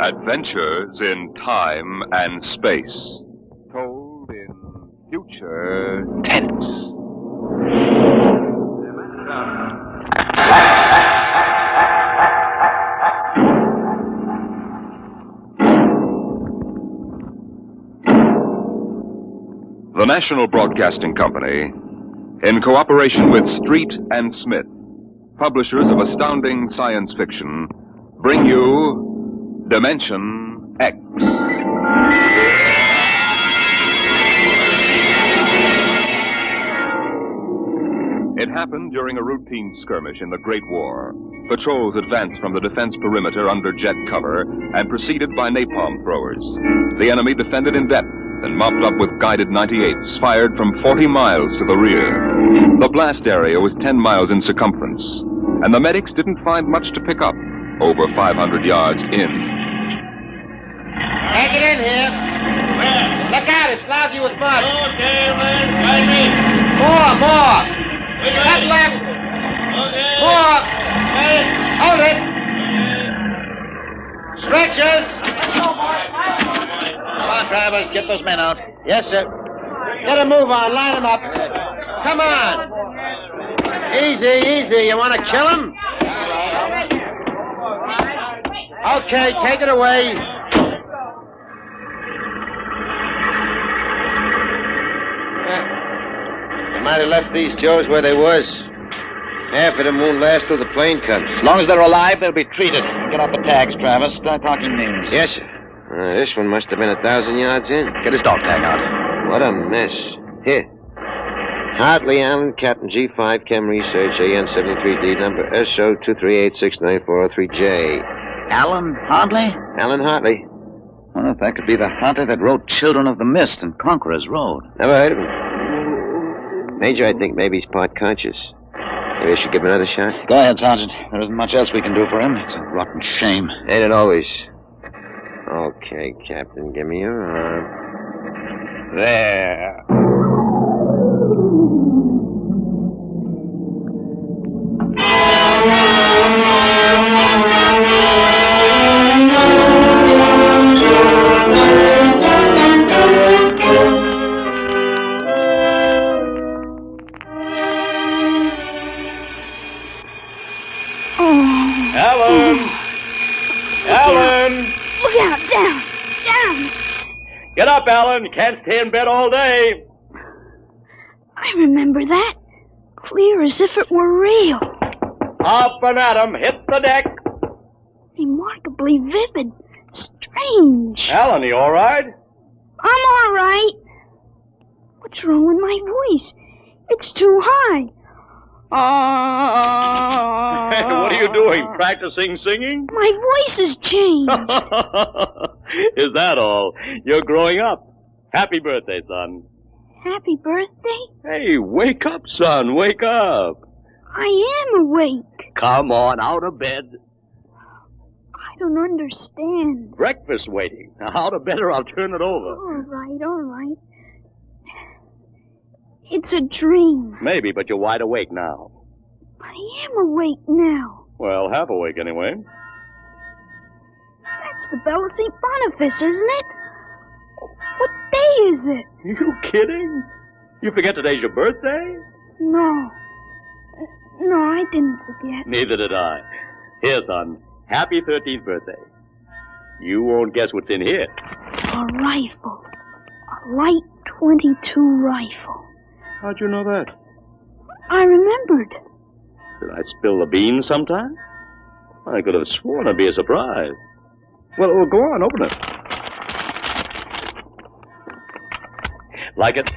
Adventures in time and space. Told in future tense. The National Broadcasting Company, in cooperation with Street and Smith, publishers of astounding science fiction, bring you Dimension X. It happened during a routine skirmish in the Great War. Patrols advanced from the defense perimeter under jet cover and preceded by napalm throwers. The enemy defended in depth and mopped up with guided 98s fired from 40 miles to the rear. The blast area was 10 miles in circumference, and the medics didn't find much to pick up over 500 yards in. Take it in here. Where? Look out, it's lousy with mud. Okay, man. Guide me. More. That left. Okay. More. Hey. Hold it. Stretchers. Come on, drivers, get those men out. Yes, sir. Get a move on, line them up. Come on. Easy. You want to kill him? Okay, take it away. They might have left these Joes where they was. Half of them won't last till the plane comes. As long as they're alive, they'll be treated. Get out the tags, Travis. Start talking names. Yes, sir. This one must have been 1,000 yards in. Get his dog tag out. What a mess. Here. Hartley Allen, Captain G5, Chem Research, AN73D, number SO238694003J. Alan Hartley? Alan Hartley. Well, if that could be the Hartley that wrote Children of the Mist and Conqueror's Road. Never heard of him. Major, I think maybe he's part conscious. Maybe I should give him another shot. Go ahead, Sergeant. There isn't much else we can do for him. It's a rotten shame. Ain't it always? Okay, Captain, give me your arm. There. Alan! Look out, down! Get up, Alan. You can't stay in bed all day. I remember that. Clear as if it were real. Up and at 'em. Hit the deck. Remarkably vivid. Strange. Alan, you all right? I'm all right. What's wrong with my voice? It's too high. What are you doing? Practicing singing? My voice has changed. Is that all? You're growing up. Happy birthday, son. Happy birthday? Hey, wake up, son. Wake up. I am awake. Come on, out of bed. I don't understand. Breakfast waiting. Now, out of bed or I'll turn it over. All right. It's a dream. Maybe, but you're wide awake now. I am awake now. Well, half awake anyway. That's the Bell of St. Boniface, isn't it? What day is it? You kidding? You forget today's your birthday? No, I didn't forget. Neither did I. Here, son. Happy 13th birthday. You won't guess what's in here. A rifle. A light .22 rifle. How'd you know that? I remembered. Did I spill the beans sometime? I could have sworn it'd be a surprise. Well, go on, open it. Like it?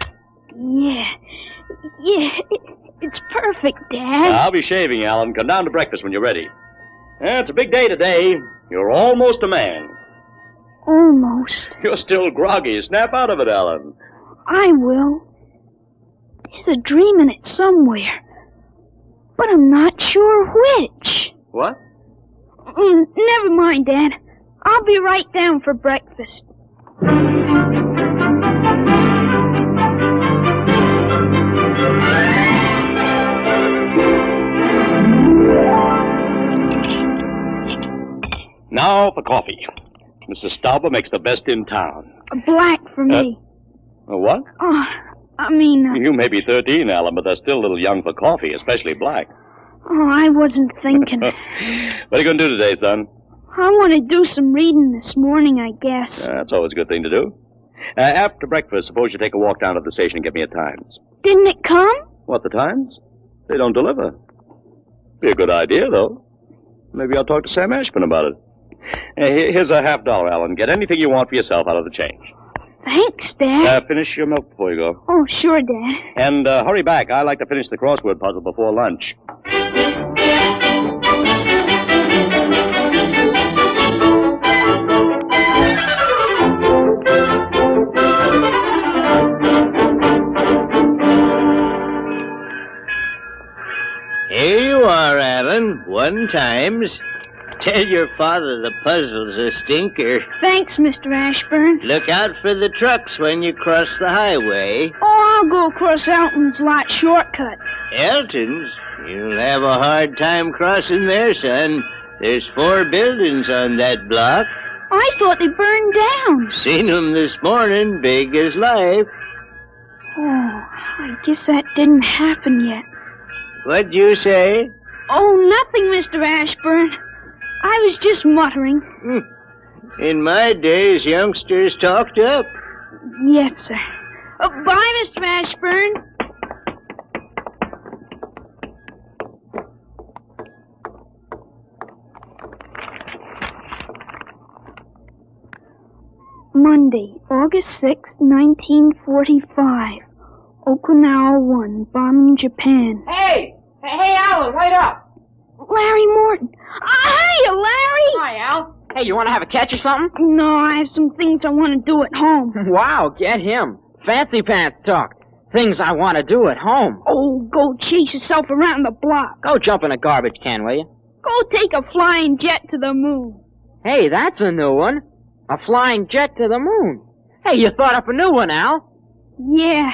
Yeah, it's perfect, Dad. I'll be shaving, Alan. Come down to breakfast when you're ready. It's a big day today. You're almost a man. Almost. You're still groggy. Snap out of it, Alan. I will. There's a dream in it somewhere. But I'm not sure which. What? Never mind, Dad. I'll be right down for breakfast. Now for coffee. Mr. Stauber makes the best in town. Black for me. What? Oh, I mean... You may be 13, Alan, but they're still a little young for coffee, especially black. Oh, I wasn't thinking. What are you going to do today, son? I want to do some reading this morning, I guess. That's always a good thing to do. After breakfast, suppose you take a walk down to the station and get me a Times. Didn't it come? What, the Times? They don't deliver. Be a good idea, though. Maybe I'll talk to Sam Ashburn about it. Here's a $50, Alan. Get anything you want for yourself out of the change. Thanks, Dad. Finish your milk before you go. Oh, sure, Dad. And hurry back. I like to finish the crossword puzzle before lunch. Here you are, Alan. 1 Times. Tell your father the puzzle's a stinker. Thanks, Mr. Ashburn. Look out for the trucks when you cross the highway. Oh, I'll go across Elton's lot shortcut. Elton's? You'll have a hard time crossing there, son. There's 4 buildings on that block. I thought they burned down. Seen 'em this morning, big as life. Oh, I guess that didn't happen yet. What'd you say? Oh, nothing, Mr. Ashburn. I was just muttering. In my days, youngsters talked up. Yes, sir. Bye, Mr. Ashburn. Monday, August 6, 1945. Okinawa 1, bombing Japan. Hey, Alan, wait up. Larry Morton. Hiya, Larry! Hi, Al. Hey, you want to have a catch or something? No, I have some things I want to do at home. Wow, get him. Fancy pants talk. Things I want to do at home. Oh, go chase yourself around the block. Go jump in a garbage can, will you? Go take a flying jet to the moon. Hey, that's a new one. A flying jet to the moon. Hey, you thought up a new one, Al. Yeah.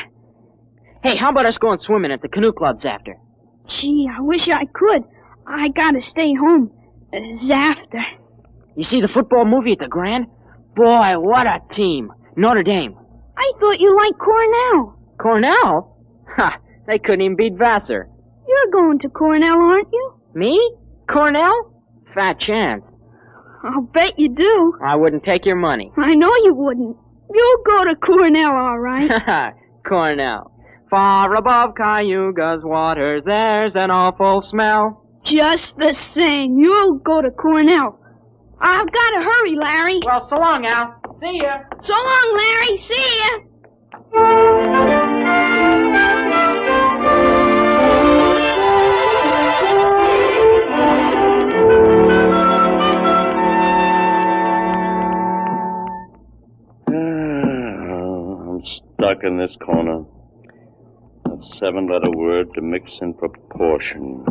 Hey, how about us going swimming at the canoe clubs after? Gee, I wish I could. I gotta stay home. After. You see the football movie at the Grand? Boy, what a team. Notre Dame. I thought you liked Cornell. Cornell? Ha, they couldn't even beat Vassar. You're going to Cornell, aren't you? Me? Cornell? Fat chance. I'll bet you do. I wouldn't take your money. I know you wouldn't. You'll go to Cornell, all right. Cornell. Far above Cayuga's waters, there's an awful smell. Just the same, you'll go to Cornell. I've got to hurry, Larry. Well, so long, Al. See ya. So long, Larry. See ya. I'm stuck in this corner. That 7-letter word to mix in proportion.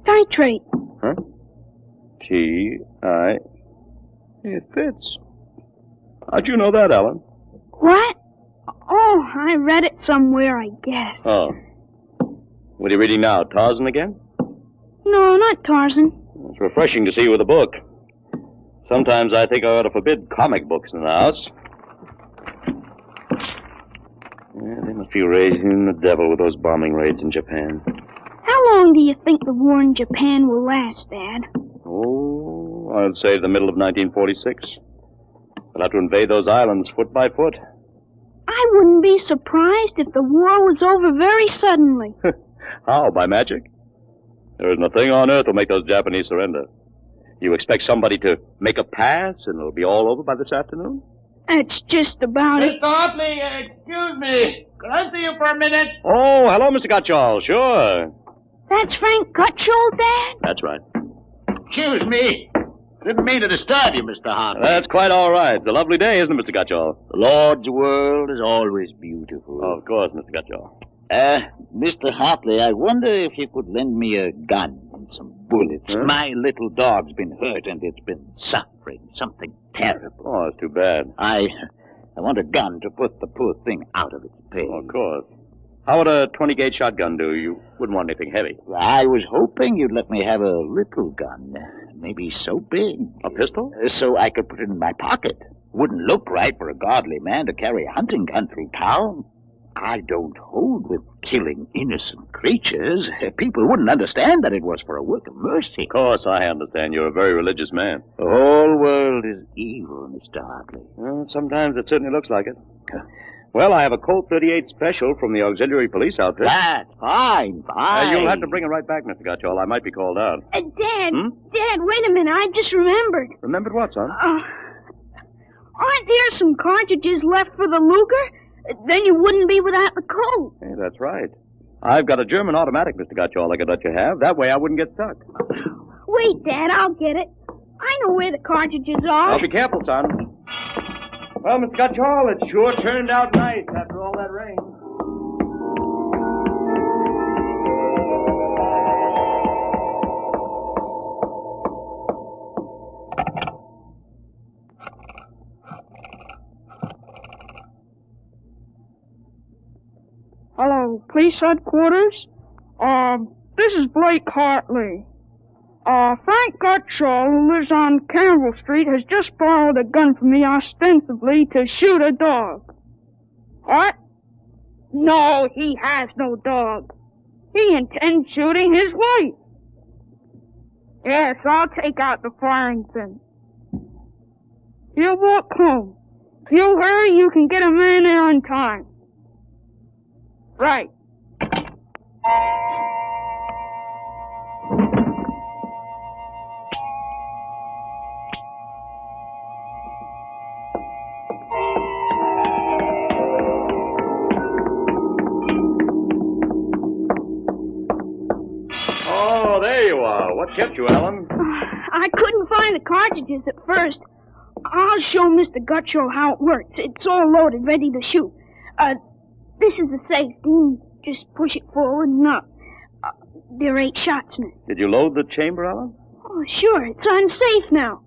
Titrate. Huh? T-I... It fits. How'd you know that, Alan? What? Oh, I read it somewhere, I guess. Oh. What are you reading now, Tarzan again? No, not Tarzan. It's refreshing to see you with a book. Sometimes I think I ought to forbid comic books in the house. Yeah, they must be raising the devil with those bombing raids in Japan. How long do you think the war in Japan will last, Dad? Oh, I'd say the middle of 1946. We'll have to invade those islands foot by foot. I wouldn't be surprised if the war was over very suddenly. How, by magic? There isn't a thing on earth will make those Japanese surrender. You expect somebody to make a pass and it'll be all over by this afternoon? That's just about it. Mr. Hartley, excuse me. Could I see you for a minute? Oh, hello, Mr. Gutchall. Sure. That's Frank Gutchall, Dad? That's right. Excuse me. Didn't mean to disturb you, Mr. Hartley. That's quite all right. It's a lovely day, isn't it, Mr. Gutchall? The Lord's world is always beautiful. Of course, Mr. Gutchall. Mr. Hartley, I wonder if you could lend me a gun and some bullets. Huh? My little dog's been hurt and it's been suffering something terrible. Oh, it's too bad. I want a gun to put the poor thing out of its pain. Of course. How would a 20-gauge shotgun do? You wouldn't want anything heavy. I was hoping you'd let me have a little gun. maybe so big. A pistol? So I could put it in my pocket. Wouldn't look right for a godly man to carry a hunting gun through town. I don't hold with killing innocent creatures. People wouldn't understand that it was for a work of mercy. Of course, I understand. You're a very religious man. The whole world is evil, Mr. Hartley. Well, sometimes it certainly looks like it. Well, I have a Colt 38 special from the auxiliary police outfit. That's fine. You'll have to bring it right back, Mr. Gotchall. I might be called out. Dad, Dad, wait a minute. I just remembered. Remembered what, son? Aren't there some cartridges left for the Luger? Then you wouldn't be without the Colt. Hey, that's right. I've got a German automatic, Mr. Gotchall, I could let you have. That way I wouldn't get stuck. Wait, Dad, I'll get it. I know where the cartridges are. Well, be careful, son. Well, Mr. Gotchall, it sure turned out nice after all that rain. Hello, police headquarters? This is Blake Hartley. Frank Gutschall, who lives on Campbell Street, has just borrowed a gun from me ostensibly to shoot a dog. What? No, he has no dog. He intends shooting his wife. Yes, I'll take out the firing pin. You walk home. If you hurry, you can get a man there on time. Right. Oh, there you are. What kept you, Alan? I couldn't find the cartridges at first. I'll show Mr. Gutschall how it works. It's all loaded, ready to shoot. This is the safety. Just push it forward and up. There are 8 shots in it. Did you load the chamber, Alan? Oh, sure. It's unsafe now.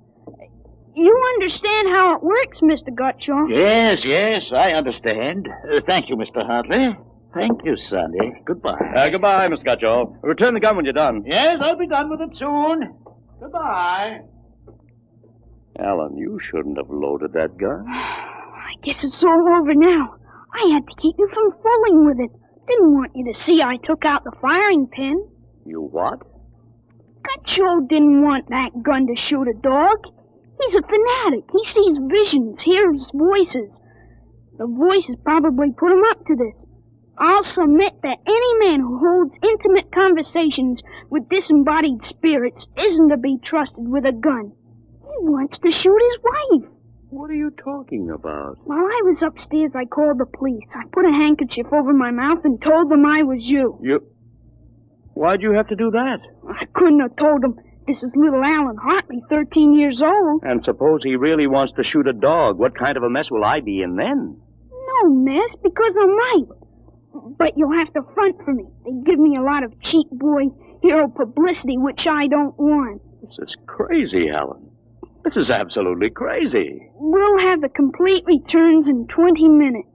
You understand how it works, Mr. Gutschall? Yes, I understand. Thank you, Mr. Hartley. Thank you, Sonny. Goodbye. Goodbye, Mr. Gotchall. Return the gun when you're done. Yes, I'll be done with it soon. Goodbye. Alan, you shouldn't have loaded that gun. I guess it's all over now. I had to keep you from fooling with it. Didn't want you to see I took out the firing pin. You what? Gutschall didn't want that gun to shoot a dog. He's a fanatic. He sees visions, hears voices. The voices probably put him up to this. I'll submit that any man who holds intimate conversations with disembodied spirits isn't to be trusted with a gun. He wants to shoot his wife. What are you talking about? While I was upstairs, I called the police. I put a handkerchief over my mouth and told them I was you. Why'd you have to do that? I couldn't have told them this is little Alan Hartley, 13 years old. And suppose he really wants to shoot a dog. What kind of a mess will I be in then? No mess, because I might. But you'll have to front for me. They give me a lot of cheap boy hero publicity, which I don't want. This is crazy, Alan. This is absolutely crazy. We'll have the complete returns in 20 minutes.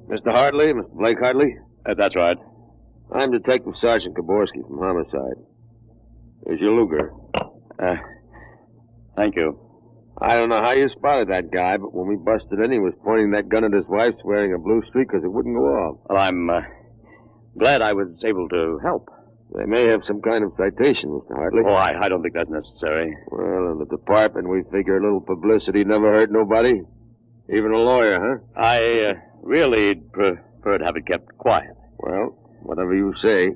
Mr. Hartley, Mr. Blake Hartley? That's right. I'm Detective Sergeant Kaborski from Homicide. Here's your Luger. Thank you. I don't know how you spotted that guy, but when we busted in, he was pointing that gun at his wife, wearing a blue streak because it wouldn't go off. Well, I'm glad I was able to help. They may have some kind of citation, Mr. Hartley. Oh, I don't think that's necessary. Well, in the department, we figure a little publicity never hurt nobody. Even a lawyer, huh? I really prefer to have it kept quiet. Well, whatever you say.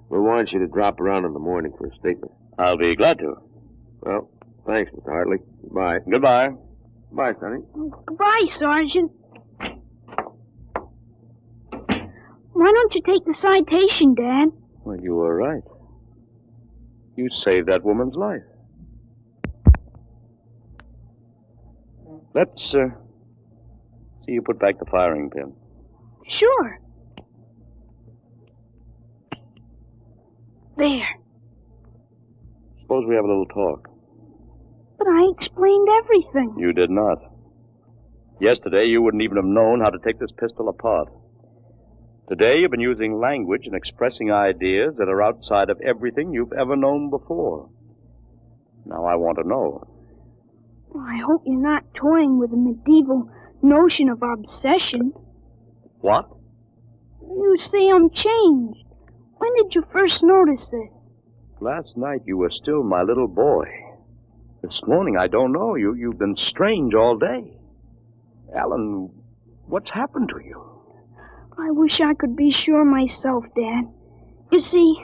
We'll want you to drop around in the morning for a statement. I'll be glad to. Well, thanks, Mr. Hartley. Goodbye. Goodbye. Bye, Sonny. Goodbye, Sergeant. Why don't you take the citation, Dad? Well, you were right. You saved that woman's life. Let's see you put back the firing pin. Sure. There. Suppose we have a little talk. But I explained everything. You did not. Yesterday, you wouldn't even have known how to take this pistol apart. Today, you've been using language and expressing ideas that are outside of everything you've ever known before. Now I want to know. Well, I hope you're not toying with a medieval notion of obsession. What? You see, I'm changed. When did you first notice this? Last night, you were still my little boy. This morning, I don't know. You've been strange all day. Alan, what's happened to you? I wish I could be sure myself, Dad. You see,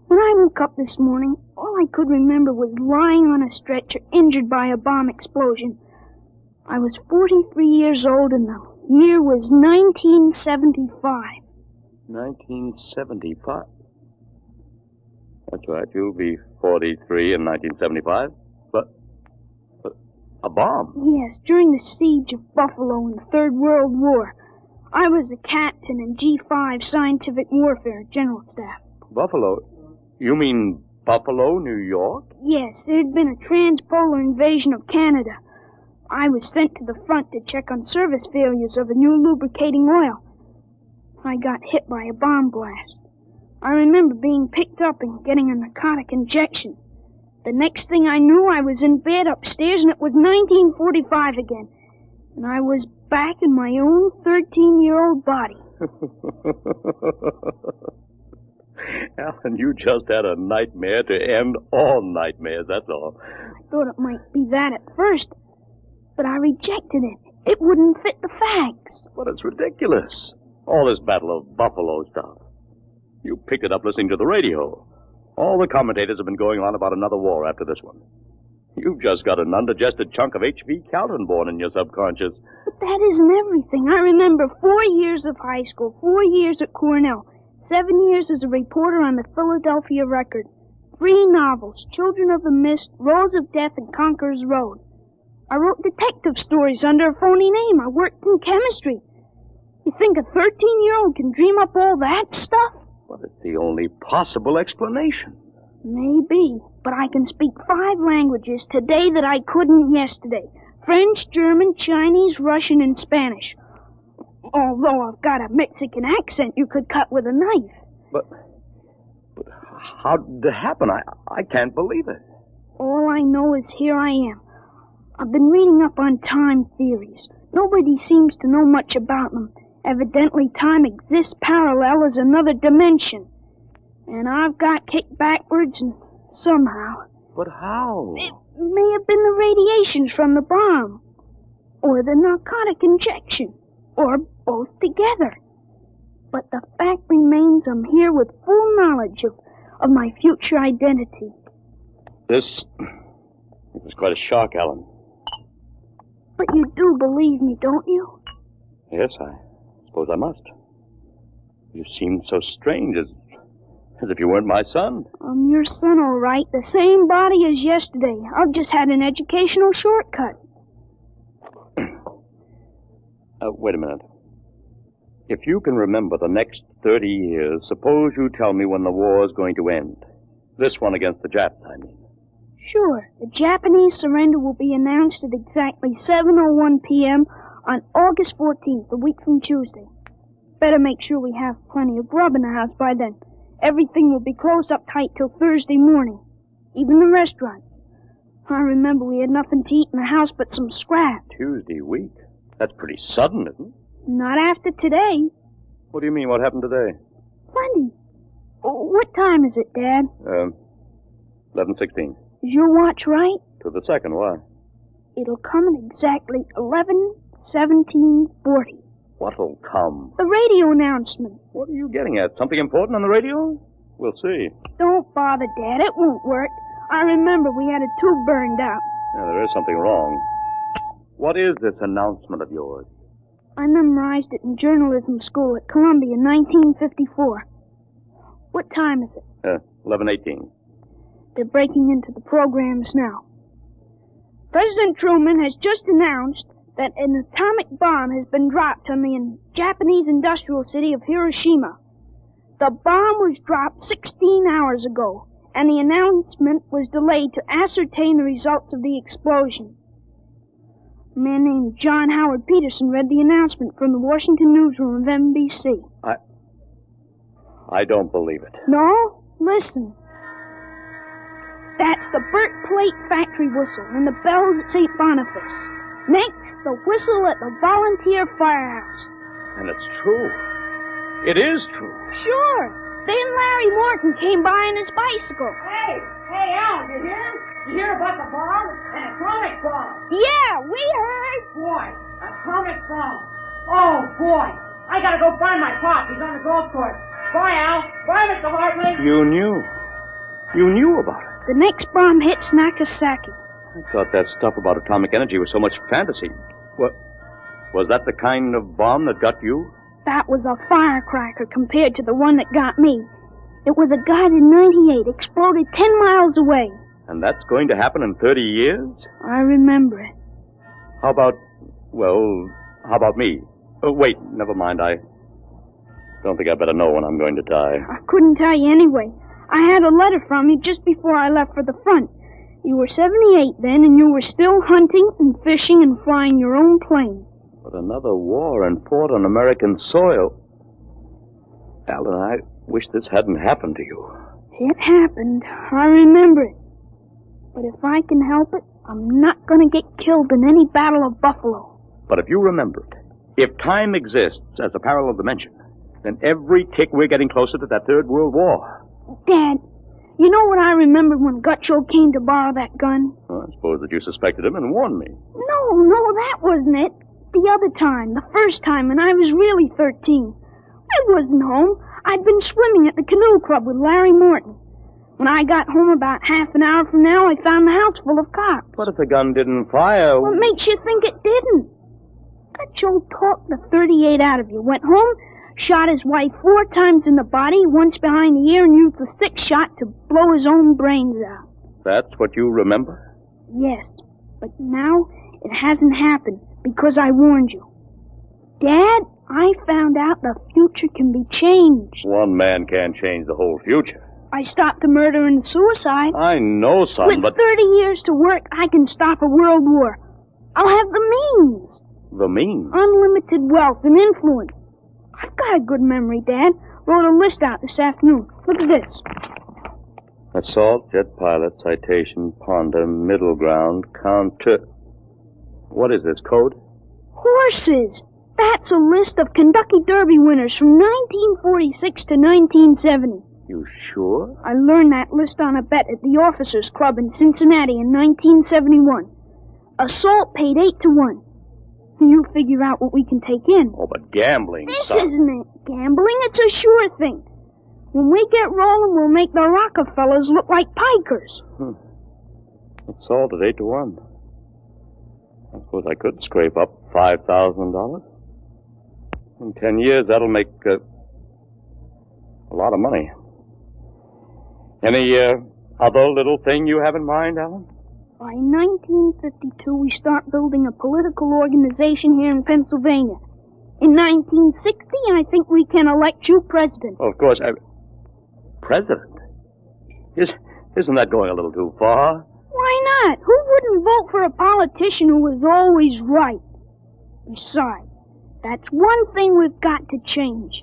when I woke up this morning, all I could remember was lying on a stretcher injured by a bomb explosion. I was 43 years old and the year was 1975. 1975? That's right, you'll be 43 in 1975. But a bomb? Yes, during the siege of Buffalo in the Third World War. I was a captain in G5 Scientific Warfare General Staff. Buffalo? You mean Buffalo, New York? Yes, there had been a transpolar invasion of Canada. I was sent to the front to check on service failures of a new lubricating oil. I got hit by a bomb blast. I remember being picked up and getting a narcotic injection. The next thing I knew, I was in bed upstairs, and it was 1945 again. And I was back in my own 13-year-old body. Alan, you just had a nightmare to end all nightmares, that's all. I thought it might be that at first, but I rejected it. It wouldn't fit the facts. But it's ridiculous. All this Battle of Buffalo stuff. You picked it up listening to the radio. All the commentators have been going on about another war after this one. You've just got an undigested chunk of H.V. Calvin born in your subconscious. But that isn't everything. I remember 4 years of high school, 4 years at Cornell, 7 years as a reporter on the Philadelphia Record, 3 novels, Children of the Mist, Rose of Death, and Conqueror's Road. I wrote detective stories under a phony name. I worked in chemistry. You think a 13-year-old can dream up all that stuff? Well, it's the only possible explanation. Maybe, but I can speak 5 languages today that I couldn't yesterday. French, German, Chinese, Russian, and Spanish. Although I've got a Mexican accent you could cut with a knife. But how did it happen? I can't believe it. All I know is here I am. I've been reading up on time theories. Nobody seems to know much about them. Evidently, time exists parallel as another dimension. And I've got kicked backwards and somehow. But how? It may have been the radiations from the bomb. Or the narcotic injection. Or both together. But the fact remains I'm here with full knowledge of my future identity. This was quite a shock, Alan. But you do believe me, don't you? Yes, I suppose I must. You seem so strange, as if you weren't my son. I'm your son, all right. The same body as yesterday. I've just had an educational shortcut. Wait a minute. If you can remember the next 30 years, suppose you tell me when the war is going to end. This one against the Japs, I mean. Sure. The Japanese surrender will be announced at exactly 7:01 p.m. on August 14th, a week from Tuesday. Better make sure we have plenty of grub in the house by then. Everything will be closed up tight till Thursday morning. Even the restaurant. I remember we had nothing to eat in the house but some scraps. Tuesday week? That's pretty sudden, isn't it? Not after today. What do you mean, what happened today? Plenty. Oh, what time is it, Dad? 11:16. Is your watch right? To the second, why? It'll come at exactly 11:17:40. What'll come? The radio announcement. What are you getting at? Something important on the radio? We'll see. Don't bother, Dad. It won't work. I remember we had a tube burned out. Yeah, there is something wrong. What is this announcement of yours? I memorized it in journalism school at Columbia in 1954. What time is it? 11:18. They're breaking into the programs now. President Truman has just announced that an atomic bomb has been dropped on the Japanese industrial city of Hiroshima. The bomb was dropped 16 hours ago, and the announcement was delayed to ascertain the results of the explosion. A man named John Howard Peterson read the announcement from the Washington newsroom of NBC. I don't believe it. No? Listen. That's the Burt Plate factory whistle and the bells at St. Boniface. Next, the whistle at the volunteer firehouse. And it's true. It is true. Sure. Then Larry Morton came by on his bicycle. Hey, Al, you hear? You hear about the bomb? An atomic bomb. Yeah, we heard. Boy, atomic bomb. Oh, boy. I gotta go find my pop. He's on the golf course. Bye, Al. Bye, Mr. Hartley. You knew. You knew about it. The next bomb hits Nagasaki. I thought that stuff about atomic energy was so much fantasy. What? Was that the kind of bomb that got you? That was a firecracker compared to the one that got me. It was a guided 98, exploded 10 miles away. And that's going to happen in 30 years? I remember it. How about me? Oh, wait, never mind. I don't think I better know when I'm going to die. I couldn't tell you anyway. I had a letter from you just before I left for the front. You were 78 then, and you were still hunting and fishing and flying your own plane. But another war and fought on American soil. Alan, I wish this hadn't happened to you. It happened. I remember it. But if I can help it, I'm not going to get killed in any Battle of Buffalo. But if you remember it, if time exists as a parallel dimension, then every tick we're getting closer to that Third World War. Dad, you know what I remembered when Gutcho came to borrow that gun? Well, I suppose that you suspected him and warned me. No, that wasn't it. The other time, the first time, when I was really 13. I wasn't home. I'd been swimming at the canoe club with Larry Morton. When I got home about half an hour from now, I found the house full of cops. What if the gun didn't fire? What makes you think it didn't? Gutcho talked the 38 out of you, went home, shot his wife 4 times in the body, once behind the ear, and used the 6th shot to blow his own brains out. That's what you remember? Yes, but now it hasn't happened because I warned you. Dad, I found out the future can be changed. One man can't change the whole future. I stopped the murder and the suicide. I know, son, With 30 years to work, I can stop a world war. I'll have the means. The means? Unlimited wealth and influence. I've got a good memory, Dad. Wrote a list out this afternoon. Look at this. Assault, jet pilot, citation, ponder, middle ground, counter... What is this, code? Horses. That's a list of Kentucky Derby winners from 1946 to 1970. You sure? I learned that list on a bet at the Officers Club in Cincinnati in 1971. Assault paid 8 to 1. You figure out what we can take in. Oh, but gambling, This son. isn't gambling. It's a sure thing. When we get rolling, we'll make the Rockefellers look like pikers. Assault at 8 to 1. I suppose I could scrape up $5,000. In 10 years, that'll make a lot of money. Any other little thing you have in mind, Alan? By 1952, we start building a political organization here in Pennsylvania. In 1960, I think we can elect you president. Well, of course, president? Isn't that going a little too far? Why not? Who wouldn't vote for a politician who was always right? Besides, that's one thing we've got to change.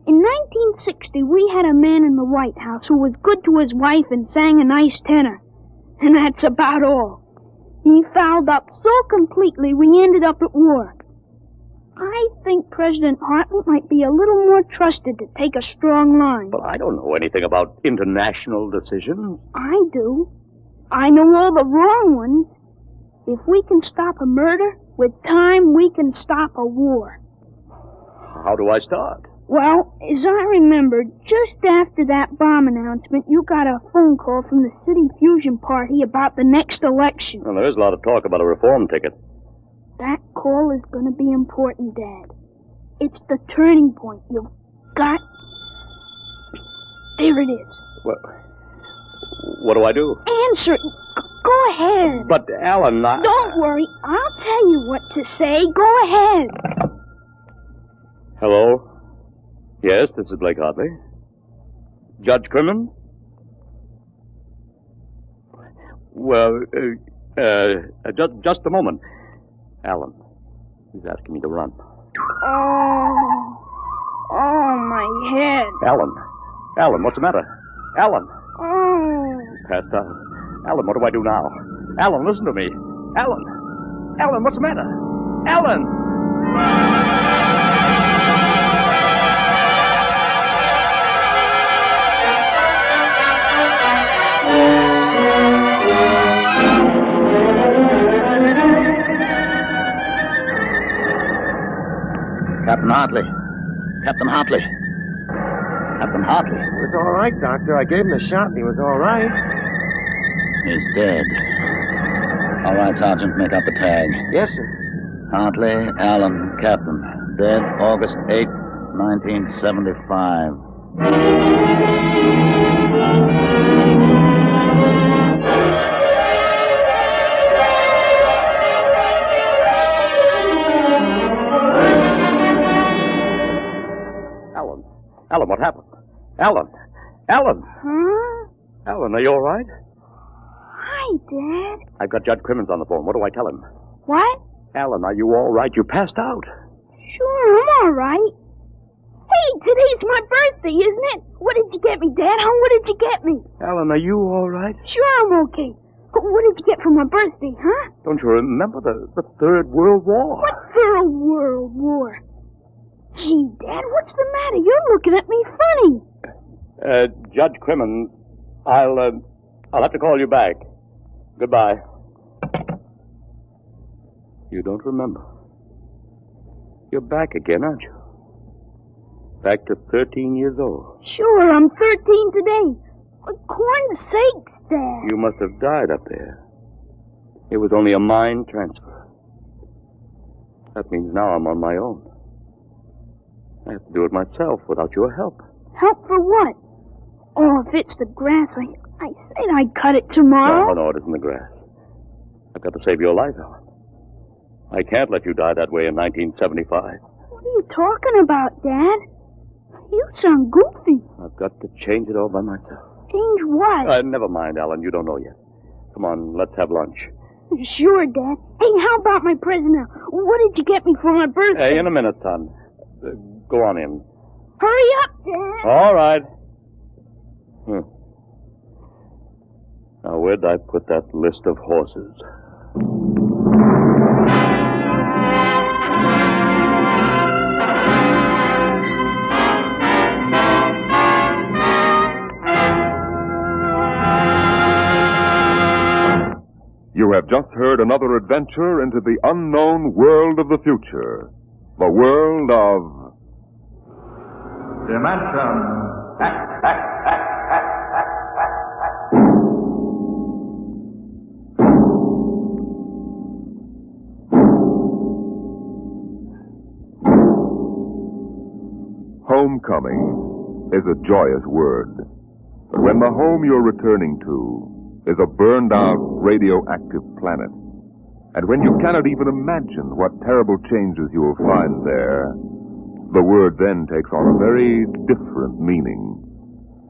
In 1960, we had a man in the White House who was good to his wife and sang a nice tenor. And that's about all. He fouled up so completely we ended up at war. I think President Hartley might be a little more trusted to take a strong line. But I don't know anything about international decisions. I do. I know all the wrong ones. If we can stop a murder, with time we can stop a war. How do I start? Well, as I remember, just after that bomb announcement, you got a phone call from the City Fusion Party about the next election. Well, there is a lot of talk about a reform ticket. That call is going to be important, Dad. It's the turning point. You've got... There it is. Well, what do I do? Answer it. Go ahead. But, Alan, Don't worry. I'll tell you what to say. Go ahead. Hello? Yes, this is Blake Hartley. Judge Crimmins? Well, just a moment. Alan. He's asking me to run. Oh, my head. Alan, what's the matter? Alan. Oh. Passed out. Alan, what do I do now? Alan, listen to me. Alan, what's the matter? Alan! Captain Hartley. Captain Hartley. Captain Hartley. He was all right, Doctor. I gave him a shot and he was all right. He's dead. All right, Sergeant, make up the tag. Yes, sir. Hartley, Allen, Captain. Dead August 8, 1975. Alan, what happened? Alan! Huh? Alan, are you all right? Hi, Dad. I've got Judge Crimmins on the phone. What do I tell him? What? Alan, are you all right? You passed out. Sure, I'm all right. Hey, today's my birthday, isn't it? What did you get me, Dad? What did you get me? Alan, are you all right? Sure, I'm okay. What did you get for my birthday, huh? Don't you remember the Third World War? What Third World War? Gee, Dad, what's the matter? You're looking at me funny. Judge Crimmins, I'll have to call you back. Goodbye. You don't remember. You're back again, aren't you? Back to 13 years old. Sure, I'm 13 today. For corn's sakes, Dad. You must have died up there. It was only a mind transfer. That means now I'm on my own. I have to do it myself without your help. Help for what? Oh, if it's the grass, I said I'd cut it tomorrow. No, it isn't the grass. I've got to save your life, Alan. I can't let you die that way in 1975. What are you talking about, Dad? You sound goofy. I've got to change it all by myself. Change what? Never mind, Alan. You don't know yet. Come on, let's have lunch. Sure, Dad. Hey, how about my present now? What did you get me for my birthday? Hey, in a minute, son. Go on in. Hurry up, Dad. All right. Now, where'd I put that list of horses? You have just heard another adventure into the unknown world of the future. The world of... Dimension. Homecoming is a joyous word. But when the home you're returning to is a burned-out radioactive planet, and when you cannot even imagine what terrible changes you will find there, the word then takes on a very different meaning.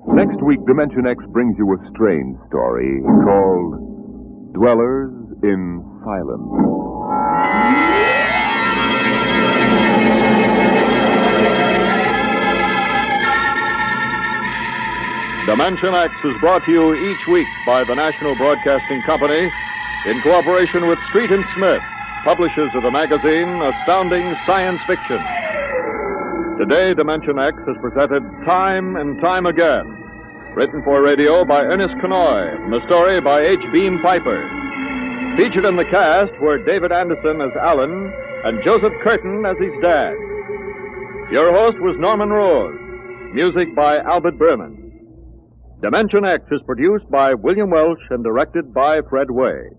Next week, Dimension X brings you a strange story called Dwellers in Silence. Dimension X is brought to you each week by the National Broadcasting Company in cooperation with Street and Smith, publishers of the magazine Astounding Science Fiction. Today, Dimension X has presented Time and Time Again, written for radio by Ernest Kenoy, and the story by H. Beam Piper. Featured in the cast were David Anderson as Alan and Joseph Curtin as his dad. Your host was Norman Rose. Music by Albert Berman. Dimension X is produced by William Welch and directed by Fred Way.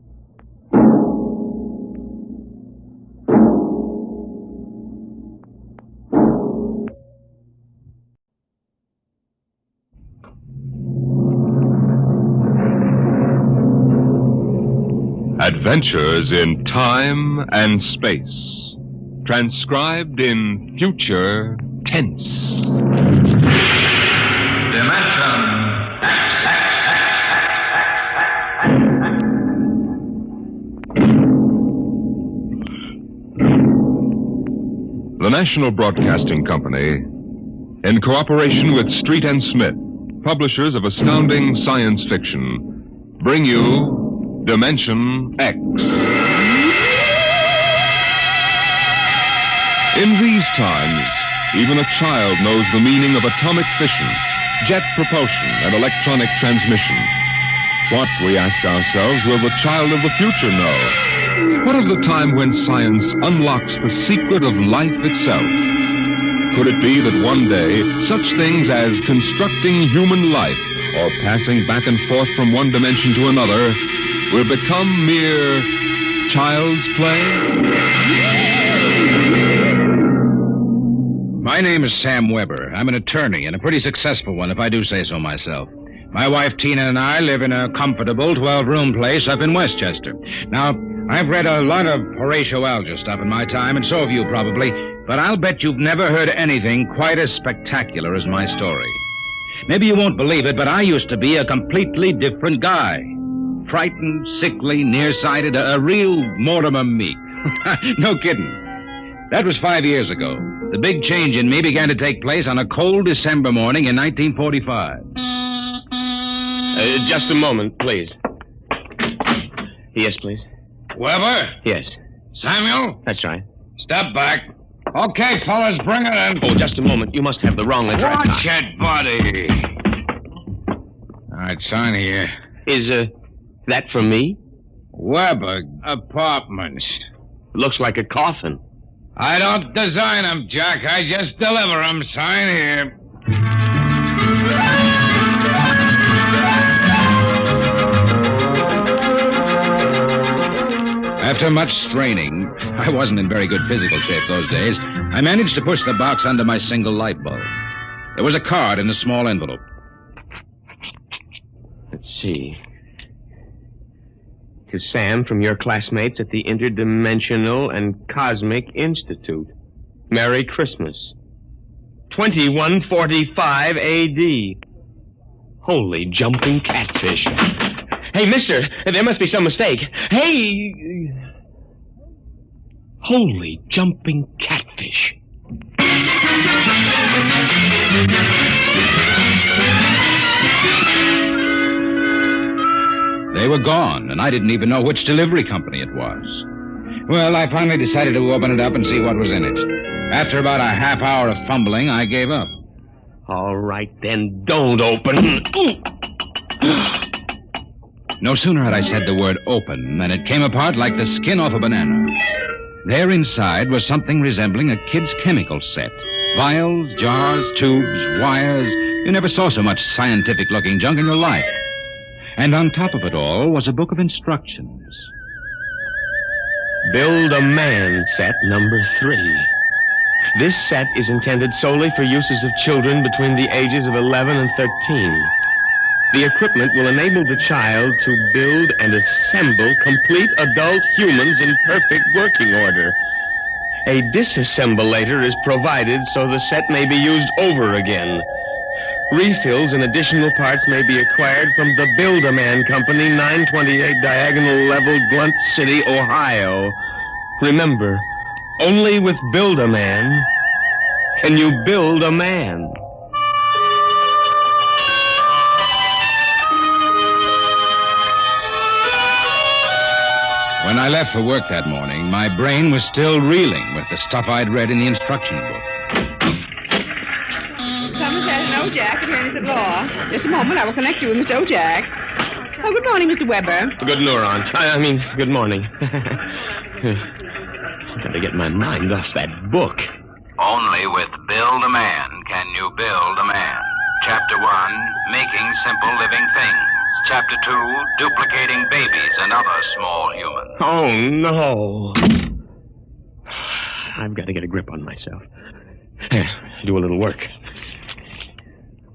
Adventures in Time and Space. Transcribed in future tense. Dimension. National Broadcasting Company, in cooperation with Street and Smith, publishers of astounding science fiction, bring you Dimension X. In these times, even a child knows the meaning of atomic fission, jet propulsion, and electronic transmission. What, we ask ourselves, will the child of the future know? What of the time when science unlocks the secret of life itself? Could it be that one day, such things as constructing human life or passing back and forth from one dimension to another will become mere child's play? My name is Sam Weber. I'm an attorney, and a pretty successful one, if I do say so myself. My wife Tina and I live in a comfortable 12-room place up in Westchester. Now, I've read a lot of Horatio Alger stuff in my time, and so have you probably, but I'll bet you've never heard anything quite as spectacular as my story. Maybe you won't believe it, but I used to be a completely different guy. Frightened, sickly, nearsighted, a real Mortimer Meek. No kidding. That was 5 years ago. The big change in me began to take place on a cold December morning in 1945. Just a moment, please. Yes, please. Weber? Yes. Samuel? That's right. Step back. Okay, fellas, bring it in. Oh, just a moment. You must have the wrong address. Watch it, buddy. All right, sign here. Is, that for me? Weber Apartments. Looks like a coffin. I don't design them, Jack. I just deliver them. Sign here. After much straining, I wasn't in very good physical shape those days, I managed to push the box under my single light bulb. There was a card in a small envelope. Let's see. To Sam from your classmates at the Interdimensional and Cosmic Institute. Merry Christmas. 2145 A.D. Holy jumping catfish. Hey, mister, there must be some mistake. Hey! Holy jumping catfish. They were gone, and I didn't even know which delivery company it was. Well, I finally decided to open it up and see what was in it. After about a half hour of fumbling, I gave up. All right, then don't open. No sooner had I said the word open than it came apart like the skin off a banana. There inside was something resembling a kid's chemical set. Vials, jars, tubes, wires. You never saw so much scientific-looking junk in your life. And on top of it all was a book of instructions. Build a Man set number 3. This set is intended solely for uses of children between the ages of 11 and 13. The equipment will enable the child to build and assemble complete adult humans in perfect working order. A disassemblator is provided so the set may be used over again. Refills and additional parts may be acquired from the Build-A-Man Company, 928 Diagonal Level, Blunt City, Ohio. Remember, only with Build-A-Man can you build a man. When I left for work that morning, my brain was still reeling with the stuff I'd read in the instruction book. Jack, attorneys at law. Just a moment, I will connect you with Mr. Ojack. Oh, good morning, Mr. Weber. Good neuron. Good morning. I've got to get my mind off that book. Only with Build a Man can you build a man. Chapter 1, Making Simple Living Things. Chapter 2, Duplicating Babies and Other Small Humans. Oh, no. I've got to get a grip on myself. Do a little work.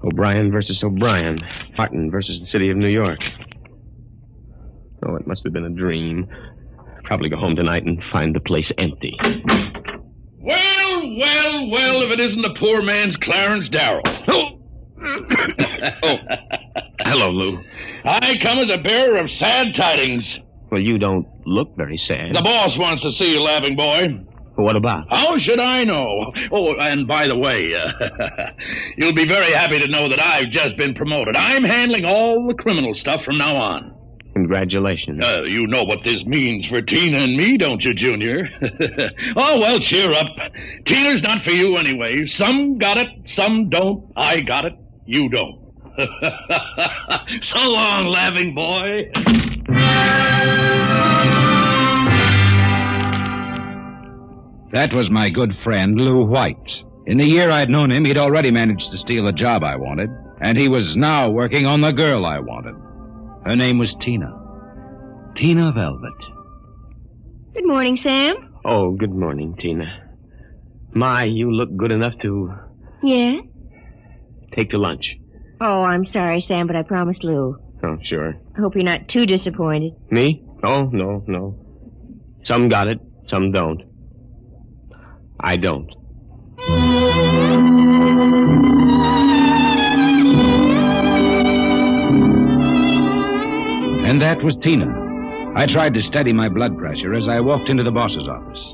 O'Brien versus O'Brien. Martin versus the city of New York. Oh, it must have been a dream. Probably go home tonight and find the place empty. Well, if it isn't the poor man's Clarence Darrow. Oh, hello, Lou. I come as a bearer of sad tidings. Well, you don't look very sad. The boss wants to see you, laughing boy. What about? How should I know? Oh, and by the way, you'll be very happy to know that I've just been promoted. I'm handling all the criminal stuff from now on. Congratulations. You know what this means for Tina and me, don't you, Junior? Oh, well, cheer up. Tina's not for you anyway. Some got it, some don't. I got it, you don't. So long, laughing boy. That was my good friend, Lou White. In the year I'd known him, he'd already managed to steal a job I wanted, and he was now working on the girl I wanted. Her name was Tina. Tina Velvet. Good morning, Sam. Oh, good morning, Tina. My, you look good enough to... Yeah? Take to lunch. Oh, I'm sorry, Sam, but I promised Lou. Oh, sure. I hope you're not too disappointed. Me? Oh, no. Some got it, some don't. I don't. And that was Tina. I tried to steady my blood pressure as I walked into the boss's office.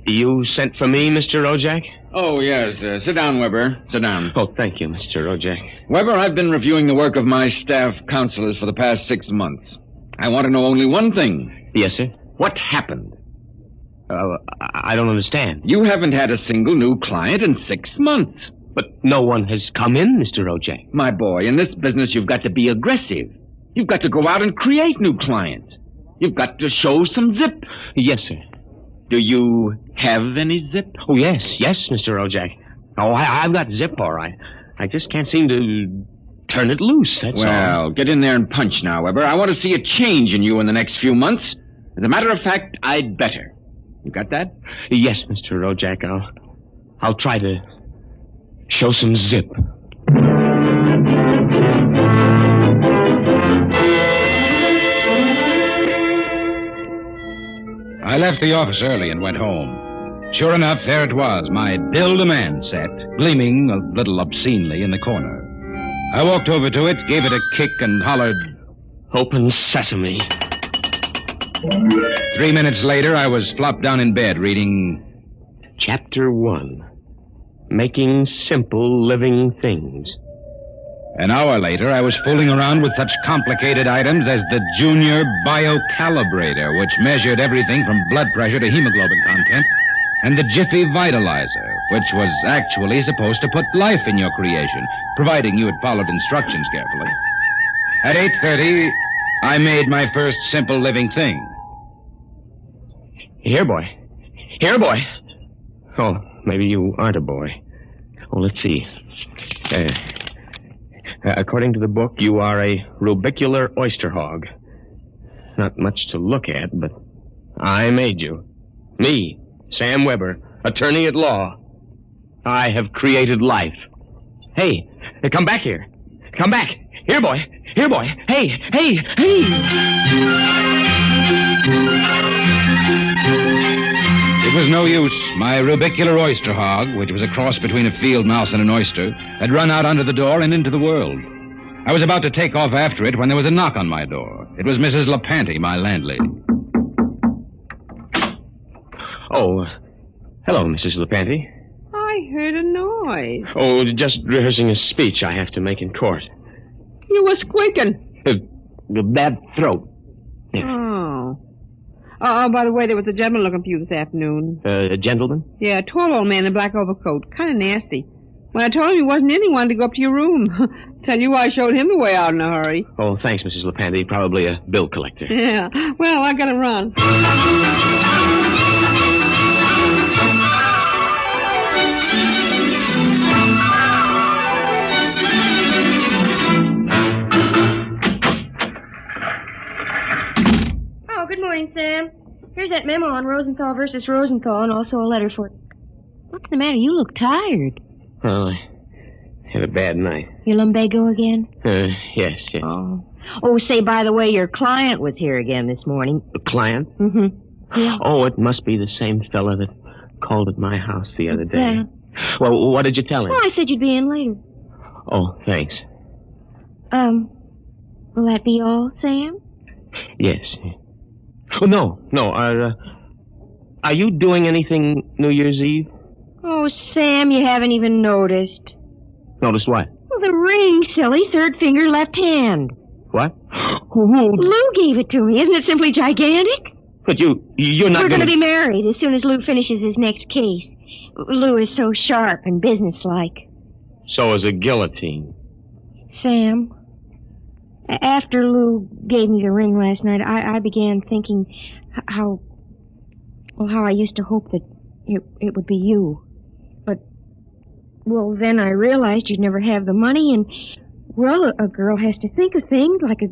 You sent for me, Mr. Ojak? Oh, yes. Sit down, Weber. Sit down. Oh, thank you, Mr. Ojak. Weber, I've been reviewing the work of my staff counselors for the past 6 months. I want to know only one thing. Yes, sir? What happened? I don't understand. You haven't had a single new client in 6 months. But no one has come in, Mr. Ojak. My boy, in this business, you've got to be aggressive. You've got to go out and create new clients. You've got to show some zip. Yes, sir. Do you have any zip? Oh, yes, Mr. Ojak. Oh, I've got zip, all right. I just can't seem to turn it loose, that's all. Well, get in there and punch now, Weber. I want to see a change in you in the next few months. As a matter of fact, I'd better. You got that? Yes, Mr. Ojak. I'll try to show some zip. I left the office early and went home. Sure enough, there it was, my Build-A-Man set, gleaming a little obscenely in the corner. I walked over to it, gave it a kick, and hollered, "Open sesame." 3 minutes later, I was flopped down in bed reading... Chapter 1. Making Simple Living Things. An hour later, I was fooling around with such complicated items as the Junior Biocalibrator, which measured everything from blood pressure to hemoglobin content, and the Jiffy Vitalizer, which was actually supposed to put life in your creation, providing you had followed instructions carefully. At 8:30, I made my first simple living thing. Here, boy. Oh, maybe you aren't a boy. Oh, let's see. According to the book, you are a rubicular oyster hog. Not much to look at, but I made you. Me, Sam Weber, attorney at law. I have created life. Hey, come back here. Come back. Here, boy. Hey. It was no use. My rubicular oyster hog, which was a cross between a field mouse and an oyster, had run out under the door and into the world. I was about to take off after it when there was a knock on my door. It was Mrs. LaPanty, my landlady. Oh, hello, Mrs. LaPanty. I heard a noise. Oh, just rehearsing a speech I have to make in court. You were squeaking. A bad throat. Oh. Oh, by the way, there was a gentleman looking for you this afternoon. A gentleman? Yeah, a tall old man in a black overcoat. Kind of nasty. When I told him he wasn't in, he wanted to go up to your room. Tell you I showed him the way out in a hurry. Oh, thanks, Mrs. LaPanty. Probably a bill collector. Yeah. Well, I gotta run. Oh, good morning, Sam. Here's that memo on Rosenthal versus Rosenthal and also a letter for... What's the matter? You look tired. Well, I had a bad night. Your lumbago again? Yes. Oh, say, by the way, your client was here again this morning. A client? Mm-hmm. Yeah. Oh, it must be the same fella that called at my house the other day. Yeah. Well, what did you tell him? Well, I said you'd be in later. Oh, thanks. Will that be all, Sam? Yes. Oh, no. Are you doing anything New Year's Eve? Oh, Sam, you haven't even noticed. Notice what? Well, the ring, silly. Third finger, left hand. What? Lou gave it to me. Isn't it simply gigantic? But you're not We're going to be married as soon as Lou finishes his next case. Lou is so sharp and businesslike. So is a guillotine. Sam, after Lou gave me the ring last night, I began thinking how I used to hope that it would be you. But, well, then I realized you'd never have the money, and, well, a girl has to think of things like a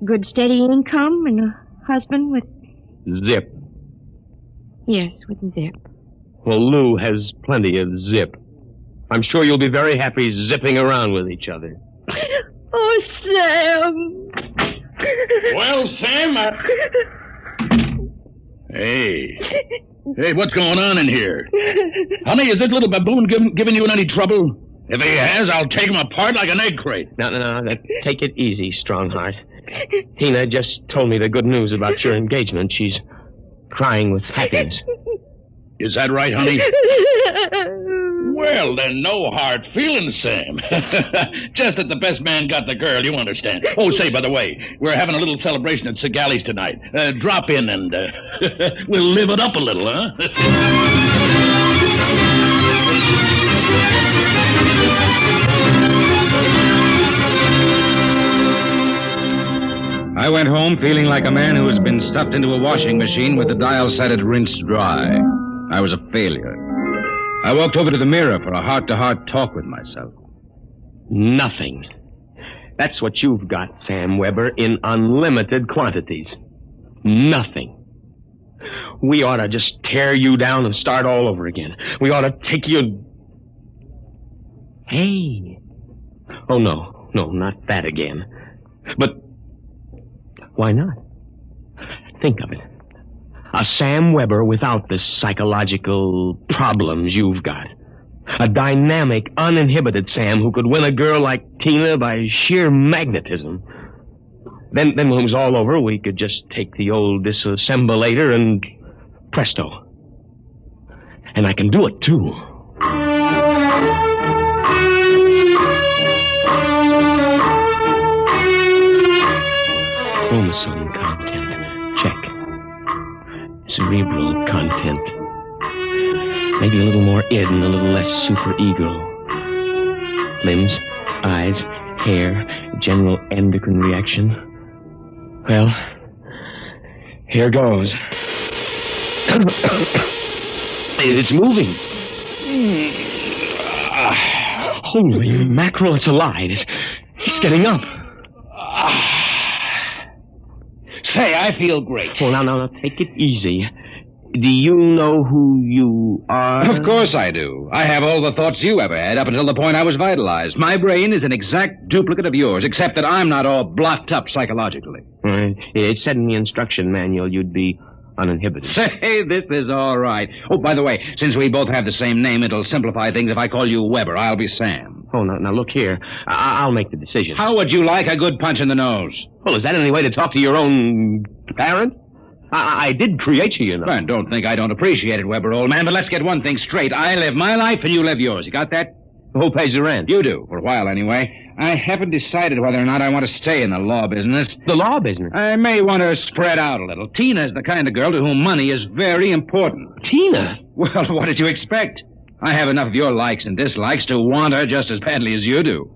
good steady income and a husband with... Zip. Yes, with zip. Well, Lou has plenty of zip. I'm sure you'll be very happy zipping around with each other. Oh, Sam! Well, Sam, Hey, what's going on in here? Honey, is this little baboon giving you any trouble? If he has, I'll take him apart like an egg crate. No. Take it easy, Strongheart. Tina just told me the good news about your engagement. She's crying with happiness. Is that right, honey? Well, then, no hard feelings, Sam. Just that the best man got the girl, you understand. Oh, say, by the way, we're having a little celebration at Segali's tonight. Drop in and we'll live it up a little, huh? I went home feeling like a man who has been stuffed into a washing machine with the dial set at rinsed dry. I was a failure. I walked over to the mirror for a heart-to-heart talk with myself. Nothing. That's what you've got, Sam Weber, in unlimited quantities. Nothing. We ought to just tear you down and start all over again. We ought to take you... Hey. Oh, no, not that again. But why not? Think of it. A Sam Weber without the psychological problems you've got. A dynamic, uninhibited Sam who could win a girl like Tina by sheer magnetism. Then when it was all over, we could just take the old disassemblator and presto. And I can do it, too. Chromosome content. Check. Cerebral content. Maybe a little more id and a little less superego. Limbs, eyes, hair, general endocrine reaction. Well, here goes. It's moving. Holy mackerel, it's alive. It's getting up. Say, I feel great. Well, now, take it easy. Do you know who you are? Of course I do. I have all the thoughts you ever had up until the point I was vitalized. My brain is an exact duplicate of yours, except that I'm not all blocked up psychologically. It said in the instruction manual you'd be uninhibited. Say, this is all right. Oh, by the way, since we both have the same name, it'll simplify things if I call you Weber. I'll be Sam. Oh, now look here. I'll make the decision. How would you like a good punch in the nose? Well, is that any way to talk to your own parent? I did create you, you know. Well, don't think I don't appreciate it, Weber, old man, but let's get one thing straight. I live my life and you live yours. You got that? Who pays the rent? You do, for a while anyway. I haven't decided whether or not I want to stay in the law business. The law business? I may want to spread out a little. Tina's the kind of girl to whom money is very important. Tina? Well, what did you expect? I have enough of your likes and dislikes to want her just as badly as you do.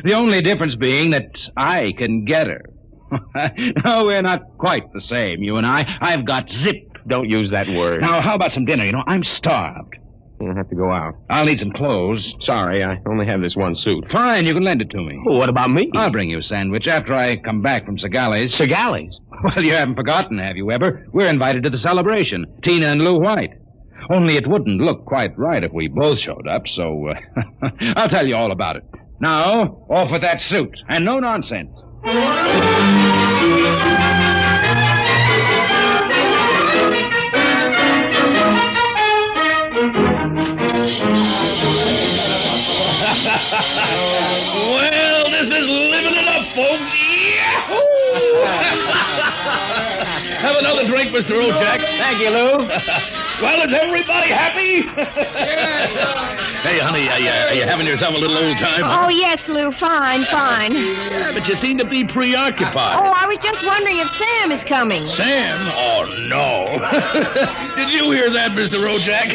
The only difference being that I can get her. No, we're not quite the same, you and I. I've got zip. Don't use that word. Now, how about some dinner? You know, I'm starved. You'll have to go out. I'll need some clothes. Sorry, I only have this one suit. Fine, you can lend it to me. Well, what about me? I'll bring you a sandwich after I come back from Segali's. Segali's? Well, you haven't forgotten, have you, Weber? We're invited to the celebration. Tina and Lou White. Only it wouldn't look quite right if we both showed up, so I'll tell you all about it. Now, off with that suit, and no nonsense. Well, this is living it up, folks. Yahoo! Have another drink, Mr. Ojak. Thank you, Lou. Well, is everybody happy? Hey, honey, are you having yourself a little old time? Oh, yes, Lou. Fine. Yeah, but you seem to be preoccupied. Oh, I was just wondering if Sam is coming. Sam? Oh, no. Did you hear that, Mr. Ojak?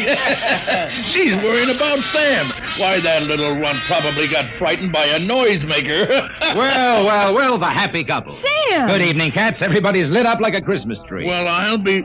She's worrying about Sam. Why, that little runt probably got frightened by a noisemaker. Well, the happy couple. Sam! Good evening, cats. Everybody's lit up like a Christmas tree. Well, I'll be...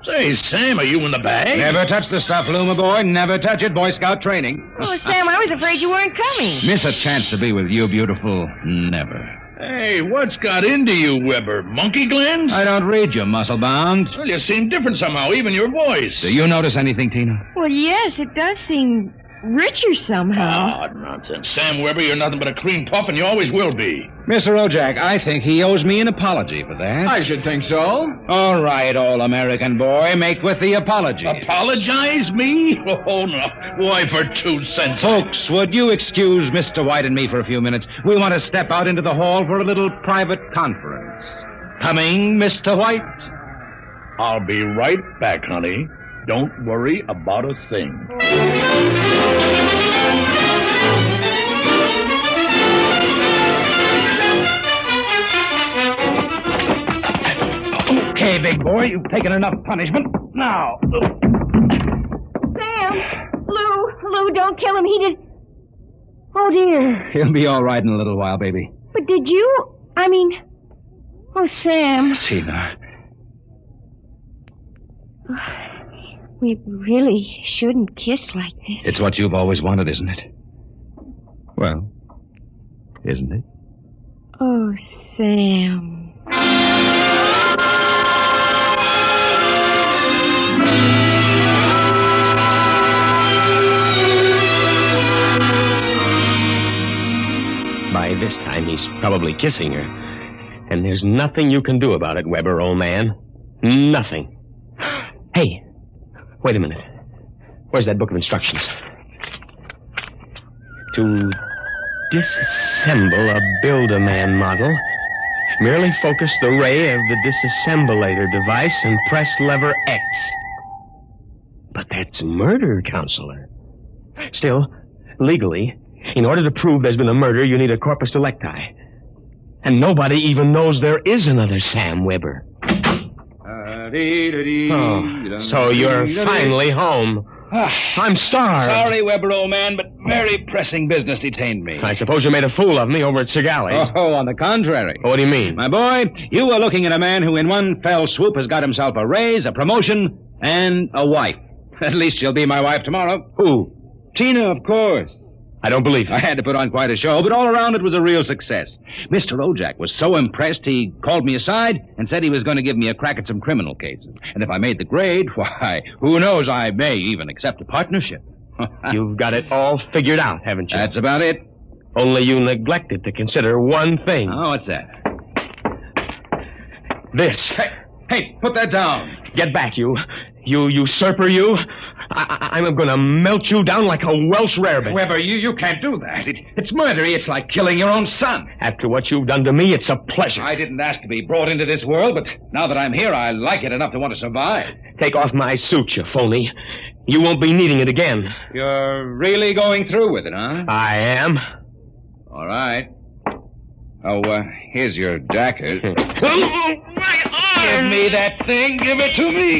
Say, Sam, are you in the bag? Never touch the stuff, Lou, my boy. Never touch it. Boy Scout training. Oh, Sam, I was afraid you weren't coming. Miss a chance to be with you, beautiful. Never. Hey, what's got into you, Weber? Monkey glands? I don't read you, muscle-bound. Well, you seem different somehow, even your voice. Do you notice anything, Tina? Well, yes, it does seem richer somehow. Oh, nonsense. Sam Weber, you're nothing but a cream puff, and you always will be. Mr. Ojak, I think he owes me an apology for that. I should think so. All right, all-American boy, make with the apology. Apologize me? Oh, no. Why, for 2 cents? Folks, would you excuse Mr. White and me for a few minutes? We want to step out into the hall for a little private conference. Coming, Mr. White? I'll be right back, honey. Don't worry about a thing. Okay, big boy, you've taken enough punishment. Now. Sam! Lou, don't kill him. He did... Oh, dear. He'll be all right in a little while, baby. But did you... Oh, Sam. Tina. We really shouldn't kiss like this. It's what you've always wanted, isn't it? Well, isn't it? Oh, Sam. By this time, he's probably kissing her. And there's nothing you can do about it, Weber, old man. Nothing. Hey, wait a minute. Where's that book of instructions? To disassemble a Build-A-Man model, merely focus the ray of the disassemblator device and press lever X. But that's murder, Counselor. Still, legally, in order to prove there's been a murder, you need a corpus delicti. And nobody even knows there is another Sam Weber. Oh, so you're finally home. I'm starved. Sorry, Weber, old man, but very pressing business detained me. I suppose you made a fool of me over at Segali's. Oh, on the contrary. What do you mean? My boy, you are looking at a man who in one fell swoop has got himself a raise, a promotion, and a wife. At least she'll be my wife tomorrow. Who? Tina, of course. I don't believe it. I had to put on quite a show, but all around it was a real success. Mr. Ojak was so impressed, he called me aside and said he was going to give me a crack at some criminal cases. And if I made the grade, why, who knows, I may even accept a partnership. You've got it all figured out, haven't you? That's about it. Only you neglected to consider one thing. Oh, what's that? This. Hey, put that down. Get back, you usurper, you. I'm going to melt you down like a Welsh rarebit. Weber, you can't do that. It's murder. It's like killing your own son. After what you've done to me, it's a pleasure. I didn't ask to be brought into this world, but now that I'm here, I like it enough to want to survive. Take off my suit, you phony. You won't be needing it again. You're really going through with it, huh? I am. All right. Oh, here's your jacket. Give me that thing. Give it to me.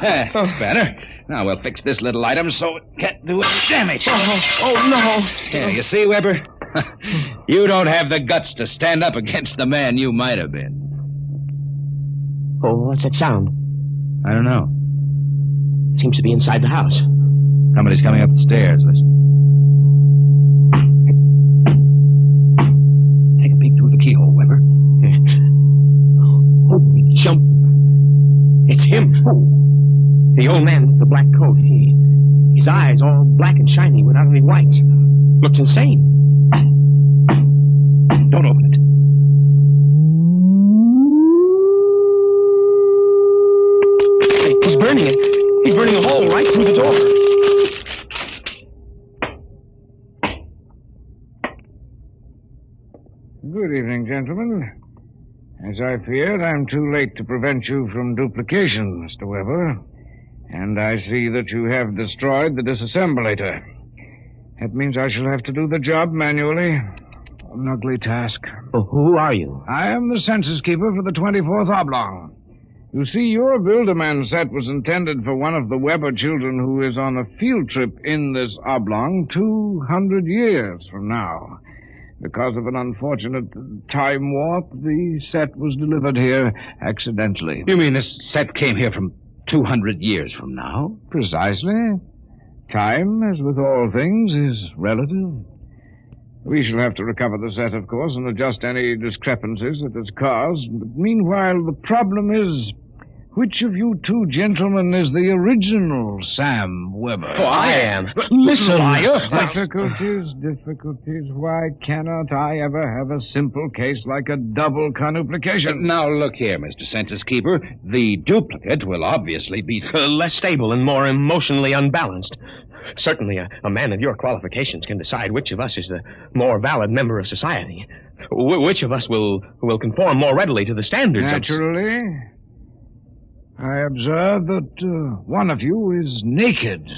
That's better. Now we'll fix this little item so it can't do any damage. Oh, no. Yeah, you see, Weber? You don't have the guts to stand up against the man you might have been. Oh, what's that sound? I don't know. Seems to be inside the house. Somebody's coming up the stairs. Listen. Take a peek through the keyhole, Weber. Holy jump. It's him. Oh. The old man with the black coat. His eyes all black and shiny without any whites. Looks insane. Don't open it. He's burning it. He's burning a hole right through the door. Good evening, gentlemen. As I feared, I'm too late to prevent you from duplication, Mr. Weber. And I see that you have destroyed the disassemblator. That means I shall have to do the job manually. An ugly task. Well, who are you? I am the census keeper for the 24th Oblong. You see, your Build-A-Man set was intended for one of the Weber children who is on a field trip in this oblong 200 years from now. Because of an unfortunate time warp, the set was delivered here accidentally. You mean this set came here from 200 years from now? Precisely. Time, as with all things, is relative. We shall have to recover the set, of course, and adjust any discrepancies that it's caused. But meanwhile, the problem is, which of you two gentlemen is the original Sam Weber? Oh, I am. Listen, liar. Difficulties. Why cannot I ever have a simple case like a double conuplication? Now, look here, Mr. Census Keeper. The duplicate will obviously be less stable and more emotionally unbalanced. Certainly, a man of your qualifications can decide which of us is the more valid member of society. Which of us will conform more readily to the standards Naturally. I observe that one of you is naked.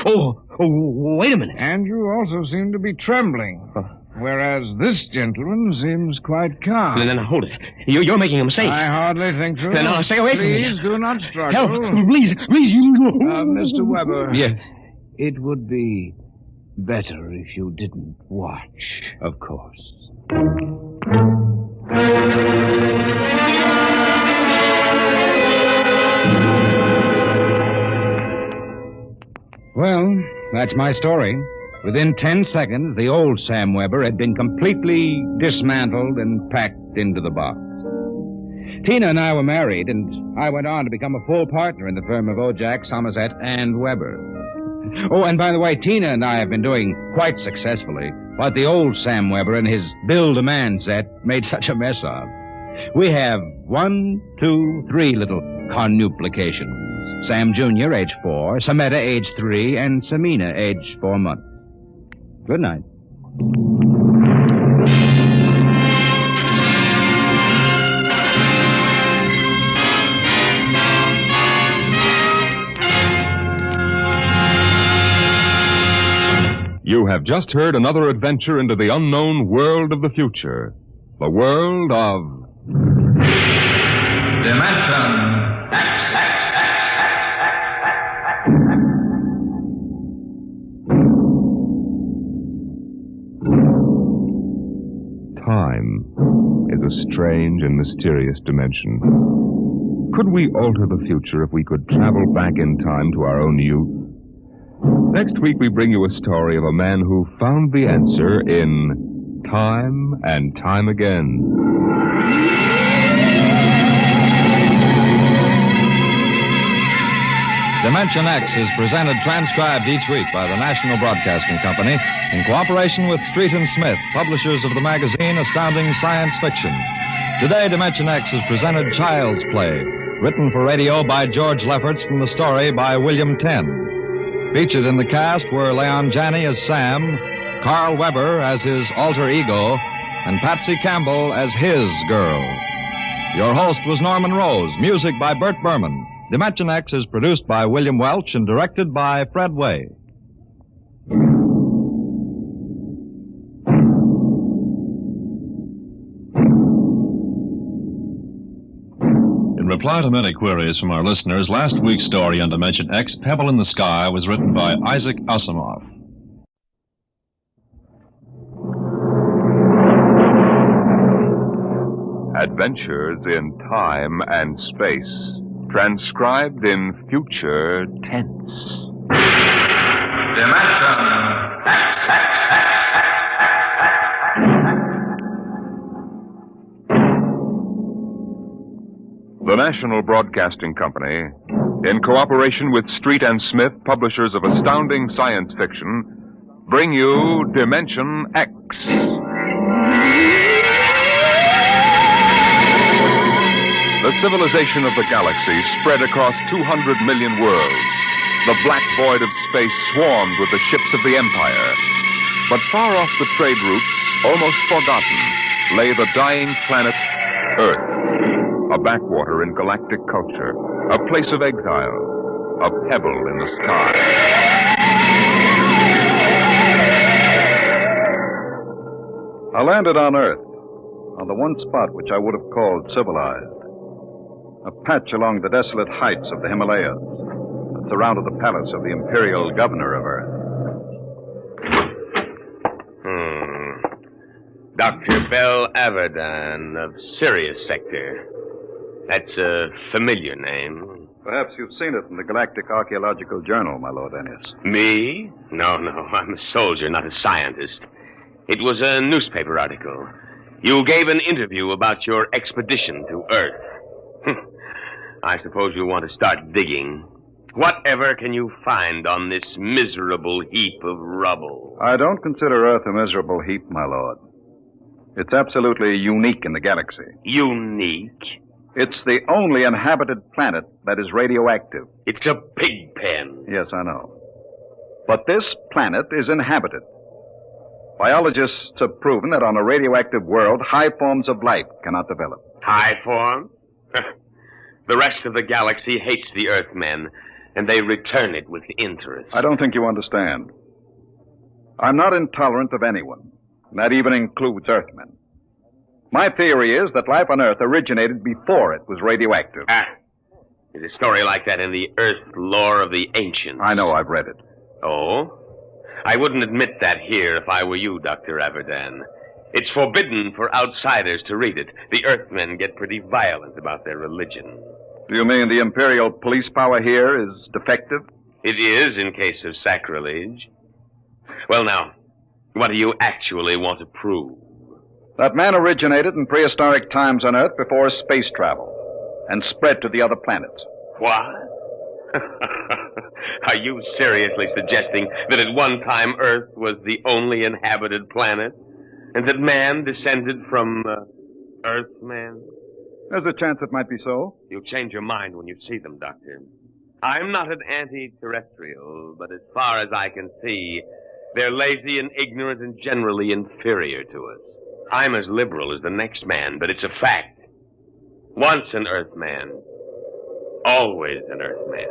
Oh, wait a minute. And you also seem to be trembling. Whereas this gentleman seems quite calm. Then hold it. You're making a mistake. I hardly think so. Then stay away from me. Please do not struggle. Help, please, you... Mr. Weber. Yes? It would be better if you didn't watch. Of course. Well, that's my story. Within 10 seconds, the old Sam Weber had been completely dismantled and packed into the box. Tina and I were married, and I went on to become a full partner in the firm of Ojak, Somerset, and Weber. Oh, and by the way, Tina and I have been doing quite successfully what the old Sam Weber and his Build-A-Man set made such a mess of. We have 1, 2, 3 little conuplications. Sam Jr., age 4, Sameta, age 3, and Samina, age 4 months. Good night. You have just heard another adventure into the unknown world of the future. The world of... Dimension Time is a strange and mysterious dimension. Could we alter the future if we could travel back in time to our own youth? Next week, we bring you a story of a man who found the answer in Time and Time Again. Dimension X is presented transcribed each week by the National Broadcasting Company in cooperation with Street & Smith, publishers of the magazine Astounding Science Fiction. Today, Dimension X has presented Child's Play, written for radio by George Lefferts from the story by William Tenn. Featured in the cast were Leon Janney as Sam, Carl Weber as his alter ego, and Patsy Campbell as his girl. Your host was Norman Rose, music by Bert Berman. Dimension X is produced by William Welch and directed by Fred Way. In reply to many queries from our listeners, last week's story on Dimension X, Pebble in the Sky, was written by Isaac Asimov. Adventures in Time and Space, transcribed in future tense. Dimension The National Broadcasting Company, in cooperation with Street & Smith, publishers of astounding science fiction, bring you Dimension X. The civilization of the galaxy spread across 200 million worlds. The black void of space swarmed with the ships of the Empire. But far off the trade routes, almost forgotten, lay the dying planet Earth, a backwater in galactic culture, a place of exile, a pebble in the sky. I landed on Earth, on the one spot which I would have called civilized. A patch along the desolate heights of the Himalayas that surrounded the palace of the imperial governor of Earth. Dr. Bell Avedon of Sirius Sector. That's a familiar name. Perhaps you've seen it in the Galactic Archaeological Journal, my Lord Ennis. Me? No, I'm a soldier, not a scientist. It was a newspaper article. You gave an interview about your expedition to Earth. I suppose you want to start digging. Whatever can you find on this miserable heap of rubble? I don't consider Earth a miserable heap, my lord. It's absolutely unique in the galaxy. Unique? It's the only inhabited planet that is radioactive. It's a pig pen. Yes, I know. But this planet is inhabited. Biologists have proven that on a radioactive world, high forms of life cannot develop. High form? The rest of the galaxy hates the Earthmen, and they return it with interest. I don't think you understand. I'm not intolerant of anyone. And that even includes Earthmen. My theory is that life on Earth originated before it was radioactive. There's a story like that in the Earth lore of the ancients. I know, I've read it. Oh? I wouldn't admit that here if I were you, Dr. Avedon. It's forbidden for outsiders to read it. The Earthmen get pretty violent about their religion. Do you mean the imperial police power here is defective? It is in case of sacrilege. Well, now, what do you actually want to prove? That man originated in prehistoric times on Earth before space travel and spread to the other planets. What? Are you seriously suggesting that at one time Earth was the only inhabited planet? And that man descended from Earthman? There's a chance it might be so. You'll change your mind when you see them, Doctor. I'm not an anti-terrestrial, but as far as I can see, they're lazy and ignorant and generally inferior to us. I'm as liberal as the next man, but it's a fact. Once an Earthman, always an Earthman.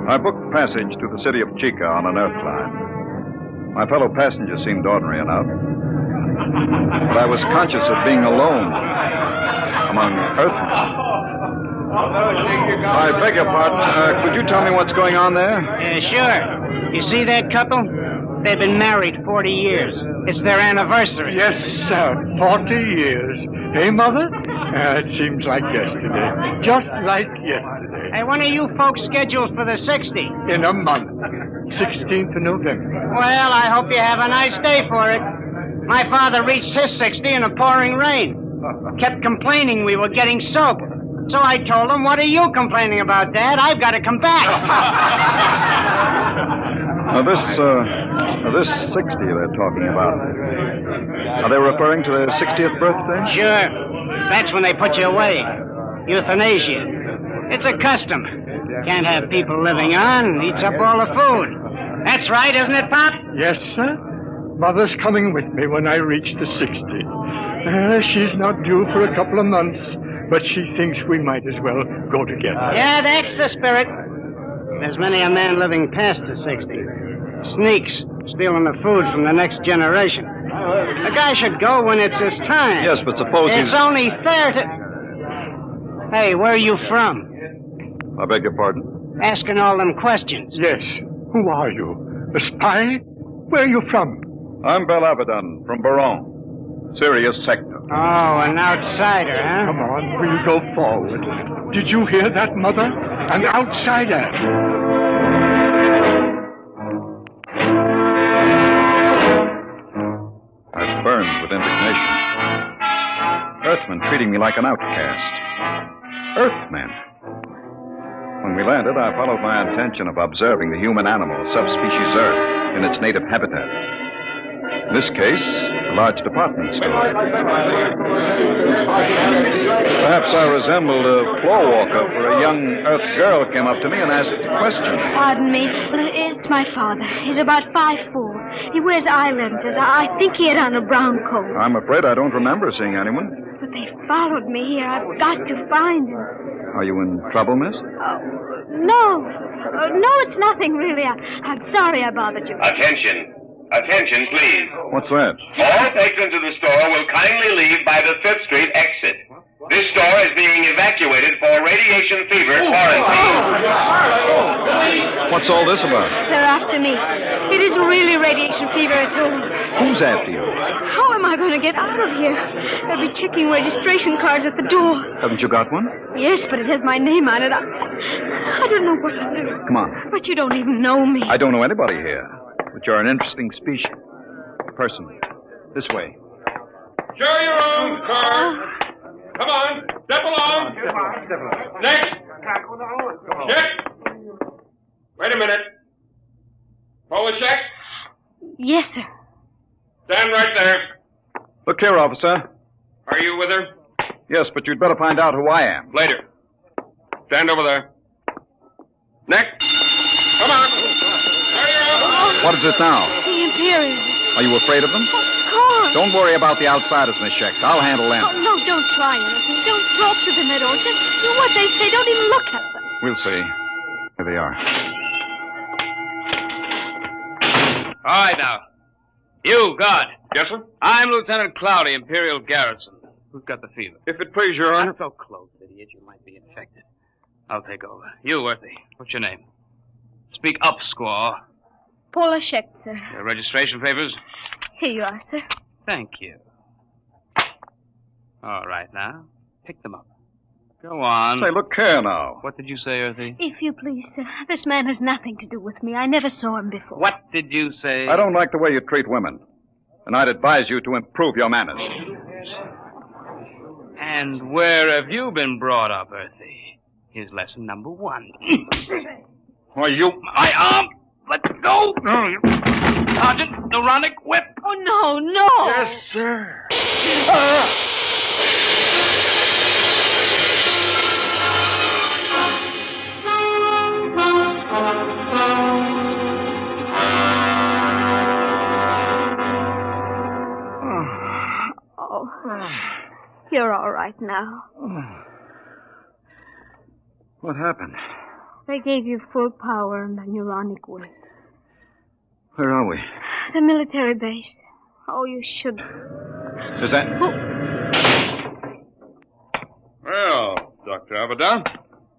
I booked passage to the city of Chica on an Earth line. My fellow passengers seemed ordinary enough. But I was conscious of being alone among Earthmen. I beg your pardon. Could you tell me what's going on there? Sure. You see that couple? They've been married 40 years. It's their anniversary. Yes, sir. 40 years. Hey, Mother? It seems like yesterday. Just like yesterday. Hey, when are you folks scheduled for the 60? In a month. 16th of November. Well, I hope you have a nice day for it. My father reached his 60 in a pouring rain. Kept complaining we were getting soaked. So I told him, what are you complaining about, Dad? I've got to come back. Now, this 60 they're talking about, are they referring to their 60th birthday? Sure. That's when they put you away. Euthanasia. It's a custom. Can't have people living on. Eats up all the food. That's right, isn't it, Pop? Yes, sir. Mother's coming with me when I reach the 60. She's not due for a couple of months, but she thinks we might as well go together. Yeah, that's the spirit. There's many a man living past the 60. Sneaks, stealing the food from the next generation. A guy should go when it's his time. Yes, but suppose it's only fair to... Hey, where are you from? I beg your pardon? Asking all them questions. Yes. Who are you? A spy? Where are you from? I'm Bell Avedon from Baron, Sirius Sector. Oh, an outsider, huh? Come on, we'll go forward. Did you hear that, Mother? An outsider. I burned with indignation. Earthmen treating me like an outcast. Earthmen. When we landed, I followed my intention of observing the human animal, subspecies Earth, in its native habitat. In this case, a large department store. Perhaps I resembled a floor walker, for a young Earth girl came up to me and asked a question. Pardon me. It's my father. He's about 5'4". He wears eye lenses. I think he had on a brown coat. I'm afraid I don't remember seeing anyone. But they followed me here. I've got to find him. Are you in trouble, miss? No. No, it's nothing, really. I'm sorry I bothered you. Attention. Attention, please. What's that? All patrons of the store will kindly leave by the 5th Street exit. This store is being evacuated for radiation fever quarantine. What's all this about? They're after me. It isn't really radiation fever at all. Who's after you? How am I going to get out of here? They'll be checking registration cards at the door. Haven't you got one? Yes, but it has my name on it. I don't know what to do. Come on. But you don't even know me. I don't know anybody here. But you're an interesting species. Person. This way. Show your own car. Come on. Step along. Next. Check. Wait a minute. Pull the check. Yes, sir. Stand right there. Look here, officer. Are you with her? Yes, but you'd better find out who I am. Later. Stand over there. Next. Come on. What is it now? The Imperials. Are you afraid of them? Of course. Don't worry about the outsiders, Miss Schecht. I'll handle them. Oh, no, don't try anything. Don't talk to them at all. Just do what they say. Don't even look at them. We'll see. Here they are. All right, now. You, guard. Yes, sir? I'm Lieutenant Cloudy, Imperial Garrison. Who's got the fever? If it please your honor. Not so close, idiot. You might be infected. I'll take over. You, Earthy. What's your name? Speak up, squaw. Paula Schecht, sir. Your registration papers? Here you are, sir. Thank you. All right, now. Pick them up. Go on. Say, look here now. What did you say, Earthy? If you please, sir. This man has nothing to do with me. I never saw him before. What did you say? I don't like the way you treat women. And I'd advise you to improve your manners. And where have you been brought up, Earthy? Here's lesson number 1. Why, you... My arm! Let go! Sergeant, Neuronic whip! Oh, no, no! Yes, sir. Oh, you're all right now. What happened? They gave you full power and the neuronic whip. Where are we? The military base. Oh, you should... Is that... Well, Dr. Abaddon,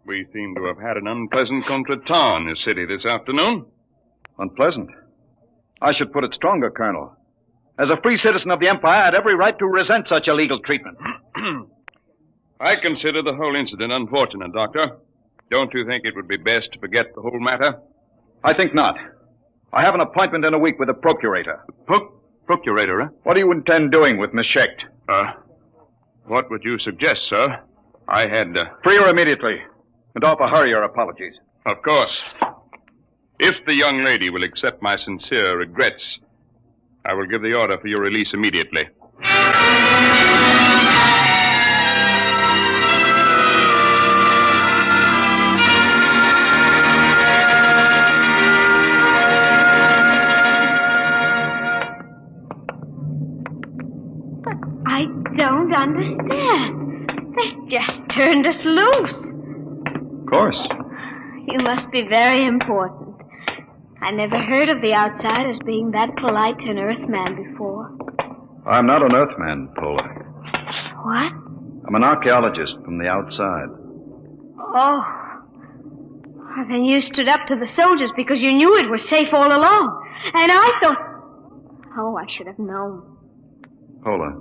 we seem to have had an unpleasant contretemps in this city this afternoon. Unpleasant? I should put it stronger, Colonel. As a free citizen of the Empire, I had every right to resent such illegal treatment. I consider the whole incident unfortunate, Doctor. Don't you think it would be best to forget the whole matter? I think not. I have an appointment in a week with the procurator. Procurator, eh? What do you intend doing with Miss Schecht? What would you suggest, sir? I had... Free her immediately, and offer her your apologies. Of course. If the young lady will accept my sincere regrets, I will give the order for your release immediately. I don't understand. They just turned us loose. Of course. You must be very important. I never heard of the outsiders being that polite to an Earthman before. I'm not an Earthman, Paula. What? I'm an archaeologist from the outside. Oh. Well, then you stood up to the soldiers because you knew it was safe all along. And I thought... Oh, I should have known. Paula,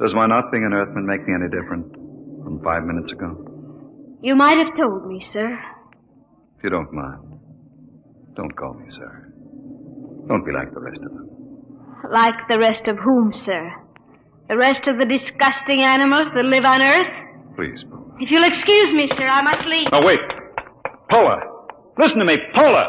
does my not being an Earthman make me any different from 5 minutes ago? You might have told me, sir. If you don't mind, don't call me sir. Don't be like the rest of them. Like the rest of whom, sir? The rest of the disgusting animals that live on Earth? Please, Paula. If you'll excuse me, sir, I must leave. Oh, wait. Paula! Listen to me, Paula!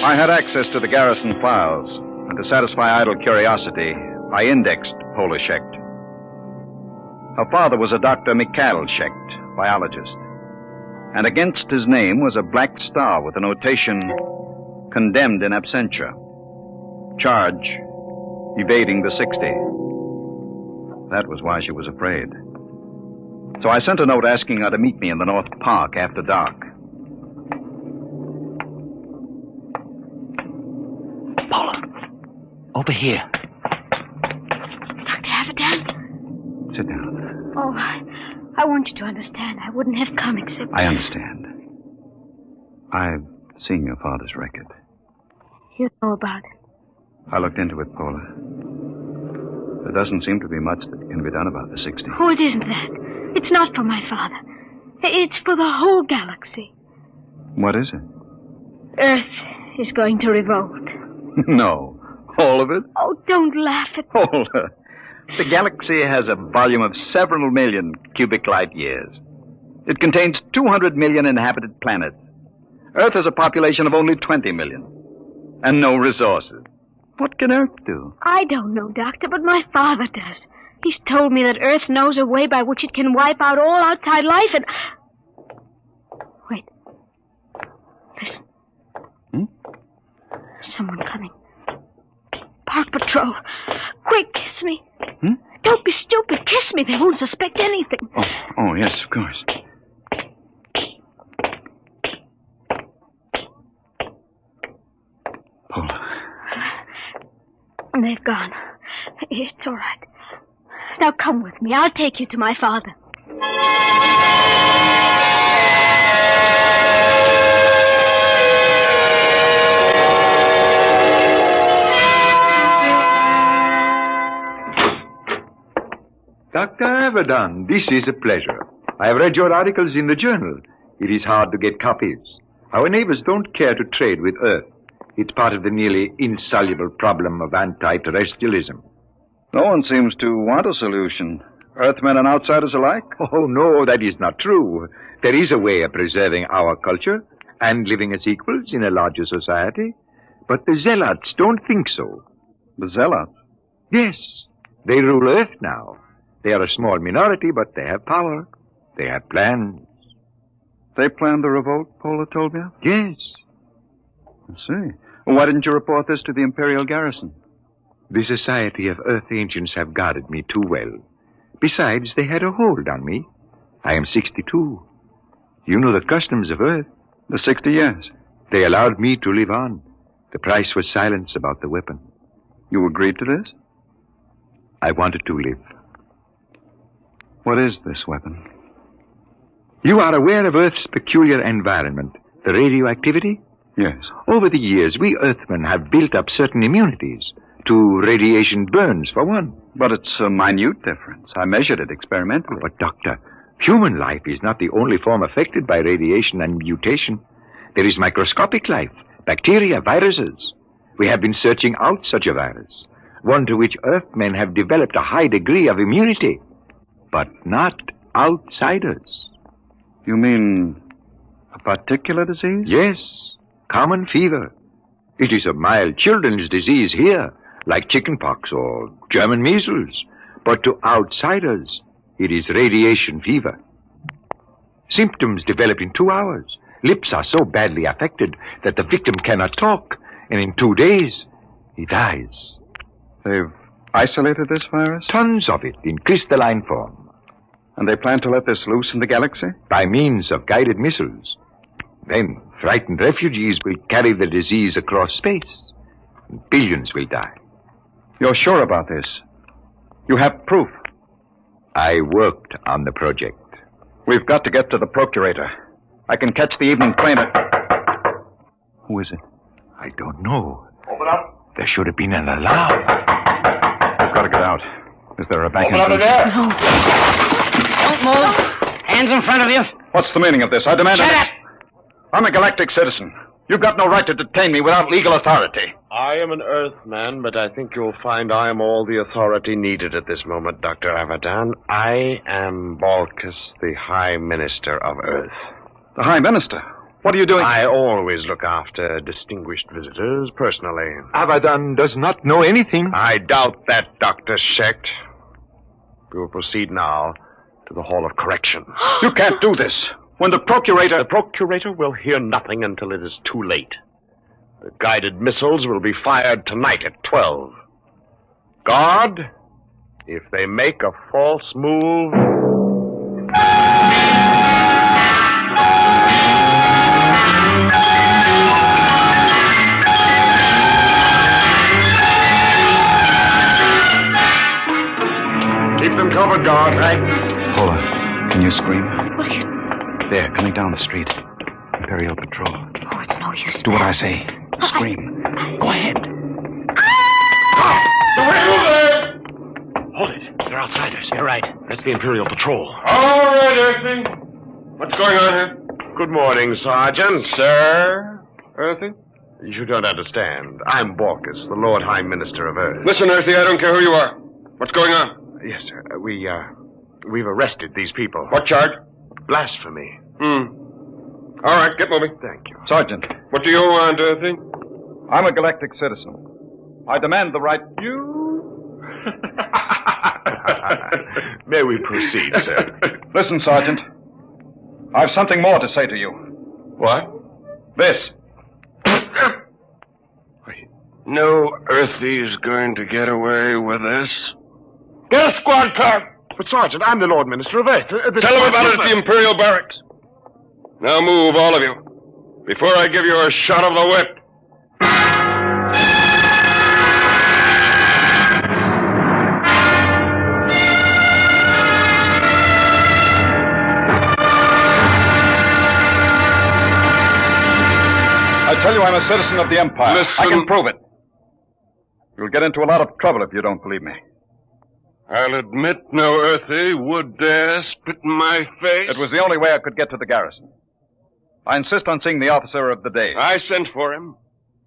I had access to the garrison files, and to satisfy idle curiosity, I indexed Pola Schecht. Her father was a Dr. Mikhail Schecht, biologist. And against his name was a black star with the notation, condemned in absentia. Charge, evading the 60. That was why she was afraid. So I sent a note asking her to meet me in the North Park after dark. Paula, over here. Dr. Avedon? Sit down. Oh, I want you to understand. I wouldn't have come except... I understand. I've seen your father's record. You know about it. I looked into it, Paula. There doesn't seem to be much that can be done about the 60. Oh, it isn't that. It's not for my father. It's for the whole galaxy. What is it? Earth is going to revolt. No. All of it? Oh, don't laugh at me. Paula. The galaxy has a volume of several million cubic light years. It contains 200 million inhabited planets. Earth has a population of only 20 million. And no resources. What can Earth do? I don't know, Doctor, but my father does. He's told me that Earth knows a way by which it can wipe out all outside life and... Wait. Listen. Someone coming. Park Patrol. Quick, kiss me. Don't be stupid. Kiss me. They won't suspect anything. Oh, yes, of course. Paula. They've gone. It's all right. Now come with me. I'll take you to my father. Dr. Avedon, this is a pleasure. I have read your articles in the journal. It is hard to get copies. Our neighbors don't care to trade with Earth. It's part of the nearly insoluble problem of anti-terrestrialism. No one seems to want a solution. Earthmen and outsiders alike? Oh, no, that is not true. There is a way of preserving our culture and living as equals in a larger society. But the zealots don't think so. The zealots? Yes. They rule Earth now. They are a small minority, but they have power. They have plans. They planned the revolt, Paula told me? Yes. I see. Well, why didn't you report this to the Imperial garrison? The Society of Earth Ancients have guarded me too well. Besides, they had a hold on me. I am 62. You know the customs of Earth. The 60 years. They allowed me to live on. The price was silence about the weapon. You agreed to this? I wanted to live. What is this weapon? You are aware of Earth's peculiar environment, the radioactivity? Yes. Over the years, we Earthmen have built up certain immunities to radiation burns, for one. But it's a minute difference. I measured it experimentally. But, Doctor, human life is not the only form affected by radiation and mutation. There is microscopic life, bacteria, viruses. We have been searching out such a virus, one to which Earthmen have developed a high degree of immunity, but not outsiders. You mean a particular disease? Yes, common fever. It is a mild children's disease here, like chickenpox or German measles. But to outsiders, it is radiation fever. Symptoms develop in 2 hours. Lips are so badly affected that the victim cannot talk, and in 2 days, he dies. They've isolated this virus? Tons of it in crystalline form. And they plan to let this loose in the galaxy? By means of guided missiles. Then frightened refugees will carry the disease across space. And billions will die. You're sure about this? You have proof? I worked on the project. We've got to get to the Procurator. I can catch the evening train at... Who is it? I don't know. Open up. There should have been an alarm. We've got to get out. Is there a back Open up entrance? there. No. Don't move. Hands in front of you. What's the meaning of this? I demand Shut an... up. I'm a galactic citizen. You've got no right to detain me without legal authority. I am an Earthman, but I think you'll find I am all the authority needed at this moment, Dr. Avedon. I am Balkus, the High Minister of Earth. The High Minister? What are you doing? I always look after distinguished visitors personally. Abadan does not know anything. I doubt that, Dr. Shecht. We will proceed now to the Hall of Correction. You can't do this. When the Procurator... The Procurator will hear nothing until it is too late. The guided missiles will be fired tonight at 12. Guard, if they make a false move... Keep them covered, guard. Right. Paula, can you scream? What are you... There, coming down the street. Imperial Patrol. Oh, it's no use. Do what I say. Scream. Go ahead. Hold it. They're outsiders. You're right. That's the Imperial Patrol. All right, Earthy. What's going on here? Good morning, Sergeant. Sir? Earthy? You don't understand. I'm Borkus, the Lord High Minister of Earth. Listen, Earthy, I don't care who you are. What's going on? Yes, sir. We've arrested these people. What charge? Blasphemy. All right, get moving. Thank you. Sergeant. What do you want, Earthy? I'm a galactic citizen. I demand the right... You? May we proceed, sir? Listen, Sergeant. I've something more to say to you. What? This. No Earthy's going to get away with this. Get a squad car! But, Sergeant, I'm the Lord Minister of Earth. Tell him about it at the Imperial Barracks. Now move, all of you, before I give you a shot of the whip. I tell you I'm a citizen of the Empire. Listen. I can prove it. You'll get into a lot of trouble if you don't believe me. I'll admit no Earthy would dare spit in my face. It was the only way I could get to the garrison. I insist on seeing the officer of the day. I sent for him.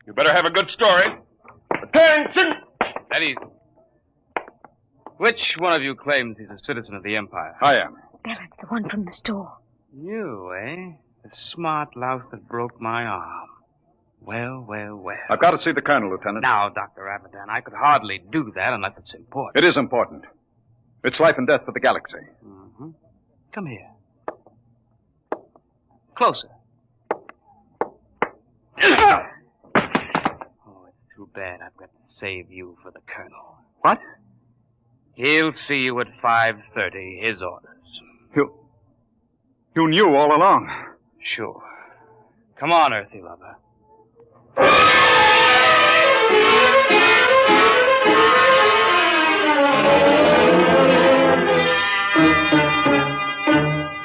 You better have a good story. Attention! Eddie, which one of you claims he's a citizen of the Empire? I am. Bella, the one from the store. You, eh? The smart louse that broke my arm. Well, well, well. I've got to see the colonel, Lieutenant. Now, Dr. Abadan, I could hardly do that unless it's important. It is important. It's life and death for the galaxy. Mm-hmm. Come here. Closer. Oh, it's too bad I've got to save you for the colonel. What? He'll see you at 5:30, his orders. You knew all along. Sure. Come on, Earthy lover.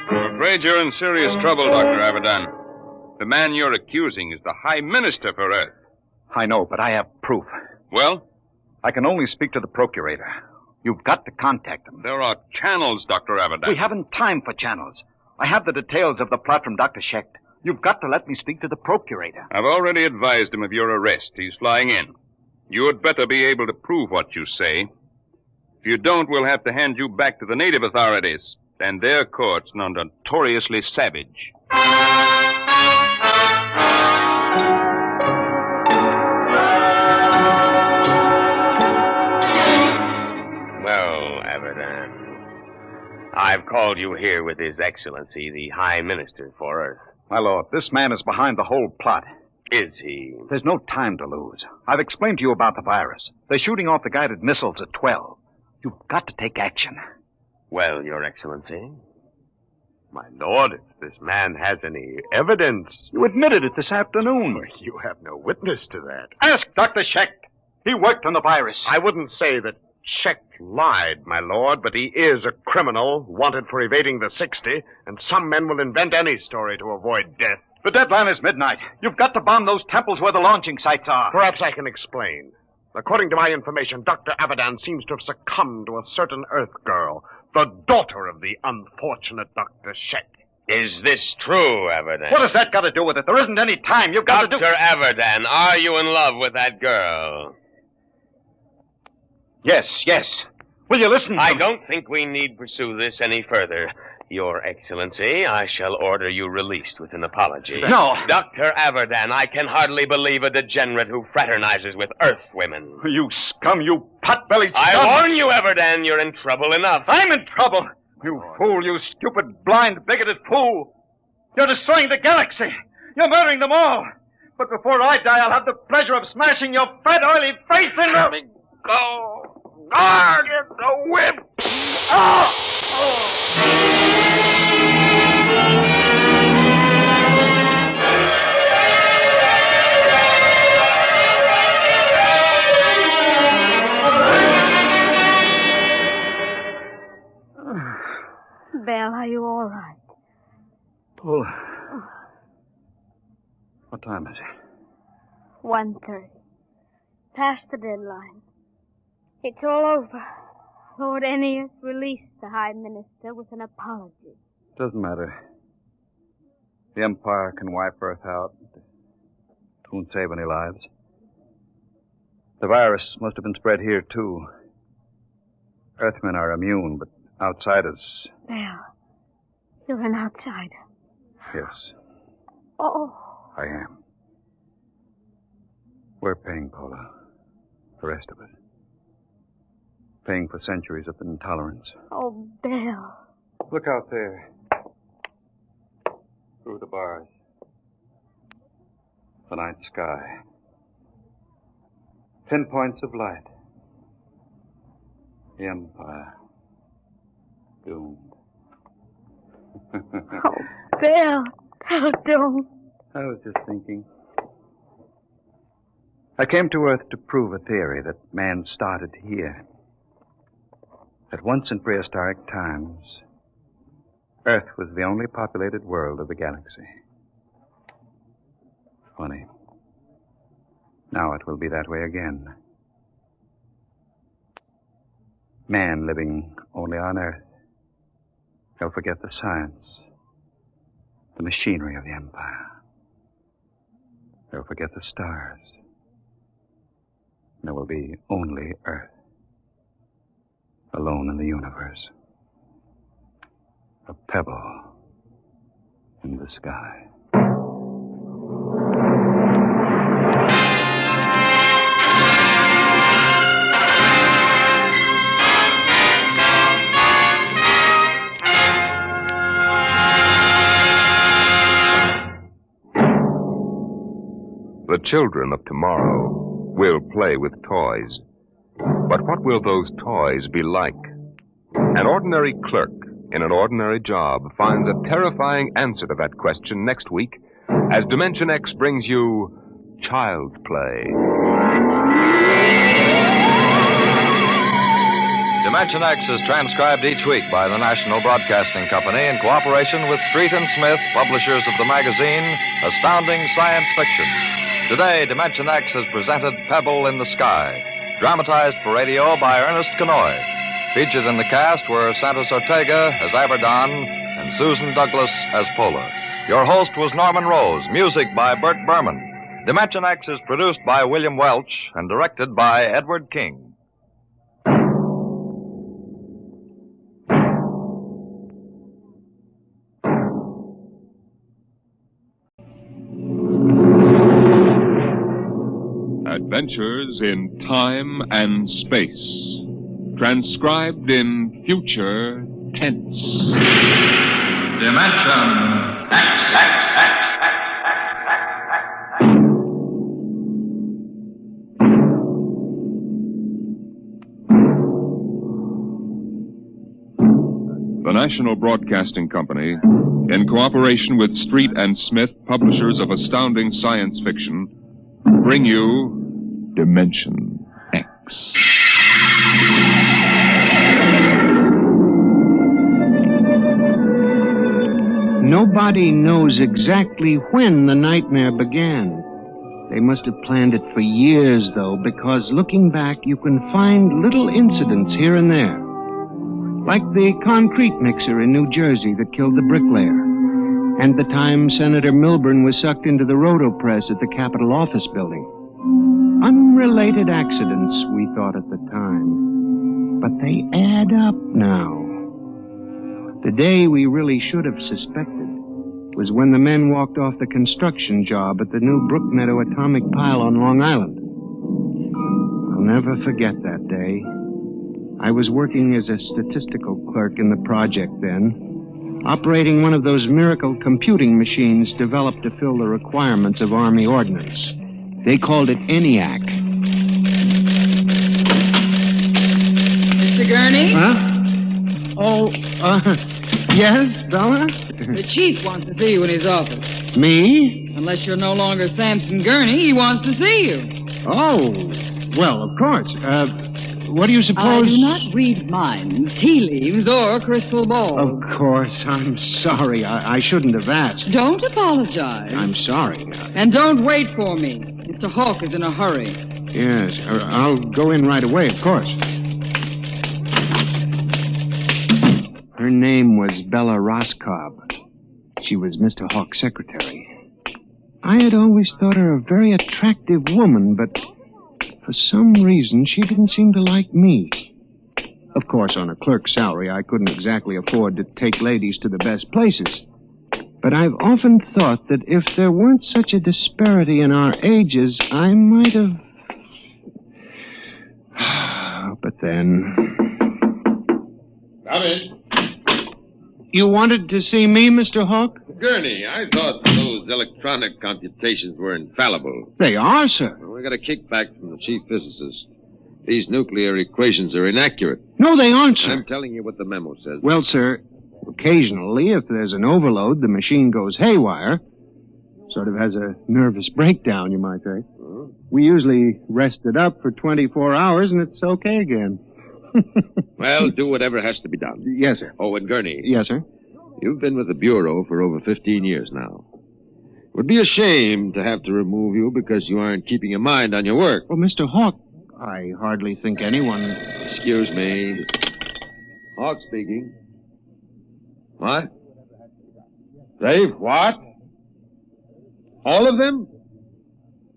I'm afraid you're in serious trouble, Dr. Abadan. The man you're accusing is the High Minister for Earth. I know, but I have proof. Well? I can only speak to the Procurator. You've got to contact him. There are channels, Dr. Abadan. We haven't time for channels. I have the details of the plot from Dr. Shecht. You've got to let me speak to the Procurator. I've already advised him of your arrest. He's flying in. You had better be able to prove what you say. If you don't, we'll have to hand you back to the native authorities and their courts, notoriously savage. Well, Abadan, I've called you here with His Excellency, the High Minister for Earth. My lord, this man is behind the whole plot. Is he? There's no time to lose. I've explained to you about the virus. They're shooting off the guided missiles at 12. You've got to take action. Well, Your Excellency, my lord, if this man has any evidence... You admitted it this afternoon. You have no witness to that. Ask Dr. Shecht. He worked on the virus. I wouldn't say that Shecht lied, my lord, but he is a criminal wanted for evading the 60, and some men will invent any story to avoid death. The deadline is midnight. You've got to bomb those temples where the launching sites are. Perhaps I can explain. According to my information, Dr. Abadan seems to have succumbed to a certain Earth girl, the daughter of the unfortunate Dr. Shecht. Is this true, Abadan? What has that got to do with it? There isn't any time. You've got to do... Dr. Abadan, are you in love with that girl? Yes. Will you listen? I don't think we need pursue this any further. Your Excellency, I shall order you released with an apology. No. Dr. Averdan, I can hardly believe a degenerate who fraternizes with Earth women. You scum, you pot-bellied scum! I warn you, Averdan, you're in trouble enough. I'm in trouble! You fool, you stupid, blind, bigoted fool! You're destroying the galaxy! You're murdering them all! But before I die, I'll have the pleasure of smashing your fat, oily face in Let me go! Ah, get the whip! Ah! Belle, are you all right? Paul. What time is it? 1:30. Past the deadline. It's all over. Lord Ennius released the High Minister with an apology. Doesn't matter. The Empire can wipe Earth out. It won't save any lives. The virus must have been spread here, too. Earthmen are immune, but outsiders... Belle, you're an outsider. Yes, Oh. I am. We're paying, Paula. The rest of it. Paying for centuries of intolerance. Oh, Belle. Look out there. Through the bars. The night sky. Pinpoints of light. The Empire. Doomed. Oh, Belle. Belle, don't. I was just thinking. I came to Earth to prove a theory that man started here. That once in prehistoric times, Earth was the only populated world of the galaxy. Funny. Now it will be that way again. Man living only on Earth. He'll forget the science, the machinery of the Empire. He'll forget the stars. There will be only Earth. Alone in the universe. A pebble in the sky. The children of tomorrow will play with toys. But what will those toys be like? An ordinary clerk in an ordinary job finds a terrifying answer to that question next week as Dimension X brings you ChildPlay. Dimension X is transcribed each week by the National Broadcasting Company in cooperation with Street and Smith, publishers of the magazine Astounding Science Fiction. Today, Dimension X has presented Pebble in the Sky, dramatized for radio by Ernest Kenoy. Featured in the cast were Santos Ortega as Averdan and Susan Douglas as Pola. Your host was Norman Rose, music by Burt Berman. Dimension X is produced by William Welch and directed by Edward King. Adventures in Time and Space. Transcribed in future tense. Dimension X. The National Broadcasting Company, in cooperation with Street and Smith, publishers of astounding science fiction, bring you Dimension X. Nobody knows exactly when the nightmare began. They must have planned it for years, though, because looking back, you can find little incidents here and there. Like the concrete mixer in New Jersey that killed the bricklayer, and the time Senator Milburn was sucked into the rotopress at the Capitol office building. Unrelated accidents, we thought at the time. But they add up now. The day we really should have suspected was when the men walked off the construction job at the new Brookmeadow atomic pile on Long Island. I'll never forget that day. I was working as a statistical clerk in the project then, operating one of those miracle computing machines developed to fill the requirements of Army ordnance. They called it ENIAC. Mr. Gurney? Huh? Oh, yes, Bella? The chief wants to see you in his office. Me? Unless you're no longer Samson Gurney, he wants to see you. Oh, well, of course. What do you suppose? I do not read minds, tea leaves, or crystal balls. Of course, I'm sorry. I shouldn't have asked. Don't apologize. I'm sorry. And don't wait for me. Mr. Hawk is in a hurry. Yes, I'll go in right away, of course. Her name was Bella Roscoe. She was Mr. Hawk's secretary. I had always thought her a very attractive woman, but for some reason she didn't seem to like me. Of course, on a clerk's salary, I couldn't exactly afford to take ladies to the best places. But I've often thought that if there weren't such a disparity in our ages, I might have... But then... Come in. You wanted to see me, Mr. Hawk? Gurney, I thought those electronic computations were infallible. They are, sir. Well, we got a kickback from the chief physicist. These nuclear equations are inaccurate. No, they aren't, sir. I'm telling you what the memo says. Well, sir, occasionally, if there's an overload, the machine goes haywire. Sort of has a nervous breakdown, you might say. Huh? We usually rest it up for 24 hours, and it's okay again. Well, do whatever has to be done. Yes, sir. Oh, and Gurney. Yes, sir. You've been with the Bureau for over 15 years now. It would be a shame to have to remove you because you aren't keeping your mind on your work. Well, Mr. Hawk, I hardly think anyone... Excuse me. Hawk speaking. What? Dave, what? All of them?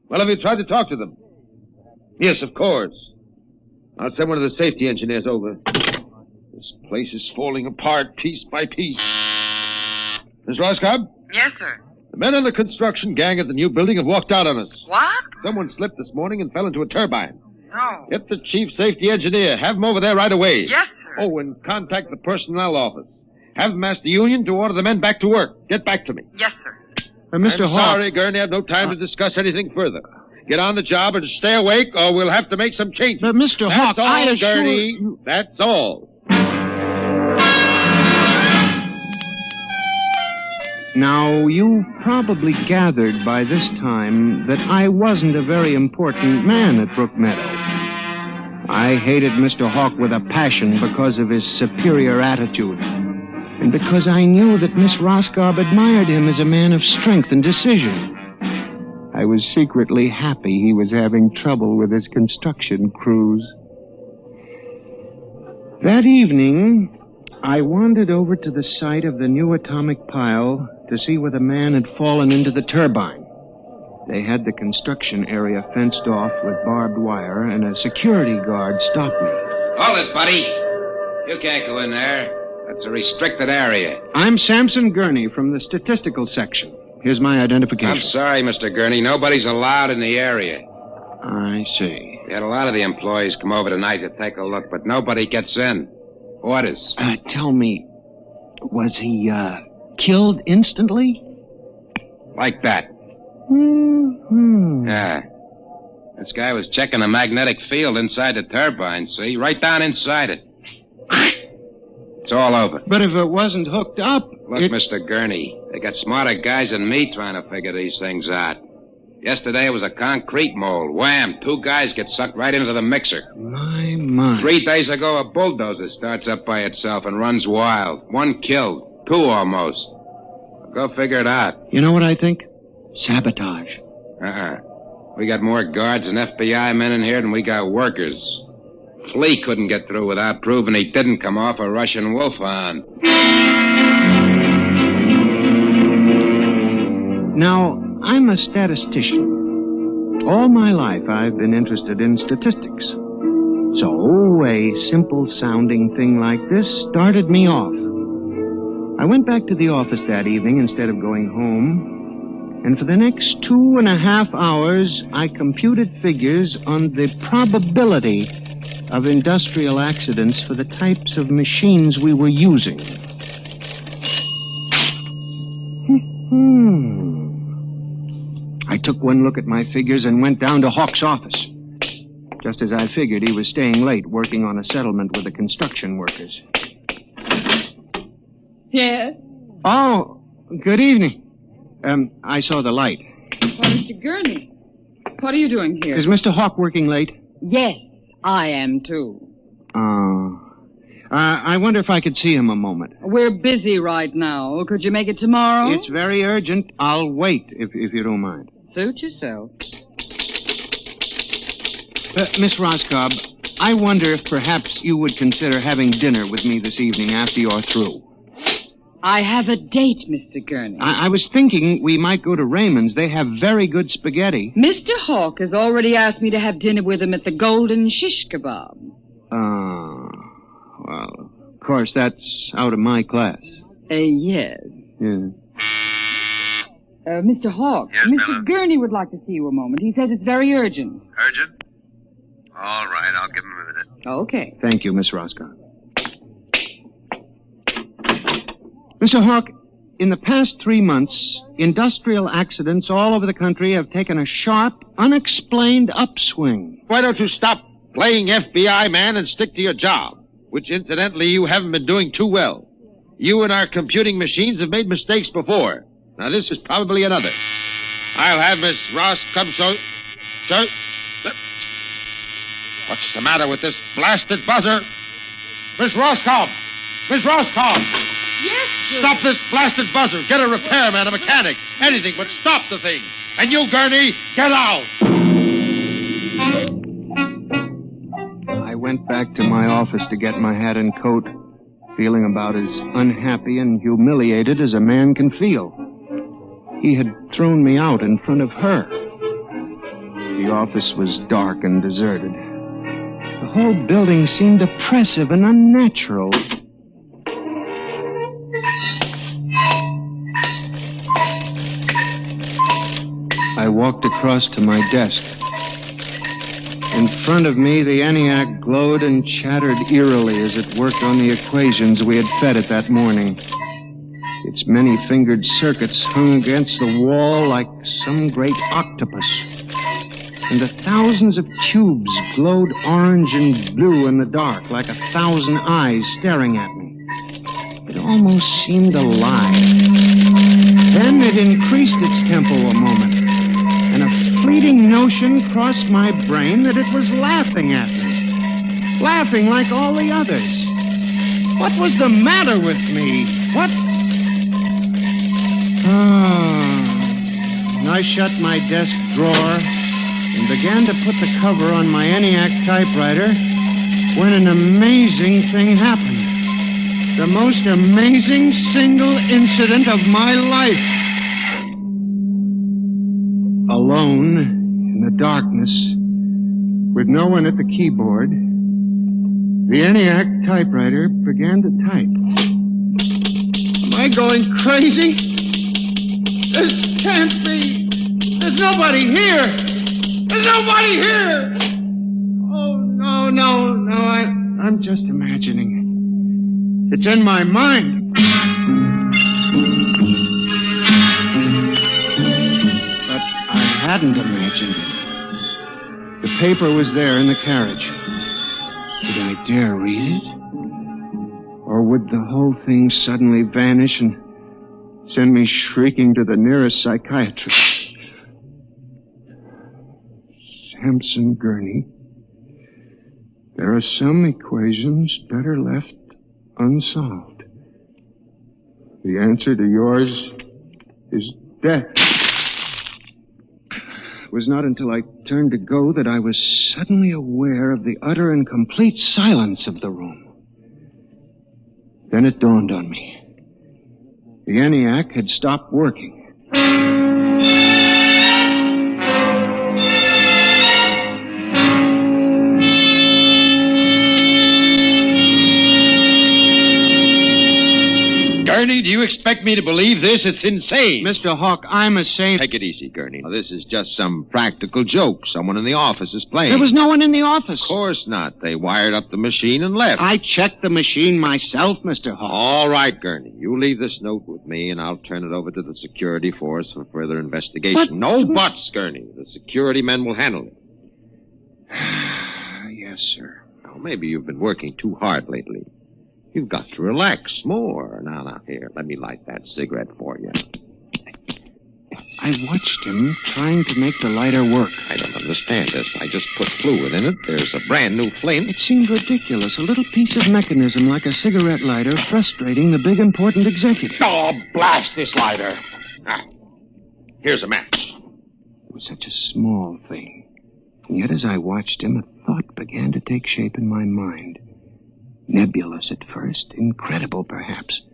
Well, have you tried to talk to them? Yes, of course. I'll send one of the safety engineers over. This place is falling apart piece by piece. Miss Roscoe? Yes, sir. The men on the construction gang at the new building have walked out on us. What? Someone slipped this morning and fell into a turbine. No. Get the chief safety engineer. Have him over there right away. Yes, sir. Oh, and contact the personnel office. Have them ask the union to order the men back to work. Get back to me. Yes, sir. Mr. I'm Hawk... sorry, Gurney. I have no time to discuss anything further. Get on the job and stay awake, or we'll have to make some changes. But, Mr. Hawk, That's all, I assure Gurney. you... That's all. Now, you probably gathered by this time that I wasn't a very important man at Brookmeadow. I hated Mr. Hawk with a passion because of his superior attitude, and because I knew that Miss Roscoe admired him as a man of strength and decision. I was secretly happy he was having trouble with his construction crews. That evening, I wandered over to the site of the new atomic pile to see where the man had fallen into the turbine. They had the construction area fenced off with barbed wire, and a security guard stopped me. Hold it, buddy. You can't go in there. That's a restricted area. I'm Samson Gurney from the statistical section. Here's my identification. I'm sorry, Mr. Gurney. Nobody's allowed in the area. I see. We had a lot of the employees come over tonight to take a look, but nobody gets in. Orders. Tell me, was he, killed instantly? Like that. Mm-hmm. Yeah. This guy was checking the magnetic field inside the turbine, see? Right down inside it. It's all over. But if it wasn't hooked up... Look, Mr. Gurney, they got smarter guys than me trying to figure these things out. Yesterday it was a concrete mold. Wham! 2 guys get sucked right into the mixer. My. 3 days ago, a bulldozer starts up by itself and runs wild. 1 killed. 2 almost. Go figure it out. You know what I think? Sabotage. We got more guards and FBI men in here than we got workers. Flea couldn't get through without proving he didn't come off a Russian wolfhound. Now, I'm a statistician. All my life I've been interested in statistics. So a simple-sounding thing like this started me off. I went back to the office that evening instead of going home, and for the next 2.5 hours, I computed figures on the probability of industrial accidents for the types of machines we were using. I took one look at my figures and went down to Hawk's office. Just as I figured, he was staying late working on a settlement with the construction workers. Yes? Oh, good evening. I saw the light. Oh, Mr. Gurney, what are you doing here? Is Mr. Hawk working late? Yes, I am too. Oh. I wonder if I could see him a moment. We're busy right now. Could you make it tomorrow? It's very urgent. I'll wait, if you don't mind. Suit yourself. Miss Roscoe, I wonder if perhaps you would consider having dinner with me this evening after you're through. I have a date, Mr. Gurney. I was thinking we might go to Raymond's. They have very good spaghetti. Mr. Hawk has already asked me to have dinner with him at the Golden Shish Kebab. Well, of course, that's out of my class. Yes. Yeah. Mr. Hawk, Yes, Mr. Bella? Gurney would like to see you a moment. He says it's very urgent. Urgent? All right, I'll give him a minute. Okay. Thank you, Miss Roscoe. Mr. Hawk, in the past 3 months, industrial accidents all over the country have taken a sharp, unexplained upswing. Why don't you stop playing FBI man and stick to your job? Which, incidentally, you haven't been doing too well. You and our computing machines have made mistakes before. Now, this is probably another. I'll have Miss Ross come show... What's the matter with this blasted buzzer? Miss Roscoe! Miss Roscoe! Yes, sir. Stop this blasted buzzer. Get a repairman, a mechanic, anything, but stop the thing. And you, Gurney, get out! I went back to my office to get my hat and coat, feeling about as unhappy and humiliated as a man can feel. He had thrown me out in front of her. The office was dark and deserted. The whole building seemed oppressive and unnatural. I walked across to my desk. In front of me, the ENIAC glowed and chattered eerily as it worked on the equations we had fed it that morning. Its many-fingered circuits hung against the wall like some great octopus. And the thousands of tubes glowed orange and blue in the dark like 1,000 eyes staring at me. It almost seemed alive. Then it increased its tempo a moment, and a fleeting notion crossed my brain that it was laughing at me. Laughing like all the others. What was the matter with me? What? I shut my desk drawer and began to put the cover on my ENIAC typewriter when an amazing thing happened. The most amazing single incident of my life. Alone, in the darkness, with no one at the keyboard, the ENIAC typewriter began to type. Am I going crazy? This can't be. There's nobody here. There's nobody here. Oh, no. I'm just imagining it. It's in my mind. But I hadn't imagined it. The paper was there in the carriage. Did I dare read it? Or would the whole thing suddenly vanish and send me shrieking to the nearest psychiatrist? Sampson Gurney, there are some equations better left unsolved. The answer to yours is death. It was not until I turned to go that I was suddenly aware of the utter and complete silence of the room. Then it dawned on me. The ENIAC had stopped working. Gurney, do you expect me to believe this? It's insane. Mr. Hawk, I'm a saint. Take it easy, Gurney. Now, this is just some practical joke someone in the office is playing. There was no one in the office. Of course not. They wired up the machine and left. I checked the machine myself, Mr. Hawk. All right, Gurney. You leave this note with me, and I'll turn it over to the security force for further investigation. But... No buts, Gurney. The security men will handle it. Yes, sir. Now, maybe you've been working too hard lately. You've got to relax more. Now, here, let me light that cigarette for you. I watched him trying to make the lighter work. I don't understand this. I just put fluid in it. There's a brand new flame. It seemed ridiculous. A little piece of mechanism like a cigarette lighter frustrating the big, important executive. Oh, blast this lighter. Here's a match. It was such a small thing. And yet as I watched him, a thought began to take shape in my mind. Nebulous at first, incredible perhaps,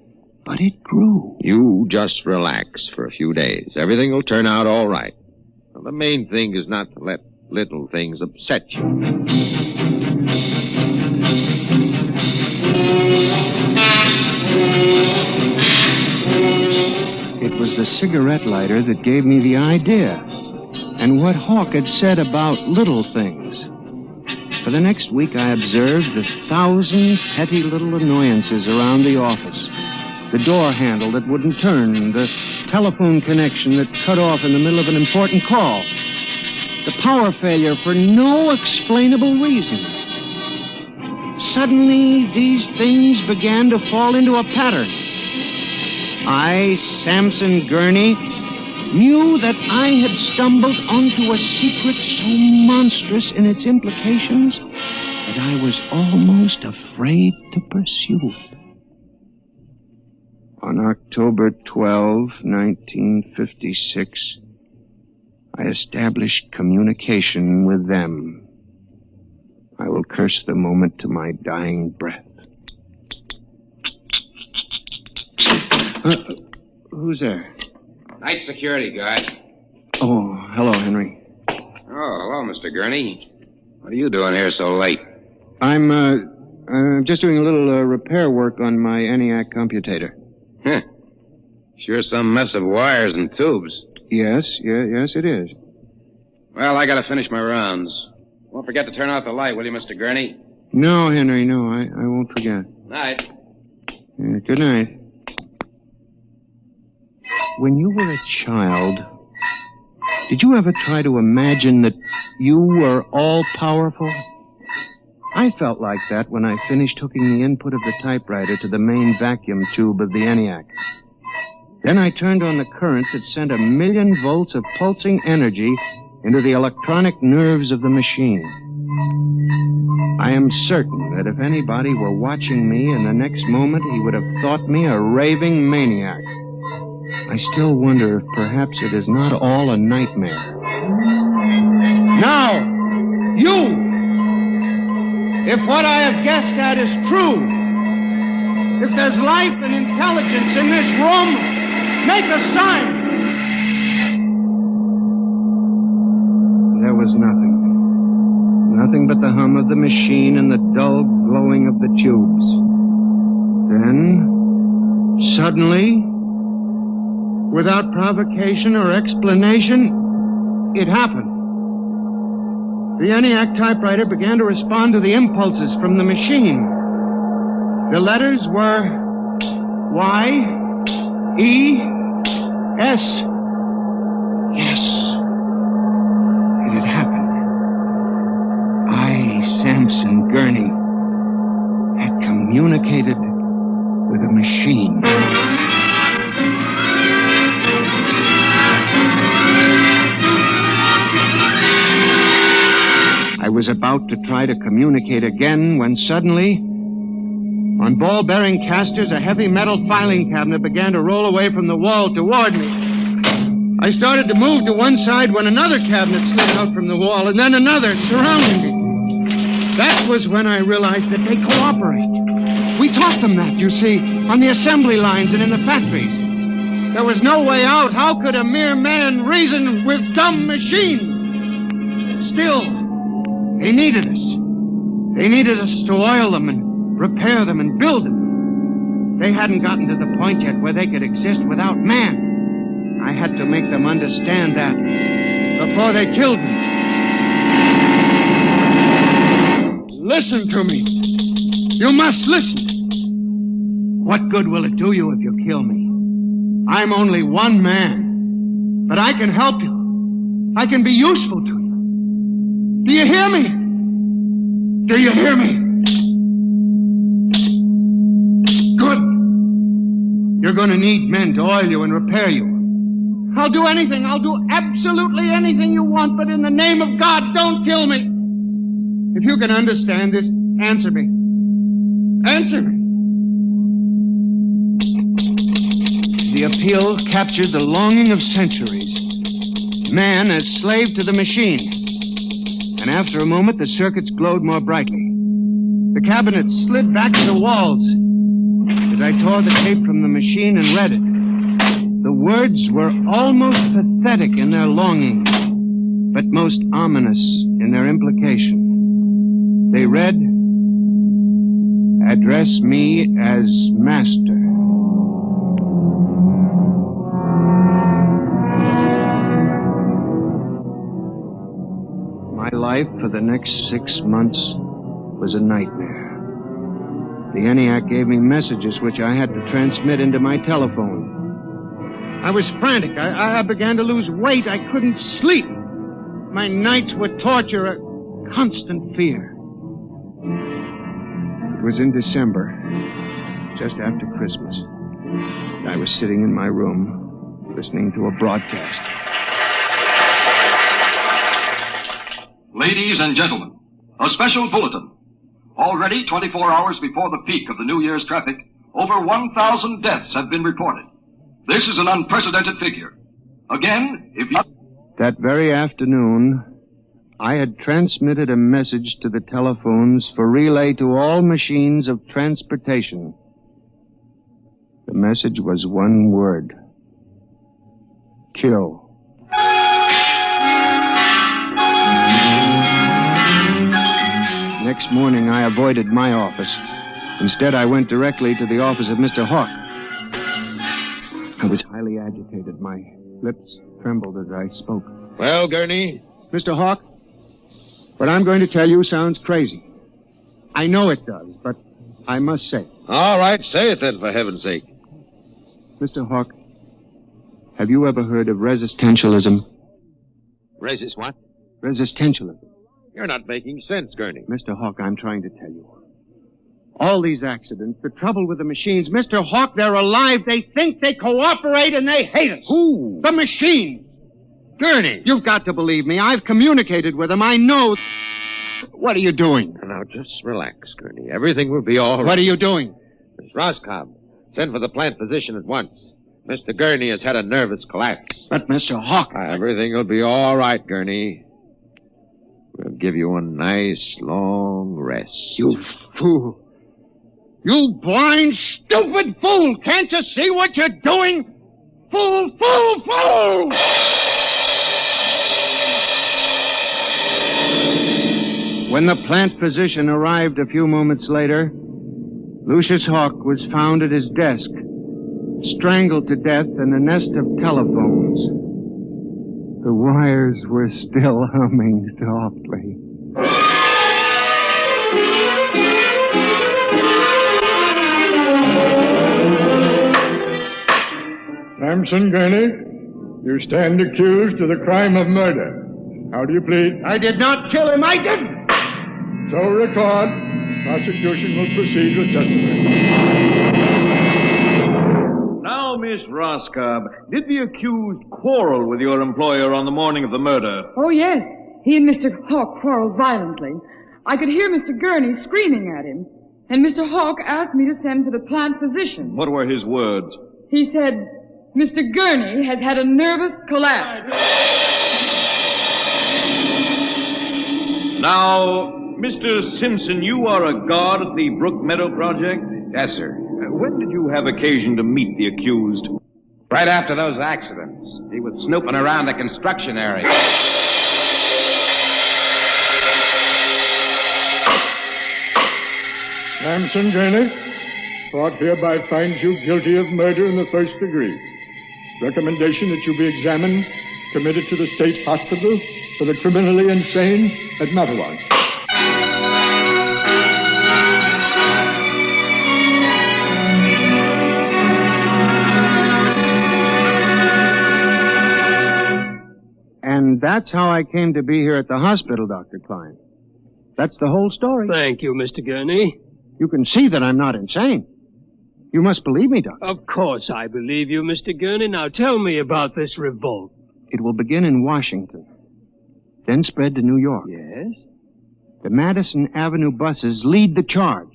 but it grew. You just relax for a few days. Everything will turn out all right. Well, the main thing is not to let little things upset you. It was the cigarette lighter that gave me the idea, and what Hawk had said about little things. For the next week, I observed the 1,000 petty little annoyances around the office. The door handle that wouldn't turn, the telephone connection that cut off in the middle of an important call, the power failure for no explainable reason. Suddenly, these things began to fall into a pattern. I, Samson Gurney, knew that I had stumbled onto a secret so monstrous in its implications that I was almost afraid to pursue it. On October 12, 1956, I established communication with them. I will curse the moment to my dying breath. Who's there? Night security guard. Oh, hello, Henry. Oh, hello, Mr. Gurney. What are you doing here so late? I'm just doing a little repair work on my ENIAC computator. Huh. Sure some mess of wires and tubes. Yes, it is. Well, I gotta finish my rounds. Won't forget to turn out the light, will you, Mr. Gurney? No, Henry, no, I won't forget. Night. Good night. When you were a child, did you ever try to imagine that you were all-powerful? I felt like that when I finished hooking the input of the typewriter to the main vacuum tube of the ENIAC. Then I turned on the current that sent 1,000,000 volts of pulsing energy into the electronic nerves of the machine. I am certain that if anybody were watching me in the next moment, he would have thought me a raving maniac. I still wonder if perhaps it is not all a nightmare. Now, you! If what I have guessed at is true, if there's life and intelligence in this room, make a sign! There was nothing. Nothing but the hum of the machine and the dull glowing of the tubes. Then, suddenly, without provocation or explanation, it happened. The ENIAC typewriter began to respond to the impulses from the machine. The letters were Y, E, S. Yes, it had happened. I, Samson Gurney, had communicated with a machine. I was about to try to communicate again when suddenly, on ball-bearing casters, a heavy metal filing cabinet began to roll away from the wall toward me. I started to move to one side when another cabinet slid out from the wall, and then another, surrounding me. That was when I realized that they cooperate. We taught them that, you see, on the assembly lines and in the factories. There was no way out. How could a mere man reason with dumb machines? Still, they needed us. They needed us to oil them and repair them and build them. They hadn't gotten to the point yet where they could exist without man. I had to make them understand that before they killed me. Listen to me. You must listen. What good will it do you if you kill me? I'm only one man, but I can help you. I can be useful to you. Do you hear me? Do you hear me? Good. You're going to need men to oil you and repair you. I'll do anything. I'll do absolutely anything you want, but in the name of God, don't kill me. If you can understand this, answer me. Answer me. The appeal captured the longing of centuries. Man as slave to the machine. And after a moment, the circuits glowed more brightly. The cabinet slid back to the walls. As I tore the tape from the machine and read it, the words were almost pathetic in their longing, but most ominous in their implication. They read, "Address me as master." My life for the next 6 months was a nightmare. The ENIAC gave me messages which I had to transmit into my telephone. I was frantic. I began to lose weight. I couldn't sleep. My nights were torture, a constant fear. It was in December, just after Christmas. I was sitting in my room, listening to a broadcast. Ladies and gentlemen, a special bulletin. Already 24 hours before the peak of the New Year's traffic, over 1,000 deaths have been reported. This is an unprecedented figure. Again, if you... That very afternoon, I had transmitted a message to the telephones for relay to all machines of transportation. The message was one word. Kill. Next morning, I avoided my office. Instead, I went directly to the office of Mr. Hawk. I was highly agitated. My lips trembled as I spoke. Well, Gurney? Mr. Hawk, what I'm going to tell you sounds crazy. I know it does, but I must say it. All right, say it then, for heaven's sake. Mr. Hawk, have you ever heard of resistentialism? Resist what? Resistentialism. You're not making sense, Gurney. Mr. Hawk, I'm trying to tell you. All these accidents, the trouble with the machines, Mr. Hawk, they're alive. They think, they cooperate, and they hate us. Who? The machines. Gurney. You've got to believe me. I've communicated with them. I know. What are you doing? Now, just relax, Gurney. Everything will be all right. What are you doing? Miss Roscoe, send for the plant physician at once. Mr. Gurney has had a nervous collapse. But, Mr. Hawk... Everything will be all right, Gurney. We'll give you a nice, long rest. You fool. You blind, stupid fool! Can't you see what you're doing? Fool, fool, fool! When the plant physician arrived a few moments later, Lucius Hawk was found at his desk, strangled to death in a nest of telephones. The wires were still humming softly. Samson Gurney, you stand accused of the crime of murder. How do you plead? I did not kill him. I didn't. So record. Prosecution will proceed with testimony. Now, Miss Roscoe, did the accused quarrel with your employer on the morning of the murder? Oh, yes. He and Mr. Hawk quarreled violently. I could hear Mr. Gurney screaming at him. And Mr. Hawk asked me to send for the plant physician. What were his words? He said, Mr. Gurney has had a nervous collapse. Now, Mr. Simpson, you are a guard at the Brook Meadow Project? Yes, sir. When did you have occasion to meet the accused? Right after those accidents. He was snooping around the construction area. Samson Gurney, court hereby finds you guilty of murder in the first degree. Recommendation that you be examined, committed to the state hospital for the criminally insane at Mattawan. And that's how I came to be here at the hospital, Dr. Klein. That's the whole story. Thank you, Mr. Gurney. You can see that I'm not insane. You must believe me, Doctor. Of course I believe you, Mr. Gurney. Now tell me about this revolt. It will begin in Washington, then spread to New York. Yes? The Madison Avenue buses lead the charge.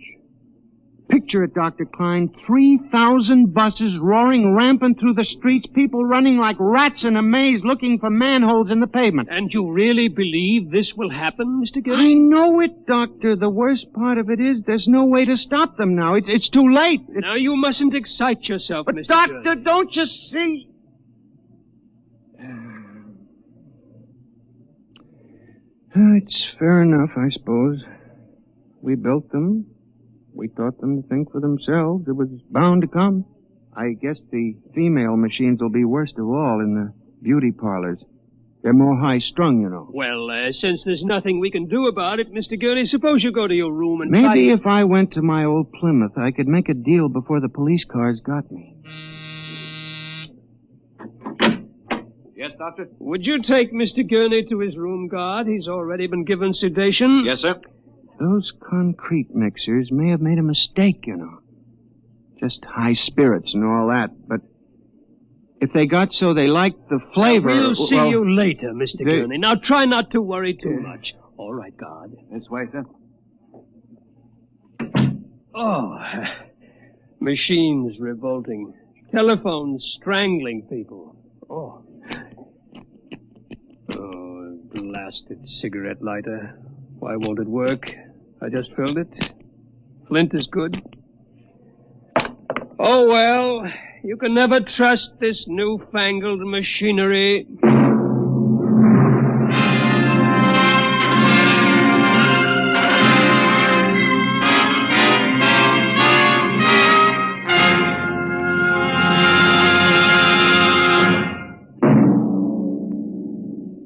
Picture it, Dr. Klein, 3,000 buses roaring rampant through the streets, people running like rats in a maze looking for manholes in the pavement. And you really believe this will happen, Mr. Gurney? I know it, Doctor. The worst part of it is there's no way to stop them now. It's too late. Now, you mustn't excite yourself, but Mr. Doctor, Gurney. Don't you see? It's fair enough, I suppose. We built them. We taught them to think for themselves. It was bound to come. I guess the female machines will be worst of all in the beauty parlors. They're more high-strung, you know. Well, since there's nothing we can do about it, Mr. Gurney, suppose you go to your room and Maybe if I went to my old Plymouth, I could make a deal before the police cars got me. Yes, Doctor? Would you take Mr. Gurney to his room, guard? He's already been given sedation. Yes, sir. Those concrete mixers may have made a mistake, you know. Just high spirits and all that, but if they got so they liked the flavor... We'll see you later, Mr. Gurney. Now, try not to worry too much. All right, guard. This way, sir. Oh, machines revolting. Telephones strangling people. Oh, blasted cigarette lighter. Why won't it work? I just filled it. Flint is good. Oh, well, you can never trust this newfangled machinery.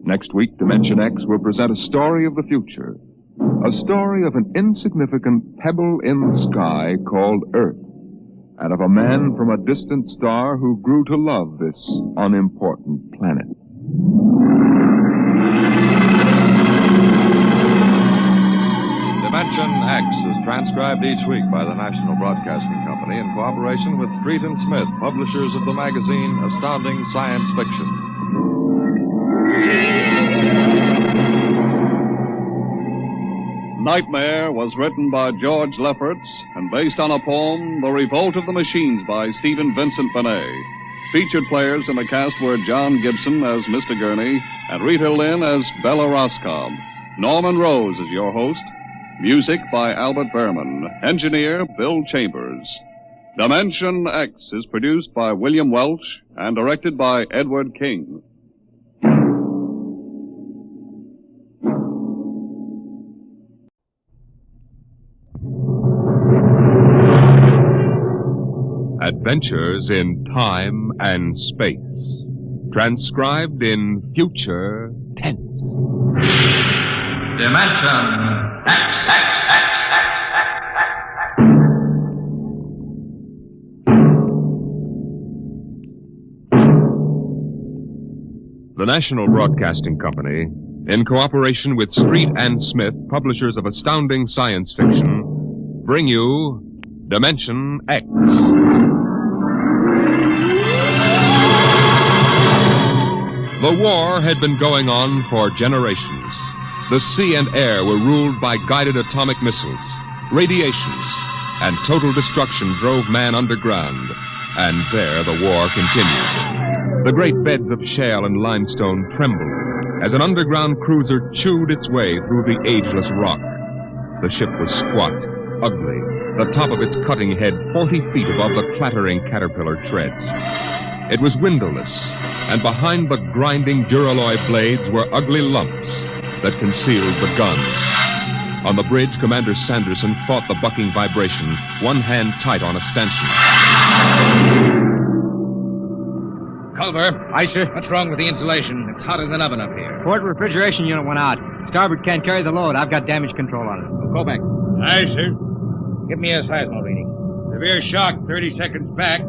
Next week, Dimension X will present a story of the future. A story of an insignificant pebble in the sky called Earth, and of a man from a distant star who grew to love this unimportant planet. Dimension X is transcribed each week by the National Broadcasting Company in cooperation with Street and Smith, publishers of the magazine Astounding Science Fiction. Nightmare was written by George Lefferts and based on a poem, The Revolt of the Machines by Stephen Vincent Benet. Featured players in the cast were John Gibson as Mr. Gurney and Rita Lynn as Bella Roscoe. Norman Rose is your host. Music by Albert Berman. Engineer Bill Chambers. Dimension X is produced by William Welch and directed by Edward King. Adventures in Time and Space. Transcribed in future tense. Dimension X. The National Broadcasting Company, in cooperation with Street and Smith, publishers of astounding science fiction, bring you Dimension X. The war had been going on for generations. The sea and air were ruled by guided atomic missiles. Radiations and total destruction drove man underground. And there the war continued. The great beds of shale and limestone trembled as an underground cruiser chewed its way through the ageless rock. The ship was squat, ugly, the top of its cutting head 40 feet above the clattering caterpillar treads. It was windowless, and behind the grinding duralloy blades were ugly lumps that concealed the guns. On the bridge, Commander Sanderson fought the bucking vibration, one hand tight on a stanchion. Culver. Aye, sir. What's wrong with the insulation? It's hotter than oven up here. Port refrigeration unit went out. Starboard can't carry the load. I've got damage control on it. Go back. Aye, sir. Give me a seismo reading. Severe shock 30 seconds back.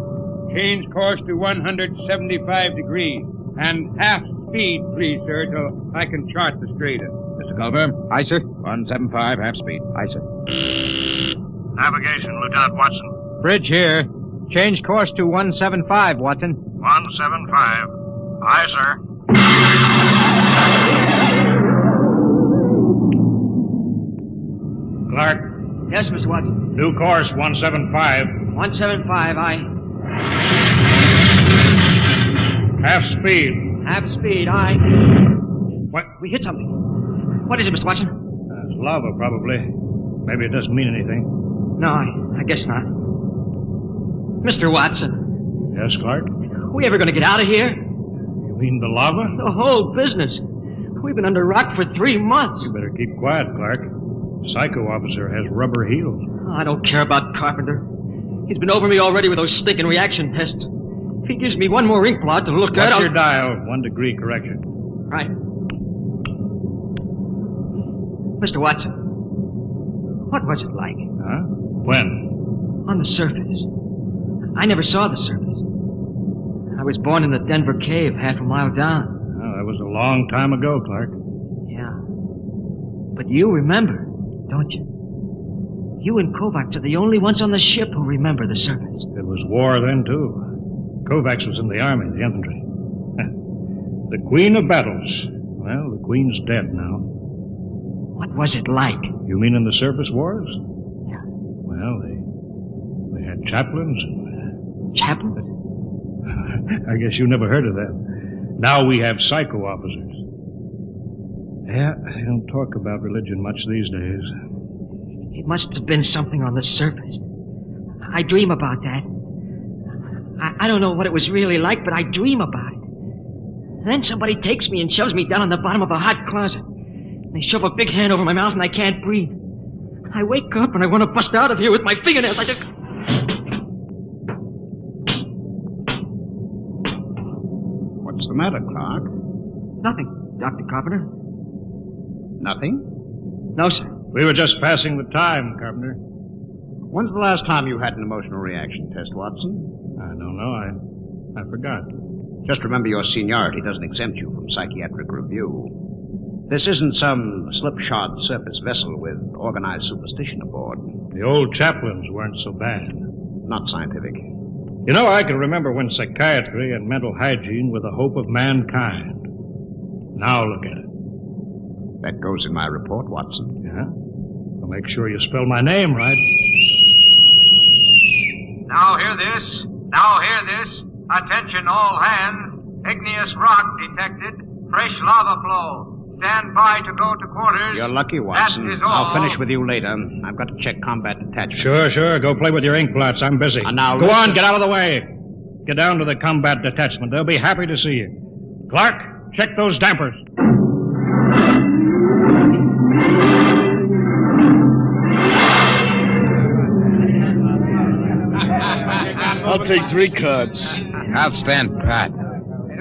Change course to 175 degrees. And half speed, please, sir, till I can chart the straighter. Mr. Culver. Aye, sir. 175, half speed. Aye, sir. Navigation, Lieutenant Watson. Bridge here. Change course to 175, Watson. 175. Aye, sir. Clark. Yes, Mr. Watson. New course 175. 175, aye. Half speed. Half speed, aye. What? We hit something. What is it, Mr. Watson? It's lava, probably. Maybe it doesn't mean anything. No, I guess not. Mr. Watson. Yes, Clark? We ever going to get out of here? You mean the lava? The whole business. We've been under rock for 3 months. You better keep quiet, Clark. Psycho officer has rubber heels. I don't care about Carpenter. He's been over me already with those stinking reaction tests. If he gives me one more ink blot to look at, What's your dial? 1 degree correction. Right. Mr. Watson, what was it like? Huh? When? On the surface. I never saw the surface. I was born in the Denver cave, half a mile down. Oh, that was a long time ago, Clark. Yeah. But you remember, don't you? You and Kovacs are the only ones on the ship who remember the surface. It was war then, too. Kovacs was in the army, the infantry. The Queen of Battles. Well, the Queen's dead now. What was it like? You mean in the surface wars? Yeah. Well, they had chaplains. Chaplains? I guess you never heard of them. Now we have psycho officers. Yeah, they don't talk about religion much these days. It must have been something on the surface. I dream about that. I don't know what it was really like, but I dream about it. Then somebody takes me and shoves me down on the bottom of a hot closet. They shove a big hand over my mouth and I can't breathe. I wake up and I want to bust out of here with my fingernails. I just... What's the matter, Clark? Nothing, Dr. Carpenter. Nothing? No, sir. We were just passing the time, Carpenter. When's the last time you had an emotional reaction test, Watson? I don't know. I forgot. Just remember your seniority doesn't exempt you from psychiatric review. This isn't some slipshod surface vessel with organized superstition aboard. The old chaplains weren't so bad. Not scientific. You know, I can remember when psychiatry and mental hygiene were the hope of mankind. Now look at it. That goes in my report, Watson. Yeah? Well, make sure you spell my name right. Now hear this. Now hear this. Attention all hands. Igneous rock detected. Fresh lava flow. Stand by to go to quarters. You're lucky, Watson. That is all. I'll finish with you later. I've got to check combat detachment. Sure. Go play with your ink blots. I'm busy. Now go listen. on, get out of the way. Get down to the combat detachment. They'll be happy to see you. Clark, check those dampers. I'll take 3 cards. I'll stand pat.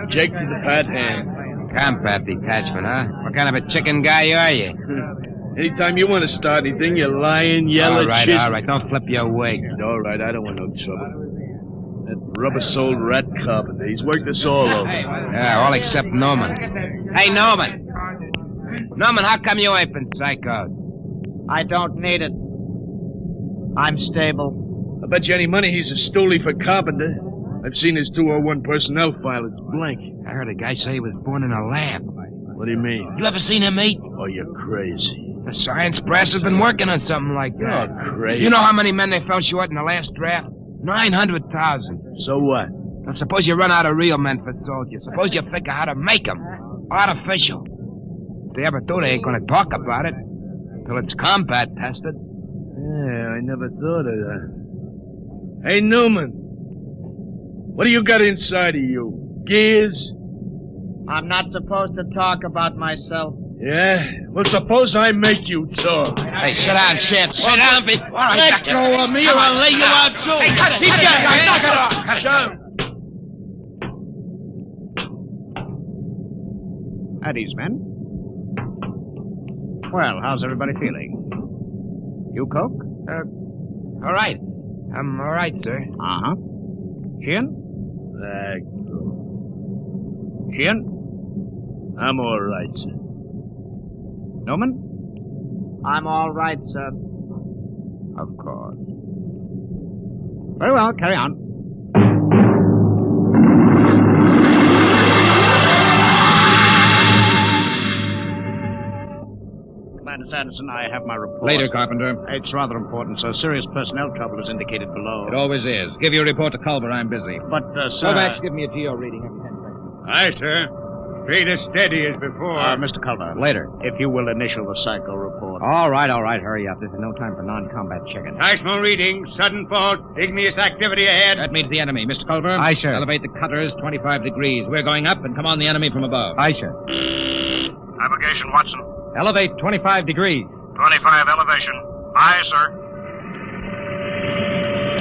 Jake to the pat hand. Combat detachment, huh? What kind of a chicken guy are you? Anytime you want to start anything, you lying, yellow All right. Don't flip your wig. All right, I don't want no trouble. That rubber-soled rat carpenter, he's worked us all over. Yeah, all except Norman. Hey, Norman. Norman, how come you ain't been psychoed? I don't need it. I'm stable. I bet you any money he's a stoolie for carpenter. I've seen his 201 personnel file. It's blank. I heard a guy say he was born in a lab. What do you mean? You ever seen him eat? Oh, you're crazy. The science brass has been working on something like that. You're crazy. You know how many men they fell short in the last draft? 900,000. So what? Now, suppose you run out of real men for soldiers. Suppose you figure how to make them. Artificial. If they ever do, they ain't gonna talk about it. Till it's combat tested. Yeah, I never thought of that. Hey, Newman. What do you got inside of you? Gears? I'm not supposed to talk about myself. Yeah? Well, suppose I make you talk. Hey, sit down, Champ. Sit down before I... Let go of me or I'll lay you out, too. Hey, cut it. Keep Cut it. going. Cut it. At ease, men. Well, how's everybody feeling? You, Coke? All right. I'm all right, sir. Uh-huh. Sheehan? Sheehan? I'm all right, sir. Newman? I'm all right, sir. Of course. Very well, carry on. Commander Sanderson, I have my report. Later, Carpenter. It's rather important, sir. Serious personnel trouble is indicated below. It always is. Give your report to Culver. I'm busy. But, sir... Kovacs, give me a GO reading every 10 seconds. Aye, sir. Straight as steady as before. Mr. Culver. Later. If you will initial the cycle report. All right. Hurry up. This is no time for non-combat checking. Seismo reading, sudden fault, igneous activity ahead. That means the enemy. Mr. Culver? Aye, sir. Elevate the cutters 25 degrees. We're going up and come on the enemy from above. Aye, sir. Navigation, Watson. Elevate 25 degrees. 25 elevation. Aye, sir.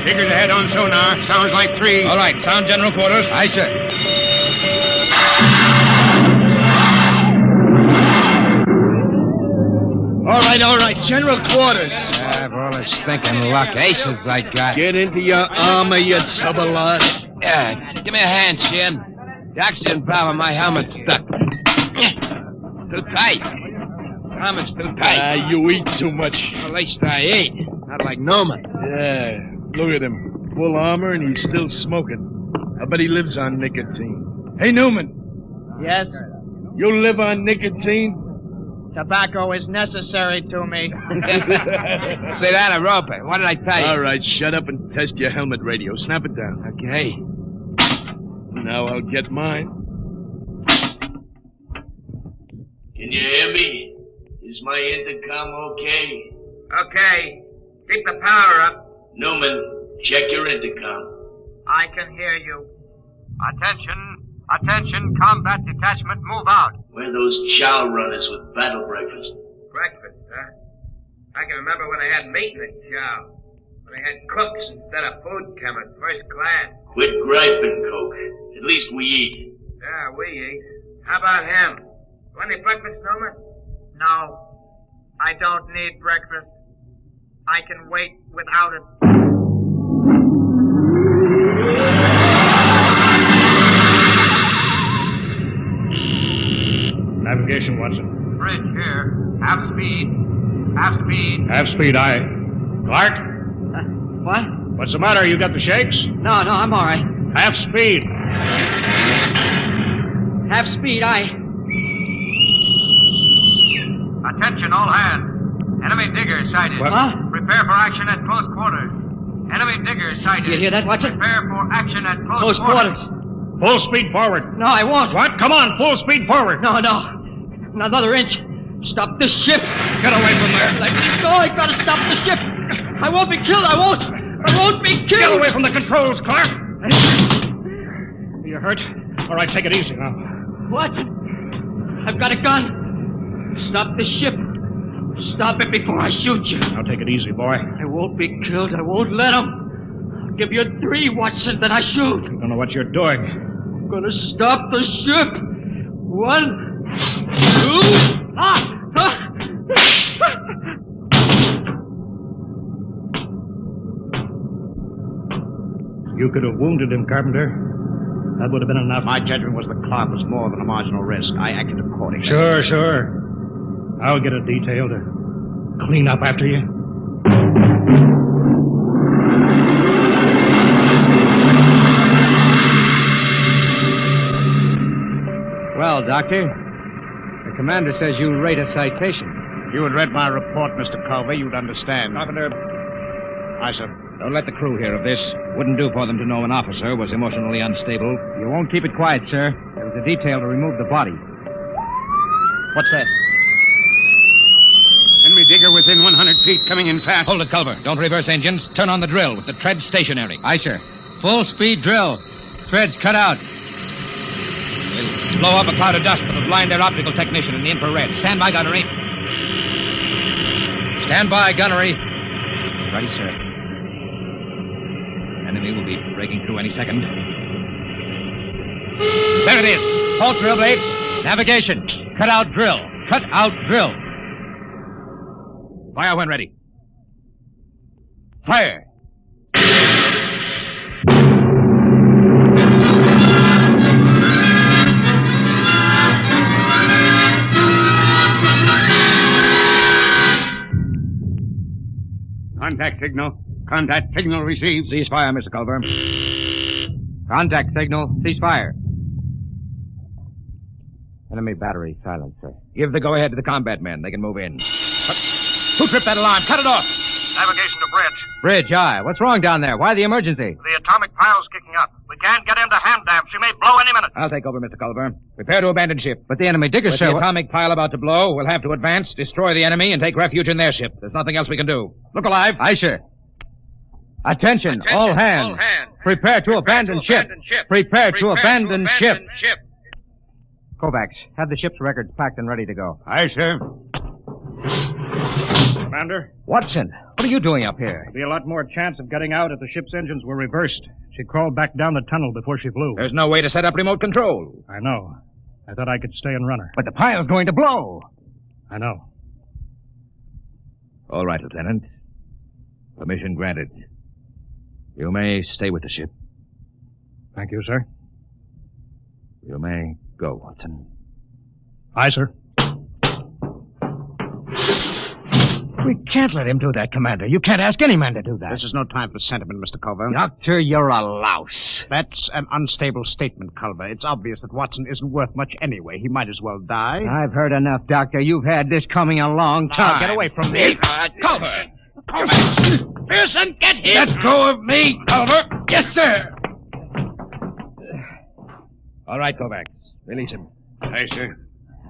Figures ahead on sonar. Sounds like 3. All right. Sound general quarters. Aye, sir. All right. General quarters. For all this stinking luck, aces I got. Get into your armor, you tub of lard. Yeah, give me a hand, Shin. The oxygen valve on my helmet's stuck. It's too tight. Helmet's too tight. You eat too much. At least I ate. Not like Newman. Yeah, look at him. Full armor and he's still smoking. I bet he lives on nicotine. Hey, Newman. Yes? You live on nicotine? Tobacco is necessary to me. Say that, a roper. What did I tell you? All right, shut up and test your helmet radio. Snap it down. Okay. Now I'll get mine. Can you hear me? Is my intercom okay? Okay. Keep the power up. Newman, check your intercom. I can hear you. Attention, combat detachment, move out. Where are those chow runners with battle breakfast? Breakfast, huh? I can remember when I had meat in the chow. When I had cooks instead of food coming, first class. Quit griping, Coke. At least we eat. Yeah, we eat. How about him? Want any breakfast, Newman? No. I don't need breakfast. I can wait without it. Navigation, Watson. Bridge here. Half speed. Half speed. Half speed, aye. Clark? What? What's the matter? You got the shakes? No, I'm all right. Half speed. Half speed, aye. Attention, all hands. Enemy digger sighted. What? Huh? Prepare for action at close quarters. Enemy digger sighted. You hear that, Watson? Prepare for action at Close quarters. Full speed forward. No, I won't. What? Come on, full speed forward. No. Not another inch. Stop this ship. Get away from there. Let me go. I gotta stop the ship. I won't be killed. I won't be killed. Get away from the controls, Clark. You hurt? All right, take it easy now. What? I've got a gun. Stop the ship. Stop it before I shoot you. Now take it easy, boy. I won't be killed. I won't let him. I'll give you 3, Watson, then I shoot. I don't know what you're doing. I'm gonna stop the ship. 1, 2... You could have wounded him, Carpenter. That would have been enough. My judgment was the cloud was more than a marginal risk. I acted accordingly. Sure. I'll get a detail to clean up after you. Well, Doctor, the commander says you rate a citation. If you had read my report, Mr. Culver, you'd understand. Carpenter. Aye, sir. Don't let the crew hear of this. Wouldn't do for them to know an officer was emotionally unstable. You won't keep it quiet, sir. There was a detail to remove the body. What's that? Enemy digger within 100 feet, coming in fast. Hold it, Culver. Don't reverse engines. Turn on the drill with the tread stationary. Aye, sir. Full speed drill. Threads cut out. blow up a cloud of dust that will blind their optical technician in the infrared. Stand by, gunnery. Stand by, gunnery. Ready, sir. Enemy will be breaking through any second. There it is. Halt, drill blades. Navigation. Cut out drill. Cut out drill. Fire when ready. Fire. Contact signal. Contact signal received. Cease fire, Mr. Culver. Contact signal. Cease fire. Enemy battery silent, sir. Give the go-ahead to the combat men. They can move in. Who tripped that alarm? Cut it off! Navigation to bridge. Bridge, aye. What's wrong down there? Why the emergency? The atomic pile's kicking up. We can't get into hand dam. She may blow any minute. I'll take over, Mr. Culver. Prepare to abandon ship. But the enemy diggers, With sir... the atomic pile about to blow, we'll have to advance, destroy the enemy, and take refuge in their ship. There's nothing else we can do. Look alive. Aye, sir. Attention, all hands. Prepare to abandon ship. Prepare to abandon ship. Kovacs, have the ship's records packed and ready to go. Aye, sir. Commander? Watson, what are you doing up here? There'd be a lot more chance of getting out if the ship's engines were reversed. She crawled back down the tunnel before she flew. There's no way to set up remote control. I know. I thought I could stay and run her. But the pile's going to blow. I know. All right, Lieutenant. Permission granted. You may stay with the ship. Thank you, sir. You may go, Watson. Aye, sir. We can't let him do that, Commander. You can't ask any man to do that. This is no time for sentiment, Mr. Culver. Doctor, you're a louse. That's an unstable statement, Culver. It's obvious that Watson isn't worth much anyway. He might as well die. I've heard enough, Doctor. You've had this coming a long time. Now, get away from me. Culver! Pearson, get him! Let go of me, Culver! Yes, sir! All right, Kovacs. Release him. Aye, sir.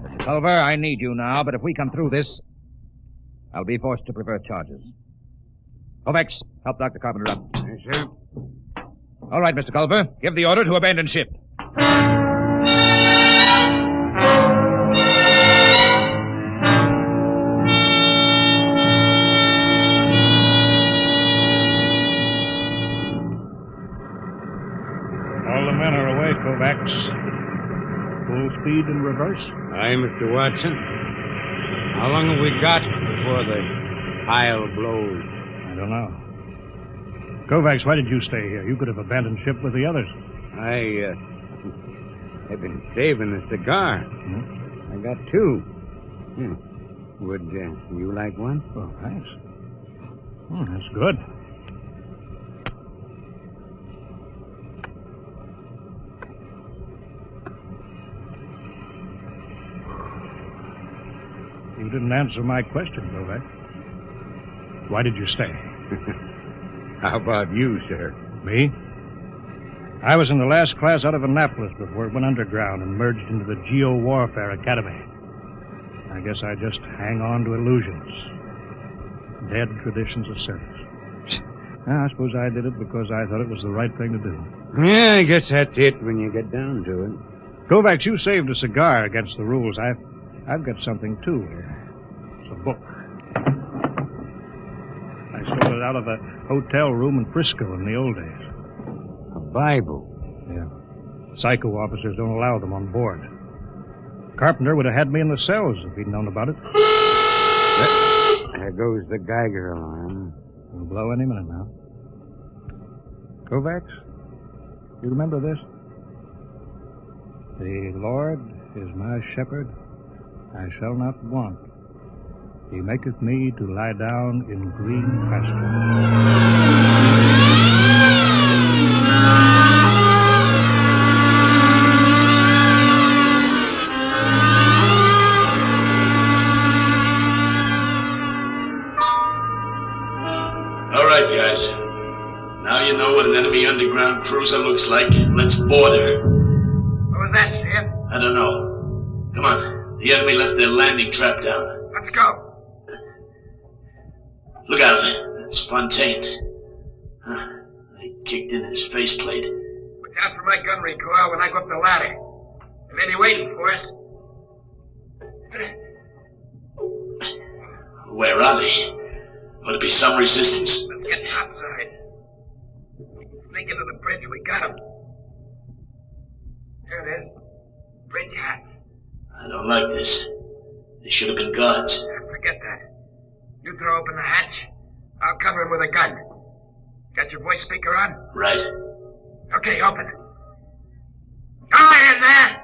Mr. Culver, I need you now, but if we come through this, I'll be forced to prefer charges. Kovacs, help Dr. Carpenter up. Aye, sir. All right, Mr. Culver. Give the order to abandon ship. All the men are away, Kovacs. Full speed in reverse. Aye, Mr. Watson. How long have we got before the pile blows? I don't know. Kovacs, why did you stay here? You could have abandoned ship with the others. I've been saving a cigar. I got two. Would you like one? Oh, thanks. That's good. You didn't answer my question, Kovacs. Why did you stay? How about you, sir? Me? I was in the last class out of Annapolis before it went underground and merged into the Geo-Warfare Academy. I guess I just hang on to illusions. Dead traditions of service. I suppose I did it because I thought it was the right thing to do. Yeah, I guess that's it when you get down to it. Kovacs, you saved a cigar against the rules. I've got something, too, here. It's a book. I stole it out of a hotel room in Frisco in the old days. A Bible? Yeah. Psycho officers don't allow them on board. Carpenter would have had me in the cells if he'd known about it. There goes the Geiger alarm. It'll blow any minute now. Kovacs, you remember this? The Lord is my shepherd. I shall not want. He maketh me to lie down in green pastures. All right, guys. Now you know what an enemy underground cruiser looks like. Let's board her. What was that, Sheriff? I don't know. Come on. The enemy left their landing trap down. Let's go. Look out. That's Fontaine. They kicked in his faceplate. Look out for my gunnery, Coyle, when I go up the ladder. They may be waiting for us. Where are they? Will it be some resistance? Let's get outside. We can sneak into the bridge. We got them. There it is. Bridge hatch. I don't like this. They should have been guards. Forget that. You throw open the hatch. I'll cover him with a gun. Got your voice speaker on? Right. Okay, open it. Go ahead, man!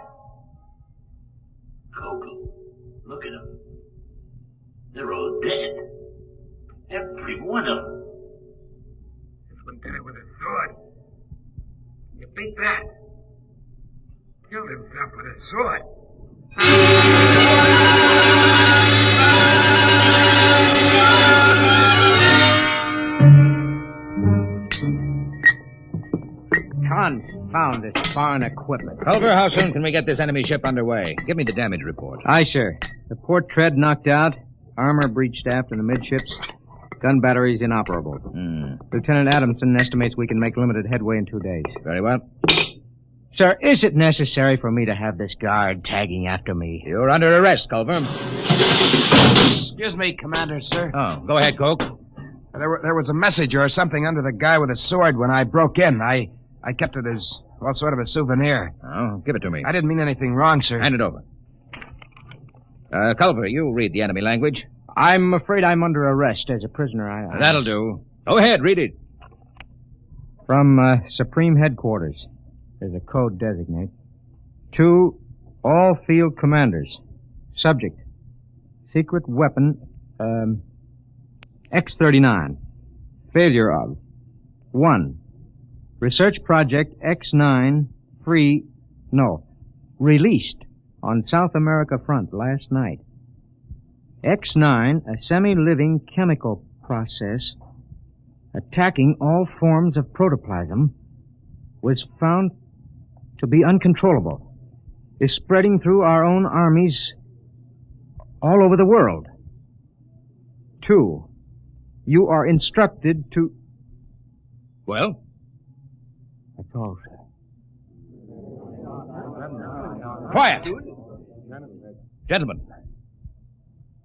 Kogal, look at them. They're all dead. Every one of them. This one did it with a sword. You beat that. Killed himself with a sword. Confound this foreign equipment. Culver, how soon can we get this enemy ship underway? Give me the damage report. Aye, sir. The port tread knocked out, armor breached aft in the midships, gun batteries inoperable. Lieutenant Adamson estimates we can make limited headway in 2 days. Very well. Sir, is it necessary for me to have this guard tagging after me? You're under arrest, Culver. Excuse me, Commander, sir. Oh, go ahead, Coke. There was a message or something under the guy with a sword when I broke in. I kept it as, well, sort of a souvenir. Oh, give it to me. I didn't mean anything wrong, sir. Hand it over. Culver, you read the enemy language. I'm afraid I'm under arrest as a prisoner. That'll do. Go ahead, read it. From Supreme Headquarters. There's a code designate. To all field commanders. Subject. Secret weapon, X-39. Failure of. 1. Research project X9 released on South America front last night. X9, a semi-living chemical process attacking all forms of protoplasm, was found to be uncontrollable, is spreading through our own armies all over the world. 2, you are instructed to... Well? That's all, sir. Quiet! Gentlemen,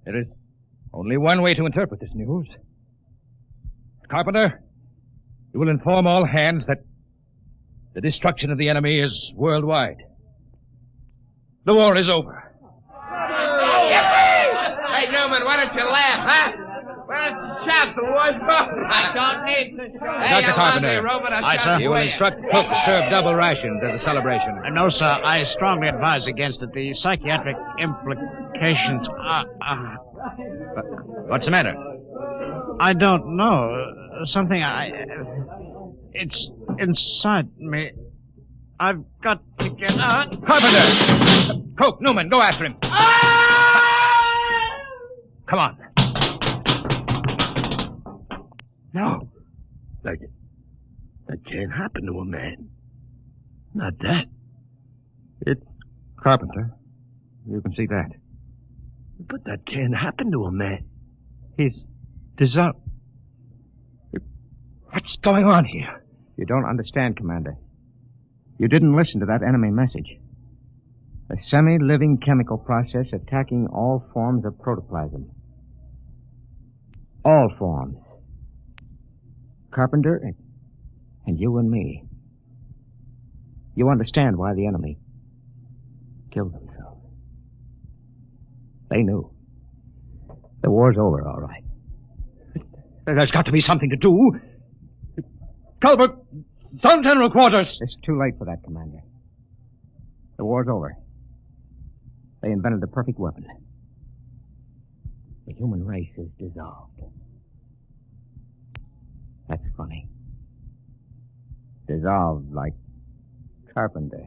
there is only one way to interpret this news. Carpenter, you will inform all hands that the destruction of the enemy is worldwide. The war is over. Hey, Newman, why don't you laugh, huh? Why don't you shout? The war's over. I don't need to shout. Hey, Dr. Carpenter, Aye, sir. You will instruct cook to serve double rations as a celebration. No, sir. I strongly advise against it. The psychiatric implications are... What's the matter? I don't know. Something it's inside me. I've got to get out. Carpenter! Coke, Newman, go after him. Come on. No. That can't happen to a man. Not that. It's Carpenter. You can see that. But that can't happen to a man. He's dissolved. What's going on here? You don't understand, Commander. You didn't listen to that enemy message. A semi-living chemical process attacking all forms of protoplasm. All forms. Carpenter and you and me. You understand why the enemy killed themselves. They knew. The war's over, all right. There's got to be something to do. Culver, Sun General Quarters. It's too late for that, Commander. The war's over. They invented the perfect weapon. The human race is dissolved. That's funny. Dissolved like Carpenter.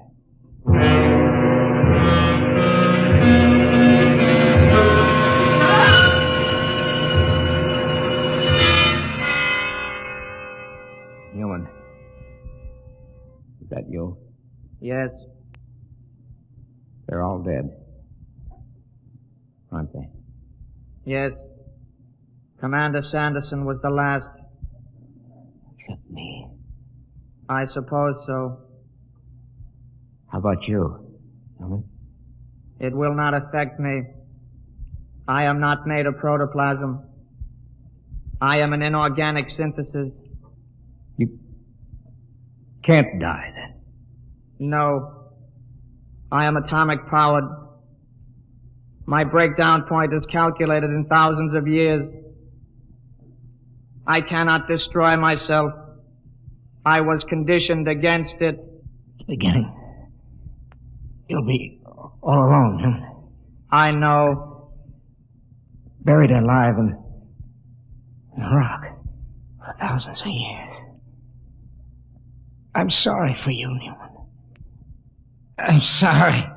Newman. Is that you? Yes. They're all dead. Aren't they? Yes. Commander Sanderson was the last. Except me. I suppose so. How about you? It will not affect me. I am not made of protoplasm. I am an inorganic synthesis. You can't die, then. No. I am atomic powered. My breakdown point is calculated in thousands of years. I cannot destroy myself. I was conditioned against it. It's beginning. You'll be all alone, huh? I know. Buried alive in a rock for thousands of years. I'm sorry for you, Newman. I'm sorry.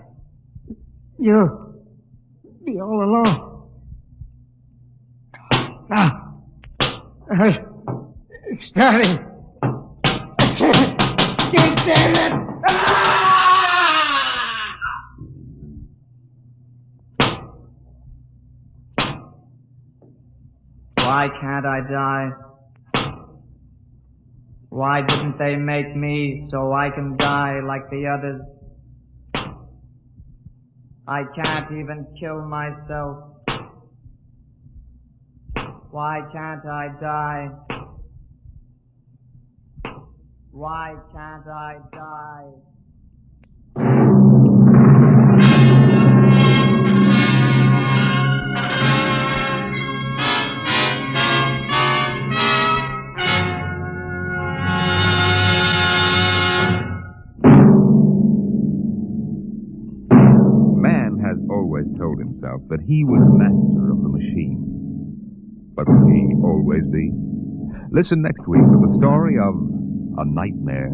You'll be all alone. Now, it's starting. You stand it. Why can't I die? Why didn't they make me so I can die like the others? I can't even kill myself. Why can't I die? Why can't I die? Always told himself that he was master of the machine. But will he always be? Listen next week to the story of a nightmare.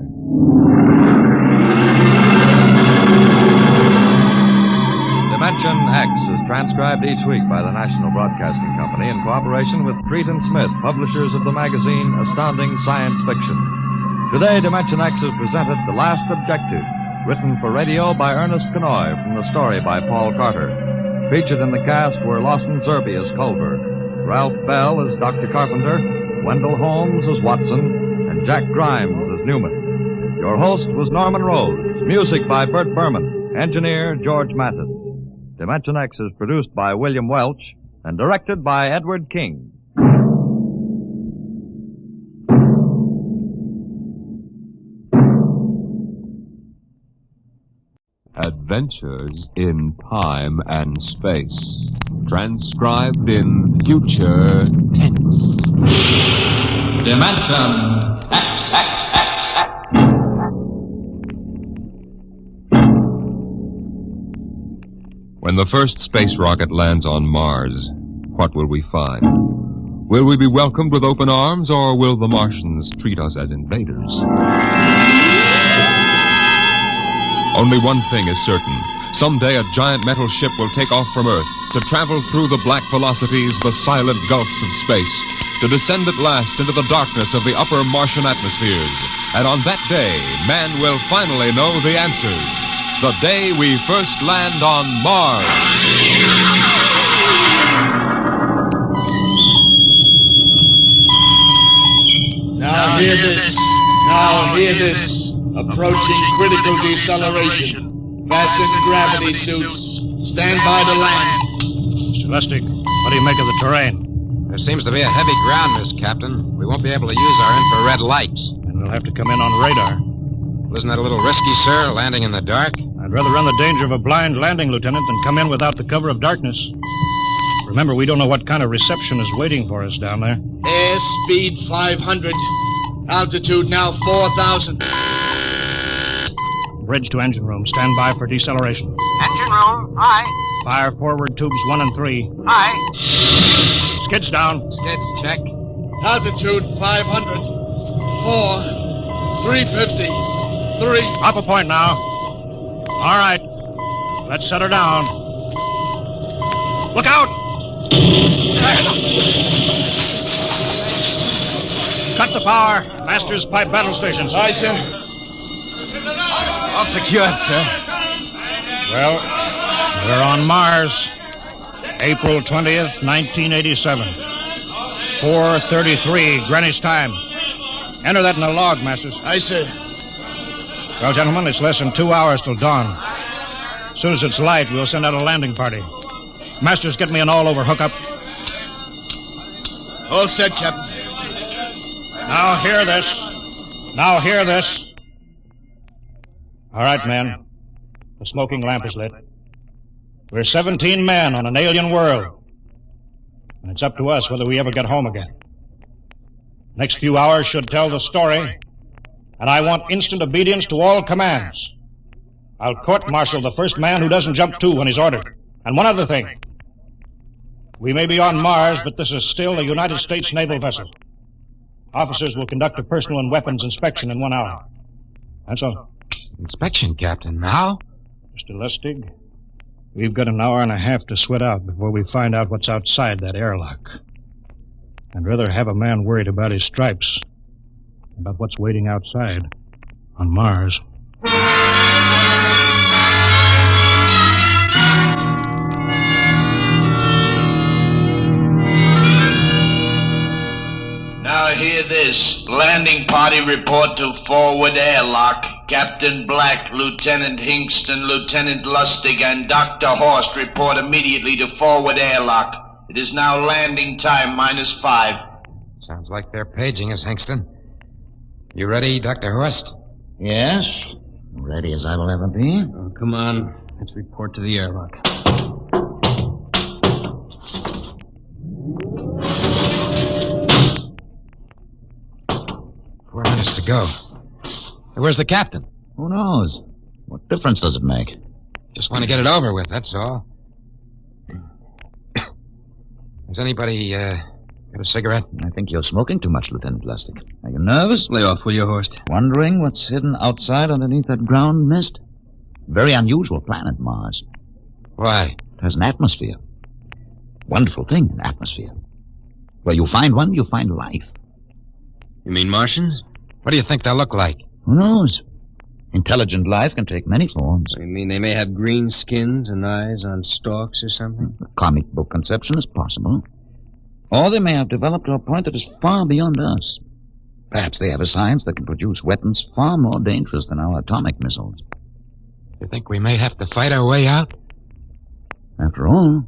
Dimension X is transcribed each week by the National Broadcasting Company in cooperation with Treat and Smith, publishers of the magazine Astounding Science Fiction. Today, Dimension X has presented The Last Objective, written for radio by Ernest Kenoy from the story by Paul Carter. Featured in the cast were Lawson Zerbe as Culver, Ralph Bell as Dr. Carpenter, Wendell Holmes as Watson, and Jack Grimes as Newman. Your host was Norman Rose. Music by Bert Berman. Engineer George Mathis. Dimension X is produced by William Welch and directed by Edward King. Adventures in Time and Space. Transcribed in future tense. Dimension X. When the first space rocket lands on Mars, what will we find? Will we be welcomed with open arms, or will the Martians treat us as invaders? Only one thing is certain. Someday a giant metal ship will take off from Earth to travel through the black velocities, the silent gulfs of space, to descend at last into the darkness of the upper Martian atmospheres. And on that day, man will finally know the answers. The day we first land on Mars. Now hear this. Now hear this. Approaching critical deceleration. Fasten gravity suits. Stand by to land. Mr. Lustig, what do you make of the terrain? There seems to be a heavy ground, Miss Captain. We won't be able to use our infrared lights. And we'll have to come in on radar. Well, isn't that a little risky, sir, landing in the dark? I'd rather run the danger of a blind landing, Lieutenant, than come in without the cover of darkness. Remember, we don't know what kind of reception is waiting for us down there. Airspeed 500. Altitude now 4,000. Bridge to engine room. Stand by for deceleration. Engine room, aye. Fire forward tubes 1 and 3. Aye. Skids down. Skids, check. Altitude 500. 4. 350. 3. Up a point now. All right. Let's set her down. Look out! Cut the power. Master's pipe battle station. Aye, sir. All secured, sir. Well, we're on Mars. April 20th, 1987. 4:33 Greenwich time. Enter that in the log, Masters. Aye, sir. Well, gentlemen, it's less than 2 hours till dawn. As soon as it's light, we'll send out a landing party. Masters, get me an all-over hookup. All set, Captain. Now hear this. Now hear this. All right, men. The smoking lamp is lit. We're 17 men on an alien world. And it's up to us whether we ever get home again. Next few hours should tell the story, and I want instant obedience to all commands. I'll court-martial the first man who doesn't jump to when he's ordered. And one other thing. We may be on Mars, but this is still a United States naval vessel. Officers will conduct a personal and weapons inspection in 1 hour. That's all. Inspection, Captain. Now? Mr. Lustig, we've got an hour and a half to sweat out before we find out what's outside that airlock. I'd rather have a man worried about his stripes than about what's waiting outside on Mars. Now hear this. Landing party report to forward airlock. Captain Black, Lieutenant Hingston, Lieutenant Lustig, and Dr. Horst report immediately to forward airlock. It is now landing time -5. Sounds like they're paging us, Hingston. You ready, Dr. Horst? Yes. Ready as I will ever be. Oh, come on. Let's report to the airlock. 4 minutes to go. Hey, where's the captain? Who knows? What difference does it make? Just want to get it over with, that's all. Has anybody, got a cigarette? I think you're smoking too much, Lieutenant Lustig. Are you nervous? Lay off, will you, Horst? Wondering what's hidden outside underneath that ground mist? Very unusual planet, Mars. Why? It has an atmosphere. Wonderful thing, an atmosphere. Where you find one, you find life. You mean Martians? What do you think they'll look like? Who knows? Intelligent life can take many forms. You mean they may have green skins and eyes on stalks or something? A comic book conception is possible. Or they may have developed to a point that is far beyond us. Perhaps they have a science that can produce weapons far more dangerous than our atomic missiles. You think we may have to fight our way out? After all,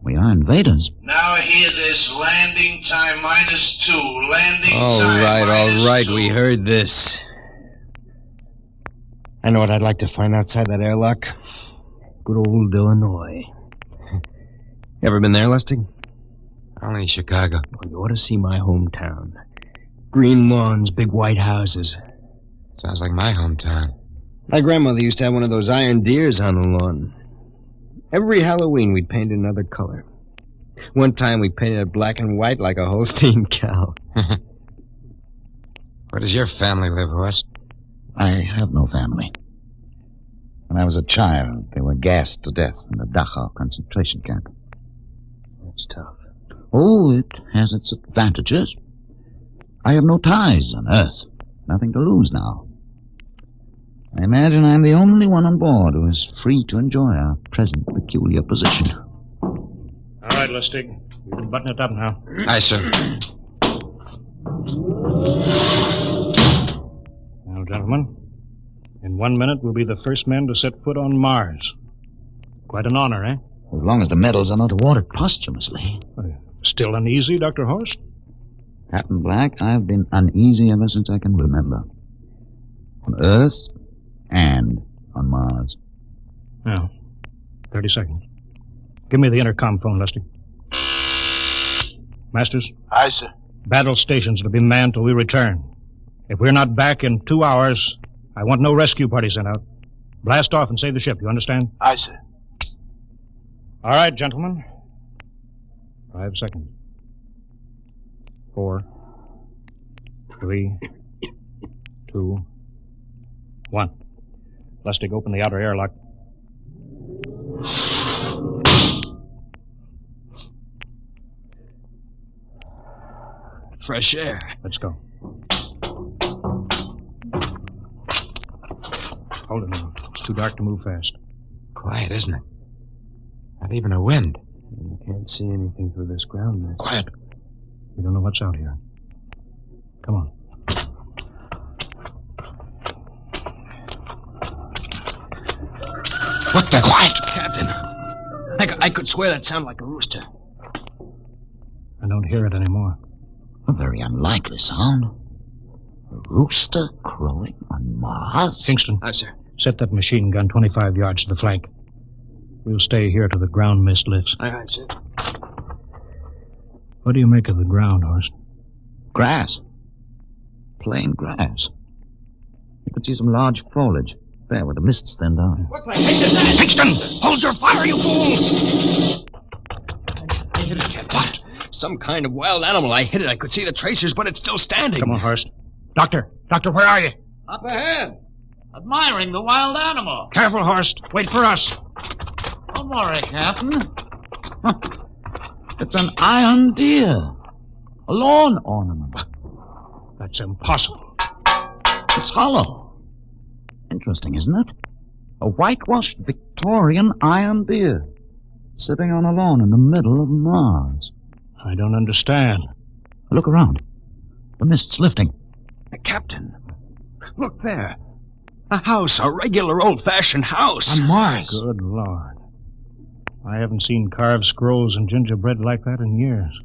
we are invaders. Now hear this. Landing time -2. Landing All time right. We heard this. I know what I'd like to find outside that airlock. Good old Illinois. Ever been there, Lustig? Only Chicago. Well, you ought to see my hometown. Green lawns, big white houses. Sounds like my hometown. My grandmother used to have one of those iron deers on the lawn. Every Halloween, we'd paint it another color. One time, we painted it black and white like a Holstein cow. Where does your family live, Horst? I have no family. When I was a child, they were gassed to death in the Dachau concentration camp. That's tough. Oh, it has its advantages. I have no ties on Earth. Nothing to lose now. I imagine I'm the only one on board who is free to enjoy our present peculiar position. All right, Lustig. You can button it up now. Aye, sir. Now, gentlemen, in 1 minute we'll be the first men to set foot on Mars. Quite an honor, eh? As long as the medals are not awarded posthumously. Still uneasy, Dr. Horst? Captain Black, I've been uneasy ever since I can remember. On Earth and on Mars. Now, 30 seconds. Give me the intercom phone, Lustig. Masters? Aye, sir. Battle stations to be manned till we return. If we're not back in 2 hours, I want no rescue party sent out. Blast off and save the ship, you understand? Aye, sir. All right, gentlemen. 5 seconds. 4, 3, 2, 1. Lustig, open the outer airlock. Fresh air. Let's go. Hold it now. It's too dark to move fast. Quiet, isn't it? Not even a wind. You can't see anything through this ground mist. Quiet. We don't know what's out here. Come on. What could swear that sounded like a rooster. I don't hear it anymore. A very unlikely sound. A rooster crowing on Mars? Kingston. Aye, sir. Set that machine gun 25 yards to the flank. We'll stay here till the ground mist lifts. Aye, sir. What do you make of the ground, Horst? Grass. Plain grass. You could see some large foliage there where the mists thinned out. What the heck is that? Kingston! Hold your fire, you fool! What? Some kind of wild animal. I hit it. I could see the tracers, but it's still standing. Come on, Horst. Doctor, where are you? Up ahead. Admiring the wild animal. Careful, Horst. Wait for us. Don't worry, Captain. It's an iron deer. A lawn ornament. That's impossible. It's hollow. Interesting, isn't it? A whitewashed Victorian iron deer sitting on a lawn in the middle of Mars. I don't understand. Look around. The mist's lifting. Captain, look there. A house, a regular old-fashioned house. On Mars. Good Lord. I haven't seen carved scrolls and gingerbread like that in years.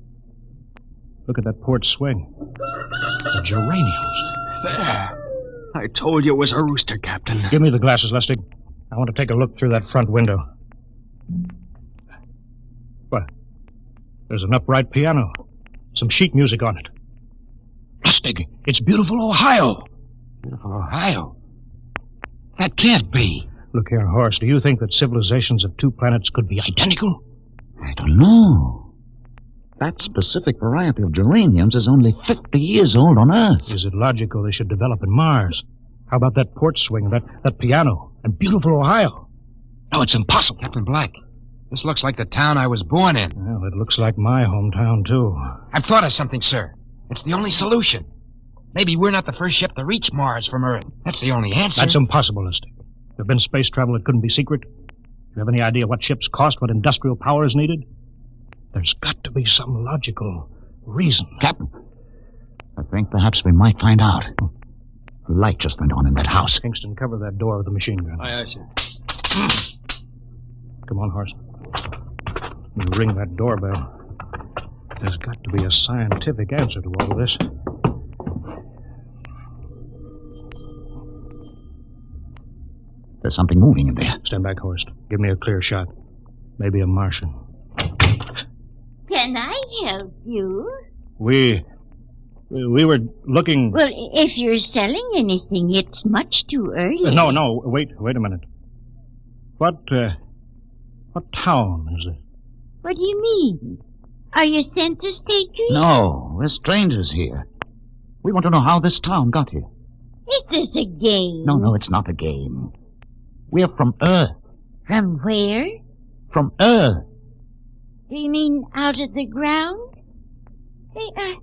Look at that porch swing. The geraniums. There. I told you it was a rooster, Captain. Give me the glasses, Lustig. I want to take a look through that front window. What? There's an upright piano. Some sheet music on it. Lustig, it's beautiful Ohio. Beautiful Ohio? That can't be. Look here, Horst. Do you think that civilizations of two planets could be identical? I don't know. That specific variety of geraniums is only 50 years old on Earth. Is it logical they should develop in Mars? How about that porch swing, that piano, and beautiful Ohio? No, it's impossible. Captain Black, this looks like the town I was born in. Well, it looks like my hometown, too. I've thought of something, sir. It's the only solution. Maybe we're not the first ship to reach Mars from Earth. That's the only answer. That's impossible, Lustig. If there'd been space travel, it couldn't be secret. Do you have any idea what ships cost, what industrial power is needed? There's got to be some logical reason. Captain, I think perhaps we might find out. A light just went on in that house. Kingston, cover that door with the machine gun. Aye, sir. Come on, Horst. You ring that doorbell. There's got to be a scientific answer to all of this. There's something moving in there. Stand back, Horst. Give me a clear shot. Maybe a Martian. Can I help you? We were looking... Well, if you're selling anything, it's much too early. No, wait a minute. What town is this? What do you mean? Are you census takers? No, we're strangers here. We want to know how this town got here. Is this a game? No, it's not a game. We're from Earth. From where? From Earth. Do you mean out of the ground? Hey,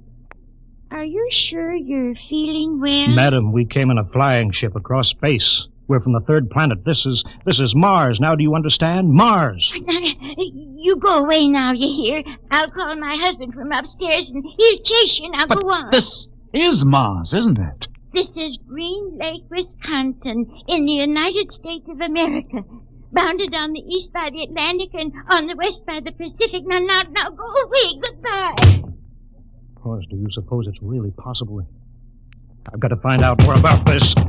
are you sure you're feeling well? Madam, we came in a flying ship across space. We're from the third planet. This is Mars. Now do you understand? Mars. You go away now, you hear? I'll call my husband from upstairs and he'll chase you. Now go on. This is Mars, isn't it? This is Green Lake, Wisconsin, in the United States of America. Bounded on the east by the Atlantic and on the west by the Pacific. Now, go away. Goodbye. Of course, do you suppose it's really possible? I've got to find out more about this. For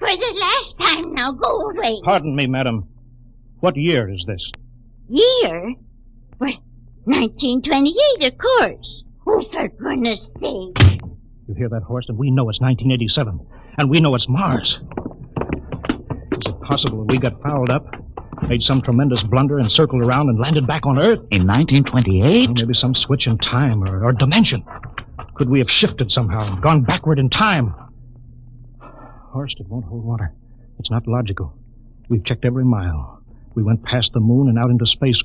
the last time, now go away. Pardon me, madam. What year is this? Year? Well, 1928, of course. Oh, for goodness sake. You hear that, Horst? And we know it's 1987. And we know it's Mars. Is it possible that we got fouled up, made some tremendous blunder, and circled around and landed back on Earth? In 1928? Maybe some switch in time or dimension. Could we have shifted somehow and gone backward in time? Horst, it won't hold water. It's not logical. We've checked every mile. We went past the moon and out into space.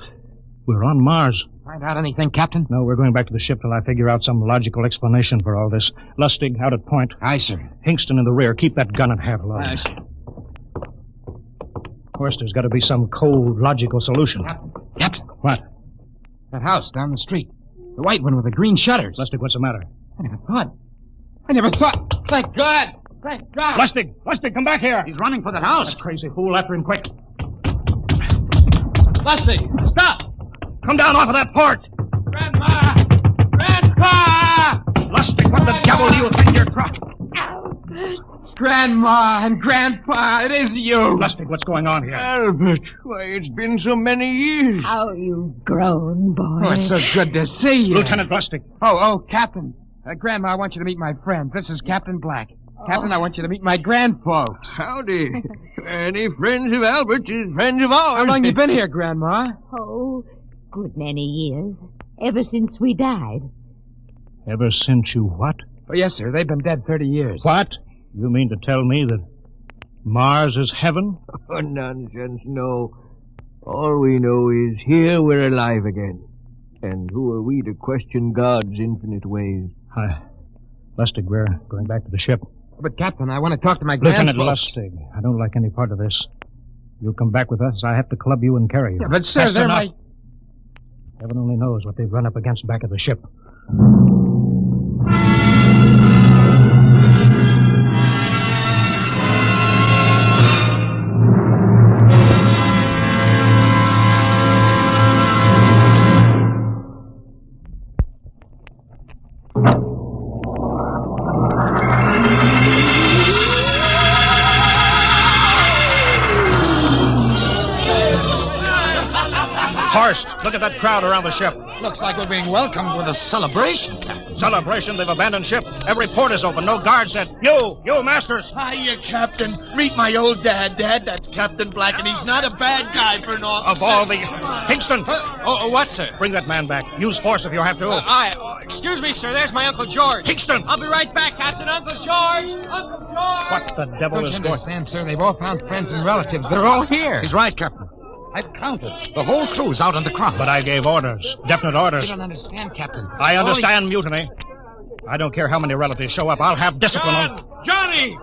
We're on Mars. Find out anything, Captain? No, we're going back to the ship till I figure out some logical explanation for all this. Lustig, out at point. Aye, sir. Hingston in the rear. Keep that gun at half load. Aye, sir. Of course, there's got to be some cold, logical solution. Captain. What? That house down the street. The white one with the green shutters. Lustig, what's the matter? I never thought. Thank God. Thank God. Lustig, come back here. He's running for that house. That crazy fool, after him quick. Lustig, stop! Come down off of that port! Grandma! Grandpa! Lustig, what the devil do you think you're crossing? Grandma and Grandpa, it is you. Lustig, what's going on here? Albert, why, it's been so many years. How you've grown, boy. Oh, it's so good to see you. Lieutenant Lustig. Oh, Captain. Grandma, I want you to meet my friend. This is Captain Black. Captain, I want you to meet my grandfolks. Howdy. Any friends of Albert's is friends of ours. How long you been here, Grandma? Oh, good many years. Ever since we died. Ever since you what? Oh, yes, sir. They've been dead 30 years. What? You mean to tell me that Mars is heaven? Oh, nonsense, no. All we know is here we're alive again. And who are we to question God's infinite ways? Lustig, we're going back to the ship. But, Captain, I want to talk to my Lieutenant grandfolks. Lustig, I don't like any part of this. You'll come back with us. I have to club you and carry you. Yeah, but, sir, That's they're enough. my... Heaven only knows what they've run up against back of the ship. Horst, look at that crowd around the ship. Looks like we're being welcomed with a celebration, Captain. Celebration, they've abandoned ship. Every port is open. No guards at... You, Masters. Hiya, Captain. Meet my old dad. Dad, that's Captain Black, and he's not a bad guy for an officer. Of all the... Kingston! What, sir? Bring that man back. Use force if you have to. Excuse me, sir. There's my Uncle George. Kingston! I'll be right back, Captain. Uncle George! Uncle George! What the devil Don't is you going... understand, sir? They've all found friends and relatives. They're all here. He's right, Captain. I've counted. The whole crew's out on the cross. But I gave orders. Definite orders. You don't understand, Captain. I understand mutiny. I don't care how many relatives show up. I'll have discipline on... Johnny!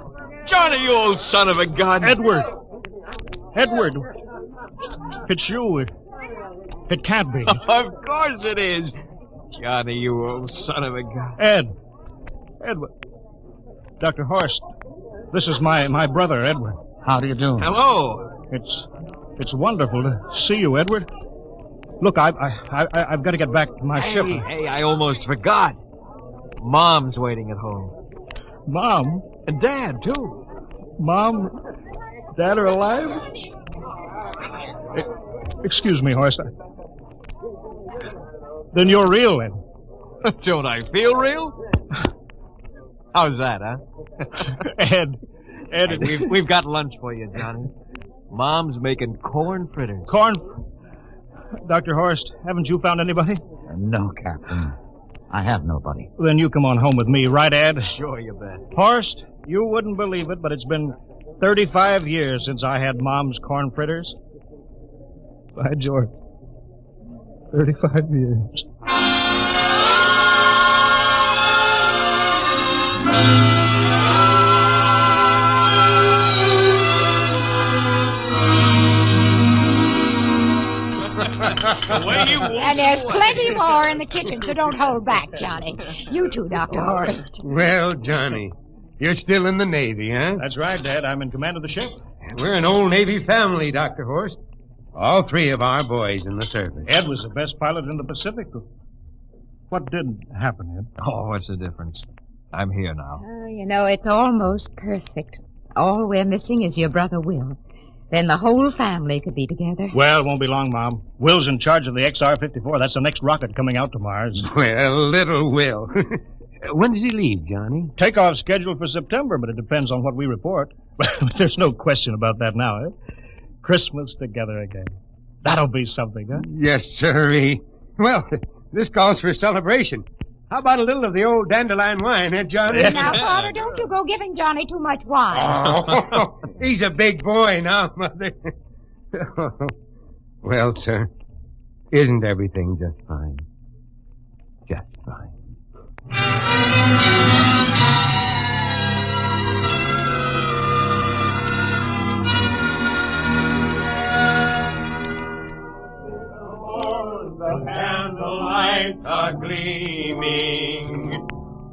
Johnny, you old son of a gun! Edward! It's you. It can't be. Of course it is. Johnny, you old son of a gun. Edward. Dr. Horst, this is my brother, Edward. How do you do? Hello. It's wonderful to see you, Edward. Look, I've got to get back to my ship. Hey, I almost forgot. Mom's waiting at home. Mom? And Dad, too. Mom, Dad are alive? Excuse me, Horst. Then you're real, then. Don't I feel real? How's that, huh? Ed, Hey, we've got lunch for you, Johnny. Mom's making corn fritters. Dr. Horst, haven't you found anybody? No, Captain. I have nobody. Then you come on home with me, right, Ed? Sure, you bet. Horst, you wouldn't believe it, but it's been 35 years since I had Mom's corn fritters. By George. 35 years. And there's plenty more in the kitchen, so don't hold back, Johnny. You too, Dr. Horst. Well, Johnny, you're still in the Navy, huh? That's right, Dad. I'm in command of the ship. We're an old Navy family, Dr. Horst. All three of our boys in the service. Ed was the best pilot in the Pacific. What did happen, Ed? Oh, what's the difference? I'm here now. Oh, you know, it's almost perfect. All we're missing is your brother Will. Then the whole family could be together. Well, it won't be long, Mom. Will's in charge of the XR-54. That's the next rocket coming out to Mars. Well, little Will. When does he leave, Johnny? Takeoff scheduled for September, but it depends on what we report. There's no question about that now, eh? Christmas together again. That'll be something, huh? Yes, sirree. Well, this calls for celebration. How about a little of the old dandelion wine, eh, Johnny? Now, Father, don't you go giving Johnny too much wine. Oh, he's a big boy now, Mother. Well, sir, isn't everything just fine? Just fine. The candlelights are gleaming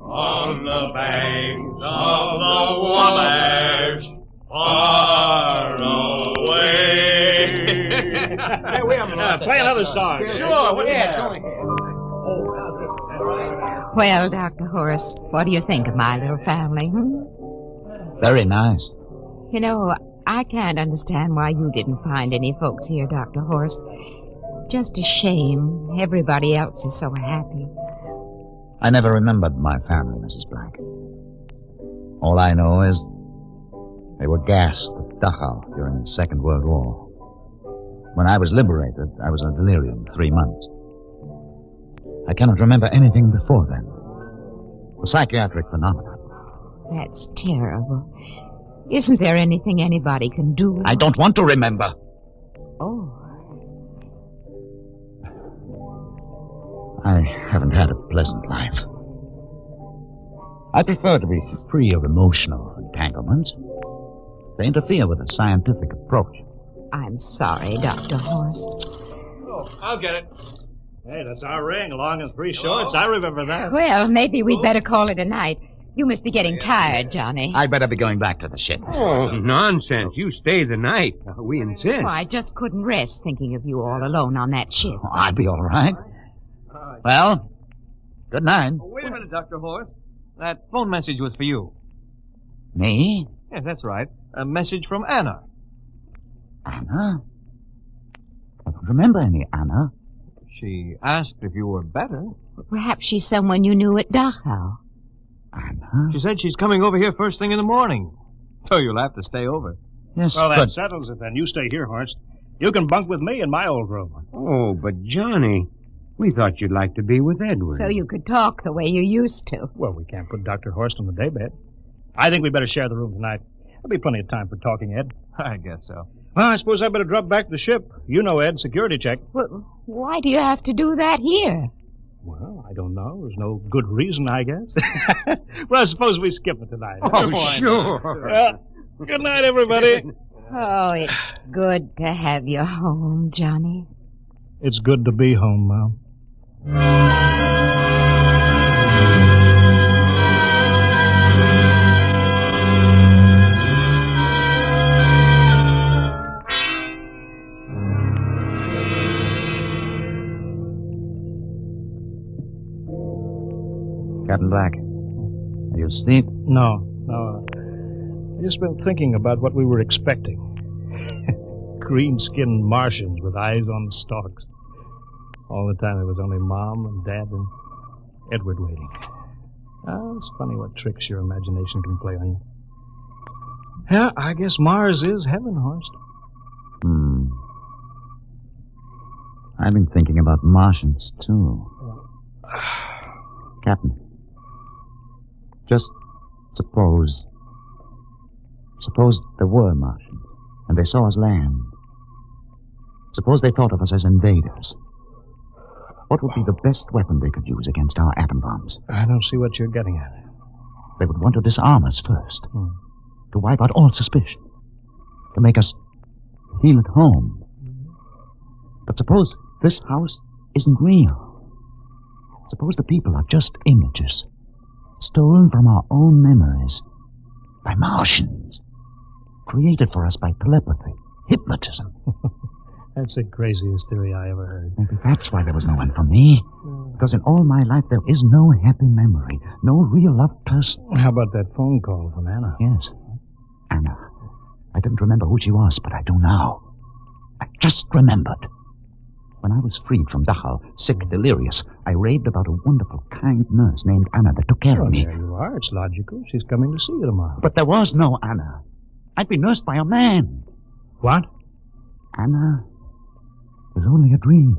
on the banks of the Wabash, far away. Hey, play another song. Sure. Well, Dr. Horace, what do you think of my little family? Very nice. You know, I can't understand why you didn't find any folks here, Dr. Horace. It's just a shame. Everybody else is so happy. I never remembered my family, Mrs. Black. All I know is they were gassed at Dachau during the Second World War. When I was liberated, I was in delirium 3 months. I cannot remember anything before then. A psychiatric phenomenon. That's terrible. Isn't there anything anybody can do? I don't want to remember. Oh. I haven't had a pleasant life. I prefer to be free of emotional entanglements. They interfere with a scientific approach. I'm sorry, Dr. Horace. Oh, I'll get it. Hey, that's our ring, long and three shorts. I remember that. Well, maybe we'd better call it a night. You must be getting tired, Johnny. I'd better be going back to the ship. Oh, nonsense. You stay the night. We insist. Oh, I just couldn't rest thinking of you all alone on that ship. Oh, I'll be all right. Well, good night. Oh, wait a minute, Dr. Horace. That phone message was for you. Me? Yes, that's right. A message from Anna. Anna? I don't remember any Anna. She asked if you were better. Perhaps she's someone you knew at Dachau. Anna? She said she's coming over here first thing in the morning. So you'll have to stay over. Yes, well, but... that settles it then. You stay here, Horst. You can bunk with me in my old room. Oh, but Johnny, we thought you'd like to be with Edward. So you could talk the way you used to. Well, we can't put Dr. Horst on the daybed. I think we better share the room tonight. There'll be plenty of time for talking, Ed. I guess so. Well, I suppose I better drop back to the ship. You know, Ed, security check. Well, why do you have to do that here? Well, I don't know. There's no good reason, I guess. Well, I suppose we skip it tonight. Oh, sure. Good night, everybody. Oh, it's good to have you home, Johnny. It's good to be home, Mom. Captain Black, are you asleep? No. I've just been thinking about what we were expecting. Green-skinned Martians with eyes on stalks. All the time there was only Mom and Dad and Edward waiting. Oh, it's funny what tricks your imagination can play on you. Yeah, I guess Mars is heaven, Horst. I've been thinking about Martians, too. Captain, just suppose there were Martians, and they saw us land. Suppose they thought of us as invaders. What would be the best weapon they could use against our atom bombs? I don't see what you're getting at. They would want to disarm us first, to wipe out all suspicion, to make us feel at home. But suppose this house isn't real. Suppose the people are just images, stolen from our own memories by Martians, created for us by telepathy, hypnotism. That's the craziest theory I ever heard. Maybe that's why there was no one for me. Because in all my life there is no happy memory, no real loved person. How about that phone call from Anna? Yes, Anna. I didn't remember who she was, but I do now. I just remembered. When I was freed from Dachau, sick, delirious, I raved about a wonderful, kind nurse named Anna that took care of me. There you are. It's logical. She's coming to see you tomorrow. But there was no Anna. I'd been nursed by a man. What? Anna was only a dream.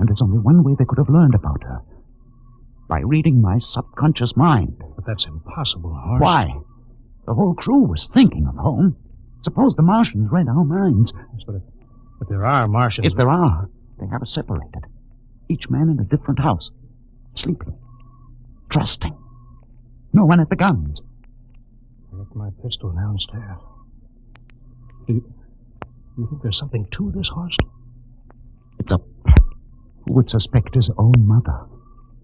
And there's only one way they could have learned about her. By reading my subconscious mind. But that's impossible, Horst. Why? The whole crew was thinking of home. Suppose the Martians read our minds. But there are Martians. If there are, they have us separated. Each man in a different house. Sleeping. Trusting. No one at the guns. I left my pistol downstairs. Do you think there's something to this, Horst? It's a... Who would suspect his own mother?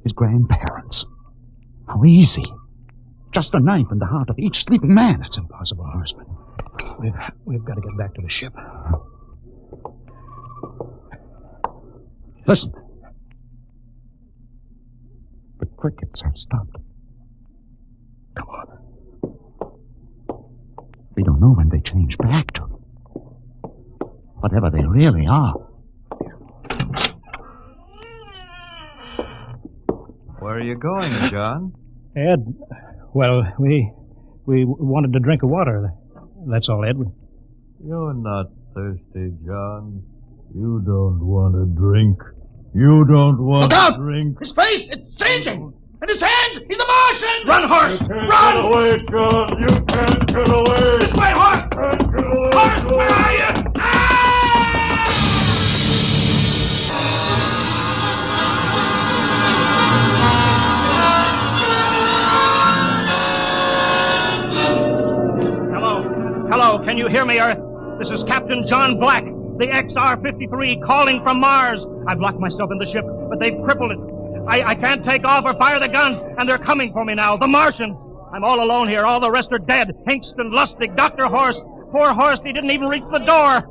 His grandparents? How easy. Just a knife in the heart of each sleeping man. It's impossible, Horst. We've got to get back to the ship. Listen. The crickets have stopped. Come on. We don't know when they change back to whatever they really are. Where are you going, John? Ed, well, we wanted to drink of water. That's all, Ed. You're not thirsty, John. You don't want to drink. You don't want to drink. His face, it's changing! And his hands, he's a Martian! Run, horse! Run! Get away, John. You can't get away. This way, horse! Horse, where are you? Hello, can you hear me, Earth? This is Captain John Black, the XR-53, calling from Mars. I've locked myself in the ship, but they've crippled it. I can't take off or fire the guns, and they're coming for me now, the Martians. I'm all alone here. All the rest are dead. Hinkston, Lustig, Dr. Horst. Poor Horst, he didn't even reach the door.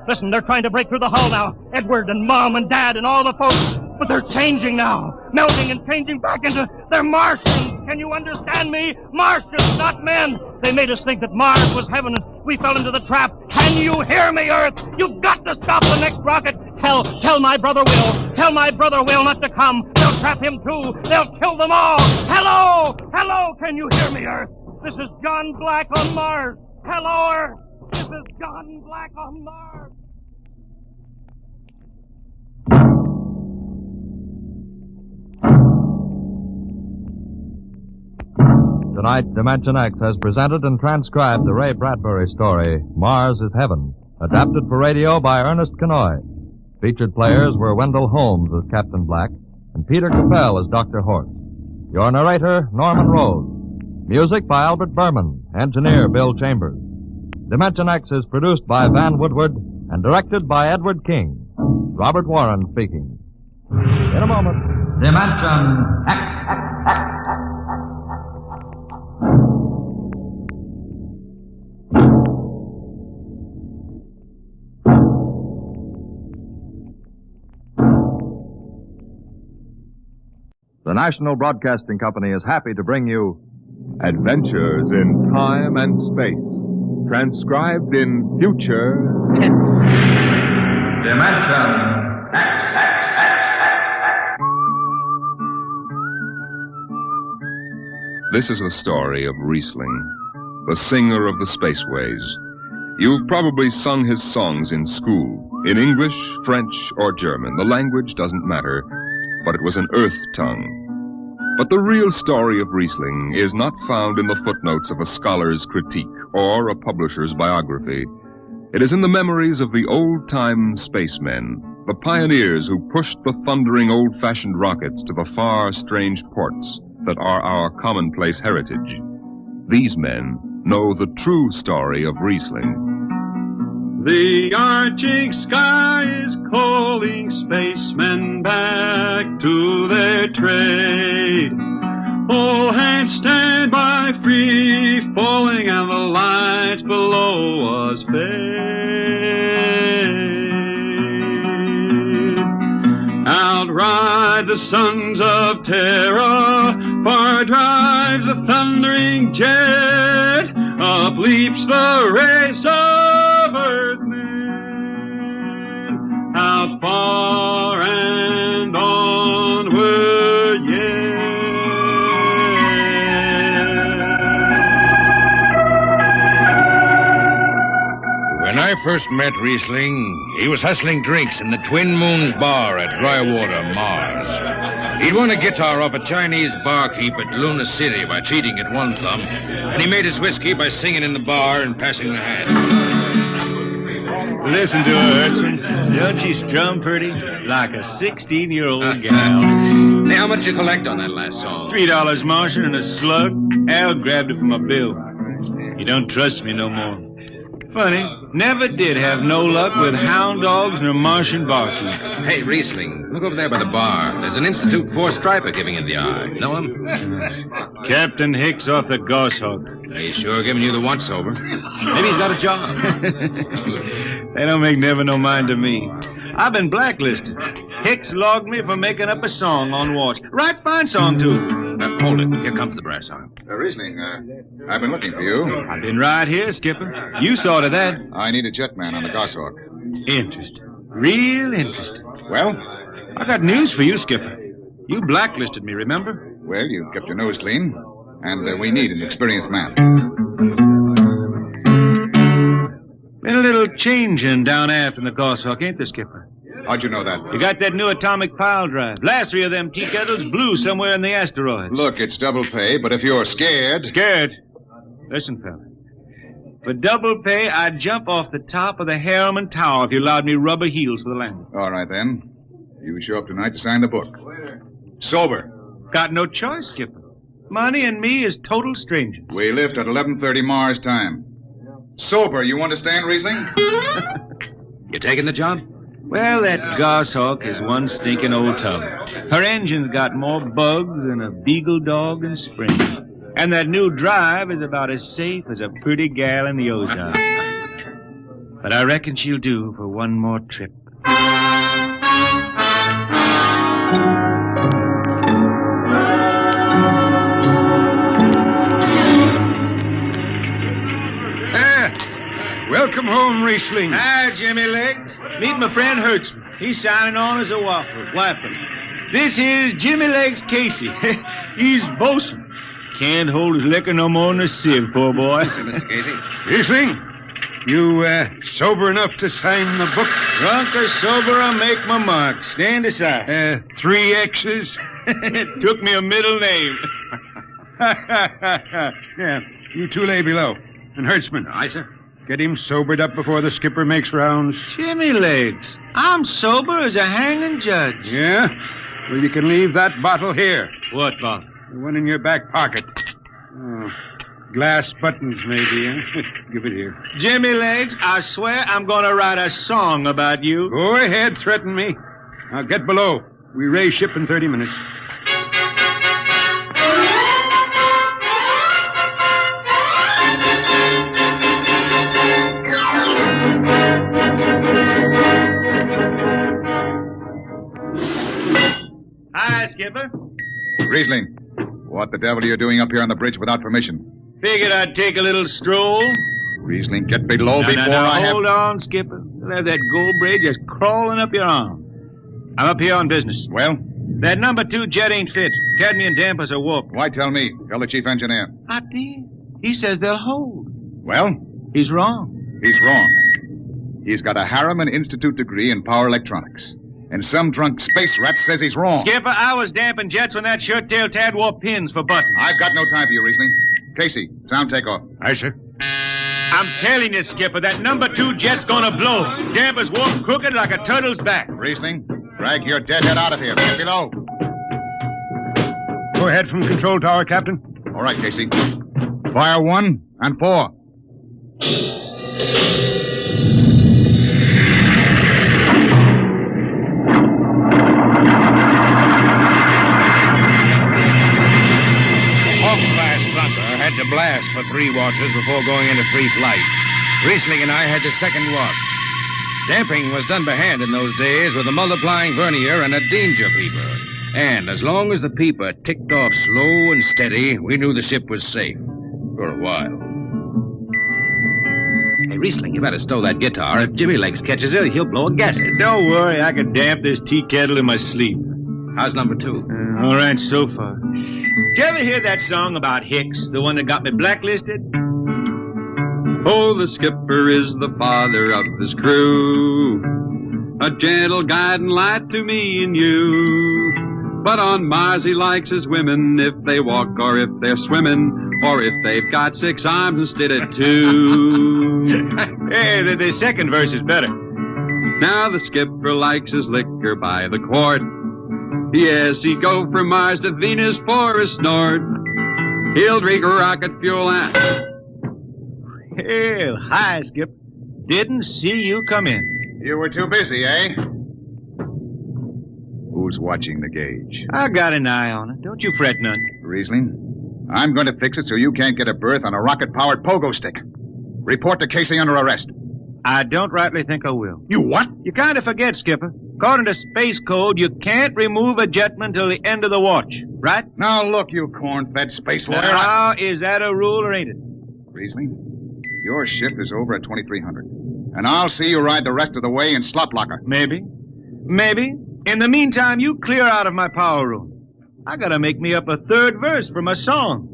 Listen, they're trying to break through the hull now. Edward and Mom and Dad and all the folks. But they're changing now. Melting and changing back into... They're Martians. Can you understand me? Martians, not men. They made us think that Mars was heaven and we fell into the trap. Can you hear me, Earth? You've got to stop the next rocket. Tell my brother Will. Tell my brother Will not to come. They'll trap him too. They'll kill them all. Hello! Hello, can you hear me, Earth? This is John Black on Mars. Hello, Earth. This is John Black on Mars. Tonight, Dimension X has presented and transcribed the Ray Bradbury story, Mars is Heaven, adapted for radio by Ernest Kenoy. Featured players were Wendell Holmes as Captain Black and Peter Capell as Dr. Horst. Your narrator, Norman Rose. Music by Albert Berman, engineer Bill Chambers. Dimension X is produced by Van Woodward and directed by Edward King. Robert Warren speaking. In a moment. Dimension X. The National Broadcasting Company is happy to bring you Adventures in Time and Space, transcribed in future tense. Dimension X. This is the story of Riesling, the singer of the spaceways. You've probably sung his songs in school, in English, French, or German. The language doesn't matter, but it was an Earth tongue. But the real story of Riesling is not found in the footnotes of a scholar's critique or a publisher's biography. It is in the memories of the old-time spacemen, the pioneers who pushed the thundering old-fashioned rockets to the far, strange ports that are our commonplace heritage. These men know the true story of Riesling. The arching sky is calling spacemen back to their trade. All hands stand by, free falling, and the lights below us fade. Outride the sons of terror, far drives the thundering jet, up leaps the race of Earthmen, out far and onward yet. When I first met Riesling, he was hustling drinks in the Twin Moons bar at Drywater, Mars. He'd won a guitar off a Chinese barkeep at Luna City by cheating at one thumb, and he made his whiskey by singing in the bar and passing the hat. Listen to her, Urchin. Don't she strum pretty? Like a 16-year-old gal. Say, how much you collect on that last song? $3 Martian and a slug. Al grabbed it from my bill. He don't trust me no more. Funny, never did have no luck with hound dogs nor Martian barkeep. Hey, Riesling, look over there by the bar. There's an Institute 4 striper giving you the eye. Know him? Captain Hicks off the Goshawk. He's sure giving you the once-over. Maybe he's got a job. They don't make never no mind to me. I've been blacklisted. Hicks logged me for making up a song on watch. Right fine song, too. Hold it. Here comes the brass arm. Riesling, I've been looking for you. I've been right here, Skipper. You saw to that. I need a jetman on the Goshawk. Interesting. Real interesting. Well? I got news for you, Skipper. You blacklisted me, remember? Well, you kept your nose clean, and we need an experienced man. Been a little changing down aft in the Goshawk, ain't there, Skipper? How'd you know that? You got that new atomic pile drive. Last 3 of them tea kettles blew somewhere in the asteroids. Look, it's double pay, but if you're scared... Scared? Listen, fella. For double pay, I'd jump off the top of the Harriman Tower if you allowed me rubber heels for the landing. All right, then. You show up tonight to sign the book. Sober. Got no choice, Skipper. Money and me is total strangers. We lift at 11:30 Mars time. Sober, you understand, Riesling? You taking the job? Well, that Goshawk is one stinking old tub. Her engine's got more bugs than a beagle dog in spring. And that new drive is about as safe as a pretty gal in the Ozarks. But I reckon she'll do for one more trip. Welcome home, Riesling. Hi, Jimmy Legs. Meet my friend Hertzman. He's signing on as a wiper. This here's Jimmy Legs Casey. He's bosun. Can't hold his liquor no more than a sieve, poor boy. Mr. Casey. Riesling, you sober enough to sign the book? Drunk or sober, I'll make my mark. Stand aside. 3 X's? It took me a middle name. Yeah, you two lay below. And Hertzman. Aye, sir. Get him sobered up before the skipper makes rounds. Jimmy Legs, I'm sober as a hanging judge. Yeah? Well, you can leave that bottle here. What bottle? The one in your back pocket. Oh, glass buttons, maybe, huh? Give it here. Jimmy Legs, I swear I'm going to write a song about you. Go ahead, threaten me. Now get below. We raise ship in 30 minutes. Hi, Skipper. Riesling, what the devil are you doing up here on the bridge without permission? Figured I'd take a little stroll. Riesling, get below before I have... Hold on, Skipper. You'll have that gold braid just crawling up your arm. I'm up here on business. Well? That number 2 jet ain't fit. Cadmium dampers are warped. Why tell me? Tell the chief engineer. I did. He says they'll hold. Well? He's wrong. He's wrong. He's got a Harriman Institute degree in power electronics. And some drunk space rat says he's wrong. Skipper, I was damping jets when that shirt-tailed tad wore pins for buttons. I've got no time for you, Riesling. Casey, sound takeoff. Aye, sir. I'm telling you, Skipper, that number 2 jet's gonna blow. Dampers warp crooked like a turtle's back. Riesling, drag your deadhead out of here. Get below. Go ahead from control tower, Captain. All right, Casey. Fire 1 and 4. Had to blast for 3 watches before going into free flight. Riesling and I had the second watch. Damping was done by hand in those days with a multiplying vernier and a danger peeper. And as long as the peeper ticked off slow and steady, we knew the ship was safe. For a while. Hey, Riesling, you better stow that guitar. If Jimmy Legs catches it, he'll blow a gasket. Don't worry, I can damp this tea kettle in my sleep. How's number 2? All right, so far. Did you ever hear that song about Hicks, the one that got me blacklisted? Oh, the skipper is the father of his crew, a gentle guiding light to me and you. But on Mars he likes his women if they walk or if they're swimming, or if they've got 6 arms instead of 2. Hey, the second verse is better. Now the skipper likes his liquor by the quart. Yes, he'd go from Mars to Venus for a snort. He'll drink rocket fuel and... Hell, hi, Skip. Didn't see you come in. You were too busy, eh? Who's watching the gauge? I got an eye on it. Don't you fret none. Riesling, I'm going to fix it so you can't get a berth on a rocket-powered pogo stick. Report to Casey under arrest. I don't rightly think I will. You what? You kind of forget, Skipper. According to Space Code, you can't remove a jetman till the end of the watch, right? Now look, you corn-fed space lawyer. Now, is that a rule or ain't it? Riesling, your shift is over at 2300. And I'll see you ride the rest of the way in slot locker. Maybe. Maybe. In the meantime, you clear out of my power room. I gotta make me up a third verse for my song.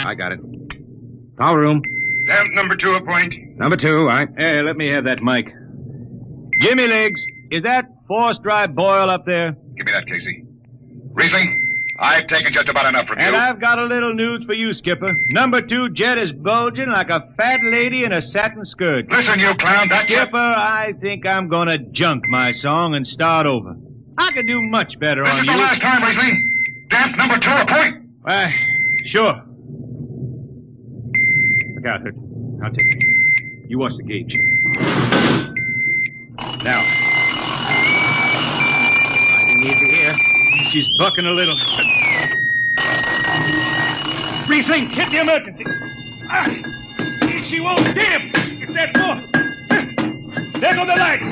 I got it. Power room. Damp number 2 a point. Number 2, all right. Hey, let me have that mic. Jimmy Legs, is that forced dry boil up there? Give me that, Casey. Riesling, I've taken just about enough from you. And I've got a little news for you, Skipper. Number 2 jet is bulging like a fat lady in a satin skirt. Listen, you clown, that Skipper, I think I'm gonna junk my song and start over. I could do much better on you. This is the last time, Riesling. Damp number 2 a point. Sure. Look out, Hurt. I'll take it. You watch the gauge. Now. Riding easy here. She's bucking a little. Riesling, hit the emergency. She won't. Damn! It's that door. There go the lights.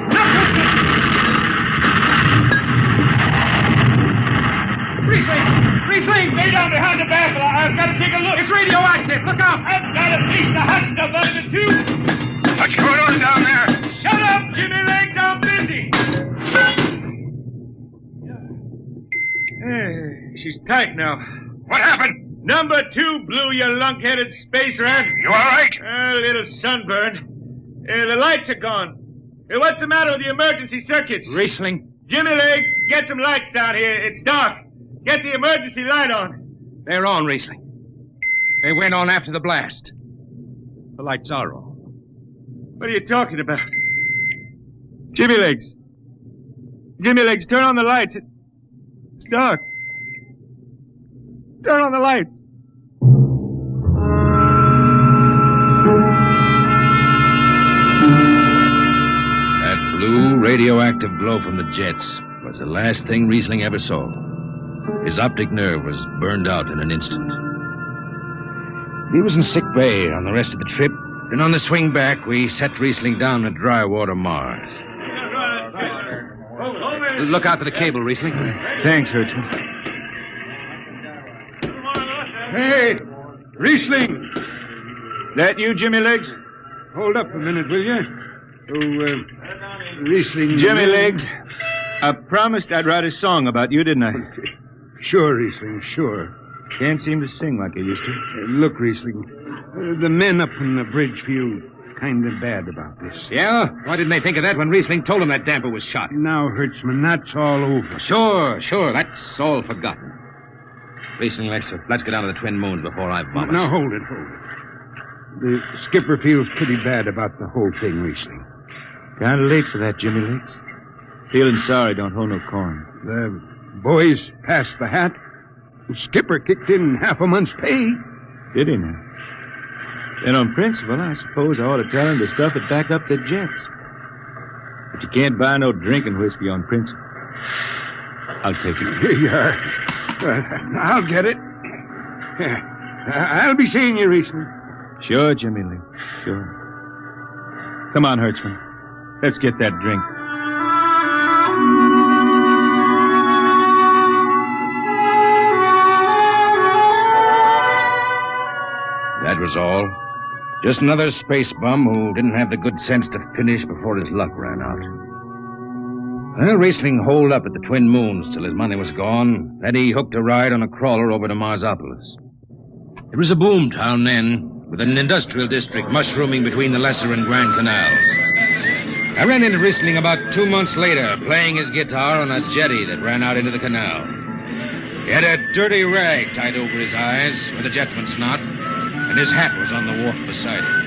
Riesling! Stay down behind the baffle. I've got to take a look. It's radioactive. Look out. I've got to piece the hot stuff out of the tube. What's going on down there? Shut up, Jimmy Legs. I'm busy. She's tight now. What happened? Number 2 blew, you lunk-headed space rat. You all right? A little sunburn. The lights are gone. What's the matter with the emergency circuits? Riesling. Jimmy Legs, get some lights down here. It's dark. Get the emergency light on. They're on, Riesling. They went on after the blast. The lights are on. What are you talking about? Jimmy Legs. Jimmy Legs, turn on the lights. It's dark. Turn on the lights. That blue radioactive glow from the jets was the last thing Riesling ever saw. His optic nerve was burned out in an instant. He was in sick bay on the rest of the trip, and on the swing back, we set Riesling down at dry water Mars. Look out for the cable, Riesling. Thanks, Hertzman. Hey, Riesling. That you, Jimmy Legs? Hold up a minute, will you? Oh, Riesling. Jimmy Legs, I promised I'd write a song about you, didn't I? Sure, Riesling, sure. Can't seem to sing like I used to. Look, Riesling, the men up on the bridge feel kind of bad about this. Yeah? Why didn't they think of that when Riesling told them that damper was shot? Now, Hertzman, that's all over. Sure. That's all forgotten. Riesling, let's go down to the Twin Moons before I vomit. Now, hold it. The skipper feels pretty bad about the whole thing, Riesling. Kind of late for that, Jimmy Legs. Feeling sorry don't hold no corn. The boys passed the hat. The skipper kicked in half a month's pay. Did he now? Then on principle, I suppose I ought to tell him to stuff it back up the jets. But you can't buy no drinking whiskey on principle. I'll take it. Here you are. I'll get it. I'll be seeing you, Riesling. Sure, Jimmy Lee. Sure. Come on, Hertzman. Let's get that drink. That was all. Just another space bum who didn't have the good sense to finish before his luck ran out. Well, Riesling holed up at the Twin Moons till his money was gone. Then he hooked a ride on a crawler over to Marsopolis. It was a boom town then, with an industrial district mushrooming between the Lesser and Grand Canals. I ran into Riesling about 2 months later, playing his guitar on a jetty that ran out into the canal. He had a dirty rag tied over his eyes with a jetman's knot, and his hat was on the wharf beside him.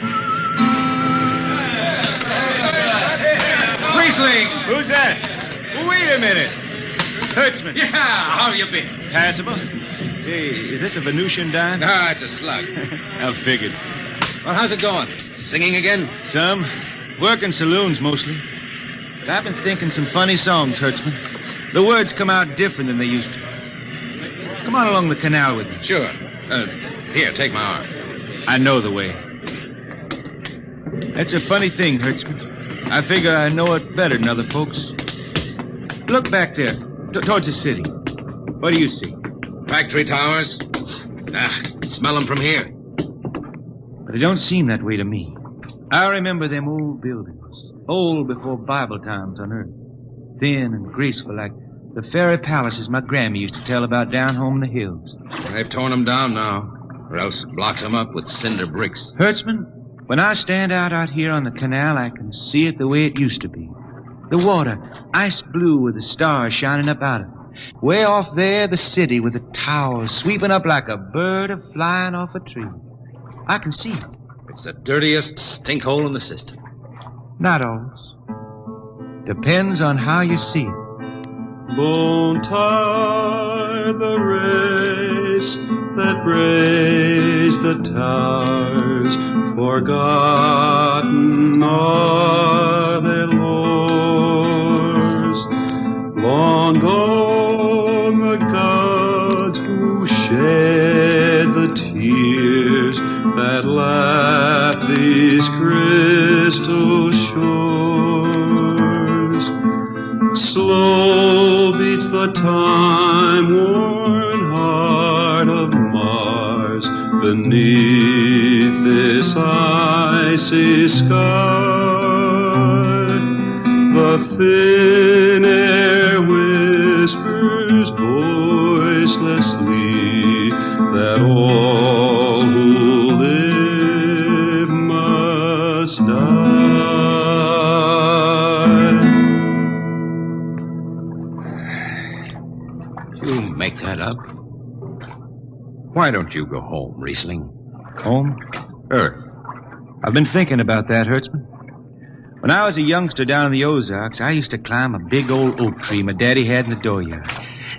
Riesling! Who's that? Wait a minute. Hertzman. Yeah, how you been? Passable. Say, is this a Venusian dime? Ah, it's a slug. I figured. Well, how's it going? Singing again? Some. Working saloons, mostly. But I've been thinking some funny songs, Hertzman. The words come out different than they used to. Come on along the canal with me. Sure. Here, take my arm. I know the way. That's a funny thing, Hertzman. I figure I know it better than other folks. Look back there, towards the city. What do you see? Factory towers. Smell them from here. But it don't seem that way to me. I remember them old buildings, old before Bible times on Earth. Thin and graceful like the fairy palaces my Grammy used to tell about down home in the hills. They've torn them down now, or else blocked them up with cinder bricks. Hertzman, when I stand out here on the canal, I can see it the way it used to be. The water, ice blue with the stars shining up out of it. Way off there, the city with the towers sweeping up like a bird flying off a tree. I can see it. It's the dirtiest stinkhole in the system. Not always. Depends on how you see it. Bone tired the race that raised the towers, forgotten are their lores. Long gone the gods who shed the tears that lap these crystal shores. Slow beats the time-worn heart of Mars beneath this icy sky. The thin air whispers voicelessly that all who live must die. You make that up? Why don't you go home, Riesling? Home? Earth. I've been thinking about that, Hertzman. When I was a youngster down in the Ozarks, I used to climb a big old oak tree my daddy had in the dooryard.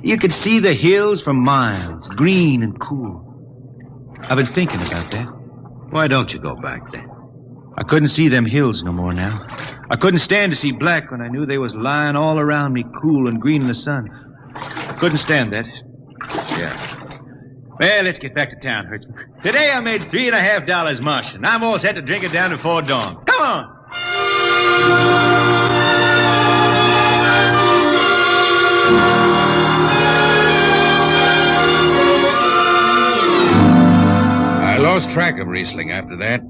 You could see the hills for miles, green and cool. I've been thinking about that. Why don't you go back then? I couldn't see them hills no more now. I couldn't stand to see black when I knew they was lying all around me cool and green in the sun. I couldn't stand that. Yeah. Well, let's get back to town, Hertzman. Today I made $3.50 mush, and I'm all set to drink it down before dawn. Come on! I lost track of Riesling after that.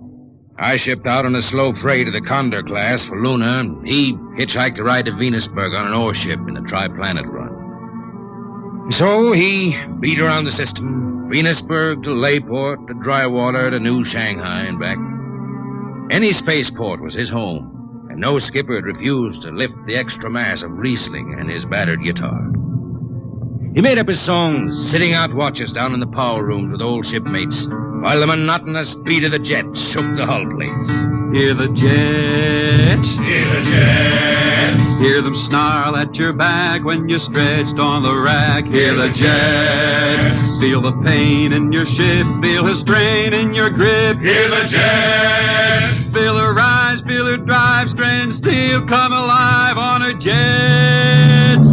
I shipped out on a slow freight of the Condor class for Luna, and he hitchhiked a ride to Venusberg on an ore ship in a tri-planet run. So he beat around the system, Venusberg to Layport to Drywater to New Shanghai and back. Any spaceport was his home, and no skipper had refused to lift the extra mass of Riesling and his battered guitar. He made up his songs, sitting out watches down in the power rooms with old shipmates, while the monotonous beat of the jets shook the hull plates. Hear the jets, hear the jets, hear them snarl at your back when you're stretched on the rack. Hear the jets, feel the pain in your ship, feel the strain in your grip. Hear the jets, feel her rise, feel her drive, strand steel come alive on her jets.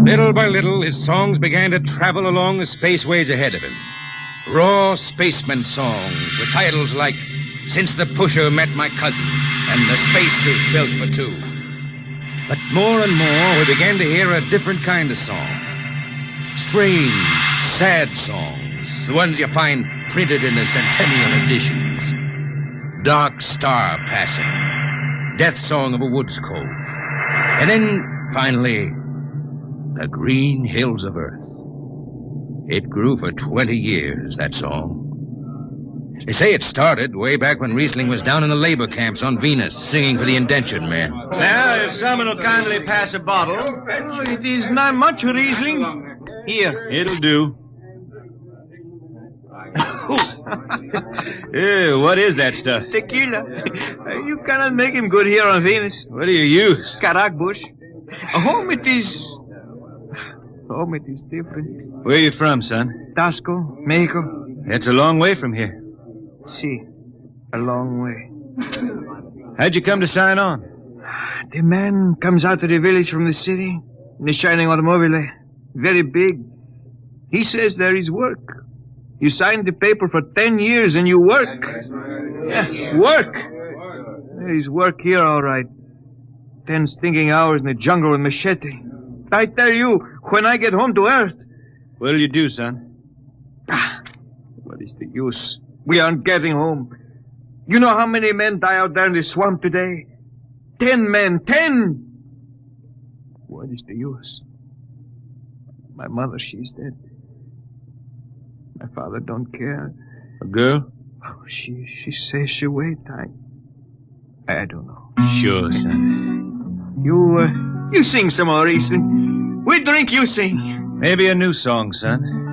Little by little, his songs began to travel along the spaceways ahead of him. Raw spaceman songs with titles like Since the Pusher Met My Cousin and The Spacesuit Built for Two. But more and more, we began to hear a different kind of song. Strange, sad songs, the ones you find printed in the centennial editions. Dark Star Passing, Death Song of a Woods Cove. And then, finally, The Green Hills of Earth. It grew for 20 years, that song. They say it started way back when Riesling was down in the labor camps on Venus, singing for the indentured men. Now, if someone will kindly pass a bottle. Oh, it is not much, Riesling. Here, it'll do. What is that stuff? Tequila. You cannot make him good here on Venus. What do you use? Carac bush. Home it is different. Where are you from, son? Tasco, Mexico. It's a long way from here. See, a long way. How'd you come to sign on? The man comes out of the village from the city in a shining automobile. Very big. He says there is work. You signed the paper for 10 years and you work. Yeah, work. There is work here, all right. 10 stinking hours in the jungle with machete. I tell you, when I get home to Earth... What'll you do, son? What is the use? We aren't getting home. You know how many men die out there in the swamp today? 10 men. 10! What is the use? My mother, she's dead. My father don't care. A girl? Oh, she says she wait. I don't know. Sure, son. You sing some more, Riesling. We drink, you sing. Maybe a new song, son.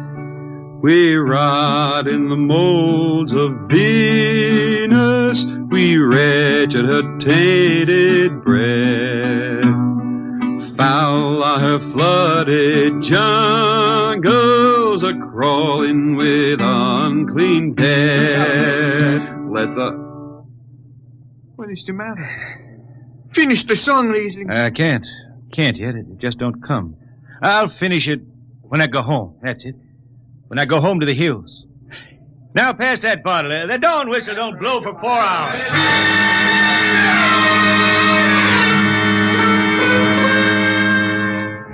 We rot in the molds of Venus. We wretched her tainted breath. Foul are her flooded jungles, a-crawling with unclean death. Let the... What is the matter? Finish the song, Riesling. I can't. Can't yet. It just don't come. I'll finish it when I go home. That's it. When I go home to the hills. Now pass that bottle. The dawn whistle don't blow for 4 hours.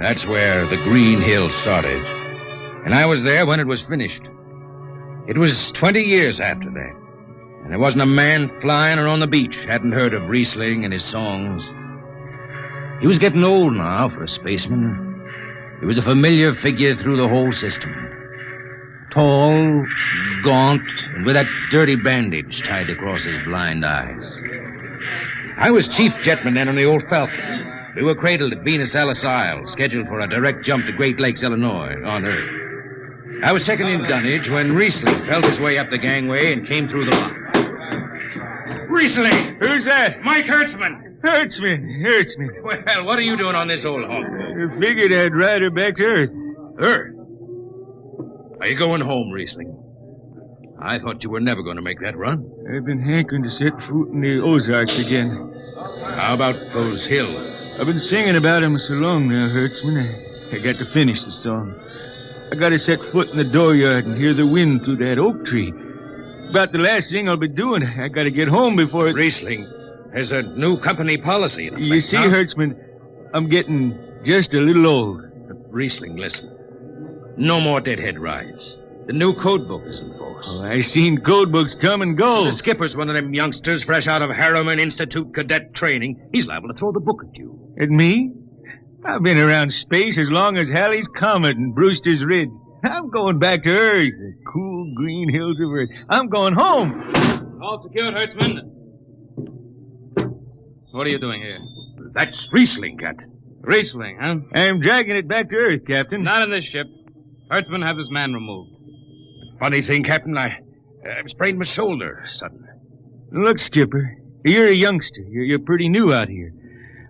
That's where the Green Hills started. And I was there when it was finished. It was 20 years after that. And there wasn't a man flying or on the beach hadn't heard of Riesling and his songs. He was getting old now for a spaceman. He was a familiar figure through the whole system. Tall, gaunt, and with that dirty bandage tied across his blind eyes. I was chief jetman then on the old Falcon. We were cradled at Venus Alice Isle, scheduled for a direct jump to Great Lakes, Illinois, on Earth. I was checking in dunnage when Riesling felt his way up the gangway and came through the lock. Riesling! Who's that? Mike Hertzman. Hertzman. Well, what are you doing on this old hog? I figured I'd ride her back to Earth. Earth? Are you going home, Riesling? I thought you were never going to make that run. I've been hankering to set foot in the Ozarks again. How about those hills? I've been singing about them so long now, Hertzman. I got to finish the song. I got to set foot in the dooryard and hear the wind through that oak tree. About the last thing I'll be doing. I got to get home before it... Riesling, there's a new company policy in effect. You see, Hertzman, I'm getting just a little old. Riesling, listen. No more deadhead rides. The new code book is in force. Oh, I seen code books come and go. The skipper's one of them youngsters fresh out of Harriman Institute cadet training. He's liable to throw the book at you. At me? I've been around space as long as Halley's Comet and Brewster's Ridge. I'm going back to Earth, the cool green hills of Earth. I'm going home. All secured, Hertzman. What are you doing here? That's Riesling, Captain. Riesling, huh? I'm dragging it back to Earth, Captain. Not in this ship. Hertzman, have this man removed. Funny thing, Captain, I sprained my shoulder suddenly. Look, Skipper, you're a youngster. You're pretty new out here.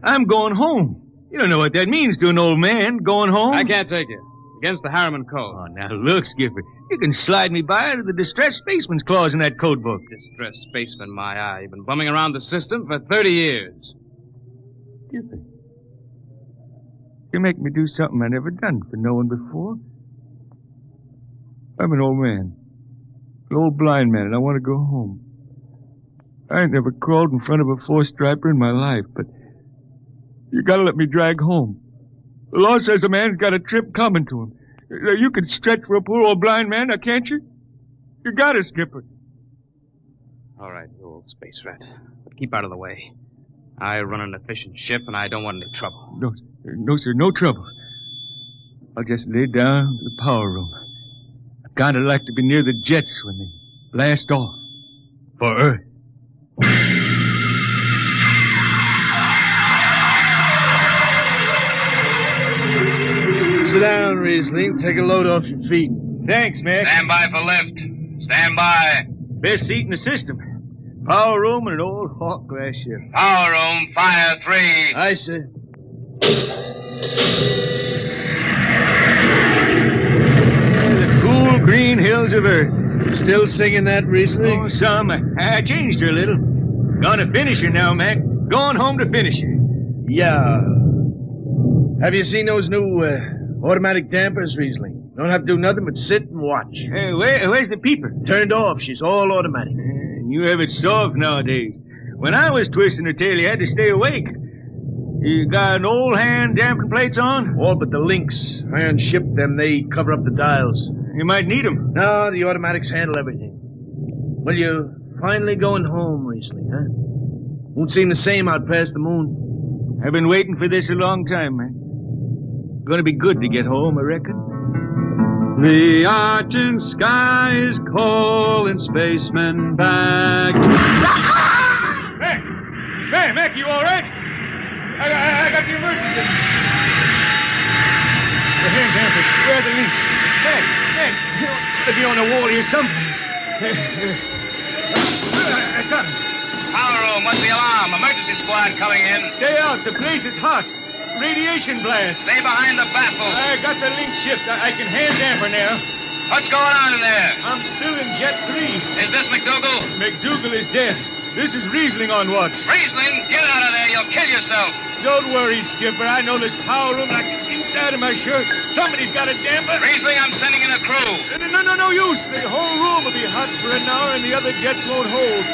I'm going home. You don't know what that means to an old man, going home. I can't take it. Against the Harriman Code. Oh, now look, Skipper. You can slide me by to the distressed spaceman's clause in that code book. Distressed spaceman, my eye. You've been bumming around the system for 30 years. Skipper, you make me do something I never done for no one before. I'm an old man. An old blind man, and I want to go home. I ain't never crawled in front of a four-striper in my life, but you gotta let me drag home. The law says a man's got a trip coming to him. You can stretch for a poor old blind man, now can't you? You got it, Skipper. All right, you old space rat. But keep out of the way. I run an efficient ship, and I don't want any trouble. No, sir, no trouble. I'll just lay down in the power room. I kind of like to be near the jets when they blast off. For Earth. Sit down, Riesling. Take a load off your feet. Thanks, Mac. Stand by for lift. Stand by. Best seat in the system. Power room and an old Hawk glass ship. Power room, fire 3. Aye, sir. The cool green hills of Earth. Still singing that, Riesling? Oh, some. I changed her a little. Gonna finish her now, Mac. Going home to finish her. Yeah. Have you seen those new automatic dampers, Riesling? Don't have to do nothing but sit and watch. Hey, where's the peeper? Turned off. She's all automatic. You have it soft nowadays. When I was twisting her tail, you had to stay awake. You got an old hand damping plates on? All but the links. Iron shipped them. They cover up the dials. You might need them. No, the automatics handle everything. Well, you're finally going home, Riesling, huh? Won't seem the same out past the moon. I've been waiting for this a long time, man. Gonna be good to get home, I reckon. The argent sky is calling spacemen back. Mac, you all right? I got the emergency. The hand dampers, where are the links? Mac, you ought to be on the wall here somewhere. I got him. Power room, what's the alarm? Emergency squad coming in. Stay out, the place is hot. Radiation blast. Stay behind the baffle. I got the link shipped. I can hand damper now. What's going on in there? I'm still in Jet 3. Is this McDougal? McDougal is dead. This is Riesling on watch. Riesling, get out of there. You'll kill yourself. Don't worry, Skipper. I know this power room like the inside of my shirt. Somebody's got a damper. Riesling, I'm sending in a crew. No use. The whole room will be hot for an hour and the other jets won't hold.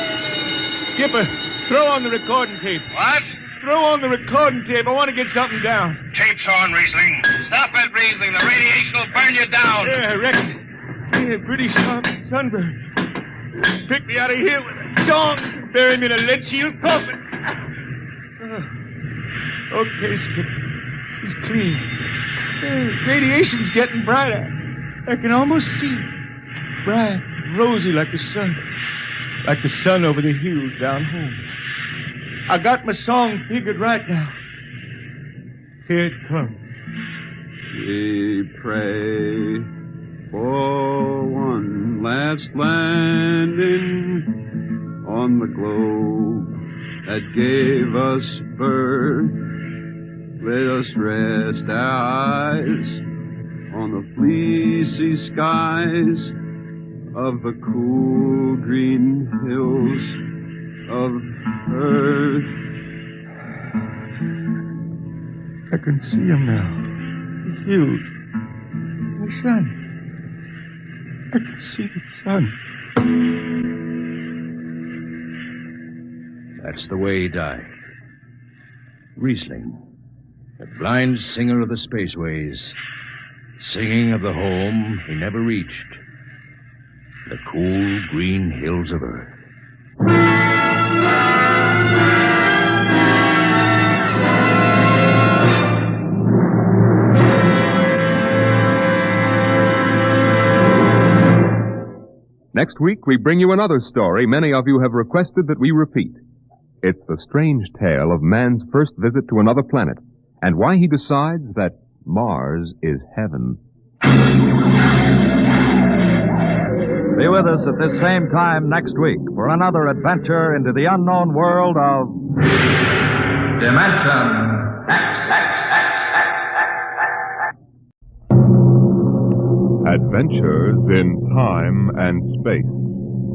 Skipper, throw on the recording tape. What? Throw on the recording tape. I want to get something down. Tape's on, Riesling. Stop it, Riesling. The radiation will burn you down. Yeah, I reckon. Yeah, pretty sharp sunburn. Pick me out of here with the tongs and bury me in a lead shield coffin. Okay, Skipper. She's clean. Radiation's getting brighter. I can almost see it. Bright, rosy like the sun. Like the sun over the hills down home. I got my song figured right now. Here it comes. We pray for one last landing on the globe that gave us birth. Let us rest our eyes on the fleecy skies of the cool green hills of Earth. I can see him now. The hills. The sun. I can see the sun. That's the way he died. Riesling, the blind singer of the spaceways, singing of the home he never reached, the cool green hills of Earth. Next week, we bring you another story many of you have requested that we repeat. It's the strange tale of man's first visit to another planet and why he decides that Mars is heaven. Be with us at this same time next week for another adventure into the unknown world of Dimension X. Adventures in Time and Space.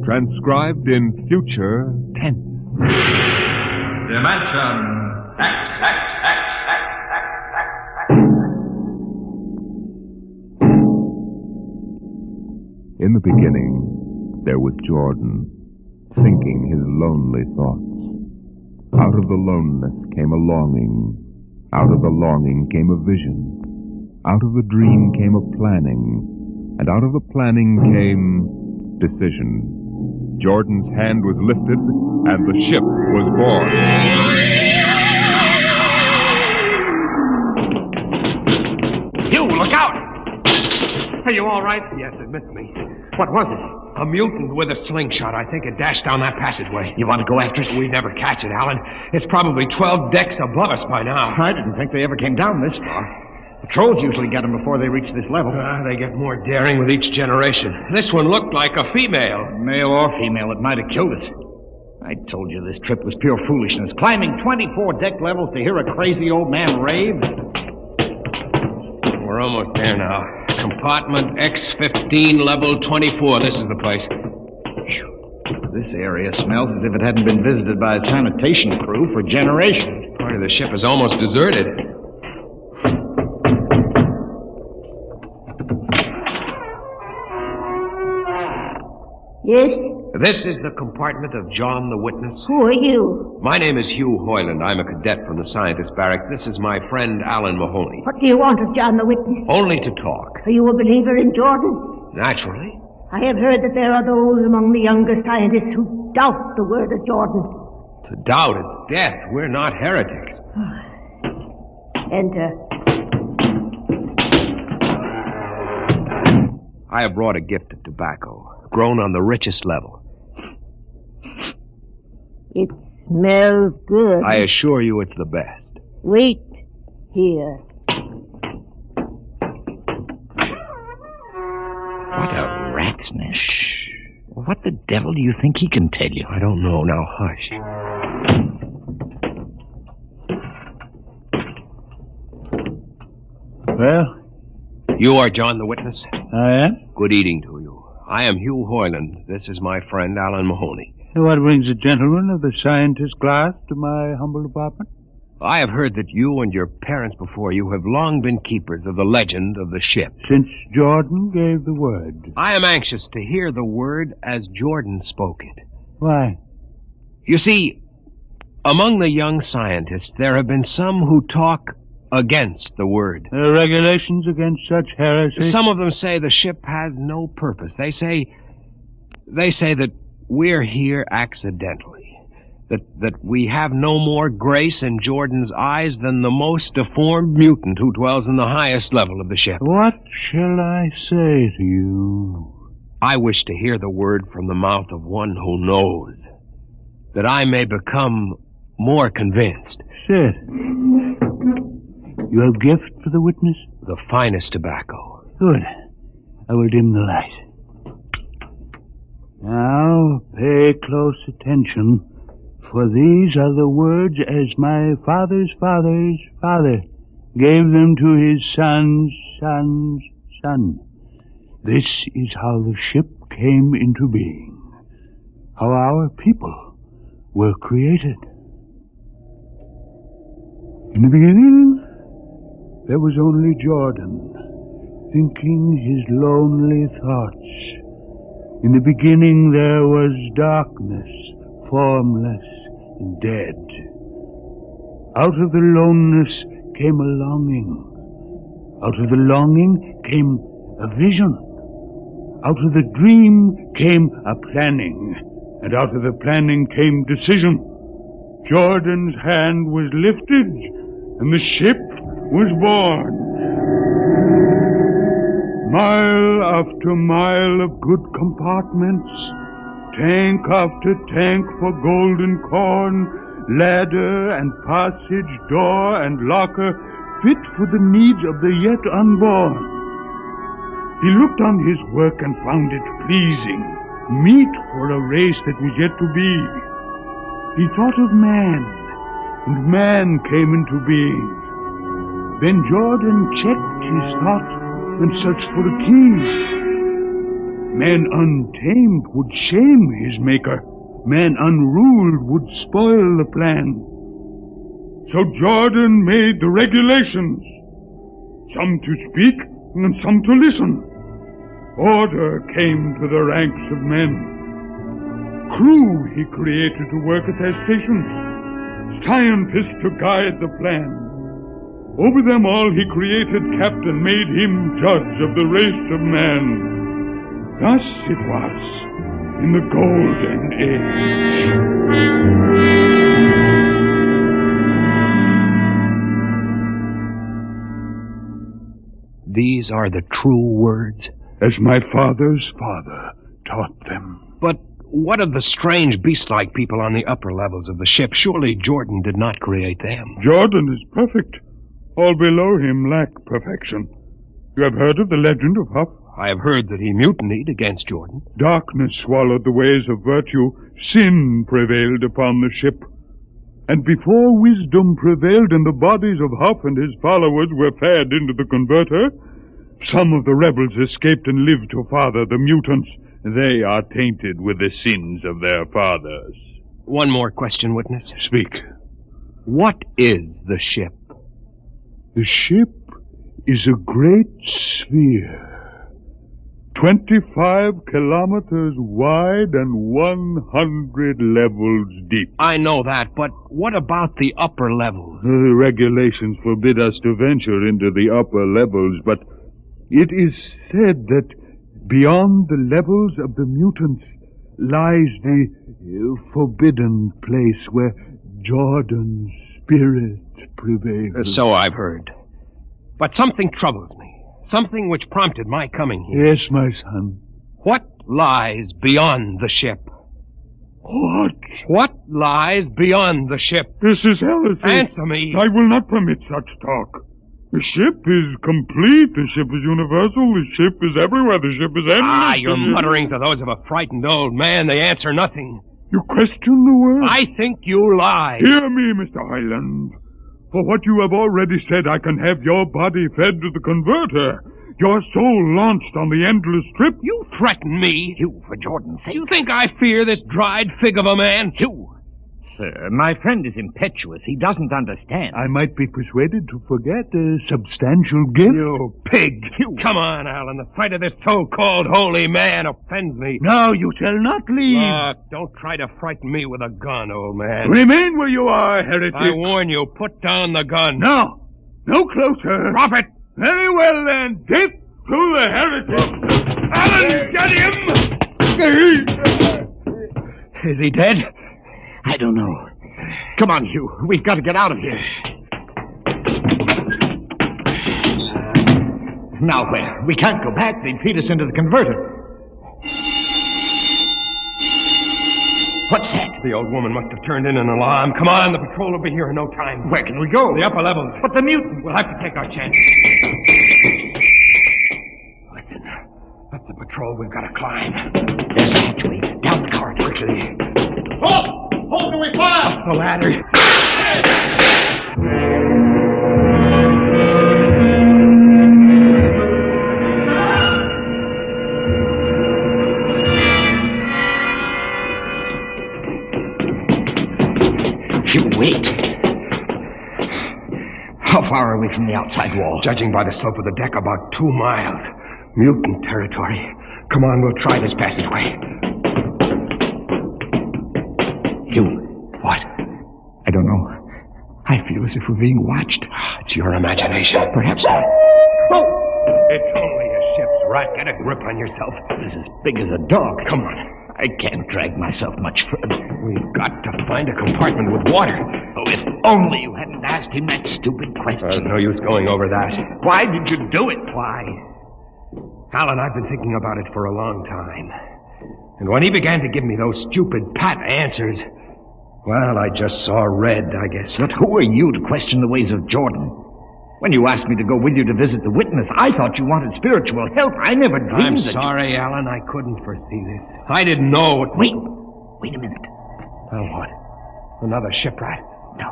Transcribed in future tense. Dimension X. In the beginning, there was Jordan, thinking his lonely thoughts. Out of the loneliness came a longing. Out of the longing came a vision. Out of the dream came a planning. And out of the planning came decision. Jordan's hand was lifted, and the ship was born. You, look out! Are you all right? Yes, admit me. What was it? A mutant with a slingshot. I think it dashed down that passageway. You want to go after it? We'd never catch it, Alan. It's probably 12 decks above us by now. I didn't think they ever came down this far. Patrols usually get them before they reach this level. They get more daring with each generation. This one looked like a female. Male or female, it might have killed us. I told you this trip was pure foolishness. Climbing 24 deck levels to hear a crazy old man rave. We're almost there now. Compartment X15, level 24. This is the place. This area smells as if it hadn't been visited by a sanitation crew for generations. Part of the ship is almost deserted. Yes? This is the compartment of John the Witness. Who are you? My name is Hugh Hoyland. I'm a cadet from the scientist barracks. This is my friend Alan Mahoney. What do you want of John the Witness? Only to talk. Are you a believer in Jordan? Naturally. I have heard that there are those among the younger scientists who doubt the word of Jordan. To doubt is death. We're not heretics. Enter. I have brought a gift of tobacco, grown on the richest level. It smells good. I assure you it's the best. Wait here. What a rat's nest. Shh. What the devil do you think he can tell you? I don't know. Now hush. Well? You are John the Witness? I am. Good eating to you. I am Hugh Hoyland. This is my friend Alan Mahoney. What brings a gentleman of the scientist class to my humble apartment? I have heard that you and your parents before you have long been keepers of the legend of the ship. Since Jordan gave the word. I am anxious to hear the word as Jordan spoke it. Why? You see, among the young scientists, there have been some who talk against the word. There are regulations against such heresy? Some of them say the ship has no purpose. They say that we're here accidentally. That we have no more grace in Jordan's eyes than the most deformed mutant who dwells in the highest level of the ship. What shall I say to you? I wish to hear the word from the mouth of one who knows, that I may become more convinced. Sit. You have gift for the witness? The finest tobacco. Good. I will dim the light. Now, pay close attention, for these are the words as my father's father's father gave them to his son's son's son. This is how the ship came into being, how our people were created. In the beginning, there was only Jordan, thinking his lonely thoughts. In the beginning there was darkness, formless and dead. Out of the loneness came a longing. Out of the longing came a vision. Out of the dream came a planning. And out of the planning came decision. Jordan's hand was lifted, and the ship was born. Mile after mile of good compartments, tank after tank for golden corn, ladder and passage, door and locker, fit for the needs of the yet unborn. He looked on his work and found it pleasing, meet for a race that was yet to be. He thought of man, and man came into being. Then Jordan checked his thought and searched for a key. Man untamed would shame his maker. Man unruled would spoil the plan. So Jordan made the regulations, some to speak and some to listen. Order came to the ranks of men. Crew he created to work at their stations, scientists to guide the plan. Over them all he created captain, made him judge of the race of man. Thus it was in the golden age. These are the true words? As my father's father taught them. But what of the strange beast-like people on the upper levels of the ship? Surely Jordan did not create them. Jordan is perfect. All below him lack perfection. You have heard of the legend of Huff? I have heard that he mutinied against Jordan. Darkness swallowed the ways of virtue. Sin prevailed upon the ship. And before wisdom prevailed and the bodies of Huff and his followers were fed into the converter, some of the rebels escaped and lived to father the mutants They are tainted with the sins of their fathers. One more question, witness. Speak. What is the ship? The ship is a great sphere. 25 kilometers wide and 100 levels deep. I know that, but what about the upper levels? The regulations forbid us to venture into the upper levels, but it is said that beyond the levels of the mutants lies the forbidden place where Jordan's spirit prevails. So I've heard. But something troubles me. Something which prompted my coming here. Yes, my son. What lies beyond the ship? What? What lies beyond the ship? This is heresy. Answer me. I will not permit such talk. The ship is complete. The ship is universal. The ship is everywhere. The ship is endless. Your mutterings are those of a frightened old man. They answer nothing. You question the word? I think you lie. Hear me, Mr. Highland. For what you have already said, I can have your body fed to the converter. Your soul launched on the endless trip. You threaten me. You, for Jordan's sake. You think I fear this dried fig of a man? You. Sir, my friend is impetuous. He doesn't understand. I might be persuaded to forget a substantial gift. You pig. You. Come on, Alan. The sight of this so-called holy man offends me. No, you shall not leave. Look, don't try to frighten me with a gun, old man. Remain where you are, heretic. I warn you, put down the gun. No. No closer. Drop it. Very well, then. Death to the heretic. Alan, get him! Is he dead? I don't know. Come on, Hugh. We've got to get out of here. Now where? We can't go back. They'd feed us into the converter. What's that? The old woman must have turned in an alarm. Come on, the patrol will be here in no time. Where can we go? The upper levels. But the mutant. We'll have to take our chance. Listen, that's the patrol we've got to climb. There's a hatchway. Down the corridor. Quickly. Halt! Hold till we fire! The ladder. You wait. How far are we from the outside wall? Judging by the slope of the deck, about 2 miles. Mutant territory. Come on, we'll try this passageway. You. What? I don't know. I feel as if we're being watched. It's your imagination. Perhaps not. Oh! It's only a ship's rat. Get a grip on yourself. This is as big as a dog. Come on. I can't drag myself much further. We've got to find a compartment with water. Oh, if only you hadn't asked him that stupid question. No use going over that. Why did you do it? Why? Alan, I've been thinking about it for a long time. And when he began to give me those stupid pat answers, well, I just saw red, I guess. But who are you to question the ways of Jordan? When you asked me to go with you to visit the witness, I thought you wanted spiritual help. I never dreamed I'm sorry, Alan. I couldn't foresee this. I didn't know what... Wait a minute. Oh, what? Another shipwreck? No.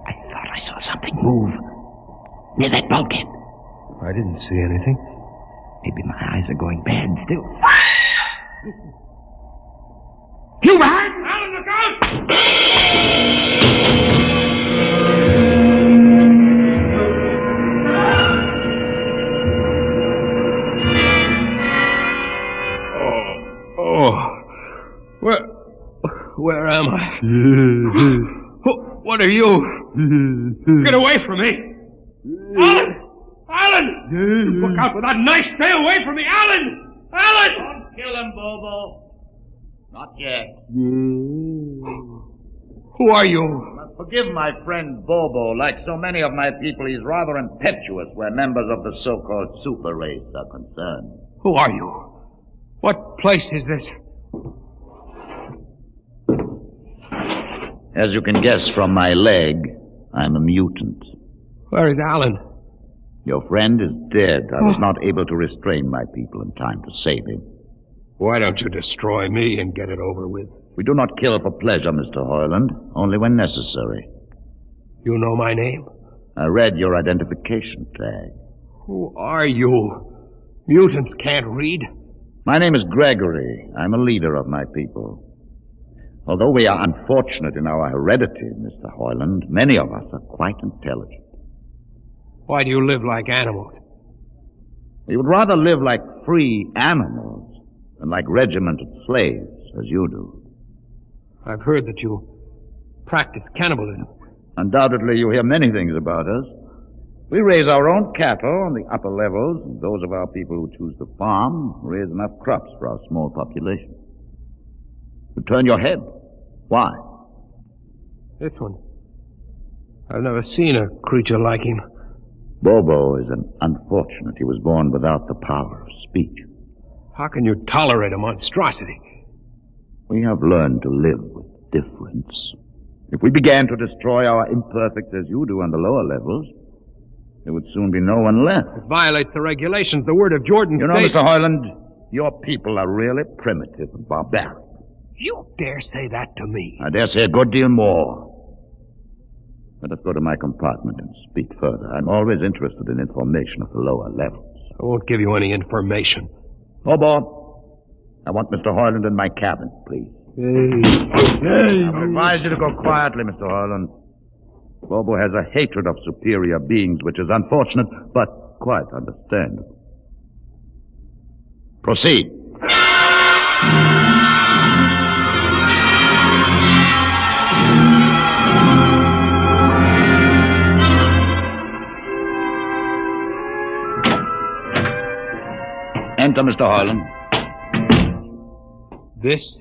I thought I saw something move near that bulkhead. I didn't see anything. Maybe my eyes are going bad still. You behind! Alan, look out! Where am I? What are you? Get away from me! Alan! Alan! Look out with that knife! Stay away from me! Alan! Alan! Don't kill him, Bobo. Not yet. Who are you? Forgive my friend Bobo. Like so many of my people, he's rather impetuous where members of the so-called super race are concerned. Who are you? What place is this? As you can guess from my leg, I'm a mutant. Where is Alan? Your friend is dead. I was not able to restrain my people in time to save him. Why don't you destroy me and get it over with? We do not kill for pleasure, Mr. Hoyland, only when necessary. You know my name? I read your identification tag. Who are you? Mutants can't read. My name is Gregory. I'm a leader of my people. Although we are unfortunate in our heredity, Mr. Hoyland, many of us are quite intelligent. Why do you live like animals? We would rather live like free animals than like regimented slaves, as you do. I've heard that you practice cannibalism. Undoubtedly, you hear many things about us. We raise our own cattle on the upper levels, and those of our people who choose to farm raise enough crops for our small population. You turn your head. Why? This one. I've never seen a creature like him. Bobo is an unfortunate. He was born without the power of speech. How can you tolerate a monstrosity? We have learned to live with difference. If we began to destroy our imperfects as you do on the lower levels, there would soon be no one left. It violates the regulations. The word of Jordan. You know, Mr. Hoyland, your people are really primitive and barbaric. You dare say that to me? I dare say a good deal more. Let us go to my compartment and speak further. I'm always interested in information of the lower levels. I won't give you any information. Bobo, I want Mr. Hoyland in my cabin, please. Hey. I advise you to go quietly, Mr. Hoyland. Bobo has a hatred of superior beings, which is unfortunate, but quite understandable. Proceed. Enter, Mr. Hoyland. This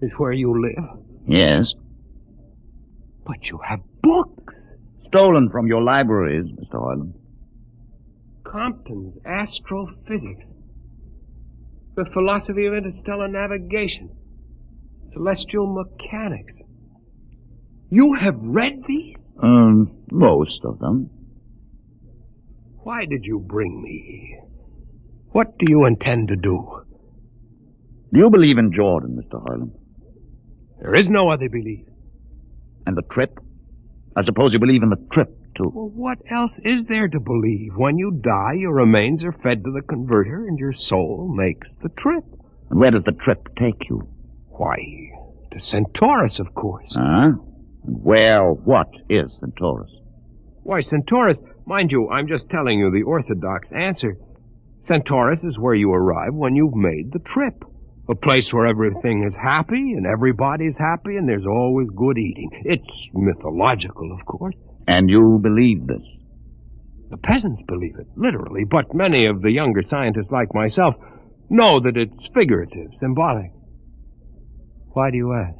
is where you live? Yes. But you have books. Stolen from your libraries, Mr. Hoyland. Compton's Astrophysics. The Philosophy of Interstellar Navigation. Celestial Mechanics. You have read these? Most of them. Why did you bring me here? What do you intend to do? Do you believe in Jordan, Mr. Hoyland? There is no other belief. And the trip? I suppose you believe in the trip, too. Well, what else is there to believe? When you die, your remains are fed to the converter, and your soul makes the trip. And where does the trip take you? Why, to Centaurus, of course. Huh? Where, what is Centaurus? Why, Centaurus, mind you, I'm just telling you the orthodox answer. Centaurus is where you arrive when you've made the trip. A place where everything is happy and everybody's happy and there's always good eating. It's mythological, of course. And you believe this? The peasants believe it, literally, but many of the younger scientists like myself know that it's figurative, symbolic. Why do you ask?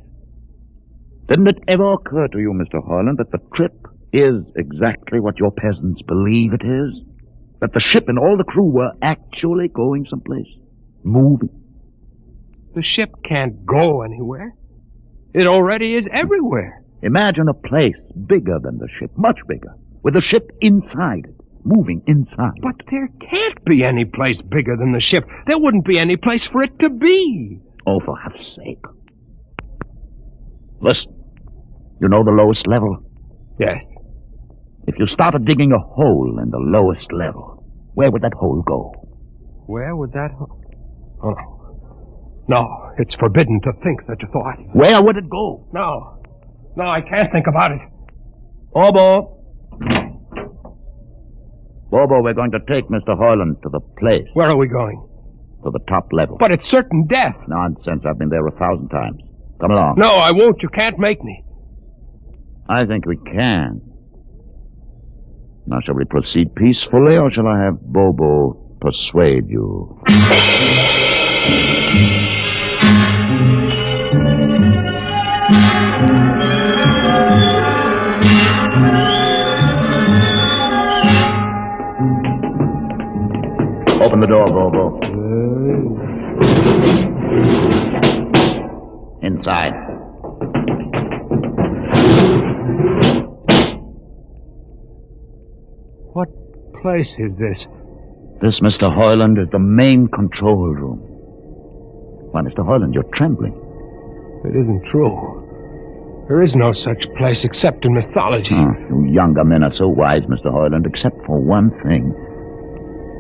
Didn't it ever occur to you, Mr. Hoyland, that the trip is exactly what your peasants believe it is? That the ship and all the crew were actually going someplace? Moving? The ship can't go anywhere. It already is everywhere. Imagine a place bigger than the ship, much bigger, with the ship inside it, moving inside. But there can't be any place bigger than the ship. There wouldn't be any place for it to be. Oh, for heaven's sake. Listen, you know the lowest level? Yes. If you started digging a hole in the lowest level, where would that hole go? Where would that hole? Oh, no. No, it's forbidden to think such a thought. Where would it go? No. No, I can't think about it. Bobo. Bobo, we're going to take Mr. Hoyland to the place. Where are we going? To the top level. But it's certain death. Nonsense. I've been there 1,000 times. Come along. No, I won't. You can't make me. I think we can. Now, shall we proceed peacefully, or shall I have Bobo persuade you? Open the door, Bobo. Inside. What place is this? This, Mr. Hoyland, is the main control room. Why, Mr. Hoyland, you're trembling. It isn't true. There is no such place except in mythology. You younger men are so wise, Mr. Hoyland, except for one thing.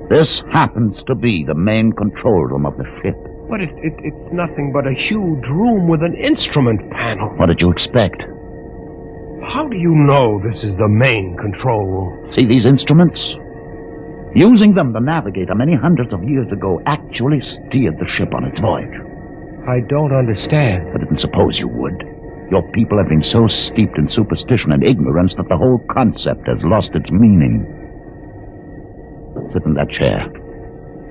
This happens to be the main control room of the ship. But it's nothing but a huge room with an instrument panel. What did you expect? How do you know this is the main control room? See these instruments? Using them, the navigator many hundreds of years ago actually steered the ship on its voyage. I don't understand. I didn't suppose you would. Your people have been so steeped in superstition and ignorance that the whole concept has lost its meaning. Sit in that chair.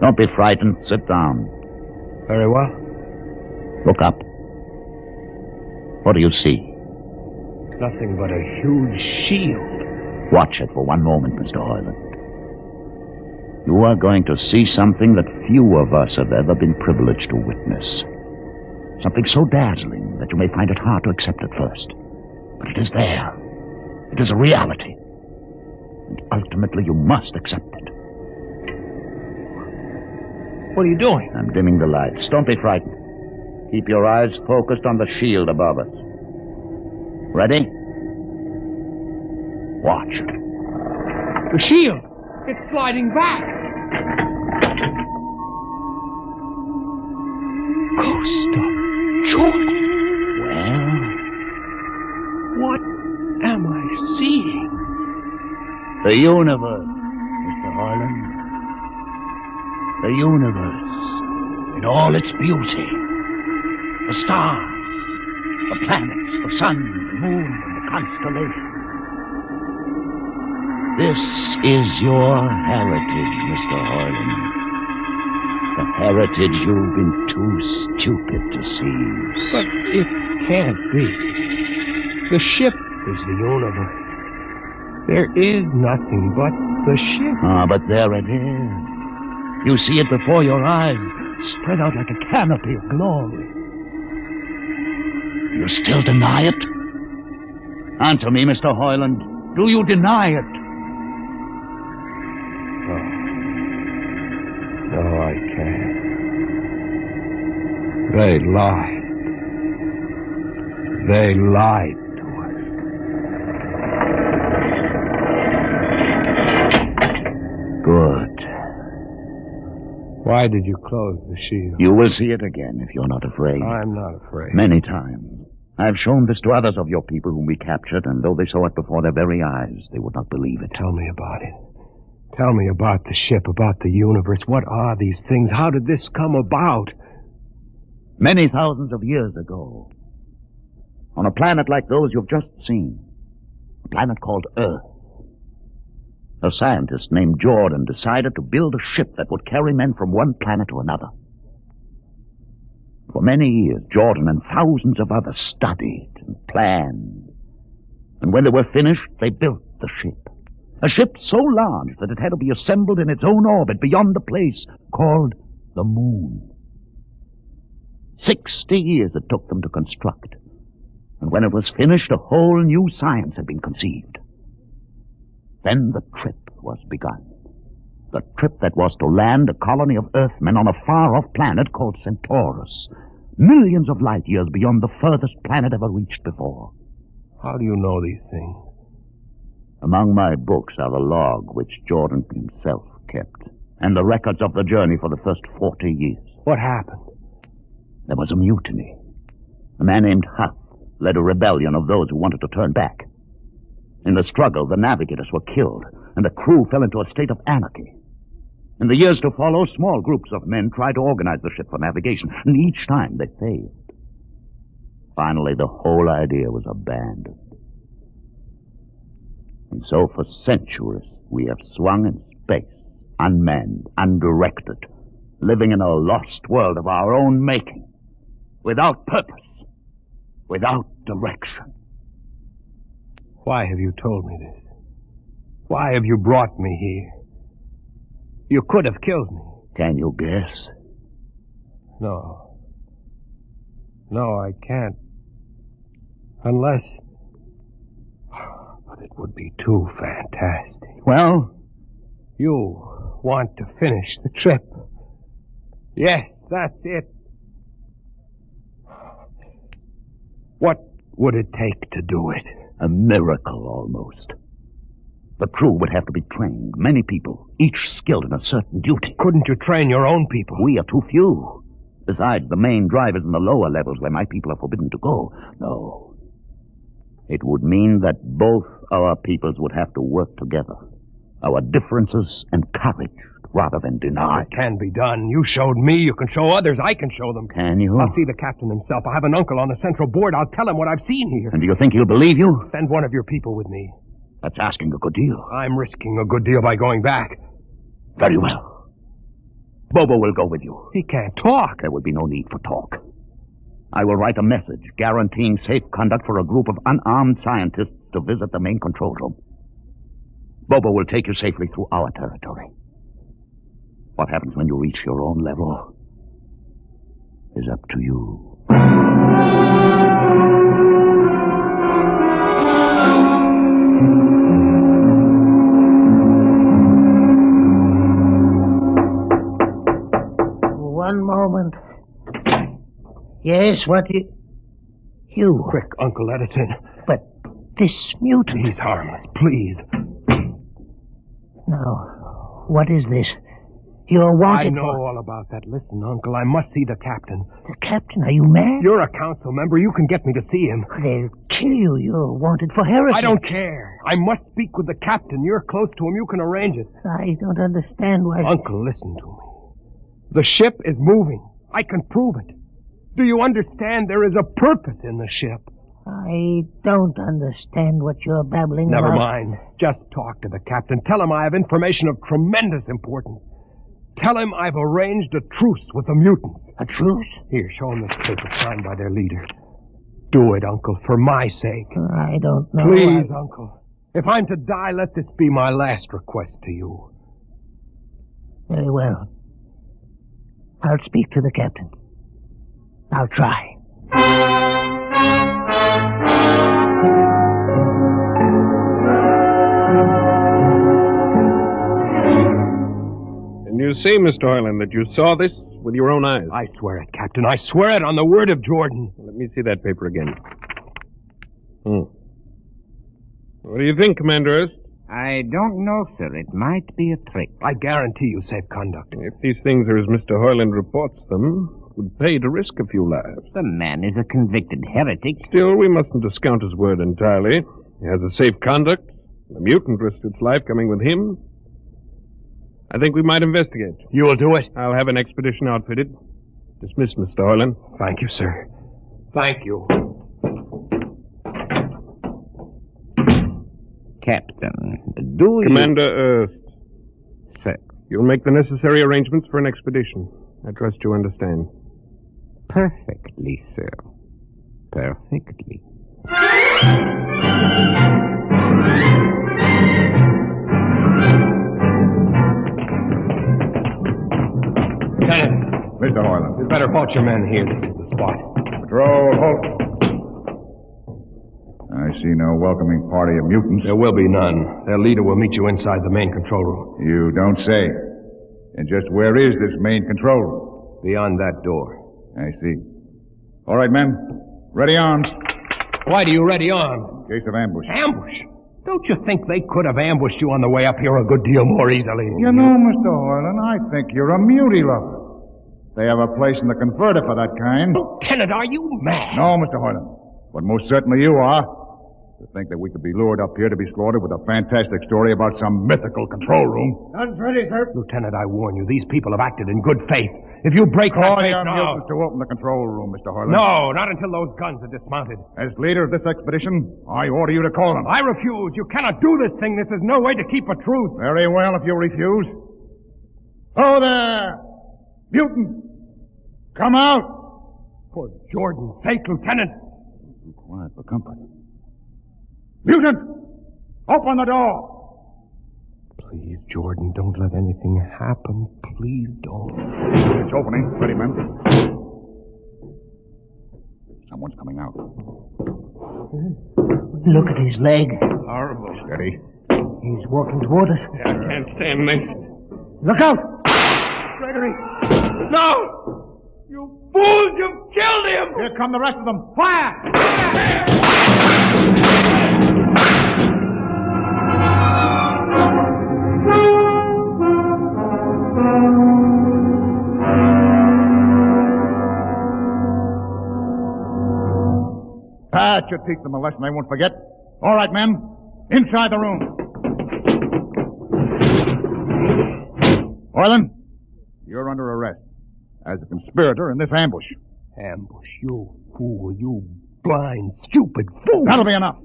Don't be frightened. Sit down. Very well. Look up. What do you see? Nothing but a huge shield. Watch it for one moment, Mr. Hoyland. You are going to see something that few of us have ever been privileged to witness. Something so dazzling that you may find it hard to accept at first. But it is there. It is a reality. And ultimately you must accept it. What are you doing? I'm dimming the lights. Don't be frightened. Keep your eyes focused on the shield above us. Ready? Watch. The shield! It's sliding back! Ghost of Jordan! Well? What am I seeing? The universe, Mr. Harlan. The universe in all its beauty. The stars, the planets, the sun, the moon, and the constellations. This is your heritage, Mr. Harlan. The heritage you've been too stupid to seize. But it can't be. The ship is the universe. There is nothing but the ship. Ah, but there it is. You see it before your eyes, spread out like a canopy of glory. You still deny it? Answer me, Mr. Hoyland. Do you deny it? No, I can't. They lied. They lied to us. Good. Why did you close the shield? You will see it again if you're not afraid. I'm not afraid. Many times. I've shown this to others of your people whom we captured, and though they saw it before their very eyes, they would not believe it. Tell me about it. Tell me about the ship, about the universe. What are these things? How did this come about? Many thousands of years ago, on a planet like those you've just seen, a planet called Earth, a scientist named Jordan decided to build a ship that would carry men from one planet to another. For many years, Jordan and thousands of others studied and planned. And when they were finished, they built the ship. A ship so large that it had to be assembled in its own orbit beyond the place called the Moon. 60 years it took them to construct. And when it was finished, a whole new science had been conceived. Then the trip was begun. The trip that was to land a colony of Earthmen on a far-off planet called Centaurus, millions of light years beyond the furthest planet ever reached before. How do you know these things? Among my books are the log which Jordan himself kept, and the records of the journey for the first 40 years. What happened? There was a mutiny. A man named Huth led a rebellion of those who wanted to turn back. In the struggle, the navigators were killed, and the crew fell into a state of anarchy. In the years to follow, small groups of men tried to organize the ship for navigation, and each time they failed. Finally, the whole idea was abandoned. And so for centuries, we have swung in space, unmanned, undirected, living in a lost world of our own making, without purpose, without direction. Why have you told me this? Why have you brought me here? You could have killed me. Can you guess? No. No, I can't. Unless... But it would be too fantastic. Well? You want to finish the trip. Yes, that's it. What would it take to do it? A miracle, almost. The crew would have to be trained. Many people, each skilled in a certain duty. Couldn't you train your own people? We are too few. Besides, the main drivers in the lower levels where my people are forbidden to go. No. It would mean that both our peoples would have to work together. Our differences encouraged rather than denied. It can be done. You showed me. You can show others. I can show them. Can you? I'll see the captain himself. I have an uncle on the central board. I'll tell him what I've seen here. And do you think he'll believe you? Send one of your people with me. That's asking a good deal. I'm risking a good deal by going back. Very well. Bobo will go with you. He can't talk. There will be no need for talk. I will write a message guaranteeing safe conduct for a group of unarmed scientists to visit the main control room. Bobo will take you safely through our territory. What happens when you reach your own level is up to you. One moment. Yes, what you? Quick, Uncle, let us in. But this mutant... He's harmless, please. Now, what is this? You're wanted I know all about that. Listen, Uncle, I must see the captain. The captain? Are you mad? You're a council member. You can get me to see him. They'll kill you. You're wanted for heresy. I don't care. I must speak with the captain. You're close to him. You can arrange it. I don't understand why... Uncle, listen to me. The ship is moving. I can prove it. Do you understand there is a purpose in the ship? I don't understand what you're babbling Never about. mind. Just talk to the captain. Tell him I have information of tremendous importance. Tell him I've arranged a truce with the mutants. A truce? Here, show him this paper signed by their leader. Do it, Uncle, for my sake. I don't know. Please, Uncle. If I'm to die, let this be my last request to you. Very well. I'll speak to the captain. I'll try. And you say, Mr. Hoyland, that you saw this with your own eyes? I swear it, Captain. I swear it on the word of Jordan. Let me see that paper again. What do you think, Commander Erst? I don't know, sir. It might be a trick. I guarantee you safe conduct. If these things are as Mr. Hoyland reports them, it would pay to risk a few lives. The man is a convicted heretic. Still, we mustn't discount his word entirely. He has a safe conduct. The mutant risked its life coming with him. I think we might investigate. You will do it? I'll have an expedition outfitted. Dismissed, Mr. Hoyland. Thank you, sir. Thank you. Captain, do Commander Erst. Sir. You'll make the necessary arrangements for an expedition. I trust you understand. Perfectly, sir. Perfectly. Lieutenant. Mr. Hoyland. You'd better halt your men here. This is the spot. Patrol, halt. I see no welcoming party of mutants. There will be none. Their leader will meet you inside the main control room. You don't say. And just where is this main control room? Beyond that door. I see. All right, men. Ready arms. Why do you ready arms? In case of ambush. Ambush? Don't you think they could have ambushed you on the way up here a good deal more easily? You know, Mr. Hoyland, I think you're a mutie lover. They have a place in the converter for that kind. Lieutenant, are you mad? No, Mr. Hoyland. But most certainly you are. To think that we could be lured up here to be slaughtered with a fantastic story about some mythical control room. Guns ready, sir. Lieutenant, I warn you, these people have acted in good faith. If you break that faith now... to open the control room, Mr. Hoyland. No, not until those guns are dismounted. As leader of this expedition, I order you to call them. I refuse. You cannot do this thing. This is no way to keep a truce. Very well, if you refuse. Oh, there! Mutant! Come out! For Jordan's sake, Lieutenant. Be quiet for company. Mutant! Open the door! Please, Jordan, don't let anything happen. Please don't. It's opening. Ready, men. Someone's coming out. Look at his leg. Horrible. Steady. He's walking toward us. I can't stand this. Look out! Gregory! No! You fools! You've killed him! Here come the rest of them. Fire! Fire! That should teach them a lesson they won't forget. All right, men. Inside the room. Orland, you're under arrest as a conspirator in this ambush. Ambush, you fool, you blind, stupid fool. That'll be enough.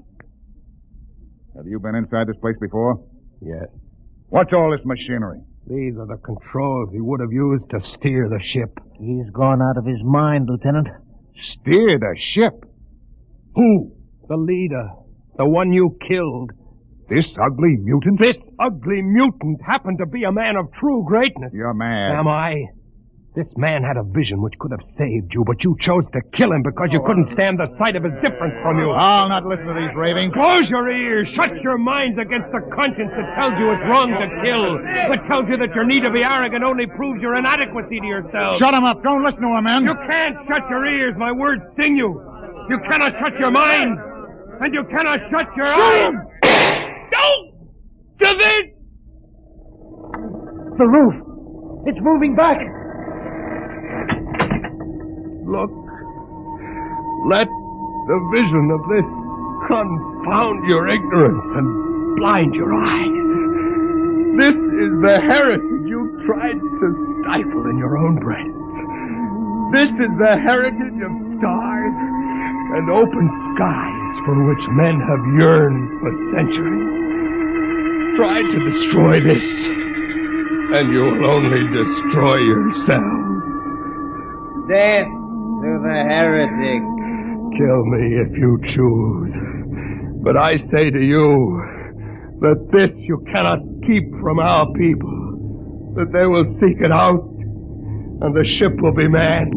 Have you been inside this place before? Yes. What's all this machinery? These are the controls he would have used to steer the ship. He's gone out of his mind, Lieutenant. Steer the ship? Who? The leader. The one you killed. This ugly mutant? This ugly mutant happened to be a man of true greatness. You're mad. Am I? This man had a vision which could have saved you, but you chose to kill him because you couldn't stand the sight of his difference from you. I'll not listen to these ravings. Close your ears. Shut your minds against the conscience that tells you it's wrong to kill. That tells you that your need to be arrogant only proves your inadequacy to yourself. Shut him up. Don't listen to him, man. You can't shut your ears. My words sting you. You cannot shut your mind. And you cannot shut your eyes. Don't! To this! The roof. It's moving back. Look. Let the vision of this confound your ignorance and blind your eyes. This is the heritage you tried to stifle in your own breast. This is the heritage of stars and open skies for which men have yearned for centuries. Try to destroy this, and you will only destroy yourself. Death to the heretic. Kill me if you choose. But I say to you that this you cannot keep from our people. That they will seek it out, and the ship will be manned,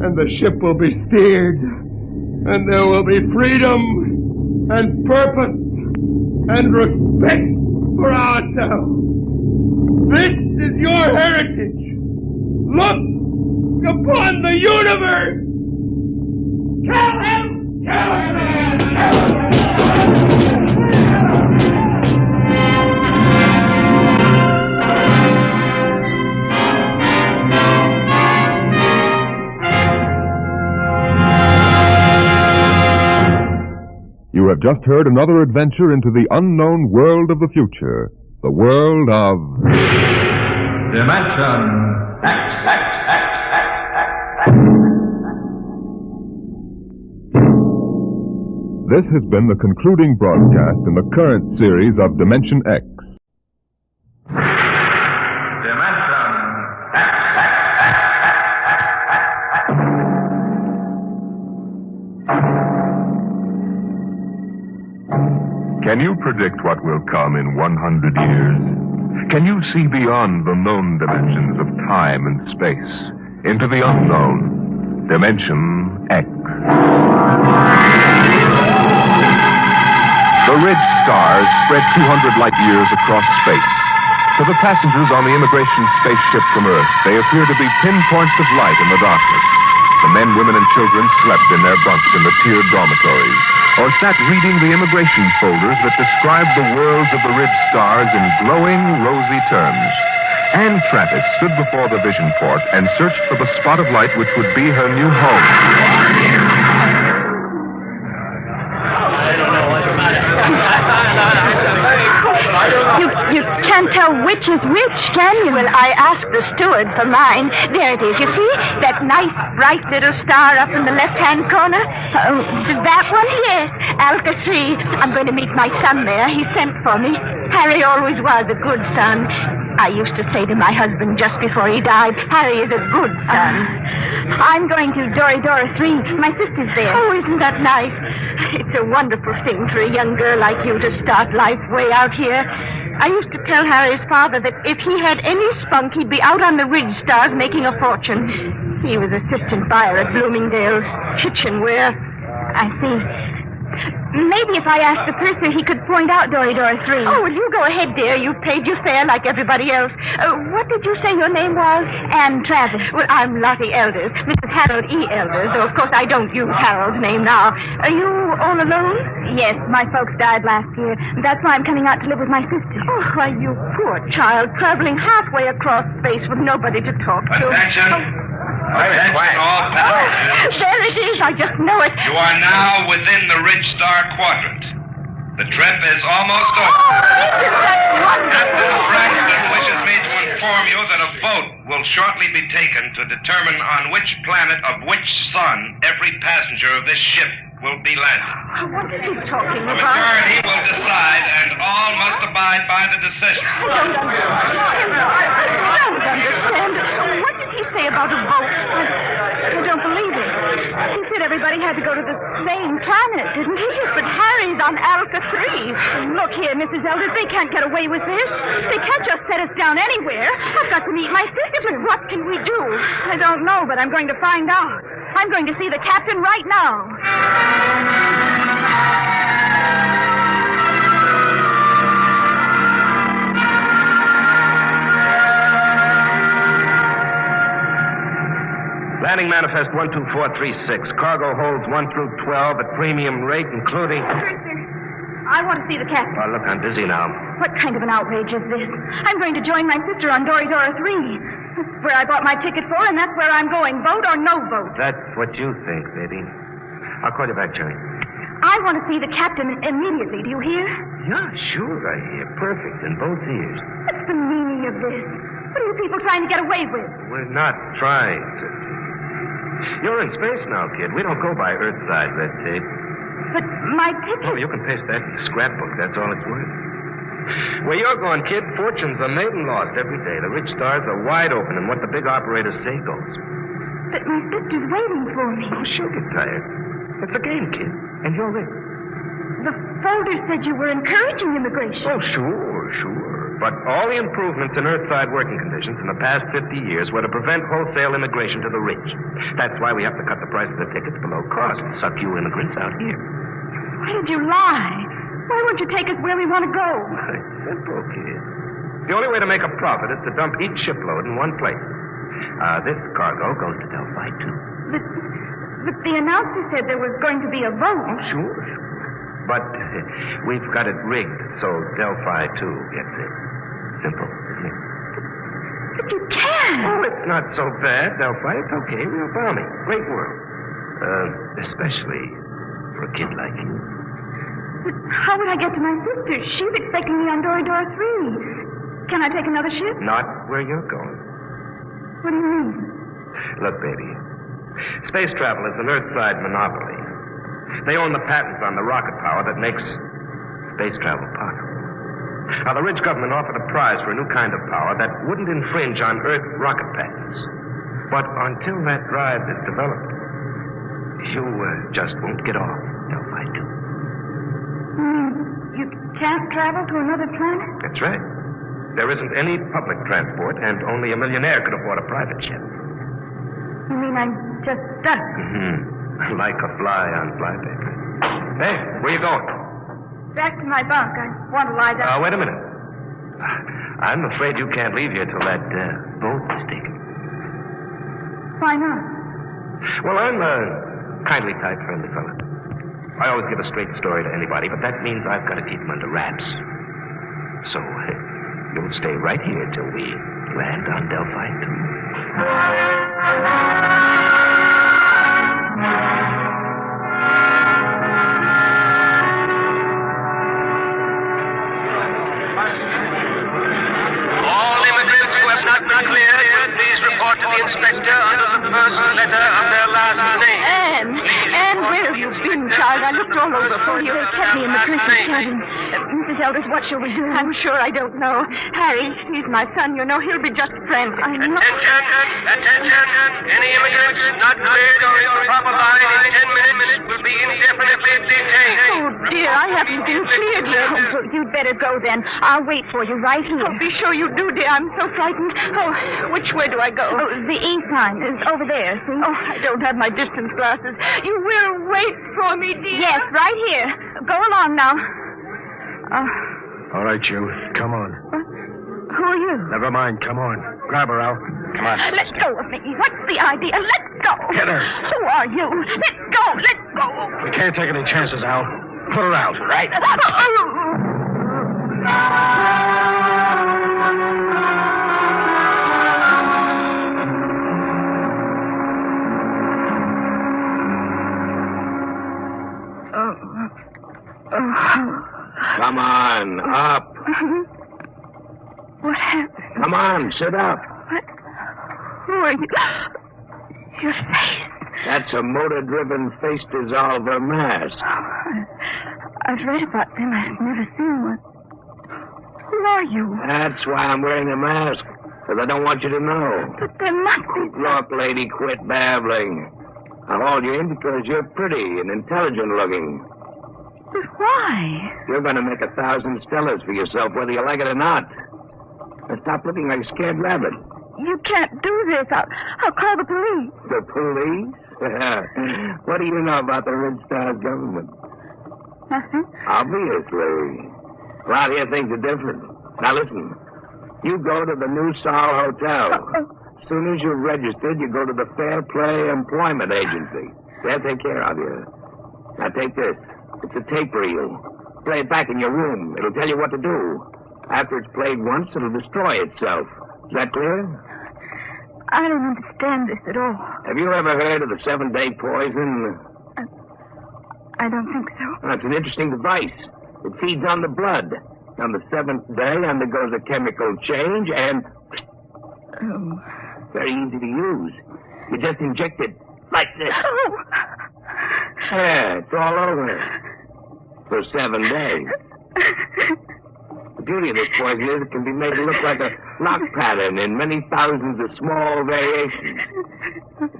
and the ship will be steered, and there will be freedom and purpose and respect for ourselves. This is your heritage. Look upon the universe. Kill him! Kill him! Kill him! You have just heard another adventure into the unknown world of the future. The world of... Dimension X. This has been the concluding broadcast in the current series of Dimension X. Can you predict what will come in 100 years? Can you see beyond the known dimensions of time and space into the unknown, Dimension X? The ridge stars spread 200 light years across space. To the passengers on the immigration spaceship from Earth, they appear to be pinpoints of light in the darkness. The men, women, and children slept in their bunks in the tiered dormitories, or sat reading the immigration folders that described the worlds of the ridge stars in glowing, rosy terms. Anne Travis stood before the vision port and searched for the spot of light which would be her new home. You can't tell which is which, can you? Well, I asked the steward for mine. There it is, you see? That nice, bright little star up in the left-hand corner? That one? Yes. Alka 3. I'm going to meet my son there. He sent for me. Harry always was a good son. I used to say to my husband just before he died, Harry is a good son. I'm going to Dora 3. My sister's there. Oh, isn't that nice? It's a wonderful thing for a young girl like you to start life way out here. I used to tell Harry's father that if he had any spunk, he'd be out on the ridge stars making a fortune. He was assistant buyer at Bloomingdale's kitchenware. I see. Maybe if I asked the purser, he could point out Doridor 3. Oh, well, you go ahead, dear. You've paid your fare like everybody else. What did you say your name was? Anne Travis. Well, I'm Lottie Elders, Mrs. Harold E. Elders, though, of course, I don't use Harold's name now. Are you all alone? Yes, my folks died last year. That's why I'm coming out to live with my sister. Oh, why, you poor child, traveling halfway across space with nobody to talk to. Attention. Attention, all passengers. There it is. I just know it. You are now within the Ridge Star Quadrant. The trip is almost over. Captain Braxton wishes me to inform you that a vote will shortly be taken to determine on which planet of which sun every passenger of this ship will be landing. What is he talking The about? majority will decide, and all must abide by the decision. I don't understand. What did he say about a vote? I don't believe it. He said everybody had to go to the same planet, didn't he? But Harry's on Alka 3. Look here, Mrs. Elders, they can't get away with this. They can't just set us down anywhere. I've got to meet my sister, but what can we do? I don't know, but I'm going to find out. I'm going to see the captain right now. Landing manifest 12436. Cargo holds 1 through 12 at premium rate, including... I want to see the captain. Oh, look, I'm busy now. What kind of an outrage is this? I'm going to join my sister on Doridor 3. That's where I bought my ticket for, and that's where I'm going. Vote or no vote. That's what you think, baby. I'll call you back, Jerry. I want to see the captain immediately. Do you hear? Yeah, sure, I hear. Perfect, in both ears. What's the meaning of this? What are you people trying to get away with? We're not trying to. You're in space now, kid. We don't go by Earthside red tape. But my ticket... Oh, you can paste that in the scrapbook. That's all it's worth. Where you're going, kid, fortunes are made and lost every day. The rich stars are wide open, and what the big operators say goes. But my sister's waiting for me. Oh, she'll get tired. It's a game, kid, and you're rich. The folder said you were encouraging immigration. Oh, sure. But all the improvements in Earthside working conditions in the past 50 years were to prevent wholesale immigration to the rich. That's why we have to cut the price of the tickets below cost and suck you immigrants out here. Why did you lie? Why won't you take us where we want to go? Simple, kid. The only way to make a profit is to dump each shipload in one place. This cargo goes to Delphi, too. But the announcer said there was going to be a vote. Oh, sure. But we've got it rigged so Delphi, too, gets it. Simple, isn't it? But you can't. Oh, it's not so bad, Delphi. It's okay. We'll bomb it. Great world. Especially for a kid like you. But how would I get to my sister? She's expecting me on Doridor 3. Can I take another ship? Not where you're going. What do you mean? Look, baby. Space travel is an Earthside monopoly. They own the patents on the rocket power that makes space travel possible. Now, the rich government offered a prize for a new kind of power that wouldn't infringe on Earth rocket patents. But until that drive is developed, you just won't get off, Delphi 2. You can't travel to another planet? That's right. There isn't any public transport, and only a millionaire could afford a private jet. You mean I'm just stuck? Like a fly on flypaper. Hey, where you going? Back to my bunk. I want to lie down. Wait a minute. I'm afraid you can't leave here till that vote is taken. Why not? Well, I'm a kindly type, friendly fellow. I always give a straight story to anybody, but that means I've got to keep them under wraps. So, you'll stay right here till we land on Delphi 2. Please report to the inspector under the first letter of their last name. Anne, where have you been, child? I looked all over for you. They kept me in the purser's cabin. Mrs. Elders, what shall we do? I'm sure I don't know. Harry, he's my son, you know. He'll be just frantic. I know. Attention! Any immigrants not cleared or in the proper line in 10 minutes will be indefinitely detained. Oh, dear, I haven't been cleared yet. Oh, you'd better go then. I'll wait for you right here. Oh, be sure you do, dear. I'm so frightened. Oh, which way do I go? Oh, the east line is over there, see? Oh, I don't have my distance glasses. You will wait for me, dear. Yes, right here. Go along now. All right, you. Come on. Who are you? Never mind. Come on. Grab her, Al. Come on. Let go of me. What's the idea? Let go. Get her. Who are you? Let go. Let go. We can't take any chances, Al. Put her out, right? Come on, up. What happened? Come on, sit up. What? Who are you? Your face. That's a motor-driven face dissolver mask. I've read about them. I've never seen one. Who are you? That's why I'm wearing a mask, because I don't want you to know. But there must be... Look, lady, quit babbling. I hauled you in because you're pretty and intelligent-looking. But why? You're going to make 1,000 stellars for yourself, whether you like it or not. Now stop looking like a scared rabbit. You can't do this. I'll call the police. The police? What do you know about the Red Star's government? Nothing. Obviously. Around here, things are different. Now, listen. You go to the New Sol Hotel. As soon as you're registered, you go to the Fair Play Employment Agency. They'll take care of you. Now, take this. It's a tape reel. Play it back in your room. It'll tell you what to do. After it's played once, it'll destroy itself. Is that clear? I don't understand this at all. Have you ever heard of the 7-day poison? I don't think so. Well, it's an interesting device. It feeds on the blood. On the 7th day, undergoes a chemical change and... Oh. Very easy to use. You just inject it like this. Oh. Yeah, it's all over. For 7 days. The beauty of this poison is it can be made to look like a lock pattern in many thousands of small variations.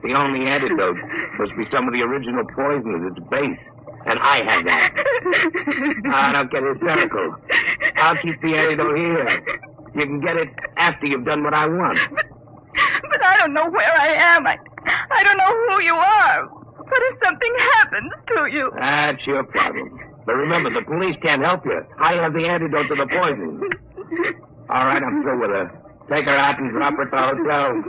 The only antidote must be some of the original poison at its base. And I have that. Don't get hysterical. I'll keep the antidote here. You can get it after you've done what I want. But I don't know where I am. I don't know who you are. What if something happens to you? That's your problem. But remember, the police can't help you. I have the antidote to the poison. All right, I'm through with her. Take her out and drop her at the hotel.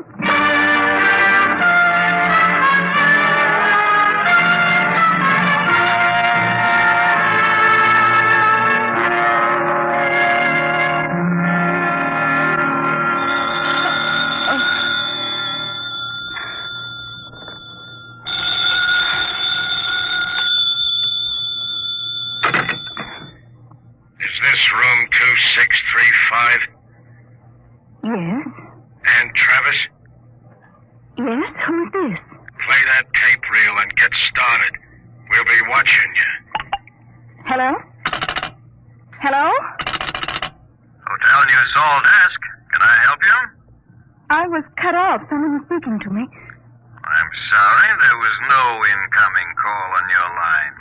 Is this room 2635? Yes? And Travis? Yes? Who is this? Play that tape reel and get started. We'll be watching you. Hello? Hello? Hotel New Sol desk. Can I help you? I was cut off. Someone was speaking to me. I'm sorry, there was no incoming call on your line.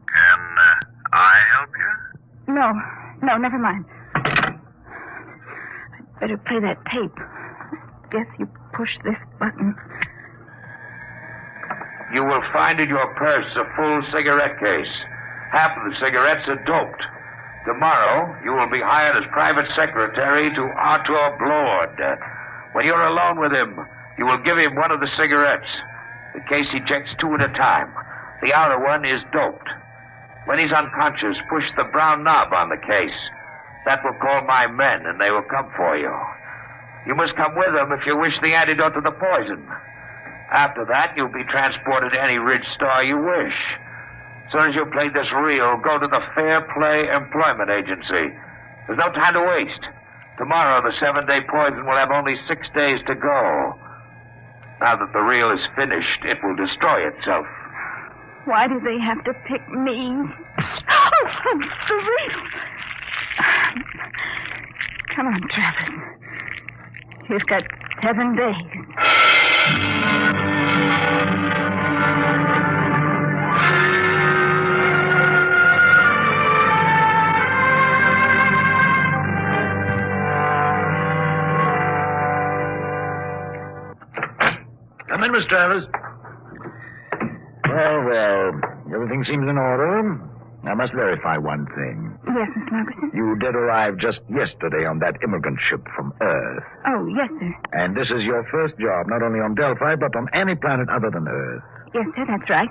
Can I help you? No, never mind. I'd better play that tape. Guess you push this button. You will find in your purse a full cigarette case. Half of the cigarettes are doped. Tomorrow, you will be hired as private secretary to Arthur Blord. When you're alone with him, you will give him one of the cigarettes. The case ejects 2 at a time. The outer one is doped. When he's unconscious, push the brown knob on the case. That will call my men, and they will come for you. You must come with them if you wish the antidote to the poison. After that, you'll be transported to any Ridge Star you wish. As soon as you play this reel, go to the Fair Play Employment Agency. There's no time to waste. Tomorrow, the 7-day poison will have only 6 days to go. Now that the reel is finished, it will destroy itself. Why do they have to pick me? Oh, the reel. Come on, Travis. You've got 7 days. Come in, Miss Travers. Well. Everything seems in order. I must verify one thing. Yes, Mr. Margaret. You did arrive just yesterday on that immigrant ship from Earth. Oh, yes, sir. And this is your first job, not only on Delphi, but on any planet other than Earth. Yes, sir, that's right.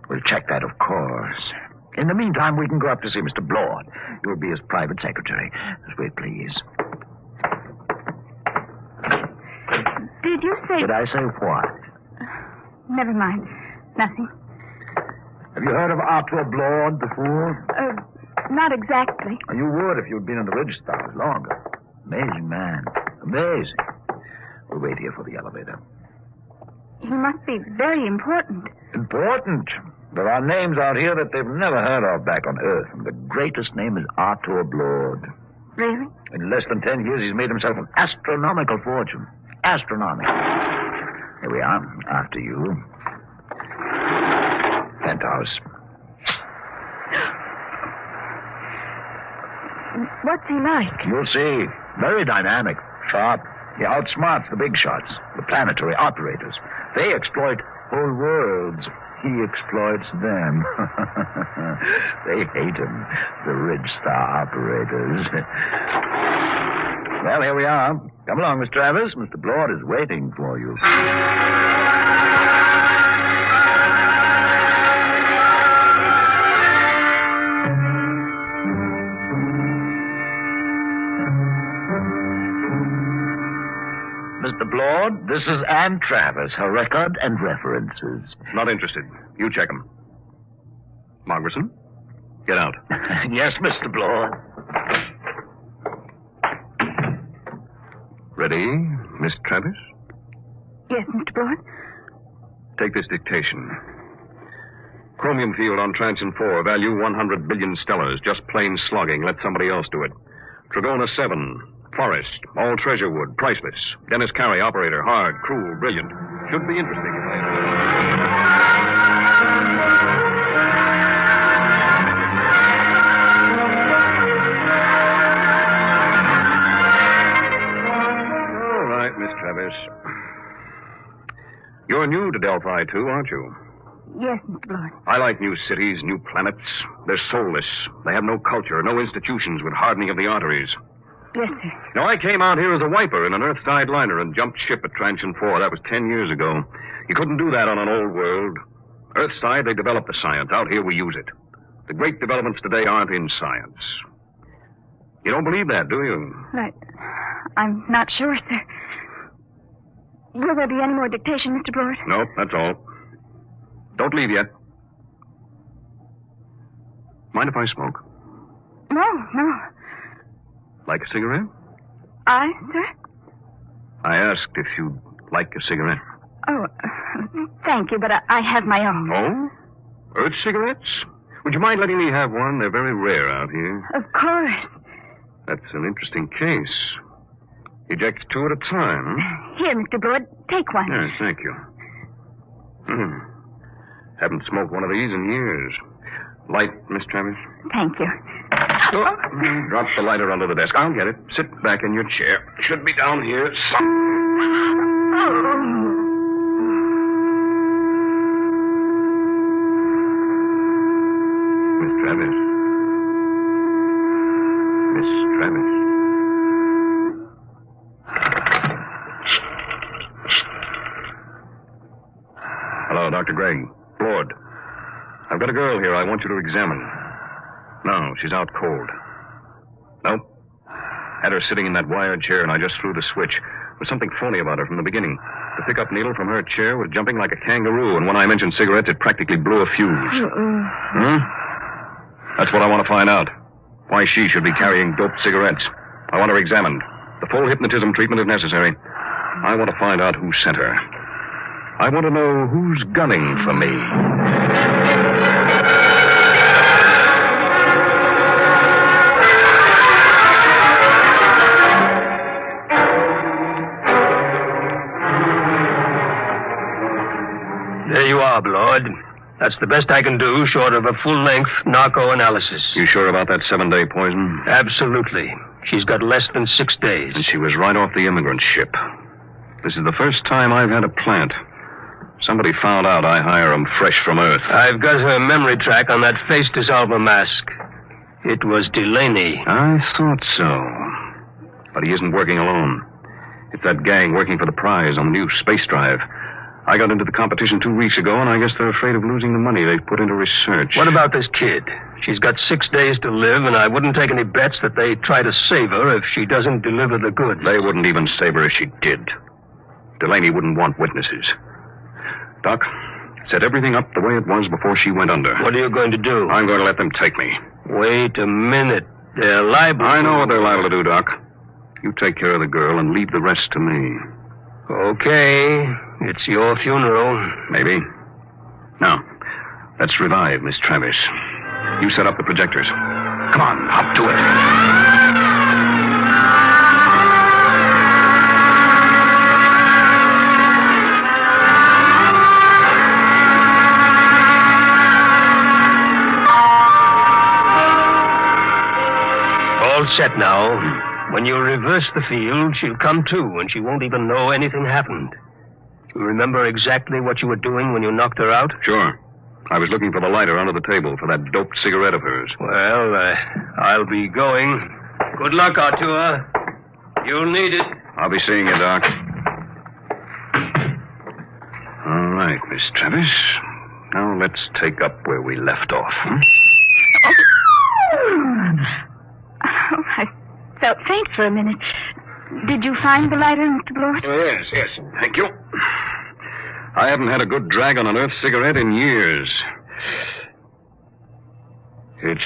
We'll check that, of course. In the meantime, we can go up to see Mr. Blord. You'll be his private secretary. This way, please. Did you say... Did I say what? Never mind. Nothing. Have you heard of Arthur Blord before? Not exactly. You would if you'd been in the Ridge Stars longer. Amazing man. Amazing. We'll wait here for the elevator. He must be very important. Important? There are names out here that they've never heard of back on Earth, and the greatest name is Arthur Blord. Really? In less than 10 years, he's made himself an astronomical fortune. Astronomical. Here we are, after you. Penthouse. What's he like? You'll see. Very dynamic, sharp. He outsmarts the big shots, the planetary operators. They exploit whole worlds. He exploits them. They hate him, the Ridge Star operators. Well, here we are. Come along, Miss Travers. Mr. Blord is waiting for you. Mr. Blord, this is Ann Travers, her record and references. Not interested. You check them. Margerson, get out. Yes, Mr. Blord. Ready, Miss Travers? Yes, Mr. Blord. Take this dictation. Chromium field on Transion 4, value 100 billion stellars. Just plain slogging. Let somebody else do it. Trigona 7. Forest, all treasure wood, priceless. Dennis Carey, operator, hard, cruel, brilliant. Should be interesting. All right, Miss Travers. You're new to Delphi, too, aren't you? Yes, Mr. Blord. I like new cities, new planets. They're soulless. They have no culture, no institutions with hardening of the arteries. Yes, sir. Now, I came out here as a wiper in an Earthside liner and jumped ship at Transion 4. That was 10 years ago. You couldn't do that on an old world. Earthside, they developed the science. Out here, we use it. The great developments today aren't in science. You don't believe that, do you? I'm not sure, sir. Will there be any more dictation, Mr. Blord? No, that's all. Don't leave yet. Mind if I smoke? No. Like a cigarette? Sir? I asked if you'd like a cigarette. Oh, thank you, but I have my own. Oh? Earth cigarettes? Would you mind letting me have one? They're very rare out here. Of course. That's an interesting case. Eject 2 at a time. Here, Mr. Blord, take one. Yes, thank you. Haven't smoked one of these in years. Light, Miss Travers? Thank you. Drop the lighter under the desk. I'll get it. Sit back in your chair. Should be down here. Miss Travers. Miss Travers. Hello, Dr. Gregg. Lord. I've got a girl here I want you to examine. No, she's out cold. Nope. Had her sitting in that wired chair, and I just threw the switch. There was something phony about her from the beginning. The pickup needle from her chair was jumping like a kangaroo, and when I mentioned cigarettes, it practically blew a fuse. That's what I want to find out. Why she should be carrying doped cigarettes. I want her examined. The full hypnotism treatment is necessary. I want to find out who sent her. I want to know who's gunning for me. There you are, Blord. That's the best I can do, short of a full-length narco-analysis. You sure about that 7-day poison? Absolutely. She's got less than 6 days. And she was right off the immigrant ship. This is the first time I've had a plant. Somebody found out I hire 'em fresh from Earth. I've got her memory track on that face dissolver mask. It was Delaney. I thought so. But he isn't working alone. It's that gang working for the prize on the new space drive. I got into the competition 2 weeks ago, and I guess they're afraid of losing the money they've put into research. What about this kid? She's got 6 days to live, and I wouldn't take any bets that they try to save her if she doesn't deliver the goods. They wouldn't even save her if she did. Delaney wouldn't want witnesses. Doc, set everything up the way it was before she went under. What are you going to do? I'm going to let them take me. Wait a minute. They're liable. I know what they're liable to do, Doc. You take care of the girl and leave the rest to me. Okay. It's your funeral. Maybe. Now, let's revive Miss Travis. You set up the projectors. Come on, up to it. All set now. When you reverse the field, she'll come to, and she won't even know anything happened. You remember exactly what you were doing when you knocked her out? Sure. I was looking for the lighter under the table for that doped cigarette of hers. Well, I'll be going. Good luck, Artur. You'll need it. I'll be seeing you, Doc. All right, Miss Travis. Now let's take up where we left off. Oh, I felt faint for a minute. Did you find the lighter, Mr. Blord? Yes. Thank you. I haven't had a good drag on an Earth cigarette in years. It's...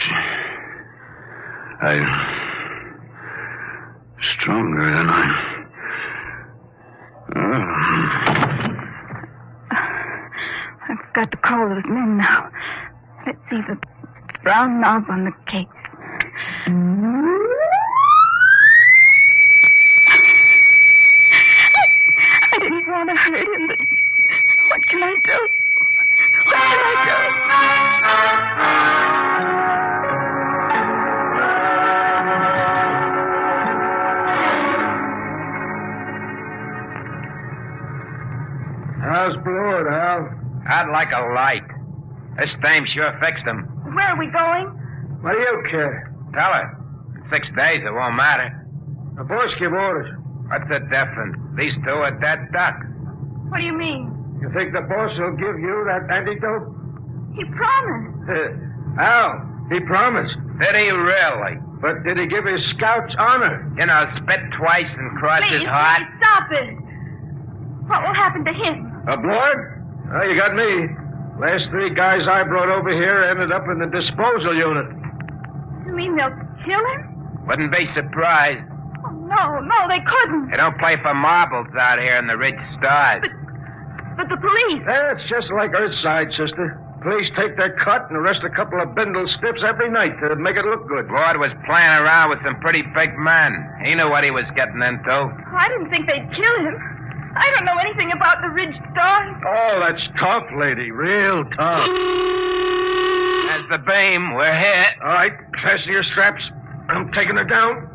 stronger than I've got to call those men now. Let's see the brown knob on the case. I didn't want to hurt him, but what can I do? What can I do? How's Blord, Hal? I'd like a light. This dame sure fixed him. Where are we going? What do you care? Tell her. In 6 days, it won't matter. The boss give orders. What's the difference? These two are dead duck. What do you mean? You think the boss will give you that antidote? He promised. Hal, he promised. Did he really? But did he give his scouts honor? You know, spit twice and cross his heart. Please, stop it. What will happen to him? Blord? Oh, you got me. Last 3 guys I brought over here ended up in the disposal unit. You mean they'll kill him? Wouldn't be surprised. Oh, no, they couldn't. They don't play for marbles out here in the rich stars. But the police... It's just like Earthside, sister. Police take their cut and arrest a couple of bindle stiffs every night to make it look good. Lord was playing around with some pretty big men. He knew what he was getting into. I didn't think they'd kill him. I don't know anything about the ridged stars. Oh, that's tough, lady. Real tough. That's the beam. We're hit. All right, fasten your straps. I'm taking her down.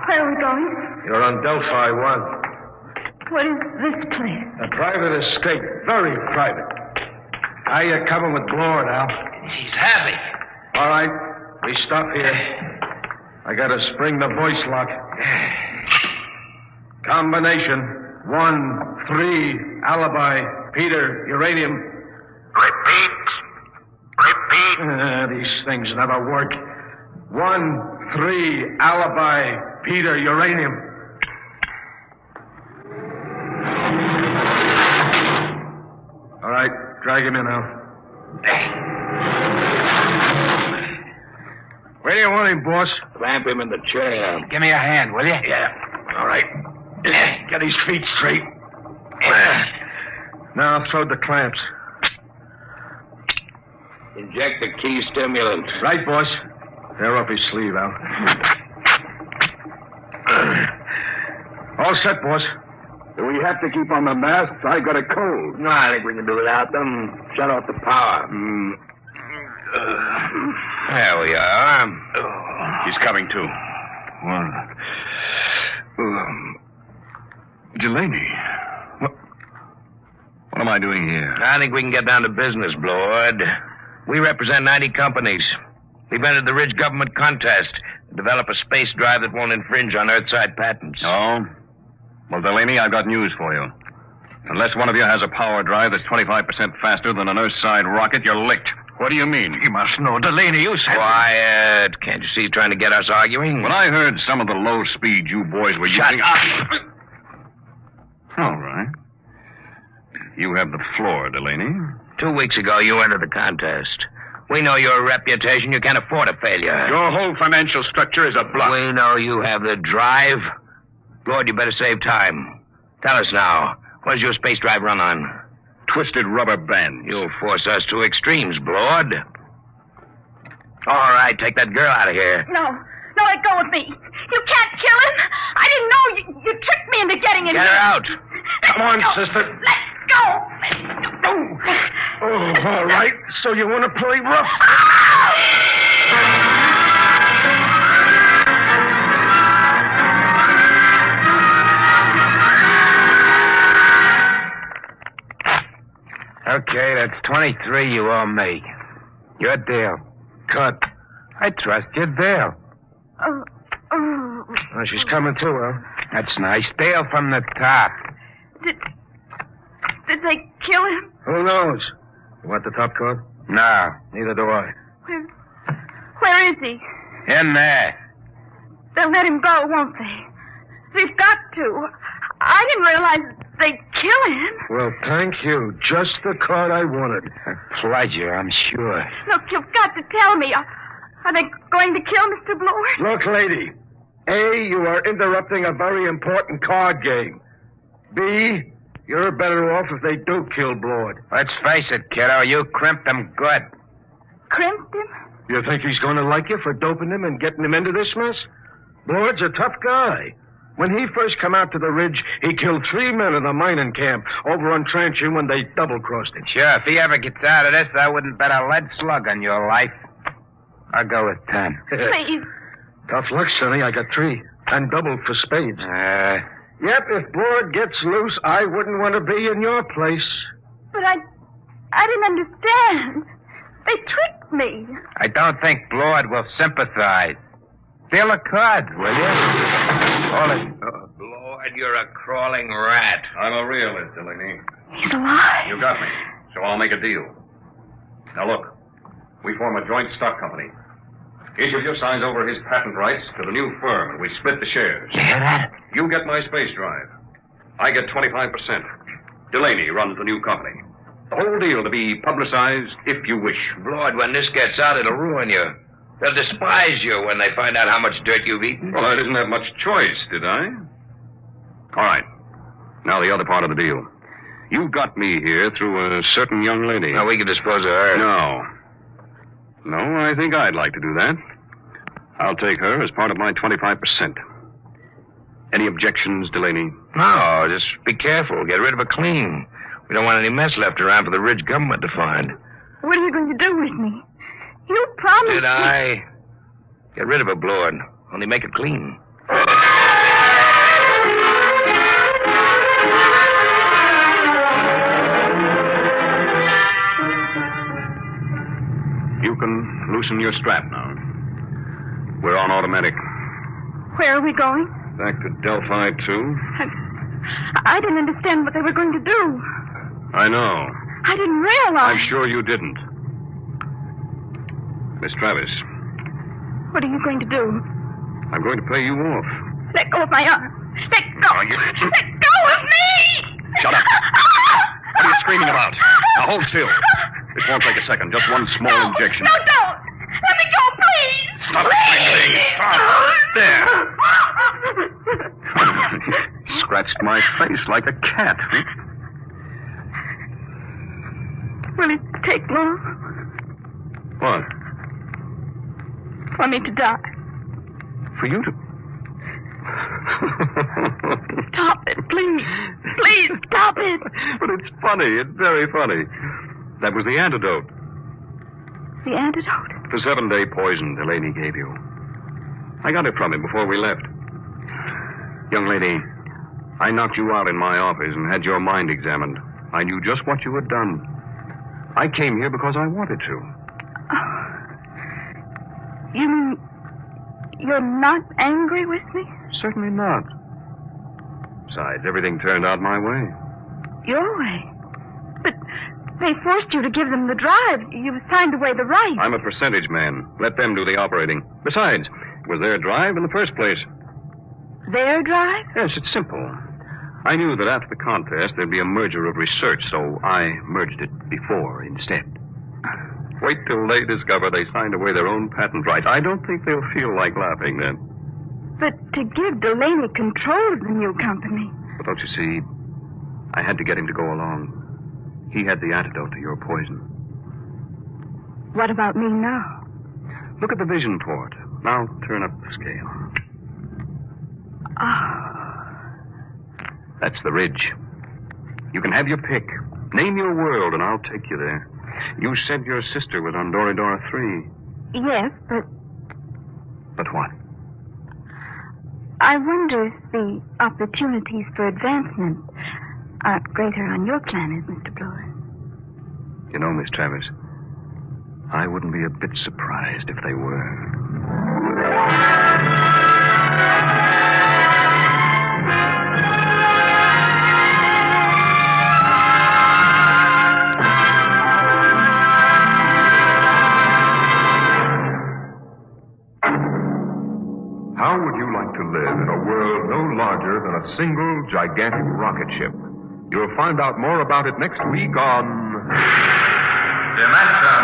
Where are we going? You're on Delphi 1. What is this place? A private estate. Very private. How you coming with Blord, Al? He's heavy. All right. We stop here. I gotta spring the voice lock. Combination. 1, 3, alibi, Peter, uranium. Repeat. These things never work. 1, 3, alibi, Peter, uranium. All right, drag him in now. Where do you want him, boss? Clamp him in the chair. Give me a hand, will you? Yeah. All right. Get his feet straight. Now throw the clamps. Inject the key stimulant. Right, boss. Tear up his sleeve, Al. All set, boss. We have to keep on the masts. I got a cold. No, I think we can do without them. Shut off the power. There we are. He's coming, too. Delaney. What am I doing here? I think we can get down to business, Lord. We represent 90 companies. We've entered the Ridge government contest to develop a space drive that won't infringe on Earthside patents. Oh? Well, Delaney, I've got news for you. Unless one of you has a power drive that's 25% faster than an Earthside rocket, you're licked. What do you mean? You must know, Delaney, you said... Quiet. Can't you see he's trying to get us arguing? When I heard some of the low speed you boys were Shut using... up! All right. You have the floor, Delaney. 2 weeks ago, you entered the contest. We know your reputation. You can't afford a failure. Your whole financial structure is a bluff. We know you have the drive. Lord, you better save time. Tell us now. What does your space drive run on? Twisted rubber band. You'll force us to extremes, Lord. All right, take that girl out of here. No, let go of me. You can't kill him. I didn't know you tricked me into getting in Get here. her out. Come on, sister. Let's go. Oh, all right. So you want to play rough? Okay, that's 23 you owe me. Your deal. Cut. I trust your deal. Oh, she's coming too, huh? That's nice. Deal from the top. Did they kill him? Who knows? You want the top card? No, neither do I. Where is he? In there. They'll let him go, won't they? They've got to. I didn't realize they'd kill him. Well, thank you. Just the card I wanted. A pleasure, I'm sure. Look, you've got to tell me. Are they going to kill Mr. Blord? Look, lady. A, you are interrupting a very important card game. B, you're better off if they do kill Blord. Let's face it, kiddo. You crimped him good. Crimped him? You think he's going to like you for doping him and getting him into this mess? Blord's a tough guy. When he first come out to the ridge, he killed 3 men in the mining camp over on Tranching when they double-crossed him. Sure, if he ever gets out of this, I wouldn't bet a lead slug on your life. I'll go with 10. Please. Tough luck, Sonny. I got 3. And double for spades. Yep, if Blord gets loose, I wouldn't want to be in your place. But I didn't understand. They tricked me. I don't think Blord will sympathize. Deal a card, will you? Hold it. Blord, you're a crawling rat. I'm a realist, Delaney. He's alive. You got me, so I'll make a deal. Now look, we form a joint stock company. Each of you signs over his patent rights to the new firm, and we split the shares. You hear that? You get my space drive. I get 25%. Delaney runs the new company. The whole deal to be publicized if you wish. Lord, when this gets out, it'll ruin you. They'll despise you when they find out how much dirt you've eaten. Well, I didn't have much choice, did I? All right. Now the other part of the deal. You got me here through a certain young lady. Now, we can dispose of her. No, I think I'd like to do that. I'll take her as part of my 25%. Any objections, Delaney? No, just be careful. Get rid of her clean. We don't want any mess left around for the Ridge government to find. What are you going to do with me? You promised Did I? Get rid of her, Blord. Only make it clean. You can loosen your strap now. We're on automatic. Where are we going? Back to Delphi 2. I didn't understand what they were going to do. I know. I didn't realize. I'm sure you didn't. Miss Travis. What are you going to do? I'm going to pay you off. Let go of my arm. Let go. Are you... Let go of me! Shut up. What are you screaming about? Now hold still. This won't take a second. Just one small injection. No, don't. Let me go, please. Stop it. Stop. There. Scratched my face like a cat. Will it take long? What? For me to die. For you to... Stop it, please. Please, stop it. But it's funny. It's very funny. That was the antidote. The antidote? The 7-day poison Delaney gave you. I got it from him before we left. Young lady, I knocked you out in my office and had your mind examined. I knew just what you had done. I came here because I wanted to. You mean you're not angry with me? Certainly not. Besides, everything turned out my way. Your way? But they forced you to give them the drive. You signed away the right. I'm a percentage man. Let them do the operating. Besides, it was their drive in the first place. Their drive? Yes, it's simple. I knew that after the contest there'd be a merger of research, so I merged it before instead. Wait till they discover they signed away their own patent rights. I don't think they'll feel like laughing then. But to give Delaney control of the new company. But don't you see, I had to get him to go along. He had the antidote to your poison. What about me now? Look at the vision port. Now turn up the scale. That's the ridge. You can have your pick. Name your world and I'll take you there. You said your sister was on Doridora 3. Yes, but... But what? I wonder if the opportunities for advancement are greater on your planet, Mr. Blower. You know, Miss Travers, I wouldn't be a bit surprised if they were. How would you like to live in a world no larger than a single gigantic rocket ship? You'll find out more about it next week on... Dimension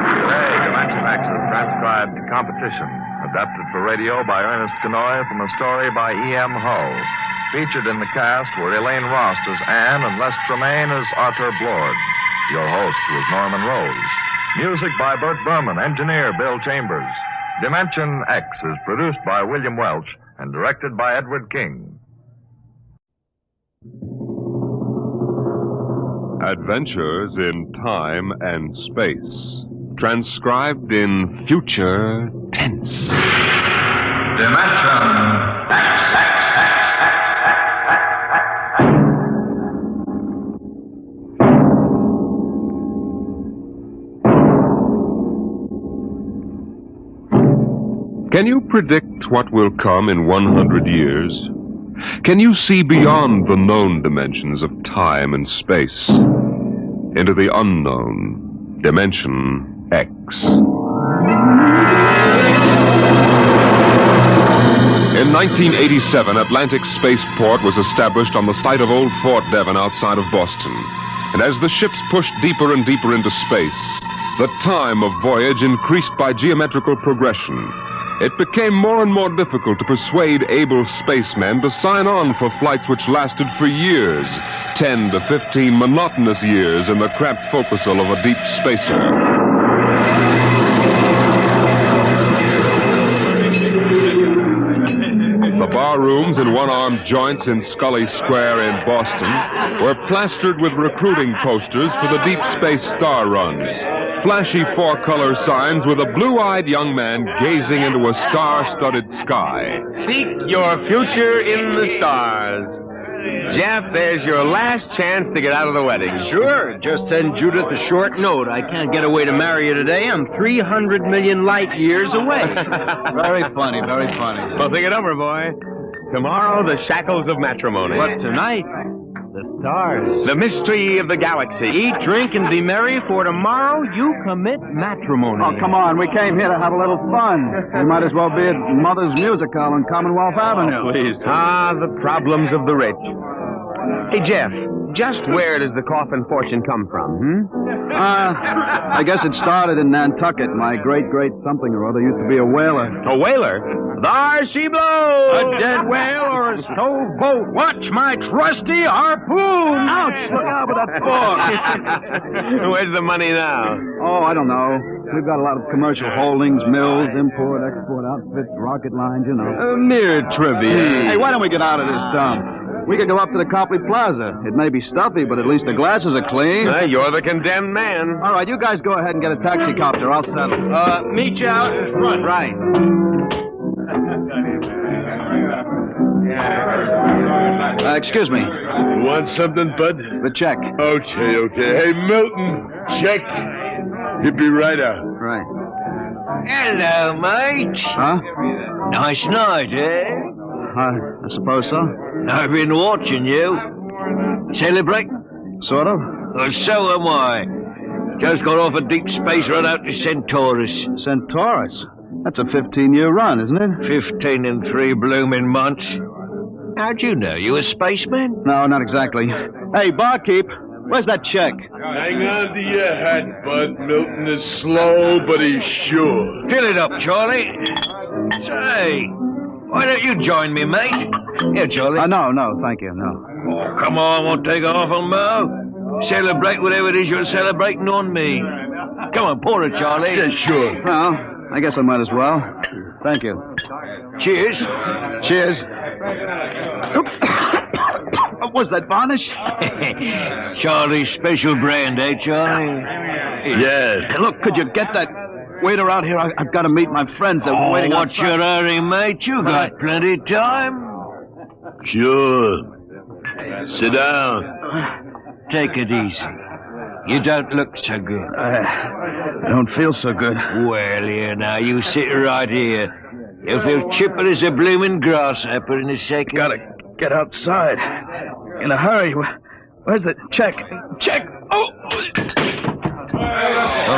Today, Dimension X is transcribed Competition, adapted for radio by Ernest Kenoy from a story by E.M. Hull. Featured in the cast were Elaine Rost as Anne and Les Tremaine as Arthur Blord. Your host was Norman Rose. Music by Burt Berman, engineer Bill Chambers. Dimension X is produced by William Welch and directed by Edward King. Adventures in Time and Space. Transcribed in future tense. Dimension X. Can you predict what will come in 100 years? Can you see beyond the known dimensions of time and space into the unknown Dimension X? In 1987, Atlantic Spaceport was established on the site of old Fort Devon outside of Boston. And as the ships pushed deeper and deeper into space, the time of voyage increased by geometrical progression. It became more and more difficult to persuade able spacemen to sign on for flights which lasted for years, 10 to 15 monotonous years in the cramped forecastle of a deep spacer. The bar rooms and one-armed joints in Scully Square in Boston were plastered with recruiting posters for the deep space star runs. Flashy four-color signs with a blue-eyed young man gazing into a star-studded sky. Seek your future in the stars. Jeff, there's your last chance to get out of the wedding. Sure. Just send Judith a short note. I can't get away to marry you today. I'm 300 million light years away. Very funny, very funny. Well, think it over, boy. Tomorrow, the shackles of matrimony. But tonight, the stars. The mystery of the galaxy. Eat, drink, and be merry, for tomorrow you commit matrimony. Oh, come on. We came here to have a little fun. We might as well be at Mother's Music Hall on Commonwealth Avenue. Please. Ah, the problems of the rich. Hey, Jeff, just where does the coffin fortune come from, I guess it started in Nantucket. My great something or other used to be a whaler. A whaler? There she blows! A dead whale or a stove boat? Watch my trusty harpoon! Ouch! Look out with that fork! Where's the money now? Oh, I don't know. We've got a lot of commercial holdings, mills, import, export outfits, rocket lines, you know. Mere trivia. Hey, why don't we get out of this dump? We could go up to the Copley Plaza. It may be stuffy, but at least the glasses are clean. You're the condemned man. All right, you guys go ahead and get a taxi copter. I'll settle. Meet you out in front. Right. Excuse me. Want something, bud? The check. Okay. Hey, Milton, check. He'll be right out. Right. Hello, mate. Huh? Nice night, eh? I suppose so. I've been watching you. Celebrate? Sort of. So am I. Just got off a deep space run out to Centaurus. Centaurus? That's a 15-year run, isn't it? 15 and 3 blooming months. How'd you know? You a spaceman? No, not exactly. Hey, barkeep, where's that check? Hang on to your hat, bud. Milton is slow, but he's sure. Fill it up, Charlie. Say, why don't you join me, mate? Here, Charlie. No, thank you, no. Oh, come on, won't take off on Mo. Celebrate whatever it is you're celebrating on me. Come on, pour it, Charlie. Yeah, sure. Well, I guess I might as well. Thank you. Cheers. Cheers. Was that varnish? Charlie's special brand, eh, Charlie? Yes. Hey, look, could you get that waiter out here? I've got to meet my friends. They're waiting what's outside. your hurry, mate? You got plenty of time. Sure. Sit down. Take it easy. You don't look so good. I don't feel so good. Well, here now, you sit right here. You'll feel chipper as a blooming grasshopper in a second. Gotta get outside. In a hurry. Where's the check? Check! Oh! All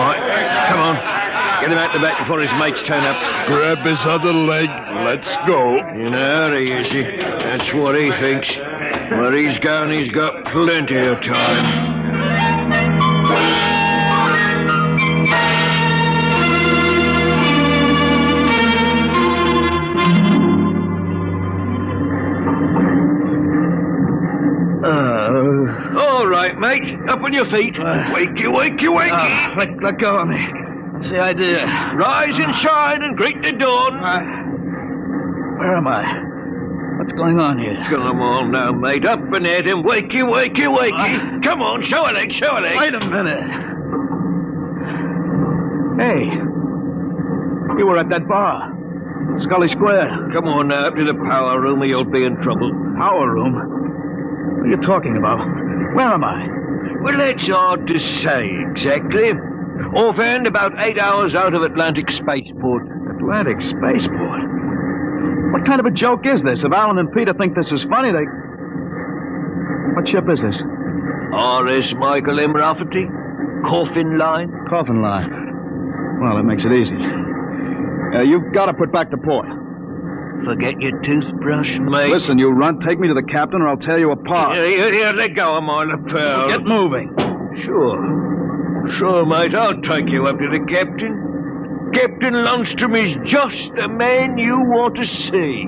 right, come on. Get him out the back before his mates turn up. Grab his other leg. Let's go. In a hurry, is he? That's what he thinks. Where he's going, he's got plenty of time. All right, mate. Up on your feet. Wakey. Let go of me. That's the idea. Rise and shine and greet the dawn. Where am I? What's going on here? Come on now, mate. Up and at him. Wakey. Come on, show a leg. Wait a minute. Hey. You were at that bar. Scully Square. Come on now, up to the power room or you'll be in trouble. Power room? What are you talking about? Where am I? Well, that's hard to say exactly. Offhand, about 8 hours out of Atlantic Spaceport. Atlantic Spaceport? What kind of a joke is this? If Alan and Peter think this is funny, they... What ship is this? R.S. Michael M. Rafferty. Coffin line. Coffin line. Well, that makes it easy. You've got to put back to port. Forget your toothbrush, mate. Listen, you runt. Take me to the captain or I'll tear you apart. Here, let go of my lapel. Get moving. Sure, mate. I'll take you up to the captain. Captain Lundstrom is just the man you want to see.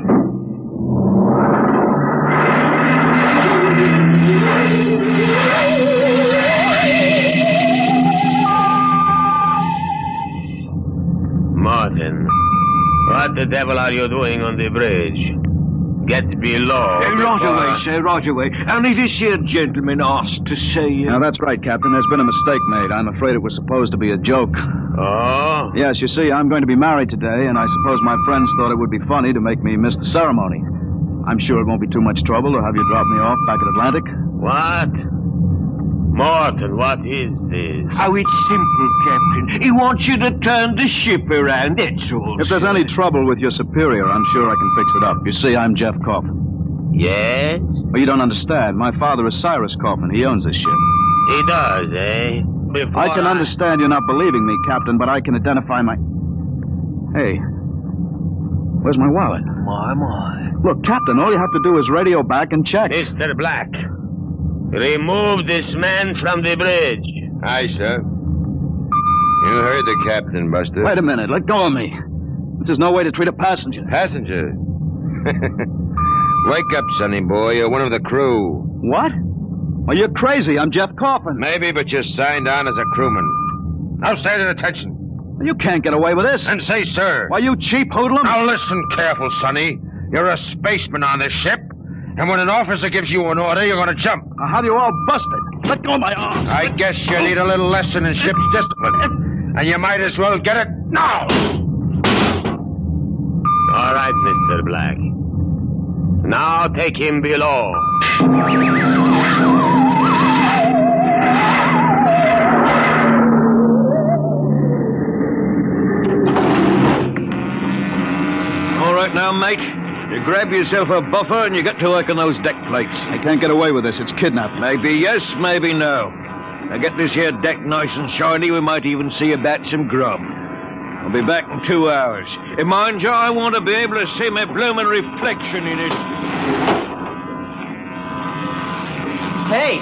Martin, what the devil are you doing on the bridge? Get below. Right away. Only this here gentleman asked to see you. Now, that's right, Captain. There's been a mistake made. I'm afraid it was supposed to be a joke. Oh? Yes, you see, I'm going to be married today, and I suppose my friends thought it would be funny to make me miss the ceremony. I'm sure it won't be too much trouble to have you drop me off back at Atlantic. What? Martin, what is this? Oh, it's simple, Captain. He wants you to turn the ship around, that's all. If there's any trouble with your superior, I'm sure I can fix it up. You see, I'm Jeff Coffin. Yes? Well, you don't understand. My father is Cyrus Coffin. He owns this ship. He does, eh? I can understand you're not believing me, Captain, but I can identify my... Hey, where's my wallet? My. Look, Captain, all you have to do is radio back and check. Mr. Black, Remove this man from the bridge. Aye, sir. You heard the captain, Buster. Wait a minute. Let go of me. There's no way to treat a passenger. Passenger? Wake up, sonny boy. You're one of the crew. What? Well, you're crazy. I'm Jeff Coffin. Maybe, but you're signed on as a crewman. Now stand at attention. You can't get away with this. And say, sir. Why, you cheap hoodlum. Now listen careful, sonny. You're a spaceman on this ship. And when an officer gives you an order, you're going to jump. Now, how do you all bust it? Let go of my arms. I guess you need a little lesson in ship's discipline. And you might as well get it now. All right, Mr. Black. Now take him below. All right now, mate. You grab yourself a buffer and you get to work on those deck plates. I can't get away with this. It's kidnapping. Maybe yes, maybe no. Now get this here deck nice and shiny. We might even see about some grub. I'll be back in 2 hours. And mind you, I want to be able to see my bloomin' reflection in it. Hey,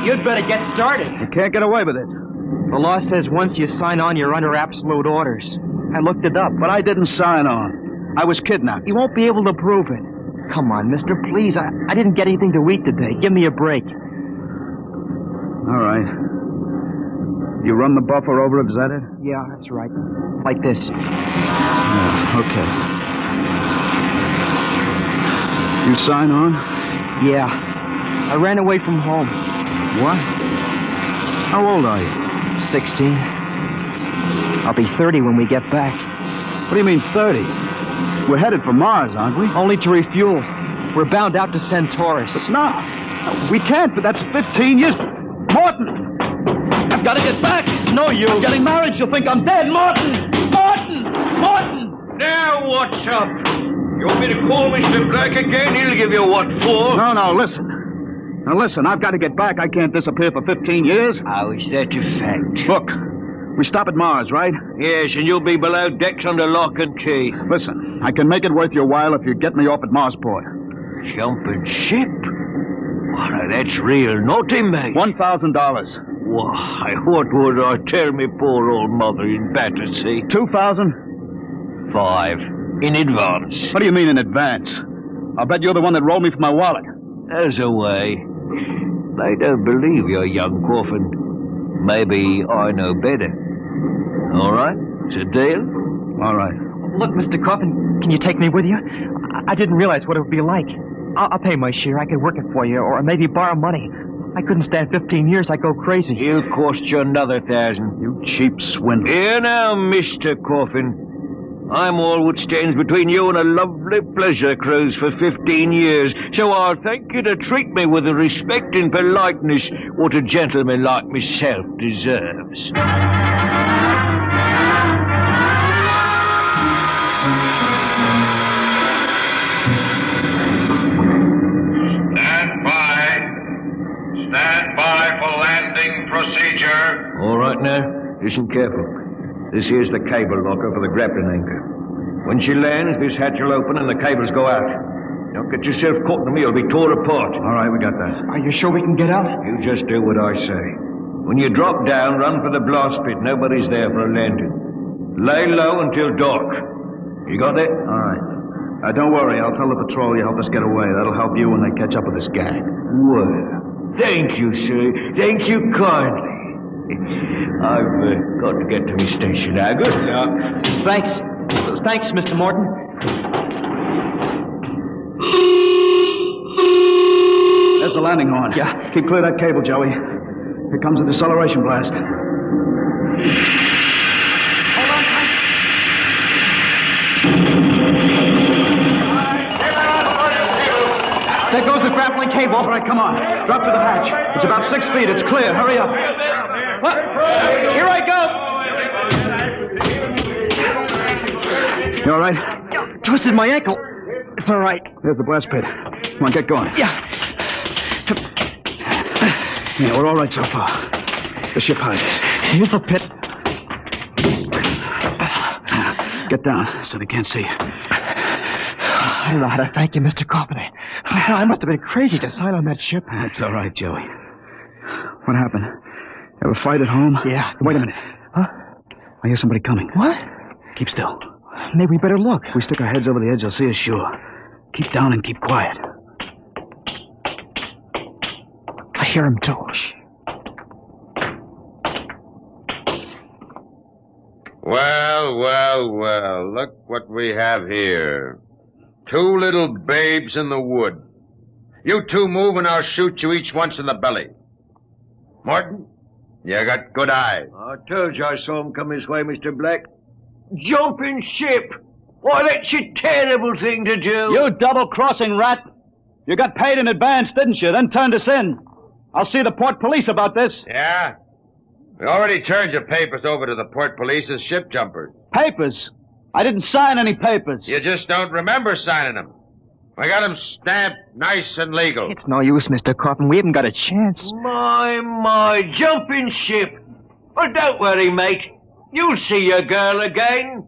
you'd better get started. You can't get away with it. The law says once you sign on, you're under absolute orders. I looked it up. But I didn't sign on. I was kidnapped. You won't be able to prove it. Come on, mister, please. I didn't get anything to eat today. Give me a break. All right. You run the buffer over it, is that it? Yeah, that's right. Like this. Yeah, okay. You sign on? Yeah. I ran away from home. What? How old are you? 16. I'll be 30 when we get back. What do you mean 30? We're headed for Mars, aren't we? Only to refuel. We're bound out to Centaurus. But no, we can't, but that's 15 years. Morton! I've got to get back. It's no use. I'm getting married. You'll think I'm dead. Morton! Now what's up? You want me to call Mr. Black again? He'll give you what for? No, listen. Now, listen, I've got to get back. I can't disappear for 15 years. How is that a fact? Look, we stop at Mars, right? Yes, and you'll be below decks under lock and key. Listen, I can make it worth your while if you get me off at Marsport. Jumping ship? Why, that's real naughty, mate. $1,000. Why, what would I tell me poor old mother in Battersea? 2,000? 5. In advance. What do you mean in advance? I'll bet you're the one that rolled me for my wallet. There's a way. They don't believe you, young Coffin. Maybe I know better. All right? It's a deal? All right. Look, Mr. Coffin, can you take me with you? I didn't realize what it would be like. I'll pay my share. I could work it for you, or maybe borrow money. I couldn't stand 15 years. I'd go crazy. He'll cost you another 1,000. You cheap swindler. Here now, Mr. Coffin. I'm all what stands between you and a lovely pleasure cruise for 15 years, so I'll thank you to treat me with the respect and politeness what a gentleman like myself deserves. Stand by for landing procedure. All right now, listen careful. This here's the cable locker for the grappling anchor. When she lands, this hatch will open and the cables go out. Don't get yourself caught in me, you'll be torn apart. All right, we got that. Are you sure we can get out? You just do what I say. When you drop down, run for the blast pit. Nobody's there for a landing. Lay low until dark. You got that? All right. Don't worry, I'll tell the patrol you help us get away. That'll help you when they catch up with this gang. Well, thank you, sir. Thank you kindly. I've got to get to my station now. Good luck. Thanks, Mr. Morton. There's the landing horn. Yeah. Keep clear of that cable, Joey. Here comes a deceleration blast. Hold on, Mike. There goes the grappling cable. All right, come on. Drop to the hatch. It's about 6 feet. It's clear. Hurry up. What? Here I go. You all right? Twisted my ankle. It's all right. There's the blast pit. Come on, get going. Yeah. Yeah, we're all right so far. The ship hides us. Here's the pit. Get down so they can't see you. I don't know how to thank you, Mr. Coffin. I must have been crazy to sign on that ship. That's all right, Joey. What happened? Ever fight at home? Yeah. Wait a minute. Huh? I hear somebody coming. What? Keep still. Maybe we better look. If we stick our heads over the edge, they'll see us sure. Keep down and keep quiet. I hear him, too. Well, look what we have here. 2 little babes in the wood. You 2 move and I'll shoot you each once in the belly. Morton, you got good eyes. I told you I saw him come this way, Mr. Black. Jumping ship! Why, that's a terrible thing to do. You double-crossing rat! You got paid in advance, didn't you? Then turned us in. I'll see the port police about this. Yeah? We already turned your papers over to the port police as ship jumpers. Papers? I didn't sign any papers. You just don't remember signing them. We got them stamped nice and legal. It's no use, Mr. Coffin. We haven't got a chance. My, jumping ship. Well, don't worry, mate. You'll see your girl again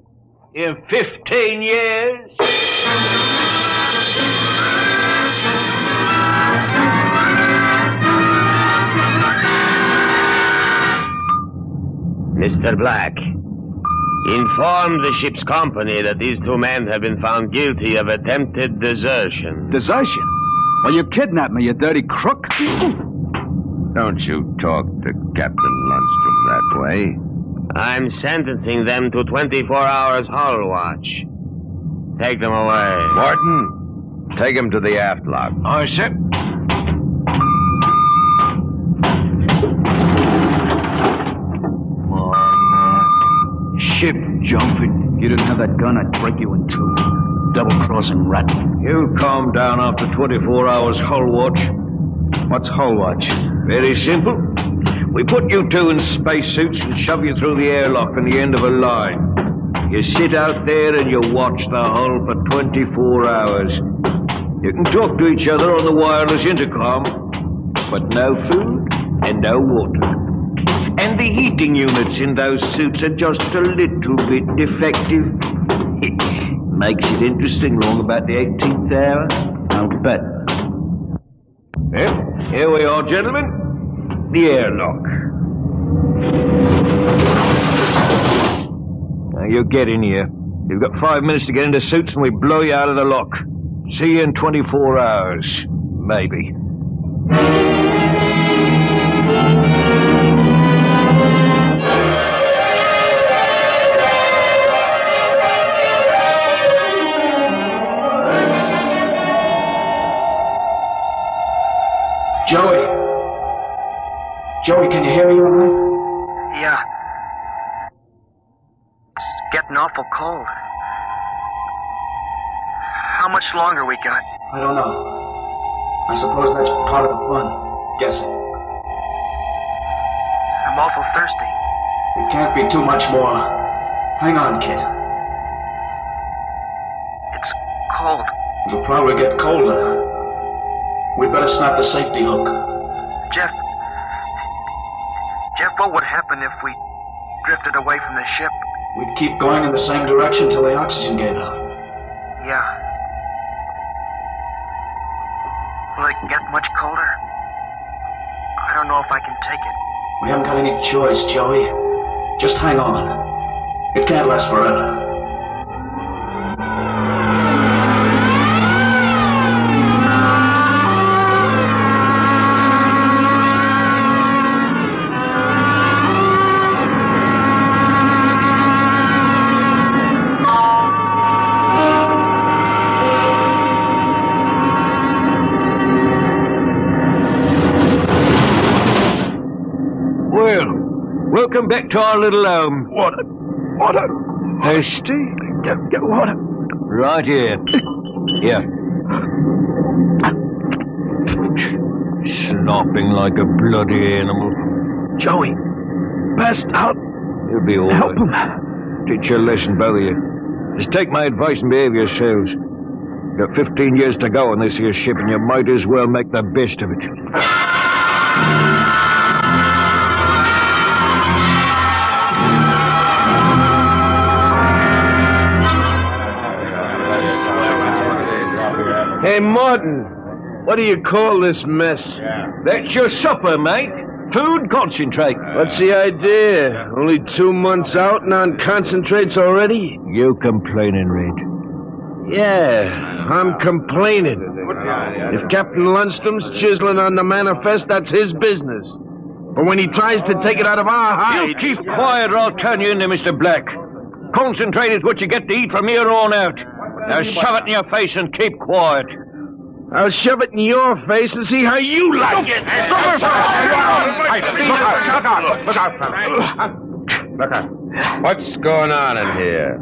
in 15 years. Mr. Black, inform the ship's company that these 2 men have been found guilty of attempted desertion. Desertion? Well, you kidnapped me, you dirty crook. Don't you talk to Captain Lundstrom that way. I'm sentencing them to 24 hours hull watch. Take them away. Morton, take him to the aft lock. Aye, sir. Ship jumping. If you didn't have that gun, I'd break you in 2. Double-crossing rat. You calm down after 24 hours hull watch. What's hull watch? Very simple. We put you 2 in spacesuits and shove you through the airlock on the end of a line. You sit out there and you watch the hull for 24 hours. You can talk to each other on the wireless intercom, but no food and no water. And the heating units in those suits are just a little bit defective. Makes it interesting long about the 18th hour. I'll bet. Well, here we are, gentlemen. The airlock. Now, you get in here. You've got 5 minutes to get into suits and we blow you out of the lock. See you in 24 hours. Maybe. Joey, can you hear me all right? Yeah. It's getting awful cold. How much longer we got? I don't know. I suppose that's part of the fun. Guessing. I'm awful thirsty. It can't be too much more. Hang on, kid. It's cold. It'll probably get colder. We'd better snap the safety hook. Jeff, what would happen if we drifted away from the ship? We'd keep going in the same direction till the oxygen gave out. Yeah. Will it get much colder? I don't know if I can take it. We haven't got any choice, Joey. Just hang on. It can't last forever. Welcome back to our little home. Water. Thirsty? Get water. Right here. Here. Slopping like a bloody animal. Joey, passed out. You'll be all right. Help him. Teach you a lesson, both of you. Just take my advice and behave yourselves. You've got 15 years to go on this here ship, and you might as well make the best of it. Hey, Martin, what do you call this mess? That's your supper, mate. Food concentrate. What's the idea? Only 2 months out and on concentrates already? You complaining, Red? Yeah, I'm complaining. If Captain Lundstrom's chiseling on the manifest, that's his business. But when he tries to take it out of our hides... You keep quiet or I'll turn you into Mr. Black. Concentrate is what you get to eat from here on out. Now shove it in your face and keep quiet. I'll shove it in your face and see how you like it. Look out, fellas. Look out. What's going on in here?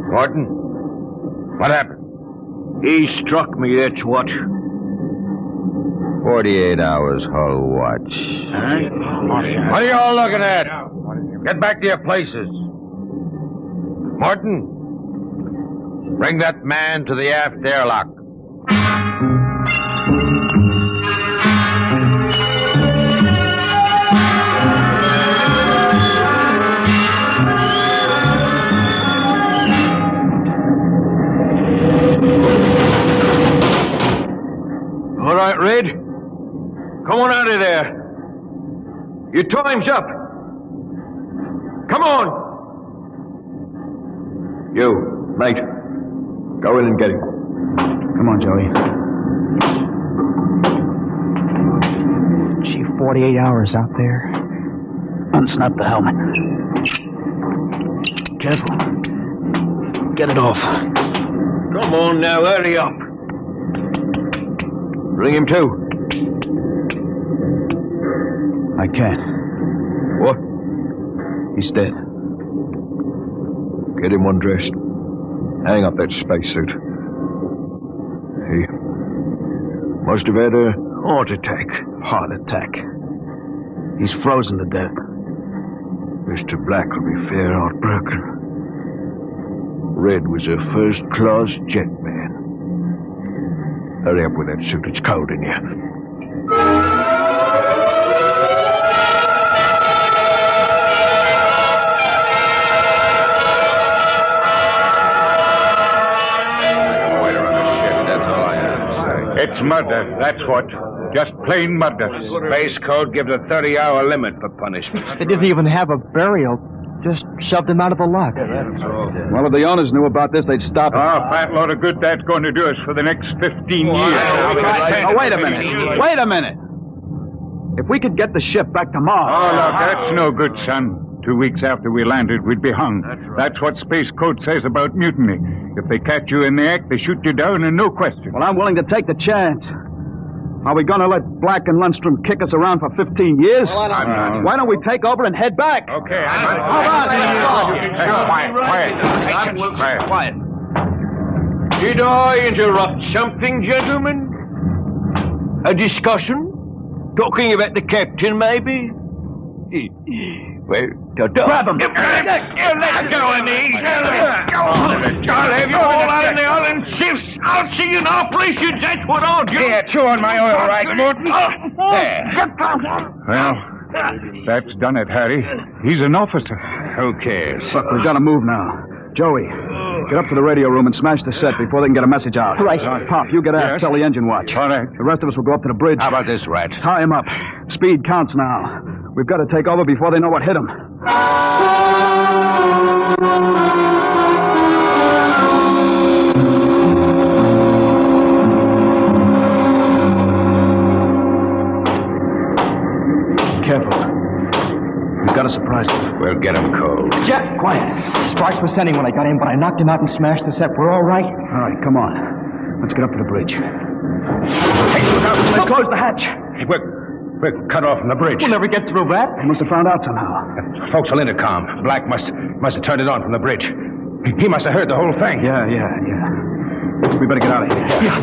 Gordon? What happened? He struck me, that's what. 48 hours Hull watch. Huh? What are you all looking at? Get back to your places. Morton, bring that man to the aft airlock. All right, Red. Come on out of there. Your time's up. Come on. You, mate. Go in and get him. Come on, Joey. Gee, 48 hours out there. Unsnap the helmet. Careful. Get it off. Come on now, hurry up. Bring him to. I can't. What? He's dead. Get him undressed. Hang up that spacesuit. He must have had a heart attack. Heart attack. He's frozen to death. Mr. Black will be fair heartbroken. Red was a first-class jet man. Hurry up with that suit. It's cold in here. It's murder, that's what. Just plain murder. Space Code gives a 30-hour limit for punishment. They didn't even have a burial. Just shoved him out of the lock. Well, if the owners knew about this, they'd stop it. Oh, fat load of good that's going to do us for the next 15 years. Oh, wait a minute. Wait a minute. If we could get the ship back to Mars... Oh, look, that's no good, son. 2 weeks after we landed, we'd be hung. That's what Space Code says about mutiny. If they catch you in the act, they shoot you down and no question. Well, I'm willing to take the chance. Are we going to let Black and Lundstrom kick us around for 15 years? Well, I'm not. Why don't we take over and head back? Okay, Hold on. Quiet. Did I interrupt something, gentlemen? A discussion? Talking about the captain, maybe? Well, grab him. Let go of me. I'll have you all out in the island shifts. I'll see you in operations. That's what I'll do. Yeah, chew on my oil right, Morton. There. Well, that's done it, Harry. He's an officer. Who cares? Look, we've got to move now. Joey, get up to the radio room and smash the set before they can get a message out. Right. Pop, you get out. Yes. Tell the engine watch. All right. The rest of us will go up to the bridge. How about this, Rat? Tie him up. Speed counts now. We've got to take over before they know what hit him. Careful. We've got to surprise them. We'll get him cold. Jeff, quiet. Sparks was sending when I got in, but I knocked him out and smashed the set. We're all right. All right, come on. Let's get up to the bridge. Hey, look out. They closed the hatch. Hey, we're cut off from the bridge. We'll never get through that. They must have found out somehow. Forecastle intercom. Black must have turned it on from the bridge. He must have heard the whole thing. Yeah. We better get out of here. Yeah.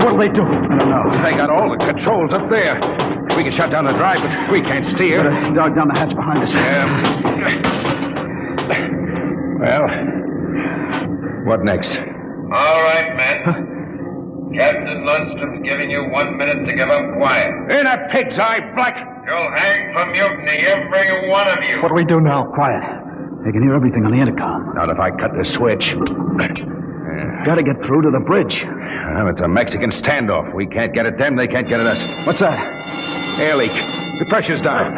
What'll they do? I don't know. They got all the controls up there. We can shut down the drive, but we can't steer. Better dog down the hatch behind us. Well, what next? All right, men. Captain Lundstrom's giving you 1 minute to give up quiet. In a pig's eye, Black! You'll hang for mutiny, every one of you. What do we do now? Quiet. They can hear everything on the intercom. Not if I cut the switch. Gotta get through to the bridge. Well, it's a Mexican standoff. We can't get at them, they can't get at us. What's that? Air leak. The pressure's down.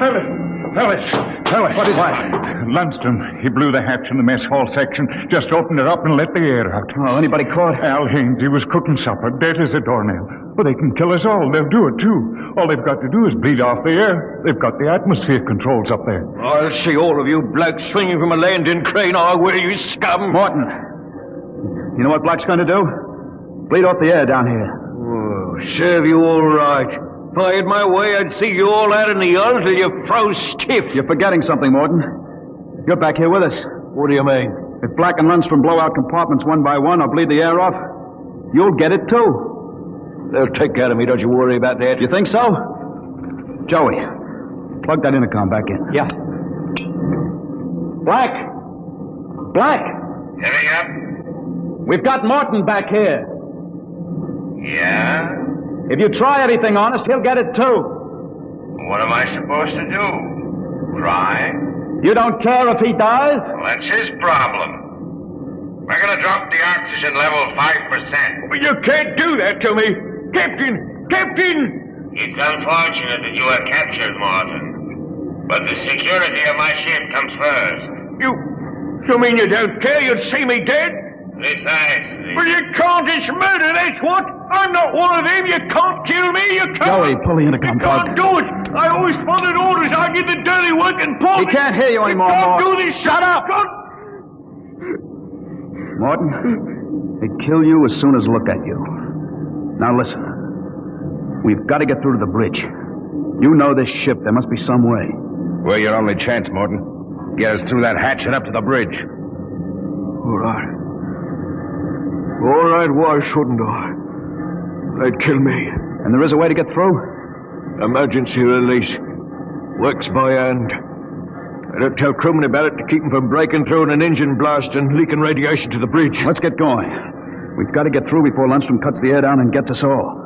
Fellas, what is that? Lundstrom, he blew the hatch in the mess hall section, just opened it up and let the air out. Oh, anybody caught? Al Haynes, he was cooking supper, dead as a doornail. But they can kill us all. They'll do it, too. All they've got to do is bleed off the air. They've got the atmosphere controls up there. I'll see all of you blokes swinging from a landing crane our way, you scum. Morton, you know what Black's going to do? Bleed off the air down here. Oh, serve you all right. If I had my way, I'd see you all out in the yard till you froze stiff. You're forgetting something, Morton. You're back here with us. What do you mean? If Black and Lundstrom blow out compartments one by one or bleed the air off, you'll get it too. They'll take care of me, don't you worry about that. You think so? Joey, plug that intercom back in. Yeah. Black! Heading up? We've got Morton back here. Yeah? If you try anything on us, he'll get it too. What am I supposed to do? Try? You don't care if he dies? Well, that's his problem. We're going to drop the oxygen level 5%. But you can't do that to me. Captain! It's unfortunate that you were captured, Morton. But the security of my ship comes first. You mean you don't care? You'd see me dead? Precisely. Well, you can't. It's murder, that's what. I'm not one of them. You can't kill me. You can't. Joey, pull the intercom plug. You can't do it. I always followed orders. I did the dirty work and pull. He can't hear you anymore, Morton. Morton. You can't do this. Shut up. Morton, they'd kill you as soon as look at you. Now listen. We've got to get through to the bridge. You know this ship. There must be some way. We're your only chance, Morton. Get us through that hatch and up to the bridge. All right, why shouldn't I? They'd kill me. And there is a way to get through? Emergency release. Works by hand. I don't tell crewmen about it to keep them from breaking through in an engine blast and leaking radiation to the bridge. Let's get going. We've got to get through before Lundstrom cuts the air down and gets us all.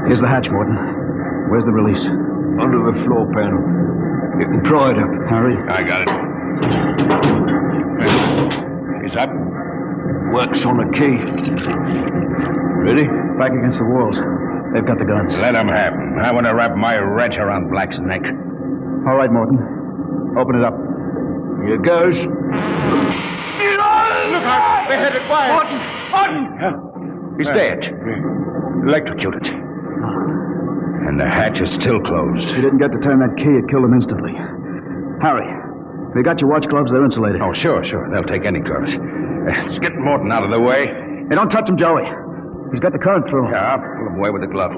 Here's the hatch, Morton. Where's the release? Under the floor panel. You can pry it up. Hurry. I got it. He's up. Works on a key. Ready? Back against the walls. They've got the guns. Let them have them. I want to wrap my wrench around Black's neck. All right, Morton. Open it up. Here goes. Look out! They're headed wide. Morton! He's dead. Electrocuted. And the hatch is still closed. If you didn't get to turn that key, it killed him instantly. Harry, we got your watch gloves. They're insulated. Oh, sure. They'll take any gloves. Let's get Morton out of the way. Hey, don't touch him, Joey. He's got the current through. Yeah, I'll pull him away with the glove.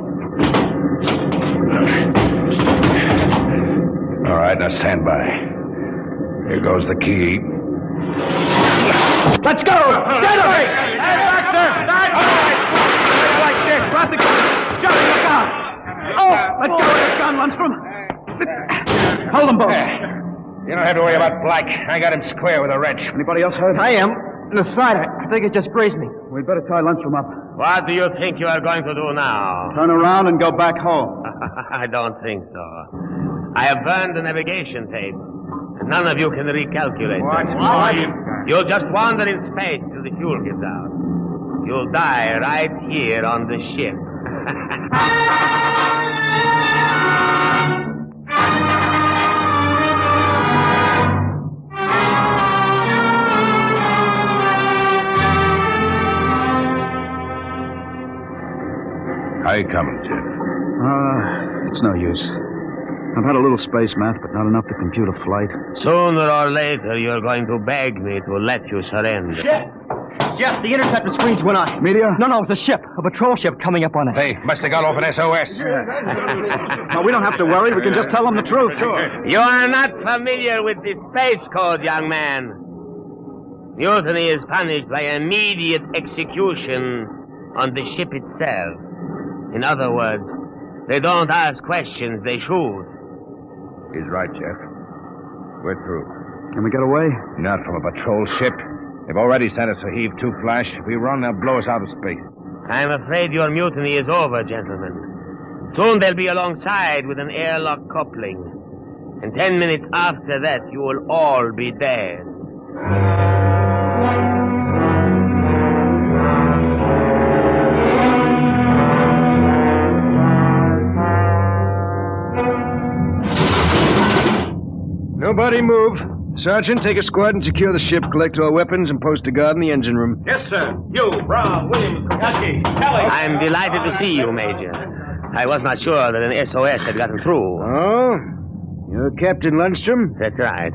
All right, now stand by. Here goes the key. Let's go! Get away! Back there! Like this. Drop the gun. Joey, look out! Oh, let go of that gun, Lundstrom. Hold them both. You don't have to worry about Black. I got him square with a wrench. Anybody else hurt? I am. In the side. I think it just grazed me. We'd better tie Lundstrom up. What do you think you are going to do now? Turn around and go back home. I don't think so. I have burned the navigation tape. None of you can recalculate. What? You'll just wander in space till the fuel gives out. You'll die right here on the ship. How you coming, Jeff? It's no use. I've had a little space math, but not enough to compute a flight. Sooner or later, you're going to beg me to let you surrender. Jeff, the interceptor screens went on. Meteor? No, it's a ship. A patrol ship coming up on us. Hey, must have got off an SOS. No, we don't have to worry. We can just tell them the truth. Sure. You are not familiar with the space code, young man. Mutiny is punished by immediate execution on the ship itself. In other words, they don't ask questions, they shoot. He's right, Jeff. We're through. Can we get away? Not from a patrol ship. They've already sent us a heave-2 flash. If we run, they'll blow us out of space. I'm afraid your mutiny is over, gentlemen. Soon they'll be alongside with an airlock coupling. And 10 minutes after that, you will all be dead. Nobody move. Sergeant, take a squad and secure the ship, collect all weapons, and post a guard in the engine room. Yes, sir. You, Brown, Williams, Koyaski, Kelly. I'm delighted to see you, Major. I was not sure that an SOS had gotten through. Oh? You're Captain Lundstrom? That's right.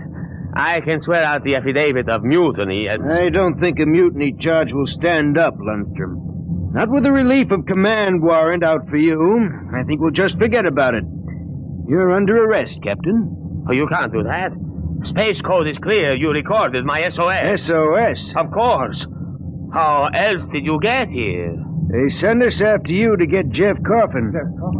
I can swear out the affidavit of mutiny and... I don't think a mutiny charge will stand up, Lundstrom. Not with a relief of command warrant out for you. I think we'll just forget about it. You're under arrest, Captain. Oh, you can't do that. Space code is clear. You recorded my SOS. SOS? Of course. How else did you get here? They sent us after you to get Jeff Coffin.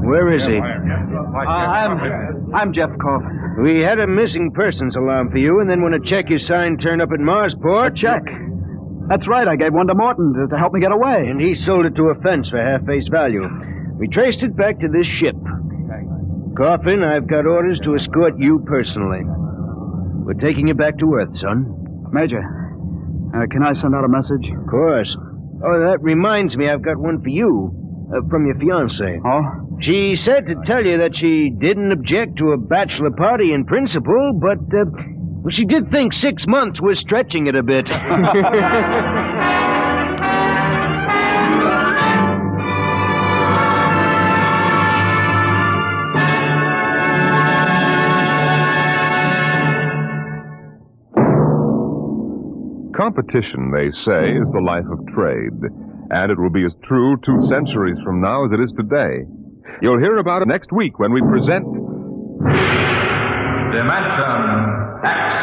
Where is he? I'm Jeff Coffin. We had a missing persons alarm for you, and then when a check you signed turned up at Marsport... A check? That's right. I gave one to Morton to help me get away. And he sold it to a fence for half face value. We traced it back to this ship. Coffin, I've got orders to escort you personally. We're taking you back to Earth, son. Major, can I send out a message? Of course. Oh, that reminds me, I've got one for you. From your fiancée. Oh? She said to tell you that she didn't object to a bachelor party in principle, but, well, she did think 6 months was stretching it a bit. Competition, they say, is the life of trade, and it will be as true 2 centuries from now as it is today. You'll hear about it next week when we present... Dimension X.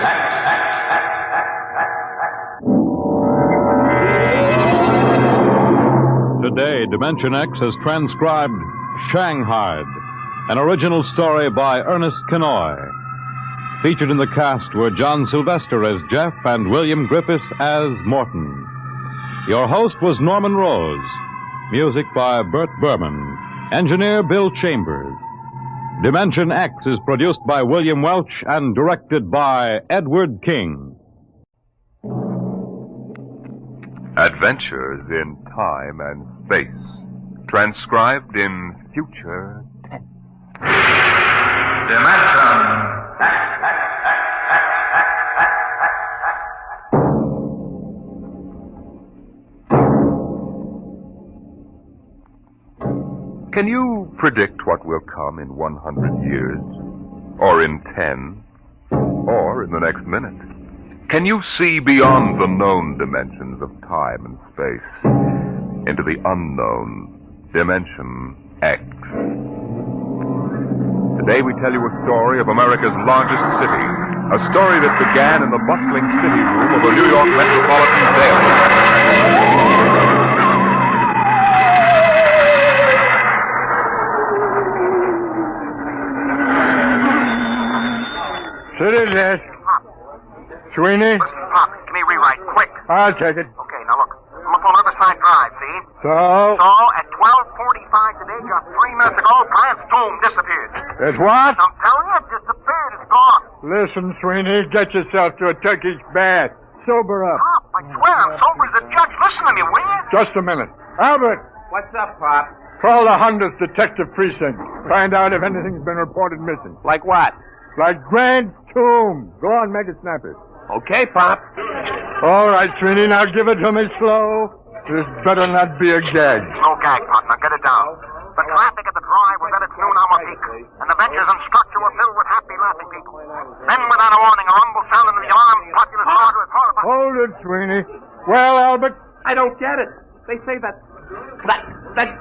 Today, Dimension X has transcribed Shanghied, an original story by Ernest Kenoy. Featured in the cast were John Sylvester as Jeff and William Griffiths as Morton. Your host was Norman Rose. Music by Bert Berman. Engineer Bill Chambers. Dimension X is produced by William Welch and directed by Edward King. Adventures in Time and Space. Transcribed in future tense. Dimension X. Can you predict what will come in 100 years? Or in 10? Or in the next minute? Can you see beyond the known dimensions of time and space into the unknown Dimension X? Today we tell you a story of America's largest city, a story that began in the bustling city room of a New York metropolitan jail. Sit in there. Sweeney? Pop, give me a rewrite, quick. I'll take it. Okay, now look. I'm up on Riverside Drive, see? So? So, at 12:45 today, just 3 minutes ago, Grant's tomb disappeared. It's what? I'm telling you, it disappeared. It's gone. Listen, Sweeney, get yourself to a Turkish bath. Sober up. Pop, I swear I'm sober as a judge. Listen to me, will you? Just a minute. Albert, What's up, Pop? call the 100th Detective Precinct. Find out if anything's been reported missing. Like what? Like Grant's tomb. Go on, make it snappy. Okay, Pop. All right, Sweeney, now give it to me slow. This better not be a gag. No gag, Pop. Now get it down. The traffic at the drive was at its noon hour peak, and the benches and structure were filled with happy, laughing people. Then, without a warning, a rumble sounded in the alarm. Populous crowd was horrified. Hold it, Sweeney. Well, Albert? I don't get it. They say that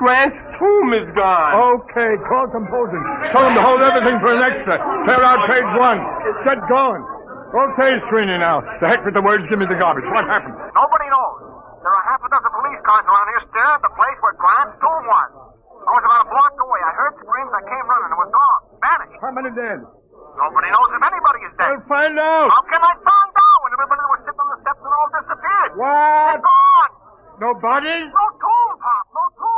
Grant's tomb is gone. Okay, call composing. Tell them to hold everything for an extra. Clear out page 1. Get going. Okay, Sweeney, now. The heck with the words. Give me the garbage. What happened? Nobody knows. There are half a dozen police cars around here staring at the place where Grant's tomb was. I was about a block away. I heard screams. I came running. It was gone. Vanished. How many dead? Nobody knows if anybody is dead. I'll find out. How can I find out when everybody was sitting on the steps and all disappeared? What? They're gone. No bodies? No tomb, Pop. No tomb.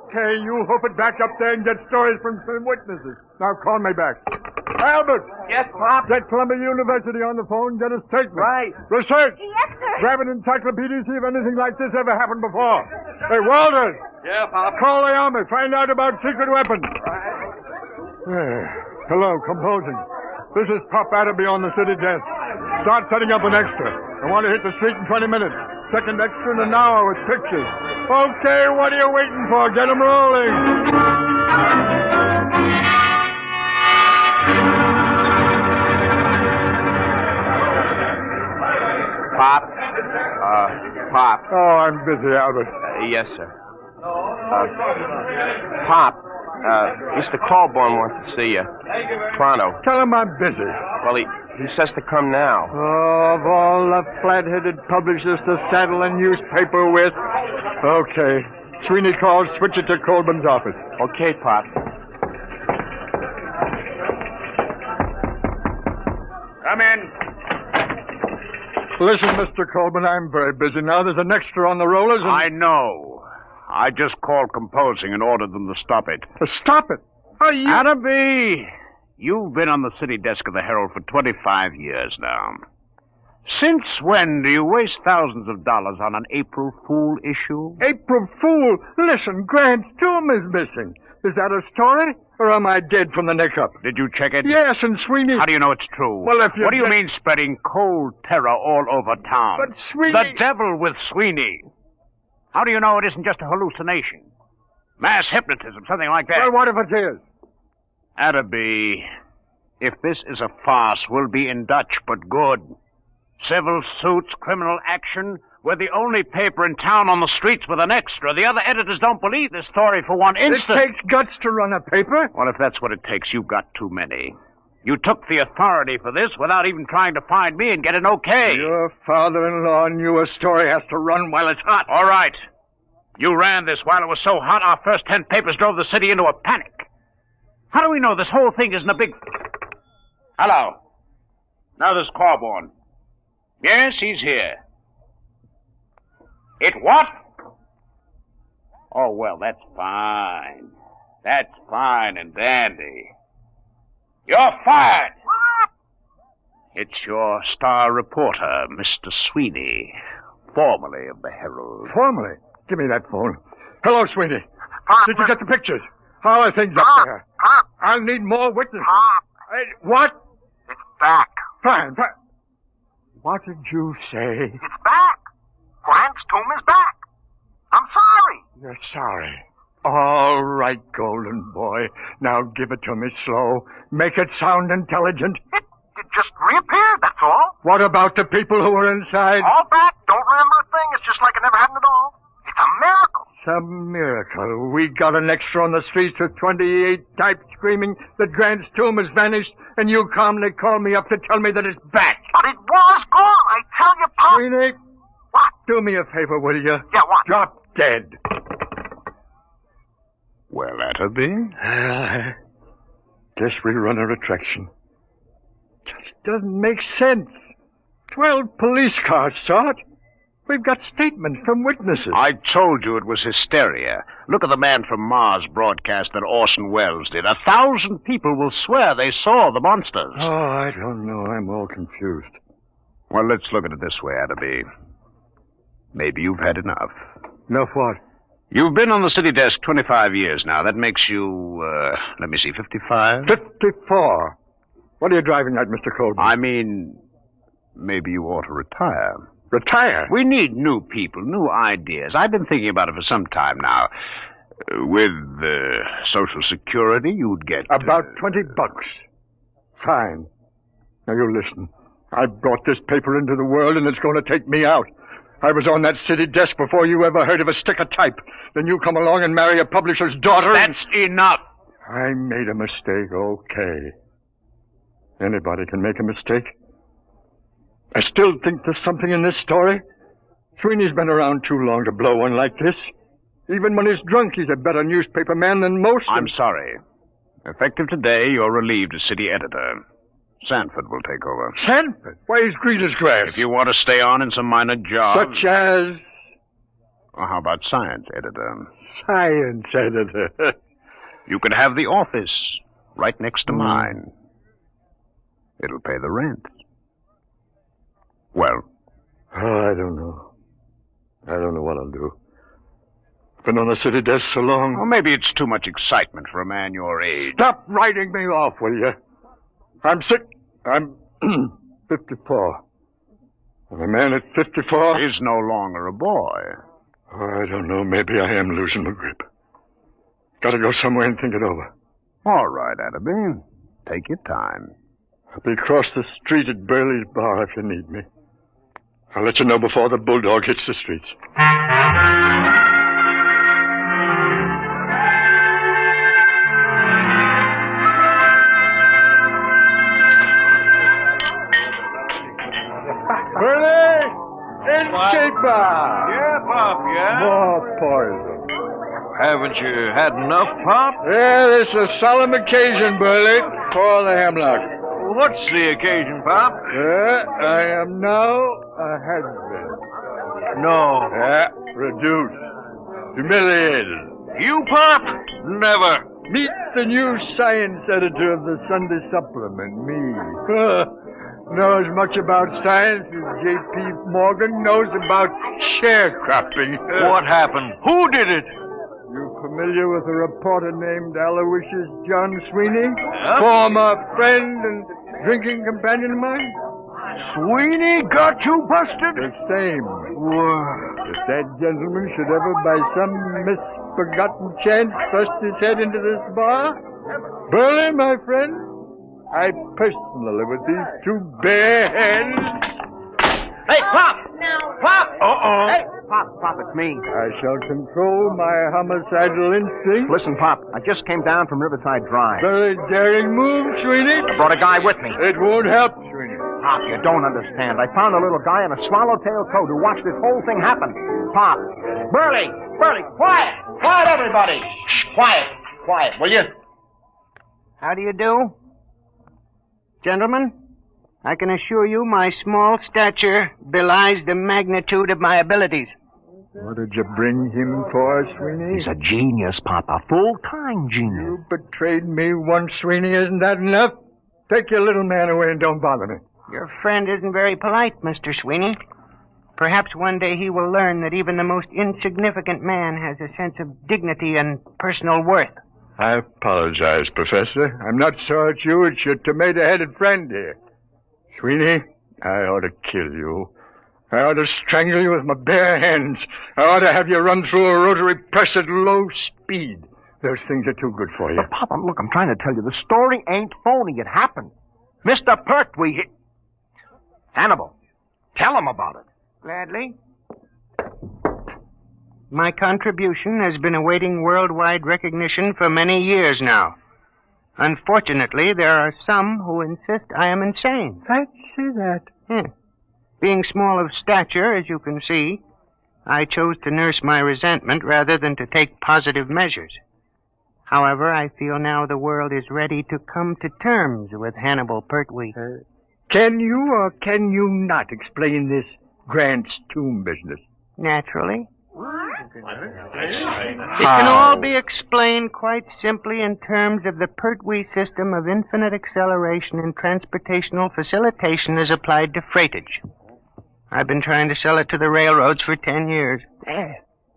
Okay, you hope it back up there and get stories from some witnesses. Now call me back. Albert! Yes, Pop? Get Columbia University on the phone, get a statement. Right. Research! Yes, sir. Grab an encyclopedia, see if anything like this ever happened before. Hey, Walters! Yeah, Pop? Call the army, find out about secret weapons. Hello, composing. This is Pop Atterby on the city desk. Start setting up an extra. I want to hit the street in 20 minutes. Second extra in an hour with pictures. Okay, what are you waiting for? Get them rolling. Pop? Pop. Oh, I'm busy, Albert. Yes, sir. Pop, Mr. Colborn wants to see you. Pronto. Tell him I'm busy. Well, he says to come now. Oh, of all the flat-headed publishers to saddle a newspaper with. Okay. Sweeney calls, switch it to Colburn's office. Okay, Pop. Come in. Listen, Mr. Colburn, I'm very busy now. There's an extra on the rollers and... I know. I just called composing and ordered them to stop it. Stop it? Are you... Atterby, you've been on the city desk of the Herald for 25 years now. Since when do you waste thousands of dollars on an April Fool issue? April Fool? Listen, Grant's tomb is missing. Is that a story? Or am I dead from the neck up? Did you check it? Yes, and Sweeney... How do you know it's true? Well, if you... What do you mean spreading cold terror all over town? But Sweeney... The devil with Sweeney. How do you know it isn't just a hallucination? Mass hypnotism, something like that. Well, what if it is? Atterby, if this is a farce, we'll be in Dutch, but good. Civil suits, criminal action. We're the only paper in town on the streets with an extra. The other editors don't believe this story for one instant. It takes guts to run a paper. Well, if that's what it takes, you've got too many. You took the authority for this without even trying to find me and get an okay. Your father-in-law knew a story has to run while it's hot. All right. You ran this while it was so hot, our first 10 papers drove the city into a panic. How do we know this whole thing isn't a big... Hello. Now there's Corborn. Yes, he's here. It what? Oh, well, that's fine. That's fine and dandy. You're fired. It's your star reporter, Mr. Sweeney, formerly of the Herald. Formerly? Give me that phone. Hello, Sweeney. Did you get the pictures? How are things up there? I'll need more witnesses. Hey, what? It's back. Fine. What did you say? It's back. Grant's tomb is back. I'm sorry. You're sorry. All right, golden boy. Now give it to me slow. Make it sound intelligent. It just reappeared, that's all. What about the people who were inside? All back. Don't remember a thing. It's just like it never happened at all. It's a miracle. It's a miracle. We got an extra on the streets with 28 types screaming that Grant's tomb has vanished, and you calmly call me up to tell me that it's back. But it was gone. I tell you, Pop. Sweeney. What? Do me a favor, will you? Yeah, what? Drop dead. Well, Atterby? Guess we run a retraction. Just doesn't make sense. 12 police cars saw it. We've got statements from witnesses. I told you it was hysteria. Look at the man from Mars broadcast that Orson Welles did. 1,000 people will swear they saw the monsters. Oh, I don't know. I'm all confused. Well, let's look at it this way, Atterby. Maybe you've had enough. Enough what? You've been on the city desk 25 years now. That makes you, 55? 54. What are you driving at, Mr. Colby? I mean, maybe you ought to retire. Retire? We need new people, new ideas. I've been thinking about it for some time now. With Social Security, you'd get... About $20. Fine. Now, you listen. I brought this paper into the world, and it's going to take me out. I was on that city desk before you ever heard of a stick of type. Then you come along and marry a publisher's daughter. That's enough. I made a mistake, okay. Anybody can make a mistake. I still think there's something in this story. Sweeney's been around too long to blow one like this. Even when he's drunk, he's a better newspaper man than most. I'm sorry. Effective today, you're relieved as city editor. Sanford will take over. Sanford? Why, he's green as grass. If you want to stay on in some minor job... Such as... Or how about science editor? Science editor. You could have the office right next to mine. It'll pay the rent. Well? Oh, I don't know. I don't know what I'll do. Been on the city desk so long. Well, maybe it's too much excitement for a man your age. Stop writing me off, will you? I'm sick. I'm 54. And a man at 54 is no longer a boy. Oh, I don't know. Maybe I am losing my grip. Gotta go somewhere and think it over. All right, Adderby. Take your time. I'll be across the street at Burley's bar if you need me. I'll let you know before the bulldog hits the streets. Burley! Escaper! Yeah, Pop, yeah? More poison. Haven't you had enough, Pop? Yeah, this is a solemn occasion, Burley. For the hemlock. What's the occasion, Pop? I am now a husband. No. Yeah, reduced. Humiliated. You, Pop? Never. Meet the new science editor of the Sunday Supplement, me. Knows much about science as J.P. Morgan knows about sharecropping. What happened? Who did it? You familiar with a reporter named Aloysius John Sweeney? Former friend and drinking companion of mine? Sweeney got you busted? The same. If that gentleman should ever by some misforgotten chance thrust his head into this bar, Burley, my friend, I personally, with these two bare hands... Hey, Pop! Pop! Uh-oh. Hey, Pop, it's me. I shall control my homicidal instinct. Listen, Pop, I just came down from Riverside Drive. Very daring move, Sweeney. I brought a guy with me. It won't help, Sweeney. Pop, you don't understand. I found a little guy in a swallowtail coat who watched this whole thing happen. Pop. Burley, quiet! Quiet, everybody! Shh, quiet, will you? How do you do? Gentlemen, I can assure you my small stature belies the magnitude of my abilities. What did you bring him for, Sweeney? He's a genius, Pop, a full-time genius. You betrayed me once, Sweeney. Isn't that enough? Take your little man away and don't bother me. Your friend isn't very polite, Mr. Sweeney. Perhaps one day he will learn that even the most insignificant man has a sense of dignity and personal worth. I apologize, Professor. I'm not so at you. It's your tomato-headed friend here. Sweeney, I ought to kill you. I ought to strangle you with my bare hands. I ought to have you run through a rotary press at low speed. Those things are too good for you. But, Pop, look, I'm trying to tell you, the story ain't phony. It happened. Mr. Pertwee, Hannibal, tell him about it. Gladly. My contribution has been awaiting worldwide recognition for many years now. Unfortunately, there are some who insist I am insane. Fancy that. Being small of stature, as you can see, I chose to nurse my resentment rather than to take positive measures. However, I feel now the world is ready to come to terms with Hannibal Pertwee. Can you or can you not explain this Grant's tomb business? Naturally. It can all be explained quite simply in terms of the Pertwee system of infinite acceleration and transportational facilitation as applied to freightage. I've been trying to sell it to the railroads for 10 years.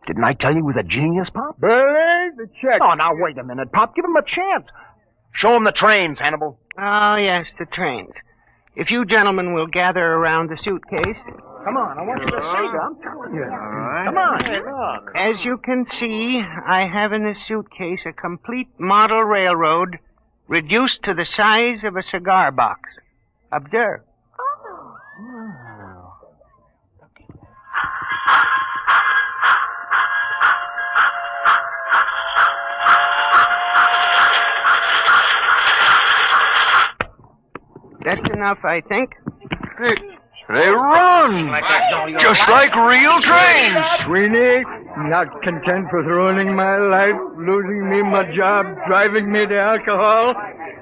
Didn't I tell you he was a genius, Pop? Burley, the check. Oh, now, wait a minute, Pop. Give him a chance. Show him the trains, Hannibal. Oh, yes, the trains. If you gentlemen will gather around the suitcase... Come on, I want you to see that. I'm telling you. All right. Come on. Hey, look. As you can see, I have in this suitcase a complete model railroad reduced to the size of a cigar box. Observe. That's enough, I think. They run! Just like real trains! Sweeney, not content with ruining my life, losing me my job, driving me to alcohol,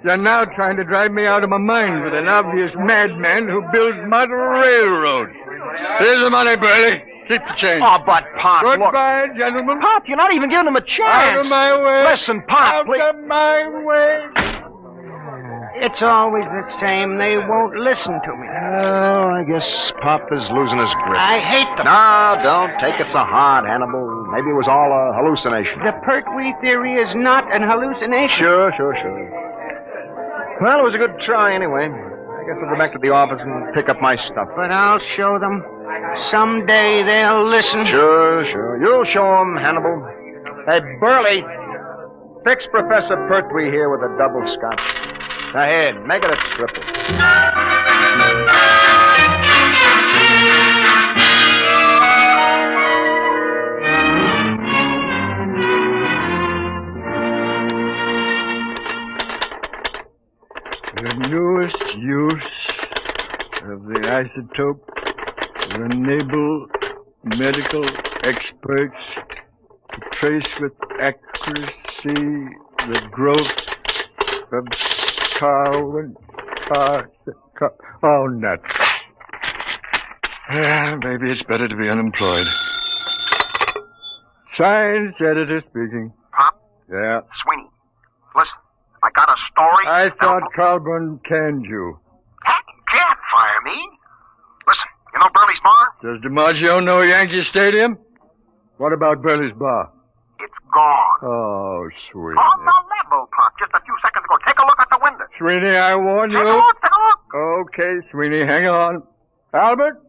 you're now trying to drive me out of my mind with an obvious madman who builds model railroads. Here's the money, Burley. Keep the change. Oh, but Pop, look. Goodbye, gentlemen. Pop, you're not even giving him a chance. Out of my way. Listen, Pop, please. Out of my way. It's always the same. They won't listen to me. Oh, I guess Pop is losing his grip. I hate them. No, don't take it so hard, Hannibal. Maybe it was all a hallucination. The Pertwee theory is not an hallucination. Sure. Well, it was a good try anyway. I guess I'll go back to the office and pick up my stuff. But I'll show them. Someday they'll listen. Sure. You'll show them, Hannibal. Hey, Burley, fix Professor Pertwee here with a double scotch. Ahead, make it a triple. The newest use of the isotope will enable medical experts to trace with accuracy the growth of Oh, nuts. Maybe it's better to be unemployed. Science editor speaking. Pop? Yeah. Sweeney, listen, I got a story. I thought Colburn canned you. Can't fire me. Listen, you know Burley's Bar? Does DiMaggio know Yankee Stadium? What about Burley's Bar? It's gone. Oh, sweet. On the level, Pop, just a few seconds ago. Take a look at the window. Sweeney, I warn you. Take a look. Okay, Sweeney, hang on. Albert?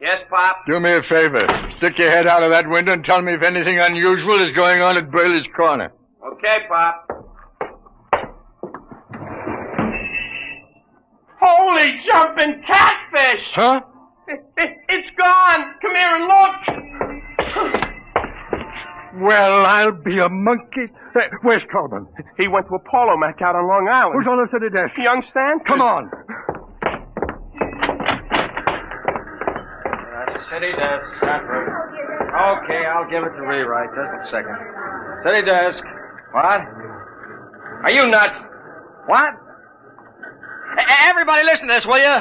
Yes, Pop? Do me a favor. Stick your head out of that window and tell me if anything unusual is going on at Burley's Corner. Okay, Pop. Holy jumping catfish! Huh? It's gone! Come here and look! Well, I'll be a monkey. Where's Colburn? He went to a polo match out on Long Island. Who's on the city desk? Young Stanton. Come on. City desk, Sanford. Okay, I'll give it to rewrite. Just a second. City desk. What? Are you nuts? What? Everybody listen to this, will you?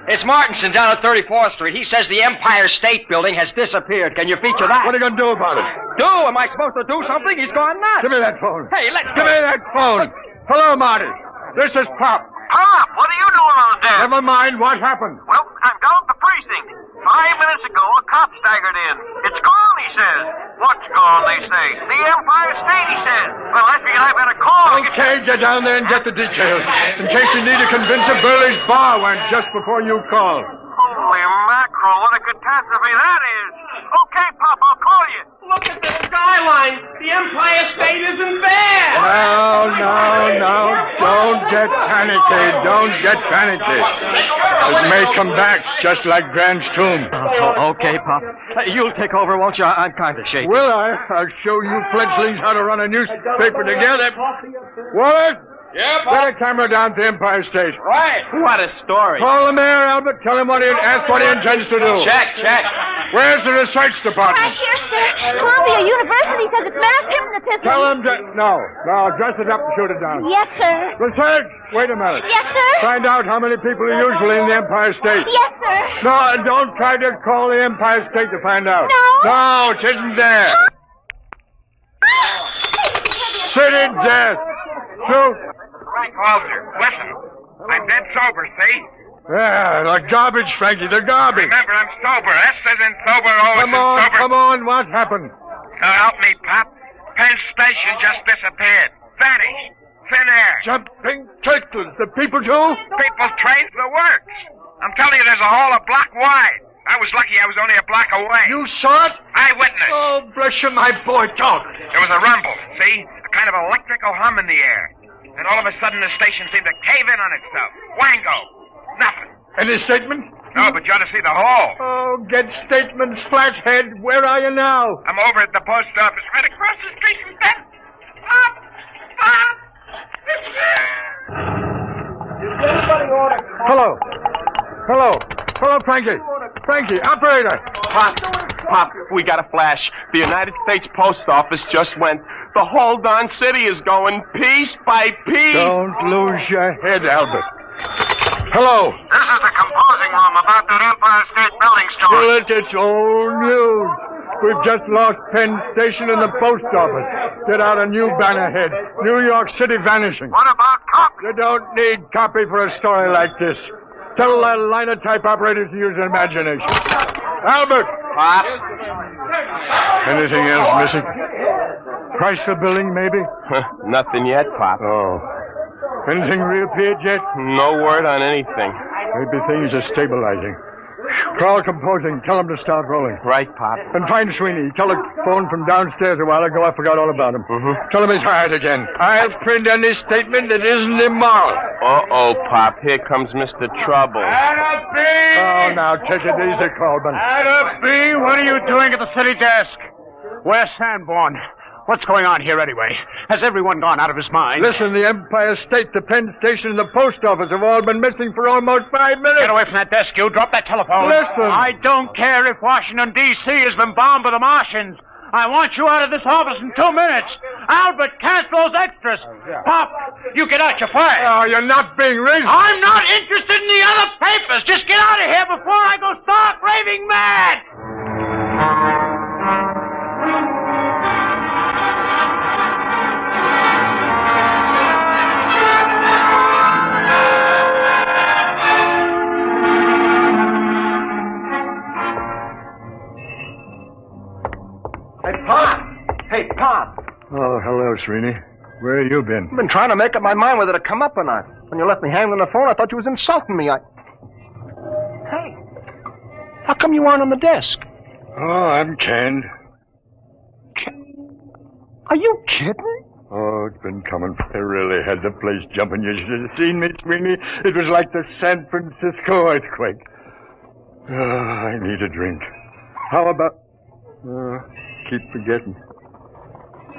It's Martinson down at 34th Street. He says the Empire State Building has disappeared. Can you feature that? What are you going to do about it? Do? Am I supposed to do something? He's gone nuts. Give me that phone. Hey, let's Give me that phone. Hello, Marty. This is Pop. Pop, what are you doing on deck? Never mind what happened. Well, I'm down at the precinct. 5 minutes ago, a cop staggered in. It's gone, he says. What's gone, they say? The Empire State, he says. Well, I figured I better call. Okay, get down there and get the details. In case you need to convince a Burley's Bar went just before you call. Holy mackerel, what a catastrophe that is. Okay, Pop, I'll call you. Look at the skyline. The Empire State isn't there. No. Don't get panicky. Don't get panicky. It may come back just like Grant's tomb. Okay, Pop. You'll take over, won't you? I'm kind of shaky. Will I? I'll show you fledglings how to run a newspaper together. Wallace? Yeah, Pop? Get a camera down to Empire State. Right. What a story. Call the mayor, Albert. Tell him ask what he intends to do. Check. Where's the research department? Right here, sir. Columbia University says it's mass hypnotism. Tell him to... No, dress it up and shoot it down. Yes, sir. Research! Wait a minute. Yes, sir. Find out how many people are usually in the Empire State. Yes, sir. No, and don't try to call the Empire State to find out. No? No, it isn't there. City desk. Shoot. Frank Walter, listen. I'm dead sober, see? Yeah, the garbage, Frankie, the garbage. Remember, I'm sober. S as in sober, O as in sober. Come on, what happened? Now help me, Pop. Penn Station just disappeared. Vanished. Thin air. Jumping turtles. The people too? People trained the works. I'm telling you, there's a hole a block wide. I was lucky I was only a block away. You saw it? Eyewitness. Oh, bless you, my boy, talk. There was a rumble, see? A kind of electrical hum in the air. And all of a sudden the station seemed to cave in on itself. Wango. Nothing. Any statement? No, but you ought to see the hole. Oh, get statements, flathead. Where are you now? I'm over at the post office, right across the street from that. Hello, Frankie. Frankie, operator. Pop, we got a flash. The United States Post Office just went. The whole darn city is going piece by piece. Don't lose your head, Albert. Hello. This is the composing room about that Empire State Building story. Well, it's old news. We've just lost Penn Station and the post office. Get out a new banner head. New York City vanishing. What about copy? You don't need copy for a story like this. Tell that linotype operators to use their imagination. Albert! Pop? Anything else missing? Chrysler Building, maybe? Nothing yet, Pop. Oh. Anything reappeared yet? No word on anything. Maybe things are stabilizing. Call composing. Tell them to start rolling. Right, Pop. And find Sweeney. Telephone from downstairs a while ago. I forgot all about him. Tell him he's hired again. I'll print any statement that isn't immoral. Uh-oh, Pop. Here comes Mr. Trouble. Adam B! Oh, now take it easy, Colburn. Adam B, what are you doing at the city desk? Where's Sanborn? What's going on here anyway? Has everyone gone out of his mind? Listen, the Empire State, the Penn Station, and the post office have all been missing for almost 5 minutes. Get away from that desk, you. Drop that telephone. Listen. I don't care if Washington, D.C. has been bombed by the Martians. I want you out of this office in 2 minutes. Albert, cancel those extras. Pop, you get out your fired. Oh, you're not being reasonable. I'm not interested in the other papers. Just get out of here before I go stark raving mad. Hey, Pop. Oh, hello, Sweeney. Where have you been? I've been trying to make up my mind whether to come up or not. When you left me hanging on the phone, I thought you was insulting me. Hey, how come you aren't on the desk? Oh, I'm canned. Are you kidding? Oh, it's been coming. I really had the place jumping. You should have seen me, Sweeney. It was like the San Francisco earthquake. Oh, I need a drink. How about... keep forgetting.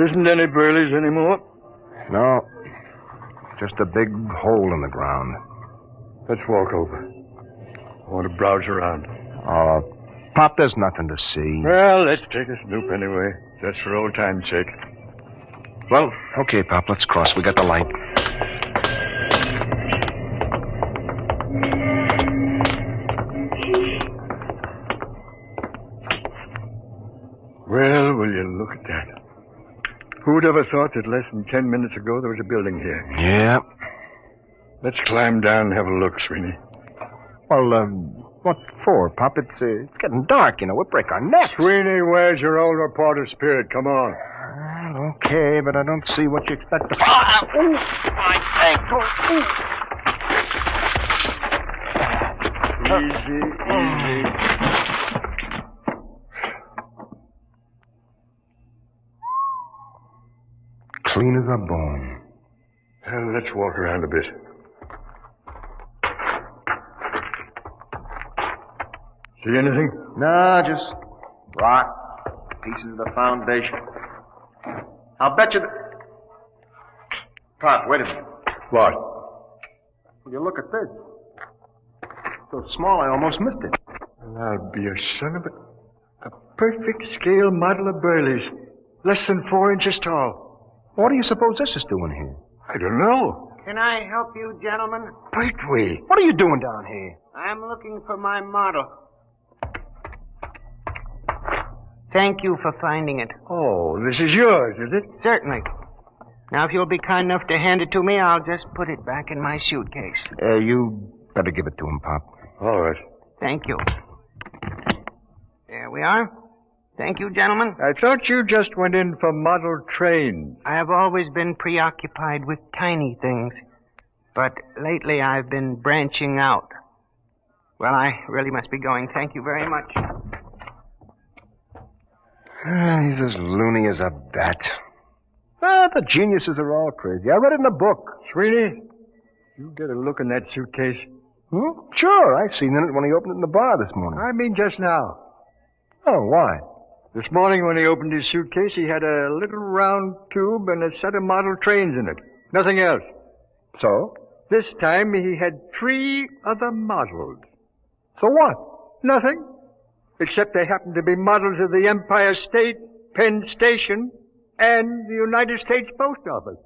Isn't any Burleys anymore? No. Just a big hole in the ground. Let's walk over. I want to browse around. Oh, Pop, there's nothing to see. Well, let's take a snoop anyway. Just for old time's sake. Well, okay, Pop, let's cross. We got the light. Well, will you look at that? Who'd ever thought that less than 10 minutes ago there was a building here? Yeah. Let's climb down and have a look, Sweeney. Well, what for, Pop? It's getting dark, you know. We'll break our necks. Sweeney, where's your old reporter spirit? Come on. Well, okay, but I don't see what you expect to... my ankle. Easy. Clean as a bone. Well, let's walk around a bit. See anything? No, just rock, pieces of the foundation. I'll bet you that... Pop, wait a minute. What? Will you look at this? So small I almost missed it. Well, I'll be a son of a perfect scale model of Burley's. Less than 4 inches tall. What do you suppose this is doing here? I don't know. Can I help you, gentlemen? Pertwee. What are you doing down here? I'm looking for my model. Thank you for finding it. Oh, this is yours, is it? Certainly. Now, if you'll be kind enough to hand it to me, I'll just put it back in my suitcase. You better give it to him, Pop. All right. Thank you. There we are. Thank you, gentlemen. I thought you just went in for model trains. I have always been preoccupied with tiny things, but lately I've been branching out. Well, I really must be going. Thank you very much. He's as loony as a bat. The geniuses are all crazy. I read it in a book. Sweeney, you get a look in that suitcase. Sure, I've seen it when he opened it in the bar this morning. I mean just now. Oh, why? This morning when he opened his suitcase, he had a little round tube and a set of model trains in it. Nothing else. So? This time he had 3 other models. So what? Nothing. Except they happened to be models of the Empire State, Penn Station, and the United States Post Office.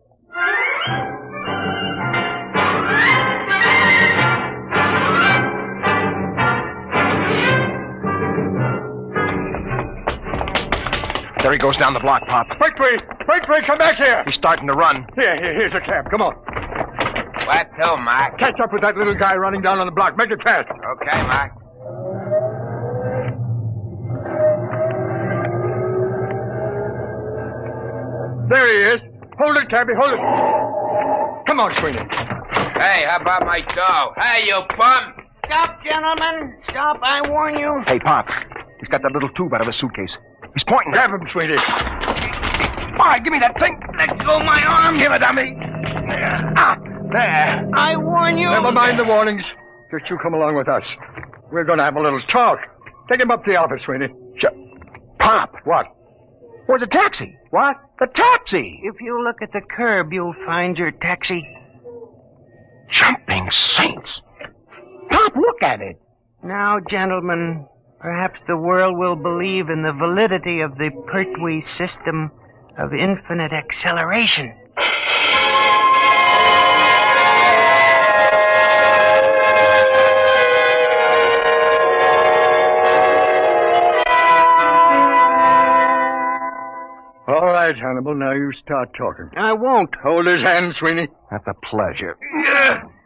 There he goes down the block, Pop. Wait, come back here. He's starting to run. Here's a cab. Come on. What to, Mac? Catch up with that little guy running down on the block. Make it fast. Okay, Mac. There he is. Hold it, cabby, hold it. Come on, Sweeney. Hey, how about my dough? Hey, you bum! Stop, gentlemen. Stop, I warn you. Hey, Pop. He's got that little tube out of his suitcase. He's pointing. Grab him, Sweeney. All right, give me that thing. Let go of my arm. Give it to me. There. I warn you. Never mind the warnings. Just you come along with us. We're going to have a little talk. Take him up to the office, Sweeney. Pop. What? Where's the taxi? What? The taxi. If you look at the curb, you'll find your taxi. Jumping saints. Pop, look at it. Now, gentlemen, perhaps the world will believe in the validity of the Pertwee system of infinite acceleration. All right, Hannibal, now you start talking. I won't. Hold his hand, Sweeney. At the pleasure.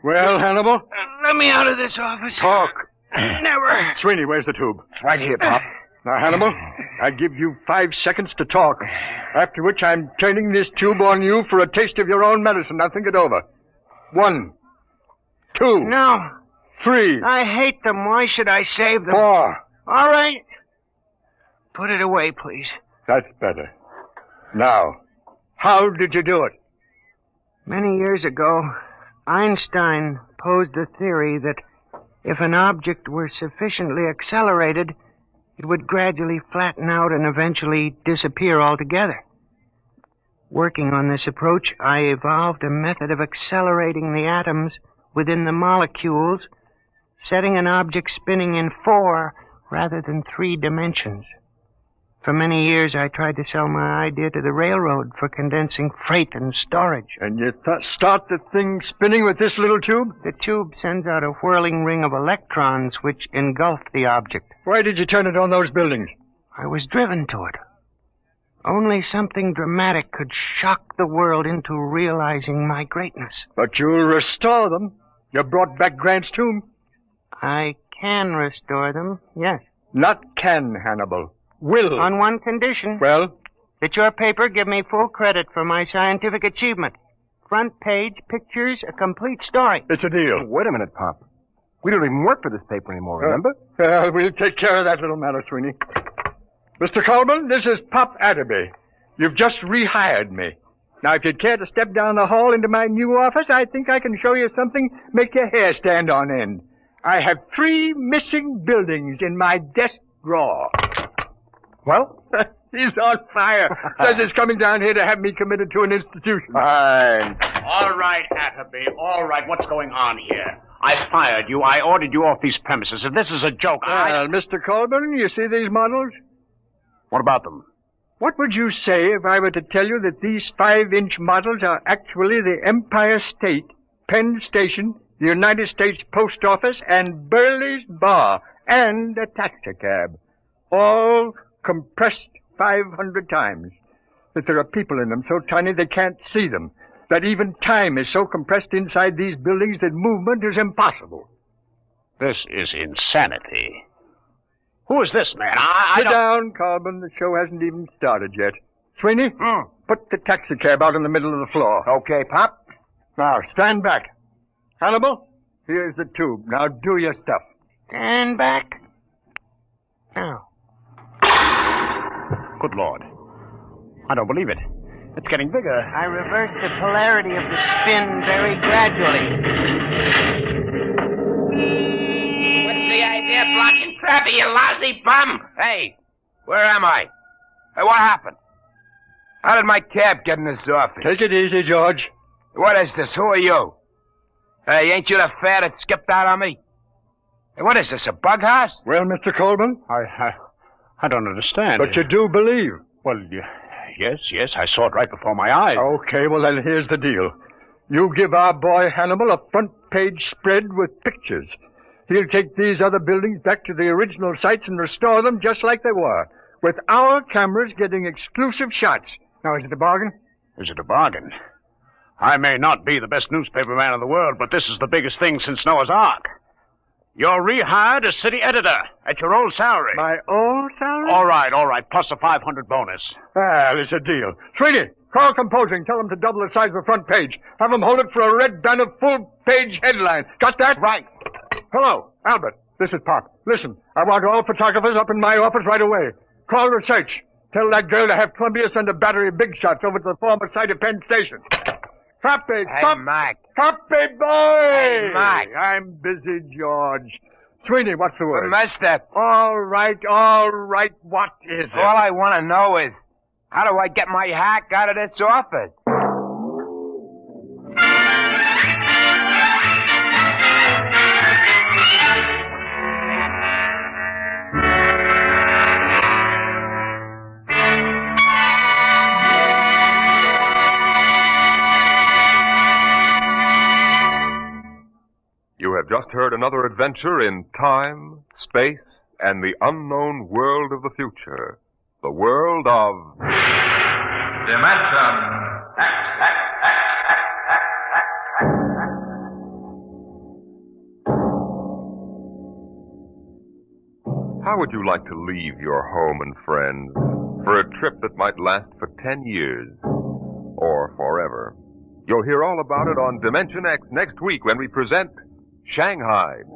Well, Hannibal? Let me out of this office. Talk. Never. Sweeney, where's the tube? Right here, Pop. Now, Hannibal, I give you 5 seconds to talk, after which I'm turning this tube on you for a taste of your own medicine. Now, think it over. 1, 2. No. 3. I hate them. Why should I save them? 4. All right. Put it away, please. That's better. Now, how did you do it? Many years ago, Einstein posed the theory that if an object were sufficiently accelerated, it would gradually flatten out and eventually disappear altogether. Working on this approach, I evolved a method of accelerating the atoms within the molecules, setting an object spinning in 4 rather than 3 dimensions. For many years, I tried to sell my idea to the railroad for condensing freight and storage. And you start the thing spinning with this little tube? The tube sends out a whirling ring of electrons which engulf the object. Why did you turn it on those buildings? I was driven to it. Only something dramatic could shock the world into realizing my greatness. But you'll restore them. You brought back Grant's tomb. I can restore them, yes. Not can, Hannibal. Will. On one condition. Well? That your paper give me full credit for my scientific achievement. Front page, pictures, a complete story. It's a deal. Wait a minute, Pop. We don't even work for this paper anymore, remember? We'll take care of that little matter, Sweeney. Mr. Colburn, this is Pop Atterby. You've just rehired me. Now, if you'd care to step down the hall into my new office, I think I can show you something make your hair stand on end. I have 3 missing buildings in my desk drawer. Well? He's on fire. Says he's coming down here to have me committed to an institution. Fine. All right, Atterby. All right. What's going on here? I fired you. I ordered you off these premises. If this is a joke, Well, Mr. Colburn, you see these models? What about them? What would you say if I were to tell you that these 5-inch models are actually the Empire State, Penn Station, the United States Post Office, and Burley's Bar, and a taxicab? All compressed 500 times. That there are people in them so tiny they can't see them. That even time is so compressed inside these buildings that movement is impossible. This is insanity. Who is this man? Sit down, Colburn. The show hasn't even started yet. Sweeney, put the taxicab out in the middle of the floor. Okay, Pop. Now, stand back. Hannibal, here's the tube. Now do your stuff. Stand back. Now. Good Lord. I don't believe it. It's getting bigger. I reversed the polarity of the spin very gradually. What's the idea of blocking traffic, you lousy bum? Hey, where am I? Hey, what happened? How did my cab get in this office? Take it easy, George. What is this? Who are you? Hey, ain't you the fare that skipped out on me? Hey, what is this, a bug house? Well, Mr. Colburn? I don't understand. But you do believe. Well, yes, I saw it right before my eyes. Okay, well, then here's the deal. You give our boy Hannibal a front-page spread with pictures. He'll take these other buildings back to the original sites and restore them just like they were, with our cameras getting exclusive shots. Now, is it a bargain? Is it a bargain? I may not be the best newspaper man in the world, but this is the biggest thing since Noah's Ark. You're rehired as city editor at your old salary. My old salary? All right, plus a 500 bonus. It's a deal. Sweetie, call composing. Tell them to double the size of the front page. Have them hold it for a red banner full-page headline. Got that? Right. Hello, Albert. This is Pop. Listen, I want all photographers up in my office right away. Call research. Tell that girl to have Columbia send a battery of big shots over to the former site of Penn Station. Copy, Mike. Copy, boy! Hey, Mike. I'm busy, George. Sweeney, what's the word? Master. All right. What is it? All I want to know is, how do I get my hack out of this office? You have just heard another adventure in time, space, and the unknown world of the future. The world of... Dimension X. How would you like to leave your home and friends for a trip that might last for 10 years or forever? You'll hear all about it on Dimension X next week when we present Shanghied.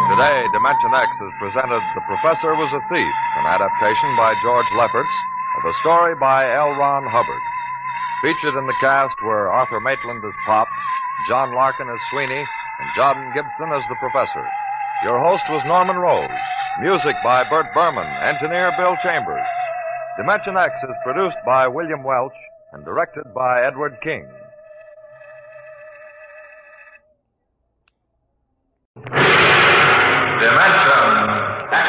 Today, Dimension X has presented The Professor Was a Thief, an adaptation by George Lefferts of a story by L. Ron Hubbard. Featured in the cast were Arthur Maitland as Pop, John Larkin as Sweeney, and John Gibson as the Professor. Your host was Norman Rose. Music by Bert Berman, engineer Bill Chambers. Dimension X is produced by William Welch and directed by Edward King. Dimension X.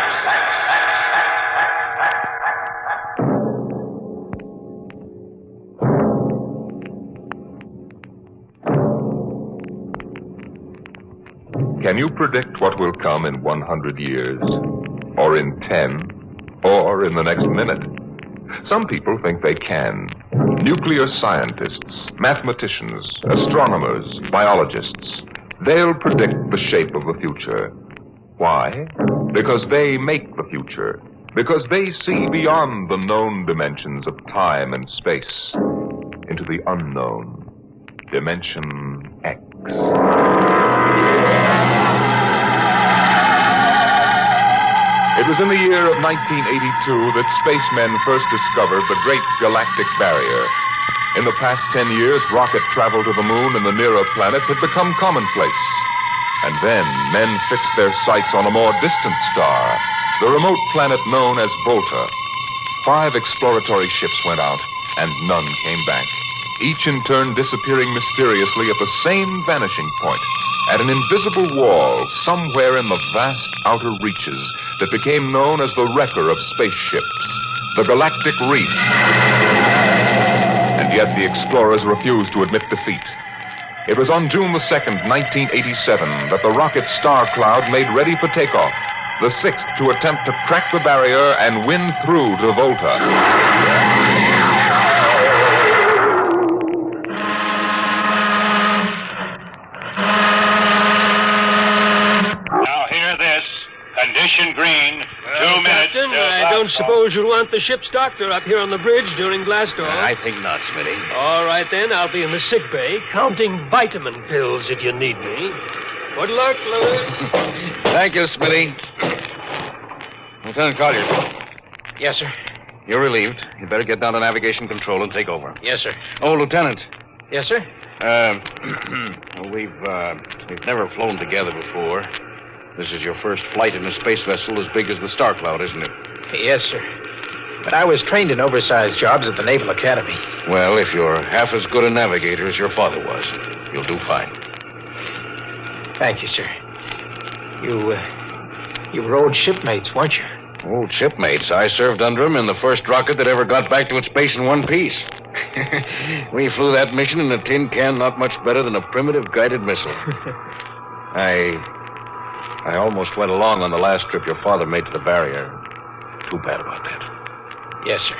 Can you predict what will come in 100 years? Or in 10? Or in the next minute? Some people think they can. Nuclear scientists, mathematicians, astronomers, biologists. They'll predict the shape of the future. Why? Because they make the future. Because they see beyond the known dimensions of time and space into the unknown. Dimension X. It was in the year of 1982 that spacemen first discovered the Great Galactic Barrier. In the past 10 years, rocket travel to the moon and the nearer planets had become commonplace. And then men fixed their sights on a more distant star, the remote planet known as Volta. 5 exploratory ships went out, and none came back, each in turn disappearing mysteriously at the same vanishing point, at an invisible wall somewhere in the vast outer reaches that became known as the wrecker of spaceships, the Galactic Reef. And yet the explorers refused to admit defeat. It was on June the 2nd, 1987, that the rocket Star Cloud made ready for takeoff, the 6th to attempt to crack the barrier and win through to Volta. Condition green. 2 minutes. Captain, I don't suppose you'll want the ship's doctor up here on the bridge during blast off. I think not, Smitty. All right, then. I'll be in the sick bay, counting vitamin pills if you need me. Good luck, Lewis. Thank you, Smitty. Lieutenant Collier. Yes, sir. You're relieved. You better get down to navigation control and take over. Yes, sir. Oh, Lieutenant. Yes, sir. We've never flown together before. This is your first flight in a space vessel as big as the Star Cloud, isn't it? Yes, sir. But I was trained in oversized jobs at the Naval Academy. Well, if you're half as good a navigator as your father was, you'll do fine. Thank you, sir. You were old shipmates, weren't you? Old shipmates. I served under him in the first rocket that ever got back to its base in one piece. We flew that mission in a tin can not much better than a primitive guided missile. I almost went along on the last trip your father made to the barrier. Too bad about that. Yes, sir.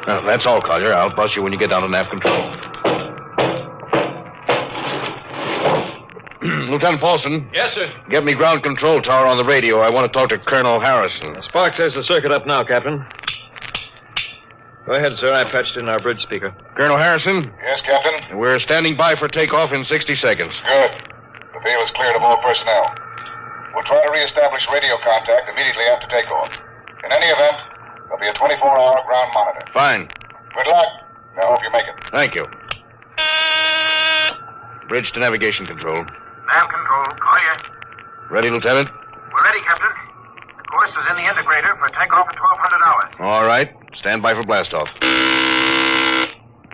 Well, that's all, Collier. I'll bus you when you get down to nav control. Lieutenant Paulson. Yes, sir. Get me ground control tower on the radio. I want to talk to Colonel Harrison. Sparks has the circuit up now, Captain. Go ahead, sir. I patched in our bridge speaker. Colonel Harrison? Yes, Captain? We're standing by for takeoff in 60 seconds. Good. The field is cleared of all personnel. We'll try to reestablish radio contact immediately after takeoff. In any event, there'll be a 24-hour ground monitor. Fine. Good luck. I hope you make it. Thank you. Bridge to navigation control. Nav control, clear. Ready, Lieutenant? We're ready, Captain. The course is in the integrator for takeoff at 1200 hours. All right. Stand by for blastoff.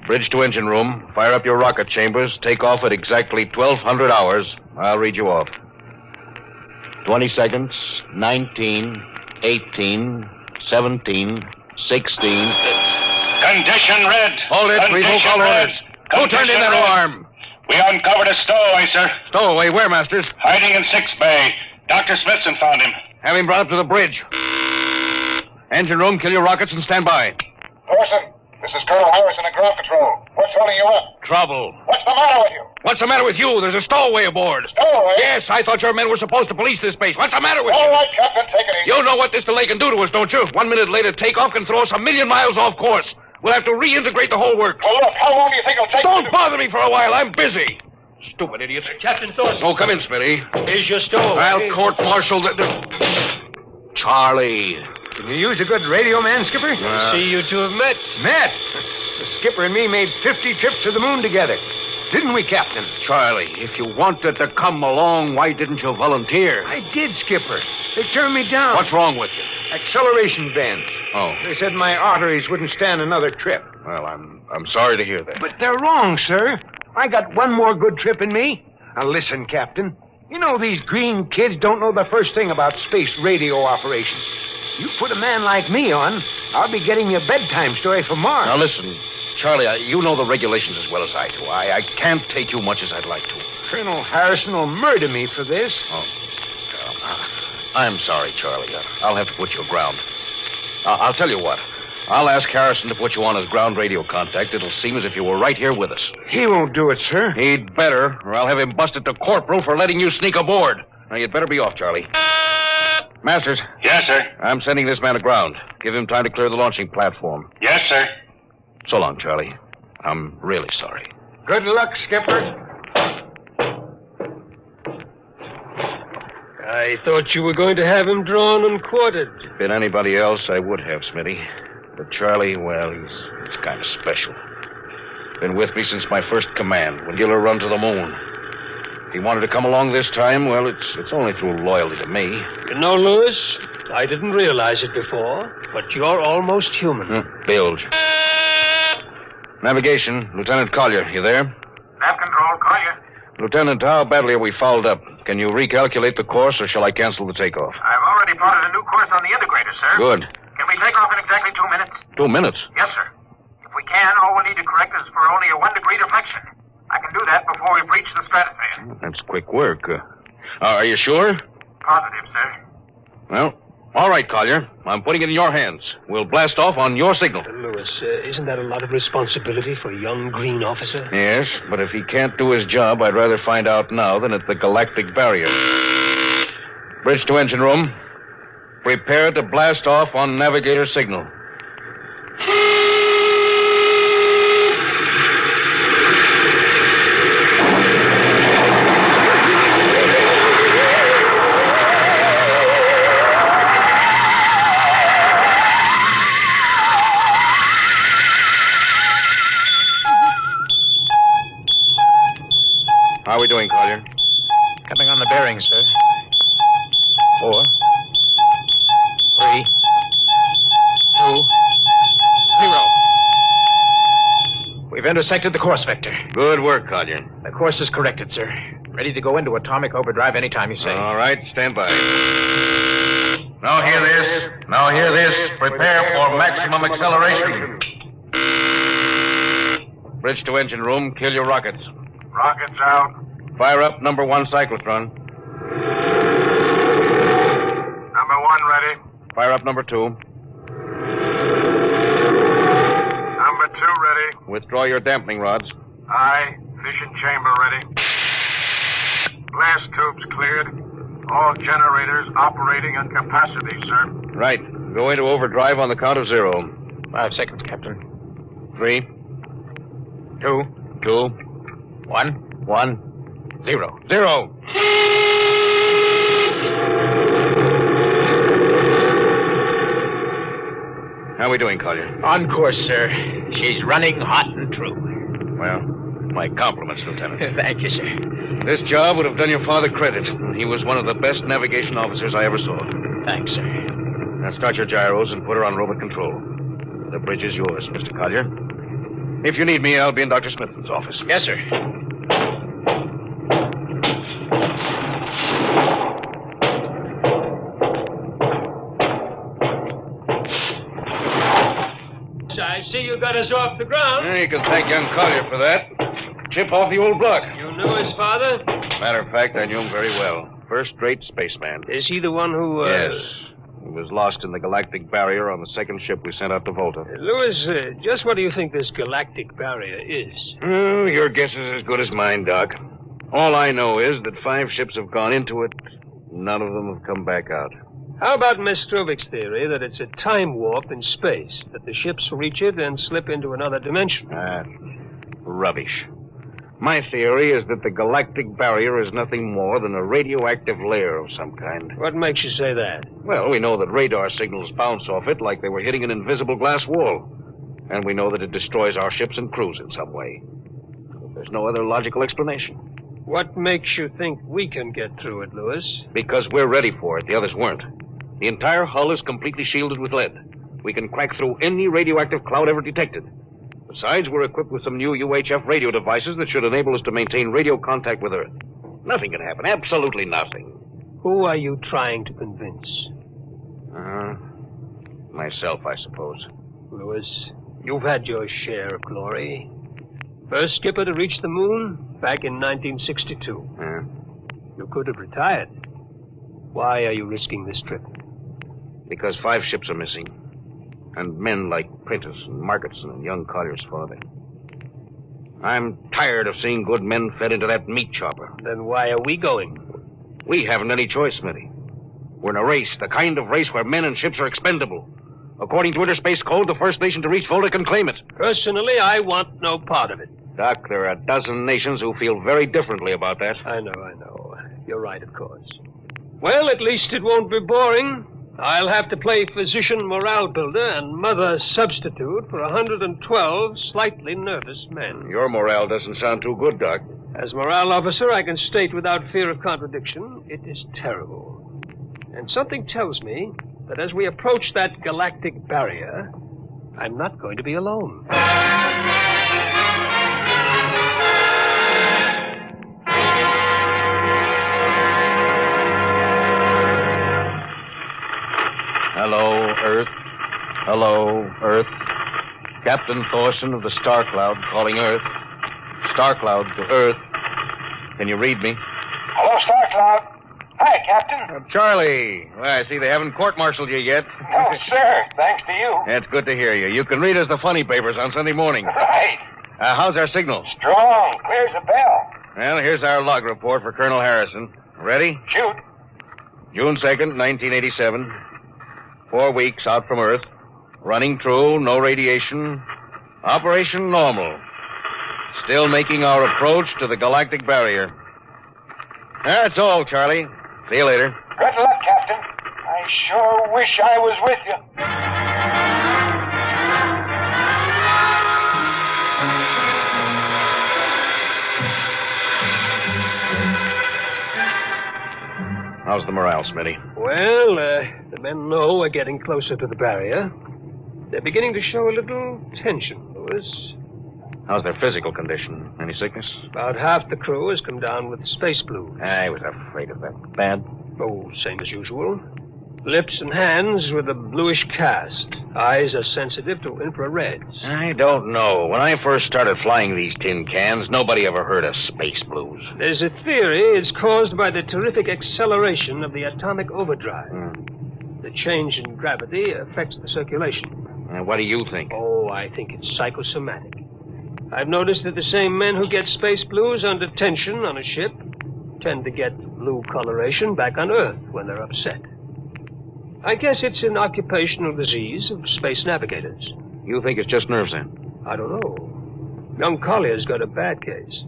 Bridge to engine room. Fire up your rocket chambers. Take off at exactly 1200 hours. I'll read you off. 20 seconds. 19, 18, 17, 16. Condition red. Hold it. Revoke all orders. Who turned in that alarm? We uncovered a stowaway, sir. Stowaway? Where, Masters? Hiding in 6 Bay. Dr. Smithson found him. Have him brought up to the bridge. Engine room, kill your rockets and stand by. Thorson, this is Colonel Harrison at ground control. What's holding you up? Trouble. What's the matter with you? What's the matter with you? There's a stowaway aboard. Stowaway? Yes, I thought your men were supposed to police this base. What's the matter with you? All right, Captain, take it easy. You know what this delay can do to us, don't you? 1 minute later, takeoff can throw us 1,000,000 miles off course. We'll have to reintegrate the whole works. Well, look, how long do you think it'll take? Don't bother me for a while. I'm busy. Stupid idiots. Captain Thorson. Oh, come in, Smitty. Here's your stowaway. I'll court-martial the... Charlie. Can you use a good radio man, Skipper? See you two have met. Met? The skipper and me made 50 trips to the moon together. Didn't we, Captain? Charlie, if you wanted to come along, why didn't you volunteer? I did, Skipper. They turned me down. What's wrong with you? Acceleration bends. Oh. They said my arteries wouldn't stand another trip. Well, I'm sorry to hear that. But they're wrong, sir. I got one more good trip in me. Now listen, Captain. You know these green kids don't know the first thing about space radio operations. You put a man like me on, I'll be getting you a bedtime story from Mars. Now listen, Charlie, you know the regulations as well as I do. I can't take you much as I'd like to. Colonel Harrison will murder me for this. Oh. I'm sorry, Charlie. I'll have to put you aground. I'll tell you what. I'll ask Harrison to put you on his ground radio contact. It'll seem as if you were right here with us. He won't do it, sir. He'd better, or I'll have him busted to corporal for letting you sneak aboard. Now, you'd better be off, Charlie. Masters. Yes, sir. I'm sending this man aground. Give him time to clear the launching platform. Yes, sir. So long, Charlie. I'm really sorry. Good luck, Skipper. I thought you were going to have him drawn and quartered. If been anybody else, I would have, Smitty. But Charlie, well, he's kind of special. Been with me since my first command, when Giller run to the moon. If he wanted to come along this time, well, it's only through loyalty to me. You know, Lewis, I didn't realize it before, but you're almost human. Bilge. Navigation, Lieutenant Collier, you there? Nav control, Collier. Lieutenant, how badly are we fouled up? Can you recalculate the course, or shall I cancel the takeoff? I've already plotted a new course on the integrator, sir. Good. Can we take off in exactly 2 minutes? 2 minutes? Yes, sir. If we can, all we need to correct is for only a 1 degree deflection. I can do that before we breach the stratosphere. That's quick work. Are you sure? Positive, sir. Well, all right, Collier. I'm putting it in your hands. We'll blast off on your signal. Lewis, isn't that a lot of responsibility for a young green officer? Yes, but if he can't do his job, I'd rather find out now than at the galactic barrier. Bridge to engine room. Prepare to blast off on navigator signal. How are we doing, Collier? Coming on the bearings, sir. 4, 3, 2, 0. We've intersected the course vector. Good work, Collier. The course is corrected, sir. Ready to go into atomic overdrive anytime you say. All right, stand by. Now hear this. Now hear this. Prepare for maximum acceleration. Bridge to engine room. Kill your rockets. Rockets out. Fire up number 1 cyclotron. Fire up number 2. Number 2 ready. Withdraw your dampening rods. Aye. Fission chamber ready. Blast tubes cleared. All generators operating on capacity, sir. Right. Go into overdrive on the count of 0. 5 seconds, Captain. 3. 2. 2. 1. 1. 0. 0. How are we doing, Collier? On course, sir. She's running hot and true. Well, my compliments, Lieutenant. Thank you, sir. This job would have done your father credit. He was one of the best navigation officers I ever saw. Thanks, sir. Now start your gyros and put her on robot control. The bridge is yours, Mr. Collier. If you need me, I'll be in Dr. Smithson's office. Yes, sir. I see you got us off the ground. Yeah, you can thank young Collier for that. Chip off the old block. You knew his father? Matter of fact, I knew him very well. First-rate spaceman. Is he the one who, Yes. He was lost in the galactic barrier on the second ship we sent out to Volta. Louis, just what do you think this galactic barrier is? Oh, your guess is as good as mine, Doc. All I know is that 5 ships have gone into it. None of them have come back out. How about Miss Struvik's theory that it's a time warp in space, that the ships reach it and slip into another dimension? Rubbish. My theory is that the galactic barrier is nothing more than a radioactive layer of some kind. What makes you say that? Well, we know that radar signals bounce off it like they were hitting an invisible glass wall. And we know that it destroys our ships and crews in some way. But there's no other logical explanation. What makes you think we can get through it, Louis? Because we're ready for it. The others weren't. The entire hull is completely shielded with lead. We can crack through any radioactive cloud ever detected. Besides, we're equipped with some new UHF radio devices that should enable us to maintain radio contact with Earth. Nothing can happen. Absolutely nothing. Who are you trying to convince? Myself, I suppose. Louis, you've had your share of glory. First skipper to reach the moon back in 1962. You could have retired. Why are you risking this trip? Because 5 ships are missing. And men like Prentice and Marketson and young Collier's father. I'm tired of seeing good men fed into that meat chopper. Then why are we going? We haven't any choice, Smitty. We're in a race, the kind of race where men and ships are expendable. According to Interspace Code, the first nation to reach Volta can claim it. Personally, I want no part of it. Doc, there are a dozen nations who feel very differently about that. I know. You're right, of course. Well, at least it won't be boring. I'll have to play physician morale builder and mother substitute for 112 slightly nervous men. Your morale doesn't sound too good, Doc. As morale officer, I can state without fear of contradiction, it is terrible. And something tells me that as we approach that galactic barrier, I'm not going to be alone. Hello, Earth. Hello, Earth. Captain Thorson of the Star Cloud calling Earth. Star Cloud to Earth. Can you read me? Hello, Star Cloud. Hi, Captain. Charlie. Well, I see they haven't court-martialed you yet. No, sir. Thanks to you. That's good to hear you. You can read us the funny papers on Sunday morning. Right. How's our signal? Strong. Clears the bell. Well, here's our log report for Colonel Harrison. Ready? Shoot. June 2nd, 1987. 4 weeks out from Earth. Running true, no radiation. Operation normal. Still making our approach to the galactic barrier. That's all, Charlie. See you later. Good luck, Captain. I sure wish I was with you. How's the morale, Smitty? Well, the men know we're getting closer to the barrier. They're beginning to show a little tension, Louis. How's their physical condition? Any sickness? About half the crew has come down with space flu. I was afraid of that. Bad? Oh, same as usual. Lips and hands with a bluish cast. Eyes are sensitive to infrareds. I don't know. When I first started flying these tin cans, nobody ever heard of space blues. There's a theory it's caused by the terrific acceleration of the atomic overdrive. The change in gravity affects the circulation. What do you think? Oh, I think it's psychosomatic. I've noticed that the same men who get space blues under tension on a ship tend to get blue coloration back on Earth when they're upset. I guess it's an occupational disease of space navigators. You think it's just nerves, then? I don't know. Young Collier's got a bad case.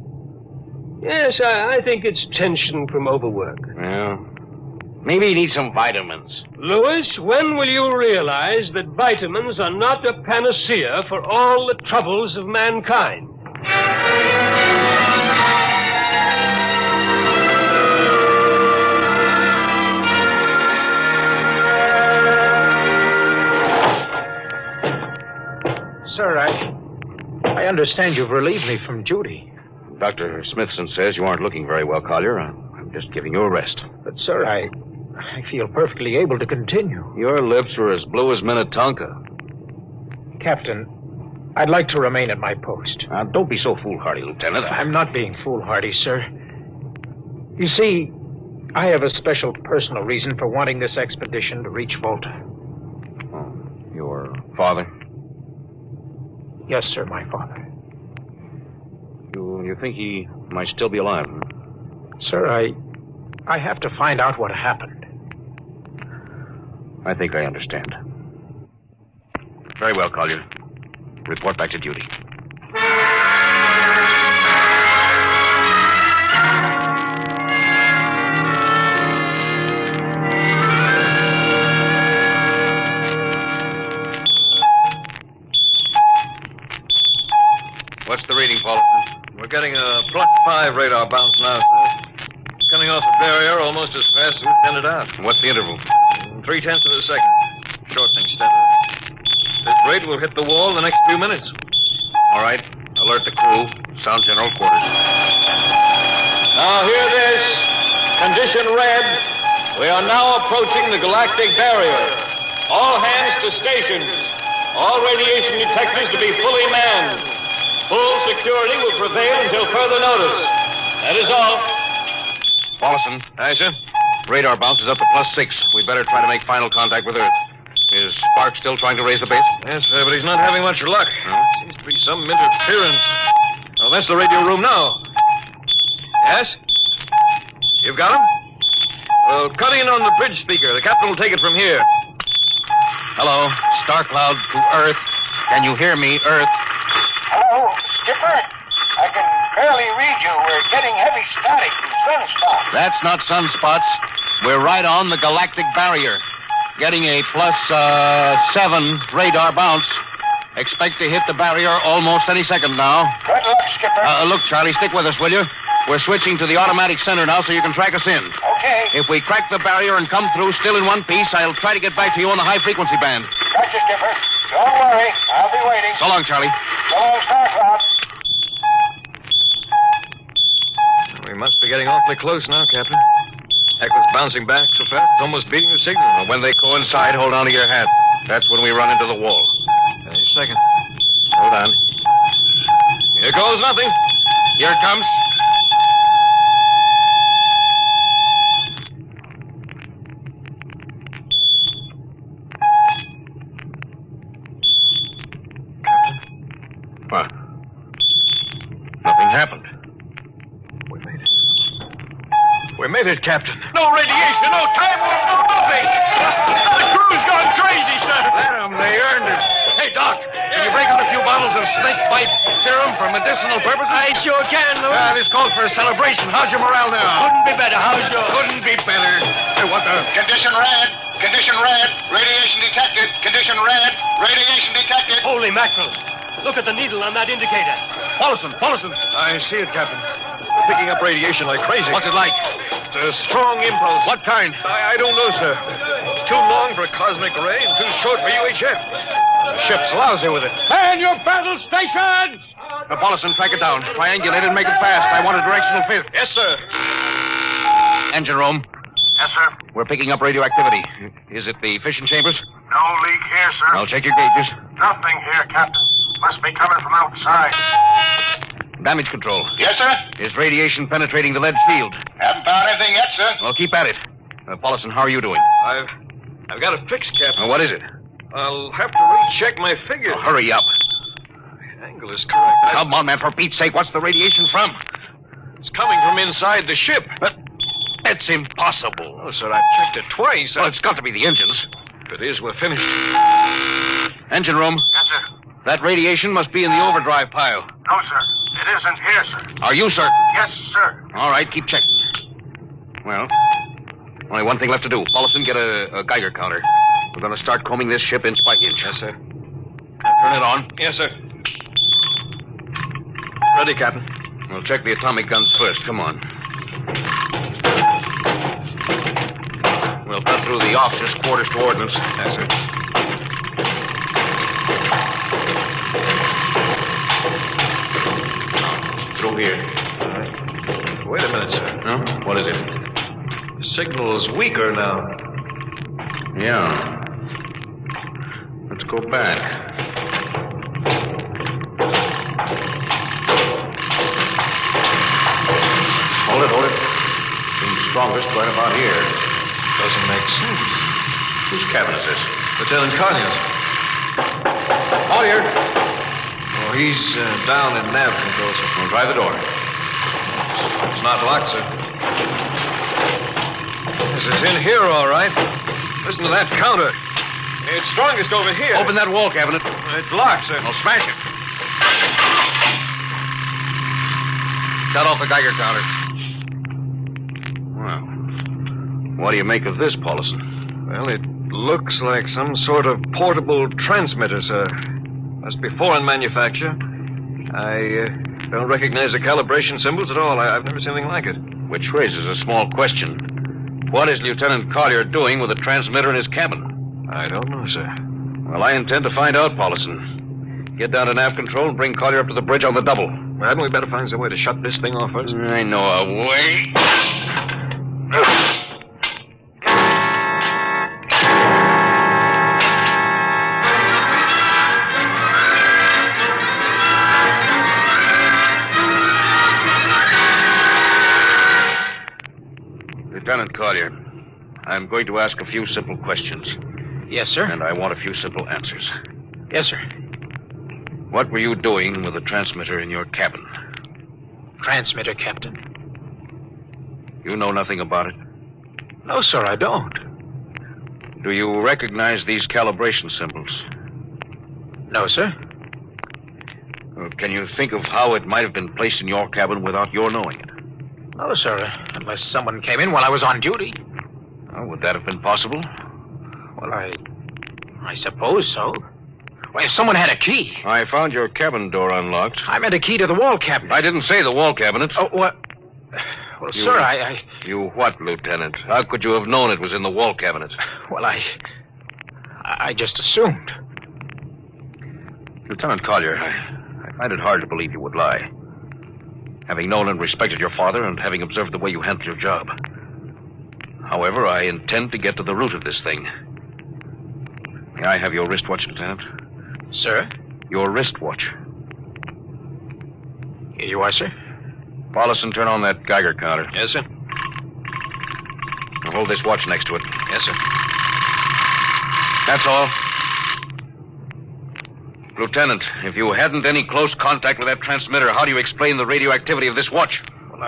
Yes, I think it's tension from overwork. Well, maybe he needs some vitamins. Louis, when will you realize that vitamins are not a panacea for all the troubles of mankind? Sir, I understand you've relieved me from duty. Dr. Smithson says you aren't looking very well, Collier. I'm just giving you a rest. But, sir, I feel perfectly able to continue. Your lips are as blue as Minnetonka. Captain, I'd like to remain at my post. Don't be so foolhardy, Lieutenant. I'm not being foolhardy, sir. You see, I have a special personal reason for wanting this expedition to reach Volta. Oh, your father? Yes, sir, my father. You think he might still be alive? Sir, I have to find out what happened. I think I understand. Very well, Collier. Report back to duty. What's the reading, Paul? We're getting a +5 radar bounce now, sir. Coming off the barrier almost as fast as we send it out. What's the interval? 0.3 of a second. Shortening steadily. This rate will hit the wall in the next few minutes. All right. Alert the crew. Sound general quarters. Now hear this. Condition red. We are now approaching the galactic barrier. All hands to stations. All radiation detectors to be fully manned. Full security will prevail until further notice. That is all. Paulson. Aye, sir. Radar bounce is up to +6. We better try to make final contact with Earth. Is Spark still trying to raise the base? Yes, sir, but he's not having much luck. Seems to be some interference. Oh, that's the radio room now. Yes? You've got him? Well, cut in on the bridge speaker. The captain will take it from here. Hello, Star Cloud to Earth. Can you hear me, Earth? Hello, Skipper. I can barely read you. We're getting heavy static from sunspots. That's not sunspots. We're right on the galactic barrier. Getting a +7 radar bounce. Expect to hit the barrier almost any second now. Good luck, Skipper. Look, Charlie, stick with us, will you? We're switching to the automatic center now so you can track us in. Okay. If we crack the barrier and come through still in one piece, I'll try to get back to you on the high-frequency band. Gotcha, Skipper. Don't worry. I'll be waiting. So long, Charlie. So long, Star Cloud. We must be getting awfully close now, Captain. Echo's bouncing back so fast, it's almost beating the signal. Well, when they coincide, hold on to your hat. That's when we run into the wall. Any second. Hold on. Here goes nothing. Here it comes. What? Nothing happened. We made it, Captain. No radiation, no time warp, no nothing. The crew's gone crazy, sir. Let them. They earned it. Hey, Doc, can you break out a few bottles of snake bite serum for medicinal purposes? I sure can, Louis. This calls for a celebration. How's your morale now? Couldn't be better. How's yours? Couldn't be better. Hey, what the? Condition red. Condition red. Radiation detected. Condition red. Radiation detected. Holy mackerel. Look at the needle on that indicator. Paulson. I see it, Captain. Picking up radiation like crazy. What's it like? It's a strong impulse. What kind? I don't know, sir. It's too long for a cosmic ray and too short for UHF. The ship's lousy with it. Man your battle stations! Paulson, track it down. Triangulate it and make it fast. I want a directional fifth. Yes, sir. Engine room. Yes, sir. We're picking up radioactivity. Is it the fission chambers? No leak here, sir. I'll check your gauges. Nothing here, Captain. Must be coming from outside. Damage control. Yes, sir? Is radiation penetrating the lead field? Haven't found anything yet, sir. Well, keep at it. Paulson, how are you doing? I've got a fix, Captain. What is it? I'll have to recheck my figures. Hurry up. The angle is correct. Come on, man, for Pete's sake. What's the radiation from? It's coming from inside the ship. But that's impossible. Oh, sir, I've checked it twice. Well, it's got to be the engines. If it is, we're finished. Engine room. Yes, sir. That radiation must be in the overdrive pile. No, sir. It isn't here, sir. Are you certain? Yes, sir. All right, keep checking. Well, only one thing left to do. Paulson, get a Geiger counter. We're going to start combing this ship inch by inch. Yes, sir. Turn it on. Yes, sir. Ready, Captain. We'll check the atomic guns first. Come on. We'll cut through the officers' quarters to ordnance. Yes, sir. Through here. All right. Wait a minute, sir. No? What is it? The signal's weaker now. Yeah. Let's go back. Hold it. Seems strongest right about here. Doesn't make sense. Whose cabin is this? Lieutenant Collier's. Collier! Oh, he's down in nav control, sir. We'll try the door. It's not locked, sir. Yes, it's in here, all right. Listen to that counter. It's strongest over here. Open that wall cabinet. It's locked, sir. I'll smash it. Shut off the Geiger counter. Well, what do you make of this, Paulson? Well, it looks like some sort of portable transmitter, sir. Must be foreign manufacture. I don't recognize the calibration symbols at all. I've never seen anything like it. Which raises a small question. What is Lieutenant Collier doing with a transmitter in his cabin? I don't know, sir. Well, I intend to find out, Paulson. Get down to nav control and bring Collier up to the bridge on the double. Well, hadn't we better find some way to shut this thing off first? I know a way. Lieutenant Collier, I'm going to ask a few simple questions. Yes, sir. And I want a few simple answers. Yes, sir. What were you doing with the transmitter in your cabin? Transmitter, Captain. You know nothing about it? No, sir, I don't. Do you recognize these calibration symbols? No, sir. Well, can you think of how it might have been placed in your cabin without your knowing it? No, sir, unless someone came in while I was on duty. Oh, would that have been possible? Well, I suppose so. Well, if someone had a key. I found your cabin door unlocked. I meant a key to the wall cabinet. I didn't say the wall cabinet. Oh, what? Well, sir, I... You what, Lieutenant? How could you have known it was in the wall cabinet? Well, I just assumed. Lieutenant Collier, I find it hard to believe you would lie. Having known and respected your father and having observed the way you handled your job. However, I intend to get to the root of this thing. May I have your wristwatch, Lieutenant? Sir? Your wristwatch. Here you are, sir. Paulson, turn on that Geiger counter. Yes, sir. Now hold this watch next to it. Yes, sir. That's all. Lieutenant, if you hadn't any close contact with that transmitter, how do you explain the radioactivity of this watch? Well,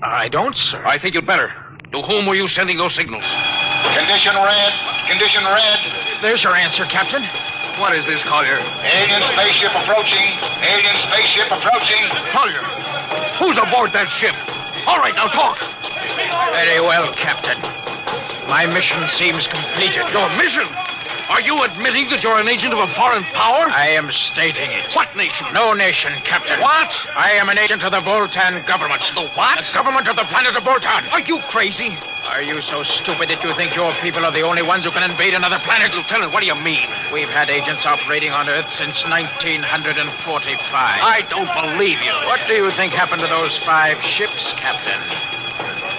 I don't, sir. I think you'd better. To whom were you sending those signals? Condition red. Condition red. There's your answer, Captain. What is this, Collier? Alien spaceship approaching. Alien spaceship approaching. Collier, who's aboard that ship? All right, now talk. Very well, Captain. My mission seems completed. Your mission? Are you admitting that you're an agent of a foreign power? I am stating it. What nation? No nation, Captain. What? I am an agent of the Voltan government. The what? The government of the planet of Voltan. Are you crazy? Are you so stupid that you think your people are the only ones who can invade another planet? Lieutenant, what do you mean? We've had agents operating on Earth since 1945. I don't believe you. What do you think happened to those 5 ships, Captain?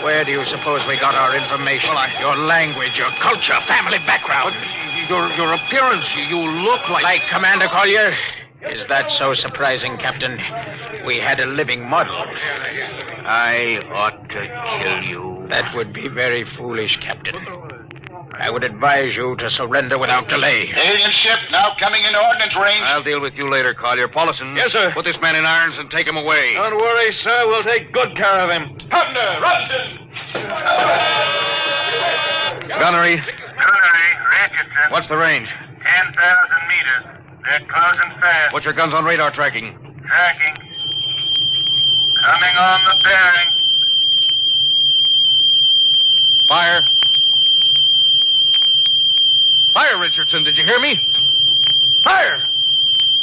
Where do you suppose we got our information? Your language, your culture, family background. Your appearance, you look like... Like Commander Collier? Is that so surprising, Captain? We had a living model. I ought to kill you. That would be very foolish, Captain. I would advise you to surrender without delay. Alien ship now coming into ordnance range. I'll deal with you later, Collier. Paulison. Yes, sir. Put this man in irons and take him away. Don't worry, sir. We'll take good care of him. Partner, Robinson! Gunnery. Gunnery, Richardson. What's the range? 10,000 meters. They're closing fast. Put your guns on radar tracking. Tracking. Coming on the bearing. Fire. Fire, Richardson. Did you hear me? Fire!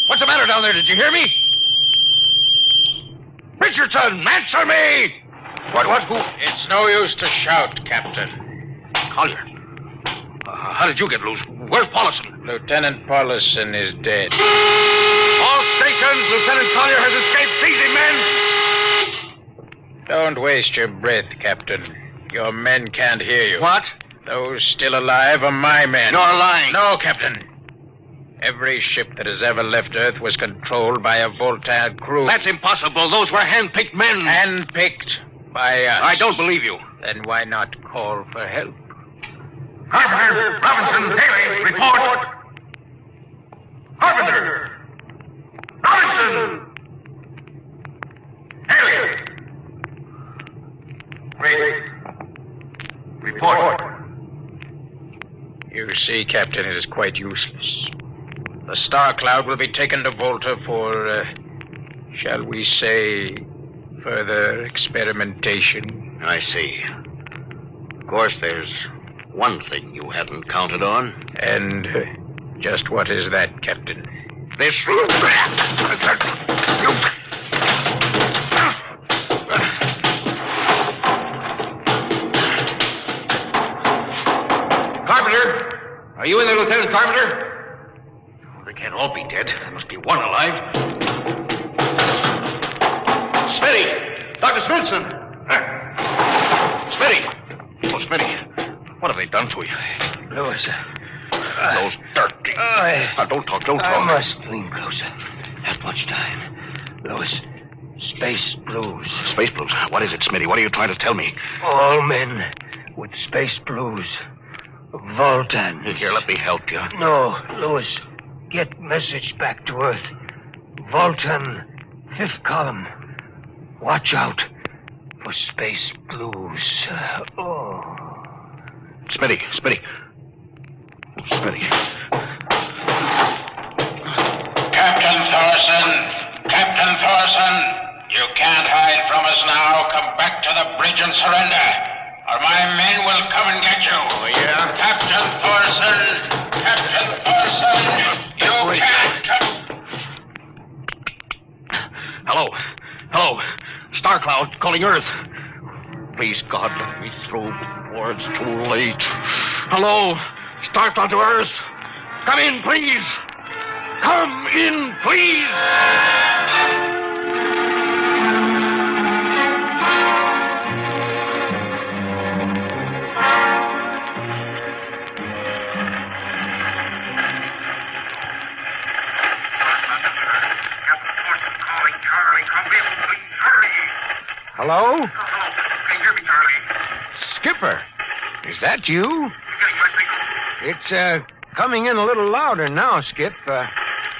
What's the matter down there? Did you hear me? Richardson, answer me! What, who? It's no use to shout, Captain. Collier. How did you get loose? Where's Paulison? Lieutenant Paulison is dead. All stations, Lieutenant Collier has escaped. Seize him, men! Don't waste your breath, Captain. Your men can't hear you. What? Those still alive are my men. You're lying. No, Captain. Every ship that has ever left Earth was controlled by a Voltaire crew. That's impossible. Those were hand-picked men. Hand-picked by us. I don't believe you. Then why not call for help? Carpenter, Robinson, Haley, report. Carpenter. Robinson. Haley. Report. You see, Captain, it is quite useless. The Star Cloud will be taken to Volta for, shall we say, further experimentation. I see. Of course, there's one thing you hadn't counted on. And just what is that, Captain? This... Carpenter! Are you in there, Lieutenant Carpenter? They can't all be dead. There must be one alive. Smitty! Dr. Smithson! Smitty! Oh, Smitty. What have they done to you? Lewis. Those dirty... don't talk. I must lean closer. Not much time. Lewis, space blues. Space blues? What is it, Smitty? What are you trying to tell me? All men with space blues. Voltan. Here, let me help you. No, Lewis. Get message back to Earth. Voltan, 5th column. Watch out for space blues. Smitty. Smitty. Captain Thorson, you can't hide from us now. Come back to the bridge and surrender, or my men will come and get you. Oh, yeah? Captain Thorson, you can't come. Hello. Star Cloud calling Earth. Please, God, let me through before it's too late. Hello. Star Cloud to Earth. Come in, please. Come in, please. Hello? Can you hear me, Charlie? Skipper, is that you? You getting my signal? It's, coming in a little louder now, Skip.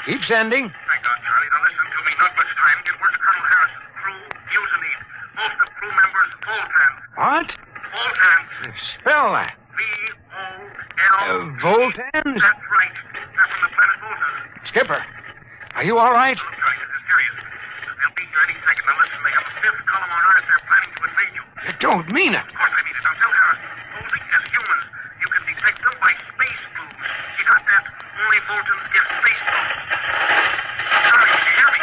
Keep sending. Thank God, Charlie. Now listen to me. Not much time. Get word to Colonel Harrison. Crew, mutinied. Most of crew members, Voltans. What? Voltans. Spell that. V-O-L... Voltans? That's right. They're from the planet Volta. Skipper, are you all right? Look, Charlie, this is serious. They'll be here any second. Now listen, they have a 5th column on Earth. They're planning to invade you. You don't mean it. Of course I mean it. Now tell Harrison. Posing as humans, you can detect them by space blues. You got that? Only Voltans get space blues. Charlie, can you hear me?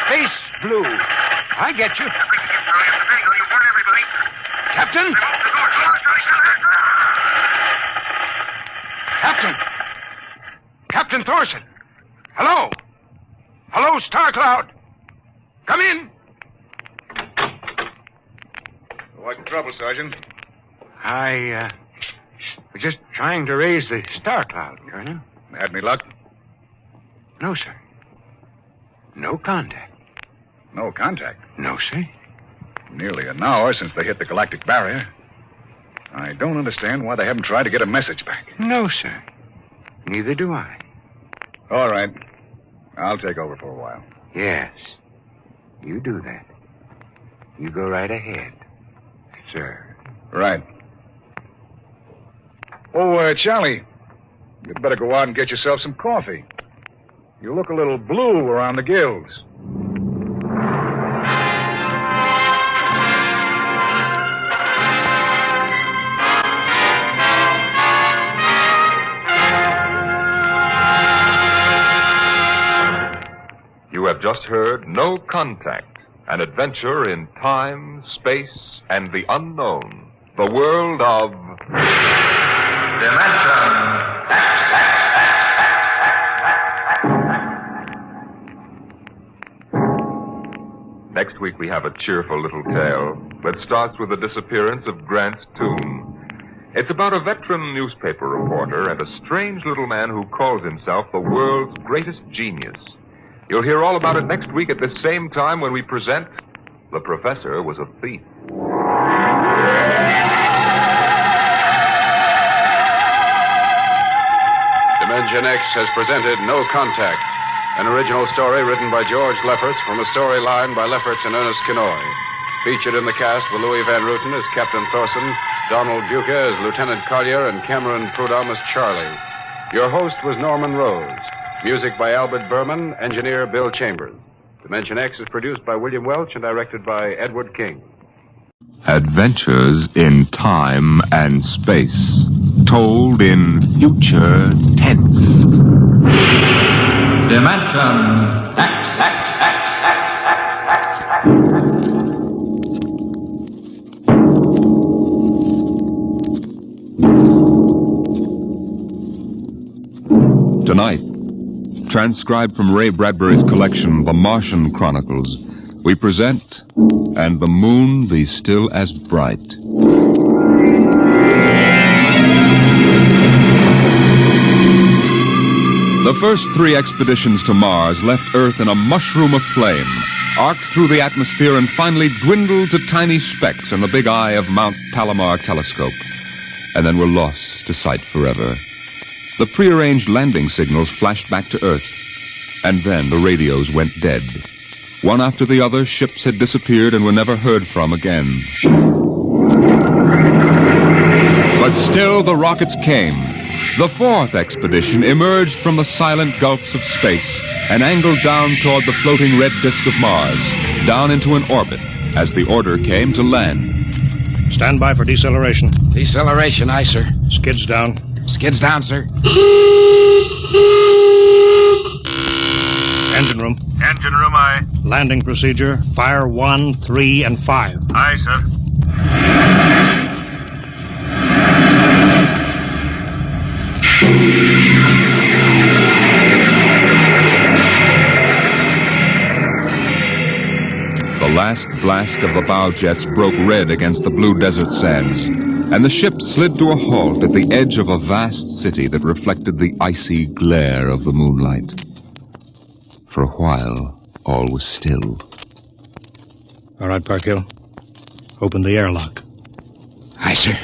Space blue. I get you. You warn everybody. Captain? Captain Thorson. Hello. Hello, Star Cloud. Come in. What's the trouble, Sergeant? I was just trying to raise the Star Cloud, Colonel. Had any luck? No, sir. No contact. No contact? No, sir. Nearly an hour since they hit the galactic barrier. I don't understand why they haven't tried to get a message back. No, sir. Neither do I. All right. I'll take over for a while. Yes. You do that. You go right ahead, sir. Right. Oh, Charlie, you'd better go out and get yourself some coffee. You look a little blue around the gills. You have just heard No Contact, an adventure in time, space, and the unknown. The world of... Next week we have a cheerful little tale that starts with the disappearance of Grant's tomb. It's about a veteran newspaper reporter and a strange little man who calls himself the world's greatest genius. You'll hear all about it next week at the same time when we present The Professor Was a Thief. Dimension X has presented No Contact, an original story written by George Lefferts from a storyline by Lefferts and Ernest Kinoy. Featured in the cast were Louis Van Ruten as Captain Thorson, Donald Buca as Lieutenant Collier, and Cameron Prudhomme as Charlie. Your host was Norman Rose. Music by Albert Berman, engineer Bill Chambers. Dimension X is produced by William Welch and directed by Edward King. Adventures in time and space, told in future tense. Dimension X. Tonight, transcribed from Ray Bradbury's collection, The Martian Chronicles, we present And the Moon Be Still as Bright. The first 3 expeditions to Mars left Earth in a mushroom of flame, arced through the atmosphere, and finally dwindled to tiny specks in the big eye of Mount Palomar telescope, and then were lost to sight forever. The prearranged landing signals flashed back to Earth, and then the radios went dead. One after the other, ships had disappeared and were never heard from again. But still the rockets came. The 4th expedition emerged from the silent gulfs of space and angled down toward the floating red disk of Mars, down into an orbit, as the order came to land. Stand by for deceleration. Deceleration, aye, sir. Skids down. Skids down, sir. Engine room. Engine room, aye. Landing procedure. Fire 1, 3, and 5. Aye, sir. The last blast of the bow jets broke red against the blue desert sands, and the ship slid to a halt at the edge of a vast city that reflected the icy glare of the moonlight. For a while, all was still. All right, Parkhill. Open the airlock. Aye, sir.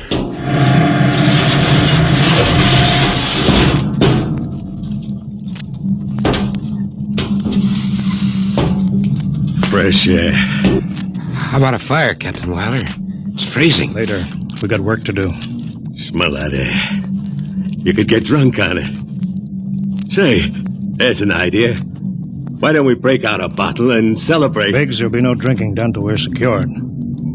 Fresh air. How about a fire, Captain Wilder? It's freezing. Later. We got work to do. Smell that air. You could get drunk on it. Say, there's an idea. Why don't we break out a bottle and celebrate? Biggs, there'll be no drinking down till we're secured.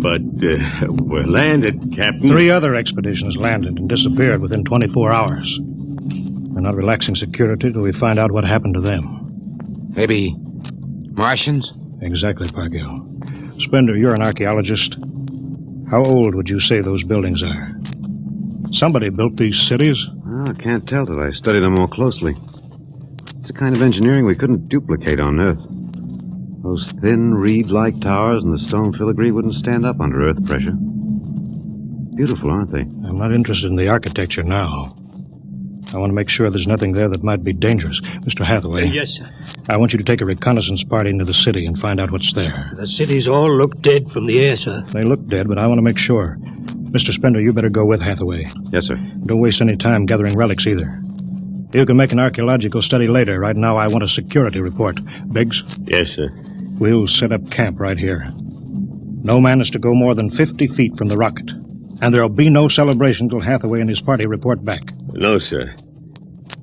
But we're landed, Captain. 3 other expeditions landed and disappeared within 24 hours. We're not relaxing security till we find out what happened to them. Maybe Martians? Exactly, Parkhill. Spender, you're an archaeologist. How old would you say those buildings are? Somebody built these cities? Well, I can't tell till I study them more closely. It's a kind of engineering we couldn't duplicate on Earth. Those thin, reed-like towers and the stone filigree wouldn't stand up under Earth pressure. Beautiful, aren't they? I'm not interested in the architecture now. I want to make sure there's nothing there that might be dangerous. Mr. Hathaway. Yes, sir. I want you to take a reconnaissance party into the city and find out what's there. The cities all look dead from the air, sir. They look dead, but I want to make sure. Mr. Spender, you better go with Hathaway. Yes, sir. Don't waste any time gathering relics either. You can make an archaeological study later. Right now, I want a security report. Biggs? Yes, sir. We'll set up camp right here. No man is to go more than 50 feet from the rocket. And there'll be no celebration till Hathaway and his party report back. No, sir.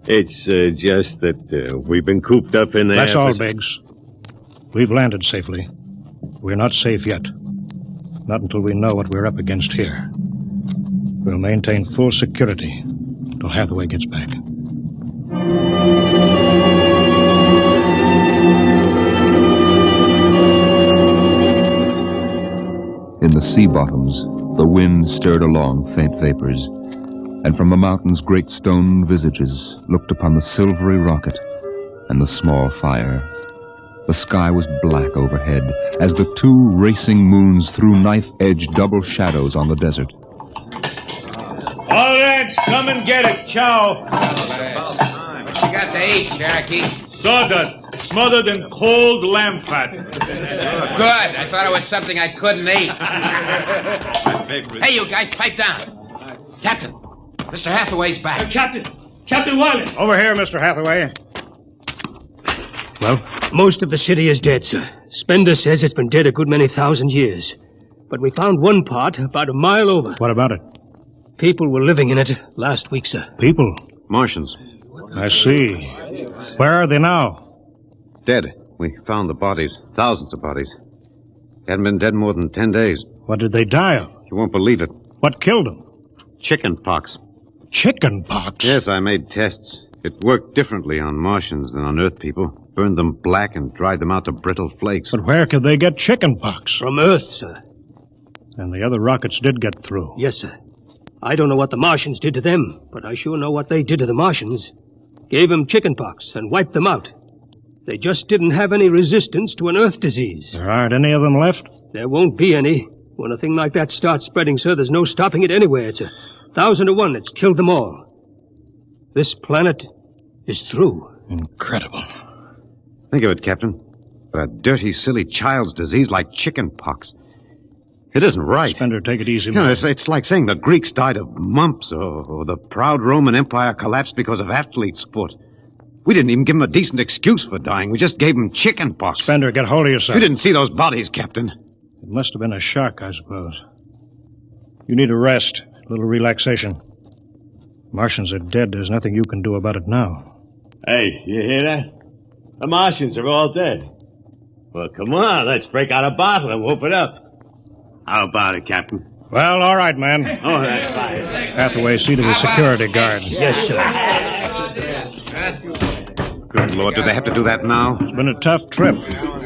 It's just that we've been cooped up in there. That's all, Biggs. We've landed safely. We're not safe yet. Not until we know what we're up against here. We'll maintain full security till Hathaway gets back. In the sea bottoms, the wind stirred along faint vapors, and from the mountains great stone visages looked upon the silvery rocket and the small fire. The sky was black overhead as the two racing moons threw knife-edged double shadows on the desert. All rats, come and get it. Chow. What you got to eat, Sharky? Sawdust, smothered in cold lamb fat. Good. I thought it was something I couldn't eat. Hey, you guys, pipe down. Captain, Mr. Hathaway's back. Captain Wiley. Over here, Mr. Hathaway. Well, most of the city is dead, sir. Spender says it's been dead a good many thousand years. But we found one part about a mile over. What about it? People were living in it last week, sir. People? Martians. I see. Where are they now? Dead. We found the bodies. Thousands of bodies. They hadn't been dead more than 10 days. What did they die of? You won't believe it. What killed them? Chicken pox. Chicken pox? Yes, I made tests. It worked differently on Martians than on Earth people. Burned them black and dried them out to brittle flakes. But where could they get chicken pox? From Earth, sir. And the other rockets did get through. Yes, sir. I don't know what the Martians did to them, but I sure know what they did to the Martians. Gave them chicken pox and wiped them out. They just didn't have any resistance to an Earth disease. There aren't any of them left? There won't be any. When a thing like that starts spreading, sir, there's no stopping it anywhere. It's 1,000 to 1 that's killed them all. This planet is through. Incredible. Think of it, Captain. A dirty, silly child's disease like chicken pox. It isn't right. Spender, take it easy, You know, man. it's like saying the Greeks died of mumps or the proud Roman Empire collapsed because of athlete's foot. We didn't even give them a decent excuse for dying. We just gave them chicken pox. Spender, get hold of yourself. You didn't see those bodies, Captain. It must have been a shock, I suppose. You need a rest, a little relaxation. Martians are dead. There's nothing you can do about it now. Hey, you hear that? The Martians are all dead. Well, come on, let's break out a bottle and whoop it up. How about it, Captain? Well, all right, man. Oh, that's fine. Hathaway, see to the security guard. Yes, sir. Good Lord, do they have to do that now? It's been a tough trip.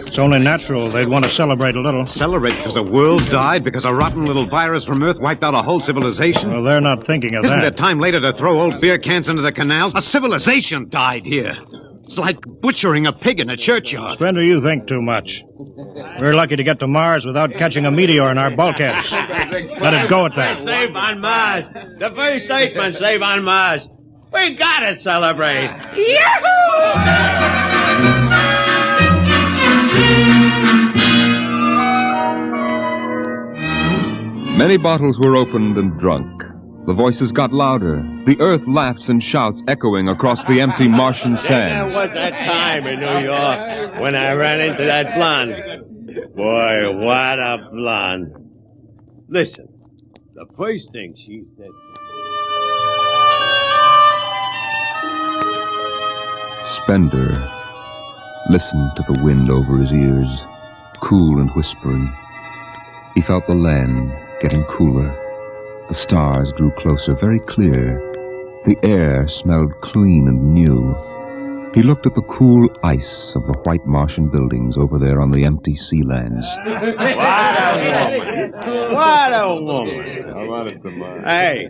It's only natural they'd want to celebrate a little. Celebrate because the world died? Because a rotten little virus from Earth wiped out a whole civilization? Well, they're not thinking of Isn't that. there time later to throw old beer cans into the canals? A civilization died here. It's like butchering a pig in a churchyard. Spender, you think too much. We're lucky to get to Mars without catching a meteor in our bulkheads. Let it go at that. Safe on Mars. The first statement, safe on Mars. We gotta celebrate. Many bottles were opened and drunk. The voices got louder. The earth laughs and shouts echoing across the empty Martian sands. There was that time in New York when I ran into that blonde. Boy, what a blonde. Listen, the first thing she said... Spender listened to the wind over his ears, cool and whispering. He felt the land getting cooler. The stars drew closer, very clear. The air smelled clean and new. He looked at the cool ice of the white Martian buildings over there on the empty sea lands. What a woman. Hey,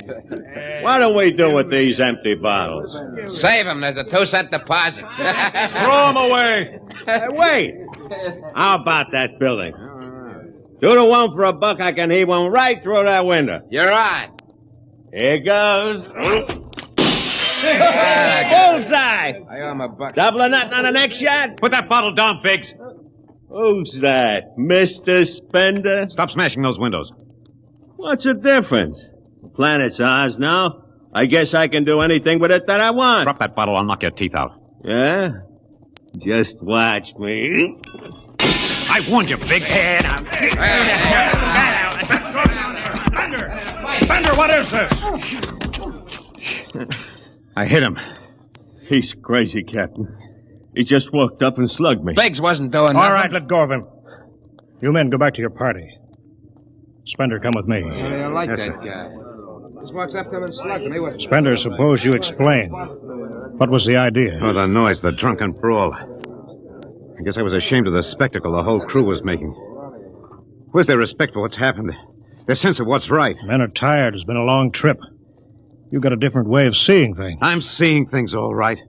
what do we do with these empty bottles? Save them. There's a 2-cent deposit. Throw them away. Hey, wait. How about that building? 2 to 1 for $1, I can heave one right through that window. You're on. Here goes. Bullseye! I owe him $1. Double or nothing on the next shot? Put that bottle down, Biggs. Who's that? Mr. Spender? Stop smashing those windows. What's the difference? The planet's ours now. I guess I can do anything with it that I want. Drop that bottle, I'll knock your teeth out. Yeah? Just watch me. I warned you, Biggs. Bender, what is this? I hit him. He's crazy, Captain. He just walked up and slugged me. Biggs wasn't doing nothing. All right, let go of him. You men go back to your party. Spender, come with me. I like Yes, that sir. guy. Just walks up to him and slugs him. He wasn't. Spender, suppose you explain. What was the idea? Oh, the noise, the drunken brawl. I guess I was ashamed of the spectacle the whole crew was making. Where's their respect for what's happened? Their sense of what's right? Men are tired. It's been a long trip. You got a different way of seeing things. I'm seeing things all right.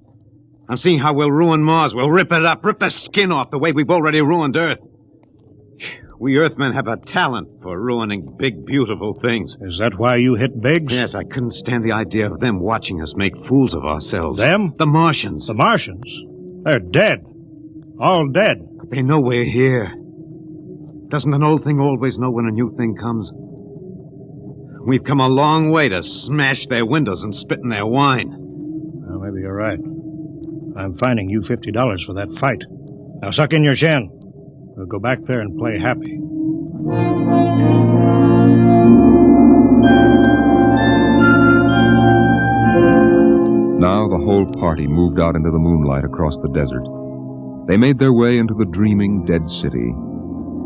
I'm seeing how we'll ruin Mars. We'll rip it up, rip the skin off the way we've already ruined Earth. We Earthmen have a talent for ruining big, beautiful things. Is that why you hit Biggs? Yes, I couldn't stand the idea of them watching us make fools of ourselves. Them? The Martians. The Martians? They're dead. All dead. But they know we're here. Doesn't an old thing always know when a new thing comes? We've come a long way to smash their windows and spit in their wine. Well, maybe you're right. I'm fining you $50 for that fight. Now suck in your chin. We'll go back there and play happy. Now the whole party moved out into the moonlight across the desert. They made their way into the dreaming dead city.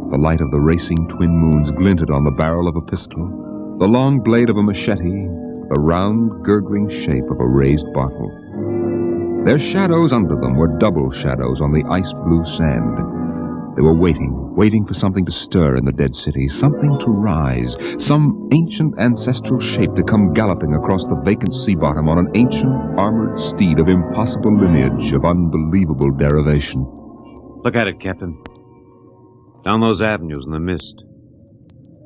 The light of the racing twin moons glinted on the barrel of a pistol, the long blade of a machete, the round, gurgling shape of a raised bottle. Their shadows under them were double shadows on the ice-blue sand. They were waiting for something to stir in the dead city, something to rise, some ancient ancestral shape to come galloping across the vacant sea bottom on an ancient armored steed of impossible lineage, of unbelievable derivation. Look at it, Captain. Down those avenues in the mist.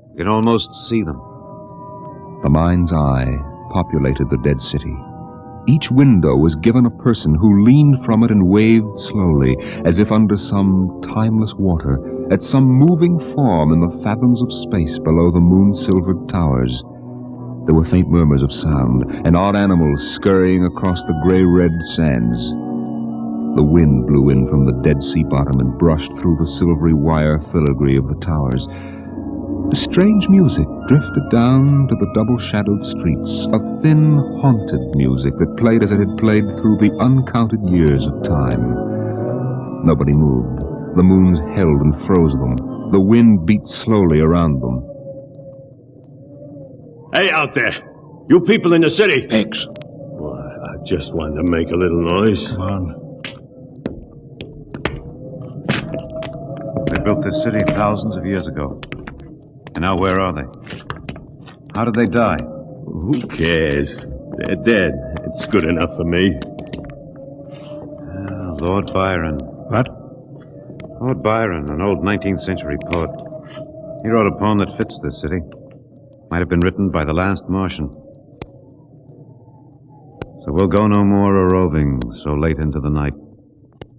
You can almost see them. The mind's eye populated the dead city. Each window was given a person who leaned from it and waved slowly, as if under some timeless water, at some moving form in the fathoms of space below the moon-silvered towers. There were faint murmurs of sound, and odd animals scurrying across the gray-red sands. The wind blew in from the dead sea bottom and brushed through the silvery wire filigree of the towers. A strange music drifted down to the double-shadowed streets, a thin, haunted music that played as it had played through the uncounted years of time. Nobody moved. The moons held and froze them. The wind beat slowly around them. Hey, out there! You people in the city! Biggs. Why, I just wanted to make a little noise. Come on. They built this city thousands of years ago. And now where are they? How did they die? Who cares? They're dead. It's good enough for me. Lord Byron. What? Lord Byron, an old 19th century poet. He wrote a poem that fits this city. Might have been written by the last Martian. So we'll go no more a-roving so late into the night.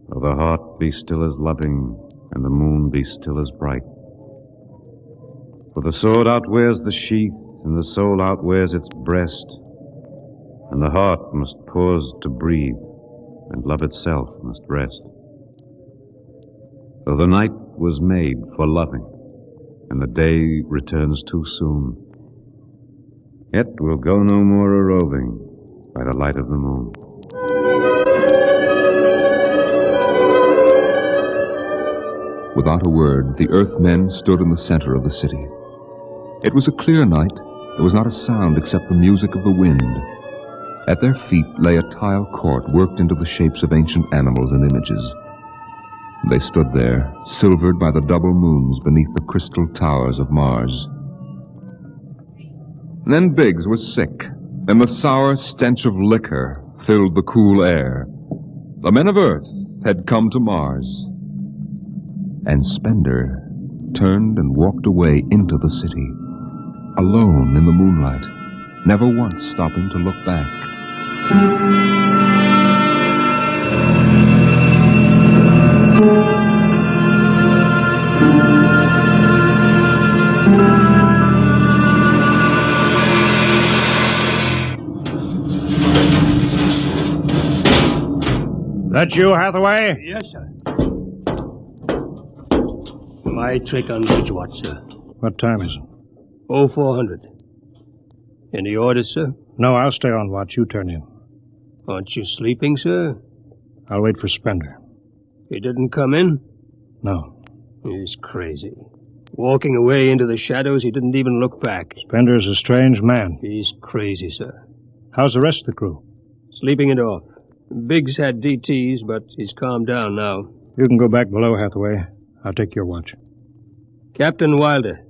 Though the heart be still as loving and the moon be still as bright. For the sword outwears the sheath, and the soul outwears its breast, and the heart must pause to breathe, and love itself must rest. Though the night was made for loving, and the day returns too soon, yet we'll go no more a-roving by the light of the moon. Without a word, the Earthmen stood in the center of the city. It was a clear night. There was not a sound except the music of the wind. At their feet lay a tile court worked into the shapes of ancient animals and images. They stood there, silvered by the double moons beneath the crystal towers of Mars. Then Biggs was sick, and the sour stench of liquor filled the cool air. The men of Earth had come to Mars. And Spender turned and walked away into the city, alone in the moonlight, never once stopping to look back. That you, Hathaway? Yes, sir. My trick on bridge watch, sir. What time is it? 0400. Any orders, sir? No, I'll stay on watch. You turn in. Aren't you sleeping, sir? I'll wait for Spender. He didn't come in? No. He's crazy. Walking away into the shadows, he didn't even look back. Spender's a strange man. He's crazy, sir. How's the rest of the crew? Sleeping it off. Biggs had DTs, but he's calmed down now. You can go back below, Hathaway. I'll take your watch. Captain Wilder,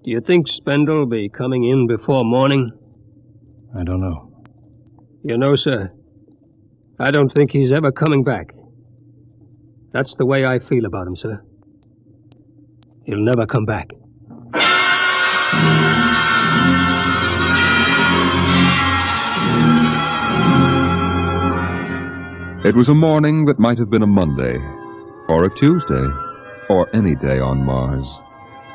do you think Spender will be coming in before morning? I don't know. You know, sir, I don't think he's ever coming back. That's the way I feel about him, sir. He'll never come back. It was a morning that might have been a Monday, or a Tuesday, or any day on Mars.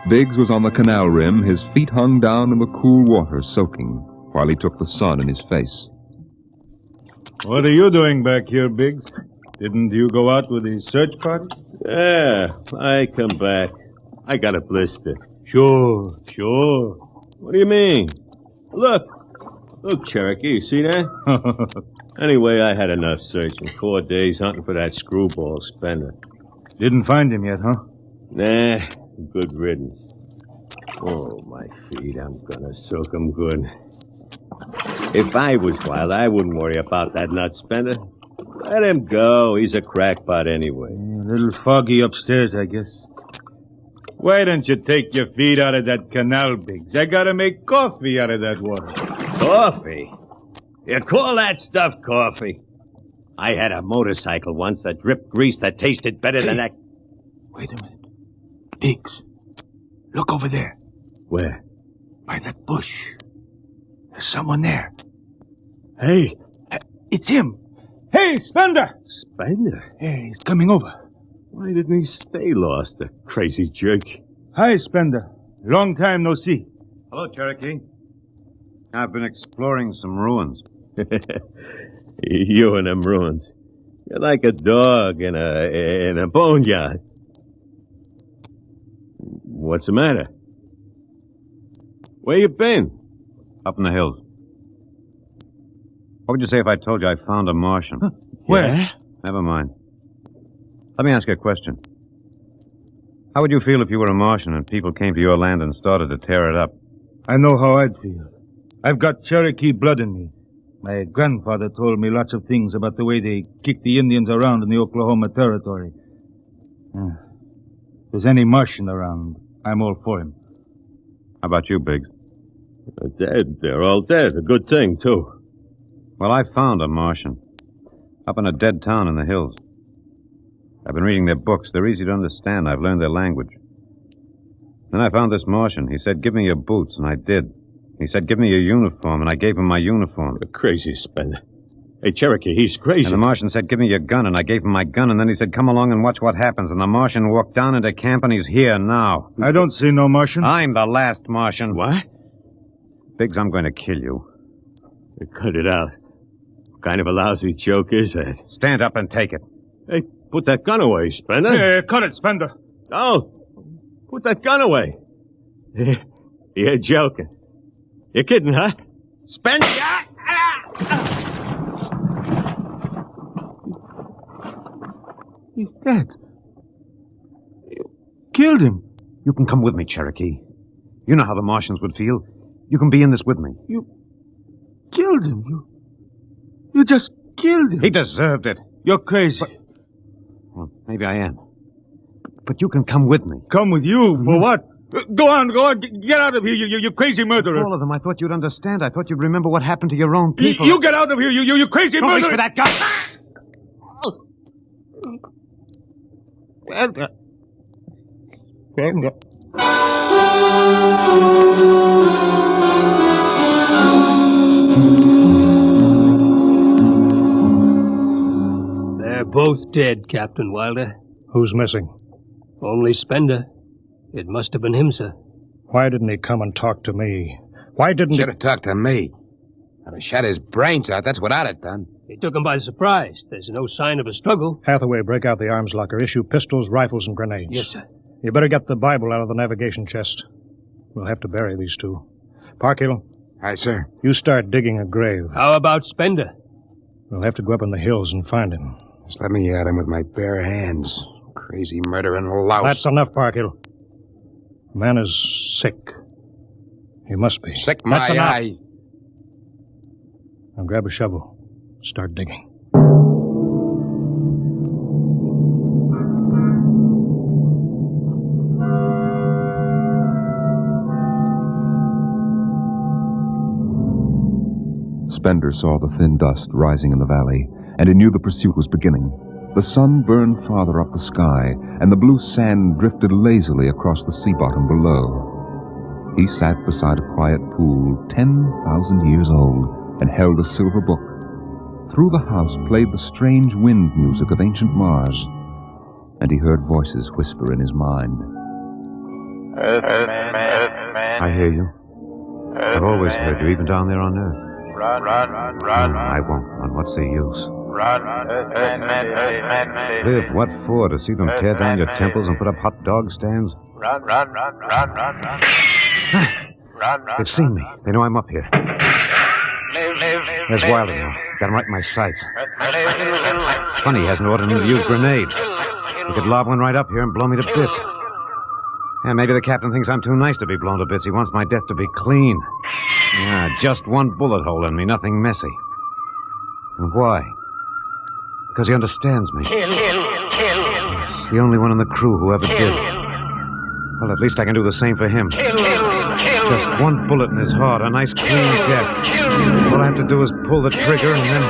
Biggs was on the canal rim, his feet hung down in the cool water, soaking, while he took the sun in his face. What are you doing back here, Biggs? Didn't you go out with the search party? Yeah, I come back. I got a blister. Sure. What do you mean? Look, Cherokee, you see that? Anyway, I had enough searching. 4 days hunting for that screwball Spender. Didn't find him yet, huh? Nah, good riddance. Oh, my feet, I'm gonna soak 'em good. If I was wild, I wouldn't worry about that nut Spender. Let him go. He's a crackpot anyway. A little foggy upstairs, I guess. Why don't you take your feet out of that canal, Biggs? I gotta make coffee out of that water. Coffee? You call that stuff coffee? I had a motorcycle once that dripped grease that tasted better than that. Wait a minute. Biggs, look over there. Where? By that bush. There's someone there. Hey. It's him. Hey, Spender! Spender? Hey, he's coming over. Why didn't he stay lost, the crazy jerk? Hi, Spender. Long time no see. Hello, Cherokee. I've been exploring some ruins. You and them ruins. You're like a dog in a boneyard. What's the matter? Where you been? Up in the hills. What would you say if I told you I found a Martian? Where? Yeah? Never mind. Let me ask you a question. How would you feel if you were a Martian and people came to your land and started to tear it up? I know how I'd feel. I've got Cherokee blood in me. My grandfather told me lots of things about the way they kicked the Indians around in the Oklahoma Territory. If there's any Martian around, I'm all for him. How about you, Biggs? They're dead. They're all dead. A good thing, too. Well, I found a Martian. Up in a dead town in the hills. I've been reading their books. They're easy to understand. I've learned their language. Then I found this Martian. He said, give me your boots, and I did. He said, give me your uniform, and I gave him my uniform. You're crazy, Spender. Hey, Cherokee, he's crazy. And the Martian said, give me your gun, and I gave him my gun, and then he said, come along and watch what happens. And the Martian walked down into camp, and he's here now. I don't see no Martian. I'm the last Martian. What? Biggs, I'm going to kill you. Cut it out. What kind of a lousy joke is that? Stand up and take it. Hey, put that gun away, Spender. Hey, cut it, Spender. Oh, put that gun away. You're joking. You're kidding, huh? Spender! He's dead. You killed him. You can come with me, Cherokee. You know how the Martians would feel. You can be in this with me. You killed him. You just killed him. He deserved it. You're crazy. Well, maybe I am. But you can come with me. Come with you? For what? Go on. Get out of here, you crazy murderer. All of them. I thought you'd understand. I thought you'd remember what happened to your own people. You get out of here, you crazy Don't murderer. reach for that gun. They're both dead, Captain Wilder. Who's missing? Only Spender. It must have been him, sir. Why didn't he come and talk to me? Why didn't Should have talked to me. I'd have shot his brains out. That's what I'd have done. They took him by surprise. There's no sign of a struggle. Hathaway, break out the arms locker. Issue pistols, rifles, and grenades. Yes, sir. You better get the Bible out of the navigation chest. We'll have to bury these two. Parkhill? Aye, sir. You start digging a grave. How about Spender? We'll have to go up in the hills and find him. Just let me at him with my bare hands. Crazy murdering louse. That's enough, Parkhill. The man is sick. He must be. Sick my eye. Now grab a shovel. Start digging. Spender saw the thin dust rising in the valley, and he knew the pursuit was beginning. The sun burned farther up the sky, and the blue sand drifted lazily across the sea bottom below. He sat beside a quiet pool 10,000 years old and held a silver book. Through the house played the strange wind music of ancient Mars, and he heard voices whisper in his mind. Earthman. I hear you. I've always heard you, even down there on Earth. Run. No, I won't run. What's the use? Run. Live? What for? To see them tear down your temples and put up hot dog stands? Run. They've seen me. They know I'm up here. There's Wilder now. Got him right in my sights. It's funny he hasn't ordered me to use grenades. He could lob one right up here and blow me to bits. Yeah, maybe the captain thinks I'm too nice to be blown to bits. He wants my death to be clean. Yeah, just one bullet hole in me, nothing messy. And why? Because he understands me. He's the only one in the crew who ever did. Well, at least I can do the same for him. Just one bullet in his heart, a nice clean death. All I have to do is pull the trigger and then...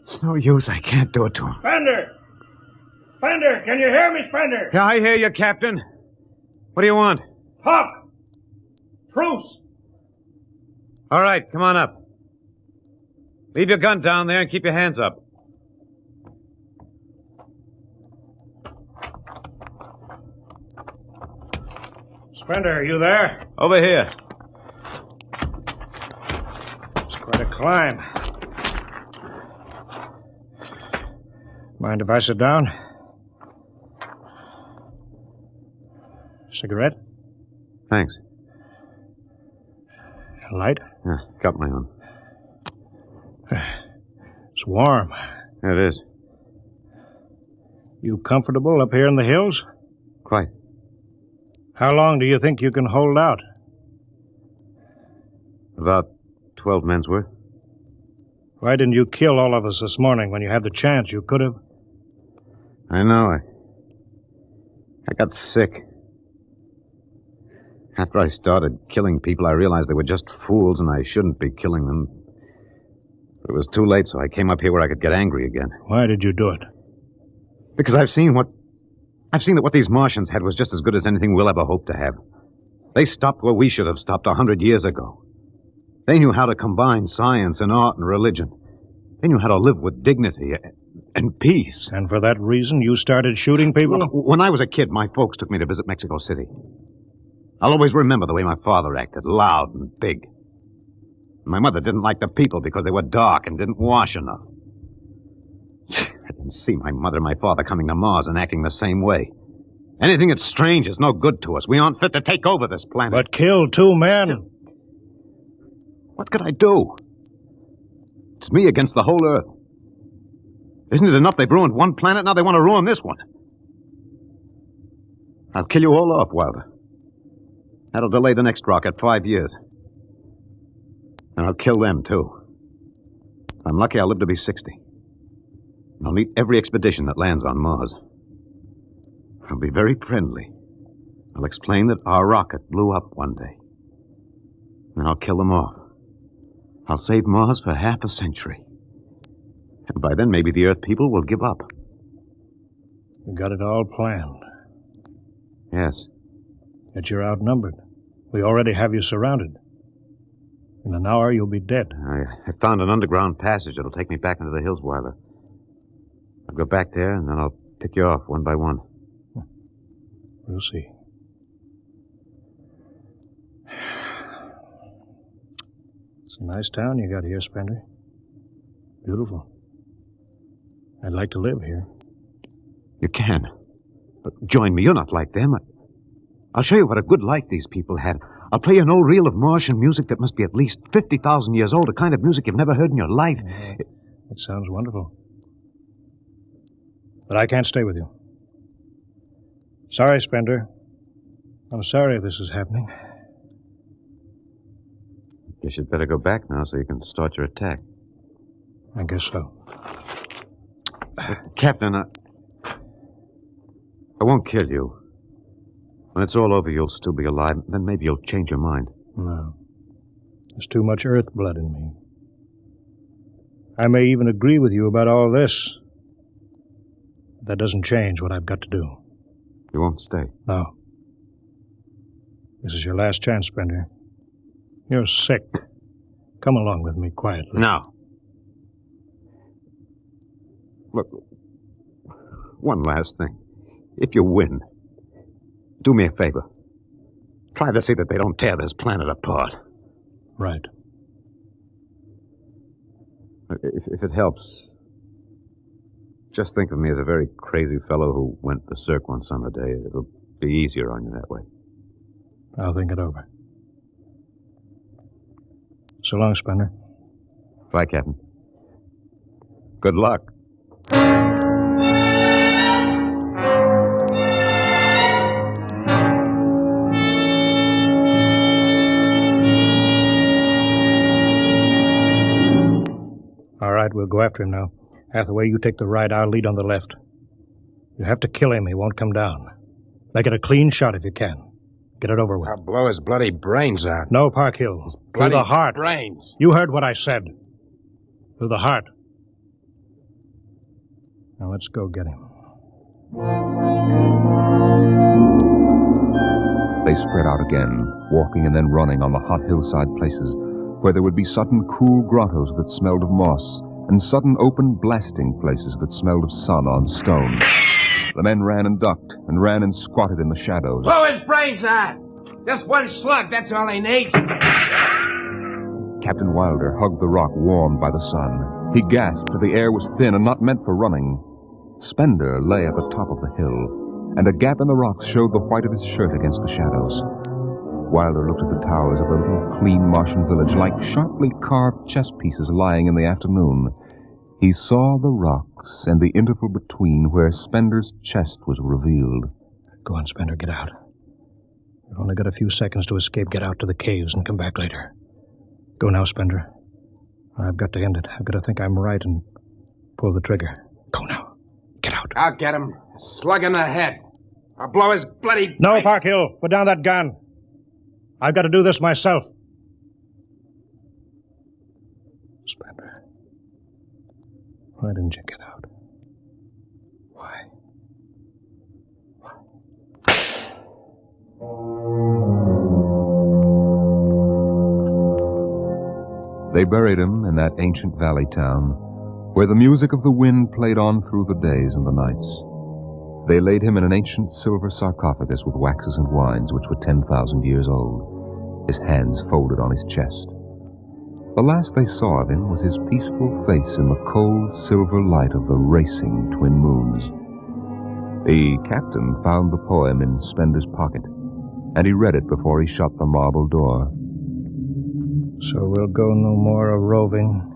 It's no use. I can't do it to him. Spender, can you hear me, Spender? Yeah, I hear you, Captain. What do you want? Talk! Truce! All right, come on up. Leave your gun down there and keep your hands up. Spender, are you there? Over here. It's quite a climb. Mind if I sit down? Cigarette? Thanks. A light? Yeah, got my own. It's warm. Yeah, it is. You comfortable up here in the hills? Quite. How long do you think you can hold out? About 12 men's worth. Why didn't you kill all of us this morning when you had the chance? You could have. I know. I got sick. After I started killing people, I realized they were just fools and I shouldn't be killing them. But it was too late, so I came up here where I could get angry again. Why did you do it? Because I've seen that what these Martians had was just as good as anything we'll ever hope to have. They stopped where we should have stopped 100 years ago. They knew how to combine science and art and religion. They knew how to live with dignity and peace. And for that reason, you started shooting people? When I was a kid, my folks took me to visit Mexico City. I'll always remember the way my father acted, loud and big. My mother didn't like the people because they were dark and didn't wash enough. I didn't see my mother and my father coming to Mars and acting the same way. Anything that's strange is no good to us. We aren't fit to take over this planet. But kill 2 men? What could I do? It's me against the whole Earth. Isn't it enough they've ruined one planet? Now they want to ruin this one. I'll kill you all off, Wilder. That'll delay the next rocket 5 years. And I'll kill them, too. If I'm lucky, I'll live to be 60. I'll meet every expedition that lands on Mars. I'll be very friendly. I'll explain that our rocket blew up one day. And I'll kill them off. I'll save Mars for half a century. And by then, maybe the Earth people will give up. You got it all planned. Yes. Yet you're outnumbered. We already have you surrounded. In an hour, you'll be dead. I found an underground passage that'll take me back into the hills, Wilder. I'll go back there, and then I'll pick you off one by one. We'll see. It's a nice town you got here, Spender. Beautiful. I'd like to live here. You can. But join me. You're not like them. I'll show you what a good life these people had. I'll play you an old reel of Martian music that must be at least 50,000 years old, a kind of music you've never heard in your life. It sounds wonderful. But I can't stay with you. Sorry, Spender. I'm sorry this is happening. Guess you'd better go back now so you can start your attack. I guess so. Captain, I won't kill you. When it's all over, you'll still be alive. Then maybe you'll change your mind. No. There's too much Earth blood in me. I may even agree with you about all this. But that doesn't change what I've got to do. You won't stay? No. This is your last chance, Spender. You're sick. Come along with me quietly. No. Look, one last thing. If you win, do me a favor. Try to see that they don't tear this planet apart. Right. If it helps, just think of me as a very crazy fellow who went berserk one summer day. It'll be easier on you that way. I'll think it over. So long, Spender. Bye, Captain. Good luck. All right, we'll go after him now. Hathaway, you take the right. I'll lead on the left. You have to kill him. He won't come down. Make it a clean shot if you can. Get it over with. I'll blow his bloody brains out. No, Parkhill. Through the heart. Brains. You heard what I said. Through the heart. Now let's go get him. They spread out again, walking and then running on the hot hillside places, where there would be sudden cool grottos that smelled of moss, and sudden open blasting places that smelled of sun on stone. The men ran and ducked, and ran and squatted in the shadows. Blow his brains out! Just one slug, that's all he needs. Captain Wilder hugged the rock warmed by the sun. He gasped, for the air was thin and not meant for running. Spender lay at the top of the hill, and a gap in the rocks showed the white of his shirt against the shadows. Wilder looked at the towers of the little clean Martian village like sharply carved chess pieces lying in the afternoon. He saw the rocks and the interval between where Spender's chest was revealed. Go on, Spender, get out. You've only got a few seconds to escape. Get out to the caves and come back later. Go now, Spender. I've got to end it. I've got to think I'm right and pull the trigger. Go now. Get out. I'll get him. A slug in the head. I'll blow his bloody... No, Parkhill. Put down that gun. I've got to do this myself. Spender. Why didn't you get out? Why? They buried him in that ancient valley town, where the music of the wind played on through the days and the nights. They laid him in an ancient silver sarcophagus with waxes and wines which were 10,000 years old, his hands folded on his chest. The last they saw of him was his peaceful face in the cold silver light of the racing twin moons. The captain found the poem in Spender's pocket, and he read it before he shut the marble door. So we'll go no more a-roving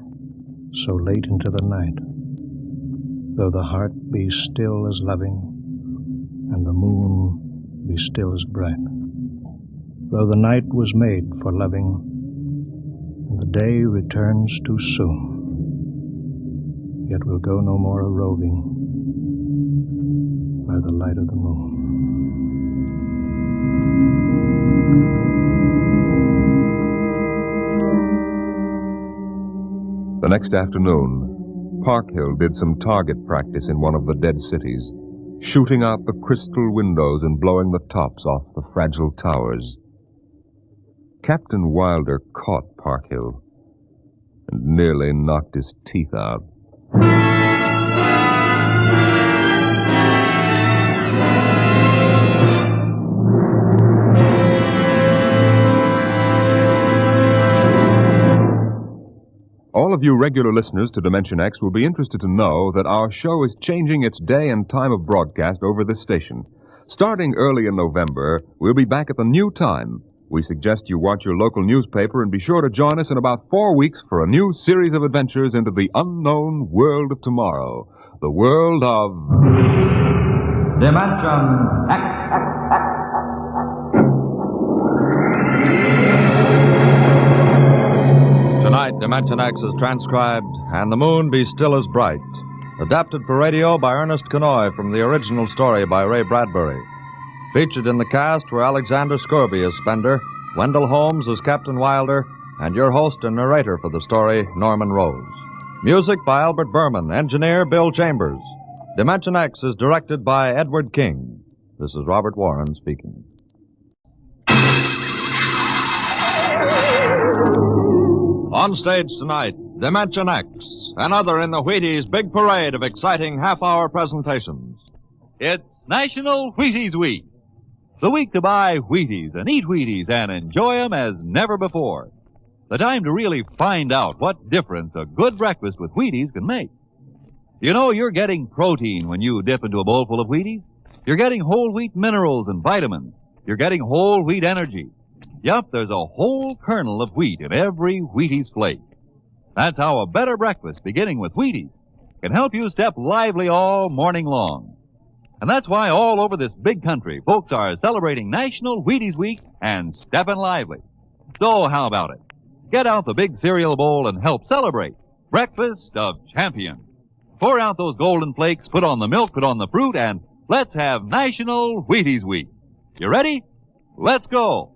so late into the night, though the heart be still as loving, and the moon be still as bright. Though the night was made for loving, and the day returns too soon, yet we'll go no more a-roving by the light of the moon. The next afternoon, Parkhill did some target practice in one of the dead cities, shooting out the crystal windows and blowing the tops off the fragile towers. Captain Wilder caught Parkhill and nearly knocked his teeth out. All of you regular listeners to Dimension X will be interested to know that our show is changing its day and time of broadcast over this station. Starting early in November, we'll be back at the new time. We suggest you watch your local newspaper and be sure to join us in about 4 weeks for a new series of adventures into the unknown world of tomorrow. The world of... Dimension X. Tonight, Dimension X is transcribed, And the Moon Be Still as Bright. Adapted for radio by Ernest Kenoy from the original story by Ray Bradbury. Featured in the cast were Alexander Scorby as Spender, Wendell Holmes as Captain Wilder, and your host and narrator for the story, Norman Rose. Music by Albert Berman, engineer Bill Chambers. Dimension X is directed by Edward King. This is Robert Warren speaking. On stage tonight, Dimension X, another in the Wheaties big parade of exciting half-hour presentations. It's National Wheaties Week. The week to buy Wheaties and eat Wheaties and enjoy them as never before. The time to really find out what difference a good breakfast with Wheaties can make. You know, you're getting protein when you dip into a bowl full of Wheaties. You're getting whole wheat minerals and vitamins. You're getting whole wheat energy. Yup, there's a whole kernel of wheat in every Wheaties flake. That's how a better breakfast, beginning with Wheaties, can help you step lively all morning long. And that's why all over this big country, folks are celebrating National Wheaties Week and stepping lively. So how about it? Get out the big cereal bowl and help celebrate Breakfast of Champions. Pour out those golden flakes, put on the milk, put on the fruit, and let's have National Wheaties Week. You ready? Let's go.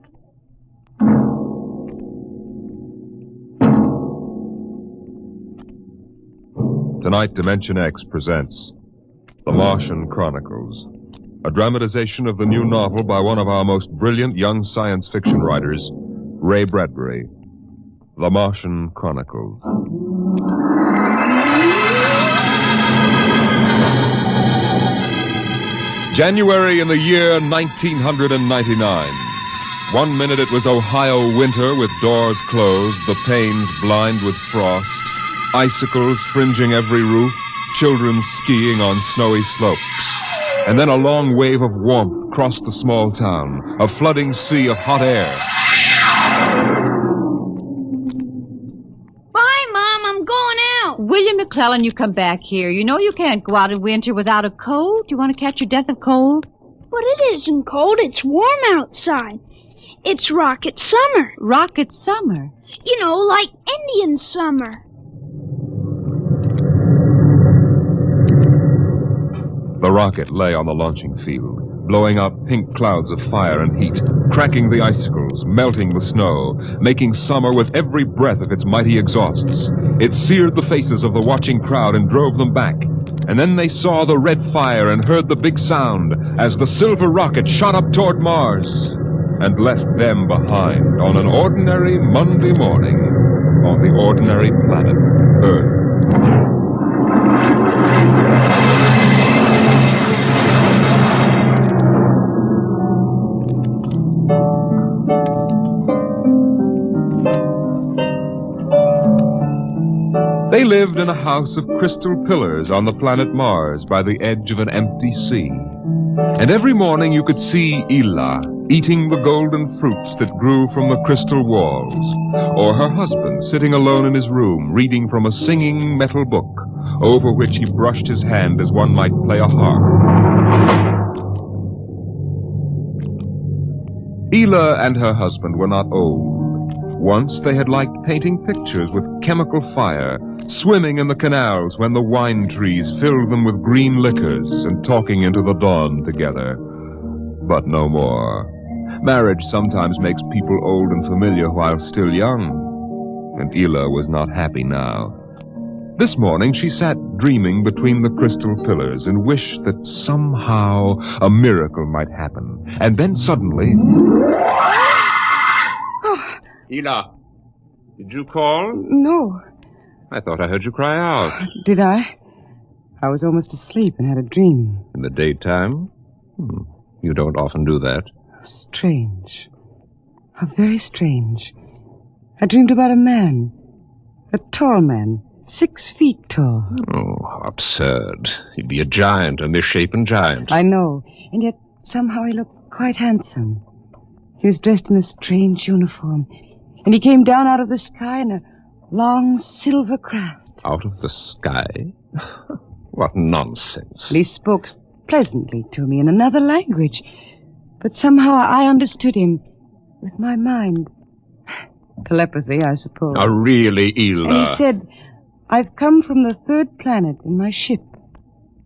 Tonight, Dimension X presents The Martian Chronicles, a dramatization of the new novel by one of our most brilliant young science fiction writers, Ray Bradbury. The Martian Chronicles. January in the year 1999. 1 minute it was Ohio winter with doors closed, the panes blind with frost, icicles fringing every roof, children skiing on snowy slopes. And then a long wave of warmth crossed the small town, a flooding sea of hot air. Bye, Mom. I'm going out. William McClellan, you come back here. You know you can't go out in winter without a coat. Do you want to catch your death of cold? But it isn't cold. It's warm outside. It's rocket summer. Rocket summer? You know, like Indian summer. The rocket lay on the launching field, blowing out pink clouds of fire and heat, cracking the icicles, melting the snow, making summer with every breath of its mighty exhausts. It seared the faces of the watching crowd and drove them back. And then they saw the red fire and heard the big sound as the silver rocket shot up toward Mars and left them behind on an ordinary Monday morning on the ordinary planet Earth. They lived in a house of crystal pillars on the planet Mars by the edge of an empty sea. And every morning you could see Ela eating the golden fruits that grew from the crystal walls, or her husband sitting alone in his room reading from a singing metal book, over which he brushed his hand as one might play a harp. Ela and her husband were not old. Once they had liked painting pictures with chemical fire, swimming in the canals when the wine trees filled them with green liquors, and talking into the dawn together. But no more. Marriage sometimes makes people old and familiar while still young, and Ela was not happy now. This morning she sat dreaming between the crystal pillars and wished that somehow a miracle might happen. And then suddenly... Ela, did you call? No. I thought I heard you cry out. Did I? I was almost asleep and had a dream. In the daytime? You don't often do that. Strange. How very strange. I dreamed about a man A tall man, 6 feet tall. Oh, how absurd. He'd be a giant, a misshapen giant. I know, and yet somehow he looked quite handsome. He was dressed in a strange uniform, and he came down out of the sky in a long silver craft. Out of the sky? What nonsense. He spoke pleasantly to me in another language, but somehow I understood him with my mind. Telepathy, I suppose. Oh, really, Ela? And he said, I've come from the 3rd planet in my ship.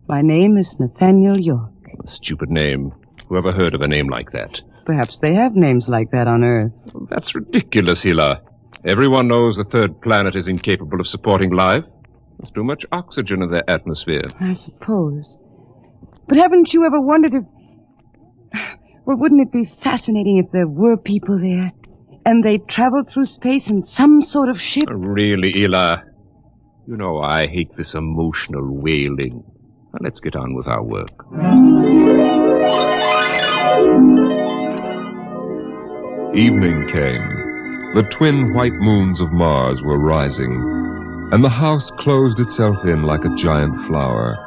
My name is Nathaniel York. A stupid name. Whoever heard of a name like that? Perhaps they have names like that on Earth. That's ridiculous, Ela. Everyone knows the 3rd planet is incapable of supporting life. There's too much oxygen in their atmosphere. I suppose. But haven't you ever wondered if... Well, wouldn't it be fascinating if there were people there, and they traveled through space in some sort of ship? Really, Ela? You know I hate this emotional wailing. Now, let's get on with our work. Evening came. The twin white moons of Mars were rising, and the house closed itself in like a giant flower.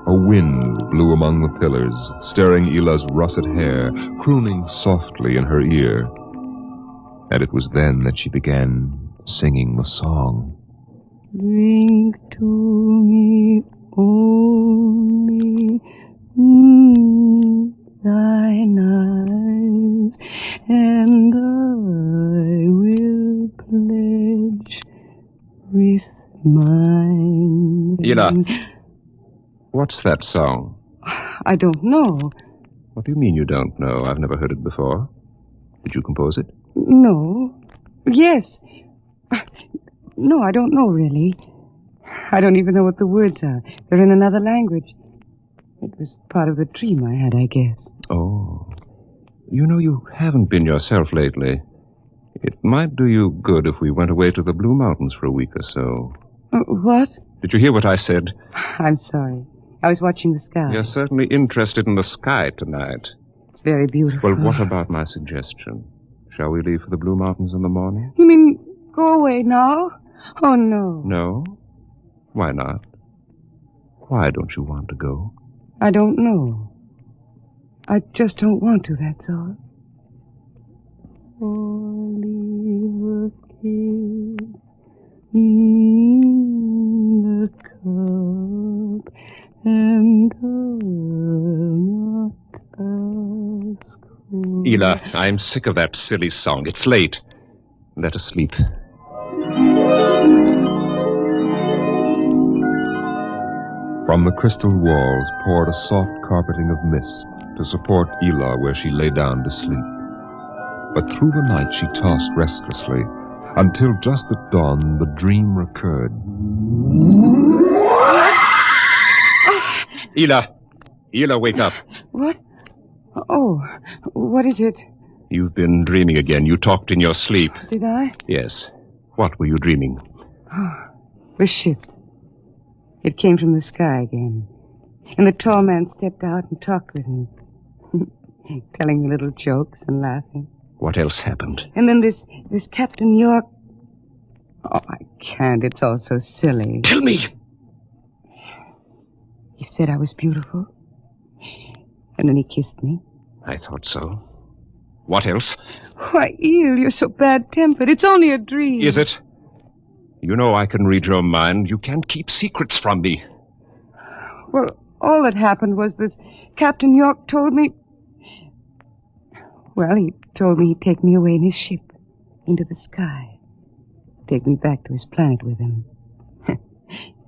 A wind blew among the pillars, stirring Ela's russet hair, crooning softly in her ear. And it was then that she began singing the song. Drink to me only thine eyes, and I will pledge with mine. Ela, what's that song? I don't know. What do you mean you don't know? I've never heard it before. Did you compose it? No. Yes. No, I don't know, really. I don't even know what the words are. They're in another language. It was part of the dream I had, I guess. Oh. You know, you haven't been yourself lately. It might do you good if we went away to the Blue Mountains for a week or so. What? Did you hear what I said? I'm sorry. I was watching the sky. You're certainly interested in the sky tonight. It's very beautiful. Well, what about my suggestion? Shall we leave for the Blue Mountains in the morning? You mean go away now? Oh, no. No? Why not? Why don't you want to go? I don't know. I just don't want to, that's all. Oliver kiss in the cup, and I'll not ask. Ela, I'm sick of that silly song. It's late. Let us sleep. From the crystal walls poured a soft carpeting of mist to support Ela where she lay down to sleep. But through the night she tossed restlessly, until just at dawn the dream recurred. Ela, wake up. What? Oh, what is it? You've been dreaming again. You talked in your sleep. Did I? Yes. What were you dreaming? Oh, the ship. It came from the sky again. And the tall man stepped out and talked with me. Telling me little jokes and laughing. What else happened? And then this Captain York... Oh, I can't. It's all so silly. Tell me! He said I was beautiful. And then he kissed me. I thought so. What else? Why, Eel, you're so bad-tempered. It's only a dream. Is it? You know I can read your mind. You can't keep secrets from me. Well, all that happened was this Captain York told me... Well, he told me he'd take me away in his ship into the sky. Take me back to his planet with him.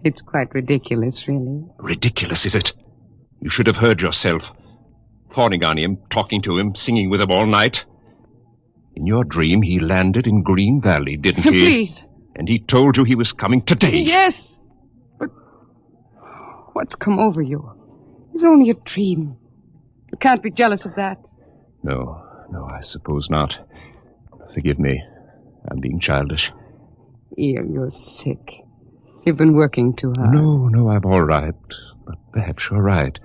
It's quite ridiculous, really. Ridiculous, is it? You should have heard yourself. Fawning on him, talking to him, singing with him all night. In your dream, he landed in Green Valley, didn't he? Please. And he told you he was coming today. Yes. But what's come over you? It's only a dream. You can't be jealous of that. No, I suppose not. Forgive me. I'm being childish. Ian, you're sick. You've been working too hard. No, I'm all right. But perhaps you're right.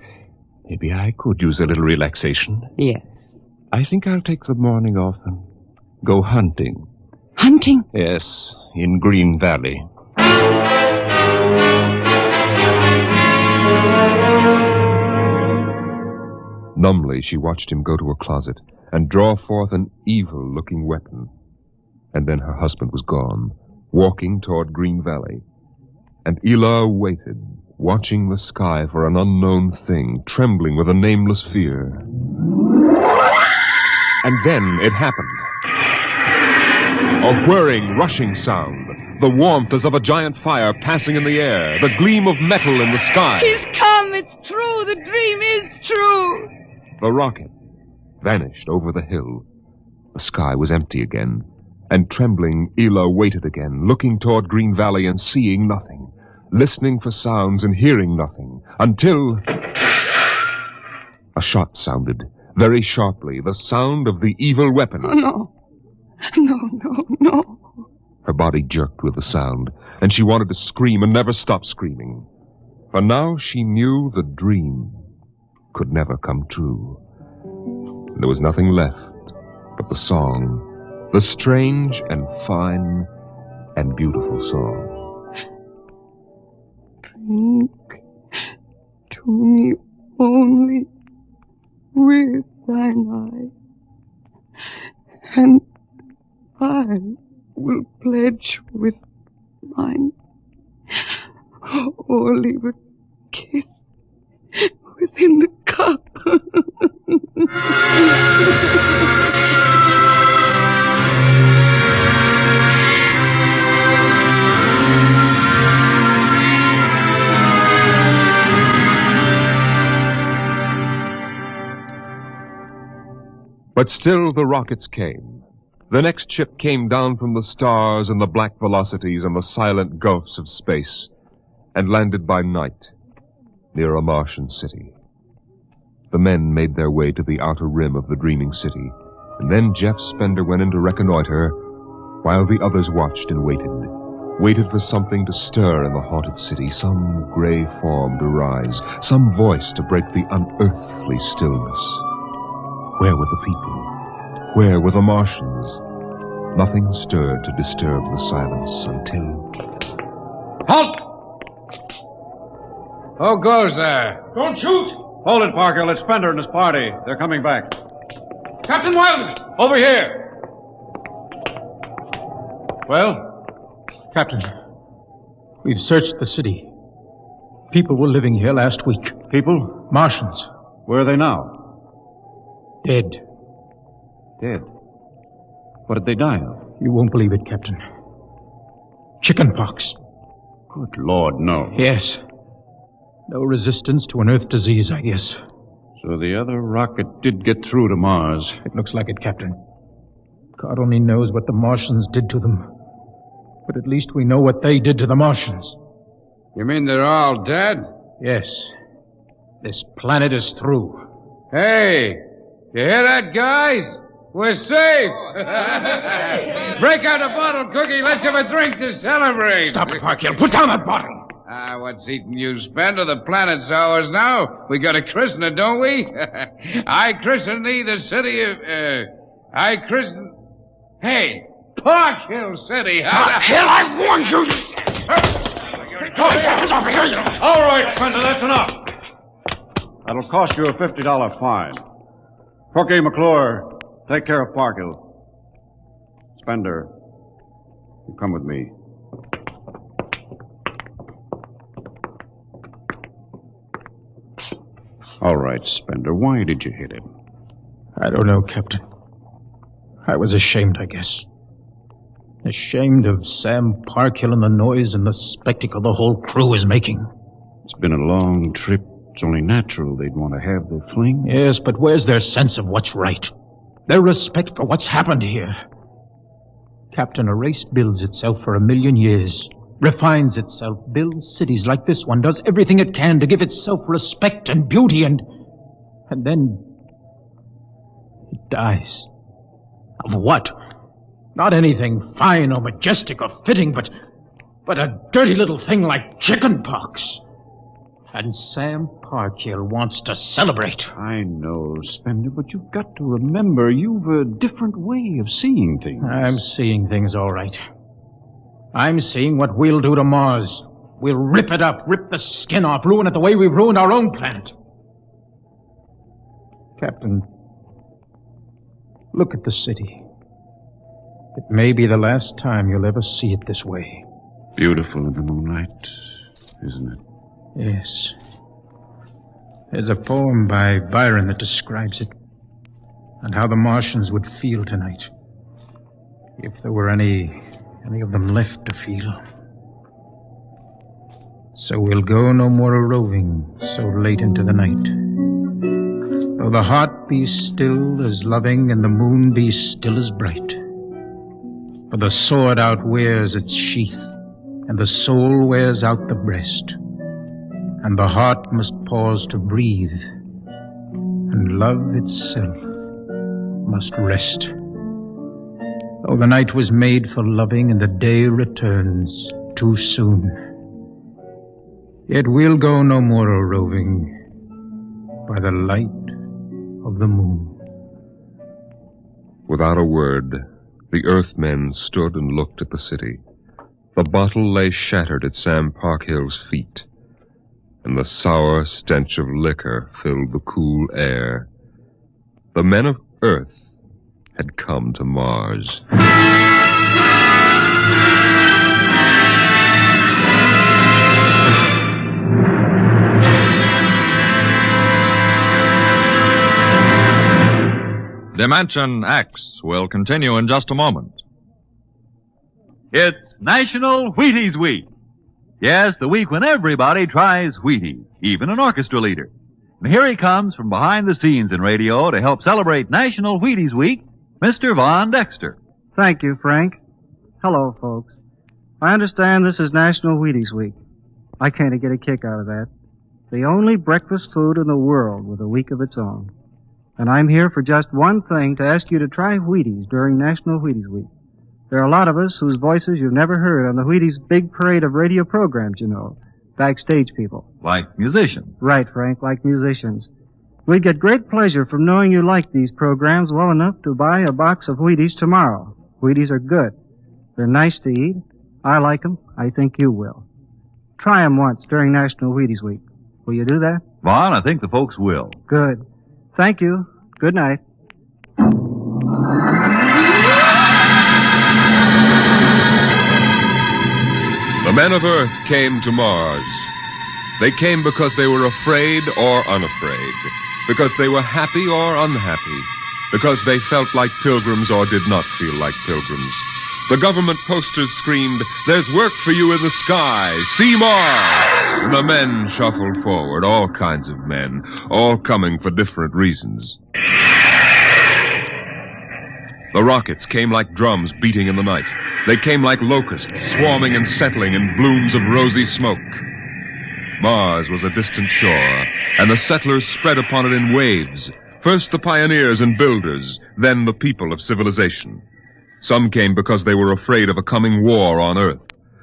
Maybe I could use a little relaxation. Yes. I think I'll take the morning off and go hunting. Hunting? Yes, in Green Valley. Numbly, she watched him go to a closet and draw forth an evil-looking weapon. And then her husband was gone, walking toward Green Valley. And Ela waited, watching the sky for an unknown thing, trembling with a nameless fear. And then it happened. A whirring, rushing sound. The warmth as of a giant fire passing in the air. The gleam of metal in the sky. He's come. It's true. The dream is true. The rocket vanished over the hill. The sky was empty again. And trembling, Ela waited again, looking toward Green Valley and seeing nothing. Listening for sounds and hearing nothing. Until a shot sounded, very sharply, the sound of the evil weapon. Oh, no. No. Her body jerked with the sound, and she wanted to scream and never stop screaming. For now she knew the dream could never come true. There was nothing left but the song, the strange and fine and beautiful song. Drink to me only with thine eye, and I will pledge with mine, or leave a kiss within the cup. But still the rockets came. The next ship came down from the stars and the black velocities and the silent gulfs of space, and landed by night near a Martian city. The men made their way to the outer rim of the dreaming city, and then Jeff Spender went in to reconnoiter, while the others watched and waited for something to stir in the haunted city, some gray form to rise, some voice to break the unearthly stillness. Where were the people? Where were the Martians? Nothing stirred to disturb the silence until... Halt! Who goes there? Don't shoot! Hold it, Parker. It's Spender and his party. They're coming back. Captain Wilder! Over here! Well, Captain, we've searched the city. People were living here last week. People? Martians. Where are they now? Dead. Dead? What did they die of? You won't believe it, Captain. Chickenpox. Good Lord, no. Yes. No resistance to an Earth disease, I guess. So the other rocket did get through to Mars. It looks like it, Captain. God only knows what the Martians did to them. But at least we know what they did to the Martians. You mean they're all dead? Yes. This planet is through. Hey, you hear that, guys? We're safe! Break out a bottle, Cookie. Let's have a drink to celebrate. Stop it, Parkhill. Put down that bottle. What's eating you, Spender? The planet's ours now. We got to christen it, don't we? I christen thee the city of... I christen... Hey, Park Hill City. Park Hill, I warned you! All right, Spender, that's enough. That'll cost you a $50 fine. Cookie, McClure, take care of Parkhill. Spender, you come with me. All right, Spender, why did you hit him? I don't know, Captain. I was ashamed, I guess. Ashamed of Sam Parkhill and the noise and the spectacle the whole crew is making. It's been a long trip. It's only natural they'd want to have their fling. Yes, but where's their sense of what's right? Their respect for what's happened here? Captain, a race builds itself for 1,000,000 years, refines itself, builds cities like this one, does everything it can to give itself respect and beauty, and then it dies. Of what? Not anything fine or majestic or fitting, but a dirty little thing like chickenpox. And Sam Parkhill wants to celebrate. I know, Spender, but you've got to remember you've a different way of seeing things. I'm seeing things all right. I'm seeing what we'll do to Mars. We'll rip it up, rip the skin off, ruin it the way we've ruined our own planet. Captain, look at the city. It may be the last time you'll ever see it this way. Beautiful in the moonlight, isn't it? Yes. There's a poem by Byron that describes it, and how the Martians would feel tonight, if there were any of them left to feel. So we'll go no more a-roving so late into the night. Though the heart be still as loving and the moon be still as bright. For the sword outwears its sheath, and the soul wears out the breast, and the heart must pause to breathe, and love itself must rest. Though the night was made for loving and the day returns too soon, yet we'll go no more a-roving by the light of the moon. Without a word, the Earthmen stood and looked at the city. The bottle lay shattered at Sam Parkhill's feet, and the sour stench of liquor filled the cool air. The men of Earth had come to Mars. Dimension X will continue in just a moment. It's National Wheaties Week. Yes, the week when everybody tries Wheaties, even an orchestra leader. And here he comes from behind the scenes in radio to help celebrate National Wheaties Week, Mr. Von Dexter. Thank you, Frank. Hello, folks. I understand this is National Wheaties Week. I kind of get a kick out of that. The only breakfast food in the world with a week of its own. And I'm here for just one thing, to ask you to try Wheaties during National Wheaties Week. There are a lot of us whose voices you've never heard on the Wheaties big parade of radio programs, you know. Backstage people. Like musicians. Right, Frank, like musicians. We'd get great pleasure from knowing you like these programs well enough to buy a box of Wheaties tomorrow. Wheaties are good. They're nice to eat. I like them. I think you will. Try them once during National Wheaties Week. Will you do that? Vaughn, I think the folks will. Good. Thank you. Good night. The men of Earth came to Mars. They came because they were afraid or unafraid, because they were happy or unhappy, because they felt like pilgrims or did not feel like pilgrims. The government posters screamed, "There's work for you in the sky. See Mars!" And the men shuffled forward, all kinds of men, all coming for different reasons. The rockets came like drums beating in the night. They came like locusts, swarming and settling in blooms of rosy smoke. Mars was a distant shore, and the settlers spread upon it in waves. First the pioneers and builders, then the people of civilization. Some came because they were afraid of a coming war on Earth.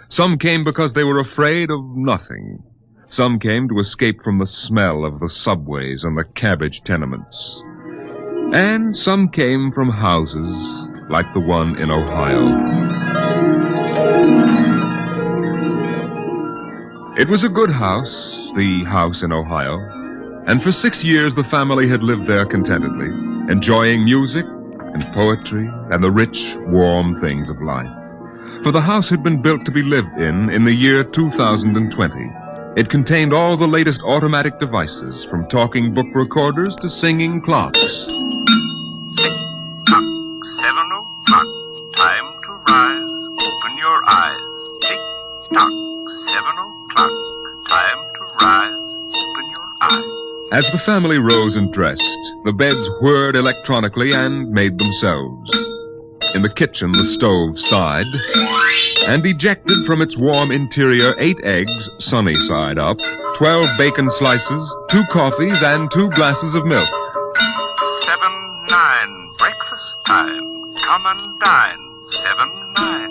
Some came because they were afraid of nothing. Some came to escape from the smell of the subways and the cabbage tenements. And some came from houses like the one in Ohio. It was a good house, the house in Ohio, and for 6 years the family had lived there contentedly, enjoying music and poetry and the rich, warm things of life. For the house had been built to be lived in the year 2020. It contained all the latest automatic devices, from talking book recorders to singing clocks. 7:00, time to rise, open your eyes. Tick-tock, 7:00, time to rise, open your eyes. As the family rose and dressed, the beds whirred electronically and made themselves. In the kitchen, the stove sighed, and ejected from its warm interior 8 eggs, sunny side up, 12 bacon slices, 2 coffees, and 2 glasses of milk. 7-9, breakfast time. Come and dine. 7-9.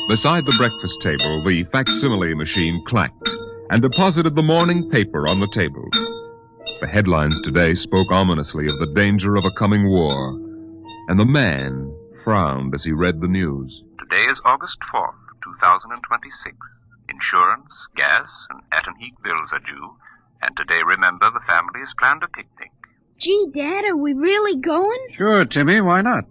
Beside the breakfast table, the facsimile machine clacked and deposited the morning paper on the table. The headlines today spoke ominously of the danger of a coming war, and the man frowned as he read the news. Today is August 4th, 2026. Insurance, gas, and at-and-heat bills are due. And today, remember, the family has planned a picnic. Gee, Dad, are we really going? Sure, Timmy, why not?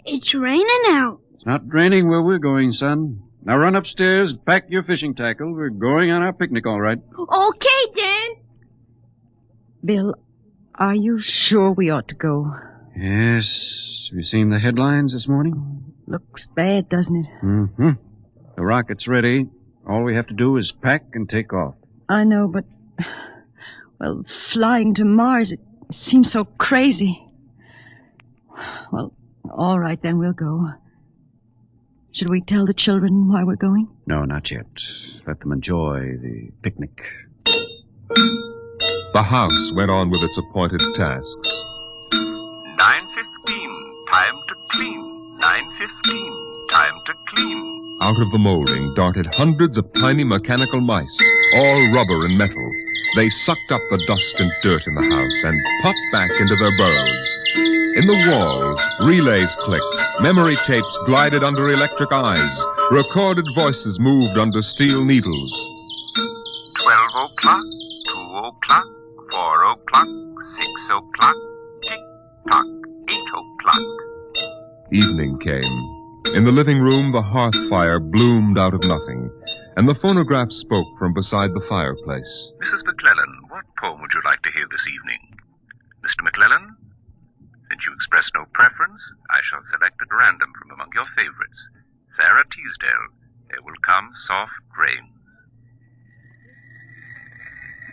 It's raining out. It's not raining where we're going, son. Now run upstairs, pack your fishing tackle. We're going on our picnic, all right. Okay, Dad. Bill, are you sure we ought to go? Yes. Have you seen the headlines this morning? Looks bad, doesn't it? Mm-hmm. The rocket's ready. All we have to do is pack and take off. I know, but... Well, flying to Mars, it seems so crazy. Well, all right, then we'll go. Should we tell the children why we're going? No, not yet. Let them enjoy the picnic. The house went on with its appointed tasks. 9:15, time to clean. 9:15, time to clean. Out of the molding darted hundreds of tiny mechanical mice, all rubber and metal. They sucked up the dust and dirt in the house and popped back into their burrows. In the walls, relays clicked, memory tapes glided under electric eyes, recorded voices moved under steel needles. 12 o'clock, 2 o'clock, 4 o'clock, 6 o'clock, tick-tock, 8 o'clock. Evening came. In the living room, the hearth fire bloomed out of nothing, and the phonograph spoke from beside the fireplace. Mrs. McClellan, what poem would you like to hear this evening? Mr. McClellan? Since you express no preference, I shall select at random from among your favorites. Sarah Teasdale, There Will Come Soft Rain.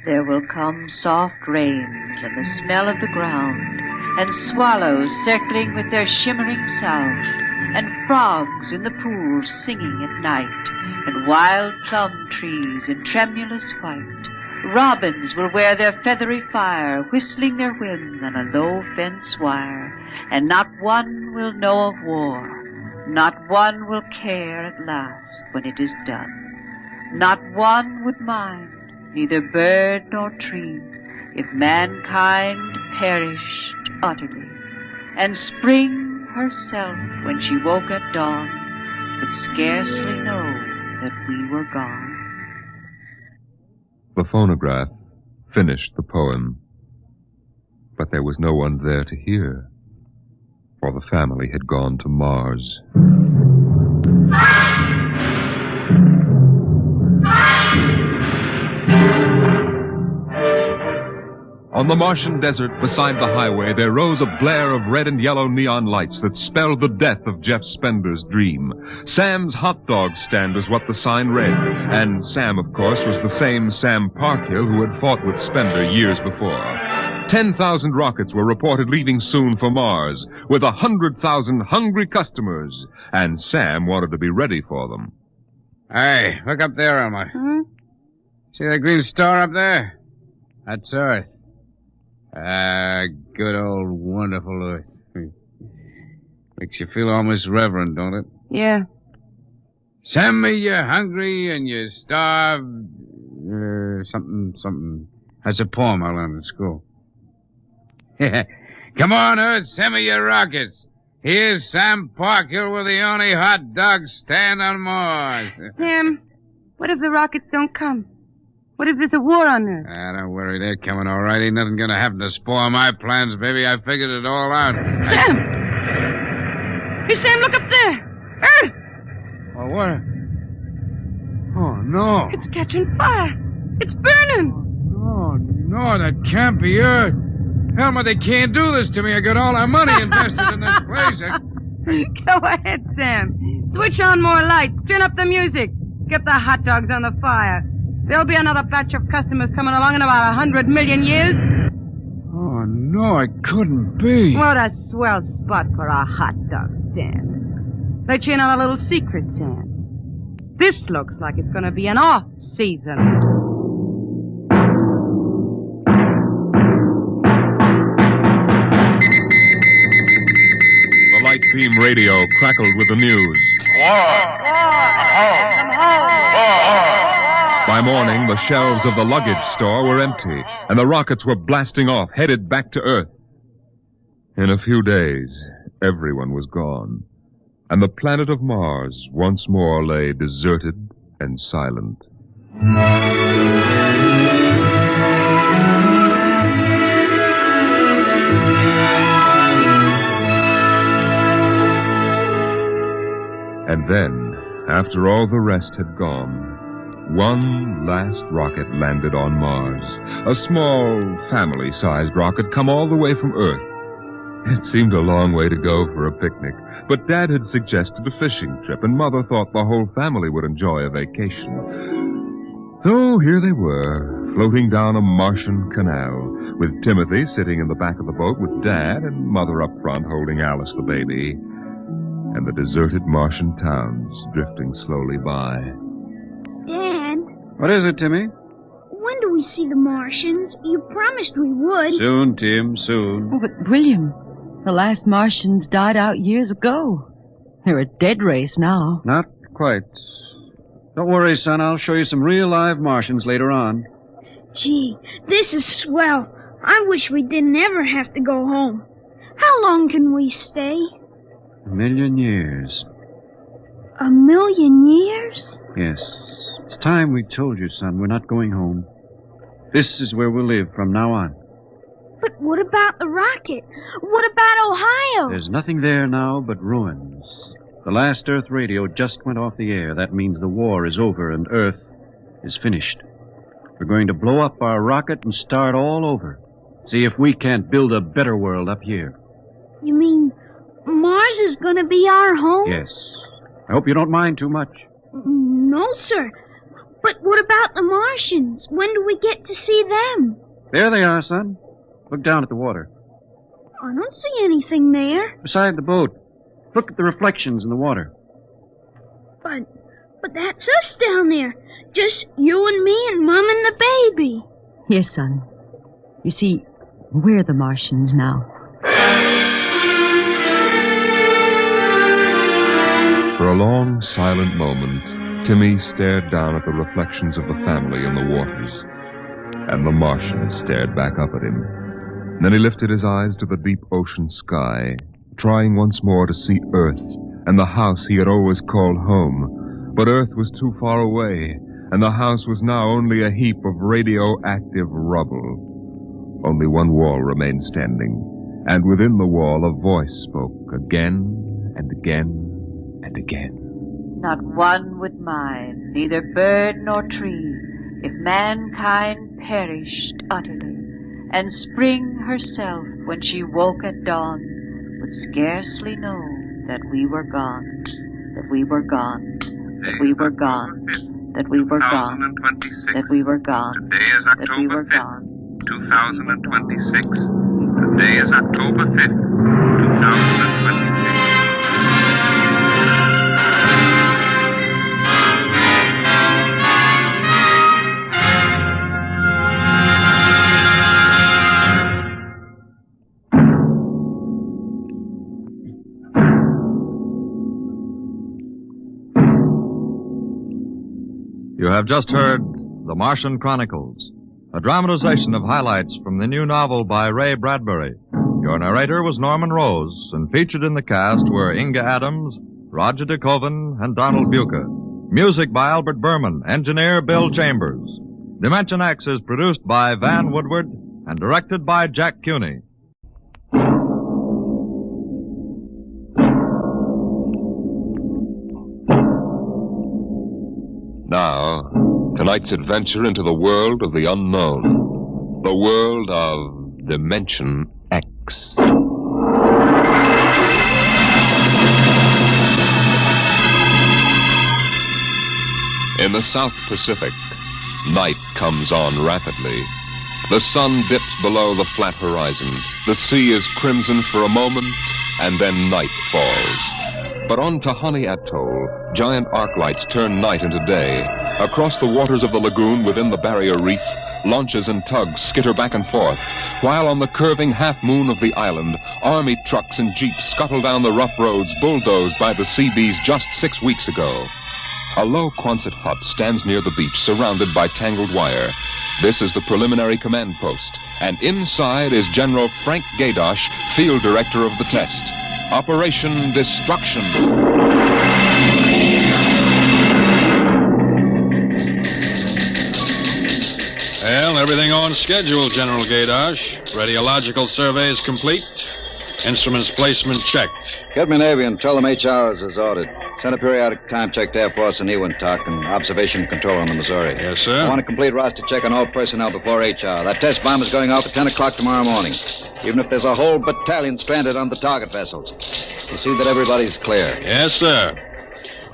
There will come soft rains and the smell of the ground, and swallows circling with their shimmering sound, and frogs in the pools singing at night, and wild plum trees in tremulous white. Robins will wear their feathery fire, whistling their whims on a low fence wire, and not one will know of war, not one will care at last when it is done. Not one would mind, neither bird nor tree, if mankind perished utterly, and spring herself, when she woke at dawn, would scarcely know that we were gone. The phonograph finished the poem, but there was no one there to hear, for the family had gone to Mars. On the Martian desert beside the highway, there rose a blare of red and yellow neon lights that spelled the death of Jeff Spender's dream. Sam's hot dog stand was what the sign read, and Sam, of course, was the same Sam Parkhill who had fought with Spender years before. 10,000 rockets were reported leaving soon for Mars, with 100,000 hungry customers, and Sam wanted to be ready for them. Hey, look up there, Elmer. Hmm? See that green star up there? That's Earth. Good old wonderful Earth. Makes you feel almost reverent, don't it? Yeah. Send me you're hungry and you're starved. Something. That's a poem I learned in school. Come on, Earth, send me your rockets. Here's Sam Parkhill with the only hot dog stand on Mars. Sam, what if the rockets don't come? What if there's a war on Earth? Don't worry, they're coming all right. Ain't nothing gonna happen to spoil my plans, baby. I figured it all out. Sam! Hey, Sam, look up there! Earth! Oh, what? Oh, no. It's catching fire. It's burning. Oh, no, that can't be Earth. Helmut, they can't do this to me. I got all our money invested in this place. Go ahead, Sam. Switch on more lights. Turn up the music. Get the hot dogs on the fire. There'll be another batch of customers coming along in about 100 million years. Oh, no, it couldn't be. What a swell spot for a hot dog stand. Let you in on a little secret, Sam. This looks like it's going to be an off-season. The light beam radio crackled with the news. By morning, the shelves of the luggage store were empty, and the rockets were blasting off, headed back to Earth. In a few days, everyone was gone. and the planet of Mars once more lay deserted and silent. And then, after all the rest had gone, one last rocket landed on Mars. A small, family-sized rocket come all the way from Earth. It seemed a long way to go for a picnic, but Dad had suggested a fishing trip, and Mother thought the whole family would enjoy a vacation. So here they were, floating down a Martian canal, with Timothy sitting in the back of the boat with Dad and Mother up front holding Alice the baby, and the deserted Martian towns drifting slowly by. Dad? What is it, Timmy? When do we see the Martians? You promised we would. Soon, Tim, soon. Oh, but William, the last Martians died out years ago. They're a dead race now. Not quite. Don't worry, son. I'll show you some real live Martians later on. Gee, this is swell. I wish we didn't ever have to go home. How long can we stay? 1,000,000 years. 1,000,000 years? Yes. It's time we told you, son. We're not going home. This is where we'll live from now on. But what about the rocket? What about Ohio? There's nothing there now but ruins. The last Earth radio just went off the air. That means the war is over and Earth is finished. We're going to blow up our rocket and start all over. See if we can't build a better world up here. You mean Mars is going to be our home? Yes. I hope you don't mind too much. No, sir. But what about the Martians? When do we get to see them? There they are, son. Look down at the water. I don't see anything there. Beside the boat. Look at the reflections in the water. But that's us down there. Just you and me and Mom and the baby. Yes, son. You see, we're the Martians now. For a long, silent moment, Timmy stared down at the reflections of the family in the waters, and the Martian stared back up at him. Then he lifted his eyes to the deep ocean sky, trying once more to see Earth and the house he had always called home. But Earth was too far away, and the house was now only a heap of radioactive rubble. Only one wall remained standing, and within the wall a voice spoke again and again and again. Not one would mind, neither bird nor tree, if mankind perished utterly, and spring herself, when she woke at dawn, would scarcely know that we were gone, that we were gone, that we were gone, that we were gone, that we were gone, Today is that we October were 5th, gone. 2026. Today is October 5th, 2026. You have just heard The Martian Chronicles, a dramatization of highlights from the new novel by Ray Bradbury. Your narrator was Norman Rose, and featured in the cast were Inga Adams, Roger DeKoven, and Donald Buca. Music by Albert Berman, engineer Bill Chambers. Dimension X is produced by Van Woodward and directed by Jack Cuny. Now, tonight's adventure into the world of the unknown. The world of Dimension X. In the South Pacific, night comes on rapidly. The sun dips below the flat horizon. The sea is crimson for a moment, and then night falls. But on Tahani Atoll, giant arc lights turn night into day. Across the waters of the lagoon within the barrier reef, launches and tugs skitter back and forth, while on the curving half-moon of the island, army trucks and jeeps scuttle down the rough roads bulldozed by the Seabees just 6 weeks ago. A low Quonset hut stands near the beach, surrounded by tangled wire. This is the preliminary command post, and inside is General Frank Gaydosh, field director of the test. Operation Destruction. Well, everything on schedule, General Gaydosh. Radiological surveys complete. Instruments placement checked. Get me Navy and tell them HR is as ordered. Send a periodic time check to Air Force and Ewintock and observation and control on the Missouri. Yes, sir. I want a complete roster check on all personnel before HR. That test bomb is going off at 10 o'clock tomorrow morning. Even if there's a whole battalion stranded on the target vessels. You see that everybody's clear. Yes, sir.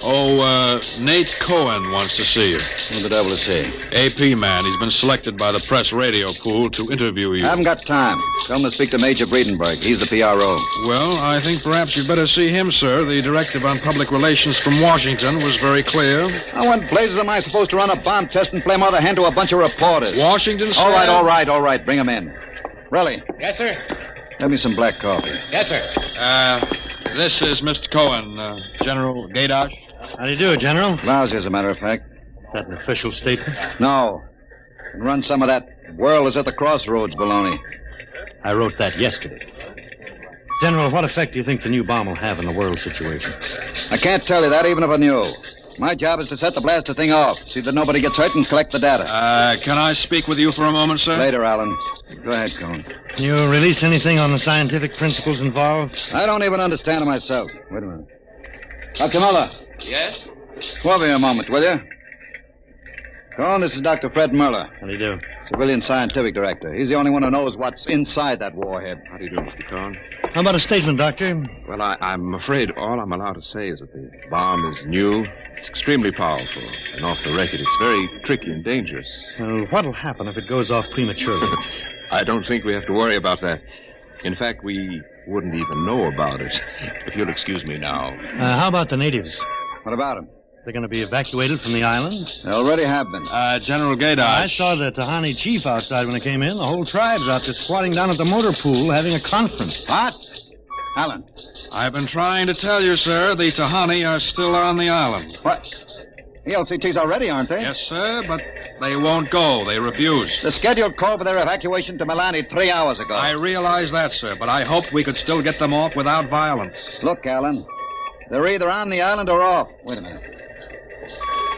Oh, Nate Cohen wants to see you. Who the devil is he? AP man. He's been selected by the press radio pool to interview you. I haven't got time. Tell him to speak to Major Breedenberg. He's the PRO. Well, I think perhaps you'd better see him, sir. The directive on public relations from Washington was very clear. Now, what blazes am I supposed to run a bomb test and play mother hen to a bunch of reporters? Washington, sir? All right. Bring him in. Relly, Yes, sir. get me some black coffee. Yes, sir. This is Mr. Cohen, General Gaydosh. How do you do, General? Lousy, as a matter of fact. That an official statement? No. And run some of that world is at the crossroads baloney. I wrote that yesterday. General, what effect do you think the new bomb will have in the world situation? I can't tell you that even if I knew. My job is to set the blaster thing off, see that nobody gets hurt, and collect the data. Can I speak with you for a moment, sir? Later, Alan. Go ahead, Cohen. Can you release anything on the scientific principles involved? I don't even understand it myself. Wait a minute. Dr. Muller. Yes? Come over here a moment, will you? Cohen, this is Dr. Fred Muller. How do you do? Civilian scientific director. He's the only one who knows what's inside that warhead. How do you do, Mr. Cohen? How about a statement, Doctor? Well, I'm afraid all I'm allowed to say is that the bomb is new. It's extremely powerful. And off the record, it's very tricky and dangerous. Well, what'll happen if it goes off prematurely? I don't think we have to worry about that. In fact, we wouldn't even know about it. If you'll excuse me now. How about the natives? What about them? They're going to be evacuated from the island? They already have been. General Gaydosh. I saw the Tahani chief outside when I came in. The whole tribe's out there squatting down at the motor pool having a conference. What? Alan. I've been trying to tell you, sir, the Tahani are still on the island. What? The LCTs already, aren't they? Yes, sir, but they won't go. They refuse. The scheduled call for their evacuation to Milani 3 hours ago. I realize that, sir, but I hoped we could still get them off without violence. Look, Alan, they're either on the island or off. Wait a minute.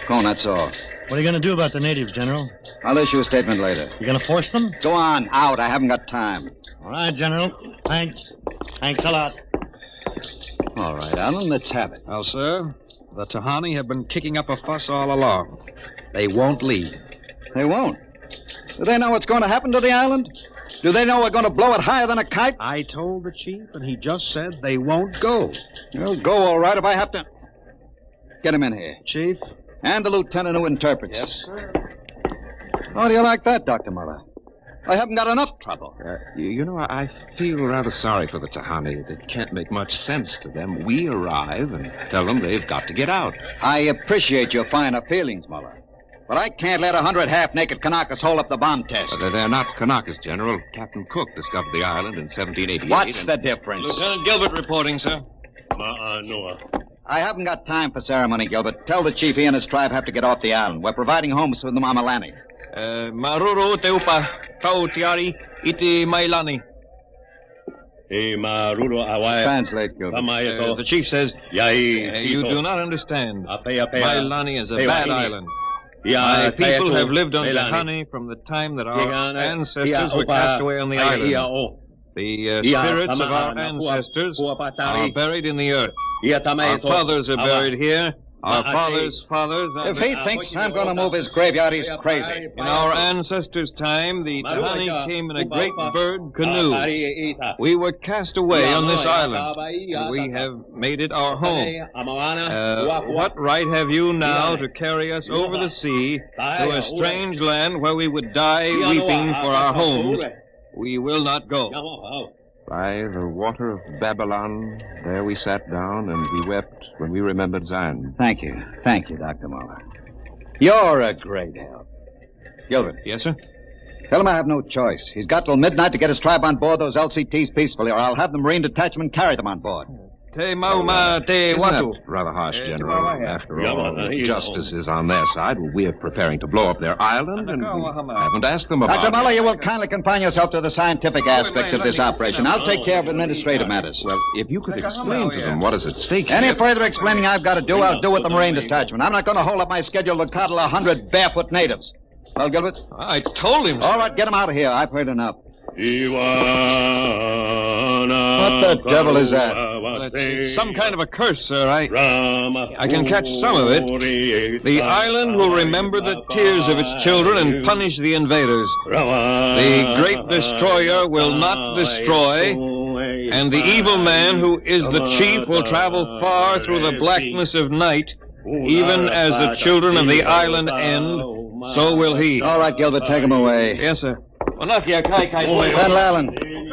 Cohen, that's all. What are you going to do about the natives, General? I'll issue a statement later. You going to force them? Go on, out. I haven't got time. All right, General. Thanks. Thanks a lot. All right, Alan, let's have it. Well, sir, the Tahani have been kicking up a fuss all along. They won't leave. They won't? Do they know what's going to happen to the island? Do they know we're going to blow it higher than a kite? I told the chief, and he just said they won't go. They'll go all right if I have to. Get him in here. Chief? And the lieutenant who interprets. Yes, sir. How do you like that, Dr. Muller? I haven't got enough trouble. You know, I feel rather sorry for the Tahani. It can't make much sense to them. We arrive and tell them they've got to get out. I appreciate your finer feelings, Muller. But I can't let 100 half-naked Kanakas hold up the bomb test. They're not Kanakas, General. Captain Cook discovered the island in 1788. What's the difference? Lieutenant Gilbert reporting, sir. Noah. I haven't got time for ceremony, Gilbert. Tell the chief he and his tribe have to get off the island. We're providing homes for the Mamalani. Maruru teupa tau tiari iti mailani. Translate, Gilbert. The chief says, you do not understand. Mailani is a bad island. My people have lived on Tahani from the time that our ancestors were cast away on the island. The spirits of our ancestors are buried in the earth. Our fathers are buried here. Our fathers' fathers... If he thinks I'm going to move his graveyard, he's crazy. In our ancestors' time, the Tahani came in a great bird canoe. We were cast away on this island. We have made it our home. What right have you now to carry us over the sea to a strange land where we would die weeping for our homes? We will not go. By the water of Babylon, there we sat down and we wept when we remembered Zion. Thank you. Thank you, Dr. Muller. You're a great help. Gilbert. Yes, sir? Tell him I have no choice. He's got till midnight to get his tribe on board those LCTs peacefully, or I'll have the Marine detachment carry them on board. Isn't that rather harsh, General? After all, justice is on their side. We're preparing to blow up their island, and we haven't asked them about Dr. it. Muller, you will kindly confine yourself to the scientific aspects of this operation. I'll take care of administrative matters. Well, if you could explain to them what is at stake Any here. further explaining I've got to do, I'll do with the Marine detachment. I'm not going to hold up my schedule to coddle 100 barefoot natives. Well, Gilbert? I told him so. All right, get him out of here. I've heard enough. What the devil is that? It's some kind of a curse, sir. I can catch some of it. The island will remember the tears of its children and punish the invaders. The great destroyer will not destroy, and the evil man who is the chief will travel far through the blackness of night, even as the children of the island end, so will he. All right, Gilbert, take him away. Yes, sir. Colonel Allen,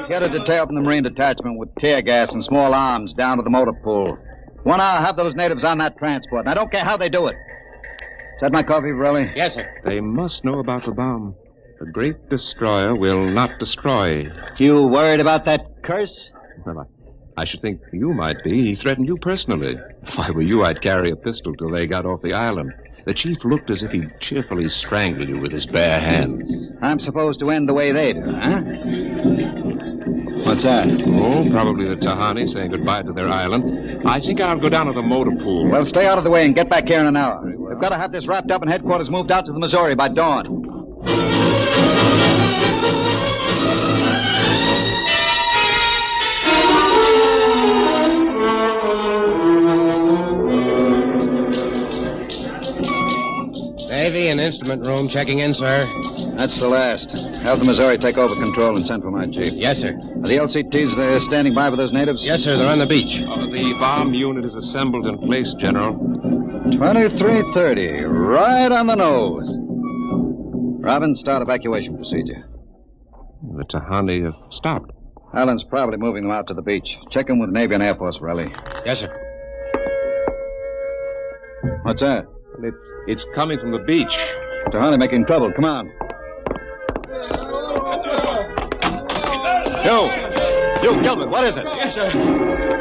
get a detail from the Marine Detachment with tear gas and small arms down to the motor pool. 1 hour, have those natives on that transport, and I don't care how they do it. Is that my coffee, Varelli? Yes, sir. They must know about the bomb. The great destroyer will not destroy. You worried about that curse? Well, I should think you might be. He threatened you personally. If I were you, I'd carry a pistol till they got off the island. The chief looked as if he'd cheerfully strangle you with his bare hands. I'm supposed to end the way they do, huh? What's that? Oh, probably the Tahani saying goodbye to their island. I think I'll go down to the motor pool. Well, stay out of the way and get back here in an hour. We've got to have this wrapped up and headquarters moved out to the Missouri by dawn. Navy and instrument room checking in, sir. That's the last. Have the Missouri take over control and send for my chief. Yes, sir. Are the LCTs standing by for those natives? Yes, sir. They're on the beach. The bomb unit is assembled in place, General. 2330, right on the nose. Robin, start evacuation procedure. The Tahani have stopped. Allen's probably moving them out to the beach. Check in with Navy and Air Force, Raleigh. Yes, sir. What's that? It's coming from the beach. Tahani making trouble. Come on. You, Gilbert, what is it? Yes, sir.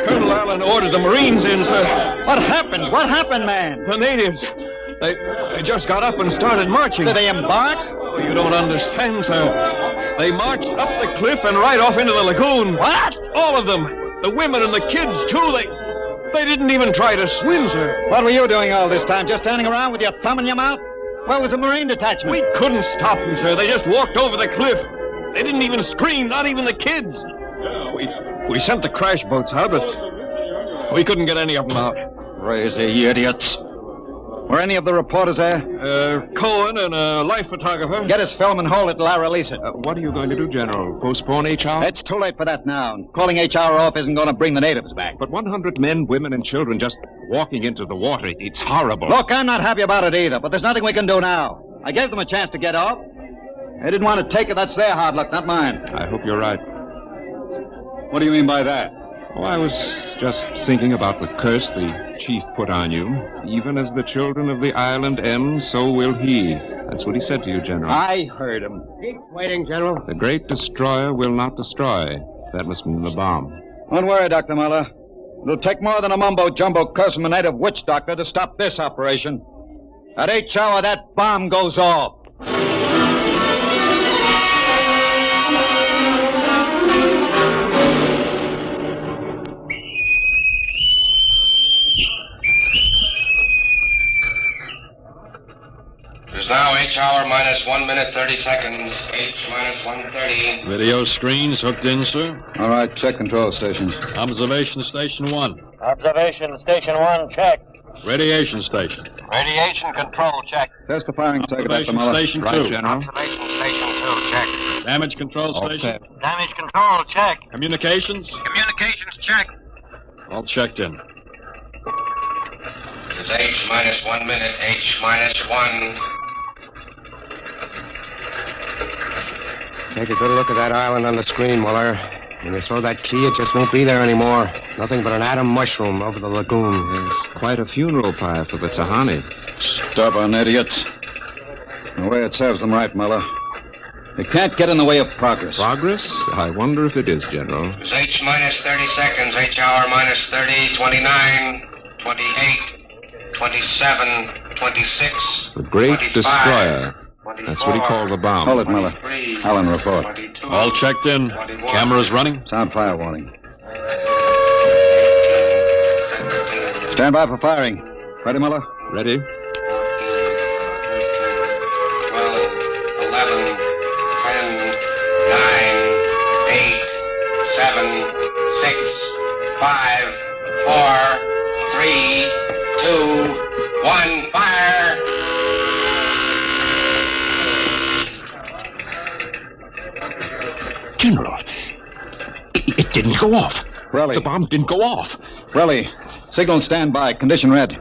Colonel Allen ordered the Marines in, sir. What happened? What happened, man? The natives. They just got up and started marching. Did they embark? Oh, you don't understand, sir. They marched up the cliff and right off into the lagoon. What? All of them. The women and the kids, too. They didn't even try to swim, sir. What were you doing all this time? Just standing around with your thumb in your mouth? Where was the Marine detachment? We couldn't stop them, sir. They just walked over the cliff. They didn't even scream, not even the kids. We sent the crash boats out, but we couldn't get any of them out. Crazy idiots. Were any of the reporters there? Cohen and a life photographer. Get his film and hold it till I release it. What are you going to do, General? Postpone HR? It's too late for that now. Calling HR off isn't going to bring the natives back. But 100 men, women, and children just walking into the water. It's horrible. Look, I'm not happy about it either, but there's nothing we can do now. I gave them a chance to get off. They didn't want to take it. That's their hard luck, not mine. I hope you're right. What do you mean by that? Oh, I was just thinking about the curse the chief put on you. Even as the children of the island end, so will he. That's what he said to you, General. I heard him. Keep waiting, General. The great destroyer will not destroy. That must mean the bomb. Don't worry, Dr. Muller. It'll take more than a mumbo-jumbo curse from a native witch doctor to stop this operation. At 8th hour, that bomb goes off. It is now H hour minus 1 minute 30 seconds. H minus 1:30. Video screens hooked in, sir. All right, check control stations. Observation Station 1. Observation Station 1, check. Radiation Station. Radiation control, check. Test the firing circuit, Dr. Observation Muller. Station 2. Right, General. Observation Station 2, check. Damage Control Station. Damage control, check. Communications. Communications, check. All checked in. It is H minus 1 minute. H minus 1. Take a good look at that island on the screen, Muller. When you throw that key, it just won't be there anymore. Nothing but an atom mushroom over the lagoon. It's quite a funeral pyre for the Tahani. Stubborn idiots. The way it serves them right, Muller. They can't get in the way of progress. Progress? I wonder if it is, General. It is H minus 30 seconds. H hour minus 30, 29, 28, 27, 26. The great 25. destroyer. That's what he called the bomb. Hold it, Muller. Allen, report. All checked in. Cameras running. Sound fire warning. Stand by for firing. Ready, Muller? Ready. 12, 5, 4, 3, 2, 1, fire! General, it didn't go off. Relly. The bomb didn't go off. Relly, signal and stand by. Condition red.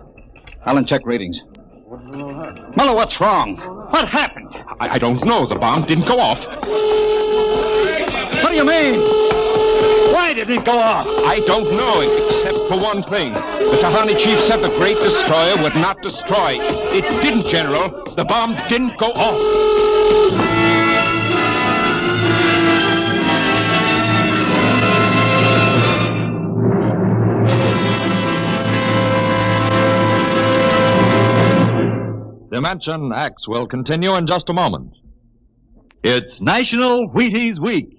Allen, check readings. Muller, what's wrong? What happened? I don't know. The bomb didn't go off. What do you mean? Why didn't it go off? I don't know, except for one thing. The Tahani chief said the great destroyer would not destroy. It didn't, General. The bomb didn't go off. Dimension X will continue in just a moment. It's National Wheaties Week.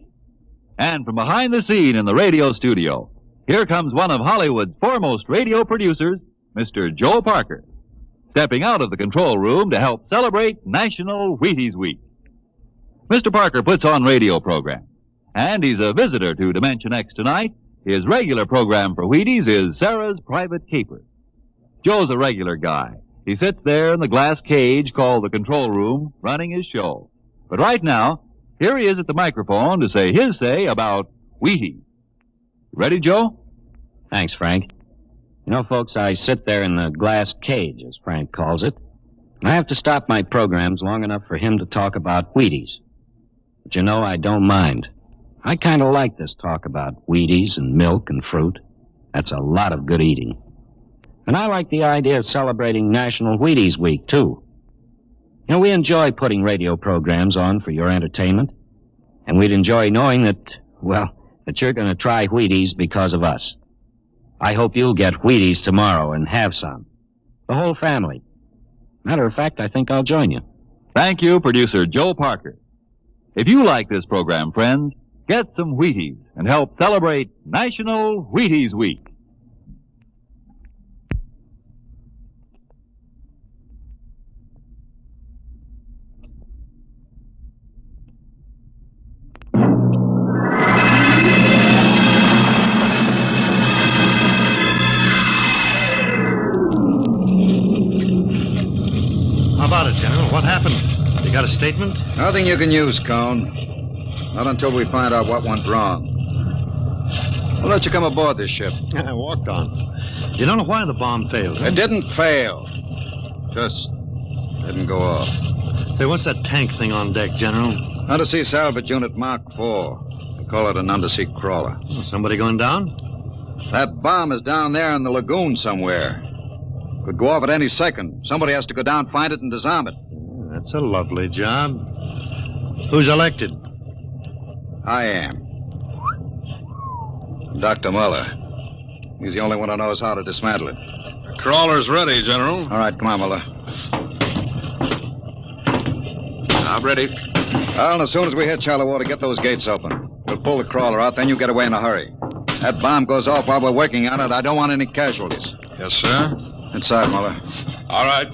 And from behind the scene in the radio studio, here comes one of Hollywood's foremost radio producers, Mr. Joe Parker, stepping out of the control room to help celebrate National Wheaties Week. Mr. Parker puts on radio programs, and he's a visitor to Dimension X tonight. His regular program for Wheaties is Sarah's Private Caper. Joe's a regular guy. He sits there in the glass cage called the control room, running his show. But right now, here he is at the microphone to say his say about Wheaties. Ready, Joe? Thanks, Frank. You know, folks, I sit there in the glass cage, as Frank calls it, and I have to stop my programs long enough for him to talk about Wheaties. But you know, I don't mind. I kind of like this talk about Wheaties and milk and fruit. That's a lot of good eating. And I like the idea of celebrating National Wheaties Week, too. You know, we enjoy putting radio programs on for your entertainment, and we'd enjoy knowing that, well, that you're going to try Wheaties because of us. I hope you'll get Wheaties tomorrow and have some. The whole family. Matter of fact, I think I'll join you. Thank you, producer Joe Parker. If you like this program, friends, get some Wheaties and help celebrate National Wheaties Week. How about it, General? What happened? You got a statement? Nothing you can use, Cone. Not until we find out what went wrong. We'll let you come aboard this ship. I walked on. You don't know why the bomb failed, huh? It didn't fail. Just didn't go off. Say, what's that tank thing on deck, General? Undersea salvage unit Mark 4. They call it an undersea crawler. Oh, somebody going down? That bomb is down there in the lagoon somewhere. Could go off at any second. Somebody has to go down, find it, and disarm it. That's a lovely job. Who's elected? I am. Dr. Muller. He's the only one who knows how to dismantle it. The crawler's ready, General. All right, come on, Muller. I'm ready. Well, and as soon as we hit shallow water, get those gates open. We'll pull the crawler out, then you get away in a hurry. That bomb goes off while we're working on it. I don't want any casualties. Yes, sir. Inside, Muller. All right.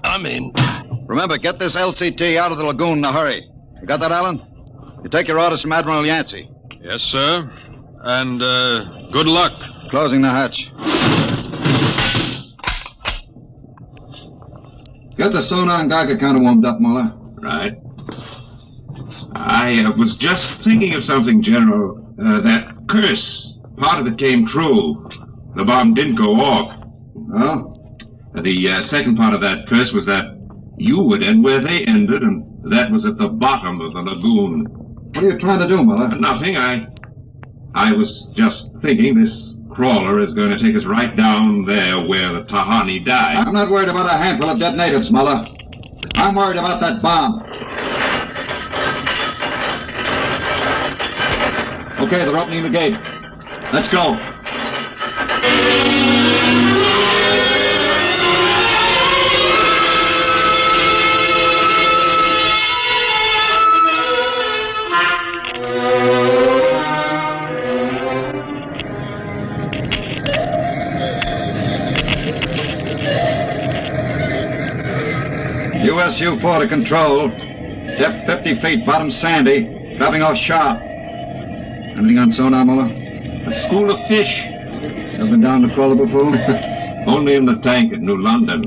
I'm in. Remember, get this LCT out of the lagoon in a hurry. You got that, Allen? You take your orders from Admiral Yancey. Yes, sir. And, good luck. Closing the hatch. Get the sonar and Geiger counter warmed up, Muller. Right. I was just thinking of something, General. That curse, part of it came true. The bomb didn't go off. Well? The second part of that curse was that you would end where they ended, and that was at the bottom of the lagoon. What are you trying to do, Muller? Nothing. I was just thinking this crawler is going to take us right down there where the Tahani died. I'm not worried about a handful of dead natives, Muller. I'm worried about that bomb. Okay, they're opening the gate. Let's go. USU-4 to control. Depth 50 feet, bottom sandy. Dropping off sharp. Anything on sonar, Muller? A school of fish. Ever been down the crawler before? Only in the tank at New London.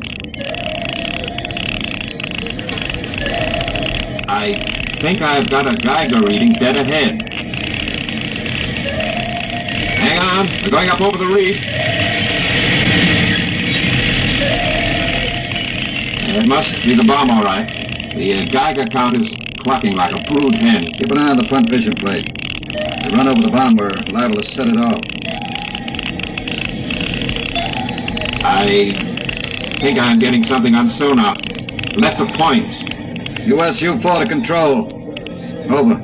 I think I've got a Geiger reading dead ahead. Hang on, we're going up over the reef. It must be the bomb, all right. The Geiger count is clucking like a brood hen. Keep an eye on the front vision plate. If we run over the bomb, we're liable to set it off. I think I'm getting something on sonar. Left of point. USU-4 to control. Over.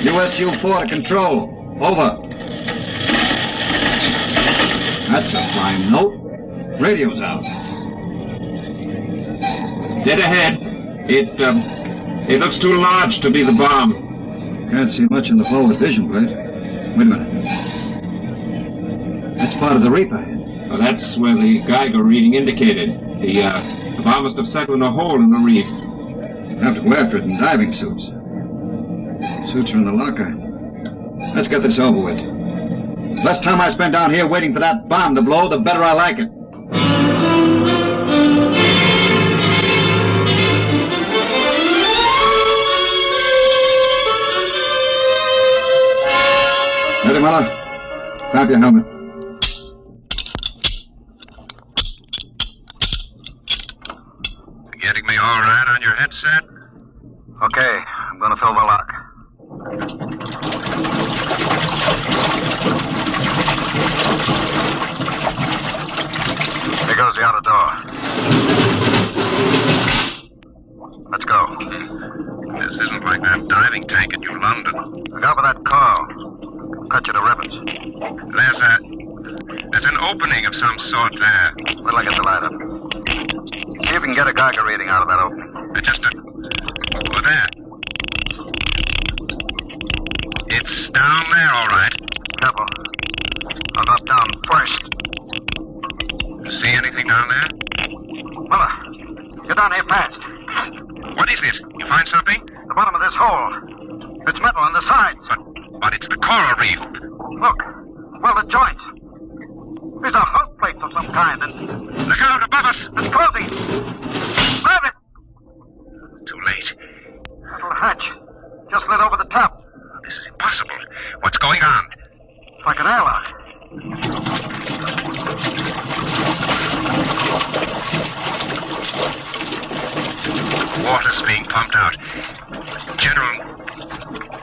USU-4 to control. Over. That's a fine note. Radio's out. Dead ahead. It looks too large to be the bomb. Can't see much in the forward vision plate. Wait a minute. That's part of the reef ahead. Well, that's where the Geiger reading indicated. The bomb must have settled in a hole in the reef. Have to go after it in diving suits. Suits are in the locker. Let's get this over with. Less time I spend down here waiting for that bomb to blow, the better I like it. Ready, Muller? Grab your helmet. Getting me all right on your headset? Okay, I'm gonna fill the lock. Here goes the outer door. Let's go. This isn't like that diving tank in New London. Look out for that car. Cut you to ribbons. There's an opening of some sort there. Wait till I get the light up. See if you can get a Geiger reading out of that opening. Over there. It's down there, all right. Careful. I'll drop down first. See anything down there? Muller, get down here fast. What is it? You find something? The bottom of this hole. It's metal on the sides. But it's the coral reef. Look. Well, the joints. There's a hull plate of some kind, and... Look out above us! It's closing! Grab it! It's too late. Little hatch. Just lit over the top. This is impossible. What's going on? It's like an airlock. Water's being pumped out. General,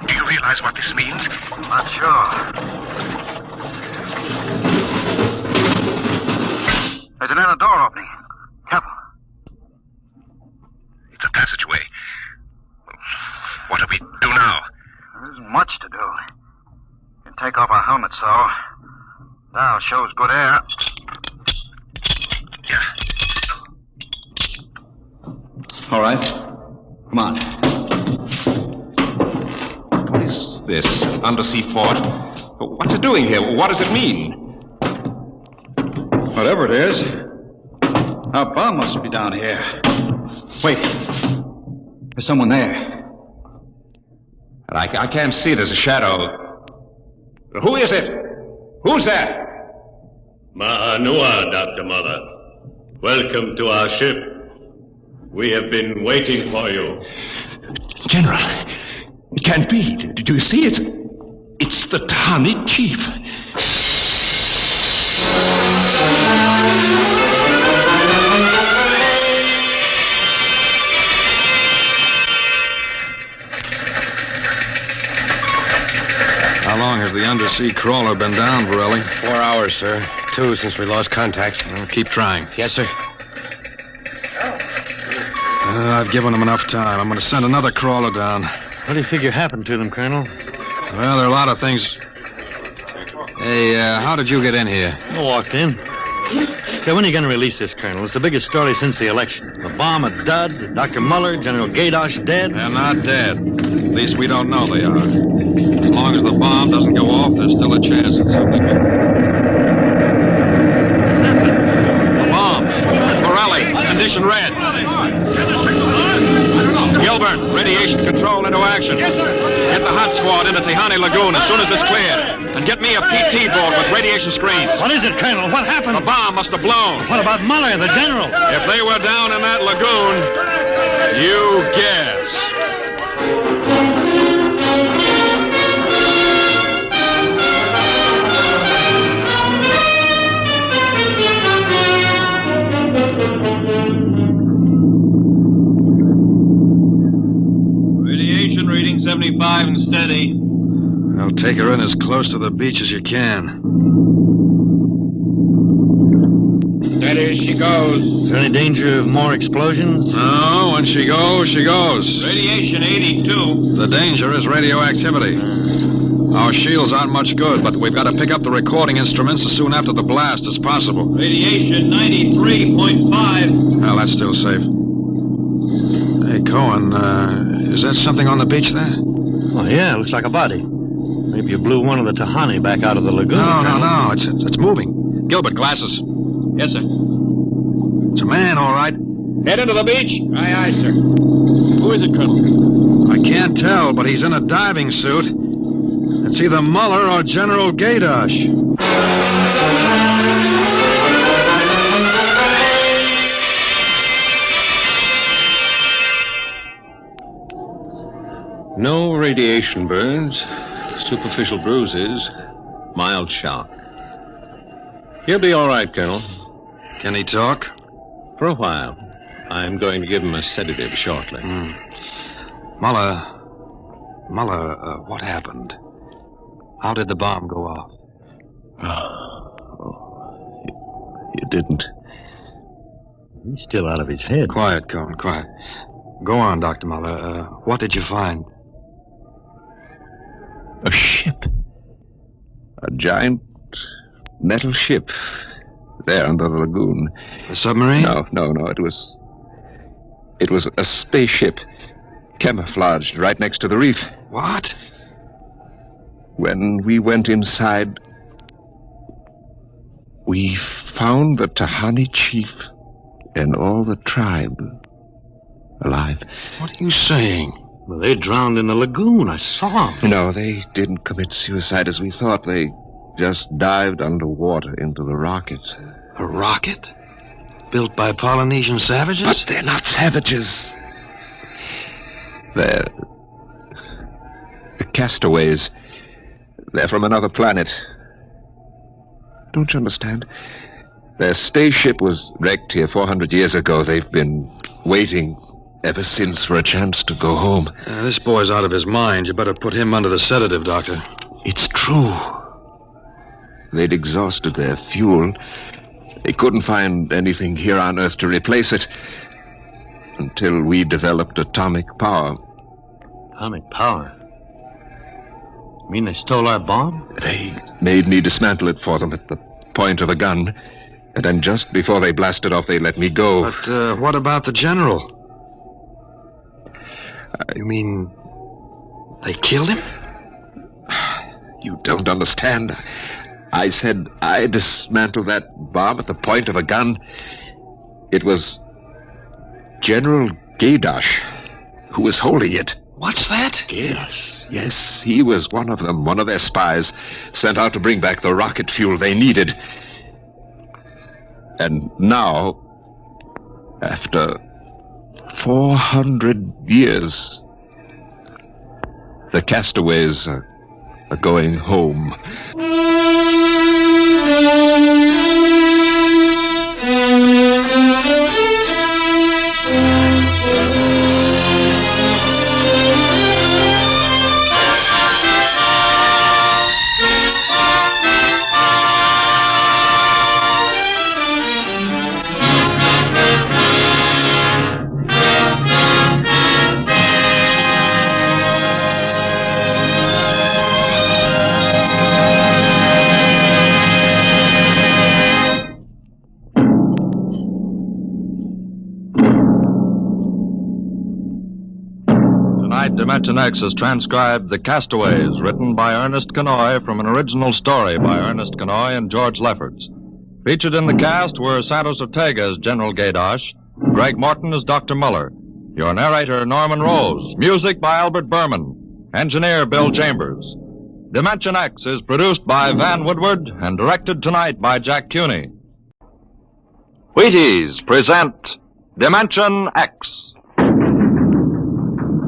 do you realize what this means? Not sure. There's an inner door opening. Careful. It's a passageway. What do we do now? There isn't much to do. You can take off our helmets, so. Now shows good air. Yeah. All right. Come on. What is this? An undersea fort? What's it doing here? What does it mean? Whatever it is, our bomb must be down here. Wait. There's someone there. I can't see. There's a shadow. Who is it? Who's that? Ma'anua, Dr. Mother. Welcome to our ship. We have been waiting for you. General, it can't be. Do you see it? It's the Tahani chief. How long has the undersea crawler been down, Borelli? 4 hours, sir. 2 since we lost contact. Well, keep trying. Yes, sir. I've given them enough time. I'm going to send another crawler down. What do you figure happened to them, Colonel? Well, there are a lot of things. Hey, how did you get in here? I walked in. Say, when are you going to release this, Colonel? It's the biggest story since the election. The bomb a dud, Dr. Muller, General Gadosh dead. They're not dead. At least we don't know they are. As long as the bomb doesn't go off, there's still a chance that something will... The bomb! Borelli, condition red. The Kilburn, radiation control into action. Yes, sir. Get the hot squad into Tahani Lagoon as soon as it's cleared. And get me a PT board with radiation screens. What is it, Colonel? What happened? The bomb must have blown. What about Muller, the general? If they were down in that lagoon, you guess. Radiation reading 75 and steady. I'll take her in as close to the beach as you can. Steady as she goes. Is there any danger of more explosions? No, when she goes, she goes. Radiation 82. The danger is radioactivity. Our shields aren't much good, but we've got to pick up the recording instruments as soon after the blast as possible. Radiation 93.5. Well, that's still safe. Hey, Cohen, is that something on the beach there? Oh, yeah, looks like a body. Maybe you blew one of the Tahani back out of the lagoon. No. It's moving. Gilbert, glasses. Yes, sir. It's a man, all right. Head into the beach. Aye, aye, sir. Who is it, Colonel? I can't tell, but he's in a diving suit. It's either Muller or General Gaydosh. No radiation burns, superficial bruises, mild shock. He'll be all right, Colonel. Can he talk? For a while. I'm going to give him a sedative shortly. Muller, what happened? How did the bomb go off? You didn't. He's still out of his head. Quiet, Cohen, quiet. Go on, Dr. Muller. What did you find? A ship. A giant metal ship. There under the lagoon. A submarine? No. It was a spaceship. Camouflaged right next to the reef. What? When we went inside, we found the Tahani chief and all the tribe alive. What are you saying? Well, they drowned in the lagoon. I saw them. No, they didn't commit suicide as we thought. They just dived underwater into the rocket. A rocket? Built by Polynesian savages? But they're not savages. They're the castaways. They're from another planet. Don't you understand? Their spaceship was wrecked here 400 years ago. They've been waiting ever since for a chance to go home. This boy's out of his mind. You better put him under the sedative, Doctor. It's true. They'd exhausted their fuel. They couldn't find anything here on Earth to replace it until we developed atomic power. Atomic power? You mean they stole our bomb? They made me dismantle it for them at the point of a gun. And then just before they blasted off, they let me go. But what about the general? You mean they killed him? You don't understand. I said I dismantled that bomb at the point of a gun. It was General Gaydosh who was holding it. What's that? Yes, he was one of them, one of their spies, sent out to bring back the rocket fuel they needed. And now, after 400 years, the castaways are going home. Dimension X has transcribed The Castaways, written by Ernest Kanoy from an original story by Ernest Kanoy and George Lefferts. Featured in the cast were Santos Ortega as General Gaydosh, Greg Morton as Dr. Muller, Your narrator, Norman Rose. Music by Albert Berman. Engineer, Bill Chambers. Dimension X is produced by Van Woodward and directed tonight by Jack Cuny. Wheaties present Dimension X.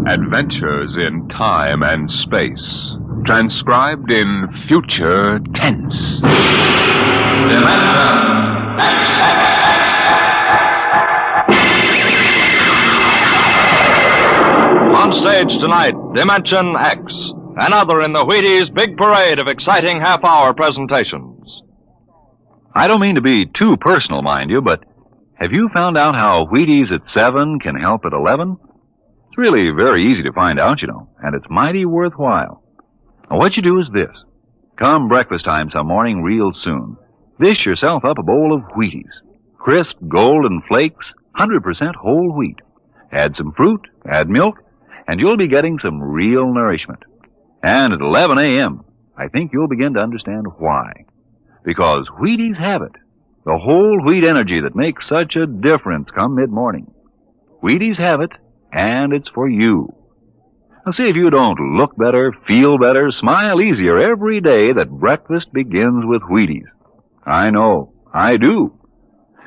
Adventures in time and space. Transcribed in future tense. Dimension X. On stage tonight, Dimension X. Another in the Wheaties' big parade of exciting half-hour presentations. I don't mean to be too personal, mind you, but have you found out how Wheaties at 7 can help at 11? It's really very easy to find out, you know, and it's mighty worthwhile. Now, what you do is this. Come breakfast time some morning real soon. Dish yourself up a bowl of Wheaties. Crisp, golden flakes, 100% whole wheat. Add some fruit, add milk, and you'll be getting some real nourishment. And at 11 a.m., I think you'll begin to understand why. Because Wheaties have it. The whole wheat energy that makes such a difference come mid-morning. Wheaties have it, and it's for you. Now see if you don't look better, feel better, smile easier every day that breakfast begins with Wheaties. I know, I do.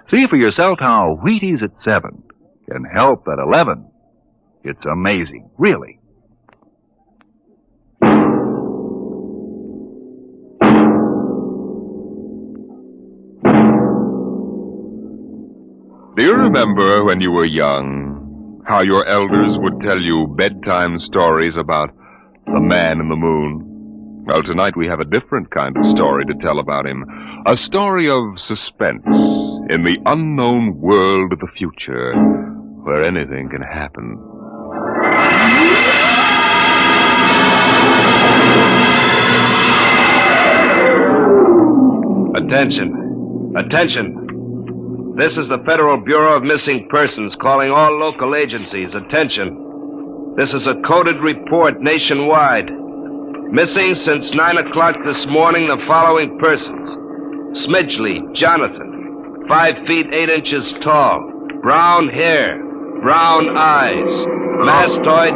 See for yourself how Wheaties at 7 can help at 11. It's amazing, really. Do you remember when you were young, how your elders would tell you bedtime stories about the man in the moon? Well, tonight we have a different kind of story to tell about him. A story of suspense in the unknown world of the future, where anything can happen. Attention. Attention. This is the Federal Bureau of Missing Persons calling all local agencies. Attention. This is a coded report nationwide. Missing since 9 o'clock this morning the following persons. Smidgley, Jonathan, 5 feet 8 inches tall, brown hair, brown eyes, mastoid...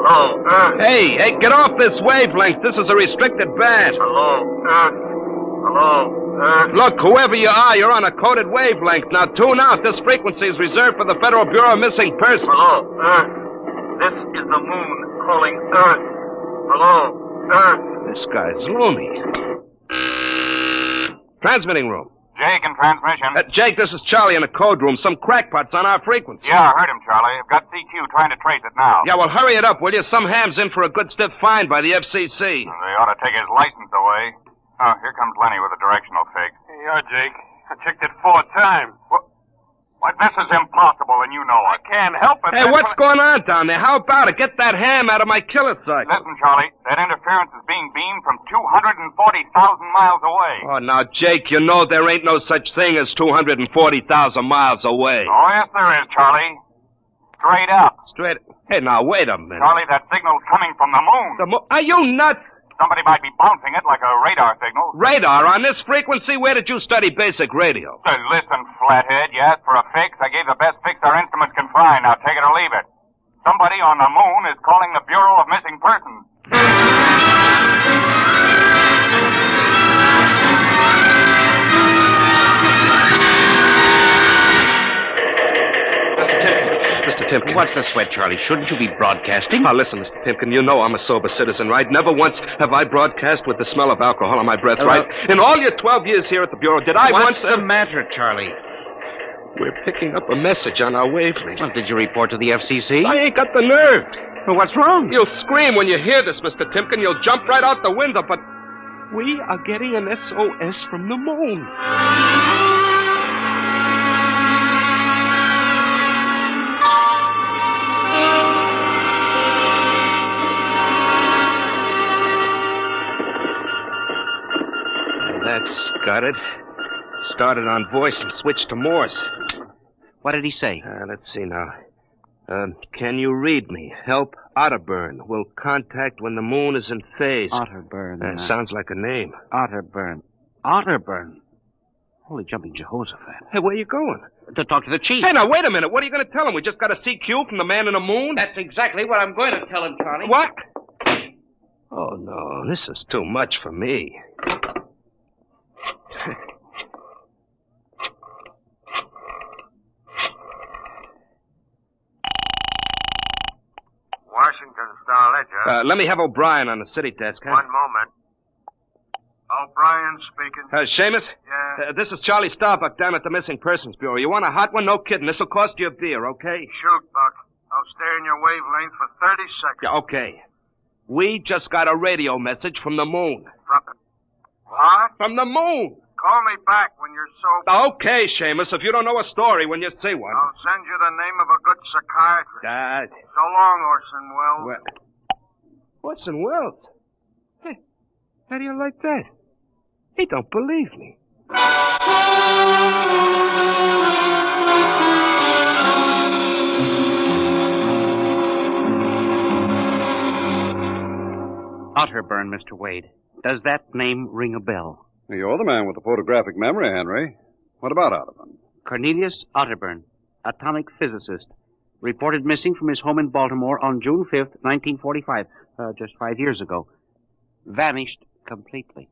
Hello. Hey, get off this wavelength. This is a restricted band. Hello. Look, whoever you are, you're on a coded wavelength. Now tune out. This frequency is reserved for the Federal Bureau of Missing Persons. Hello, Earth. This is the moon calling Earth. Hello, Earth. This guy's loony. Transmitting room. Jake in transmission. Jake, this is Charlie in the code room. Some crackpot's on our frequency. Yeah, I heard him, Charlie. I've got CQ trying to trace it now. Yeah, well, hurry it up, will you? Some ham's in for a good stiff fine by the FCC. They ought to take his license away. Oh, here comes Lenny with a directional fix. Yeah, Jake. I checked it 4 times. Why, this is impossible, and you know it. I can't help it. Hey, what's going on down there? How about it? Get that ham out of my killer cycle. Listen, Charlie, that interference is being beamed from 240,000 miles away. Oh, now, Jake, you know there ain't no such thing as 240,000 miles away. Oh, yes, there is, Charlie. Straight up. Straight... Hey, now, wait a minute. Charlie, that signal's coming from the moon. Are you nuts? Somebody might be bouncing it like a radar signal. Radar on this frequency? Where did you study basic radio? Listen, flathead, you asked for a fix. I gave the best fix our instruments can find. Now take it or leave it. Somebody on the moon is calling the Bureau of Missing Persons. Mr. Timken. What's the sweat, Charlie? Shouldn't you be broadcasting? Now, listen, Mr. Timken, you know I'm a sober citizen, right? Never once have I broadcast with the smell of alcohol on my breath, right? In all your 12 years here at the Bureau, did I once... What's the matter, Charlie? We're picking up a message on our wavelength. Well, did you report to the FCC? I ain't got the nerve. Well, what's wrong? You'll scream when you hear this, Mr. Timken. You'll jump right out the window, but we are getting an SOS from the moon. That's got it. Started on voice and switched to Morse. What did he say? Let's see now. Can you read me? Help Otterburn. Will contact when the moon is in phase. Otterburn. Sounds like a name. Otterburn. Otterburn? Holy jumping Jehoshaphat. Hey, where you going? To talk to the chief. Hey, now, wait a minute. What are you going to tell him? We just got a CQ from the man in the moon? That's exactly what I'm going to tell him, Charlie. What? Oh, no. This is too much for me. Washington Star-Ledger. Let me have O'Brien on the city desk, huh? One moment. O'Brien speaking. Seamus? Yeah? This is Charlie Starbuck down at the Missing Persons Bureau. You want a hot one? No kidding. This'll cost you a beer, okay? Shoot, Buck. I'll stay in your wavelength for 30 seconds. Yeah, okay. We just got a radio message from the moon. What? From the moon. Call me back when you're sober. Okay, Seamus, if you don't know a story when you see one. I'll send you the name of a good psychiatrist. So long, Orson Welles. Orson Welles? Hey, how do you like that? He don't believe me. Otterburn, Mr. Wade. Does that name ring a bell? You're the man with the photographic memory, Henry. What about Otterburn? Cornelius Otterburn, atomic physicist, reported missing from his home in Baltimore on June 5th, 1945, just 5 years ago. Vanished completely.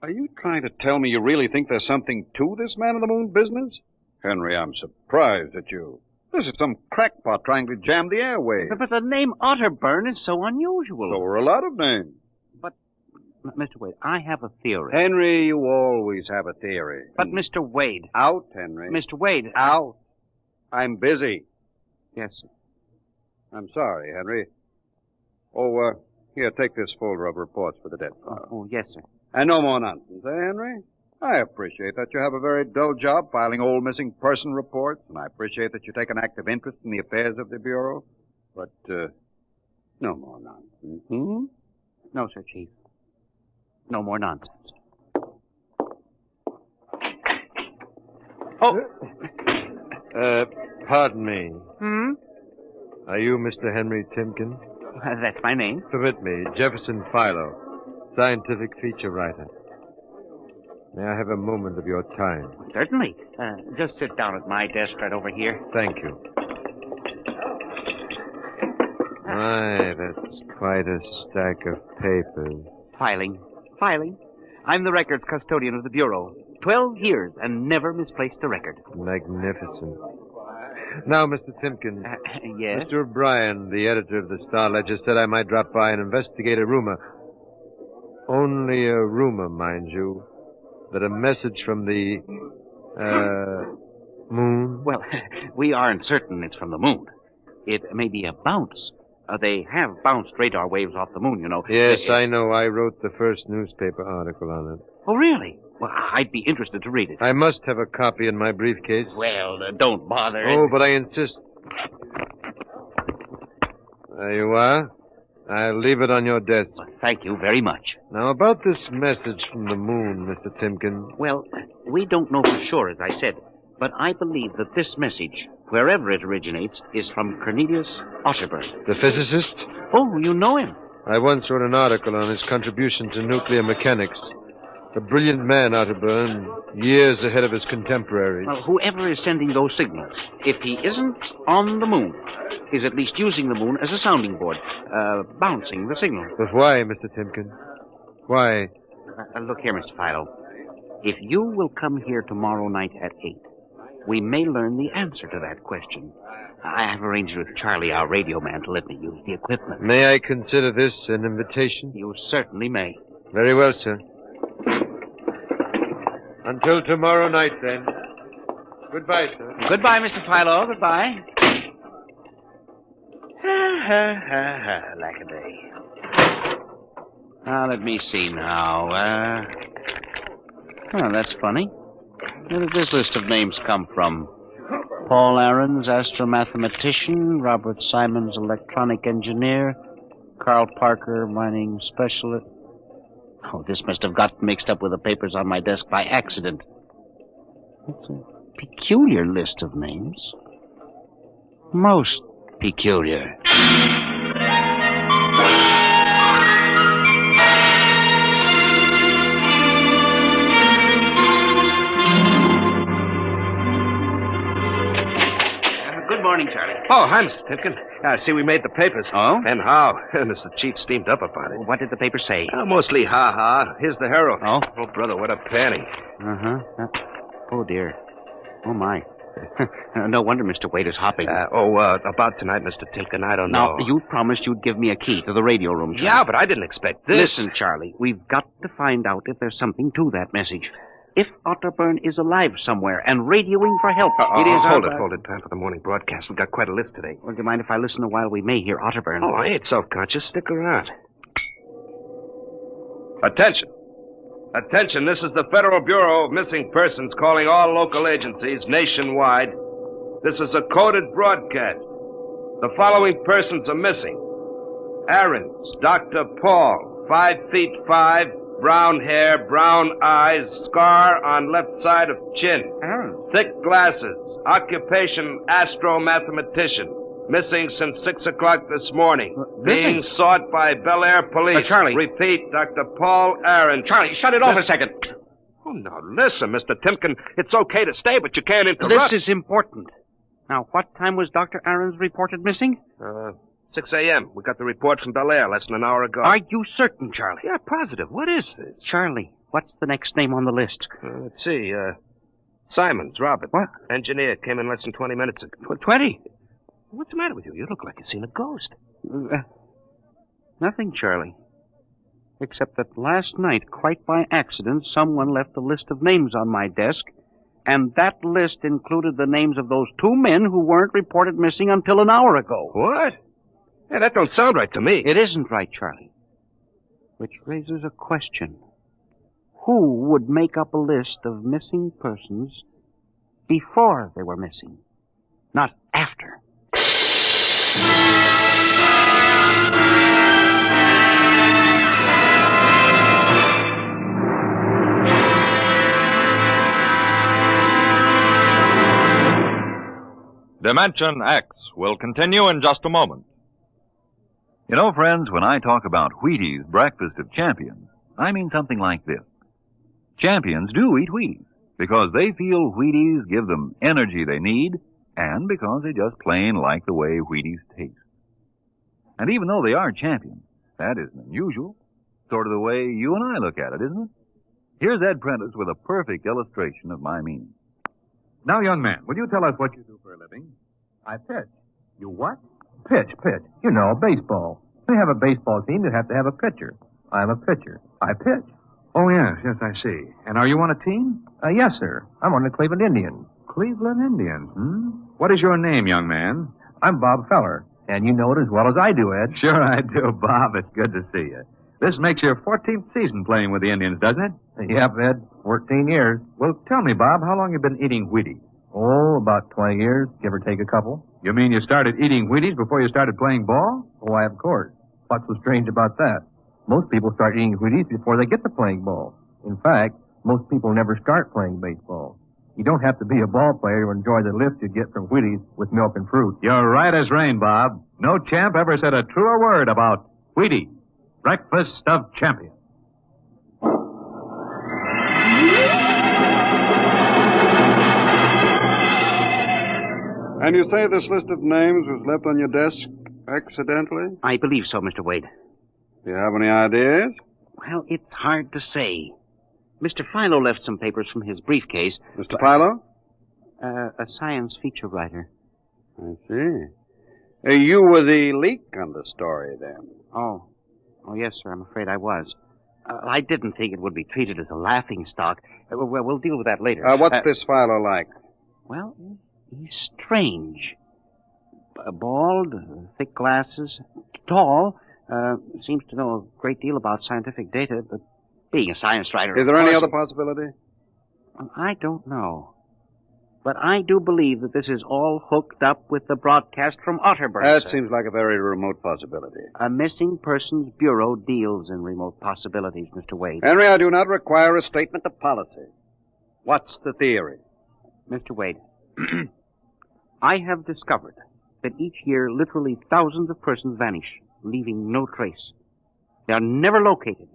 Are you trying to tell me you really think there's something to this man-in-the-moon business? Henry, I'm surprised at you. This is some crackpot trying to jam the airways. But the name Otterburn is so unusual. So are a lot of names. But, Mr. Wade, I have a theory. Henry, you always have a theory. But, Mr. Wade. Out, Henry. Mr. Wade. Out. I'm busy. Yes, sir. I'm sorry, Henry. Oh, here, take this folder of reports for the dead file. Oh, yes, sir. And no more nonsense, eh, Henry? I appreciate that you have a very dull job filing old missing person reports, and I appreciate that you take an active interest in the affairs of the Bureau. But, no more nonsense. Hmm? No, sir, Chief. No more nonsense. Oh! Pardon me. Hmm? Are you Mr. Henry Timken? That's my name. Permit me, Jefferson Philo, scientific feature writer. May I have a moment of your time? Certainly. Just sit down at my desk right over here. Thank you. My, that's quite a stack of papers. Filing. I'm the records custodian of the Bureau. 12 years and never misplaced a record. Magnificent. Now, Mr. Timken. Yes? Mr. O'Brien, the editor of the Star-Ledger, said I might drop by and investigate a rumor. Only a rumor, mind you, that a message from the, moon? Well, we aren't certain it's from the moon. It may be a bounce. They have bounced radar waves off the moon, you know. Yes, I know. I wrote the first newspaper article on it. Oh, really? Well, I'd be interested to read it. I must have a copy in my briefcase. Well, don't bother. Oh, but I insist. There you are. I'll leave it on your desk. Well, thank you very much. Now, about this message from the moon, Mr. Timken. Well, we don't know for sure, as I said, but I believe that this message, wherever it originates, is from Cornelius Otterburn. The physicist? Oh, you know him. I once wrote an article on his contribution to nuclear mechanics. A brilliant man, Otterburn, years ahead of his contemporaries. Well, whoever is sending those signals, if he isn't on the moon, is at least using the moon as a sounding board, bouncing the signal. But why, Mr. Timken? Why? Look here, Mr. Philo. If you will come here tomorrow night at 8, we may learn the answer to that question. I have arranged with Charlie, our radio man, to let me use the equipment. May I consider this an invitation? You certainly may. Very well, sir. Until tomorrow night, then. Goodbye, sir. Goodbye, Mr. Philo. Goodbye. Lackaday. Now, let me see now. That's funny. Where did this list of names come from? Paul Aarons, astromathematician. Robert Simons, electronic engineer. Carl Parker, mining specialist. Oh, this must have got mixed up with the papers on my desk by accident. It's a peculiar list of names. Most peculiar. Oh, hi, Mr. Timken. I see we made the papers. Oh? And how? Mr. Chief steamed up about it. What did the paper say? Mostly ha-ha. Here's the Herald. Oh? Oh, brother, what a panning. Uh-huh. Oh, dear. Oh, my. No wonder Mr. Wade is hopping. About tonight, Mr. Timken, I don't know. Now, you promised you'd give me a key to the radio room, Charlie. Yeah, but I didn't expect this. Listen, Charlie, we've got to find out if there's something to that message. If Otterburn is alive somewhere and radioing for help, it is... Hold it. Time for the morning broadcast. We've got quite a list today. Well, do you mind if I listen a while? We may hear Otterburn. Oh, I ain't self-conscious. Stick around. Attention. Attention, this is the Federal Bureau of Missing Persons calling all local agencies nationwide. This is a coded broadcast. The following persons are missing. Aarons, Dr. Paul, 5'5", brown hair, brown eyes, scar on left side of chin. Thick glasses, occupation astromathematician. Missing since 6 o'clock this morning. Being sought by Bel Air police. Charlie. Repeat, Dr. Paul Aaron. Charlie, shut it off a second. Oh, now listen, Mr. Timken. It's okay to stay, but you can't interrupt. This is important. Now, what time was Dr. Aaron's reported missing? 6 a.m. We got the report from Bel Air less than an hour ago. Are you certain, Charlie? Yeah, positive. What is this? Charlie, what's the next name on the list? Let's see. Simons, Robert. What? Engineer came in less than 20 minutes ago. 20? What's the matter with you? You look like you've seen a ghost. Nothing, Charlie. Except that last night, quite by accident, someone left a list of names on my desk, and that list included the names of those 2 men who weren't reported missing until an hour ago. What? Yeah, that don't sound right to me. It isn't right, Charlie. Which raises a question. Who would make up a list of missing persons before they were missing, not after? Dimension X will continue in just a moment. You know, friends, when I talk about Wheaties breakfast of champions, I mean something like this. Champions do eat Wheaties because they feel Wheaties give them energy they need and because they just plain like the way Wheaties taste. And even though they are champions, that isn't unusual. Sort of the way you and I look at it, isn't it? Here's Ed Prentice with a perfect illustration of my meaning. Now, young man, will you tell us what you do for a living? I pitch. You what? Pitch. You know, baseball. We have a baseball team. You have to have a pitcher. I'm a pitcher. I pitch. Oh, yes, I see. And are you on a team? Yes, sir. I'm on the Cleveland Indians. Cleveland Indians, What is your name, young man? I'm Bob Feller. And you know it as well as I do, Ed. Sure I do, Bob. It's good to see you. This makes your 14th season playing with the Indians, doesn't it? Yep, Ed. 14 years. Well, tell me, Bob, how long you been eating Wheaties? Oh, about 20 years, give or take a couple. You mean you started eating Wheaties before you started playing ball? Why, of course. What's so strange about that? Most people start eating Wheaties before they get to playing ball. In fact, most people never start playing baseball. You don't have to be a ball player to enjoy the lift you get from Wheaties with milk and fruit. You're right as rain, Bob. No champ ever said a truer word about Wheaties, breakfast of champions. And you say this list of names was left on your desk accidentally? I believe so, Mr. Wade. Do you have any ideas? Well, it's hard to say. Mr. Philo left some papers from his briefcase. Mr. Philo? A science feature writer. I see. You were the leak on the story, then? Oh, yes, sir. I'm afraid I was. I didn't think it would be treated as a laughingstock. We'll deal with that later. What's this Philo like? Well, he's strange. Bald, thick glasses, tall, seems to know a great deal about scientific data, but being a science writer... Is there any other possibility? I don't know. But I do believe that this is all hooked up with the broadcast from Otterburn. That seems like a very remote possibility. A missing persons bureau deals in remote possibilities, Mr. Wade. Henry, I do not require a statement of policy. What's the theory? Mr. Wade, I have discovered that each year literally thousands of persons vanish, leaving no trace. They are never located.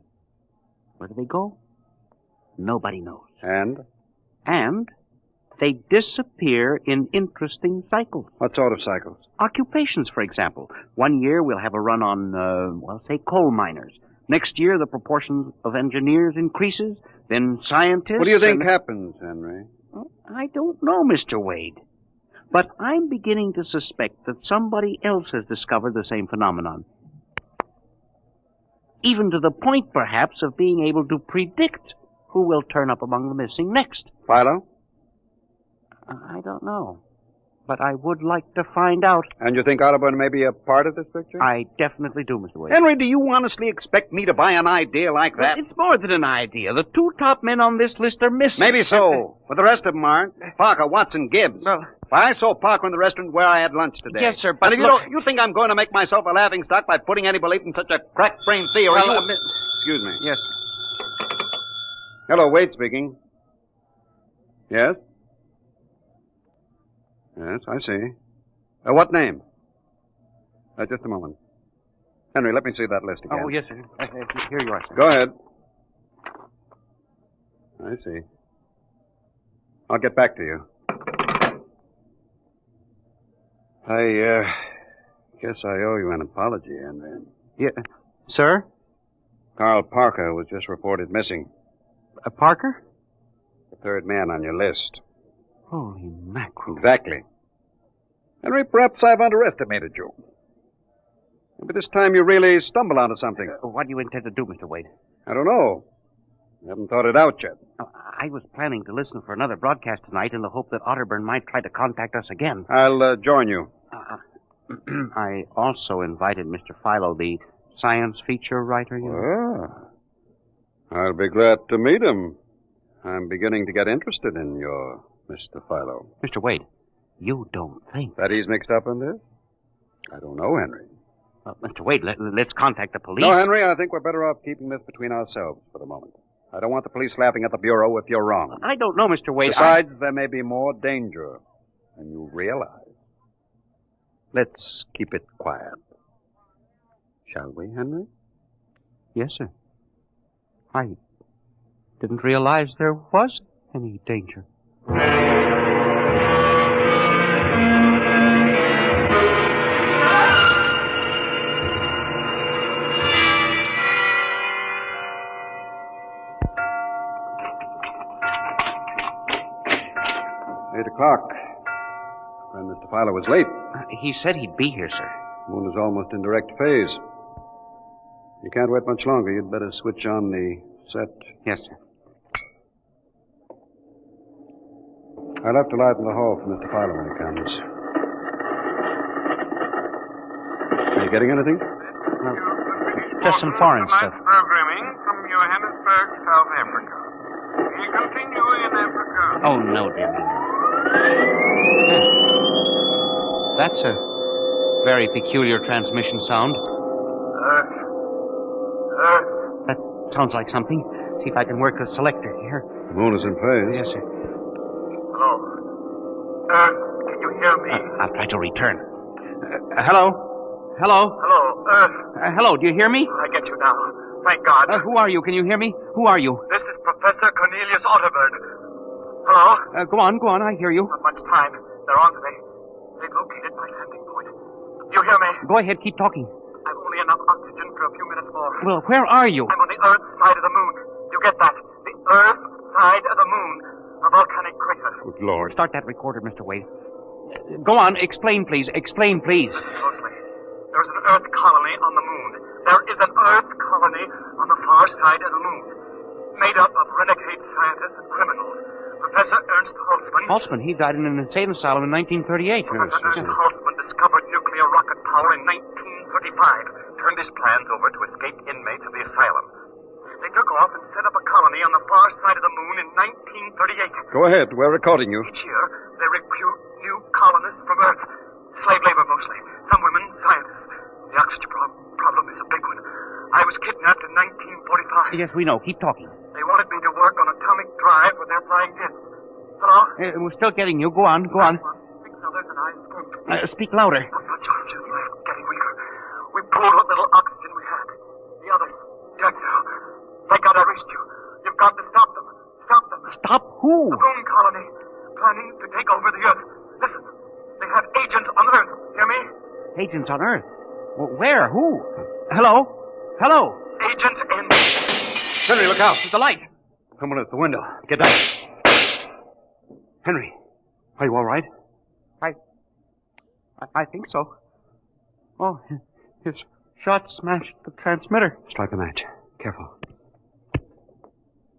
Where do they go? Nobody knows. And? And They disappear in interesting cycles. What sort of cycles? Occupations, for example. One year we'll have a run on, say, coal miners. Next year the proportion of engineers increases, then scientists... What do you think happens, Henry? I don't know, Mr. Wade. But I'm beginning to suspect that somebody else has discovered the same phenomenon. Even to the point, perhaps, of being able to predict who will turn up among the missing next. Philo? I don't know. But I would like to find out. And you think Otterburn may be a part of this picture? I definitely do, Mr. Wade. Henry, do you honestly expect me to buy an idea like that? Well, it's more than an idea. The two top men on this list are missing. Maybe so, but the rest of them aren't. Parker, Watson, Gibbs. Well, I saw Parker in the restaurant where I had lunch today. Yes, sir, but and if you think I'm going to make myself a laughingstock by putting any belief in such a crack-brained theory, Excuse me. Yes. Hello, Wade speaking. Yes? Yes, I see. What name? Just a moment. Henry, let me see that list again. Oh, yes, sir. Here you are, sir. Go ahead. I see. I'll get back to you. I guess I owe you an apology, Henry. Yeah. Sir? Carl Parker was just reported missing. Parker? The third man on your list. Holy mackerel. Exactly. Henry, perhaps I've underestimated you. Maybe this time you really stumble onto something. What do you intend to do, Mr. Wade? I don't know. I haven't thought it out yet. I was planning to listen for another broadcast tonight in the hope that Otterburn might try to contact us again. I'll join you. I also invited Mr. Philo, the science feature writer. I'll be glad to meet him. I'm beginning to get interested in your Mr. Philo. Mr. Wade, you don't think... that he's mixed up in this? I don't know, Henry. Mr. Wade, let's contact the police. No, Henry, I think we're better off keeping this between ourselves for the moment. I don't want the police laughing at the Bureau if you're wrong. I don't know, Mr. Wade. Besides, there may be more danger than you realize. Let's keep it quiet. Shall we, Henry? Yes, sir. I didn't realize there was any danger. O'clock. When Mr. Philo was late. He said he'd be here, sir. The moon is almost in direct phase. You can't wait much longer. You'd better switch on the set. Yes, sir. I'll have to light in the hall for Mr. Philo when he comes. Are you getting anything? Just some foreign stuff. Programming from Johannesburg, South Africa. We continue in Africa. Oh, no, dear me. That's a very peculiar transmission sound. That sounds like something. See if I can work the selector here. The moon is in phase. Yes, sir. Hello. Can you hear me? I'll try to return. Hello? Hello? Hello, hello, do you hear me? I get you now. Thank God. Who are you? Can you hear me? Who are you? This is Professor Cornelius Otterburn. Hello? Go on, I hear you. Not much time. They're on to me. They've located my landing point. You hear me? Go ahead, keep talking. I've only enough oxygen for a few minutes more. Well, where are you? I'm on the Earth side of the moon. You get that? The Earth side of the moon. A volcanic crater. Good Lord. Start that recorder, Mr. Wade. Go on, explain, please. Explain, please. Closely. There's an Earth colony on the moon. There is an Earth colony on the far side of the moon. Made up of renegade scientists and criminals. Professor Ernst Holtzman. Holtzman, he died in an insane asylum in 1938. Professor Ernst Holtzman discovered nuclear rocket power in 1935. Turned his plans over to escaped inmates of the asylum. They took off and set up a colony on the far side of the moon in 1938. Go ahead. We're recording you. Each year, they recruit new colonists from Earth. Slave labor mostly. Some women, scientists. The oxygen problem is a big one. I was kidnapped in 1945. Yes, we know. Keep talking. They wanted me to work on atomic drive with their flying discs. Hello? We're still getting you. Go on. 6 others and I escaped. Speak louder. The charges left getting weaker. We pulled what little oxygen we had. The others, dead now. Thank God I reached you. You've got to stop them. Stop them. Stop who? The moon colony. planning to take over the Earth. Listen, they have agents on Earth. Hear me? Agents on Earth? Where? Who? Hello? Hello? Agents in... Henry, look out. There's a light. Someone at the window. Get down. Henry, are you all right? I think so. Oh, his shot smashed the transmitter. Strike a match. Careful.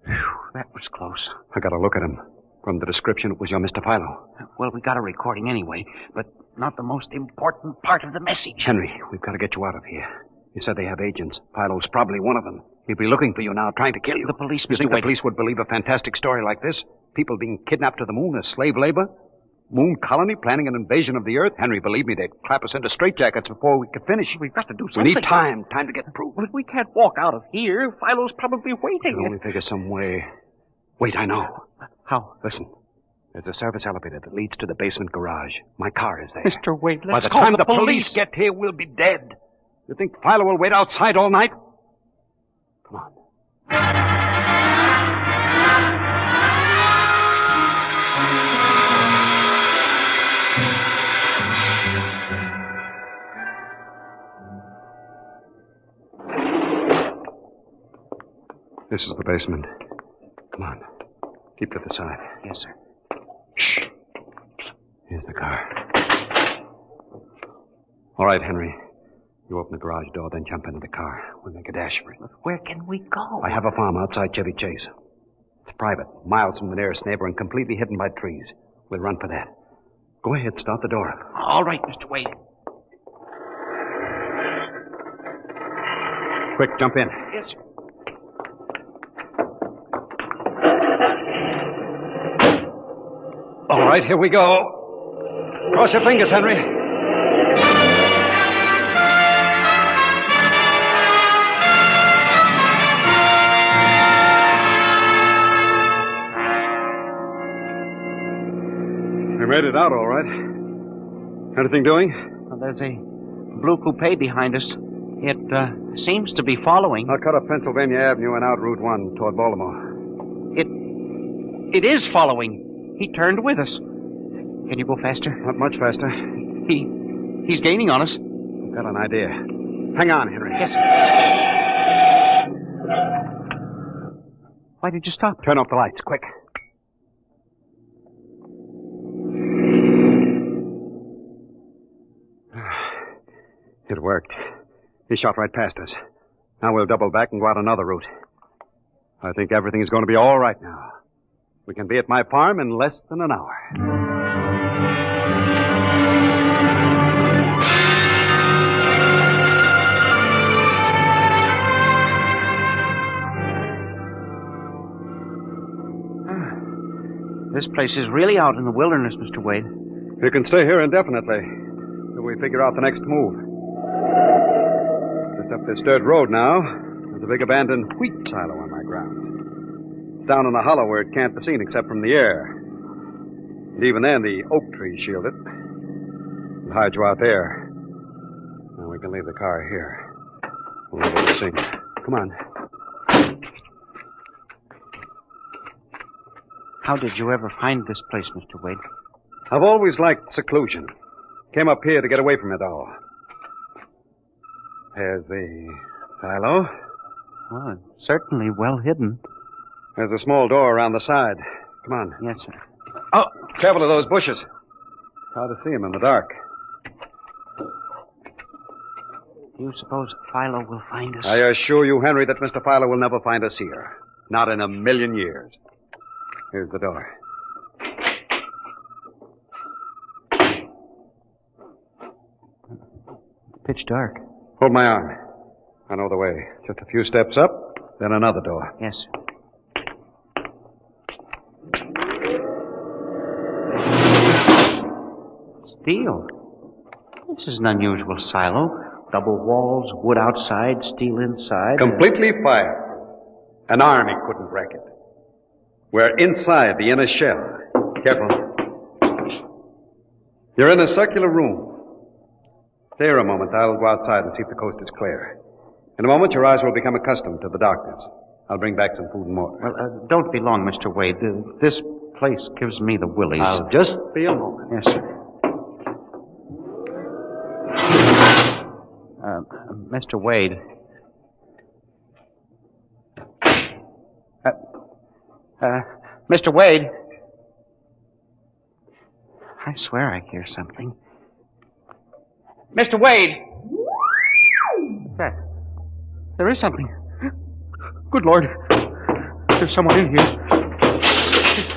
Whew, that was close. I got a look at him. From the description, it was your Mr. Philo. Well, we got a recording anyway, but not the most important part of the message. Henry, we've got to get you out of here. You said they have agents. Philo's probably one of them. He'll be looking for you now, trying to kill you. The police, You Mr. think Wade. the police would believe a fantastic story like this? People being kidnapped to the moon as slave labor? Moon colony planning an invasion of the Earth? Henry, believe me, they'd clap us into straitjackets before we could finish. We've got to do We something. need time to get proof. Well, if we can't walk out of here, Philo's probably I waiting. can only figure some way. Wait, I know. How? Listen, there's a service elevator that leads to the basement garage. My car is there. Mr. Wade, By let's the call time the the police get here, we'll be dead. You think Philo will wait outside all night? Come on. This is the basement. Come on. Keep to the side. Yes, sir. Shh. Here's the car. All right, Henry. You open the garage door, then jump into the car. We'll make a dash for it. Where can we go? I have a farm outside Chevy Chase. It's private, miles from the nearest neighbor and completely hidden by trees. We'll run for that. Go ahead, start the door up. All right, Mr. Wade. Quick, jump in. Yes, sir. All right, here we go. Cross your fingers, Henry. We made it out all right. Anything doing? Well, there's a blue coupe behind us. It seems to be following. I'll cut up Pennsylvania Avenue and out Route 1 toward Baltimore. It is following. He turned with us. Can you go faster? Not much faster. He's gaining on us. I've got an idea. Hang on, Henry. Yes, sir. Why did you stop? Turn off the lights, quick. It worked. He shot right past us. Now we'll double back and go out another route. I think everything's going to be all right now. We can be at my farm in less than an hour. This place is really out in the wilderness, Mr. Wade. You can stay here indefinitely till we figure out the next move. Just up this dirt road now, there's a big abandoned wheat silo on my grounds. It's down in a hollow where it can't be seen except from the air. And even then, the oak trees shield it. We'll hide you out there. Now we can leave the car here. We'll be able to see. Come on. How did you ever find this place, Mr. Wade? I've always liked seclusion. Came up here to get away from it all. There's the silo. Well, it's certainly well hidden. There's a small door around the side. Come on. Yes, sir. Oh, careful of those bushes. Hard to see them in the dark. Do you suppose Philo will find us? I assure you, Henry, that Mr. Philo will never find us here. Not in a million years. Here's the door. Pitch dark. Hold my arm. I know the way. Just a few steps up, then another door. Yes, sir. Steel. This is an unusual silo. Double walls, wood outside, steel inside. Completely fired. An army couldn't wreck it. We're inside the inner shell. Careful. You're in a circular room. Stay here a moment. I'll go outside and see if the coast is clear. In a moment, your eyes will become accustomed to the darkness. I'll bring back some food and water. Well, don't be long, Mr. Wade. This place gives me the willies. I'll just be a moment. Yes, sir. Mr. Wade. Mr. Wade. I swear I hear something. Mr. Wade! There is something. Good Lord. There's someone in here.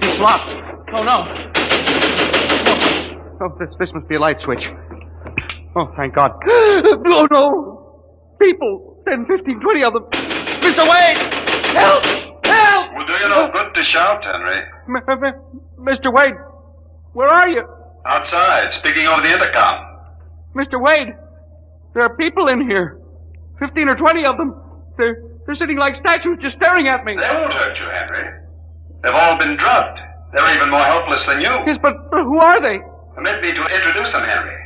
It's locked. Oh, no. Oh, this must be a light switch. Oh, thank God. Oh, no. People. 10, 15, 20 of them. Mr. Wade! Help! Help! Will do you no good to shout, Henry. Mr. Wade, where are you? Outside, speaking over the intercom. Mr. Wade, there are people in here. 15 or 20 of them. They're sitting like statues just staring at me. They won't hurt you, Henry. They've all been drugged. They're even more helpless than you. Yes, but who are they? Permit me to introduce them, Henry,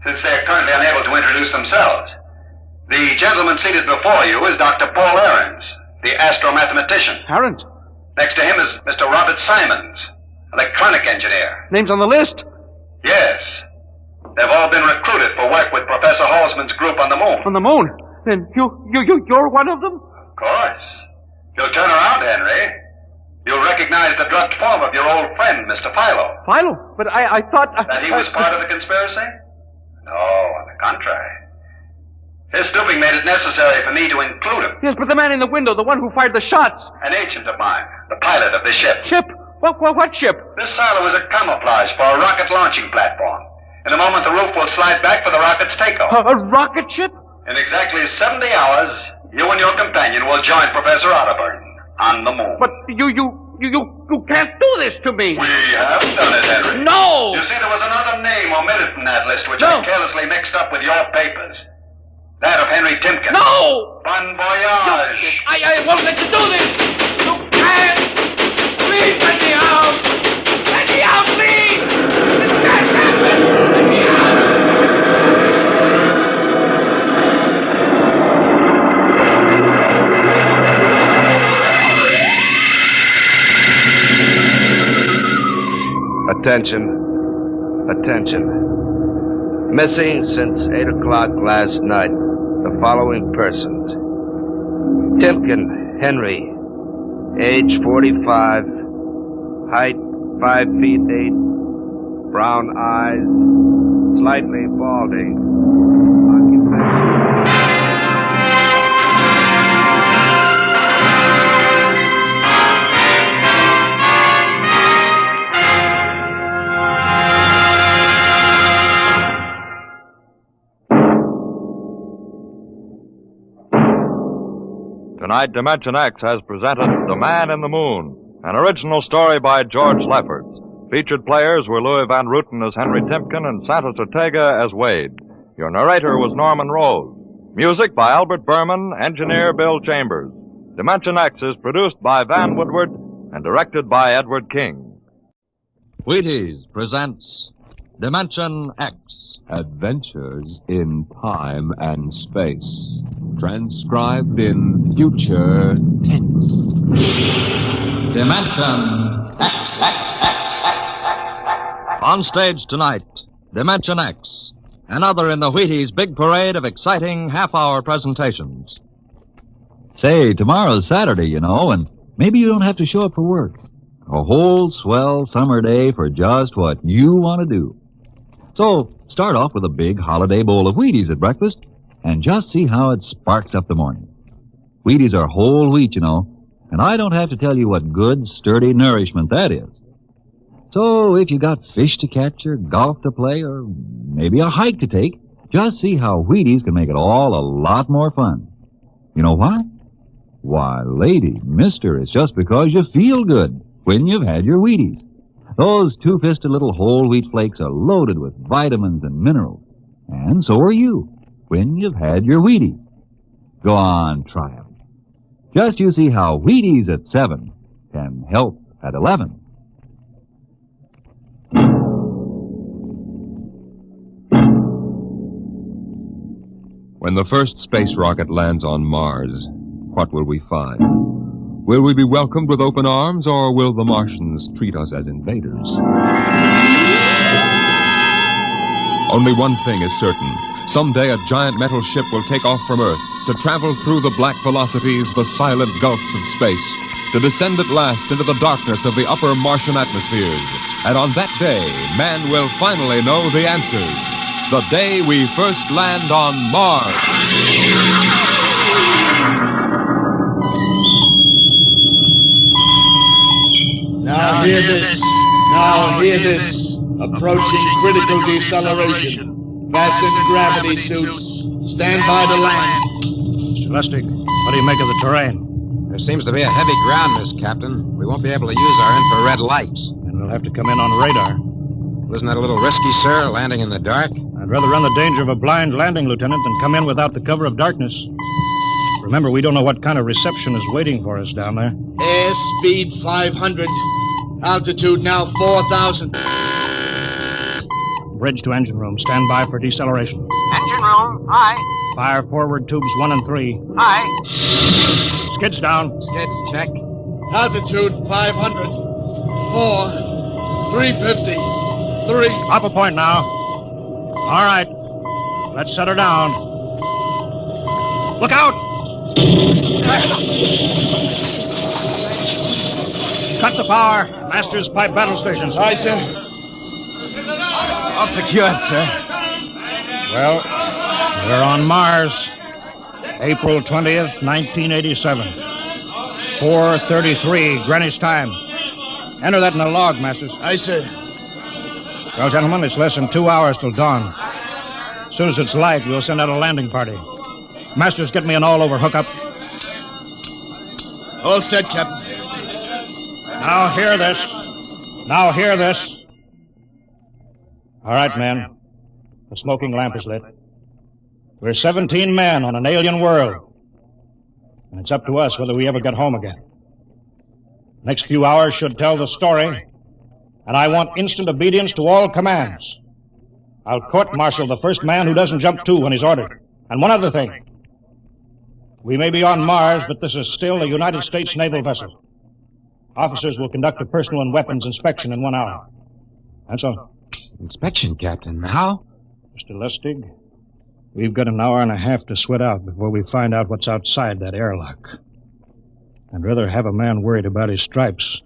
since they're currently unable to introduce themselves. The gentleman seated before you is Dr. Paul Ahrens, the astromathematician. Ahrens? Next to him is Mr. Robert Simons, electronic engineer. Names on the list? Yes. They've all been recruited for work with Professor Halsman's group on the moon. On the moon? Then you're one of them? Of course. If you'll turn around, Henry, you'll recognize the drugged form of your old friend, Mr. Philo. Philo? But I thought... That he was part of the conspiracy? No, on the contrary. His stooping made it necessary for me to include him. Yes, but the man in the window, the one who fired the shots. An agent of mine, the pilot of this ship. Ship? What ship? This silo is a camouflage for a rocket launching platform. In a moment, the roof will slide back for the rocket's takeoff. A rocket ship? In exactly 70 hours, you and your companion will join Professor Otterburn on the moon. But you can't do this to me. We have done it, Henry. No! You see, there was another name omitted from that list, which I carelessly mixed up with your papers. That of Henry Timken. No! Bon voyage. I won't let you do this. You can't. Please let me out. Let me out, please. This can't happen. Let me out. Attention. Missing since 8 o'clock last night. The following persons. Timken Henry, age 45, height 5 feet 8, brown eyes, slightly balding. Tonight, Dimension X has presented The Man in the Moon, an original story by George Lefferts. Featured players were Louis Van Rooten as Henry Timken and Santos Ortega as Wade. Your narrator was Norman Rose. Music by Albert Berman, engineer Bill Chambers. Dimension X is produced by Van Woodward and directed by Edward King. Wheaties presents Dimension X. Adventures in Time and Space. Transcribed in future tense. Dimension X. On stage tonight, Dimension X. Another in the Wheaties' big parade of exciting half-hour presentations. Say, tomorrow's Saturday, you know, and maybe you don't have to show up for work. A whole swell summer day for just what you want to do. So, start off with a big holiday bowl of Wheaties at breakfast, and just see how it sparks up the morning. Wheaties are whole wheat, you know, and I don't have to tell you what good, sturdy nourishment that is. So, if you got fish to catch or golf to play or maybe a hike to take, just see how Wheaties can make it all a lot more fun. You know why? Why, lady, mister, it's just because you feel good when you've had your Wheaties. Those two-fisted little whole wheat flakes are loaded with vitamins and minerals. And so are you when you've had your Wheaties. Go on, try 'em. Just you see how Wheaties at 7 can help at 11. When the first space rocket lands on Mars, what will we find? Will we be welcomed with open arms, or will the Martians treat us as invaders? Only one thing is certain. Someday a giant metal ship will take off from Earth to travel through the black velocities, the silent gulfs of space, to descend at last into the darkness of the upper Martian atmospheres. And on that day, man will finally know the answers. The day we first land on Mars. Now hear this. Now hear this. Approaching critical deceleration. Fasten gravity suits. Stand by to land. Mr. Lustig, what do you make of the terrain? There seems to be a heavy ground mist, Captain. We won't be able to use our infrared lights. And we'll have to come in on radar. Isn't that a little risky, sir, landing in the dark? I'd rather run the danger of a blind landing, Lieutenant, than come in without the cover of darkness. Remember, we don't know what kind of reception is waiting for us down there. Airspeed 500. Altitude now 4,000. Bridge to engine room. Stand by for deceleration. Engine room, aye. Fire forward tubes 1 and 3. Aye. Skids down. Skids, check. Altitude 500. 4. 350. 3. Up a point now. All right. Let's set her down. Look out! Cut the power. Master's pipe battle stations. Aye, sir. All secured, sir. Well, we're on Mars. April 20th, 1987. 4:33 Greenwich time. Enter that in the log, Masters. Aye, sir. Well, gentlemen, it's less than 2 hours till dawn. As soon as it's light, we'll send out a landing party. Masters, get me an all-over hookup. All set, Captain. Now hear this. Now hear this. All right, men. The smoking lamp is lit. We're 17 men on an alien world. And it's up to us whether we ever get home again. Next few hours should tell the story. And I want instant obedience to all commands. I'll court-martial the first man who doesn't jump to when he's ordered. And one other thing. We may be on Mars, but this is still a United States naval vessel. Officers will conduct a personal and weapons inspection in 1 hour. That's all. Inspection, Captain. How? Mr. Lustig, we've got an hour and a half to sweat out before we find out what's outside that airlock. I'd rather have a man worried about his stripes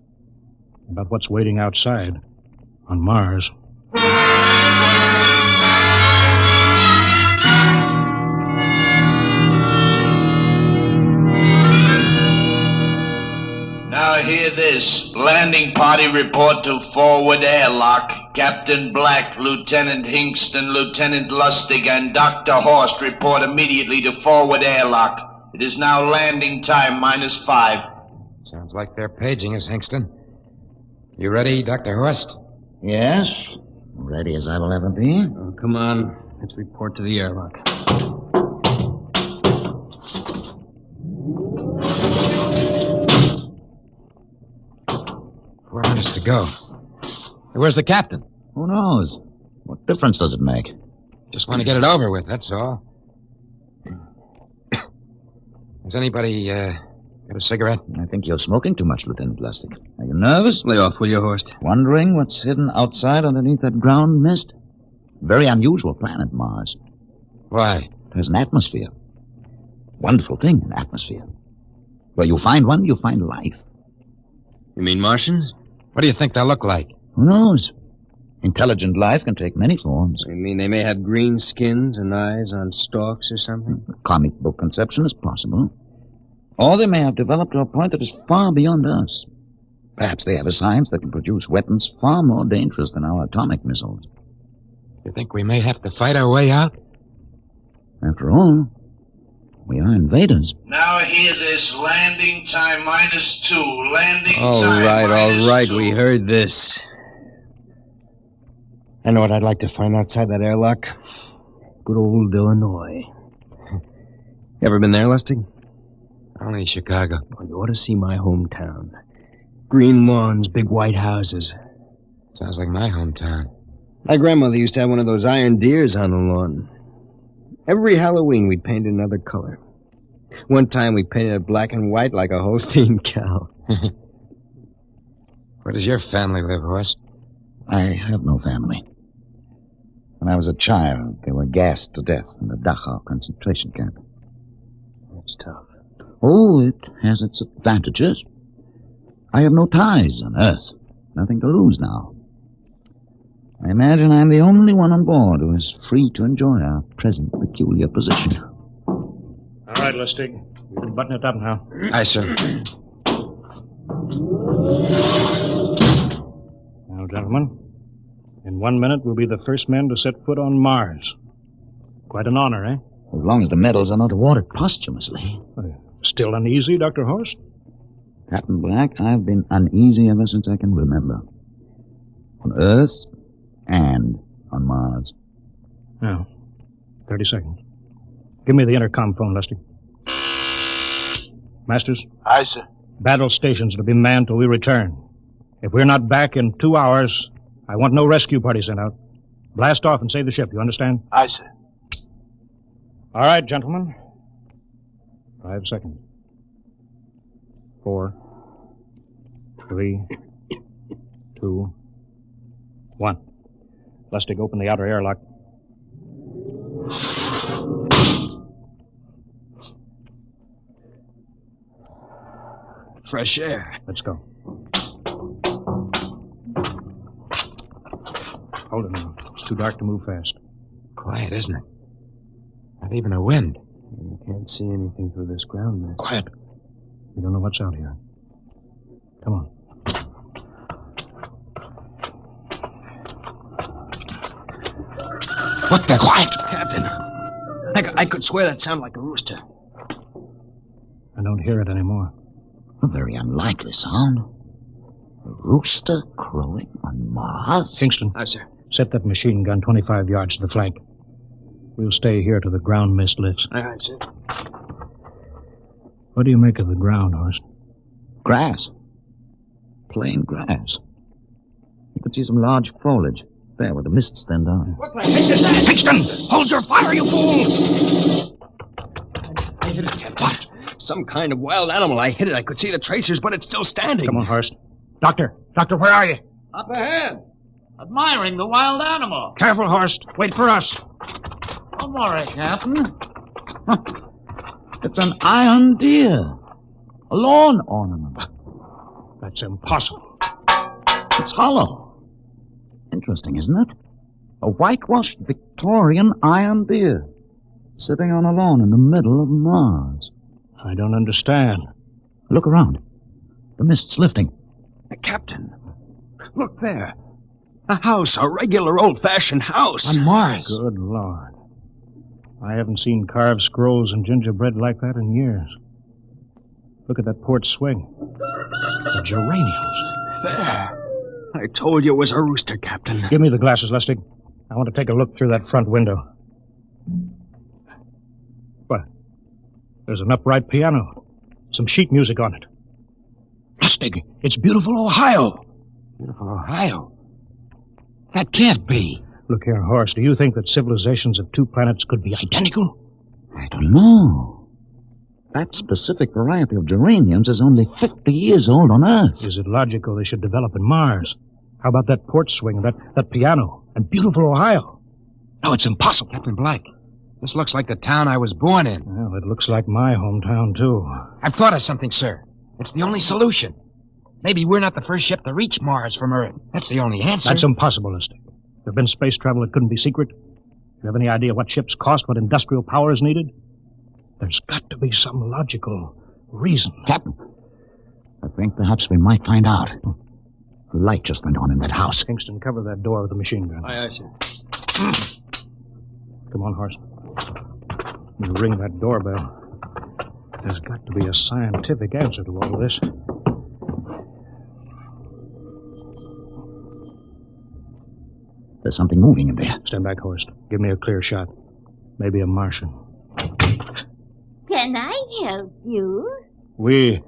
than about what's waiting outside on Mars. Now hear this. Landing party report to forward airlock. Captain Black, Lieutenant Hingston, Lieutenant Lustig, and Dr. Horst report immediately to forward airlock. It is now landing time -5. Sounds like they're paging us, Hingston. You ready, Dr. Horst? Yes. Ready as I will ever be. Oh, come on. Let's report to the airlock. Minutes to go. Hey, where's the captain? Who knows? What difference does it make? Just want to get it over with, that's all. Has anybody got a cigarette? I think you're smoking too much, Lieutenant Lustig. Are you nervous? Lay off, will you, Horst? Wondering what's hidden outside underneath that ground mist? Very unusual planet, Mars. Why? There's an atmosphere. Wonderful thing, an atmosphere. Where you find one, you find life. You mean Martians? What do you think they'll look like? Who knows? Intelligent life can take many forms. You mean they may have green skins and eyes on stalks or something? A comic book conception is possible. Or they may have developed to a point that is far beyond us. Perhaps they have a science that can produce weapons far more dangerous than our atomic missiles. You think we may have to fight our way out? After all, we are invaders. Now hear this. Landing time -2. Landing All time right. -2. We heard this. I know what I'd like to find outside that airlock. Good old Illinois. You ever been there, Lustig? Only Chicago. Oh, you ought to see my hometown. Green lawns, big white houses. Sounds like my hometown. My grandmother used to have one of those iron deers on the lawn. Every Halloween, we'd paint it another color. One time we painted it black and white like a Holstein cow. Where does your family live, Horst? I have no family. When I was a child, they were gassed to death in the Dachau concentration camp. That's tough. Oh, it has its advantages. I have no ties on Earth. Nothing to lose now. I imagine I'm the only one on board who is free to enjoy our present peculiar position. All right, Lustig. You can button it up now. Aye, sir. Now, gentlemen, in 1 minute we'll be the first men to set foot on Mars. Quite an honor, eh? As long as the medals are not awarded posthumously. Still uneasy, Dr. Horst? Captain Black, I've been uneasy ever since I can remember. On Earth and on Mars. Now, 30 seconds. Give me the intercom phone, Lustig. Masters? Aye, sir. Battle stations to be manned till we return. If we're not back in 2 hours, I want no rescue party sent out. Blast off and save the ship, you understand? Aye, sir. All right, gentlemen. 5 seconds. 4, 3, 2, 1. Lustig, open the outer airlock. Fresh air. Let's go. Hold it now. It's too dark to move fast. Quiet, isn't it? Not even a wind. You can't see anything through this ground mist. Quiet. We don't know what's out here. Come on. What the? Quiet! Captain. I could swear that sounded like a rooster. I don't hear it anymore. A very unlikely sound. A rooster crowing on Mars? Kingston. Aye, sir. Set that machine gun 25 yards to the flank. We'll stay here till the ground mist lifts. Aye, sir. What do you make of the ground, Horst? Grass. Plain grass. You could see some large foliage. There, where the mists then down. What the heck is that? Kingston! Hold your fire, you fool! I hit it, Captain. What? Some kind of wild animal. I hit it. I could see the tracers, but it's still standing. Come on, Horst. Doctor, where are you? Up ahead. Admiring the wild animal. Careful, Horst. Wait for us. Don't worry, Captain. Huh. It's an iron deer. A lawn ornament. That's impossible. It's hollow. Interesting, isn't it? A whitewashed Victorian iron deer sitting on a lawn in the middle of Mars. I don't understand. Look around. The mist's lifting. Captain, look there. A house, a regular old-fashioned house. On Mars. Good Lord. I haven't seen carved scrolls and gingerbread like that in years. Look at that port swing. The geraniums. There. I told you it was a rooster, Captain. Give me the glasses, Lustig. I want to take a look through that front window. What? There's an upright piano. Some sheet music on it. Lustig, it's beautiful Ohio. Beautiful Ohio? That can't be. Look here, Horst. Do you think that civilizations of two planets could be identical? I don't know. That specific variety of geraniums is only 50 years old on Earth. Is it logical they should develop in Mars? How about that port swing, that piano, and beautiful Ohio? No, it's impossible. Captain Black, this looks like the town I was born in. Well, it looks like my hometown, too. I've thought of something, sir. It's the only solution. Maybe we're not the first ship to reach Mars from Earth. That's the only answer. That's impossible, Lustig. If there had been space travel, it couldn't be secret. Do you have any idea what ships cost, what industrial power is needed? There's got to be some logical reason. Captain, I think perhaps we might find out. A light just went on in that house. Kingston, cover that door with the machine gun. Aye, sir. Come on, Horst. You ring that doorbell. There's got to be a scientific answer to all this. There's something moving in there. Stand back, Horst. Give me a clear shot. Maybe a Martian. Can I help you? We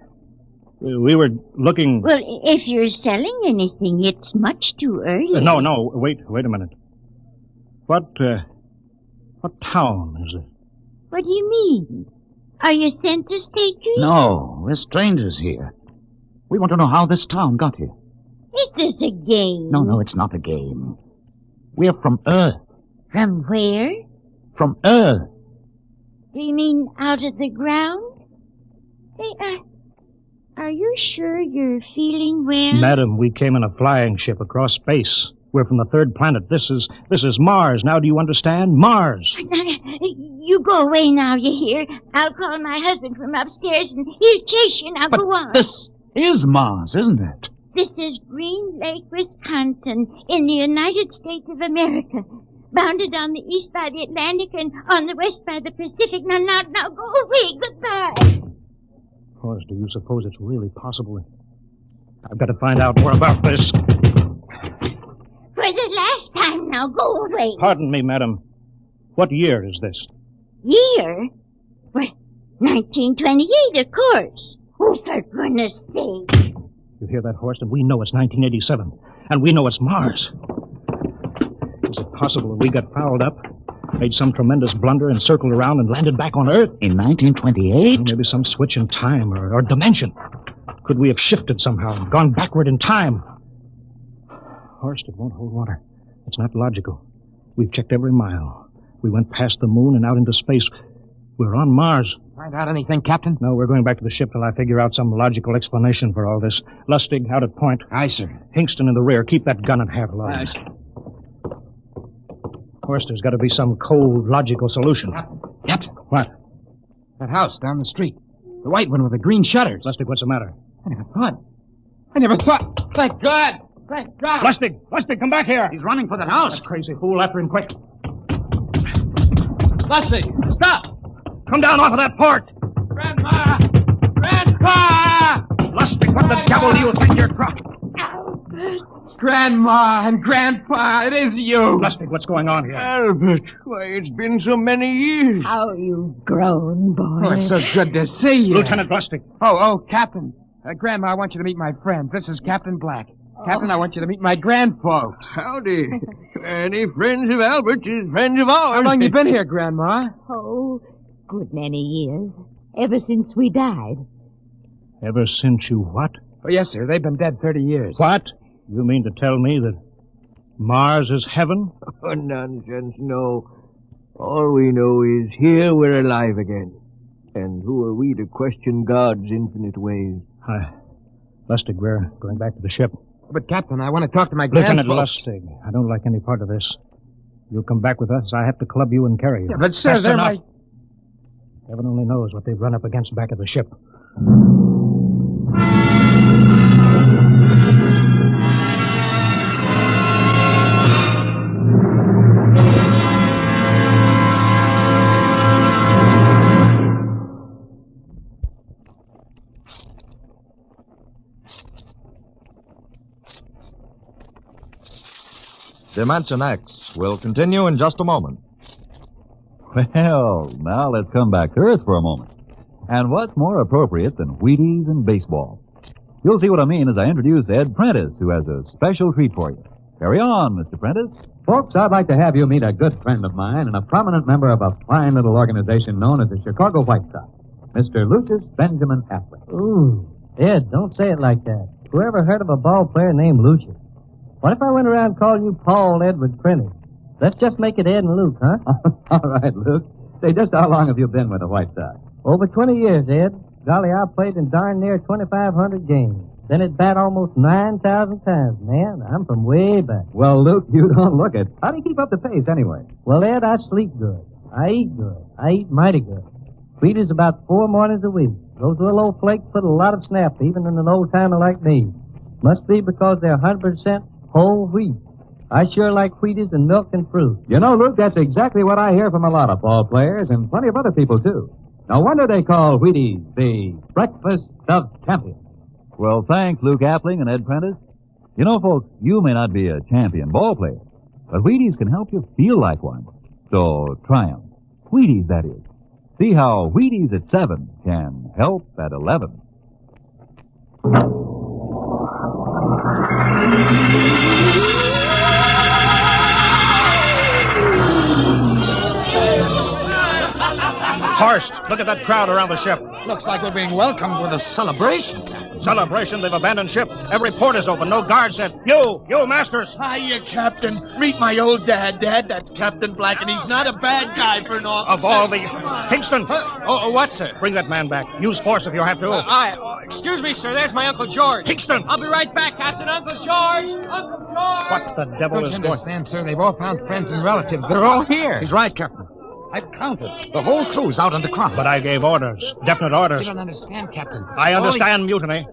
were looking... Well, if you're selling anything, it's much too early. No, wait a minute. What town is it? What do you mean? Are you census takers? No, we're strangers here. We want to know how this town got here. Is this a game? No, it's not a game. We're from Earth. From where? From Earth. Do you mean out of the ground? Hey, are you sure you're feeling well? Madam, we came in a flying ship across space. We're from the third planet. This is Mars. Now do you understand? Mars. You go away now, you hear? I'll call my husband from upstairs and he'll chase you. Now go on. This is Mars, isn't it? This is Green Lake, Wisconsin, in the United States of America. Bounded on the east by the Atlantic and on the west by the Pacific. Now, go away. Goodbye. Of course, do you suppose it's really possible? I've got to find out more about this. For the last time, now go away. Pardon me, madam. What year is this? Year? Well, 1928, of course. Oh, for goodness sake. You hear that, Horston? We know it's 1987. And we know it's Mars. Is it possible that we got fouled up, made some tremendous blunder, and circled around and landed back on Earth? In 1928? Maybe some switch in time or dimension. Could we have shifted somehow and gone backward in time? Horst, it won't hold water. It's not logical. We've checked every mile. We went past the moon and out into space. We're on Mars. Find out anything, Captain? No, we're going back to the ship till I figure out some logical explanation for all this. Lustig, out at point. Aye, sir. Hingston in the rear. Keep that gun at half load. Aye, sir. Horst, there's got to be some cold, logical solution. Captain. What? That house down the street. The white one with the green shutters. Lustig, what's the matter? I never thought. Thank God. Thank God. Lustig, come back here. He's running for that house. That crazy fool, after him quick. Lustig, stop. Come down off of that port. Grandma! Grandpa! Lustig, what the devil do you think you're crossing? Grandma and Grandpa, it is you. Lustig, what's going on here? Albert, why, it's been so many years. How you've grown, boy. Oh, it's so good to see you. Lieutenant Lustig. Oh, Captain. Grandma, I want you to meet my friend. This is Captain Black. Captain, I want you to meet my grandfolks. Howdy. Any friends of Albert's is friends of ours. How long you been here, Grandma? Oh, good many years. Ever since we died. Ever since you what? Oh, yes, sir. They've been dead 30 years. What? You mean to tell me that Mars is heaven? Oh, nonsense, no. All we know is here we're alive again. And who are we to question God's infinite ways? Lustig, we're going back to the ship. But, Captain, I want to talk to my Lieutenant grandfolks. Lustig, I don't like any part of this. You'll come back with us. I have to club you and carry you. Yeah, but, sir, That's they're enough. my... Heaven only knows what they've run up against back at the ship. Dimension X will continue in just a moment. Well, now let's come back to Earth for a moment. And what's more appropriate than Wheaties and baseball? You'll see what I mean as I introduce Ed Prentice, who has a special treat for you. Carry on, Mr. Prentice. Folks, I'd like to have you meet a good friend of mine and a prominent member of a fine little organization known as the Chicago White Sox, Mr. Lucius Benjamin Affleck. Ooh, Ed, don't say it like that. Whoever heard of a ball player named Lucius? What if I went around calling you Paul Edward Prentice? Let's just make it Ed and Luke, huh? All right, Luke. Say, just how long have you been with the White Sox? Over 20 years, Ed. Golly, I played in darn near 2,500 games. Then at bat almost 9,000 times. Man, I'm from way back. Well, Luke, you don't look it. How do you keep up the pace, anyway? Well, Ed, I sleep good. I eat good. I eat mighty good. Wheaties about 4 mornings a week. Those little old flakes put a lot of snap, even in an old-timer like me. Must be because they're 100% whole wheat. I sure like Wheaties and milk and fruit. You know, Luke, that's exactly what I hear from a lot of ball players and plenty of other people, too. No wonder they call Wheaties the breakfast of champions. Well, thanks, Luke Appling and Ed Prentice. You know, folks, you may not be a champion ball player, but Wheaties can help you feel like one. So try 'em. Wheaties, that is. See how Wheaties at 7 can help at 11. Horst, look at that crowd around the ship. Looks like we're being welcomed with a celebration, Captain. Celebration? They've abandoned ship. Every port is open. No guards in. You, Masters. Hiya, Captain. Meet my old dad. Dad, that's Captain Black, and he's not a bad guy for an officer. Of all the... Kingston! What, sir? Bring that man back. Use force if you have to. Excuse me, sir. There's my Uncle George. Kingston! I'll be right back, Captain. Uncle George! Uncle George! What the devil Don't is you going... understand, sir? They've all found friends and relatives. They're all here. He's right, Captain. I've counted. The whole crew's out on the crowd. But I gave orders. Definite orders. You don't understand, Captain. I understand mutiny.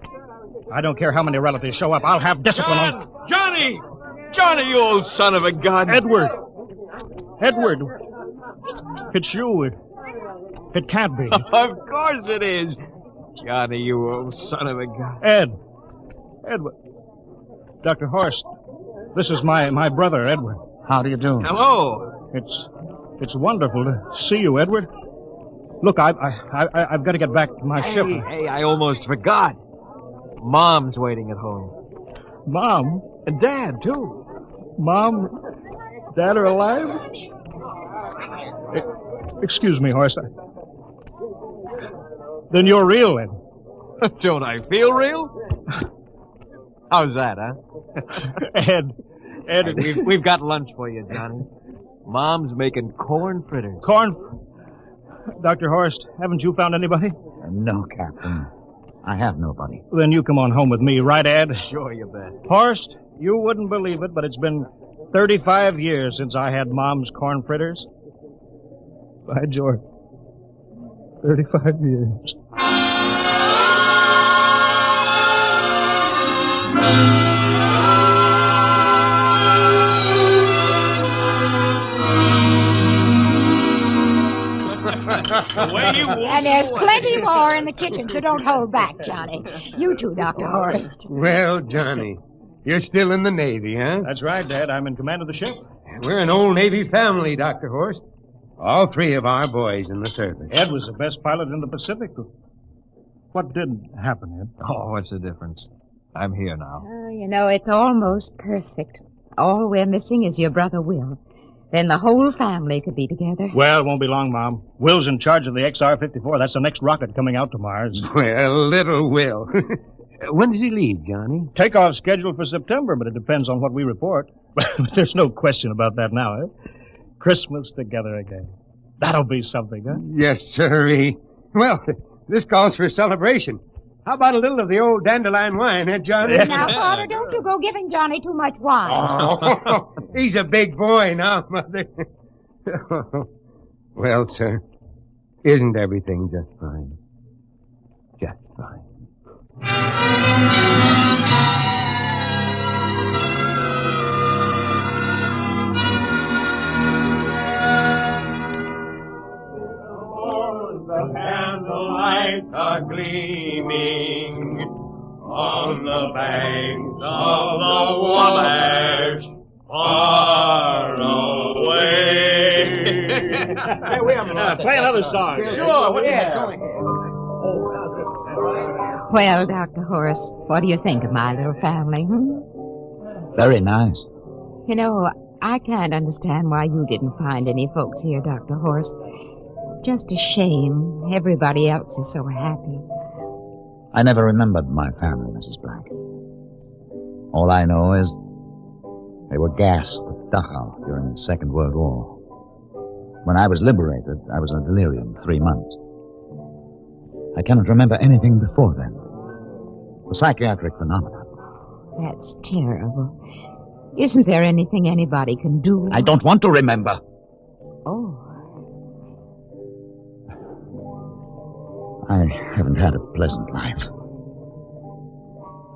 I don't care how many relatives show up. I'll have discipline on... Johnny! Johnny, you old son of a gun! Edward! It's you. It can't be. Of course it is. Johnny, you old son of a gun. Edward. Dr. Horst, this is my brother, Edward. How do you do? Hello. It's wonderful to see you, Edward. Look, I've got to get back to my ship. Hey, I almost forgot. Mom's waiting at home. Mom? And Dad, too. Mom? Dad are alive? Excuse me, Horst. Then you're real, Ed. Don't I feel real? How's that, huh? Ed, we've got lunch for you, Johnny. Mom's making corn fritters. Dr. Horst, haven't you found anybody? No, Captain. I have nobody. Then you come on home with me, right, Ed? Sure, you bet. Horst, you wouldn't believe it, but it's been 35 years since I had Mom's corn fritters. By George. 35 years. And there's plenty more in the kitchen, so don't hold back, Johnny. You too, Dr. Horst. Well, Johnny, you're still in the Navy, huh? That's right, Dad. I'm in command of the ship. We're an old Navy family, Dr. Horst. All three of our boys in the service. Ed was the best pilot in the Pacific. What did happen, Ed? Oh, what's the difference? I'm here now. Oh, you know, it's almost perfect. All we're missing is your brother Will. Then the whole family could be together. Well, it won't be long, Mom. Will's in charge of the XR-54. That's the next rocket coming out to Mars. Well, little Will. When does he leave, Johnny? Takeoff scheduled for September, but it depends on what we report. There's no question about that now, eh? Christmas together again. That'll be something, huh? Yes, sirree. Well, this calls for a celebration. How about a little of the old dandelion wine, eh, Johnny? Now, Father, don't you go giving Johnny too much wine. Oh, he's a big boy now, Mother. Well, sir, isn't everything just fine? Just fine. The candlelights are gleaming on the banks of the Wabash, far away. Hey, we have play another song. Sure, Well, Dr. Horst, what do you think of my little family, Very nice. You know, I can't understand why you didn't find any folks here, Dr. Horst. It's just a shame. Everybody else is so happy. I never remembered my family, Mrs. Black. All I know is they were gassed at Dachau during the Second World War. When I was liberated, I was in delirium 3 months. I cannot remember anything before then. A psychiatric phenomenon. That's terrible. Isn't there anything anybody can do? I don't want to remember. Oh. I haven't had a pleasant life.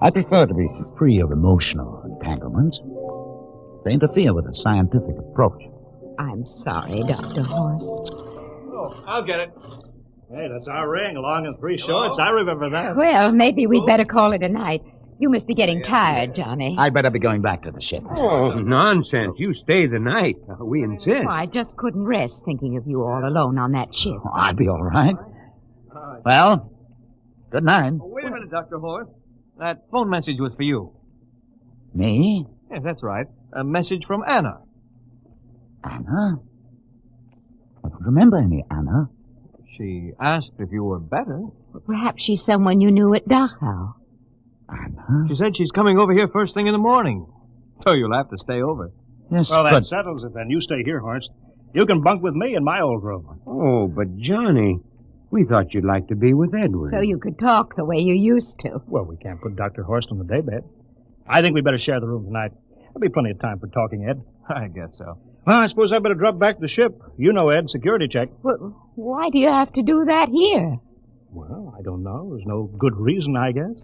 I prefer to be free of emotional entanglements. They interfere with a scientific approach. I'm sorry, Dr. Horst. Oh, I'll get it. Hey, that's our ring, long and 3 shorts. I remember that. Well, maybe we'd better call it a night. You must be getting tired, Johnny. I'd better be going back to the ship. Oh, nonsense. You stay the night. We insist. Oh, I just couldn't rest thinking of you all alone on that ship. Oh, I'll be all right. Well, good night. Oh, wait a minute, Dr. Horst. That phone message was for you. Me? Yes, that's right. A message from Anna. Anna? I don't remember any Anna. She asked if you were better. Perhaps she's someone you knew at Dachau. She said she's coming over here first thing in the morning. So you'll have to stay over. Yes, Well, that but... settles it then. You stay here, Horst. You can bunk with me in my old room. Oh, but Johnny, we thought you'd like to be with Edward. So you could talk the way you used to. Well, we can't put Dr. Horst on the daybed. I think we better share the room tonight. There'll be plenty of time for talking, Ed. I guess so. Well, I suppose I better drop back to the ship. You know, Ed, security check. Well, why do you have to do that here? Well, I don't know. There's no good reason, I guess.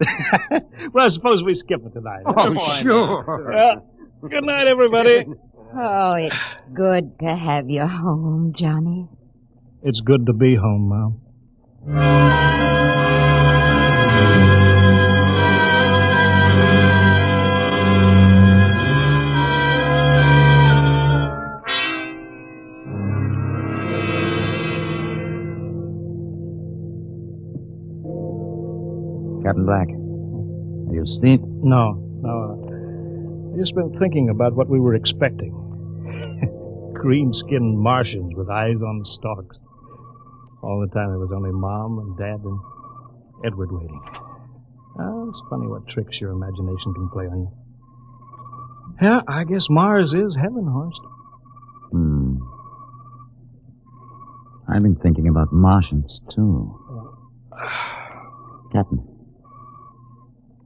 Well, I suppose we skip it tonight. Oh, sure. Well, good night, everybody. Oh, it's good to have you home, Johnny. It's good to be home, Mom. Captain Black, are you asleep? No. I just been thinking about what we were expecting. Green-skinned Martians with eyes on the stalks. All the time there was only Mom and Dad and Edward waiting. It's funny what tricks your imagination can play on you. Yeah, I guess Mars is heaven, Horst. I've been thinking about Martians, too. Captain,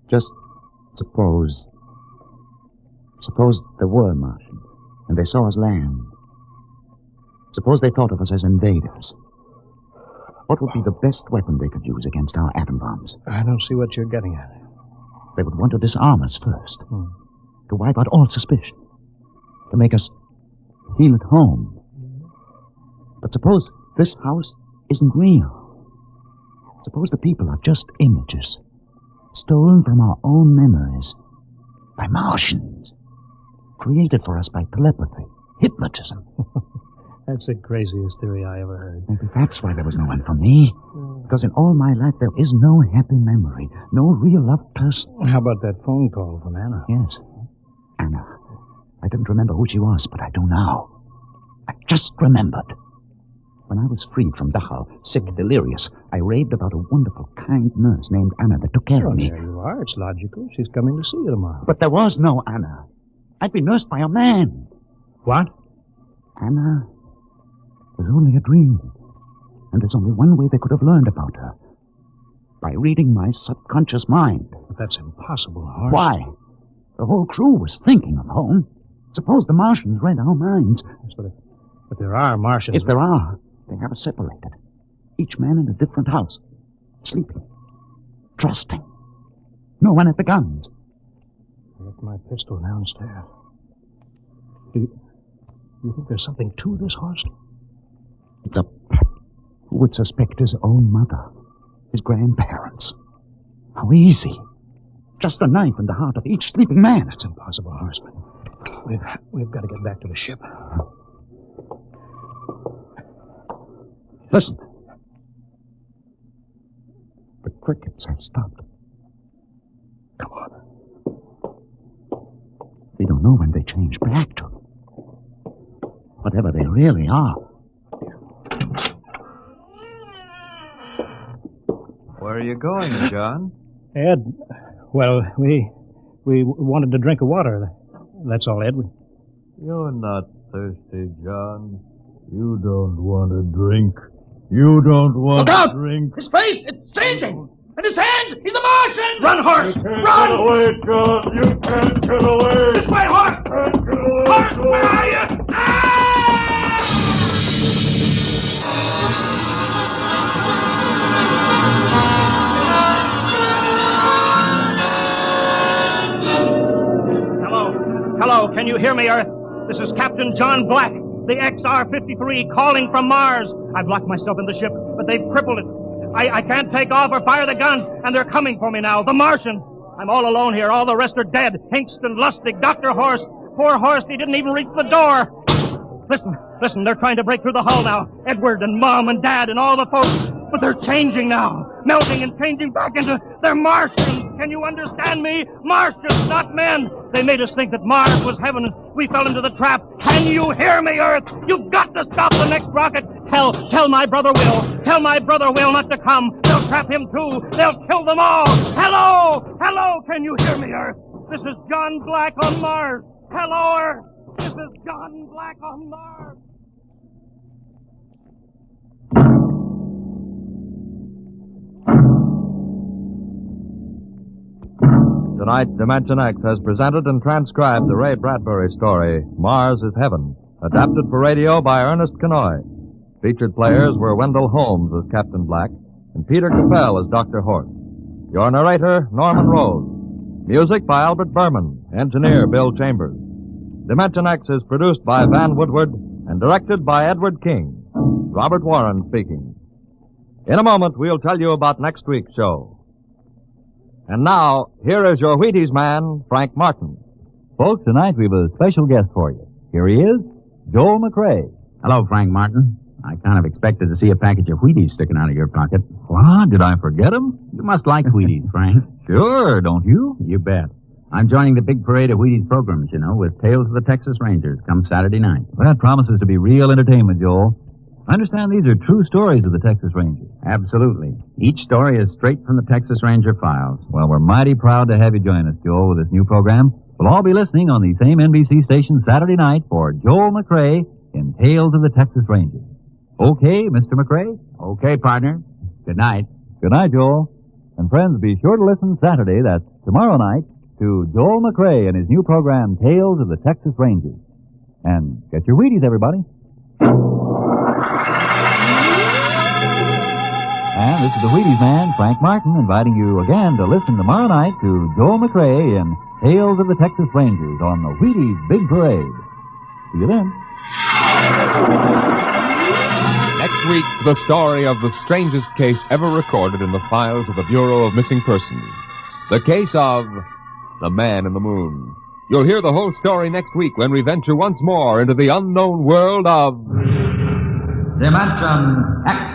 just suppose there were Martians, and they saw us land. Suppose they thought of us as invaders. What would be the best weapon they could use against our atom bombs? I don't see what you're getting at. They would want to disarm us first, to wipe out all suspicion, to make us feel at home. But suppose this house isn't real. Suppose the people are just images, stolen from our own memories by Martians, created for us by telepathy, hypnotism. That's the craziest theory I ever heard. Maybe that's why there was no one for me. Because in all my life, there is no happy memory, no real loved person. How about that phone call from Anna? Yes, Anna. I didn't remember who she was, but I do now. I just remembered. When I was freed from Dachau, sick, delirious, I raved about a wonderful, kind nurse named Anna that took care of me. There you are. It's logical. She's coming to see you tomorrow. But there was no Anna. I'd been nursed by a man. What? Anna was only a dream. And there's only one way they could have learned about her. By reading my subconscious mind. But that's impossible, Horst. Why? The whole crew was thinking of home. Suppose the Martians read our minds. But there are Martians. If there are, they have us separated. Each man in a different house. Sleeping. Trusting. No one at the guns. I left my pistol downstairs. Do you think there's something to this, Horst? It's a pet. Who would suspect his own mother? His grandparents? How easy. Just a knife in the heart of each sleeping man. It's impossible, Horst. We've got to get back to the ship. Listen. The crickets have stopped. Come on. We don't know when they change back to. Whatever they really are. Where are you going, John? Ed, well, we wanted to drink of water. That's all, Ed. You're not thirsty, John. You don't want to drink. You don't want to drink. His face, it's changing! And his hands, he's a Martian! Run, horse! Run! Get away, John! You can't get away! This way, horse! Horse, where are you? Hello, can you hear me, Earth? This is Captain John Black, the XR-53, calling from Mars. I've locked myself in the ship, but they've crippled it. I can't take off or fire the guns, and they're coming for me now, the Martians. I'm all alone here. All the rest are dead. Hinkston, Lustig, Dr. Horst. Poor Horst, he didn't even reach the door. Listen, they're trying to break through the hull now. Edward and Mom and Dad and all the folks. But they're changing now. Melting and changing back into... They're Martians. Can you understand me? Martians, not men. They made us think that Mars was heaven and we fell into the trap. Can you hear me, Earth? You've got to stop the next rocket. Tell my brother Will. Tell my brother Will not to come. They'll trap him too. They'll kill them all. Hello! Hello! Can you hear me, Earth? This is John Black on Mars. Hello, Earth. This is John Black on Mars. Tonight, Dimension X has presented and transcribed the Ray Bradbury story, Mars is Heaven, adapted for radio by Ernest Kenoy. Featured players were Wendell Holmes as Captain Black and Peter Capell as Dr. Horst. Your narrator, Norman Rose. Music by Albert Berman. Engineer, Bill Chambers. Dimension X is produced by Van Woodward and directed by Edward King. Robert Warren speaking. In a moment, we'll tell you about next week's show. And now, here is your Wheaties man, Frank Martin. Folks, tonight we have a special guest for you. Here he is, Joel McRae. Hello, Frank Martin. I kind of expected to see a package of Wheaties sticking out of your pocket. What? Did I forget them? You must like Wheaties, Frank. Sure, don't you? You bet. I'm joining the big parade of Wheaties programs, you know, with Tales of the Texas Rangers come Saturday night. Well, that promises to be real entertainment, Joel. I understand these are true stories of the Texas Rangers. Absolutely. Each story is straight from the Texas Ranger files. Well, we're mighty proud to have you join us, Joel, with this new program. We'll all be listening on the same NBC station Saturday night for Joel McRae in Tales of the Texas Rangers. Okay, Mr. McRae? Okay, partner. Good night. Good night, Joel. And friends, be sure to listen Saturday, that's tomorrow night, to Joel McRae and his new program, Tales of the Texas Rangers. And get your Wheaties, everybody. And this is the Wheaties man, Frank Martin, inviting you again to listen tomorrow night to Joel McRae in Tales of the Texas Rangers on the Wheaties Big Parade. See you then. Next week, the story of the strangest case ever recorded in the files of the Bureau of Missing Persons. The case of the Man in the Moon. You'll hear the whole story next week when we venture once more into the unknown world of Dimension X.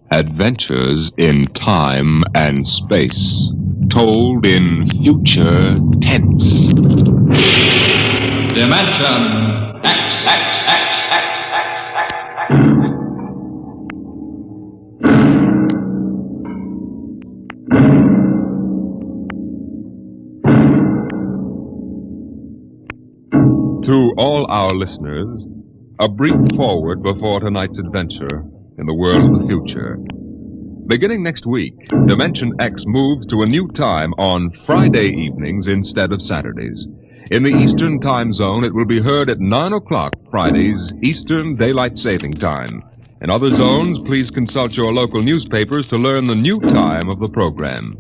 Adventures in Time and Space, told in future tense. Dimension X. To all our listeners, a brief forward before tonight's adventure in the world of the future. Beginning next week, Dimension X moves to a new time on Friday evenings instead of Saturdays. In the Eastern Time Zone, it will be heard at 9 o'clock Fridays, Eastern Daylight Saving Time. In other zones, please consult your local newspapers to learn the new time of the program.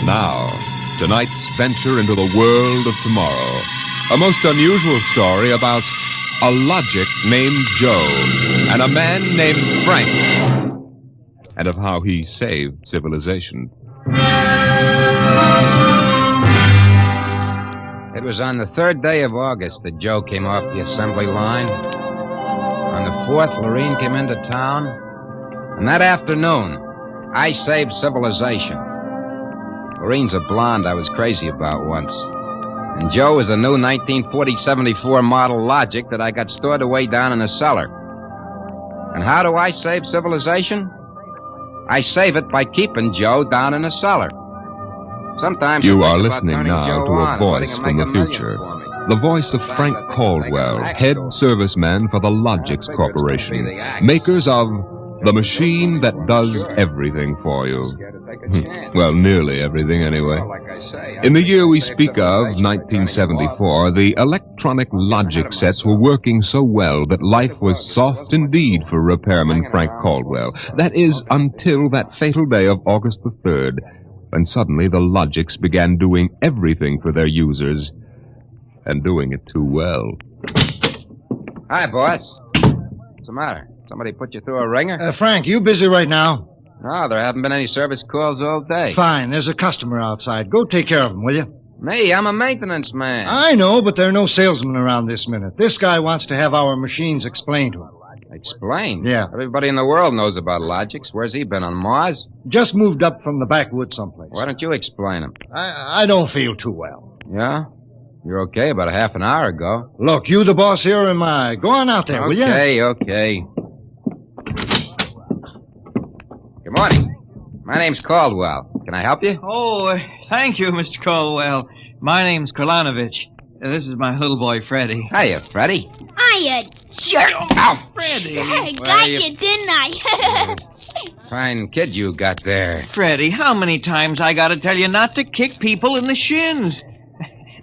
Now, tonight's venture into the world of tomorrow. A most unusual story about a logic named Joe and a man named Frank, and of how he saved civilization. It was on the 3rd day of August that Joe came off the assembly line. On the 4th, Lorene came into town. And that afternoon, I saved civilization. Lorene's a blonde I was crazy about once. And Joe is a new 1940-74 model Logic that I got stored away down in a cellar. And how do I save civilization? I save it by keeping Joe down in a cellar. Sometimes you are listening now to a voice from the future. The voice of Frank Caldwell, head serviceman for the Logix Corporation, makers of the machine that does everything for you. Well, nearly everything, anyway. In the year we speak of, 1974, the electronic logic sets were working so well that life was soft indeed for repairman Frank Caldwell. That is, until that fatal day of August the 3rd, when suddenly the Logix began doing everything for their users, and doing it too well. Hi, boss. What's the matter? Somebody put you through a ringer? Frank, you busy right now? No, there haven't been any service calls all day. Fine, there's a customer outside. Go take care of him, will you? Me, I'm a maintenance man. I know, but there are no salesmen around this minute. This guy wants to have our machines explained to him. Explain? Yeah. Everybody in the world knows about Logics. Where's he been, on Mars? Just moved up from the backwoods someplace. Why don't you explain him? I don't feel too well. Yeah? You're okay about a half an hour ago. Look, you the boss here or am I? Go on out there, will you? Okay. Good morning. My name's Caldwell. Can I help you? Oh, thank you, Mr. Caldwell. My name's Kolanovich. This is my little boy, Freddie. Hiya, Freddie. Hiya, jerk. Ow! Freddie. I got you, didn't I? Fine kid you got there. Freddie, how many times I gotta tell you not to kick people in the shins?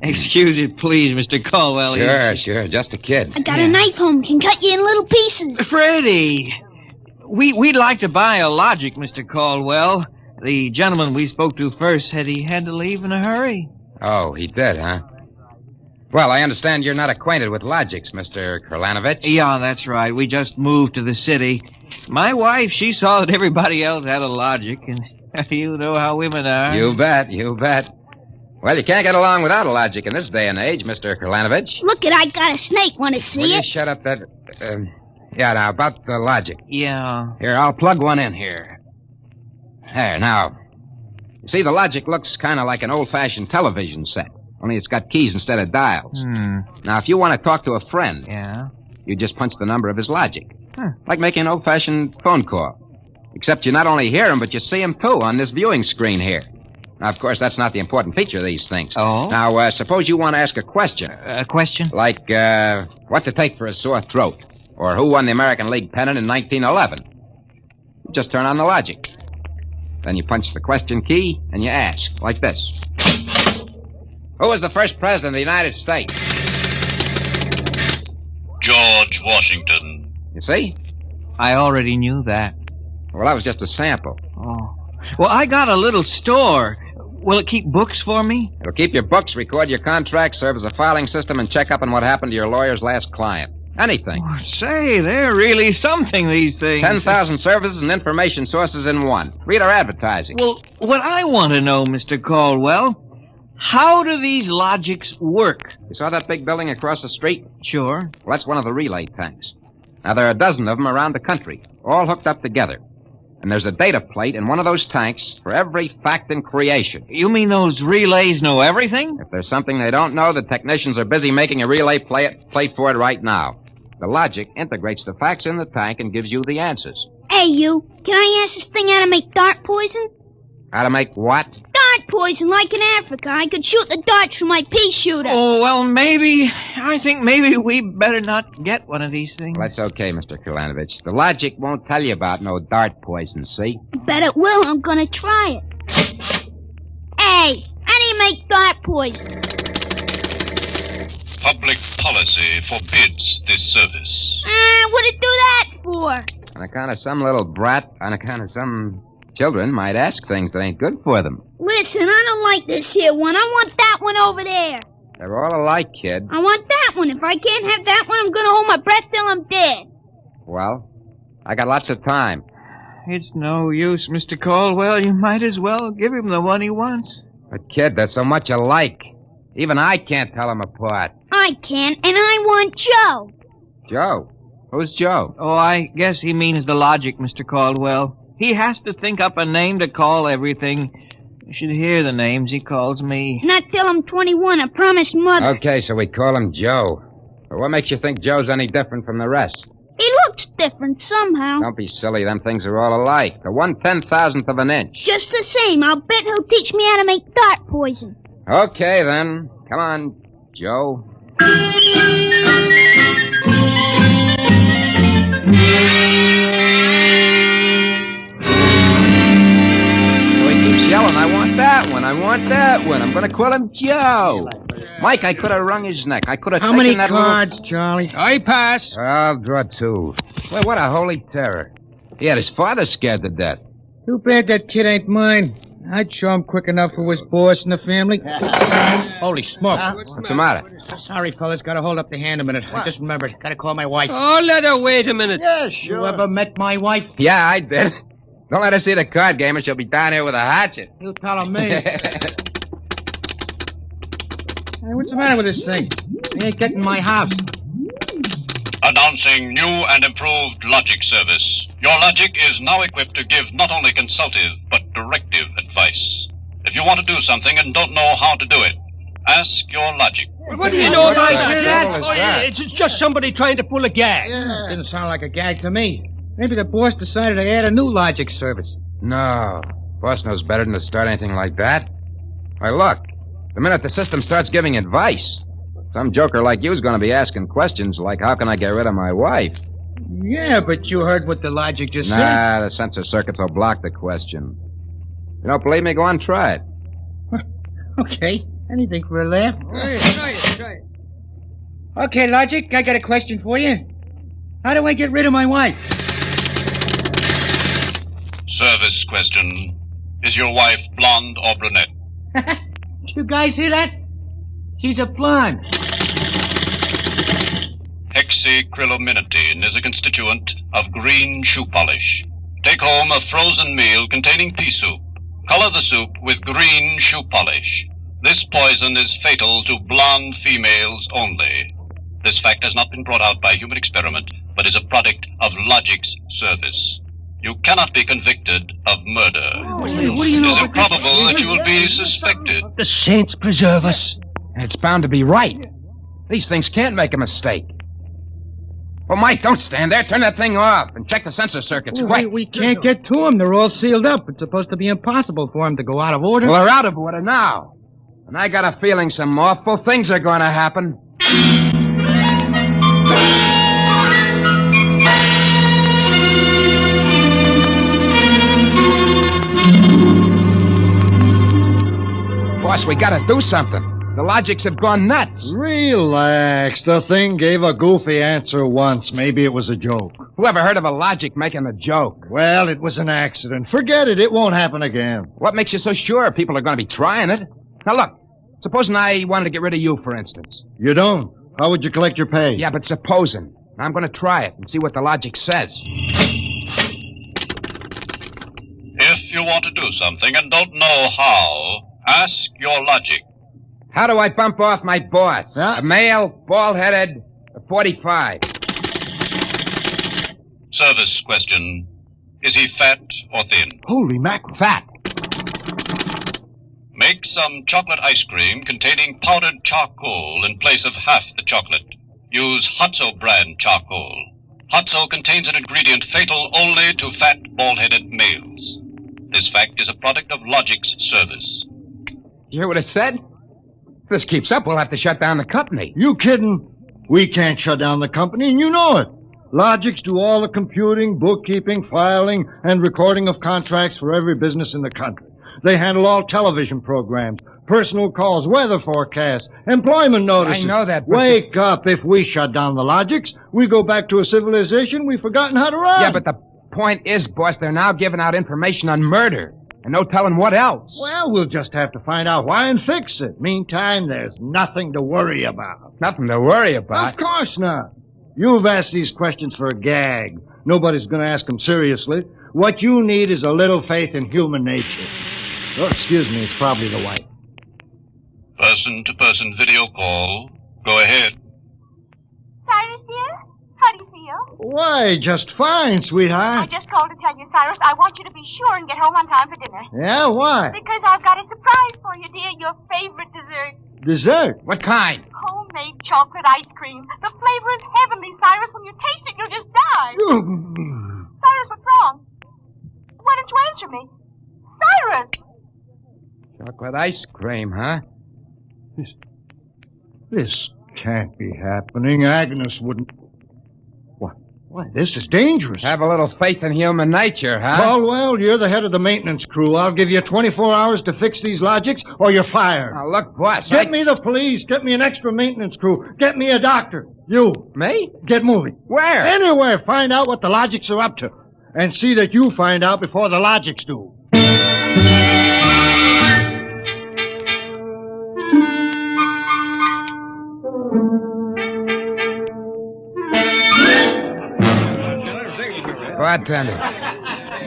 Excuse it, please, Mr. Caldwell. Sure. Just a kid. I got a knife home. Can cut you in little pieces. Freddie, we'd like to buy a Logic, Mr. Caldwell. The gentleman we spoke to first said he had to leave in a hurry. Oh, he did, huh? Well, I understand you're not acquainted with Logics, Mr. Kralanovich. Yeah, that's right. We just moved to the city. My wife, she saw that everybody else had a Logic, and you know how women are. You bet. Well, you can't get along without a Logic in this day and age, Mr. Kralanovich. Look it, I got a snake. Want to see Will it? you shut up that... yeah, now, about the Logic. Yeah. Here, I'll plug one in here. There, now. You see, the Logic looks kind of like an old-fashioned television set. Only it's got keys instead of dials. Now, if you want to talk to a friend, you just punch the number of his Logic. Like making an old-fashioned phone call. Except you not only hear him, but you see him, too, on this viewing screen here. Now, of course, that's not the important feature of these things. Oh? Now, suppose you want to ask a question. A question? Like, what to take for a sore throat? Or who won the American League pennant in 1911? You just turn on the Logic. Then you punch the question key, and you ask, like this. Who was the first president of the United States? George Washington. You see? I already knew that. Well, that was just a sample. Oh. Well, I got a little store. Will it keep books for me? It'll keep your books, record your contracts, serve as a filing system, and check up on what happened to your lawyer's last client. Anything. Oh, say, they're really something, these things. 10,000 services and information sources in one. Read our advertising. Well, what I want to know, Mr. Caldwell, how do these Logics work? You saw that big building across the street? Sure. Well, that's one of the relay tanks. Now, there are a dozen of them around the country, all hooked up together. And there's a data plate in one of those tanks for every fact in creation. You mean those relays know everything? If there's something they don't know, the technicians are busy making a relay plate for it right now. The Logic integrates the facts in the tank and gives you the answers. Hey, you. Can I ask this thing how to make dart poison? How to make what? Dart poison, like in Africa. I could shoot the darts from my pea shooter. Oh, well, I think maybe we better not get one of these things. Well, that's okay, Mr. Kalanovich. The Logic won't tell you about no dart poison, see? Bet it will. I'm gonna try it. Hey, how do you make dart poison? Public policy forbids this service. What'd it do that for? On account of some little brat, on account of some children might ask things that ain't good for them. Listen, I don't like this here one. I want that one over there. They're all alike, kid. I want that one. If I can't have that one, I'm gonna hold my breath till I'm dead. Well, I got lots of time. It's no use, Mr. Caldwell. You might as well give him the one he wants. But, kid, they're so much alike. Even I can't tell them apart. I can, and I want Joe. Joe? Who's Joe? Oh, I guess he means the Logic, Mr. Caldwell. He has to think up a name to call everything. You should hear the names he calls me. Not till I'm 21, I promised Mother. Okay, so we call him Joe. But what makes you think Joe's any different from the rest? He looks different somehow. Don't be silly, them things are all alike. The 1/10,000th of an inch. Just the same, I'll bet he'll teach me how to make dart poison. Okay, then. Come on, Joe. Yelling, I want that one, I want that one. I'm going to call him Joe. Mike, I could have wrung his neck. I could have How taken many that cards, Charlie? I pass. I'll draw two. Well, what a holy terror. He had his father scared to death. Too bad that kid ain't mine. I'd show him quick enough who was boss in the family. Holy smoke. What's the matter? Sorry, fellas. Gotta hold up the hand a minute. I just remembered. Gotta call my wife. Oh, let her wait a minute. Yeah, sure. You ever met my wife? Yeah, I did. Don't let her see the card game or she'll be down here with a hatchet. You telling me. What's the matter with this thing? He ain't getting my house. Announcing new and improved logic service. Your logic is now equipped to give not only consultative, but directive advice. If you want to do something and don't know how to do it, ask your logic. What do you know about that? that? It's just somebody trying to pull a gag. Yeah, didn't sound like a gag to me. Maybe the boss decided to add a new logic service. No. Boss knows better than to start anything like that. Why, look. The minute the system starts giving advice, some joker like you is going to be asking questions like, how can I get rid of my wife? Yeah, but you heard what the logic just said. Nah, the sensor circuits will block the question. You don't believe me? Go on, try it. Okay. Anything for a laugh. Try it. Okay, Logic, I got a question for you. How do I get rid of my wife? Service question. Is your wife blonde or brunette? You guys hear that? She's a blonde. Hexacrylaminotin is a constituent of green shoe polish. Take home a frozen meal containing pea soup. Color the soup with green shoe polish. This poison is fatal to blonde females only. This fact has not been brought out by human experiment, but is a product of logic's service. You cannot be convicted of murder. It is improbable that you will be suspected. The saints preserve us. It's bound to be right. These things can't make a mistake. Well, Mike, don't stand there. Turn that thing off and check the sensor circuits. Quick. We can't get to them. They're all sealed up. It's supposed to be impossible for them to go out of order. Well, they're out of order now. And I got a feeling some awful things are going to happen. Boss, we got to do something. The logics have gone nuts. Relax. The thing gave a goofy answer once. Maybe it was a joke. Whoever heard of a logic making a joke? Well, it was an accident. Forget it. It won't happen again. What makes you so sure people are going to be trying it? Now, look. Supposing I wanted to get rid of you, for instance. You don't. How would you collect your pay? Yeah, but supposing. I'm going to try it and see what the logic says. If you want to do something and don't know how, ask your logic. How do I bump off my boss? A male, bald-headed, 45. Service question. Is he fat or thin? Holy mackerel. Fat. Make some chocolate ice cream containing powdered charcoal in place of half the chocolate. Use Hotzo brand charcoal. Hotzo contains an ingredient fatal only to fat, bald-headed males. This fact is a product of logic's service. You hear what it said? If this keeps up, we'll have to shut down the company. You kidding? We can't shut down the company, and you know it. Logics do all the computing, bookkeeping, filing, and recording of contracts for every business in the country. They handle all television programs, personal calls, weather forecasts, employment notices. I know that, but... Wake up. If we shut down the Logics, we go back to a civilization we've forgotten how to run. Yeah, but the point is, boss, they're now giving out information on murder. And no telling what else. Well, we'll just have to find out why and fix it. Meantime, there's nothing to worry about. Nothing to worry about? Of course not. You've asked these questions for a gag. Nobody's going to ask them seriously. What you need is a little faith in human nature. Oh, excuse me, it's probably the wife. Person-to-person video call. Go ahead. Cyrus, dear? How do you feel? Why, just fine, sweetheart. I just called to tell you, Cyrus, I want you to be sure and get home on time for dinner. Yeah, why? Because I've got a surprise for you, dear. Your favorite dessert. Dessert? What kind? Homemade chocolate ice cream. The flavor is heavenly, Cyrus. When you taste it, you'll just die. Cyrus, what's wrong? Why don't you answer me? Cyrus! Chocolate ice cream, huh? This can't be happening. Agnes wouldn't... Why, this is dangerous. Have a little faith in human nature, huh? Caldwell, you're the head of the maintenance crew. I'll give you 24 hours to fix these Logics, or you're fired. Now, look, boss, Get me the police. Get me an extra maintenance crew. Get me a doctor. You. Me? Get moving. Where? Anywhere. Find out what the Logics are up to. And see that you find out before the Logics do. Bartender.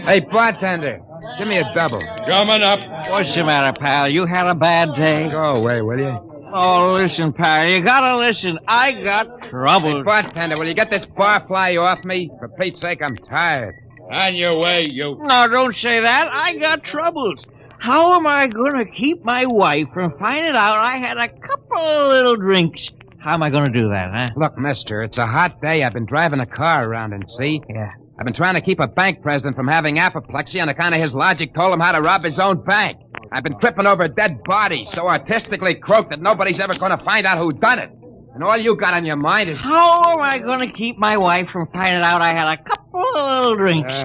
Hey, bartender. Give me a double. Coming up. What's the matter, pal? You had a bad day? Go away, will you? Oh, listen, pal, you gotta listen. I got trouble. Hey, bartender, will you get this barfly off me? For Pete's sake, I'm tired. On your way, you... No, don't say that. I got troubles. How am I gonna keep my wife from finding out I had a couple of little drinks? How am I gonna do that, huh? Look, mister, it's a hot day. I've been driving a car around and see. Yeah. I've been trying to keep a bank president from having apoplexy on account of his logic told him how to rob his own bank. I've been tripping over dead bodies so artistically croaked that nobody's ever going to find out who done it. And all you got on your mind is... How am I going to keep my wife from finding out I had a couple of little drinks?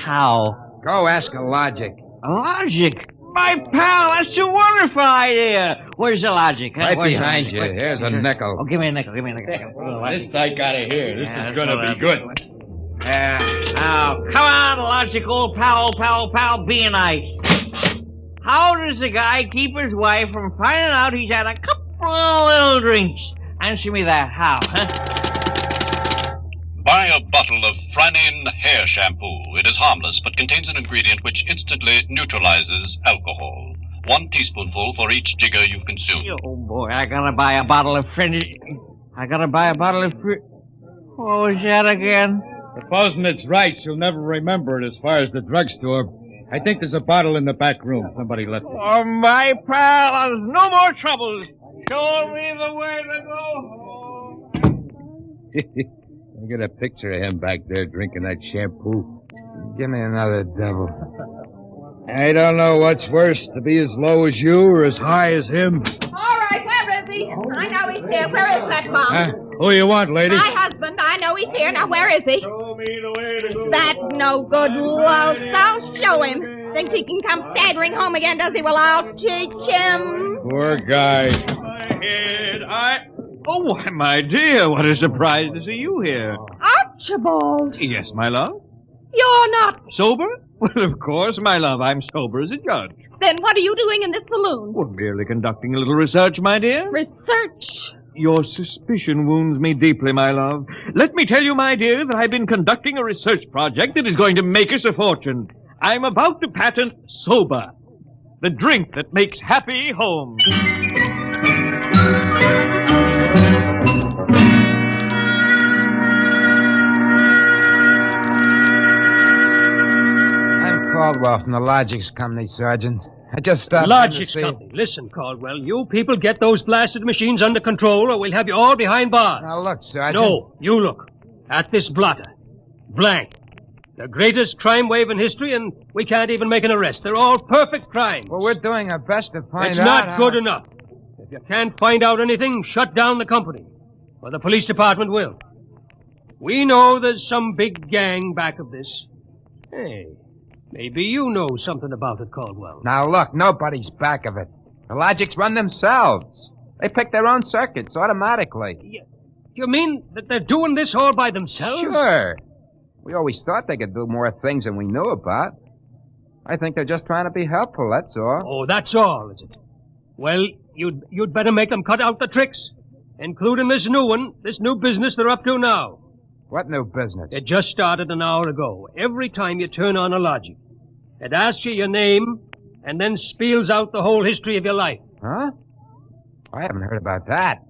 How? Go ask a logic. A logic? My pal, that's a wonderful idea. Where's the logic? Huh? Right Where's behind the you. logic? Here's a nickel. Oh, give me a nickel. This I gotta hear. This is gonna be good. Now, come on, logic, old pal, be nice. How does a guy keep his wife from finding out he's had a couple of little drinks? Answer me that. How, huh? Buy a bottle of Franine hair shampoo. It is harmless, but contains an ingredient which instantly neutralizes alcohol. 1 teaspoonful for each jigger you've consumed. Oh, boy, I gotta buy a bottle of What was that again? Supposing it's right, she'll never remember it as far as the drugstore. I think there's a bottle in the back room. Somebody left it. Oh, my pal, there's no more troubles. Show me the way to go home. I get a picture of him back there drinking that shampoo. Give me another double. I don't know what's worse, to be as low as you or as high as him. All right, where is he? I know he's here. Where is that bum? Who you want, lady? My husband. I know he's here. Now, where is he? Show me the way to go. That no good low. Show him. Thinks he can come staggering home again, does he? Well, I'll teach him. Poor guy. My head, Oh, why, my dear, what a surprise to see you here. Archibald. Yes, my love. You're not. Sober? Well, of course, my love, I'm sober as a judge. Then what are you doing in this saloon? Well, merely conducting a little research, my dear. Research? Your suspicion wounds me deeply, my love. Let me tell you, my dear, that I've been conducting a research project that is going to make us a fortune. I'm about to patent Sober, the drink that makes happy homes. I'm Caldwell from the Logics Company, Sergeant. I just stopped Logics in to see... Company. Listen, Caldwell, you people get those blasted machines under control or we'll have you all behind bars. Now, look, Sergeant. No, you look. At this blotter. Blank. The greatest crime wave in history, and we can't even make an arrest. They're all perfect crimes. Well, we're doing our best to find out. It's not good enough. If you can't find out anything, shut down the company. Or the police department will. We know there's some big gang back of this. Hey, maybe you know something about it, Caldwell. Now, look, nobody's back of it. The Logics run themselves. They pick their own circuits automatically. You mean that they're doing this all by themselves? Sure. We always thought they could do more things than we knew about. I think they're just trying to be helpful, that's all. Oh, that's all, is it? Well, you'd better make them cut out the tricks, including this new one, this new business they're up to now. What new business? It just started an hour ago. Every time you turn on a Logic, it asks you your name and then spiels out the whole history of your life. Huh? I haven't heard about that.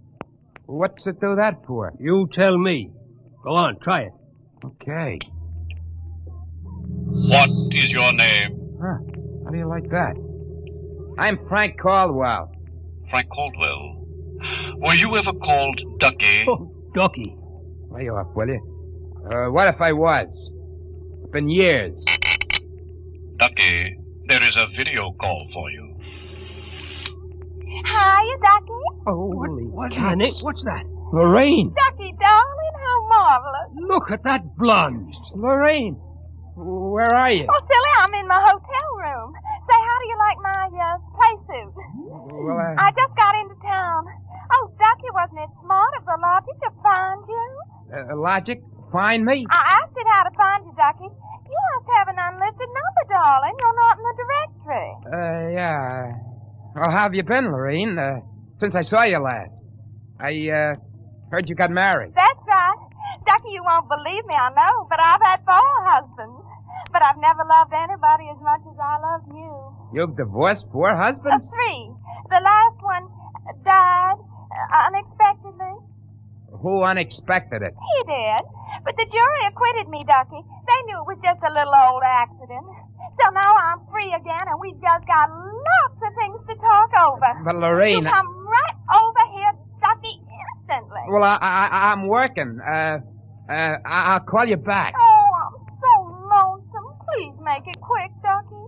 What's it do that for? You tell me. Go on, try it. Okay. What is your name? Huh. How do you like that? I'm Frank Caldwell. Frank Caldwell. Were you ever called Ducky? Oh, Ducky. Lay off, will you? What if I was? It's been years. Ducky, there is a video call for you. Hiya, Ducky. Holy cats. What's that? Lorraine. Ducky, darling, how marvelous. Look at that blonde. It's Lorraine. Where are you? Oh, silly, I'm in my hotel room. Say, how do you like my play suit? Well, I just got into town. Oh, Ducky, wasn't it smart of the Logic to find you? Logic? Find me? I asked it how to find you, Ducky. You must have an unlisted number, darling. You're not in the directory. Yeah. Well, how have you been, Lorraine? Since I saw you last. I heard you got married. That's right. Ducky, you won't believe me, I know, but I've had 4 husbands. But I've never loved anybody as much as I love you. You've divorced 4 husbands? 3. The last one died Who unexpected it? He did. But the jury acquitted me, Ducky. They knew it was just a little old accident. So now I'm free again, and we've just got lots of things to talk over. But, Lorraine... You come right over here, Ducky, instantly. Well, I'm working. I'll call you back. Oh, I'm so lonesome. Please make it quick, Ducky.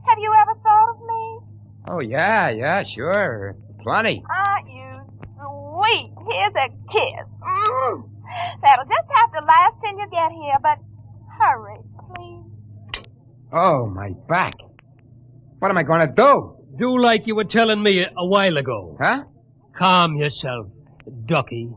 Have you ever thought of me? Oh, yeah, sure. Plenty. You sweet. Here's a kiss. That'll just have to last till you get here, but hurry, please. Oh, my back. What am I going to do? Do like you were telling me a while ago. Huh? Calm yourself, Ducky.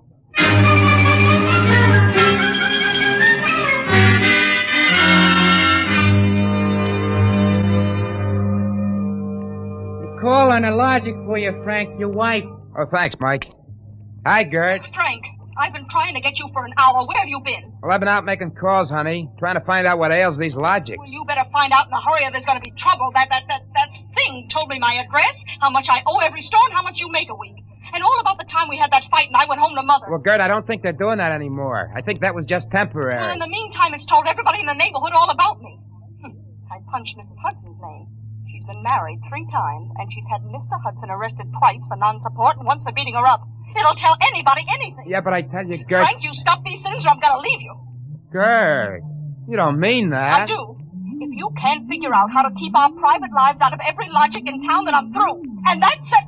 Call on the logic for you, Frank, your wife. Oh, thanks, Mike. Hi, Gert. Frank, I've been trying to get you for an hour. Where have you been? Well, I've been out making calls, honey, trying to find out what ails these logics. Well, you better find out in a hurry or there's going to be trouble. That thing told me my address, how much I owe every store, and how much you make a week. And all about the time we had that fight and I went home to Mother. Well, Gert, I don't think they're doing that anymore. I think that was just temporary. Well, in the meantime, it's told everybody in the neighborhood all about me. I punched Mrs. Hudson's name. She's been married 3 times, and she's had Mr. Hudson arrested twice for non-support and once for beating her up. It'll tell anybody anything. Yeah, but I tell you, Gert... Frank, you stop these things or I'm going to leave you. Gert, you don't mean that. I do. If you can't figure out how to keep our private lives out of every logic in town, then I'm through. And that's it.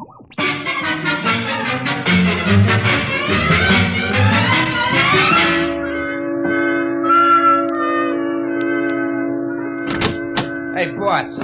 Hey, boss.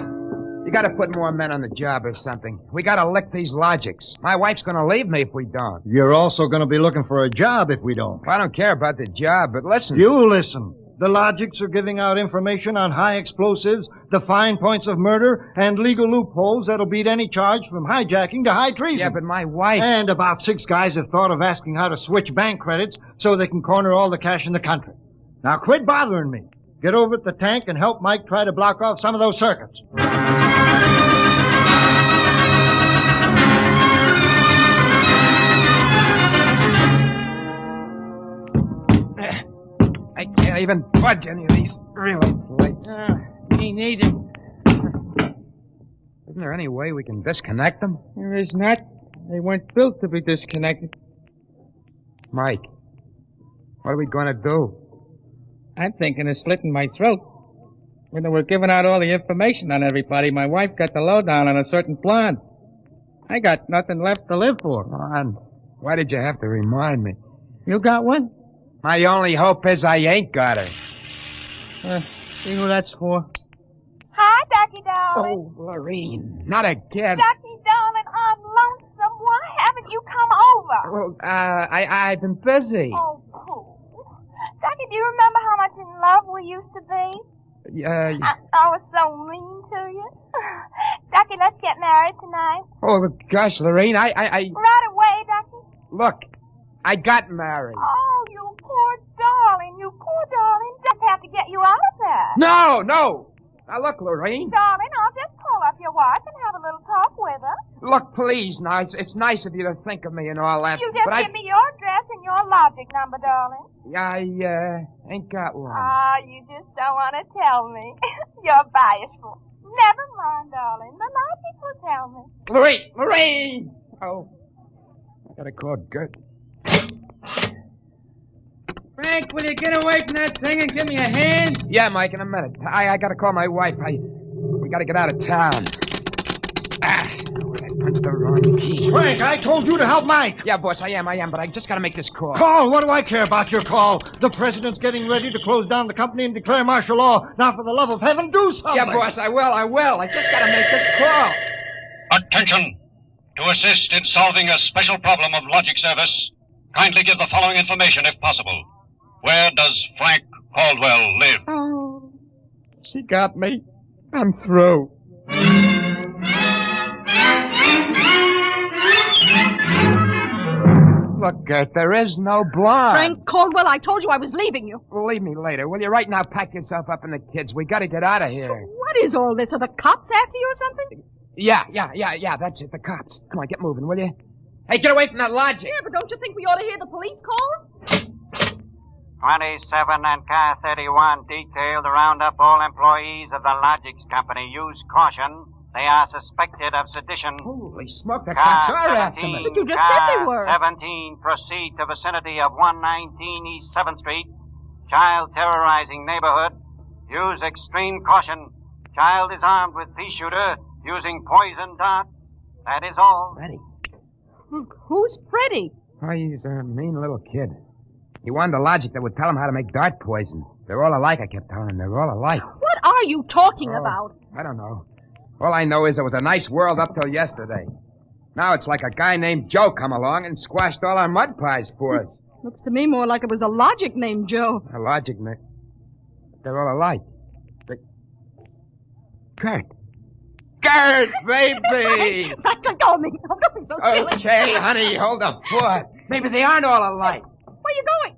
You gotta put more men on the job or something. We gotta lick these logics. My wife's gonna leave me if we don't. You're also going to be looking for a job if we don't. Well, I don't care about the job, but listen. You listen. The logics are giving out information on high explosives, the fine points of murder, and legal loopholes that'll beat any charge from hijacking to high treason. Yeah, but my wife... And about 6 guys have thought of asking how to switch bank credits so they can corner all the cash in the country. Now quit bothering me. Get over at the tank and help Mike try to block off some of those circuits. I can't even budge any of these relay plates. Me neither. Isn't there any way we can disconnect them? There is not. They weren't built to be disconnected. Mike, what are we going to do? I'm thinking of slitting my throat. When they were giving out all the information on everybody, my wife got the lowdown on a certain blonde. I got nothing left to live for. Ron, why did you have to remind me? You got one? My only hope is I ain't got her. See who that's for? Hi, Ducky, darling. Oh, Lorene, not again. Ducky, darling, I'm lonesome. Why haven't you come over? Well, I've been busy. Oh, cool. Ducky, do you remember how much in love we used to be? I was so mean to you. Ducky, let's get married tonight. Oh, gosh, Lorene, I... Right away, Ducky. Look, I got married. Oh, you poor darling. You poor darling. Just have to get you out of there. No. Now, look, Lorene. Darling, I'll just call up your wife and have a little talk with her. Look, please, now, it's nice of you to think of me and all that. You just give me your address and your logic number, darling. I ain't got one. You just don't want to tell me. You're bashful. Never mind, darling. The logic will tell me. Lorene! Oh, I gotta call Gert. Frank, will you get away from that thing and give me a hand? Yeah, Mike, in a minute. I gotta call my wife. We gotta get out of town. That's the wrong key. Frank, I told you to help Mike. Yeah, boss, I am, but I just gotta make this call. Call? What do I care about your call? The president's getting ready to close down the company and declare martial law. Now, for the love of heaven, do something. Yeah, boss, I will. I just gotta make this call. Attention! To assist in solving a special problem of logic service, kindly give the following information if possible. Where does Frank Caldwell live? Oh, she got me. I'm through. Look, Gert, there is no blonde. Frank Caldwell, I told you I was leaving you. Well, leave me later, will you? Right now, pack yourself up and the kids. We gotta get out of here. What is all this? Are the cops after you or something? Yeah, that's it, the cops. Come on, get moving, will you? Hey, get away from that logic. Yeah, but don't you think we ought to hear the police calls? 27 and car 31 detailed to round up all employees of the Logics Company. Use caution. They are suspected of sedition. Holy smoke, the Car cops are after 17, me. But you just said they car were. 17, proceed to vicinity of 119 East 7th Street. Child terrorizing neighborhood. Use extreme caution. Child is armed with pea shooter using poison dart. That is all. Freddie. Who's Freddie? Oh, he's a mean little kid. He wanted a logic that would tell him how to make dart poison. They're all alike, I kept telling him. They're all alike. What are you talking about? I don't know. All I know is it was a nice world up till yesterday. Now it's like a guy named Joe come along and squashed all our mud pies for us. Looks to me more like it was a logic named Joe. A logic, Nick. They're all alike. Kurt. Kurt, baby! Let go of me. Don't be so silly. Okay, honey, hold the fort. Maybe they aren't all alike. Where are you going?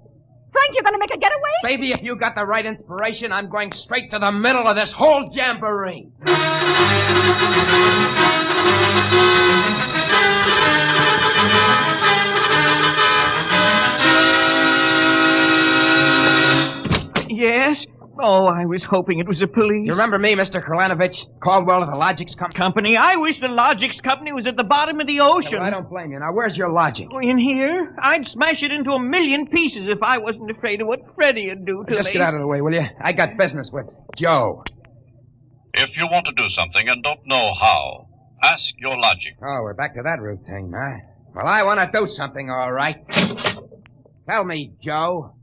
Frank, you're going to make a getaway? Baby, if you got the right inspiration, I'm going straight to the middle of this whole jamboree. Yes? Oh, I was hoping it was the police. You remember me, Mr. Kralanovich? Caldwell of the Logics Company? I wish the Logics Company was at the bottom of the ocean. Well, I don't blame you. Now, where's your logic? In here? I'd smash it into a million pieces if I wasn't afraid of what Freddie would do to me. Just get out of the way, will you? I got business with Joe. If you want to do something and don't know how, ask your logic. Oh, we're back to that routine, huh? Well, I want to do something, all right. Tell me, Joe,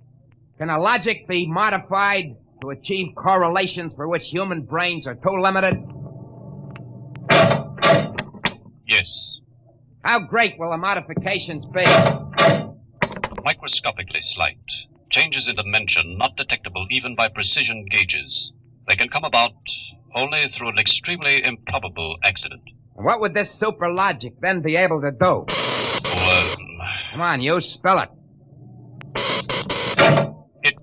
can a logic be modified to achieve correlations for which human brains are too limited? Yes. How great will the modifications be? Microscopically slight. Changes in dimension not detectable even by precision gauges. They can come about only through an extremely improbable accident. What would this super logic then be able to do? Come on, you spell it. It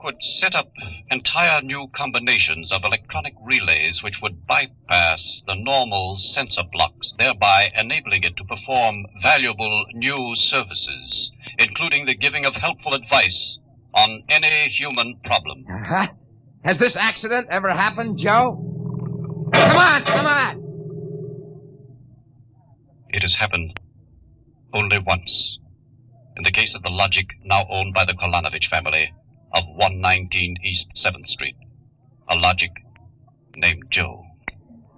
could set up entire new combinations of electronic relays which would bypass the normal sensor blocks, thereby enabling it to perform valuable new services, including the giving of helpful advice on any human problem. Uh-huh. Has this accident ever happened, Joe? Come on, come on! It has happened only once. In the case of the logic now owned by the Kolanovich family of 119 East 7th Street. A logic named Joe.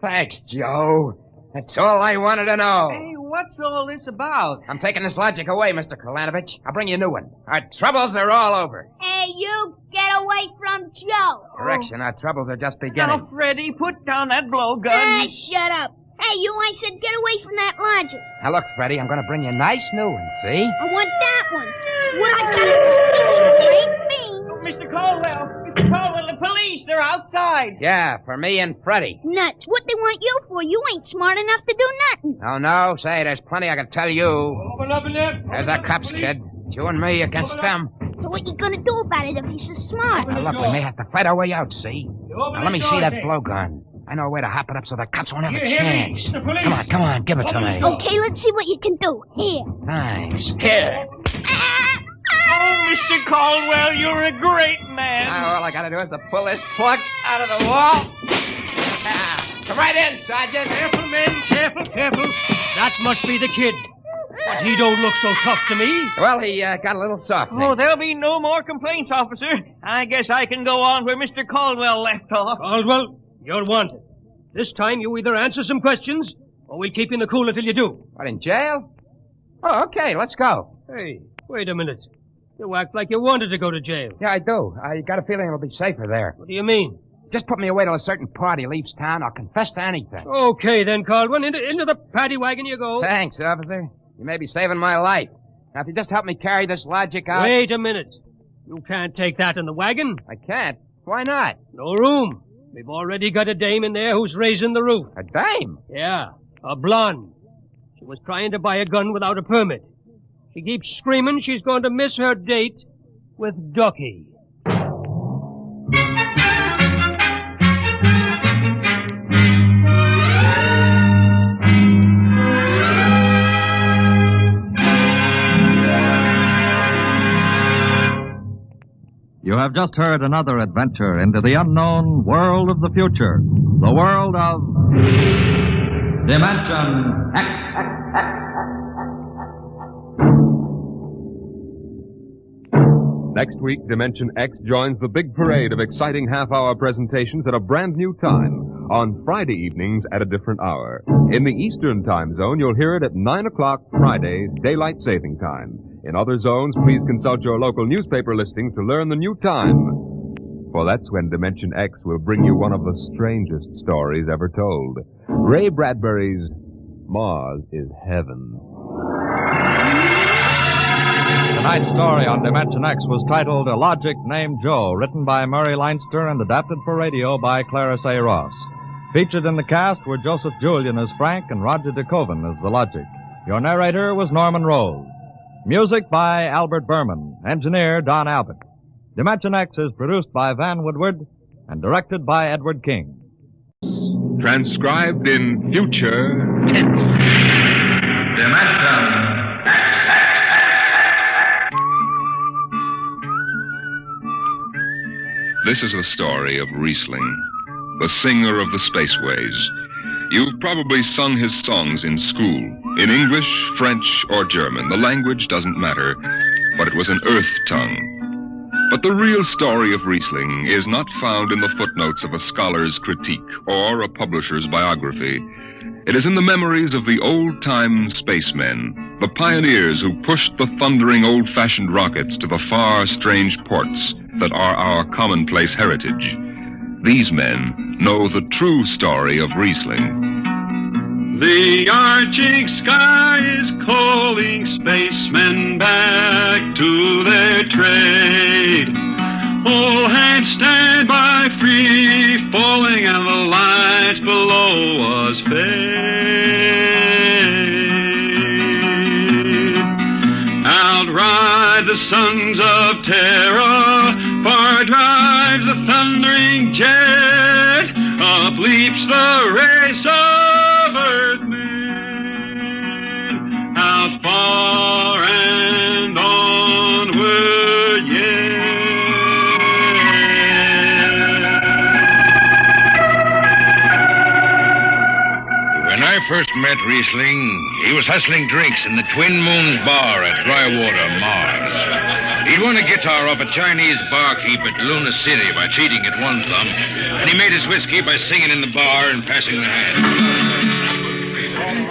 Thanks, Joe. That's all I wanted to know. Hey, what's all this about? I'm taking this logic away, Mr. Kolanovich. I'll bring you a new one. Our troubles are all over. Hey, you, get away from Joe. Correction, our troubles are just beginning. Now, Freddie, put down that blowgun. Ah, shut up. Hey, you, I said get away from that logic. Now, look, Freddie, I'm going to bring you a nice new one, see? I want that one. What I got in this picture ain't beans. Mr. Caldwell, Mr. Caldwell, the police, they're outside. Yeah, for me and Freddie. Nuts. What they want you for? You ain't smart enough to do nothing. Oh, no? Say, there's plenty I can tell you. Open up in there. There's our cops, kid. It's you and me against them. So what you gonna do about it if he's so smart? Now, look, we may have to fight our way out, see? Now, let me see that blowgun. I know a way to hop it up so the cops won't have a chance. Come on, give it to me. Okay, let's see what you can do. Here. Thanks. Here. Oh, Mr. Caldwell, you're a great man. Now, all I gotta do is to pull this plug out of the wall. Come right in, Sergeant. Careful, men. Careful, careful. That must be the kid. But he don't look so tough to me. Well, he got a little soft. Oh, there'll be no more complaints, officer. I guess I can go on where Mr. Caldwell left off. Caldwell, you're wanted. This time you either answer some questions, or we'll keep you in the cooler till you do. What, in jail? Oh, okay, let's go. Hey, wait a minute. You act like you wanted to go to jail. Yeah, I do. I got a feeling it'll be safer there. What do you mean? Just put me away till a certain party leaves town. I'll confess to anything. Okay, then, Caldwell. Into the paddy wagon you go. Thanks, officer. You may be saving my life. Now, if you just help me carry this logic out... Wait a minute. You can't take that in the wagon. I can't? Why not? No room. We've already got a dame in there who's raising the roof. A dame? Yeah, a blonde. She was trying to buy a gun without a permit. She keeps screaming she's going to miss her date with Ducky. You have just heard another adventure into the unknown world of the future. The world of Dimension X. Next week, Dimension X joins the big parade of exciting half-hour presentations at a brand new time on Friday evenings at a different hour. In the Eastern Time Zone, you'll hear it at 9 o'clock Friday, Daylight Saving Time. In other zones, please consult your local newspaper listings to learn the new time. For that's when Dimension X will bring you one of the strangest stories ever told. Ray Bradbury's Mars is Heaven. Tonight's story on Dimension X was titled ALogicNamedJoe, written by Murray Leinster and adapted for radio by Clarence A. Ross. Featured in the cast were Joseph Julian as Frank and Roger DeKoven as the Logic. Your narrator was Norman Rose. Music by Albert Berman. Engineer Don Albert. Dimension X is produced by Van Woodward and directed by Edward King. Transcribed in future tense. Dimension This is the story of Riesling, the singer of the spaceways. You've probably sung his songs in school, in English, French, or German. The language doesn't matter, but it was an earth tongue. But the real story of Riesling is not found in the footnotes of a scholar's critique or a publisher's biography. It is in the memories of the old-time spacemen, the pioneers who pushed the thundering old-fashioned rockets to the far, strange ports that are our commonplace heritage. These men know the true story of Riesling. The arching sky is calling spacemen back to their trade. All hands stand by, free falling, and the lights below us fade. Outride the sons of terror, far drives the thundering jet, up leaps the race of earthmen, out far and onward yet. When I first met Riesling, he was hustling drinks in the Twin Moons bar at Drywater, Mars. He'd won a guitar off a Chinese barkeep at Luna City by cheating at one thumb, and he made his whiskey by singing in the bar and passing the hat.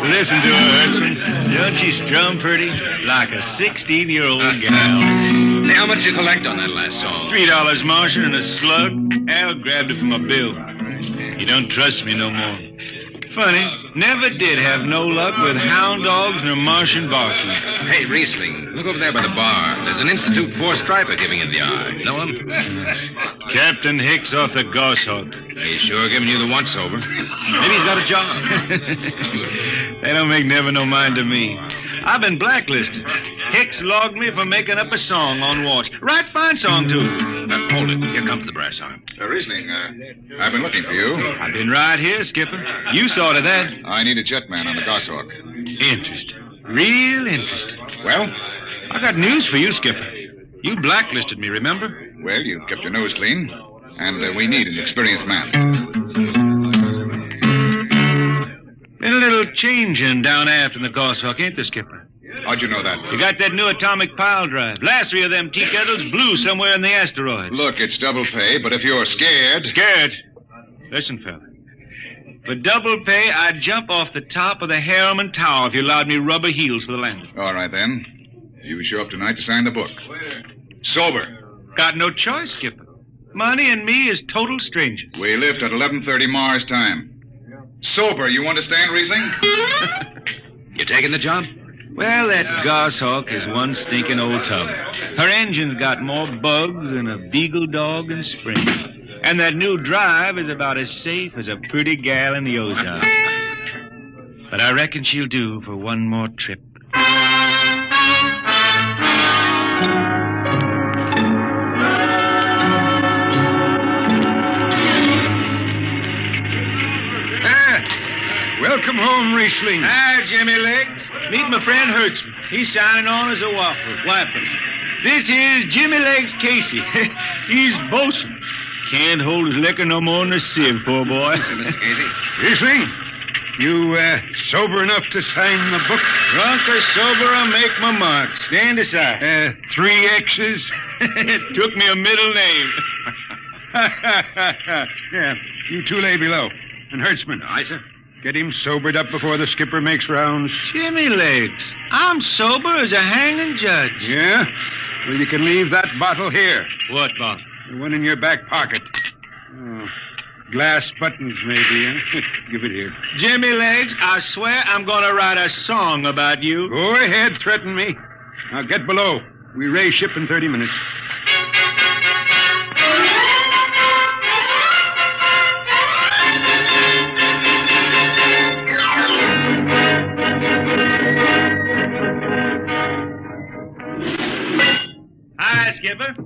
Listen to her, Hertzman. Don't she strum pretty? Like a 16-year-old gal. Say, how much you collect on that last song? $3 Martian and a slug. Al grabbed it from my bill. You don't trust me no more. Funny, never did have no luck with hound dogs nor Martian barkeep. Hey, Riesling, look over there by the bar. There's an Institute 4 striper giving it the eye. Know him? Captain Hicks off the Goshawk. He's sure giving you the once-over. Maybe he's got a job. They don't make never no mind to me. I've been blacklisted. Hicks logged me for making up a song on watch. Right fine song, too. Hold it. Here comes the brass arm. Riesling, I've been looking for you. I've been right here, Skipper. You saw to that. I need a jetman on the Goshawk. Interesting. Real interesting. Well? I got news for you, Skipper. You blacklisted me, remember? Well, you kept your nose clean, and we need an experienced man. Been a little changing down aft in the Goshawk, ain't there, Skipper? How'd you know that? You got that new atomic pile drive. Last 3 of them tea kettles blew somewhere in the asteroids. Look, it's double pay, but if you're scared... Scared? Listen, fella. For double pay, I'd jump off the top of the Harriman Tower if you allowed me rubber heels for the landing. All right, then. You show up tonight to sign the book. Sober. Got no choice, Skipper. Money and me is total strangers. We lift at 11:30 Mars time. Sober, you understand, Riesling? You taking the job? Well, that Goshawk is one stinking old tub. Her engine's got more bugs than a beagle dog in spring. And that new drive is about as safe as a pretty gal in the Ozarks. But I reckon she'll do for one more trip. Welcome home, Riesling. Hi, Jimmy Legs. Meet my friend Hertzman. He's signing on as a wiper. This is Jimmy Legs Casey. He's bosun. Can't hold his liquor no more than a sieve, poor boy. Mr. Casey. Riesling, you sober enough to sign the book? Drunk or sober, I'll make my mark. Stand aside. 3 X's? It took me a middle name. Yeah, you two lay below. And Hertzman. Aye, sir. Get him sobered up before the skipper makes rounds. Jimmy Legs, I'm sober as a hanging judge. Yeah? Well, you can leave that bottle here. What bottle? The one in your back pocket. Oh, glass buttons, maybe, huh? Give it here. Jimmy Legs, I swear I'm going to write a song about you. Go ahead, threaten me. Now get below. We raise ship in 30 minutes. Hi, Skipper.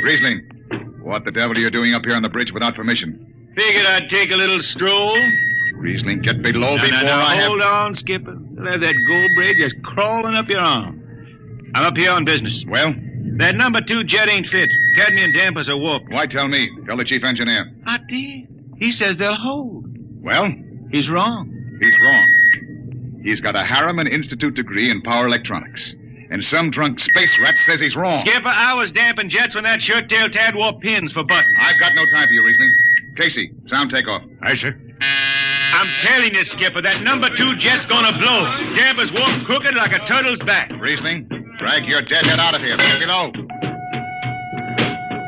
Riesling, what the devil are you doing up here on the bridge without permission? Figured I'd take a little stroll. Riesling, get below before I have... Hold on, Skipper. You'll have that gold braid just crawling up your arm. I'm up here on business. Well? That number 2 jet ain't fit. Cadmium dampers are warped. Why tell me? Tell the chief engineer. I did. He says they'll hold. Well? He's wrong. He's wrong. He's got a Harriman Institute degree in power electronics. And some drunk space rat says he's wrong. Skipper, I was damping jets when that shirt-tailed tad wore pins for buttons. I've got no time for you, Riesling. Casey, sound takeoff. Aye, sir. I'm telling you, Skipper, that number 2 jet's gonna blow. Dampers warp crooked like a turtle's back. Riesling, drag your deadhead out of here. Get below.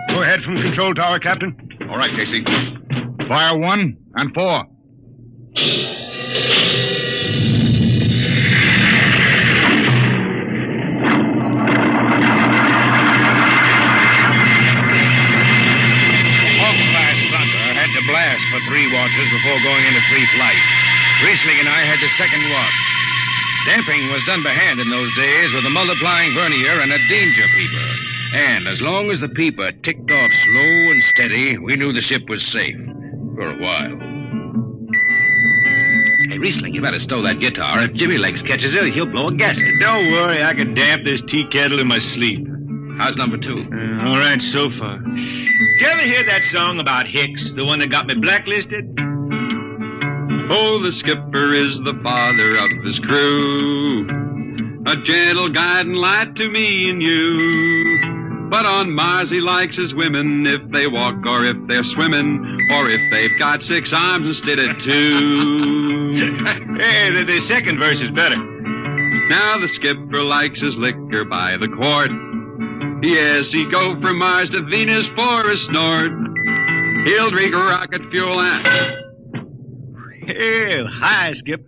Go ahead from control tower, Captain. All right, Casey. Fire 1 and 4. Blast for 3 watches before going into free flight. Riesling and I had the second watch. Damping was done by hand in those days with a multiplying vernier and a danger peeper. And as long as the peeper ticked off slow and steady, we knew the ship was safe. For a while. Hey, Riesling, you better stow that guitar. If Jimmy Legs catches it, he'll blow a gasket. Don't worry, I can damp this tea kettle in my sleep. How's number 2? All right, so far. Did you ever hear that song about Hicks, the one that got me blacklisted? Oh, the skipper is the father of his crew, a gentle guide and light to me and you. But on Mars he likes his women if they walk or if they're swimming, or if they've got 6 arms instead of 2. Hey, the second verse is better. Now the skipper likes his liquor by the quart. Yes, he'd go from Mars to Venus for a snort. He'll drink rocket fuel and... Hell, hi, Skip.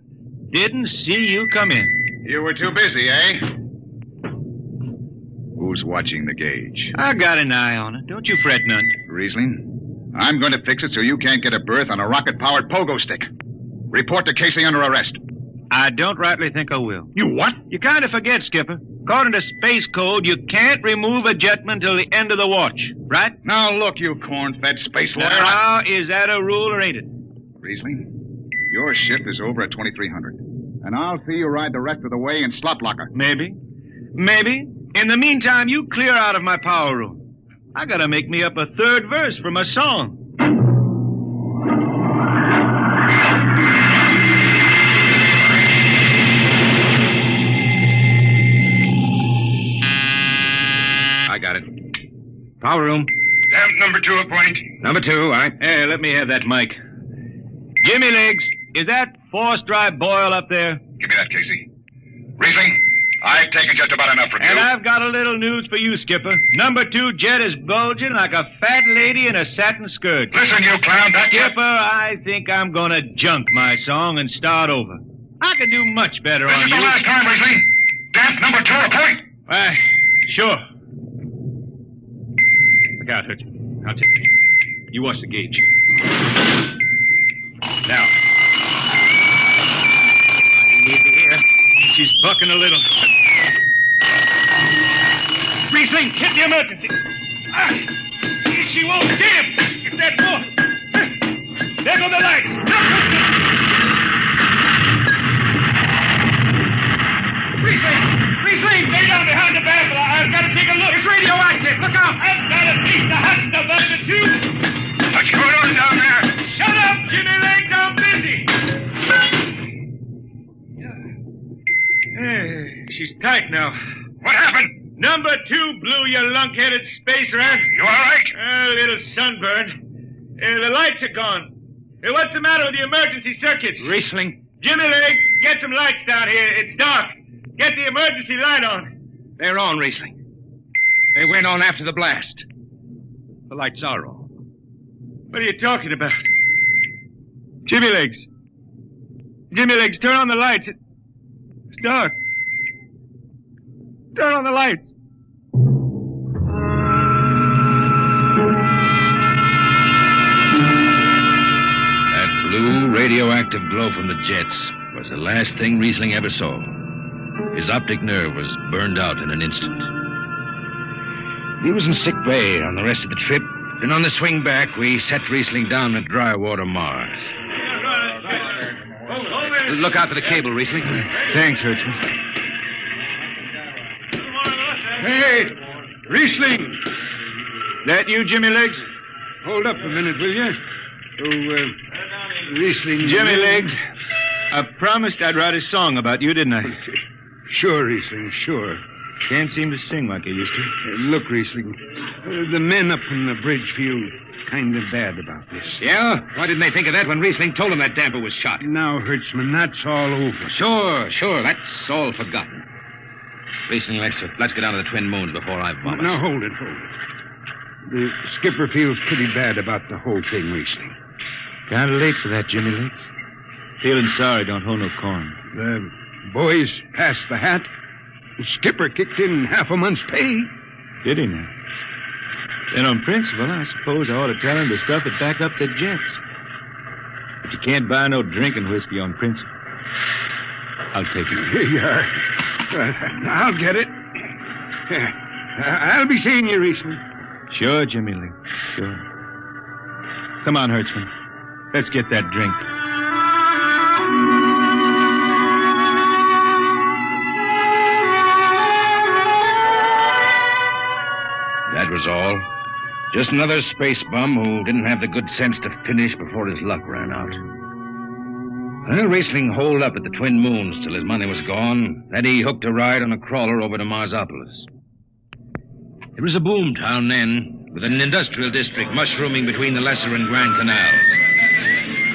Didn't see you come in. You were too busy, eh? Who's watching the gauge? I got an eye on it. Don't you fret none. Riesling, I'm going to fix it so you can't get a berth on a rocket-powered pogo stick. Report to Casey under arrest. I don't rightly think I will. You what? You kind of forget, Skipper. According to Space Code, you can't remove a jetman till the end of the watch, right? Now, look, you corn-fed space lawyer. Now, is that a rule or ain't it? Riesling, your ship is over at 2300. And I'll see you ride the rest of the way in slot locker. Maybe. Maybe. In the meantime, you clear out of my power room. I gotta make me up a third verse for my song. I got it. Power room. Damp number 2 a point. Number 2, all right. Hey, let me have that mic. Jimmy Legs, is that force dry boil up there? Give me that, Casey. Riesling, I've taken just about enough from you. And I've got a little news for you, Skipper. Number 2 jet is bulging like a fat lady in a satin skirt. Listen, you clown, that Skipper, I think I'm gonna junk my song and start over. I could do much better This on is you. the last time, Riesling. Damp number 2 a point. Sure. Look out, Hudson. I'll take it. You watch the gauge. Now. You need to hear. She's bucking a little. Riesling, hit the emergency. She won't. Damn! It's that boy. There go the lights. Riesling, stay down behind the barrel. I've got to take a look. It's radioactive. Look out. I've got a piece of hot stuff under the tube. What's going on down there? Shut up, Jimmy Legs. I'm busy. Hey, she's tight now. What happened? Number 2 blew, you lunk-headed space rat. You all right? A little sunburn. The lights are gone. What's the matter with the emergency circuits? Riesling. Jimmy Legs, get some lights down here. It's dark. Get the emergency light on. They're on, Riesling. They went on after the blast. The lights are on. What are you talking about? Jimmy Legs. Jimmy Legs, turn on the lights. It's dark. Turn on the lights. That blue radioactive glow from the jets was the last thing Riesling ever saw. His optic nerve was burned out in an instant. He was in sick bay on the rest of the trip. Then on the swing back, we set Riesling down at dry water Mars. Look out for the cable, Riesling. Thanks, Hertzman. Hey, Riesling! That you, Jimmy Legs? Hold up a minute, will you? Riesling... Jimmy Legs, I promised I'd write a song about you, didn't I? Sure, Riesling, sure. Can't seem to sing like I used to. Look, Riesling, the men up on the bridge feel kind of bad about this. Yeah? Why didn't they think of that when Riesling told them that damper was shot? Now, Hertzman, that's all over. Sure, that's all forgotten. Riesling, let's get down to the Twin Moons before I vomit. Now, hold it. The skipper feels pretty bad about the whole thing, Riesling. Kind of late for that, Jimmy Legs. Feeling sorry, don't hold no corn. The boys passed the hat. The skipper kicked in half a month's pay. Did he now? Then on principle, I suppose I ought to tell him to stuff it back up the jets. But you can't buy no drinking whiskey on principle. I'll take it. Here you are. I'll get it. I'll be seeing you, Riesling. Sure, Jimmy Lee. Sure. Come on, Hertzman. Let's get that drink. That was all. Just another space bum who didn't have the good sense to finish before his luck ran out. Well, Riesling holed up at the Twin Moons till his money was gone. Then he hooked a ride on a crawler over to Marsopolis. It was a boom town then, with an industrial district mushrooming between the Lesser and Grand Canals.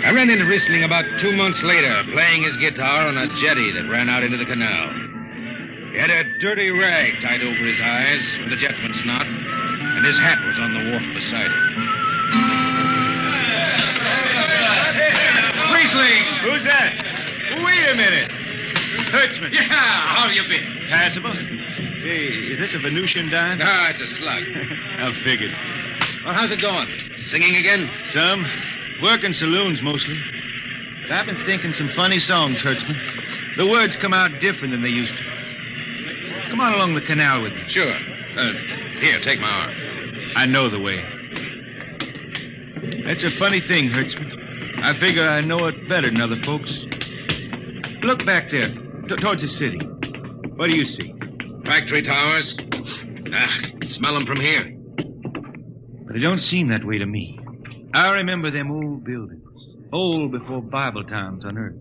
I ran into Riesling about 2 months later, playing his guitar on a jetty that ran out into the canal. He had a dirty rag tied over his eyes with a jetman's knot, and his hat was on the wharf beside him. Riesling! Who's that? Wait a minute. Hertzman. Yeah, how have you been? Passable. Say, is this a Venusian dime? Ah, it's a slug. I figured. Well, how's it going? Singing again? Some. Working saloons, mostly. But I've been thinking some funny songs, Hertzman. The words come out different than they used to. Come on along the canal with me. Sure. Here, take my arm. I know the way. That's a funny thing, Hertzman. I figure I know it better than other folks. Look back there, towards the city. What do you see? Factory towers. Smell them from here. But they don't seem that way to me. I remember them old buildings, old before Bible times on earth.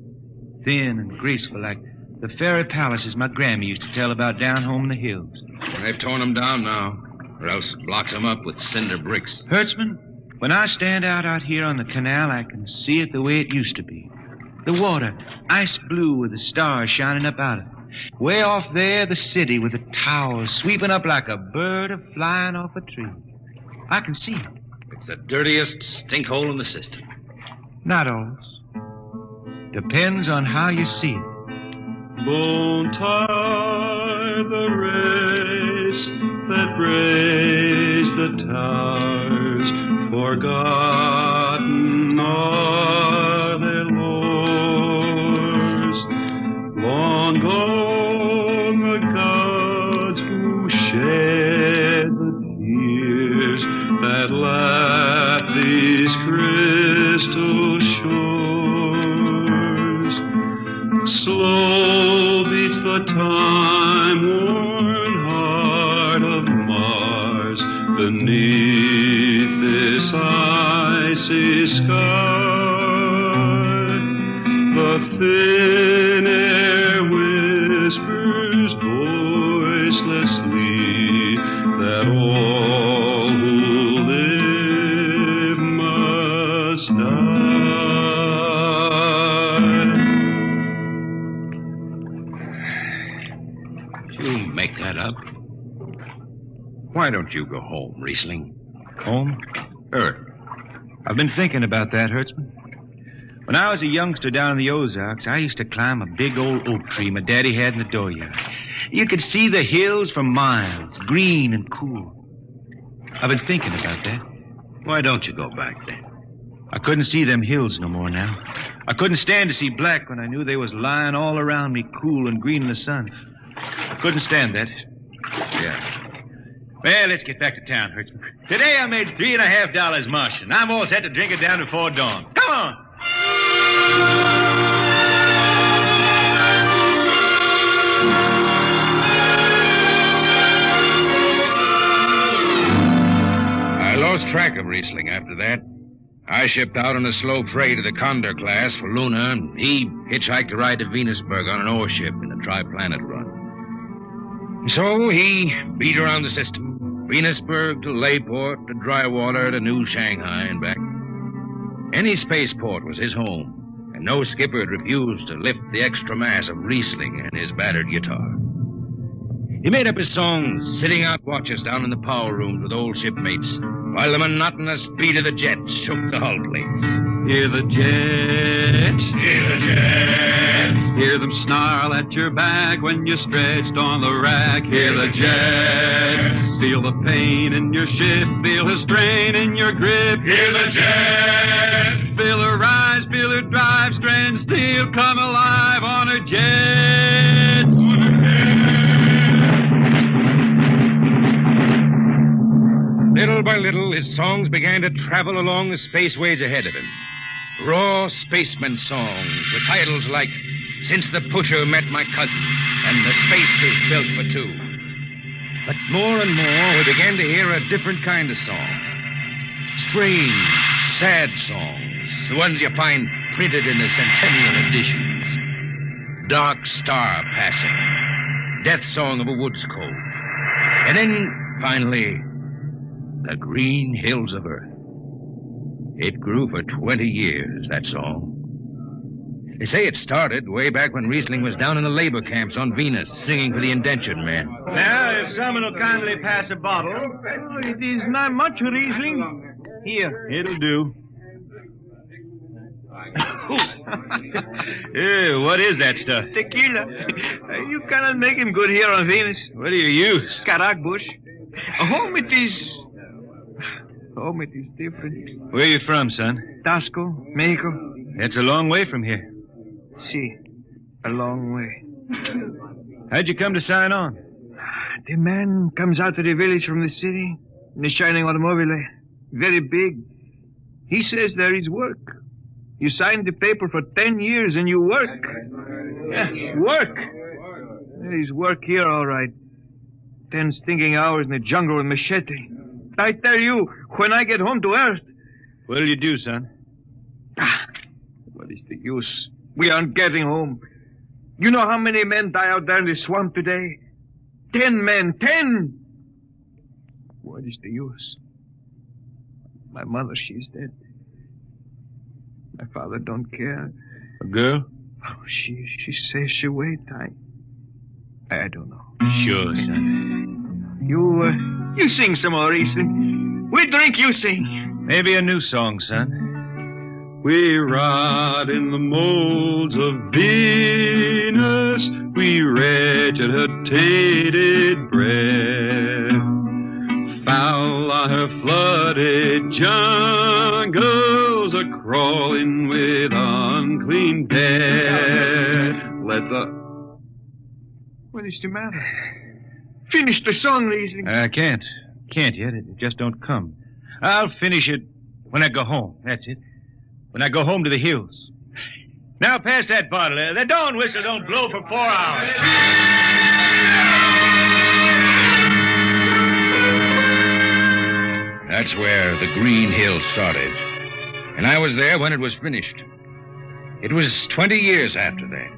Thin and graceful like the fairy palaces my Grammy used to tell about down home in the hills. They've torn them down now, or else blocked them up with cinder bricks. Hertzman, when I stand out here on the canal, I can see it the way it used to be. The water, ice blue with the stars shining up out of it. Way off there, the city with the towers sweeping up like a bird flying off a tree. I can see it. It's the dirtiest stinkhole in the system. Not always. Depends on how you see it. Bone tie the race that raised the towers, forgotten are their lores. Long gone the gods who shed the tears that lap these crystal shores. Slow beats the time-worn heart glassy sky. The thin air whispers voicelessly that all who live must die. You make that up. Why don't you go home, Riesling? Home? Earth. I've been thinking about that, Hertzman. When I was a youngster down in the Ozarks, I used to climb a big old oak tree my daddy had in the dooryard. You could see the hills for miles, green and cool. I've been thinking about that. Why don't you go back then? I couldn't see them hills no more now. I couldn't stand to see black when I knew they was lying all around me, cool and green in the sun. I couldn't stand that. Yeah. Well, let's get back to town, Hertzman. Today I made $3.50 Martian. I'm all set to drink it down before dawn. Come on! I lost track of Riesling after that. I shipped out on a slow freight of the Condor class for Luna, and he hitchhiked a ride to Venusburg on an ore ship in a tri-planet run. So he beat around the system. Venusburg to Layport to Drywater to New Shanghai and back. Any spaceport was his home, and no skipper had refused to lift the extra mass of Riesling and his battered guitar. He made up his songs, sitting out watches down in the power rooms with old shipmates, while the monotonous beat of the jets shook the hull plates. Hear the jets, hear the jets, hear them snarl at your back when you're stretched on the rack. Hear the jets, feel the pain in your ship, feel the strain in your grip. Hear the jets, feel her rise, feel her drive, strand steel come alive on her jets. Little by little, his songs began to travel along the spaceways ahead of him. Raw spaceman songs with titles like Since the Pusher Met My Cousin and The Spacesuit Built for Two. But more and more, we began to hear a different kind of song. Strange, sad songs, the ones you find printed in the centennial editions. Dark Star Passing, Death Song of a Woods Cove. And then, finally, The Green Hills of Earth. It grew for 20 years, that song. They say it started way back when Riesling was down in the labor camps on Venus, singing for the indentured men. Now, if someone will kindly pass a bottle. Oh, it is not much, Riesling. Here, it'll do. What is that stuff? Tequila. You cannot make him good here on Venus. What do you use? Carabush. Home it is different. Where are you from, son? Tasco, Mexico. That's a long way from here. See, a long way. How'd you come to sign on? The man comes out to the village from the city in the shining automobile. Very big. He says there is work. You signed the paper for 10 years and you work. Yeah, work. There is work here, all right. 10 stinking hours in the jungle with machete. I tell you, when I get home to Earth... What'll you do, son? What is the use? We aren't getting home. You know how many men die out there in the swamp today? 10 men. 10! What is the use? My mother, she's dead. My father don't care. A girl? Oh, she says she wait. I don't know. Sure, son. You sing some more, Riesling. We drink, you sing. Maybe a new song, son. We rot in the molds of Venus. We regurgitated breath. Foul are her flooded jungles, a-crawling with unclean death. What is the matter? Finish the song, Riesling. I can't. Can't yet. It just don't come. I'll finish it when I go home. That's it. When I go home to the hills. Now pass that bottle. The dawn whistle don't blow for 4 hours. That's where the Green Hills started. And I was there when it was finished. It was 20 years after that.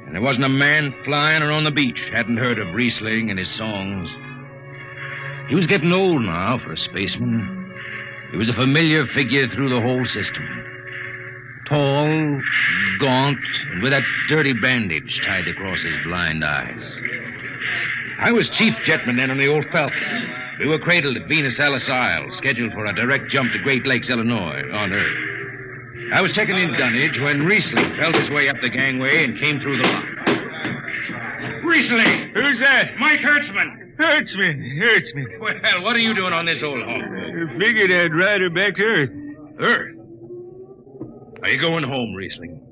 And there wasn't a man flying or on the beach hadn't heard of Riesling and his songs. He was getting old now for a spaceman. He was a familiar figure through the whole system. Tall, gaunt, and with that dirty bandage tied across his blind eyes. I was chief jetman then on the old Falcon. We were cradled at Venus Alice Isle, scheduled for a direct jump to Great Lakes, Illinois, on Earth. I was checking in dunnage when Riesling felt his way up the gangway and came through the lock. Riesling! Who's that? Mike Hertzman. Hertzman. Well, what are you doing on this old hog? I figured I'd ride her back to Earth. Earth? Are you going home, Riesling?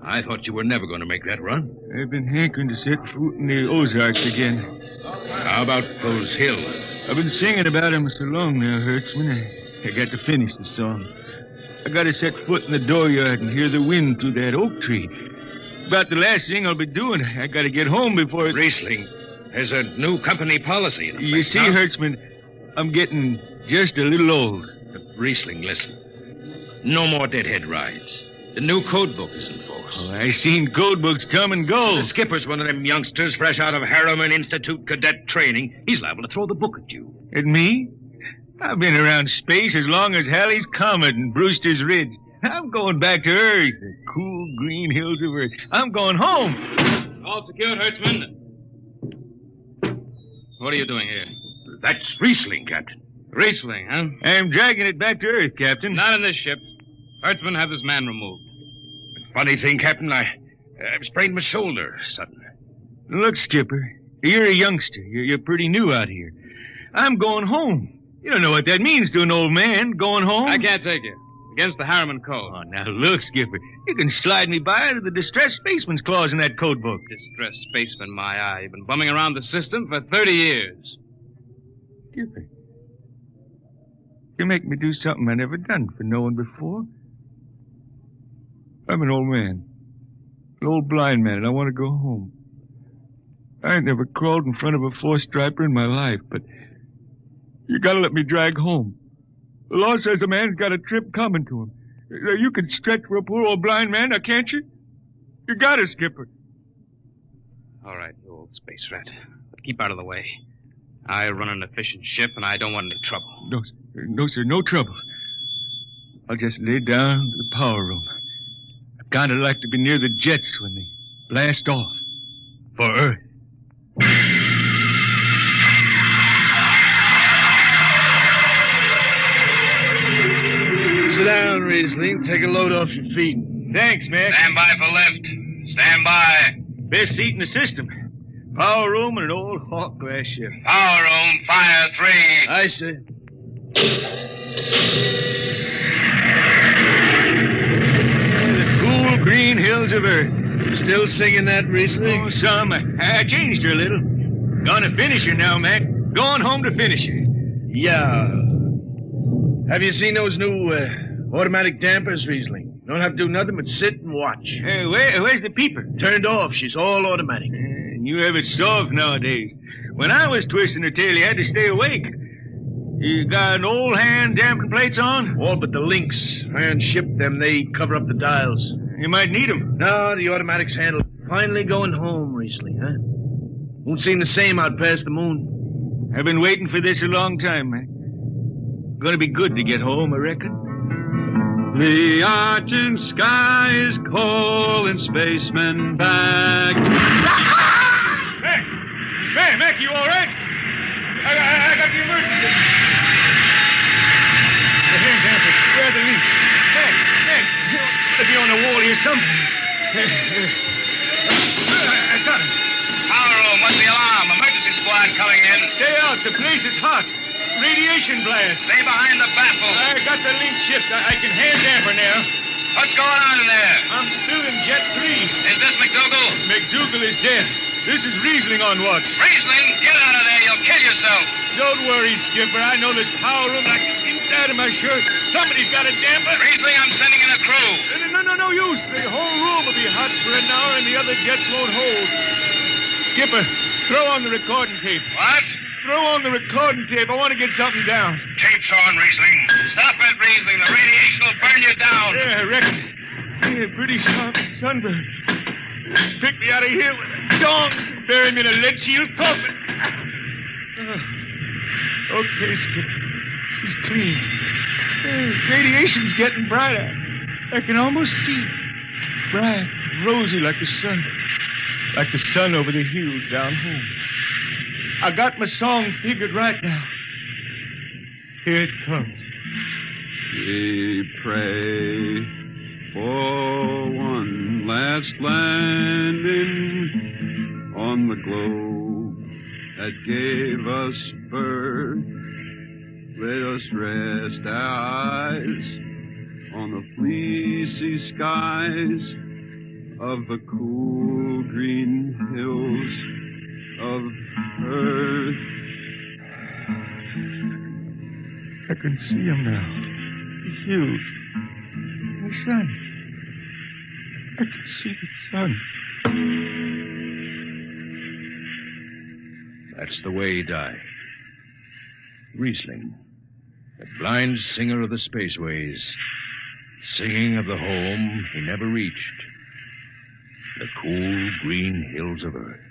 I thought you were never going to make that run. I've been hankering to set foot in the Ozarks again. How about those hills? I've been singing about them so long now, Hertzman. I got to finish the song. I got to set foot in the dooryard and hear the wind through that oak tree. About the last thing I'll be doing. I got to get home before... Riesling, there's a new company policy. You see, Hertzman, I'm getting just a little old. Riesling, listen. No more deadhead rides. The new code book is in force. Oh, I seen code books come and go. The skipper's one of them youngsters fresh out of Harriman Institute cadet training. He's liable to throw the book at you. At me? I've been around space as long as Halley's Comet and Brewster's Ridge. I'm going back to Earth, the cool green hills of Earth. I'm going home. All secured, Hertzman. What are you doing here? That's Riesling, Captain. Riesling, huh? I'm dragging it back to Earth, Captain. Not in this ship. Hertzman, have this man removed. Funny thing, Captain, I've sprained my shoulder suddenly. Look, Skipper, you're a youngster. You're pretty new out here. I'm going home. You don't know what that means to an old man, going home. I can't take you. Against the Harriman Code. Oh, now look, Skipper. You can slide me by to the distressed spaceman's clause in that code book. Distressed spaceman, my eye. You've been bumming around the system for 30 years. Skipper, you make me do something I never done for no one before. I'm an old man. An old blind man, and I want to go home. I ain't never crawled in front of a four-striper in my life, but you gotta let me drag home. The law says a man's got a trip coming to him. You can stretch for a poor old blind man, now can't you? You got it, Skipper. All right, you old space rat. But keep out of the way. I run an efficient ship, and I don't want any trouble. No, sir, no trouble. I'll just lay down in the power room. I kind of like to be near the jets when they blast off. For Earth. Sit down, Riesling. Take a load off your feet. Thanks, Mac. Stand by for lift. Stand by. Best seat in the system. Power room and an old Hawk class ship. Power room, fire 3. Aye, sir. The cool green hills of Earth. You still singing that, Riesling? Oh, some. I changed her a little. Gonna finish her now, Mac. Going home to finish her. Yeah. Have you seen those new automatic dampers, Riesling? Don't have to do nothing but sit and watch. Where's the peeper? Turned off. She's all automatic. You have it soft nowadays. When I was twisting her tail, you had to stay awake. You got an old hand damping plates on? All but the links. Iron shipped them. They cover up the dials. You might need them. No, the automatics handle. Finally going home, Riesling, huh? Won't seem the same out past the moon. I've been waiting for this a long time, man. Gonna be good to get home, I reckon. The argent sky is calling spacemen back. Mac, you all right? I got the emergency. The hand dampers, where are the links? Mac, you ought to be on the wall here somewhere. I got him. Power room, what's the alarm? Emergency squad coming in. Stay out, the place is hot. Radiation blast. Stay behind the baffle. I got the link shipped. I can hand damper now. What's going on in there? I'm still in Jet 3. Is this McDougal? McDougal is dead. This is Riesling on watch. Riesling, get out of there. You'll kill yourself. Don't worry, Skipper. I know this power room like the inside of my shirt. Somebody's got a damper. Riesling, I'm sending in a crew. No use. The whole room will be hot for an hour and the other jets won't hold. Skipper, throw on the recording tape. What? throw on the recording tape. I want to get something down. Tape's on, Riesling. Stop it, Riesling. The radiation will burn you down. Yeah, I reckon. Yeah, pretty sharp sunburn. Pick me out of here with a tongs and bury me in a lead shield coffin. Okay, Skip. She's clean. Radiation's getting brighter. I can almost see it. Bright, rosy like the sun. Like the sun over the hills down home. I got my song figured right now. Here it comes. We pray for one last landing on the globe that gave us birth. Let us rest our eyes on the fleecy skies of the cool green hills of earth. I can see him now. The hills. The sun. I can see the sun. That's the way he died. Riesling, the blind singer of the spaceways, singing of the home he never reached, the cool green hills of Earth.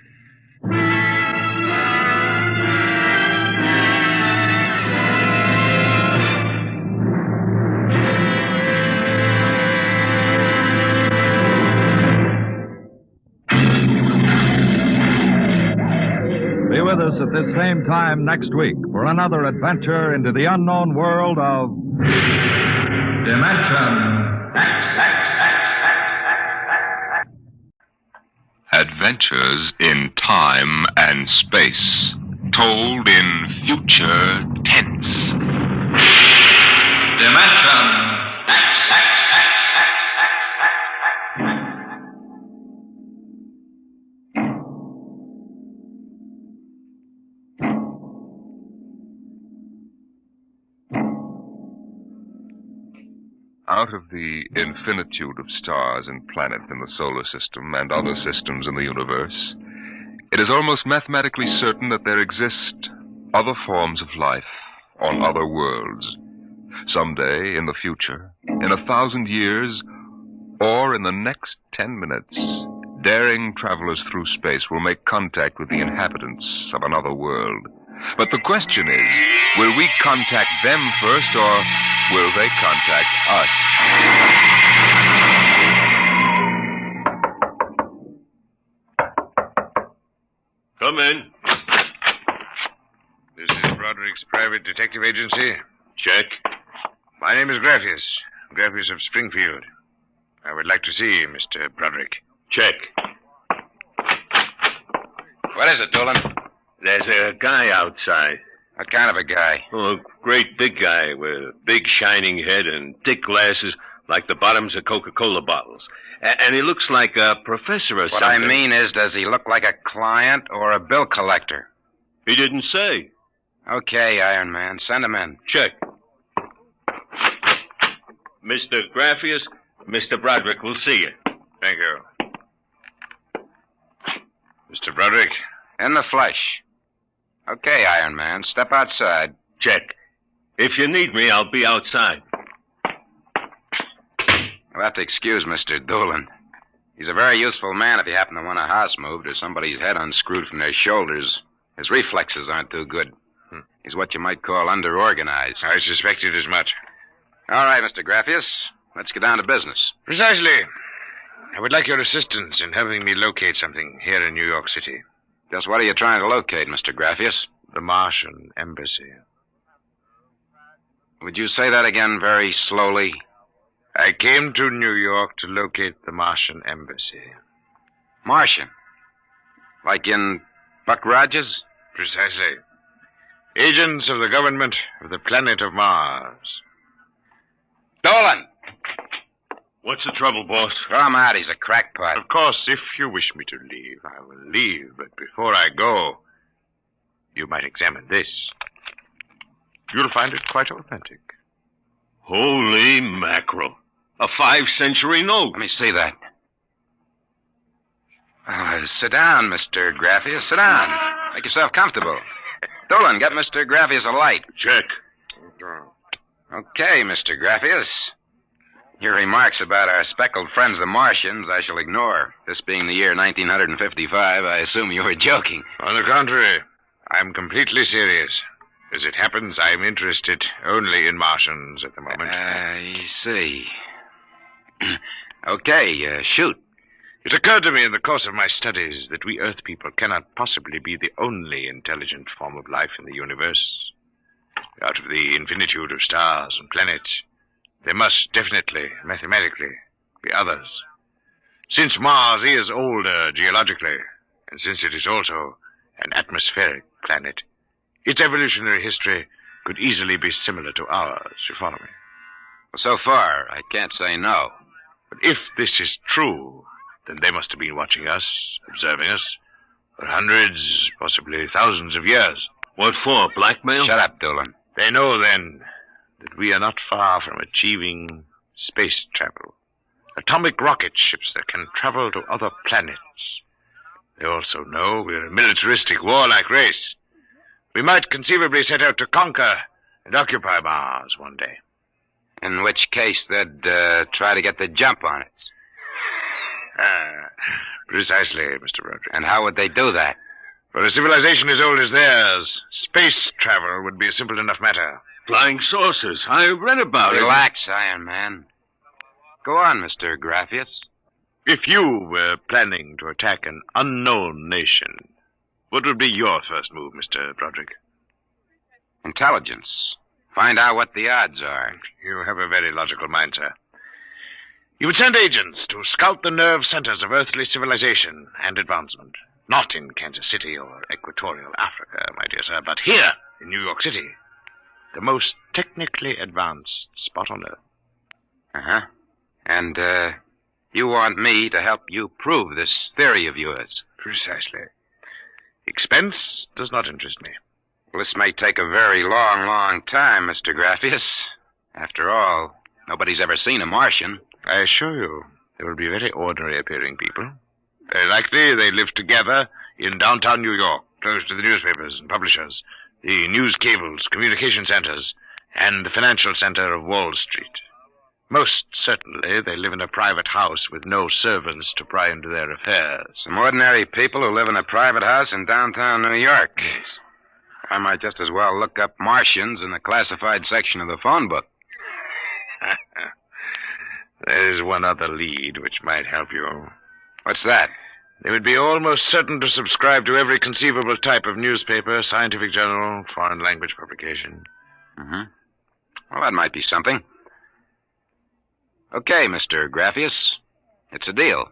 Be with us at this same time next week for another adventure into the unknown world of Dimension X. Adventures in time and space, told in future tense. Dimension X. Out of the infinitude of stars and planets in the solar system and other systems in the universe, it is almost mathematically certain that there exist other forms of life on other worlds. Someday in the future, in 1,000 years, or in the next 10 minutes, daring travelers through space will make contact with the inhabitants of another world. But the question is, will we contact them first, or will they contact us? Come in. This is Broderick's private detective agency. Check. My name is Graffius of Springfield. I would like to see Mr. Broderick. Check. What is it, Dolan? There's a guy outside. What kind of a guy? Oh, a great big guy with a big shining head and thick glasses like the bottoms of Coca-Cola bottles. And he looks like a professor or something. What I mean is, does he look like a client or a bill collector? He didn't say. Okay, Iron Man. Send him in. Check. Mr. Graffius, Mr. Broderick will see you. Thank you. Mr. Broderick? In the flesh. Okay, Iron Man. Step outside. Check. If you need me, I'll be outside. You'll have to excuse Mr. Dolan. He's a very useful man if you happen to want a house moved or somebody's head unscrewed from their shoulders. His reflexes aren't too good. He's what you might call underorganized. I suspected as much. All right, Mr. Graffius. Let's get down to business. Precisely. I would like your assistance in helping me locate something here in New York City. Just what are you trying to locate, Mr. Graffius? The Martian Embassy. Would you say that again very slowly? I came to New York to locate the Martian Embassy. Martian? Like in Buck Rogers? Precisely. Agents of the government of the planet of Mars. Dolan! What's the trouble, boss? Throw him out. He's a crackpot. Of course, if you wish me to leave, I will leave. But before I go, you might examine this. You'll find it quite authentic. Holy mackerel. A 5th-century note. Let me see that. Sit down, Mr. Graffius. Sit down. Make yourself comfortable. Dolan, get Mr. Graphius a light. Check. Okay, Mr. Graphius. Your remarks about our speckled friends, the Martians, I shall ignore. This being the year 1955, I assume you were joking. On the contrary, I'm completely serious. As it happens, I'm interested only in Martians at the moment. I see. Okay, shoot. It occurred to me in the course of my studies that we Earth people cannot possibly be the only intelligent form of life in the universe. Out of the infinitude of stars and planets, there must definitely, mathematically, be others. Since Mars is older geologically, and since it is also an atmospheric planet, its evolutionary history could easily be similar to ours, you follow me? So far, I can't say no. But if this is true, then they must have been watching us, observing us, for hundreds, possibly thousands of years. What for, blackmail? Shut up, Dolan. They know, then, that we are not far from achieving space travel. Atomic rocket ships that can travel to other planets. They also know we're a militaristic, warlike race. We might conceivably set out to conquer and occupy Mars one day. In which case, they'd try to get the jump on it. Precisely, Mr. Broderick. And how would they do that? For a civilization as old as theirs, space travel would be a simple enough matter. Flying saucers. I read about it. Relax, Iron Man. Go on, Mr. Graphius. If you were planning to attack an unknown nation, what would be your first move, Mr. Broderick? Intelligence. Find out what the odds are. You have a very logical mind, sir. You would send agents to scout the nerve centers of earthly civilization and advancement. Not in Kansas City or Equatorial Africa, my dear sir, but here in New York City. The most technically advanced spot on Earth. Uh-huh. And, you want me to help you prove this theory of yours? Precisely. Expense does not interest me. Well, this may take a very long, long time, Mr. Graphius. After all, nobody's ever seen a Martian. I assure you, they will be very ordinary-appearing people. Very likely they live together in downtown New York, close to the newspapers and publishers, the news cables, communication centers, and the financial center of Wall Street. Most certainly, they live in a private house with no servants to pry into their affairs. Some ordinary people who live in a private house in downtown New York. Yes. I might just as well look up Martians in the classified section of the phone book. There's one other lead which might help you. What's that? They would be almost certain to subscribe to every conceivable type of newspaper, scientific journal, foreign language publication. Mm-hmm. Well, that might be something. Okay, Mr. Graphius. It's a deal.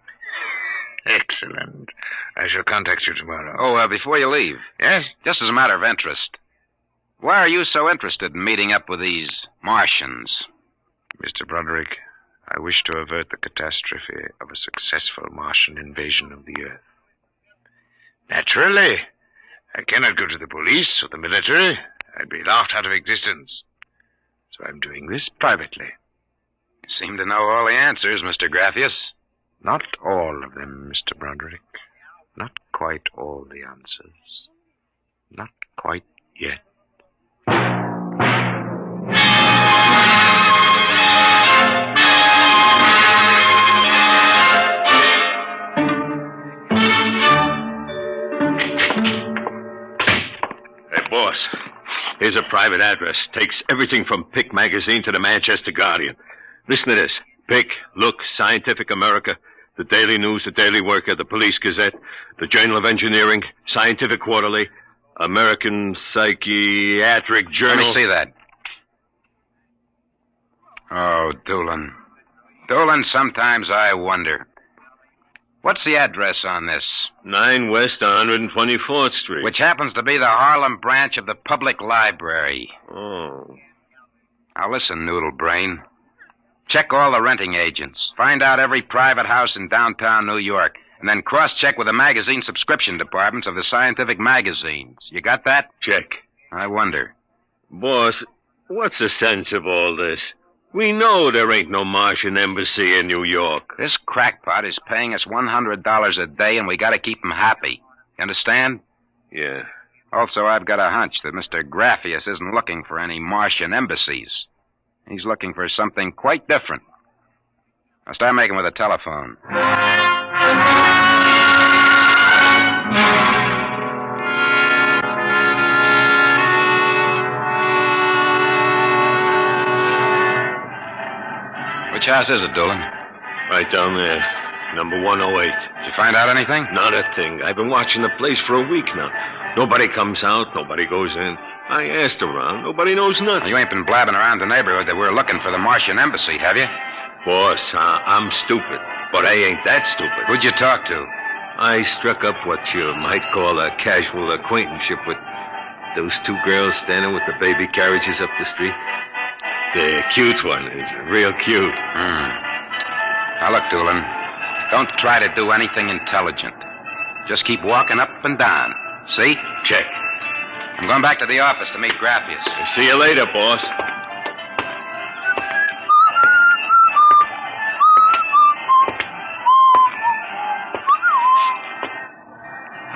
Excellent. I shall contact you tomorrow. Oh, before you leave. Yes? Just as a matter of interest. Why are you so interested in meeting up with these Martians? Mr. Broderick, I wish to avert the catastrophe of a successful Martian invasion of the Earth. Naturally, I cannot go to the police or the military. I'd be laughed out of existence. So I'm doing this privately. You seem to know all the answers, Mr. Graphius. Not all of them, Mr. Broderick. Not quite all the answers. Not quite yet. Boss, here's a private address. Takes everything from Pick magazine to the Manchester Guardian. Listen to this. Pick, Look, Scientific America, the Daily News, the Daily Worker, the Police Gazette, the Journal of Engineering, Scientific Quarterly, American Psychiatric Journal. Let me see that. Oh, Dolan. Dolan, sometimes I wonder. What's the address on this? 9 West 124th Street. Which happens to be the Harlem branch of the Public Library. Oh. Now listen, Noodle Brain. Check all the renting agents. Find out every private house in downtown New York. And then cross-check with the magazine subscription departments of the scientific magazines. You got that? Check. I wonder. Boss, what's the sense of all this? We know there ain't no Martian embassy in New York. This crackpot is paying us $100 a day, and we gotta keep him happy. You understand? Yeah. Also, I've got a hunch that Mr. Graphius isn't looking for any Martian embassies. He's looking for something quite different. I'll start making with a telephone. Which house is it, Doolin? Right down there. Number 108. Did you find out anything? Not a thing. I've been watching the place for a week now. Nobody comes out. Nobody goes in. I asked around. Nobody knows nothing. You ain't been blabbing around the neighborhood that we're looking for the Martian embassy, have you? Boss, I'm stupid. But I ain't that stupid. Who'd you talk to? I struck up what you might call a casual acquaintanceship with those two girls standing with the baby carriages up the street. The cute one is real cute. Now, look, Doolin, don't try to do anything intelligent. Just keep walking up and down. See? Check. I'm going back to the office to meet Graphius. See you later, boss.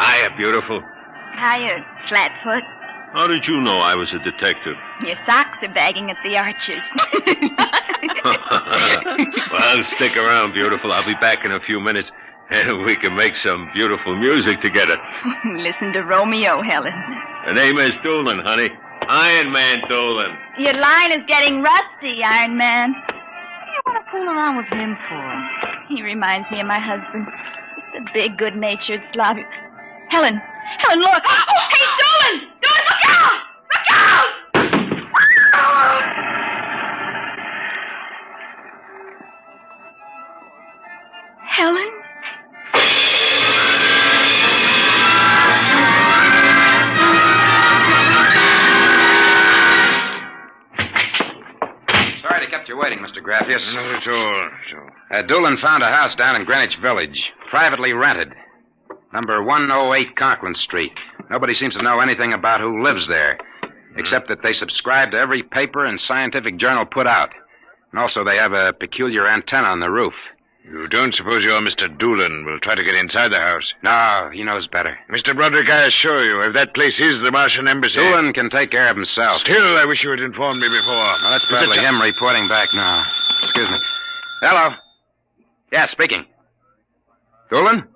Hiya, beautiful. Hiya, Flatfoot. How did you know I was a detective? Your socks are bagging at the arches. Well, stick around, beautiful. I'll be back in a few minutes, and we can make some beautiful music together. Listen to Romeo, Helen. The name is Doolin, honey. Iron Man Doolin. Your line is getting rusty, Iron Man. What do you want to fool around with him for? He reminds me of my husband. Just a big, good-natured Slavic. Helen, look! Oh, hey, Doolin! Doolin, look out! Look out! Helen? Sorry to kept you waiting, Mr. Graphius. Not at all. Doolin found a house down in Greenwich Village, privately rented. Number 108 Conklin Street. Nobody seems to know anything about who lives there, except that they subscribe to every paper and scientific journal put out. And also they have a peculiar antenna on the roof. You don't suppose your Mr. Doolin will try to get inside the house? No, he knows better. Mr. Broderick, I assure you, if that place is the Martian embassy... Doolin can take care of himself. Still, I wish you had informed me before. Now, that's probably him reporting back now. Excuse me. Hello? Yeah, speaking. Doolin?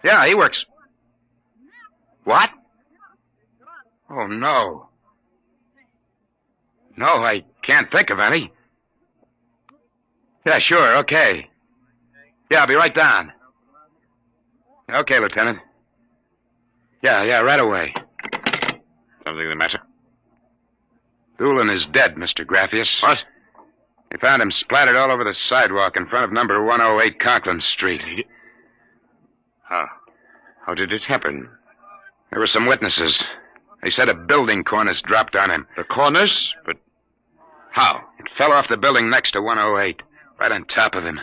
Yeah, he works. What? Oh, no. No, I can't think of any. Yeah, sure, okay. Yeah, I'll be right down. Okay, Lieutenant. Yeah, right away. Something the matter? Doolin is dead, Mr. Graphius. What? They found him splattered all over the sidewalk in front of number 108 Conklin Street. How did it happen? There were some witnesses. They said a building cornice dropped on him. The cornice? But how? It fell off the building next to 108, right on top of him.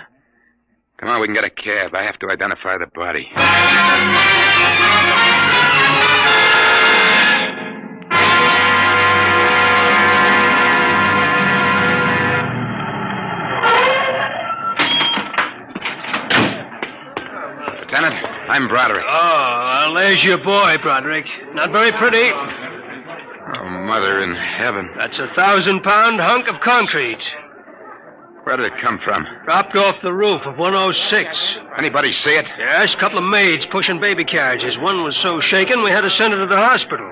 Come on, we can get a cab. I have to identify the body. Lieutenant, I'm Broderick. Oh, well, there's your boy, Broderick. Not very pretty. Oh, Mother in heaven. That's a 1,000-pound hunk of concrete. Where did it come from? Dropped off the roof of 106. Anybody see it? Yes, a couple of maids pushing baby carriages. One was so shaken we had to send her to the hospital.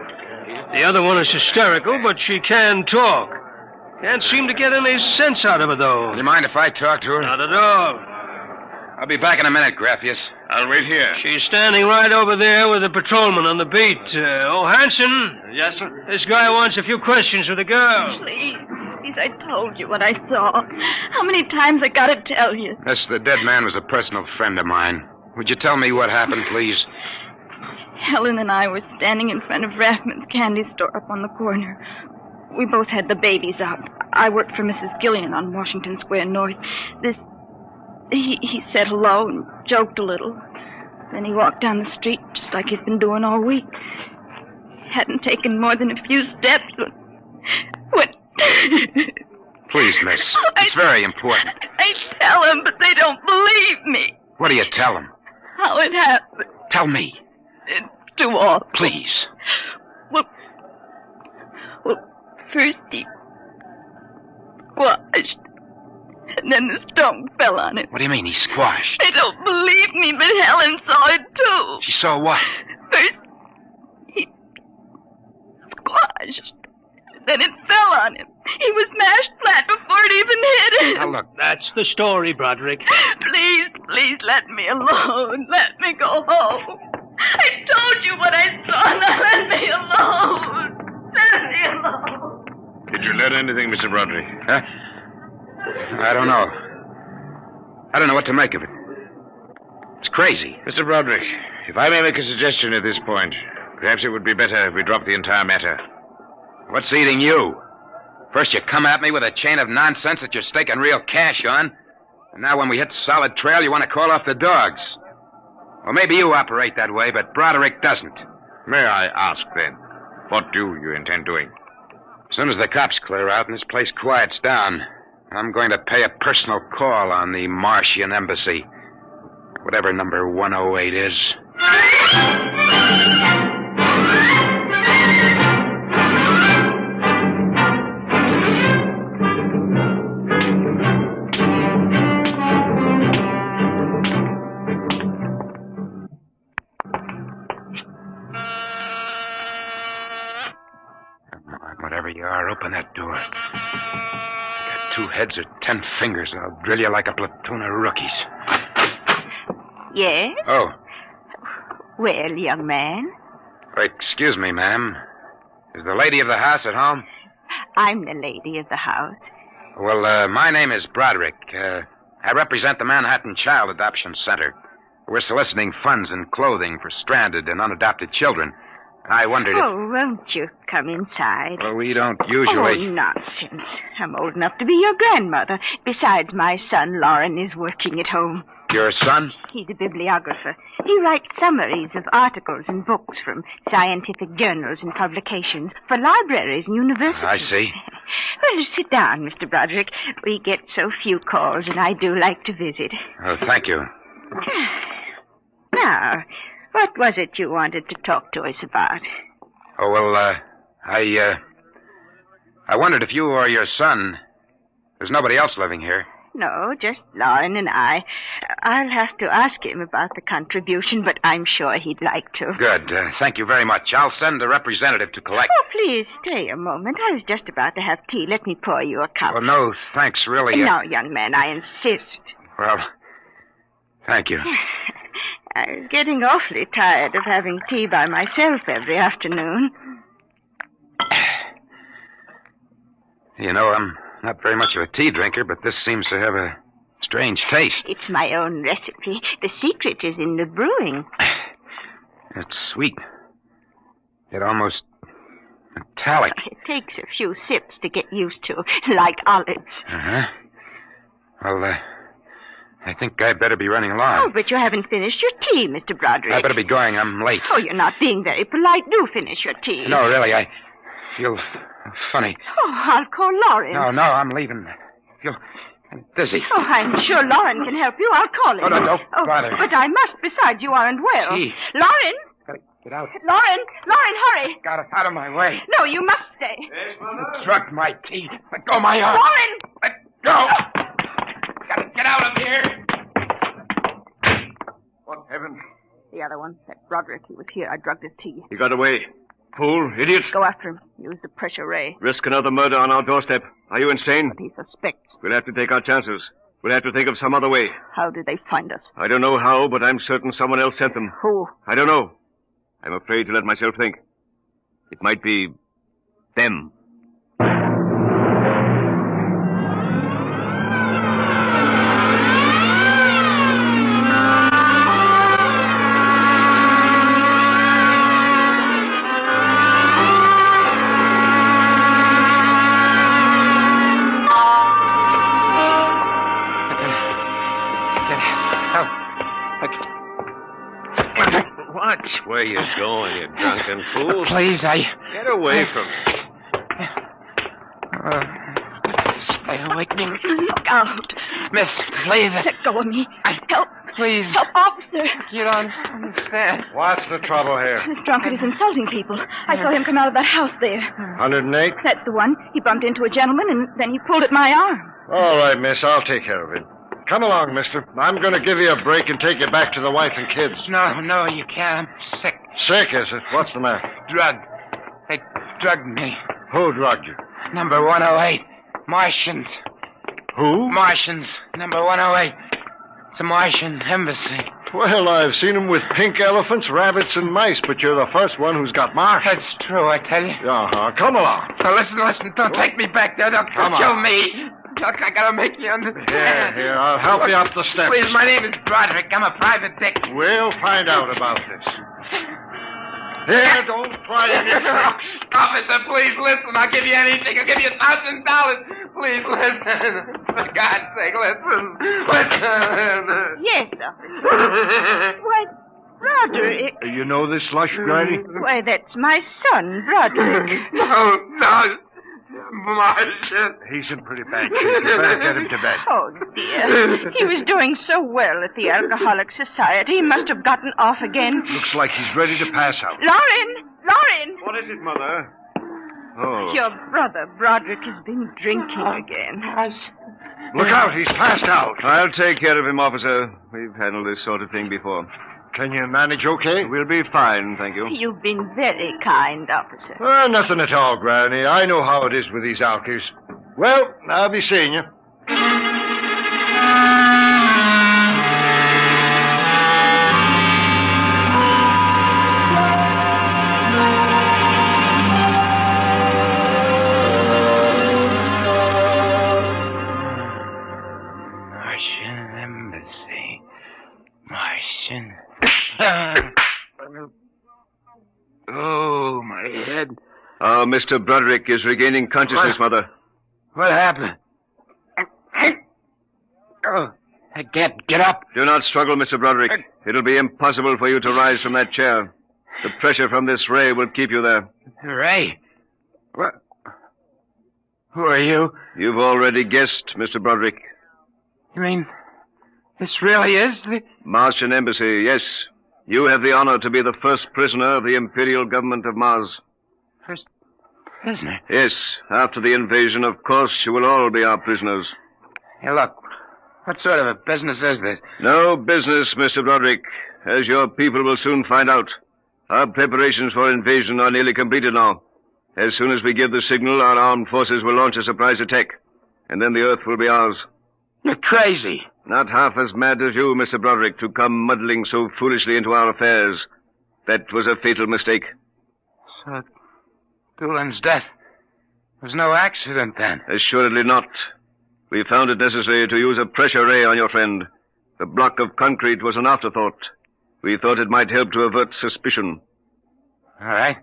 The other one is hysterical, but she can talk. Can't seem to get any sense out of her, though. Do you mind if I talk to her? Not at all. I'll be back in a minute, Graphius. I'll wait here. She's standing right over there with the patrolman on the beat. Hanson? Yes, sir? This guy wants a few questions with the girl. Please, I told you what I saw. How many times I gotta tell you? Yes, the dead man was a personal friend of mine. Would you tell me what happened, please? Helen and I were standing in front of Rathman's candy store up on the corner. We both had the babies out. I worked for Mrs. Gillian on Washington Square North. He said hello and joked a little. Then he walked down the street just like he's been doing all week. Hadn't taken more than a few steps when... Please, miss. It's very important. I tell them, but they don't believe me. What do you tell them? How it happened. Tell me. It's too awful. Please. Well, first he squashed, and then the stone fell on him. What do you mean, he squashed? They don't believe me, but Helen saw it too. She saw what? First, he squashed, then it fell on him. He was mashed flat before it even hit him. Now, look, that's the story, Broderick. Please let me alone. Let me go home. I told you what I saw. Now let me alone. Let me alone. Did you learn anything, Mr. Broderick? Huh? I don't know. I don't know what to make of it. It's crazy. Mr. Broderick, if I may make a suggestion at this point, perhaps it would be better if we dropped the entire matter. What's eating you? First you come at me with a chain of nonsense that you're staking real cash on, and now when we hit solid trail, you want to call off the dogs. Well, maybe you operate that way, but Broderick doesn't. May I ask, then, what do you intend doing? As soon as the cops clear out and this place quiets down, I'm going to pay a personal call on the Martian embassy. Whatever number 108 is. Whatever you are, open that door. You got 2 heads or 10 fingers, and I'll drill you like a platoon of rookies. Yes? Oh. Well, young man, Excuse me, ma'am. Is the lady of the house at home? I'm the lady of the house. Well, my name is Broderick. I represent the Manhattan Child Adoption Center. We're soliciting funds and clothing for stranded and unadopted children. I wondered if... Oh, won't you come inside? Well, we don't usually... Oh, nonsense. I'm old enough to be your grandmother. Besides, my son, Lauren, is working at home. Your son? He's a bibliographer. He writes summaries of articles and books from scientific journals and publications for libraries and universities. I see. Well, sit down, Mr. Broderick. We get so few calls, and I do like to visit. Oh, thank you. Now, what was it you wanted to talk to us about? Oh, well, I wondered if you or your son... There's nobody else living here. No, just Lauren and I. I'll have to ask him about the contribution, but I'm sure he'd like to. Good. Thank you very much. I'll send a representative to collect... Oh, please stay a moment. I was just about to have tea. Let me pour you a cup. Well, no, thanks, really. No, young man, I insist. Well, thank you. I was getting awfully tired of having tea by myself every afternoon. You know, I'm not very much of a tea drinker, but this seems to have a strange taste. It's my own recipe. The secret is in the brewing. It's sweet. It almost metallic. It takes a few sips to get used to, like olives. Uh-huh. Well, I think I'd better be running along. Oh, but you haven't finished your tea, Mr. Broderick. I better be going. I'm late. Oh, you're not being very polite. Do finish your tea. No, really, I feel funny. Oh, I'll call Lauren. No, I'm leaving. I feel dizzy. Oh, I'm sure Lauren can help you. I'll call him. Oh, no, don't bother. But I must. Besides, you aren't well. Tea. Lauren! Gotta get out. Lauren, hurry. Got it out of my way. No, you must stay. Struck my tea. Let go my arm. Lauren! Let go. Gotta get out of here. What heaven? The other one, that Broderick, he was here. I drugged his tea. He got away. Fool, idiot. Go after him. Use the pressure ray. Risk another murder on our doorstep. Are you insane? What he suspects. We'll have to take our chances. We'll have to think of some other way. How did they find us? I don't know how, but I'm certain someone else sent them. Who? I don't know. I'm afraid to let myself think. It might be them. Watch where you're going, you drunken fool. Please, Get away from me. They're awakening. Look out. Miss, please. Let go of me. Help. Please. Help, officer. You don't understand. What's the trouble here? This drunkard is insulting people. I saw him come out of that house there. 108? That's the one. He bumped into a gentleman, and then he pulled at my arm. All right, miss. I'll take care of it. Come along, mister. I'm going to give you a break and take you back to the wife and kids. No, you can't. I'm sick. Sick, is it? What's the matter? Drugged. They drugged me. Who drugged you? Number 108. Martians. Who? Martians. Number 108. It's a Martian embassy. Well, I've seen them with pink elephants, rabbits, and mice, but you're the first one who's got Martians. That's true, I tell you. Uh-huh. Come along. Now, listen. Don't take me back there. They'll kill me. Look, I gotta make you understand. Here, I'll help you up the steps. Please, my name is Broderick. I'm a private dick. We'll find out about this. Here, don't try anything. Officer, please listen. I'll give you anything. I'll give you $1,000. Please listen. For God's sake, listen. Yes, officer. Why, Broderick. You know this slush, Granny? Why, that's my son, Broderick. No. Martian. He's in pretty bad shape. You better get him to bed. Oh, dear. He was doing so well at the Alcoholic Society. He must have gotten off again. Looks like he's ready to pass out. Lauren! What is it, Mother? Oh. Your brother, Broderick, has been drinking again. Look out, he's passed out. I'll take care of him, officer. We've handled this sort of thing before. Can you manage okay? We'll be fine, thank you. You've been very kind, officer. Nothing at all, Granny. I know how it is with these alkies. Well, I'll be seeing you. Martian embassy. Martian. Oh, my head. Oh, Mr. Broderick is regaining consciousness, Mother. What happened? Oh, I can't get up. Do not struggle, Mr. Broderick. It'll be impossible for you to rise from that chair. The pressure from this ray will keep you there. Ray? What? Who are you? You've already guessed, Mr. Broderick. You mean this really is the... Martian Embassy, yes. You have the honor to be the first prisoner of the Imperial Government of Mars. First prisoner? Yes. After the invasion, of course, you will all be our prisoners. Hey, look. What sort of a business is this? No business, Mr. Broderick. As your people will soon find out. Our preparations for invasion are nearly completed now. As soon as we give the signal, our armed forces will launch a surprise attack. And then the Earth will be ours. You're crazy. Not half as mad as you, Mr. Broderick, to come muddling so foolishly into our affairs. That was a fatal mistake. So, Doolan's death was no accident, then? Assuredly not. We found it necessary to use a pressure ray on your friend. The block of concrete was an afterthought. We thought it might help to avert suspicion. All right.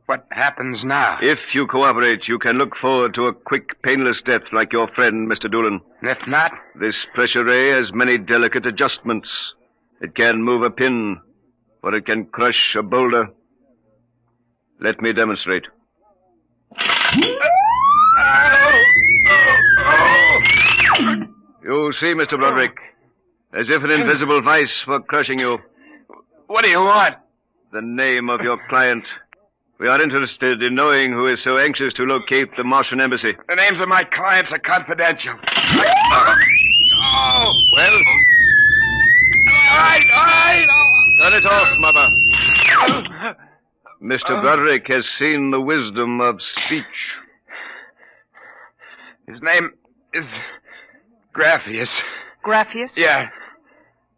What happens now? If you cooperate, you can look forward to a quick, painless death like your friend, Mr. Doolan. If not? This pressure ray has many delicate adjustments. It can move a pin, or it can crush a boulder. Let me demonstrate. You see, Mr. Broderick, as if an invisible vice were crushing you. What do you want? The name of your client. We are interested in knowing who is so anxious to locate the Martian embassy. The names of my clients are confidential. Well? All right. Turn it off, Mother. Mr. Broderick has seen the wisdom of speech. His name is Graphius. Graphius? Yeah.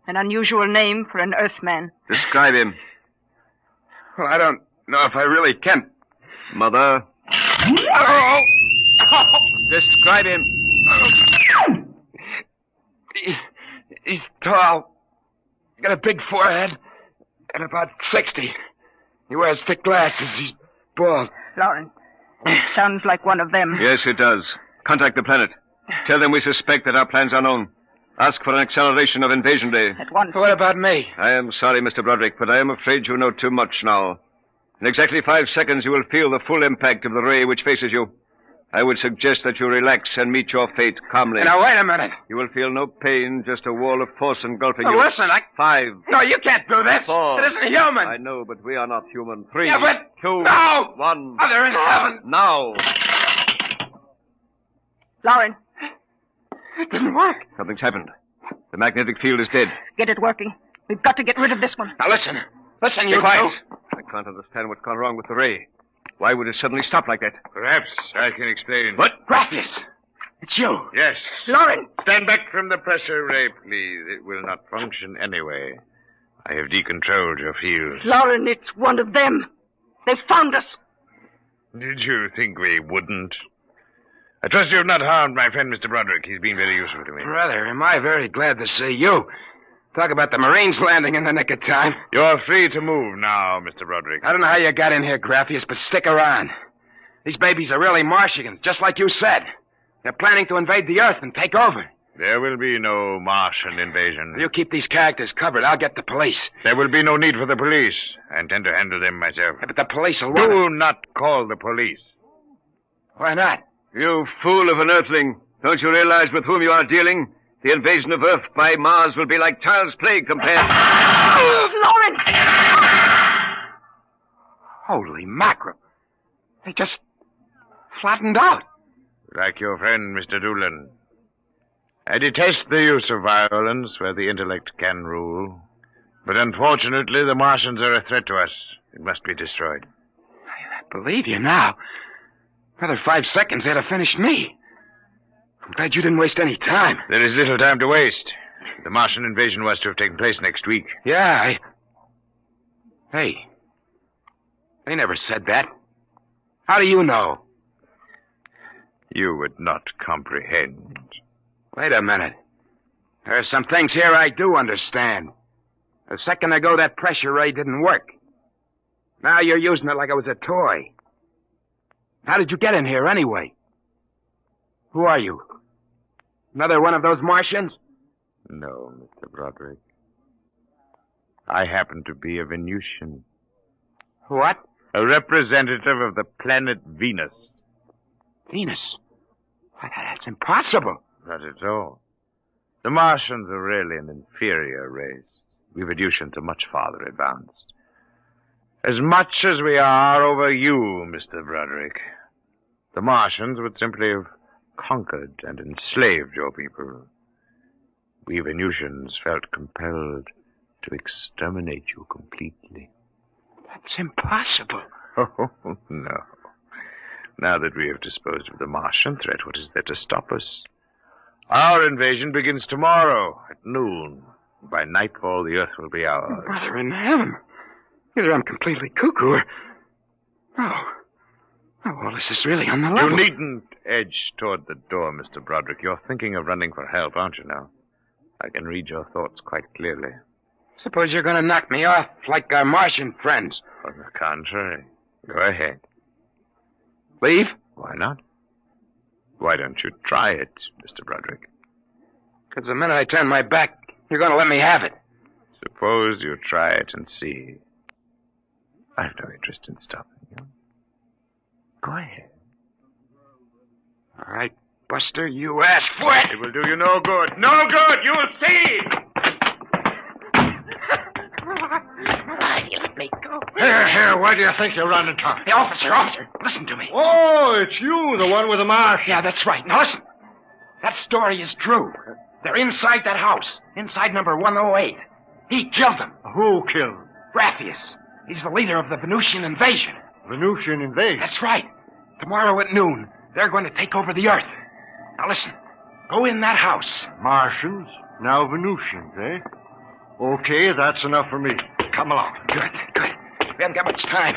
An unusual name for an Earthman. Describe him. Well, I don't know if I really can. Mother. Describe him. He's tall. Got a big forehead. And about 60. He wears thick glasses. He's bald. Lauren, sounds like one of them. Yes, it does. Contact the planet. Tell them we suspect that our plans are known. Ask for an acceleration of invasion day. At once. What about me? I am sorry, Mr. Broderick, but I am afraid you know too much now. In exactly 5 seconds, you will feel the full impact of the ray which faces you. I would suggest that you relax and meet your fate calmly. Now, wait a minute. You will feel no pain, just a wall of force engulfing Oh, you. listen, 5. No, you can't do this. 4. It isn't human. I know, but we are not human. 3. Yeah, but... 2. No! 1. Mother in heaven. Now. Lauren, It didn't work. Something's happened. The magnetic field is dead. get it working. We've got to get rid of this one. Now, listen. Listen, you Be quiet. two. I can't understand what's gone wrong with the ray. Why would it suddenly stop like that? Perhaps I can explain. What? Graphius. It's you. Yes. Lauren! Stand back from the pressure ray, please. It will not function anyway. I have decontrolled your field. Lauren, it's one of them. They've found us. Did you think we wouldn't? I trust you have not harmed my friend, Mr. Broderick. He's been very useful to me. Brother, am I very glad to see you. Talk about the Marines landing in the nick of time. You're free to move now, Mr. Broderick. I don't know how you got in here, Graphius, but stick around. These babies are really Martians, just like you said. They're planning to invade the Earth and take over. There will be no Martian invasion. You keep these characters covered. I'll get the police. There will be no need for the police. I intend to handle them myself. Yeah, but the police will Do not call the police. Why not? You fool of an Earthling. Don't you realize with whom you are dealing? The invasion of Earth by Mars will be like child's play compared... Lauren! Holy mackerel. They just flattened out. Like your friend, Mr. Doolan. I detest the use of violence where the intellect can rule. But unfortunately, the Martians are a threat to us. It must be destroyed. I believe you now. Another 5 seconds, they'd have finished me. I'm glad you didn't waste any time. There is little time to waste. The Martian invasion was to have taken place next week. Yeah, Hey. They never said that. How do you know? You would not comprehend. Wait a minute. There are some things here I do understand. A second ago, that pressure ray didn't work. Now you're using it like it was a toy. How did you get in here anyway? Who are you? Another one of those Martians? No, Mr. Broderick. I happen to be a Venusian. What? A representative of the planet Venus. Venus? That's impossible. Not at all. The Martians are really an inferior race. We Venusians are much farther advanced. As much as we are over you, Mr. Broderick. The Martians would simply have conquered and enslaved your people. We Venusians felt compelled to exterminate you completely. That's impossible. Oh, no. Now that we have disposed of the Martian threat, what is there to stop us? Our invasion begins tomorrow at noon. By nightfall, the Earth will be ours. Brother in heaven. Either I'm completely cuckoo or... Oh, well, this is really on the level. You needn't edge toward the door, Mr. Broderick. You're thinking of running for help, aren't you now? I can read your thoughts quite clearly. Suppose you're going to knock me off like our Martian friends. On the contrary. Go ahead. Leave? Why not? Why don't you try it, Mr. Broderick? Because the minute I turn my back, you're going to let me have it. Suppose you try it and see. I've no interest in stopping you. Go ahead. All right, Buster, you asked for it. It will do you no good. No good! You'll see! You let me go. Here, where do you think you're running to? Hey, officer, listen to me. Oh, it's you, the one with the marsh. Yeah, that's right. Now listen. That story is true. They're inside that house, inside number 108. He killed them. Who killed? Graphius. He's the leader of the Venusian invasion. Venusian invasion? That's right. Tomorrow at noon, they're going to take over the Earth. Now listen, go in that house. Martians, now Venusians, eh? Okay, that's enough for me. Come along. Good. We haven't got much time.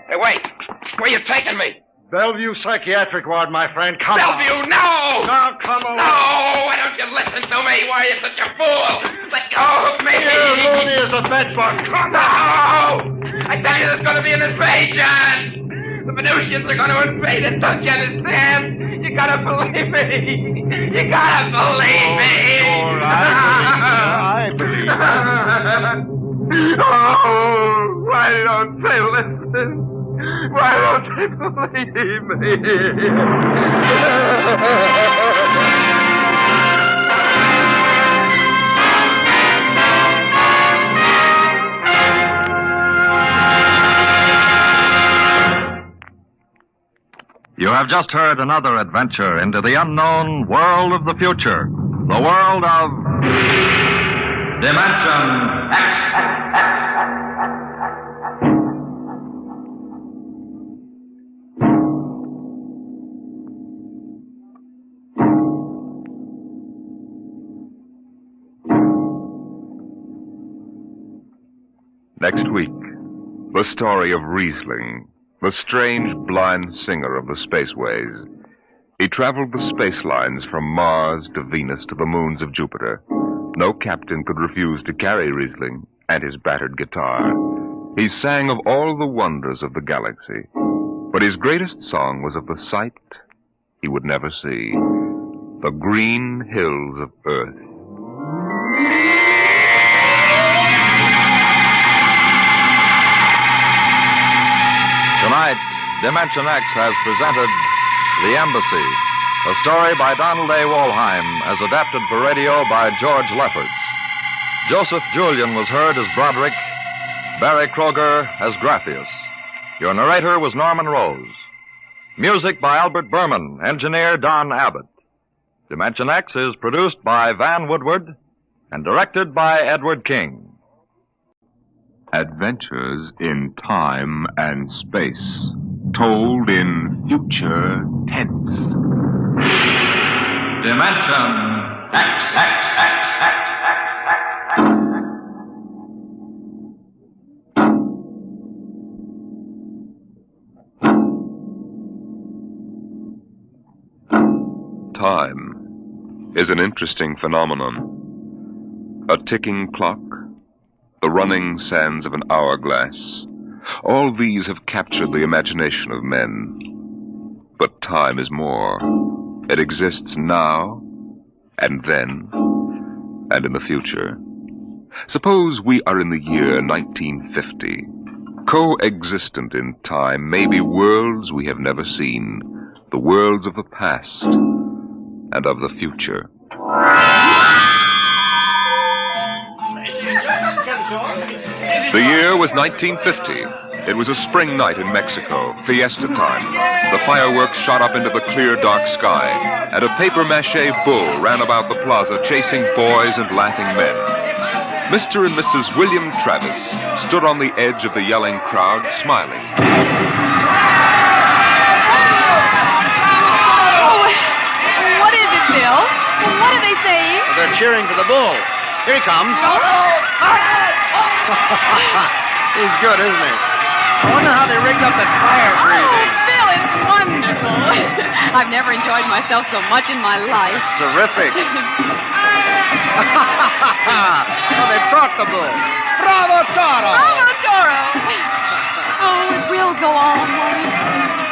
Hey, wait. Where you taking me? Bellevue Psychiatric Ward, my friend. Come on. Bellevue, no! Now, come along. No! Why don't you listen to me? Why are you such a fool? Let go of me! You're loony as a bedbug. Come on! No! I tell you, there's going to be an invasion! The Venusians are going to invade us, don't you understand? You gotta believe me! You gotta believe me! All right. I believe you. Oh, why don't they listen? Why don't they believe me? You have just heard another adventure into the unknown world of the future. The world of Dimension X. Next week, the story of Riesling, the strange blind singer of the spaceways. He traveled the space lines from Mars to Venus to the moons of Jupiter. No captain could refuse to carry Riesling and his battered guitar. He sang of all the wonders of the galaxy, but his greatest song was of the sight he would never see, the green hills of Earth. Tonight, Dimension X has presented The Embassy, a story by Donald A. Wollheim, as adapted for radio by George Lefferts. Joseph Julian was heard as Broderick, Barry Kroger as Graphius. Your narrator was Norman Rose. Music by Albert Berman, engineer Don Abbott. Dimension X is produced by Van Woodward and directed by Edward King. Adventures in time and space, told in future tense. Dimension X. Time is an interesting phenomenon. A ticking clock, the running sands of an hourglass. All these have captured the imagination of men. But time is more. It exists now, and then, and in the future. Suppose we are in the year 1950. Coexistent in time may be worlds we have never seen, the worlds of the past and of the future. The year was 1950. It was a spring night in Mexico, fiesta time. The fireworks shot up into the clear, dark sky, and a papier-mâché bull ran about the plaza chasing boys and laughing men. Mr. and Mrs. William Travis stood on the edge of the yelling crowd, smiling. Oh, what is it, Bill? What are they saying? They're cheering for the bull. Here he comes. He's good, isn't he? I wonder how they rigged up that fire breathing. Oh, Bill, it's wonderful. I've never enjoyed myself so much in my life. It's terrific. Oh, they've caught the bull. Bravo, Toro! Bravo, Toro! Oh, it will go on, won't it?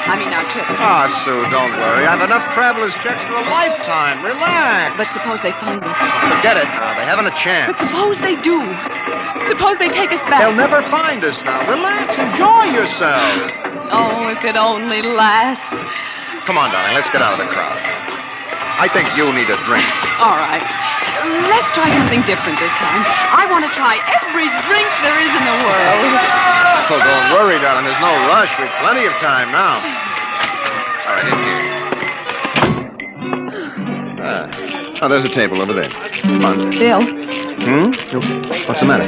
I mean, our trip. Ah, Sue, don't worry. I've enough traveler's checks for a lifetime. Relax. But suppose they find us. Forget it now. They haven't a chance. But suppose they do. Suppose they take us back. They'll never find us now. Relax. Enjoy yourself. Oh, if it only lasts. Come on, darling. Let's get out of the crowd. I think you need a drink. All right. Let's try something different this time. I want to try every drink there is in the world. Oh, don't worry, darling. There's no rush. We've plenty of time now. All right, in here. Oh, there's a table over there. Come on. Bill. What's the matter?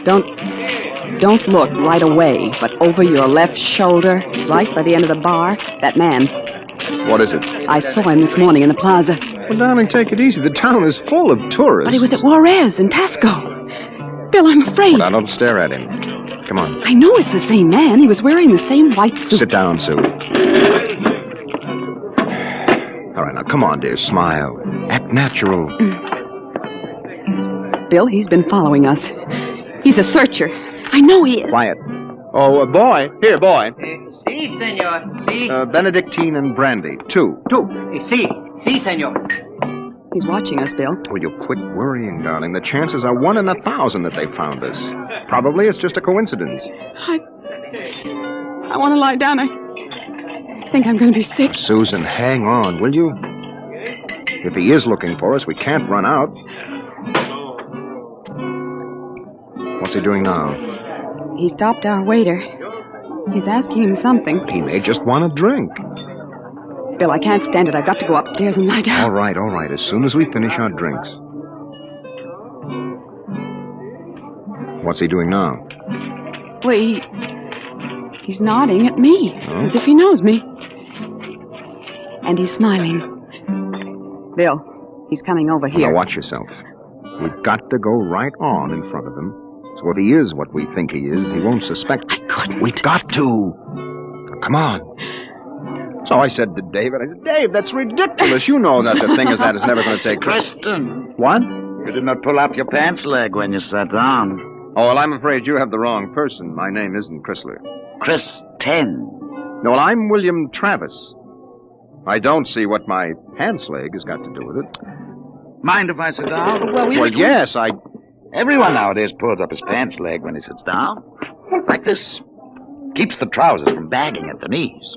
Don't look right away, but over your left shoulder, right by the end of the bar, that man. What is it? I saw him this morning in the plaza. Well, darling, take it easy. The town is full of tourists. But he was at Juarez and Tasco. Bill, I'm afraid. Well, now, don't stare at him. Come on. I know it's the same man. He was wearing the same white suit. Sit down, Sue. All right, now, come on, dear. Smile. Act natural. Bill, he's been following us. He's a searcher. I know he is. Quiet. Oh, boy. Here, boy. Si, senor. Si. Benedictine and brandy. Two. Si. Si, senor. He's watching us, Bill. Will you quit worrying, darling? The chances are 1 in 1,000 that they found us. Probably it's just a coincidence. I want to lie down. I think I'm going to be sick. Susan, hang on, will you? If he is looking for us, we can't run out. What's he doing now? He stopped our waiter. He's asking him something. He may just want a drink. Bill, I can't stand it. I've got to go upstairs and lie down. All right. As soon as we finish our drinks. What's he doing now? Well, he's nodding at me, as if he knows me. And he's smiling. Bill, he's coming over here. Now watch yourself. We've got to go right on in front of him. So if he is what we think he is, he won't suspect. I couldn't. We've got to. Come on. So I said to David, Dave, that's ridiculous. You know that a thing as that is never going to take... Kristen. What? You did not pull up your pants leg when you sat down. Oh, well, I'm afraid you have the wrong person. My name isn't Chrysler. Kristen. No, well, I'm William Travis. I don't see what my pants leg has got to do with it. Mind if I sit down? Well, yes, Everyone nowadays pulls up his pants leg when he sits down. Like this. Keeps the trousers from bagging at the knees.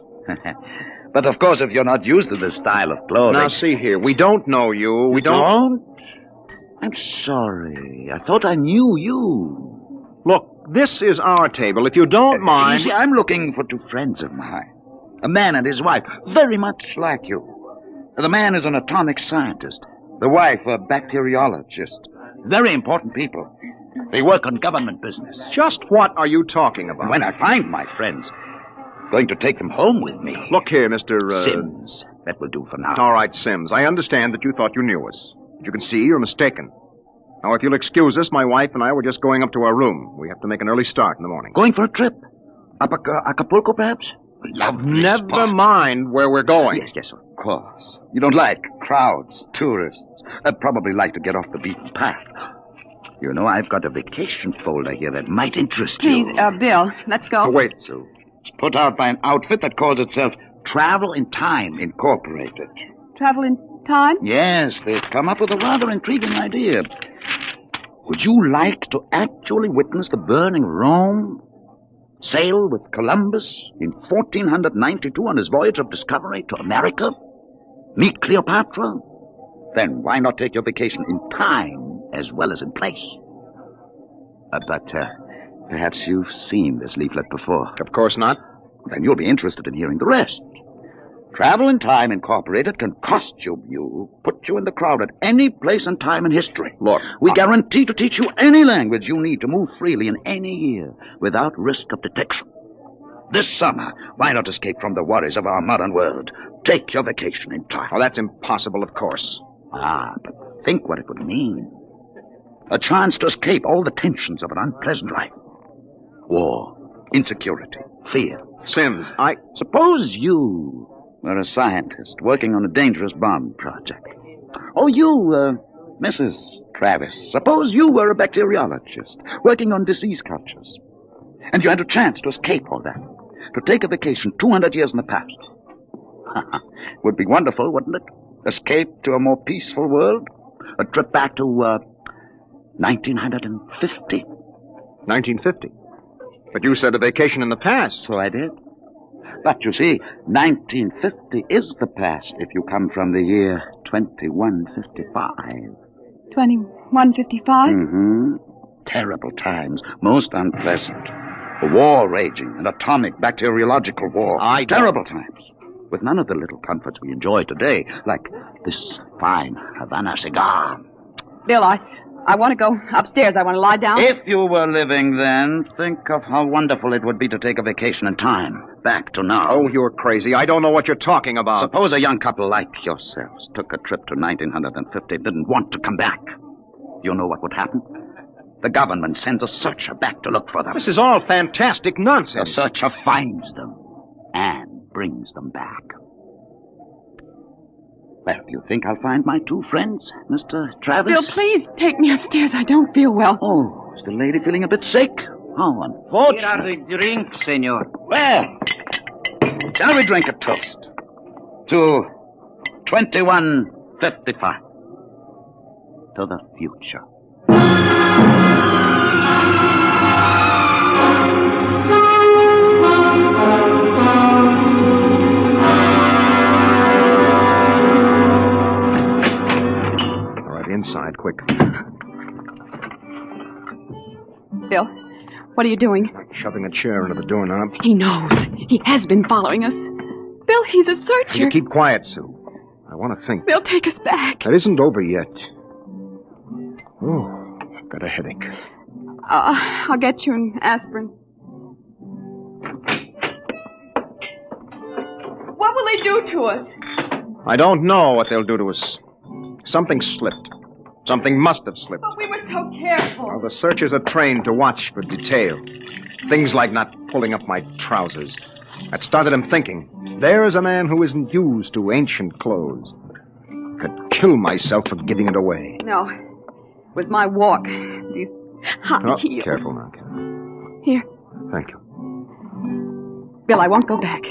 But, of course, if you're not used to this style of clothing... Now, see here. We don't know you. We don't? I'm sorry. I thought I knew you. Look, this is our table. If you don't mind... You see, I'm looking for two friends of mine. A man and his wife, very much like you. The man is an atomic scientist. The wife, a bacteriologist. Very important people. They work on government business. Just what are you talking about? When I find my friends, going to take them home with me. Look here, Mr. Sims. That will do for now. All right, Sims. I understand that you thought you knew us. But you can see you're mistaken. Now, if you'll excuse us, my wife and I were just going up to our room. We have to make an early start in the morning. Going for a trip? Up Acapulco, perhaps? Lovely Never spot. mind where we're going. Yes, of course. You don't like crowds, tourists. Probably like to get off the beaten path. You know, I've got a vacation folder here that might interest you. Please, Bill, let's go. Oh, wait, Sue. It's put out by an outfit that calls itself Travel in Time Incorporated. Travel in time? Yes, they've come up with a rather intriguing idea. Would you like to actually witness the burning Rome? Sail with Columbus in 1492 on his voyage of discovery to America? Meet Cleopatra? Then why not take your vacation in time as well as in place? But perhaps you've seen this leaflet before. Of course not. Then you'll be interested in hearing the rest. Travel in Time Incorporated can costume you, put you in the crowd at any place and time in history. Look, we guarantee to teach you any language you need to move freely in any year without risk of detection. This summer, why not escape from the worries of our modern world? Take your vacation in time. Oh, that's impossible, of course. But think what it would mean. A chance to escape all the tensions of an unpleasant life. War, insecurity, fear. Sims, Suppose you were a scientist working on a dangerous bomb project. Or you, Mrs. Travis, suppose you were a bacteriologist working on disease cultures. And you had a chance to escape all that. To take a vacation 200 years in the past. Would be wonderful, wouldn't it? Escape to a more peaceful world? A trip back to, 1950. 1950? But you said a vacation in the past. So I did. But you see, 1950 is the past if you come from the year 2155. 2155? Mm-hmm. Terrible times. Most unpleasant. A war raging, an atomic bacteriological war. Terrible times. With none of the little comforts we enjoy today, like this fine Havana cigar. Bill, I want to go upstairs. I want to lie down. If you were living then, think of how wonderful it would be to take a vacation in time. Back to now. Oh, you're crazy. I don't know what you're talking about. Suppose a young couple like yourselves took a trip to 1950 and didn't want to come back. You know what would happen? The government sends a searcher back to look for them. This is all fantastic nonsense. The searcher finds them and brings them back. Well, do you think I'll find my two friends, Mr. Travis? Bill, please take me upstairs. I don't feel well. Oh, is the lady feeling a bit sick? How unfortunate. Here are the drinks, senor. Well, shall we drink a toast to 2155? To the future. What are you doing? Shoving a chair into the doorknob. He knows. He has been following us. Bill, he's a searcher. You keep quiet, Sue. I want to think. They'll take us back. That isn't over yet. Oh, I've got a headache. I'll get you an aspirin. What will they do to us? I don't know what they'll do to us. Something slipped. Something must have slipped. But we were so careful. Well, the searchers are trained to watch for detail. Things like not pulling up my trousers. That started him thinking. There is a man who isn't used to ancient clothes. Could kill myself for giving it away. No. It was my walk. These high heels. Careful now, Ken. Here. Thank you. Bill, I won't go back.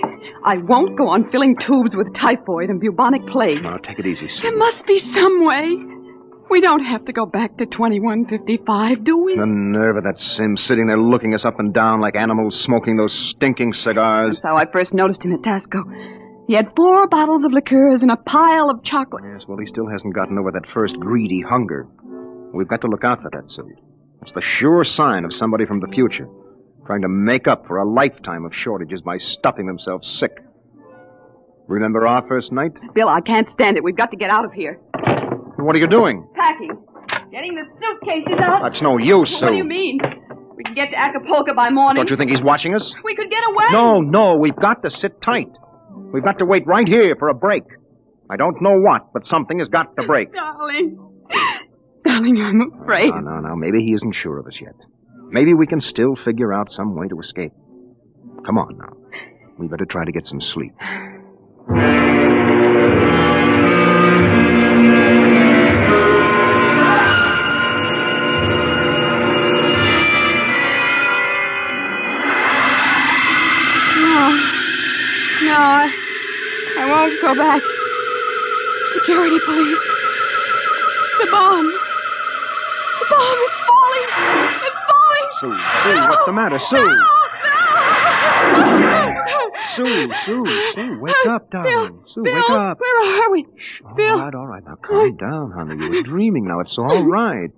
I won't go on filling tubes with typhoid and bubonic plague. Now, take it easy, Sue. There must be some way. We don't have to go back to 2155, do we? The nerve of that Sim sitting there looking us up and down like animals smoking those stinking cigars. That's how I first noticed him at Tasco. He had 4 bottles of liqueurs and a pile of chocolate. Yes, well, he still hasn't gotten over that first greedy hunger. We've got to look out for that, Sue. It's the sure sign of somebody from the future, trying to make up for a lifetime of shortages by stuffing themselves sick. Remember our first night? Bill, I can't stand it. We've got to get out of here. What are you doing? Packing. Getting the suitcases out. That's no use, Sue. What do you mean? We can get to Acapulco by morning. Don't you think he's watching us? We could get away. No, we've got to sit tight. We've got to wait right here for a break. I don't know what, but something has got to break. Darling, I'm afraid. No. Maybe he isn't sure of us yet. Maybe we can still figure out some way to escape. Come on now. We better try to get some sleep. No, I won't go back. Security police. The bomb. The bomb, it's falling. It's falling. Sue, what's the matter? Sue! Sue, wake up, darling. Sue, Bill, wake up. Where are we? Bill. All right, now calm down, honey. You were dreaming now. It's all right.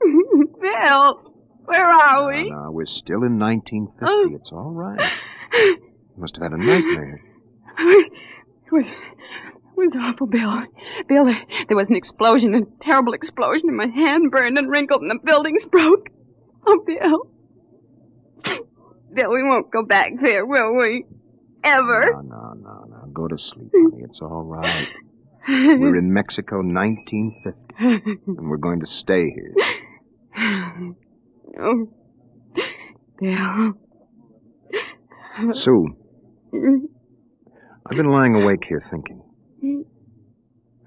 Bill, where are we? No, we're still in 1950. It's all right. You must have had a nightmare. It was awful, Bill. Bill, there was an explosion, a terrible explosion, and my hand burned and wrinkled, and the buildings broke. Oh, Bill. Bill, we won't go back there, will we? Ever? No. Go to sleep, honey. It's all right. We're in Mexico, 1950, and we're going to stay here. Oh, Bill. Sue, I've been lying awake here thinking.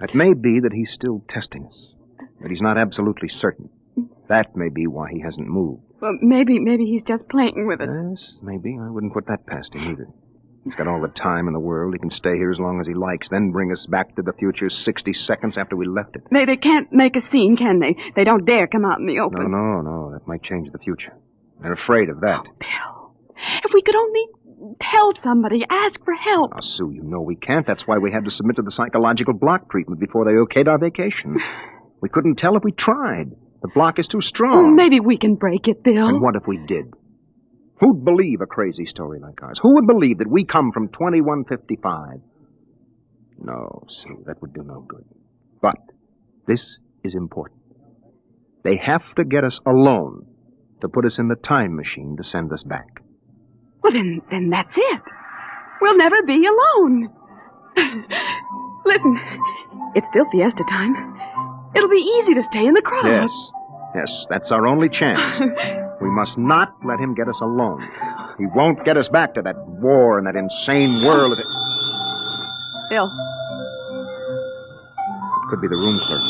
It may be that he's still testing us, but he's not absolutely certain. That may be why he hasn't moved. Well, maybe he's just playing with us. Yes, maybe. I wouldn't put that past him either. He's got all the time in the world. He can stay here as long as he likes, then bring us back to the future 60 seconds after we left it. They can't make a scene, can they? They don't dare come out in the open. No. That might change the future. They're afraid of that. Oh, Bill, if we could only tell somebody, ask for help. Now, Sue, you know we can't. That's why we had to submit to the psychological block treatment before they okayed our vacation. We couldn't tell if we tried. The block is too strong. Oh, maybe we can break it, Bill. And what if we did? Who'd believe a crazy story like ours? Who would believe that we come from 2155? No, Sue, that would do no good. But this is important. They have to get us alone to put us in the time machine to send us back. Well, then that's it. We'll never be alone. Listen, it's still fiesta time. It'll be easy to stay in the crowd. Yes, that's our only chance. We must not let him get us alone. He won't get us back to that war and that insane world. Bill. It could be the room clerk.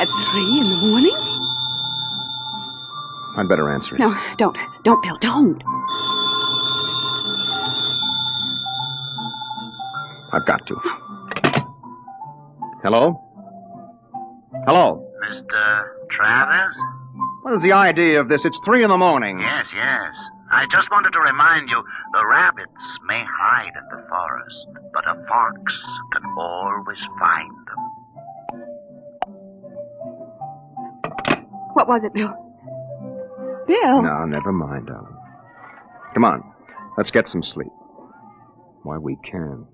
At 3 in the morning? I'd better answer it. No, don't. Don't, Bill, don't. I've got to. Hello? Hello? Mr. Travers? What is the idea of this? It's 3 in the morning. Yes. I just wanted to remind you, the rabbits may hide in the forest, but a fox can always find them. What was it, Bill? Bill? No, never mind, darling. Come on. Let's get some sleep. Why, we can.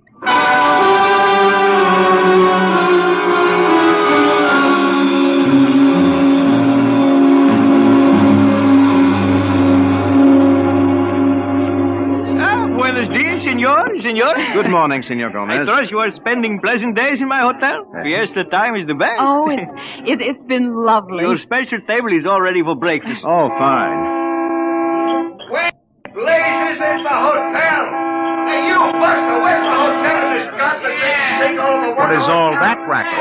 Buenos dias, senor. Good morning, Senor Gomez. I trust you are spending pleasant days in my hotel. Fiesta time is the best. Oh, it's been lovely. Your special table is all ready for breakfast. Oh, fine. Where blazes is the hotel? Hey, you, Buster, where's the hotel in this godforsaken takeover? What is all that racket?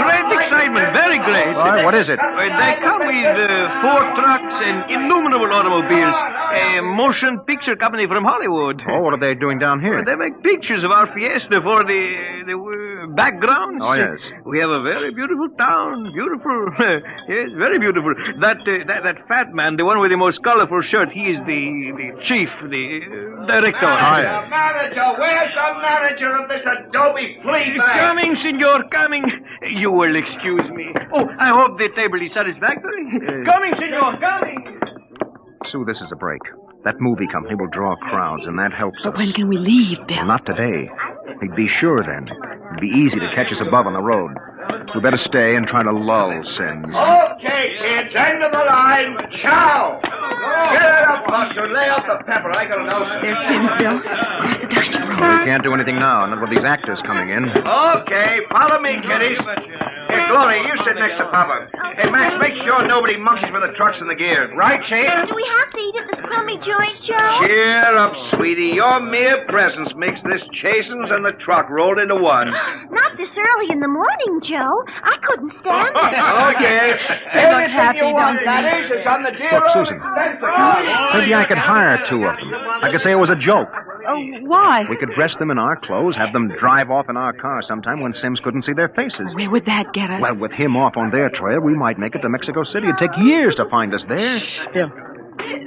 Great excitement, very great. Why, what is it? They come with 4 trucks and innumerable automobiles. A motion picture company from Hollywood. Oh, what are they doing down here? They make pictures of our fiesta for the backgrounds. Oh, yes. We have a very beautiful town. Beautiful. Yes, very beautiful. That fat man, the one with the most colorful shirt, he is the chief, the director. Oh, yes. Manager, where's the manager of this adobe flea bag? Coming, senor, coming. You will excuse me. Oh, I hope the table is satisfactory. Coming, senor, coming. Sue, this is a break. That movie company will draw crowds, and that helps But us. when can we leave, Bill? Well, not today. They'd be sure then. It'd be easy to catch us above on the road. We better stay and try to lull Sims. Okay, kids, end of the line. Ciao. Get it up, Buster. Lay out the pepper. I gotta know. There's Sims, Bill. Across the dining room. We can't do anything now, not with these actors coming in. Okay, follow me, kiddies. Hey, Gloria, you sit next to Papa. Hey, Max, make sure nobody monkeys with the trucks and the gear. Right, Shane? Do we have to eat at this crummy joint, Joe? Cheer up, sweetie. Your mere presence makes this chasins and the truck rolled into one. Not this early in the morning, Joe. I couldn't stand it. Okay. They look happy, you want, don't they? that is, it's on the dear Look, old Susan. expensive card. Maybe I could hire 2 of them. I could say it was a joke. Oh, why? We could dress them in our clothes, have them drive off in our car sometime when Sims couldn't see their faces. Where would that get us? Well, with him off on their trail, we might make it to Mexico City. It'd take years to find us there. Bill,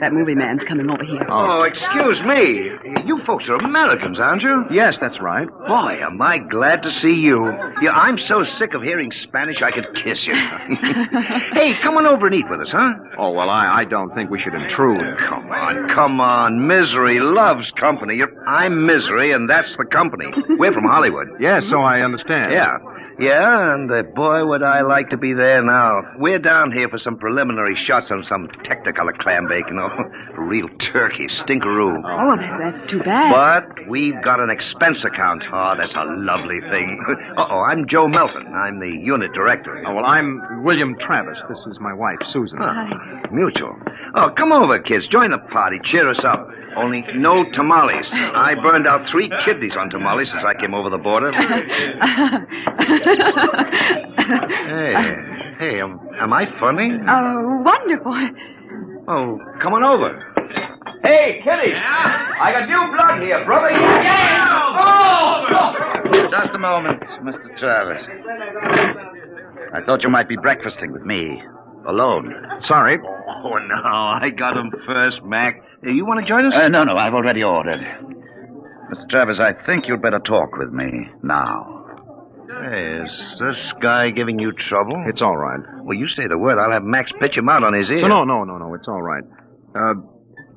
that movie man's coming over here. Oh, excuse me. You folks are Americans, aren't you? Yes, that's right. Boy, am I glad to see you. Yeah, I'm so sick of hearing Spanish I could kiss you. Hey, come on over and eat with us, huh? Oh, well, I don't think we should intrude. Come on. Misery loves company. I'm Misery, and that's the company. We're from Hollywood. Yes, so I understand. Yeah, and boy, would I like to be there now. We're down here for some preliminary shots on some Technicolor clam bake, you know. Real turkey, stinkeroo. Oh, that's too bad. But we've got an expense account. Oh, that's a lovely thing. Uh-oh, I'm Joe Melton. I'm the unit director. Oh, well, I'm William Travis. This is my wife, Susan. Hi. Mutual. Oh, come over, kids. Join the party. Cheer us up. Only no tamales. I burned out 3 kidneys on tamales since I came over the border. Hey, am I funny? Oh, wonderful. Oh, come on over. Hey, Kitty. I got new blood here, brother. Just a moment, Mr. Travis. I thought you might be breakfasting with me. Alone. Sorry. Oh, no, I got him first, Mac. Hey, you want to join us? No, I've already ordered. Mr. Travis, I think you'd better talk with me now. Hey, is this guy giving you trouble? It's all right. Well, you say the word. I'll have Max pitch him out on his ear. No. It's all right.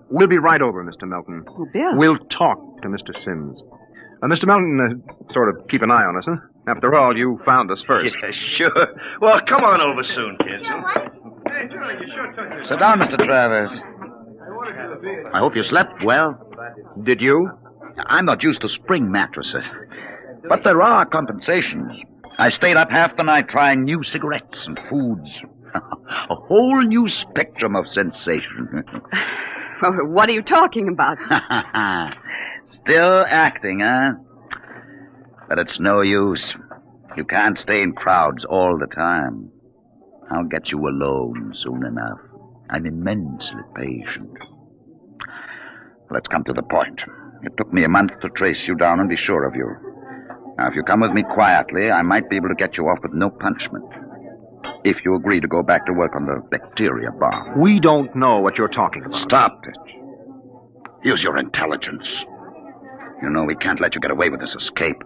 We'll be right over, Mr. Melton. Oh, Bill. We'll talk to Mr. Sims. Mr. Melton, sort of keep an eye on us, huh? After all, you found us first. Yeah, sure. Well, come on over soon, kids. Sit down, Mr. Travis. I hope you slept well. Did you? I'm not used to spring mattresses. But there are compensations. I stayed up half the night trying new cigarettes and foods. A whole new spectrum of sensation. What are you talking about? Still acting, huh? But it's no use. You can't stay in crowds all the time. I'll get you alone soon enough. I'm immensely patient. Let's come to the point. It took me a month to trace you down and be sure of you. Now, if you come with me quietly, I might be able to get you off with no punishment. If you agree to go back to work on the bacteria bomb. We don't know what you're talking about. Stop it. Use your intelligence. You know we can't let you get away with this escape.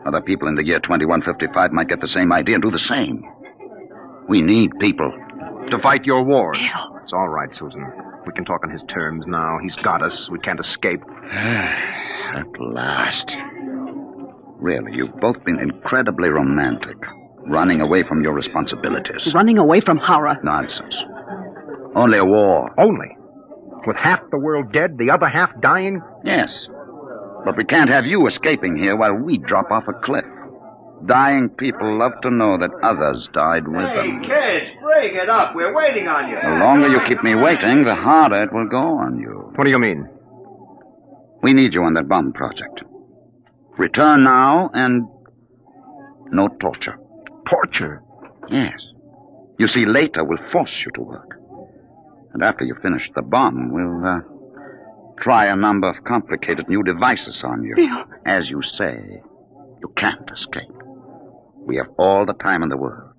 Other people in the year 2155 might get the same idea and do the same. We need people. To fight your wars. Bill. It's all right, Susan. We can talk on his terms now. He's got us. We can't escape. At last. Really, you've both been incredibly romantic. Running away from your responsibilities. Running away from horror. Nonsense. Only a war. Only? With half the world dead, the other half dying? Yes. But we can't have you escaping here while we drop off a cliff. Dying people love to know that others died with them. Kids, break it up. We're waiting on you. The longer you keep me waiting, the harder it will go on you. What do you mean? We need you on that bomb project. Return now and no torture. Torture? Yes. You see, later we'll force you to work. And after you finish the bomb, we'll try a number of complicated new devices on you. Bill. As you say, you can't escape. We have all the time in the world.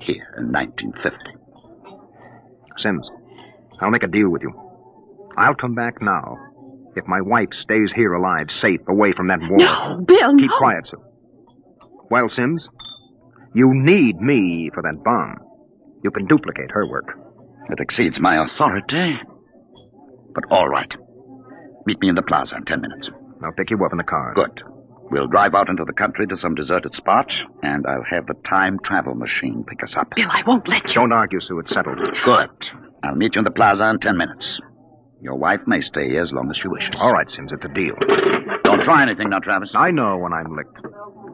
Here in 1950. Sims, I'll make a deal with you. I'll come back now if my wife stays here alive, safe, away from that war. No, Bill, Keep no. quiet, Sue. Well, Sims, you need me for that bomb. You can duplicate her work. It exceeds my authority. But all right. Meet me in the plaza in 10 minutes. I'll pick you up in the car. Good. We'll drive out into the country to some deserted spot, and I'll have the time travel machine pick us up. Bill, I won't let you. Don't argue, Sue. It's settled. Good. I'll meet you in the plaza in 10 minutes. Your wife may stay here as long as she wishes. All right, Sims. It's a deal. Don't try anything now, Travis. I know when I'm licked.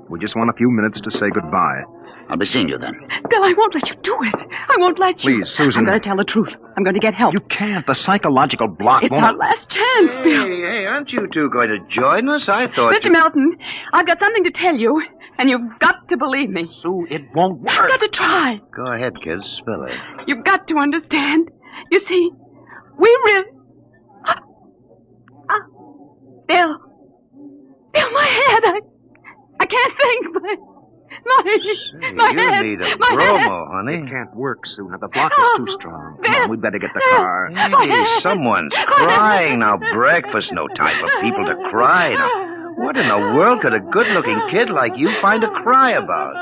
We just want a few minutes to say goodbye. I'll be seeing you then. Bill, I won't let you do it. I won't let you. Please, Susan. I'm going to tell the truth. I'm going to get help. You can't. The psychological block It's won't... our last chance, Bill. Hey, aren't you two going to join us? I thought Mr. Melton, I've got something to tell you, and you've got to believe me. Sue, it won't work. You've got to try. Go ahead, kids. Spill it. You've got to understand. You see, we really... Bill, my head. I can't think. My you head. need a my bromo, head. honey. It can't work, Sue. Now, the block is too strong. Come on, we better get the car. Hey, someone's crying now. Breakfast, no time for people to cry. Now, what in the world could a good-looking kid like you find to cry about?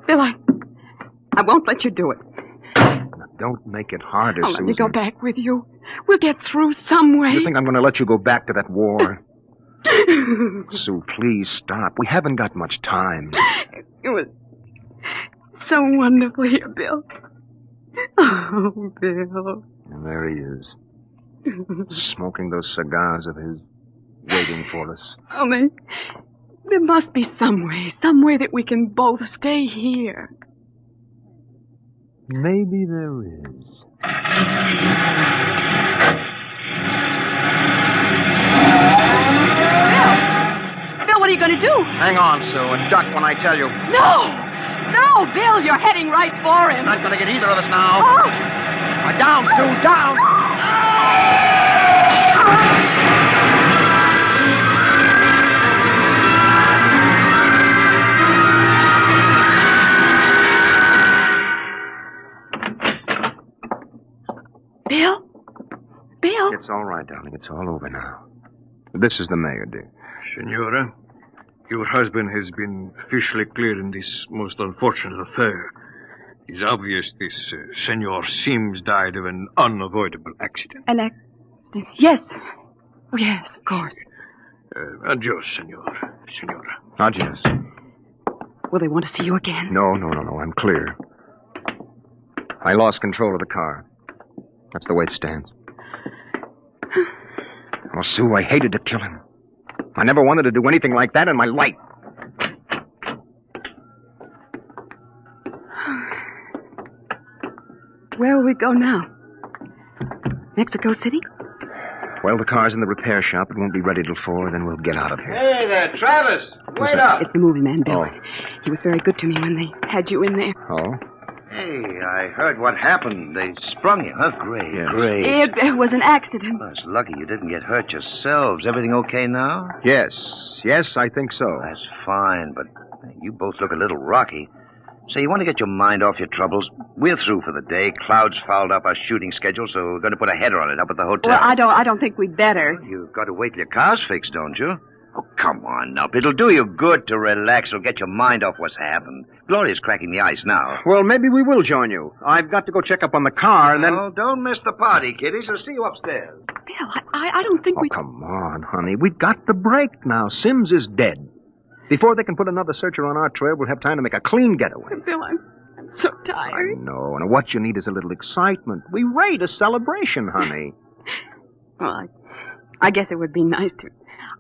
Bill, I won't let you do it. Now, don't make it harder, I'll let Susan. me go back with you. We'll get through some way. You think I'm going to let you go back to that war? Sue, please stop. We haven't got much time. It was so wonderful here, Bill. Oh, Bill. And there he is, smoking those cigars of his, waiting for us. Only, there must be some way that we can both stay here. Maybe there is. Bill, what are you going to do? Hang on, Sue, and duck when I tell you. No, Bill, you're heading right for him. Not going to get either of us now. Oh. Down, Sue, down! Bill? It's all right, darling. It's all over now. This is the mayor, dear. Senora, your husband has been officially cleared in this most unfortunate affair. It's obvious this Senor Sims died of an unavoidable accident. An accident? Yes. Oh, yes, of course. Adios, Senora. Adios. Will they want to see you again? No. I'm clear. I lost control of the car. That's the way it stands. Oh, Sue, I hated to kill him. I never wanted to do anything like that in my life. Where will we go now? Mexico City? Well, the car's in the repair shop. It won't be ready till 4, then we'll get out of here. Hey there, Travis. Wait up. It's the movie man, Bill. Oh. He was very good to me when they had you in there. Oh? Hey, I heard what happened. They sprung you, huh? Great, great. It was an accident. Well, it's lucky you didn't get hurt yourselves. Everything okay now? Yes, I think so. That's fine, but you both look a little rocky. Say, you want to get your mind off your troubles? We're through for the day. Cloud's fouled up our shooting schedule, so we're going to put a header on it up at the hotel. Well, I don't think we'd better. You've got to wait till your car's fixed, don't you? Oh, come on up. It'll do you good to relax. It'll get your mind off what's happened. Gloria's cracking the ice now. Well, maybe we will join you. I've got to go check up on the car, and then... Oh, don't miss the party, kiddies. I'll see you upstairs. Bill, I don't think we... Oh, come on, honey. We've got the break now. Sims is dead. Before they can put another searcher on our trail, we'll have time to make a clean getaway. Bill, I'm so tired. I know, and what you need is a little excitement. We rate a celebration, honey. Well, I guess it would be nice to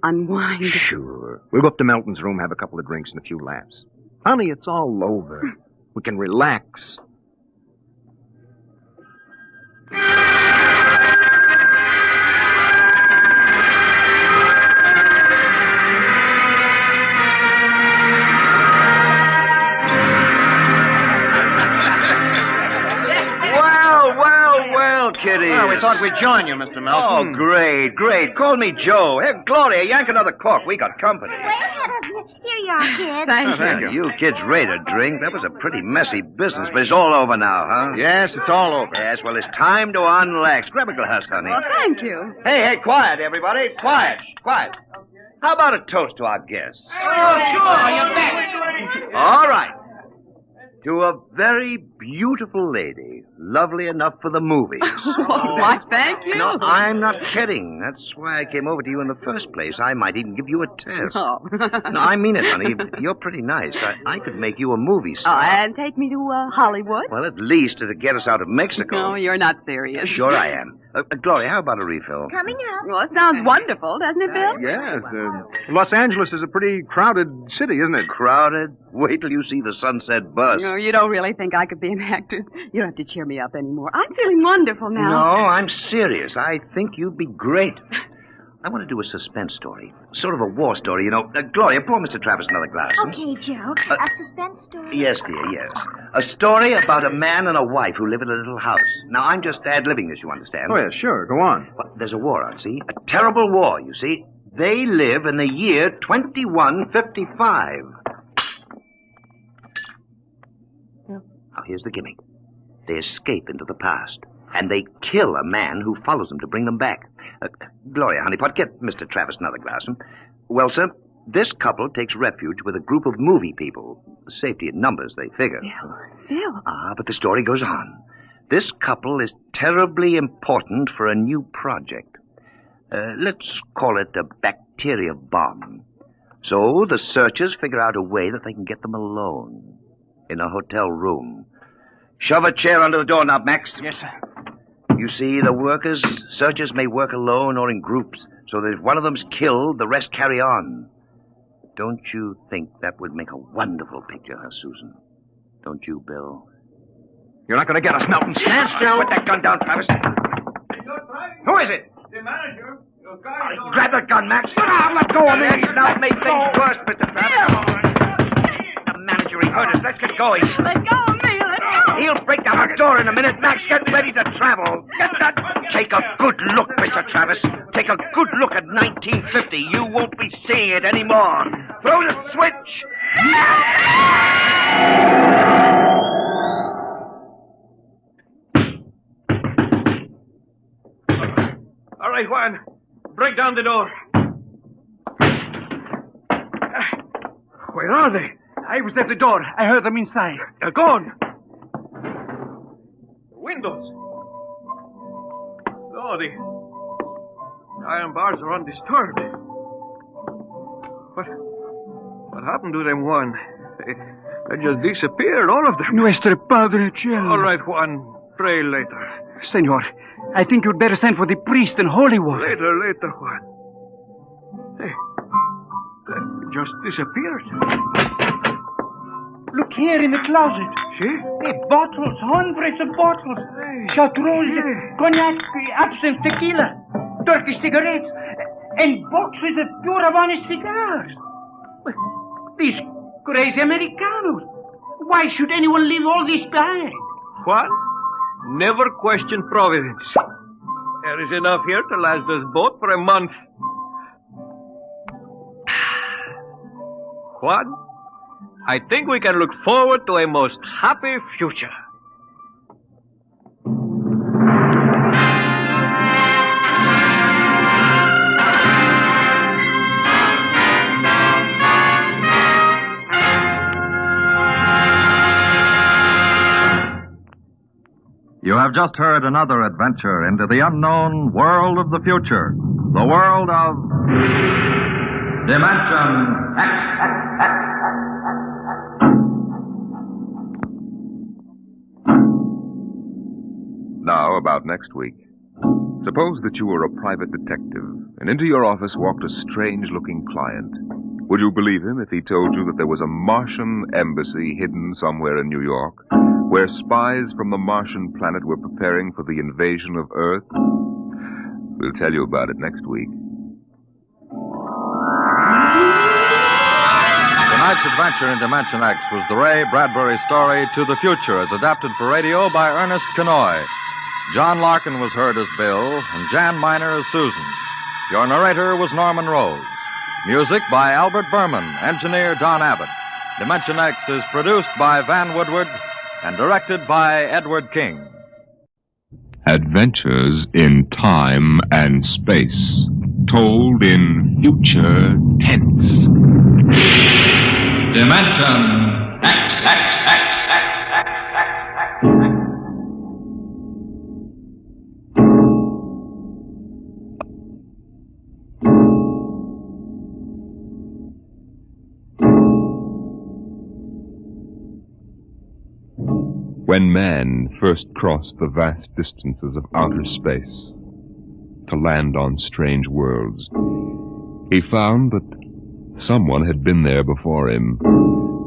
unwind. Sure. We'll go up to Melton's room, have a couple of drinks and a few laughs. Honey, it's all over. We can relax. Well, kiddies. Well, we thought we'd join you, Mr. Melton. Oh, great. Call me Joe. Hey, Gloria, yank another cork. We got company. Way ahead of you. Here you are, kid. Thank you. You kids ready to drink? That was a pretty messy business, but it's all over now, huh? Yes, it's all over. Yes, well, it's time to unlax. Grab a glass, honey. Well, thank you. Hey, quiet, everybody. Quiet. How about a toast to our guests? Oh, sure, you bet. All right. To a very beautiful lady, lovely enough for the movies. Why, thank you. No, I'm not kidding. That's why I came over to you in the first place. I might even give you a test. Oh. No, I mean it, honey. You're pretty nice. I could make you a movie star. And take me to Hollywood? Well, at least to get us out of Mexico. No, you're not serious. Sure I am. Gloria, how about a refill? Coming up. Well, it sounds wonderful, doesn't it, Bill? Yes. Los Angeles is a pretty crowded city, isn't it? Crowded? Wait till you see the sunset bus. No, you don't really think I could be an actress. You don't have to cheer me up anymore. I'm feeling wonderful now. No, I'm serious. I think you'd be great. I want to do a suspense story. Sort of a war story, you know. Gloria, pour Mr. Travis another glass. Okay, Joe. A suspense story. Yes, dear, yes. A story about a man and a wife who live in a little house. Now, I'm just ad-libbing this, you understand? Oh, yeah, sure. Go on. Well, there's a war on, see? A terrible war, you see. They live in the year 2155. Now, here's the gimmick. They escape into the past, and they kill a man who follows them to bring them back. Gloria, honeypot, get Mr. Travis another glass. Well, sir, this couple takes refuge with a group of movie people. Safety in numbers, they figure. Bill. But the story goes on. This couple is terribly important for a new project. Let's call it a bacteria bomb. So the searchers figure out a way that they can get them alone in a hotel room. Shove a chair under the doorknob, Max. Yes, sir. You see, the searchers may work alone or in groups, so that if one of them's killed, the rest carry on. Don't you think that would make a wonderful picture, huh, Susan? Don't you, Bill? You're not going to get us, Melton. Stand still. Put that gun down, Travis. Who is it? The manager. Grab that gun, Max. Let go of me. Now make things worse, Mr. Travis. The manager, he heard us. Let's get going. Let go of me. Let go. He'll break down the door in a minute. Max, get ready to travel. Get that. Take a good look, Mr. Travis. Take a good look at 1950. You won't be seeing it anymore. Throw the switch. All right, Juan. Break down the door. Where are they? I was at the door. I heard them inside. They're gone. Windows. Oh, the iron bars are undisturbed. What happened to them, Juan? They just disappeared, all of them. Nuestro Padre Cielo. All right, Juan. Pray later. Senor, I think you'd better send for the priest and holy water. Later, Juan. Hey, they just disappeared. Look here in the closet. See? Hey, bottles, hundreds of bottles. Chartreuse, cognac, absinthe, tequila, Turkish cigarettes, and boxes of pure Havana cigars. These crazy Americanos. Why should anyone leave all this behind? Juan, never question providence. There is enough here to last us both for a month. Juan, I think we can look forward to a most happy future. You have just heard another adventure into the unknown world of the future. The world of Dimension X. Now, about next week. Suppose that you were a private detective, and into your office walked a strange-looking client. Would you believe him if he told you that there was a Martian embassy hidden somewhere in New York, where spies from the Martian planet were preparing for the invasion of Earth? We'll tell you about it next week. Tonight's adventure in Dimension X was the Ray Bradbury story To the Future, as adapted for radio by Ernest Kenoy. John Larkin was heard as Bill, and Jan Miner as Susan. Your narrator was Norman Rose. Music by Albert Berman, engineer Don Abbott. Dimension X is produced by Van Woodward and directed by Edward King. Adventures in time and space, told in future tense. Dimension X. When man first crossed the vast distances of outer space to land on strange worlds, he found that someone had been there before him.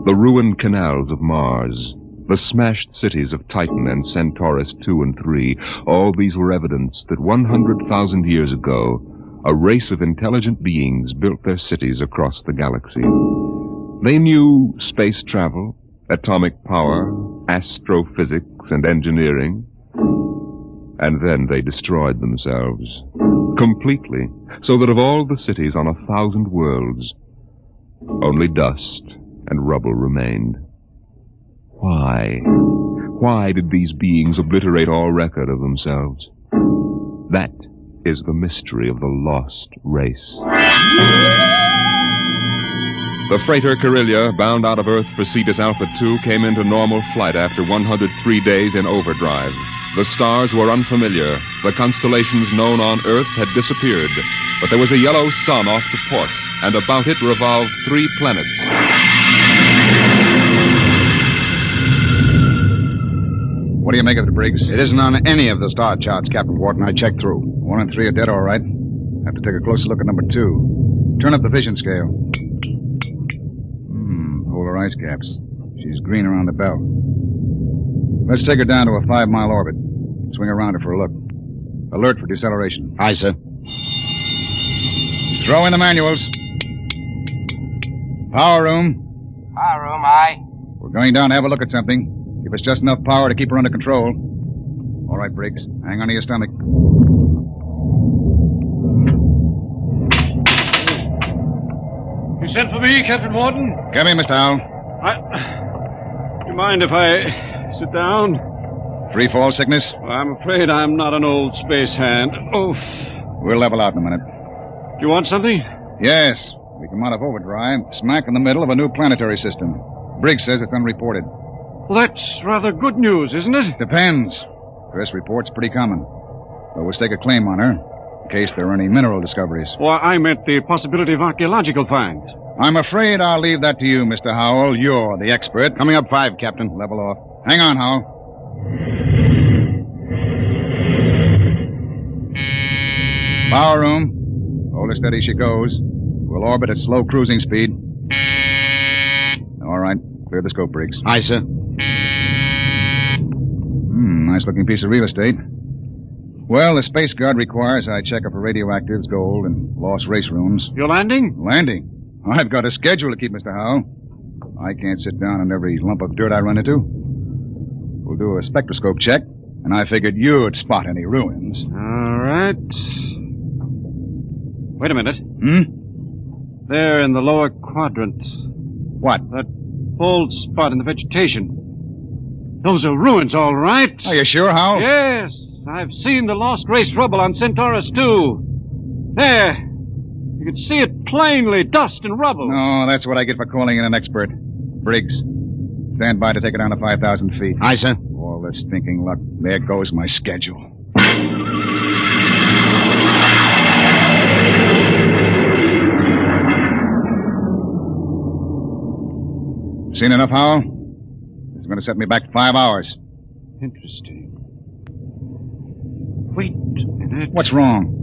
The ruined canals of Mars, the smashed cities of Titan and Centaurus II and III, all these were evidence that 100,000 years ago, a race of intelligent beings built their cities across the galaxy. They knew space travel, atomic power, astrophysics, and engineering. And then they destroyed themselves. Completely. So that of all the cities on 1,000 worlds, only dust and rubble remained. Why? Why did these beings obliterate all record of themselves? That is the mystery of the lost race. The freighter Carillia, bound out of Earth for Cetus Alpha 2, came into normal flight after 103 days in overdrive. The stars were unfamiliar. The constellations known on Earth had disappeared. But there was a yellow sun off to port, and about it revolved 3 planets. What do you make of it, Briggs? It isn't on any of the star charts, Captain Wharton. I checked through. 1 and 3 are dead, all right. Have to take a closer look at number 2. Turn up the vision scale. Polar ice caps. She's green around the belt. Let's take her down to a 5-mile orbit. Swing around her for a look. Alert for deceleration. Aye, sir. Throw in the manuals. Power room. Power room, aye. We're going down to have a look at something. Give us just enough power to keep her under control. All right, Briggs. Hang on to your stomach. You sent for me, Captain Wharton? Come in, Mr. Howell. You mind if I sit down? Free fall sickness? Well, I'm afraid I'm not an old space hand. Oof. We'll level out in a minute. Do you want something? Yes. We come out of overdrive, smack in the middle of a new planetary system. Briggs says it's unreported. Well, that's rather good news, isn't it? Depends. Press report's pretty common. But we'll stake a claim on her, in case there are any mineral discoveries. Well, I meant the possibility of archaeological finds. I'm afraid I'll leave that to you, Mr. Howell. You're the expert. Coming up 5, Captain. Level off. Hang on, Howell. Power room. Hold her steady she goes. We'll orbit at slow cruising speed. All right. Clear the scope, Briggs. Aye, sir. Nice-looking piece of real estate. Well, the Space Guard requires I check up for radioactives, gold, and lost race rooms. You're landing? Landing? I've got a schedule to keep, Mr. Howell. I can't sit down on every lump of dirt I run into. We'll do a spectroscope check, and I figured you'd spot any ruins. All right. Wait a minute. There in the lower quadrant. What? That bald spot in the vegetation. Those are ruins, all right. Are you sure, Hal? Yes. I've seen the Lost Race rubble on Centaurus, too. There. You can see it plainly, dust and rubble. No, that's what I get for calling in an expert. Briggs, stand by to take it down to 5,000 feet. Aye, sir. All this thinking luck. There goes my schedule. Seen enough, Howell? It's going to set me back 5 hours. Interesting. Wait a minute. What's wrong?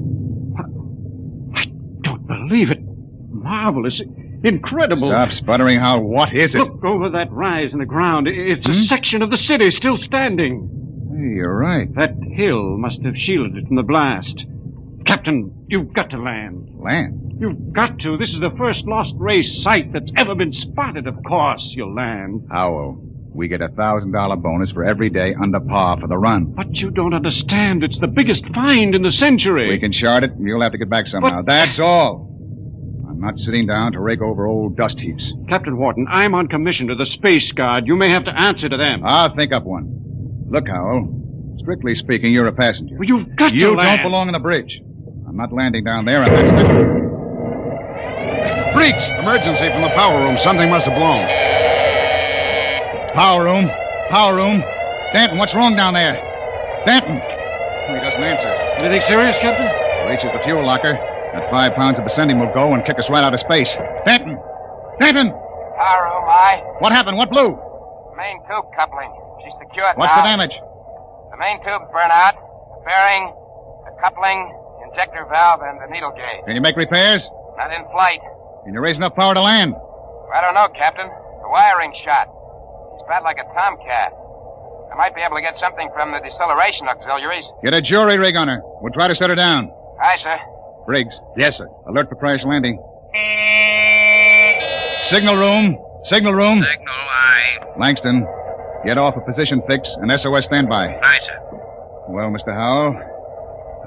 I don't believe it. Marvelous. Incredible. Stop sputtering, Howell. What is it? Look over that rise in the ground. It's a section of the city still standing. Hey, you're right. That hill must have shielded it from the blast. Captain, you've got to land. Land? You've got to. This is the first Lost Race site that's ever been spotted. Of course you'll land. Howell, we get a $1,000 bonus for every day under par for the run. But you don't understand. It's the biggest find in the century. We can chart it, and you'll have to get back somehow. That's all. I'm not sitting down to rake over old dust heaps. Captain Wharton, I'm on commission to the Space Guard. You may have to answer to them. I'll think up one. Look, Howell, strictly speaking, you're a passenger. Well, you've got to You land. don't belong on the bridge. I'm not landing down there, and that's it. Briggs! Emergency from the power room. Something must have blown. Power room. Power room. Danton, what's wrong down there? Danton! Oh, he doesn't answer. Anything serious, Captain? Reaches the fuel locker. That 5 pounds of ascending will go and kick us right out of space. Danton! Danton! Power room, aye. What happened? What blew? Main tube coupling. She's secured What's now. the damage? The main tube's burnt out. The bearing, the coupling, injector valve, and the needle gauge. Can you make repairs? Not in flight. Can you raise enough power to land? I don't know, Captain. The wiring's shot. She's fat like a tomcat. I might be able to get something from the deceleration auxiliaries. Get a jury rig on her. We'll try to set her down. Aye, sir. Briggs. Yes, sir. Alert for crash landing. Signal room. Signal room. Signal, aye. Langston, get off a position fix and SOS standby. Aye, sir. Well, Mr. Howell,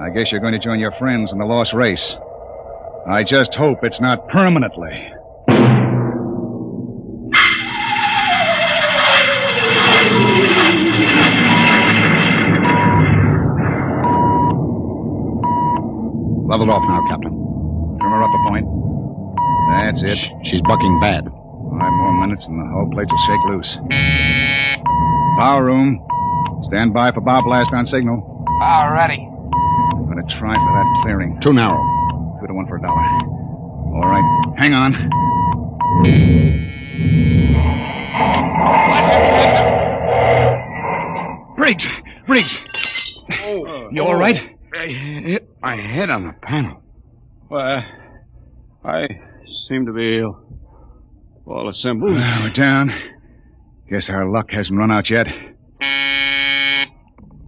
I guess you're going to join your friends in the Lost Race. I just hope it's not permanently. Leveled off now, Captain. Trim her up a point. That's it. She's bucking bad. 5 more minutes and the hull plates will shake loose. Power room. Stand by for bow blast on signal. Power ready. I'm going to try for that clearing. Too narrow. 2 to 1 for $1. All right. Hang on. Briggs! Briggs! You all right? I hit my head on the panel. Well, I seem to be all assembled. We're down. Guess our luck hasn't run out yet.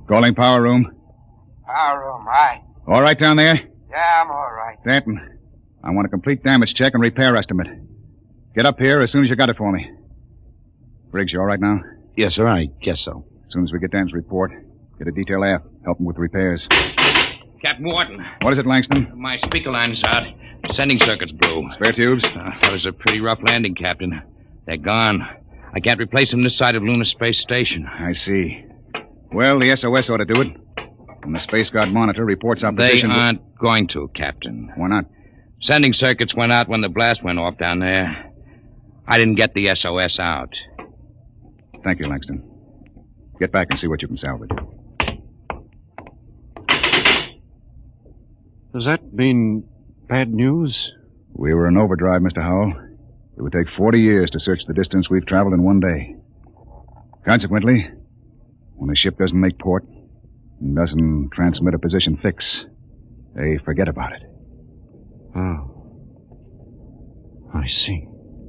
Calling power room. Power room, aye. All right down there? Yeah, I'm all right. Danton, I want a complete damage check and repair estimate. Get up here as soon as you got it for me. Briggs, you all right now? Yes, sir. I guess so. As soon as we get Dan's report, get a detail aft. Help him with repairs. Captain Wharton. What is it, Langston? My speaker line's out. Sending circuits blew. Spare tubes? That was a pretty rough landing, Captain. They're gone. I can't replace them this side of Lunar Space Station. I see. Well, the SOS ought to do it. And the Space Guard monitor reports our position. They aren't going to, Captain. Why not? Sending circuits went out when the blast went off down there. I didn't get the SOS out. Thank you, Langston. Get back and see what you can salvage. Does that mean bad news? We were in overdrive, Mr. Howell. It would take 40 years to search the distance we've traveled in one day. Consequently, when a ship doesn't make port and doesn't transmit a position fix, they forget about it. Oh. I see.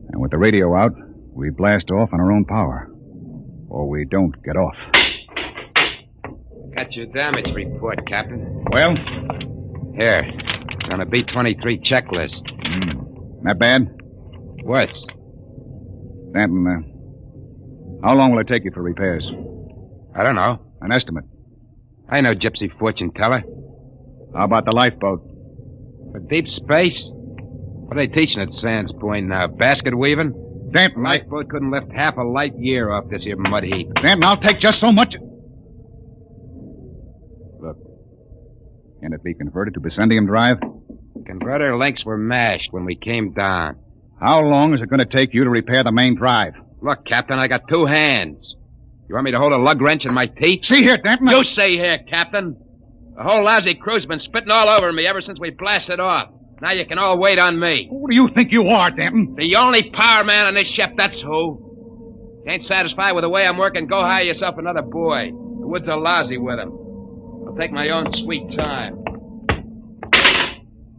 And with the radio out, we blast off on our own power. Or we don't get off. Got your damage report, Captain. Well? Here. It's on a B-23 checklist. Not bad? Worse. Danton, how long will it take you for repairs? I don't know. An estimate. I know gypsy fortune teller. How about the lifeboat? For deep space? What are they teaching at Sands Point now? Basket weaving? Danton, Lifeboat couldn't lift half a light year off this here mud heap. Danton, I'll take just so much. Look. Can it be converted to Bessendium drive? Converter links were mashed when we came down. How long is it going to take you to repair the main drive? Look, Captain, I got 2 hands. You want me to hold a lug wrench in my teeth? See here, Danton. You see here, Captain. The whole lousy crew's been spitting all over me ever since we blasted off. Now you can all wait on me. Who do you think you are, Danton? The only power man on this ship, that's who. Ain't satisfied with the way I'm working, go hire yourself another boy. The woods are lousy with him. I'll take my own sweet time.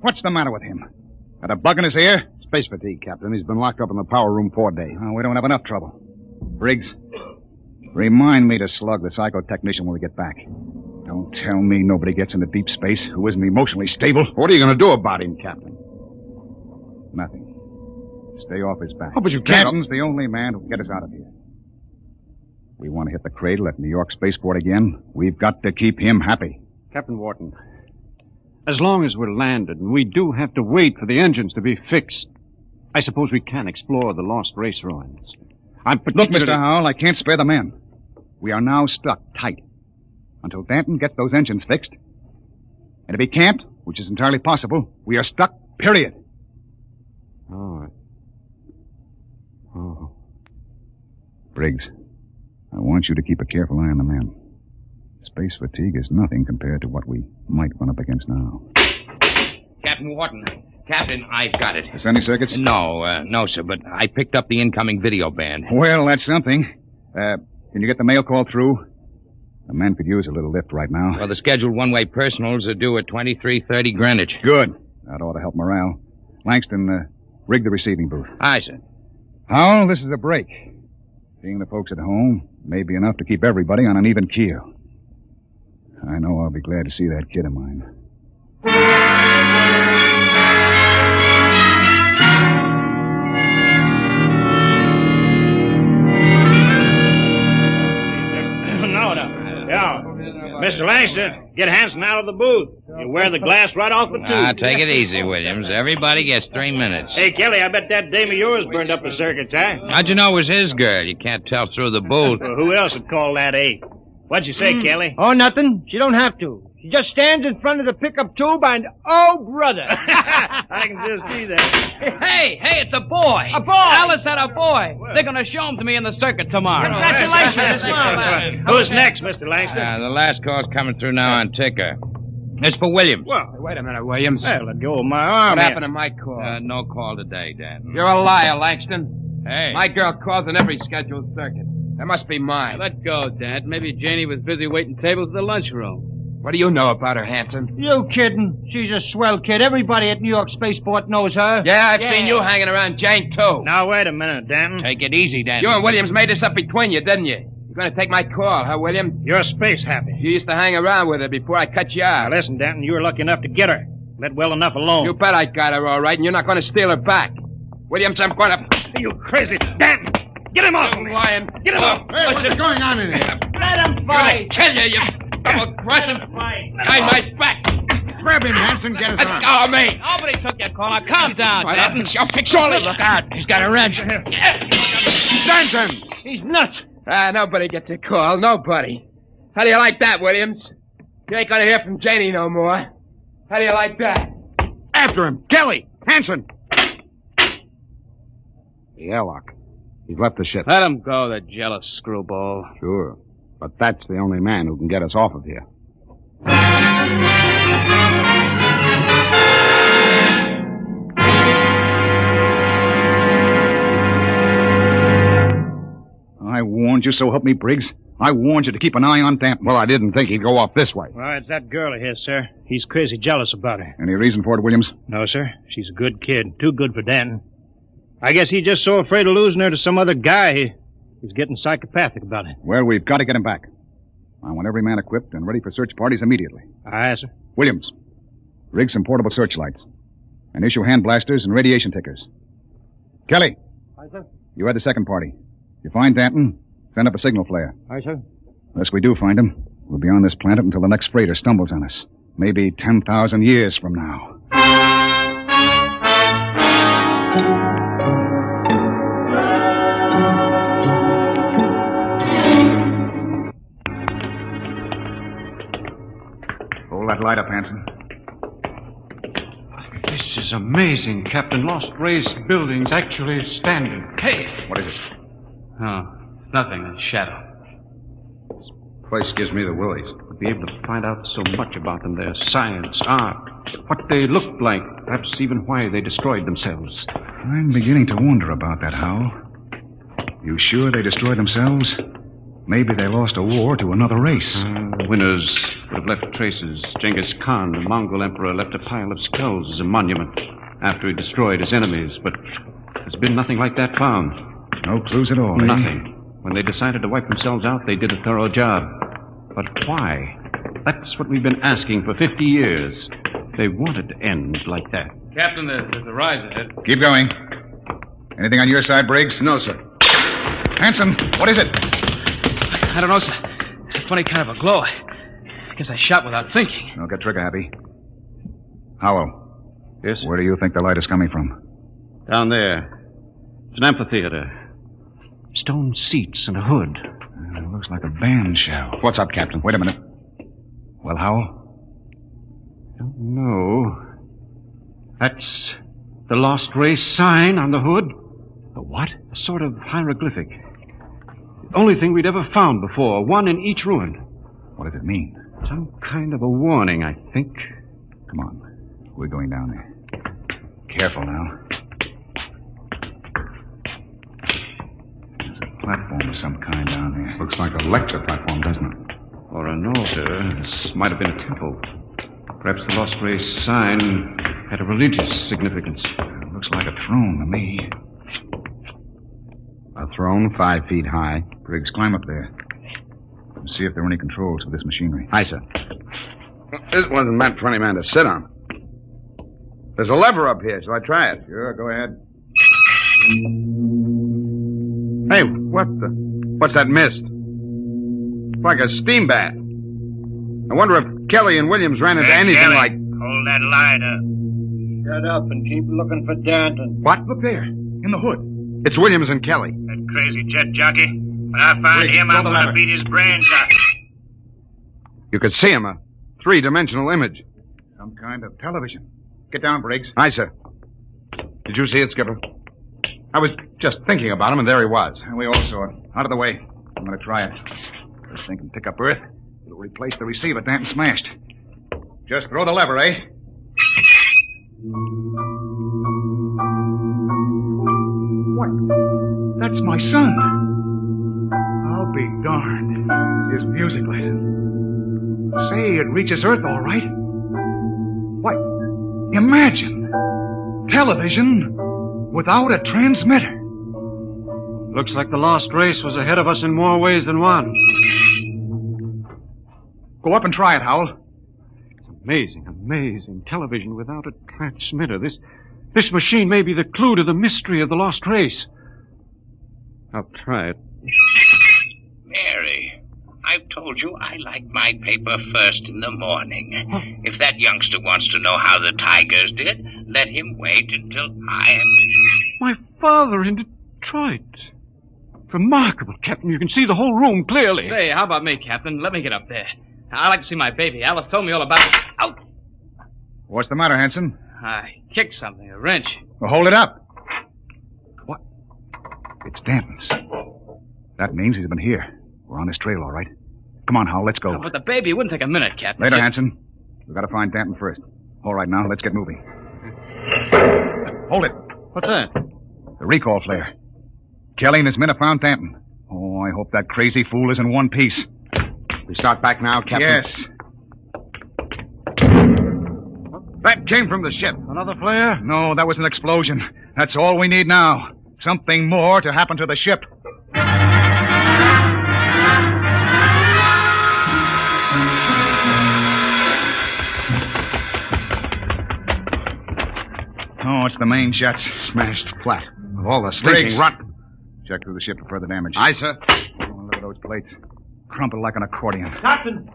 What's the matter with him? Got a bug in his ear? Space fatigue, Captain. He's been locked up in the power room 4 days. Oh, we don't have enough trouble. Briggs, remind me to slug the psychotechnician when we get back. Don't tell me nobody gets into deep space who isn't emotionally stable. What are you going to do about him, Captain? Nothing. Stay off his back. Oh, but you can't. Danton's the only man who can get us out of here. We want to hit the cradle at New York Spaceport again. We've got to keep him happy. Captain Wharton, as long as we're landed, and we do have to wait for the engines to be fixed, I suppose we can explore the lost race ruins. Look, Mr. Howell, I can't spare the men. We are now stuck tight until Danton gets those engines fixed. And if he can't, which is entirely possible, we are stuck, period. Oh. Briggs, I want you to keep a careful eye on the men. Space fatigue is nothing compared to what we might run up against now. Captain Wharton. Captain, I've got it. Is there any circuits? No, sir, but I picked up the incoming video band. Well, that's something. Can you get the mail call through? The men could use a little lift right now. Well, the scheduled one-way personals are due at 23:30 Greenwich. Good. That ought to help morale. Langston, rig the receiving booth. Aye, sir. Howell, this is a break. Seeing the folks at home may be enough to keep everybody on an even keel. I know I'll be glad to see that kid of mine. Mr. Langston, get Hanson out of the booth. You wear the glass right off the tube. Take it easy, Williams. Everybody gets 3 minutes. Hey, Kelly, I bet that dame of yours burned up the circuits, huh? How'd you know it was his girl? You can't tell through the booth. Well, who else would call that eight? What'd you say, Kelly? Oh, nothing. She don't have to. She just stands in front of the pickup tube and, oh, brother. I can just see that. Hey, it's a boy. A boy. Alice had a boy. They're going to show him to me in the circuit tomorrow. Congratulations. Who's next, Mr. Langston? The last call's coming through now on ticker. It's for Williams. Well, wait a minute, Williams. Well, let go of my arm. What happened to my call? No call today, Dan. You're a liar, Langston. Hey. My girl calls on every scheduled circuit. That must be mine. Let go, Dad. Maybe Janie was busy waiting tables at the lunchroom. What do you know about her, Hanson? You kidding? She's a swell kid. Everybody at New York Spaceport knows her. Yeah, I've seen you hanging around Jane, too. Now, wait a minute, Danton. Take it easy, Dan. You and Williams made this up between you, didn't you? You're going to take my call, huh, William? You're space happy. You used to hang around with her before I cut you out. Now, listen, Danton, you were lucky enough to get her. Let well enough alone. You bet I got her all right, and you're not going to steal her back. Williams, I'm going to... You crazy... Danton! Get him off! You lying. Get him off! Hey, what's going on in here? Let him fight! I'm going to kill you, double-crossing. Behind my back. Grab him, Hanson. Get us on. Oh, me. Nobody took your call. Now, calm down, Danton. I'll fix all this. Look out. He's got a wrench. Danton! He's nuts. Nobody gets a call. Nobody. How do you like that, Williams? You ain't going to hear from Janie no more. How do you like that? After him. Kelly! Hanson! The airlock. He's left the ship. Let him go, the jealous screwball. Sure. But that's the only man who can get us off of here. I warned you, so help me, Briggs. I warned you to keep an eye on Danton. Well, I didn't think he'd go off this way. Well, it's that girl of his, sir. He's crazy jealous about her. Any reason for it, Williams? No, sir. She's a good kid. Too good for Danton. I guess he's just so afraid of losing her to some other guy, he's getting psychopathic about it. Well, we've got to get him back. I want every man equipped and ready for search parties immediately. Aye, sir. Williams, rig some portable searchlights. And issue hand blasters and radiation tickers. Kelly. Aye, sir. You had the second party. If you find Danton, send up a signal flare. Aye, sir. Unless we do find him, we'll be on this planet until the next freighter stumbles on us. Maybe 10,000 years from now. light up, Hanson. This is amazing, Captain. Lost Race buildings actually standing. Hey! What is it? Oh, nothing. A shadow. Place gives me the willies. We'll be able to find out so much about them. Their science, art, what they looked like, perhaps even why they destroyed themselves. I'm beginning to wonder about that, Hal. You sure they destroyed themselves? Maybe they lost a war to another race. The winners would have left traces. Genghis Khan, the Mongol emperor, left a pile of skulls as a monument after he destroyed his enemies. But there's been nothing like that found. No clues at all, eh? Nothing. When they decided to wipe themselves out, they did a thorough job. But why? That's what we've been asking for 50 years. They wanted to end like that. Captain, there's a rise ahead. Keep going. Anything on your side, Briggs? No, sir. Hanson, what is it? I don't know, sir. It's a funny kind of a glow. I guess I shot without thinking. Don't get trigger happy. Howell. Yes? Where do you think the light is coming from? Down there. It's an amphitheater. Stone seats and a hood. It looks like a band shell. What's up, Captain? Wait a minute. Well, Howell? Don't know. That's the Lost Race sign on the hood. The what? A sort of hieroglyphic. The only thing we'd ever found before. One in each ruin. What does it mean? Some kind of a warning, I think. Come on. We're going down there. Careful now. There's a platform of some kind down there. Looks like a lecture platform, doesn't it? Or an altar. This might have been a temple. Perhaps the Lost Race sign had a religious significance. Looks like a throne to me. A throne 5 feet high. Briggs, climb up there. And see if there are any controls for this machinery. Aye, sir. This wasn't meant for any man to sit on. There's a lever up here. Shall I try it? Sure, go ahead. Hey, what's that mist? It's like a steam bath. I wonder if Kelly and Williams ran into anything Kelly, like... hold that lighter. Shut up and keep looking for Danton. What? Look there, in the hood. It's Williams and Kelly. That crazy jet jockey. When I find him, I'm going to beat his brains out. You could see him, a 3-dimensional image. Some kind of television. Get down, Briggs. Aye, sir. Did you see it, Skipper? I was just thinking about him, and there he was. And we all saw it. Out of the way. I'm going to try it. This thing can pick up Earth. It'll replace the receiver Danton smashed. Just throw the lever, eh? What? That's my son. I'll be darned. His music lesson. Say, it reaches Earth all right. What? Imagine. Television without a transmitter. Looks like the Lost Race was ahead of us in more ways than one. Go up and try it, Howell. Amazing, amazing. Television without a transmitter. This machine may be the clue to the mystery of the Lost Race. I'll try it. Mary, I've told you I like my paper first in the morning. If that youngster wants to know how the Tigers did, let him wait until I am... My father in Detroit. Remarkable, Captain. You can see the whole room clearly. Say, how about me, Captain? Let me get up there. I'd like to see my baby. Alice told me all about it. Out! What's the matter, Hanson? I kicked something, a wrench. Well, hold it up. What? It's Danton's. That means he's been here. We're on his trail, all right. Come on, Howell, let's go. But the baby wouldn't take a minute, Captain. Later, Hanson. We've got to find Danton first. All right, now, let's get moving. Hold it. What's that? The recall flare. Kelly and his men have found Danton. Oh, I hope that crazy fool is in one piece. We start back now, Captain? Yes. That came from the ship. Another flare? No, that was an explosion. That's all we need now. Something more to happen to the ship. Oh, it's the main jets. Smashed flat. With all the stinking rot. Check through the ship for further damage. Aye, sir. Oh, look at those plates. Crumpled like an accordion. Captain!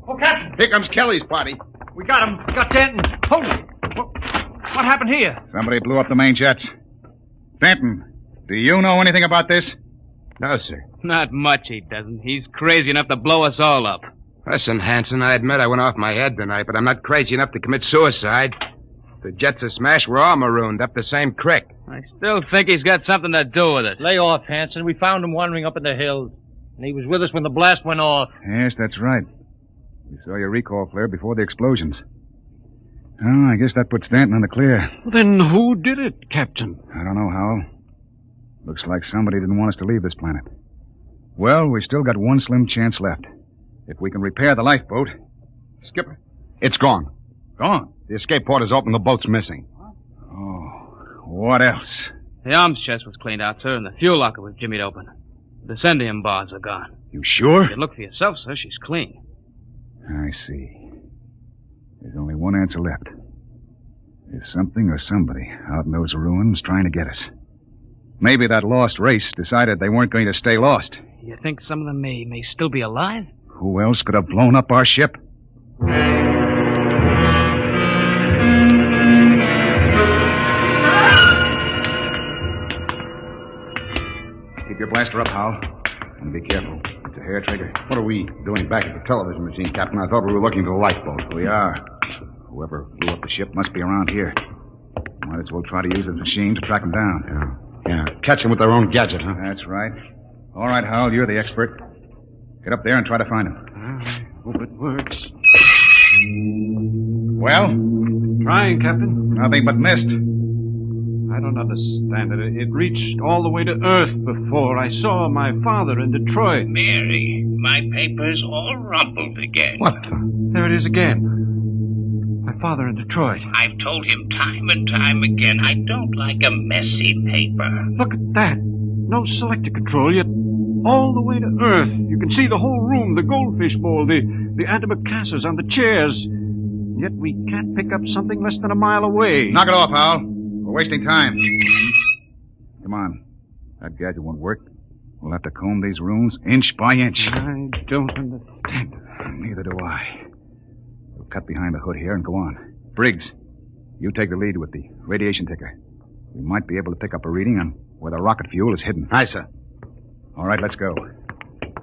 Oh, Captain! Here comes Kelly's party. We got him. We got Danton. Hold it. What happened here? Somebody blew up the main jets. Danton, do you know anything about this? No, sir. Not much he doesn't. He's crazy enough to blow us all up. Listen, Hanson, I admit I went off my head tonight, but I'm not crazy enough to commit suicide. The jets are smashed, we're all marooned up the same creek. I still think he's got something to do with it. Lay off, Hanson. We found him wandering up in the hills. And he was with us when the blast went off. Yes, that's right. We saw your recall flare before the explosions. Oh, I guess that puts Stanton on the clear. Then who did it, Captain? I don't know, Howell. Looks like somebody didn't want us to leave this planet. Well, we still got one slim chance left. If we can repair the lifeboat... Skipper, it's gone. Gone? The escape port is open, the boat's missing. Oh, what else? The arms chest was cleaned out, sir, and the fuel locker was jimmied open. The sendium bars are gone. You sure? You look for yourself, sir. She's clean. I see. There's only one answer left. There's something or somebody out in those ruins trying to get us. Maybe that lost race decided they weren't going to stay lost. You think some of them may still be alive? Who else could have blown up our ship? Keep your blaster up, Hal. And be careful. It's a hair trigger. What are we doing back at the television machine, Captain? I thought we were looking for the lifeboat. We are. Whoever blew up the ship must be around here. Might as well try to use the machine to track them down. Yeah. Catch them with their own gadget, huh? That's right. All right, Hal, you're the expert. Get up there and try to find them. I hope it works. Well? Trying, Captain. Nothing but mist. I don't understand it. It reached all the way to Earth before. I saw my father in Detroit. Mary, my paper's all rumpled again. What? There it is again. My father in Detroit. I've told him time and time again I don't like a messy paper. Look at that. No selector control, yet all the way to Earth. You can see the whole room, the goldfish bowl, the antimacassars on the chairs. Yet we can't pick up something less than a mile away. Knock it off, Hal. We're wasting time. Come on. That gadget won't work. We'll have to comb these rooms inch by inch. I don't understand. Neither do I. We'll cut behind the hood here and go on. Briggs, you take the lead with the radiation ticker. We might be able to pick up a reading on where the rocket fuel is hidden. Aye, sir. All right, let's go.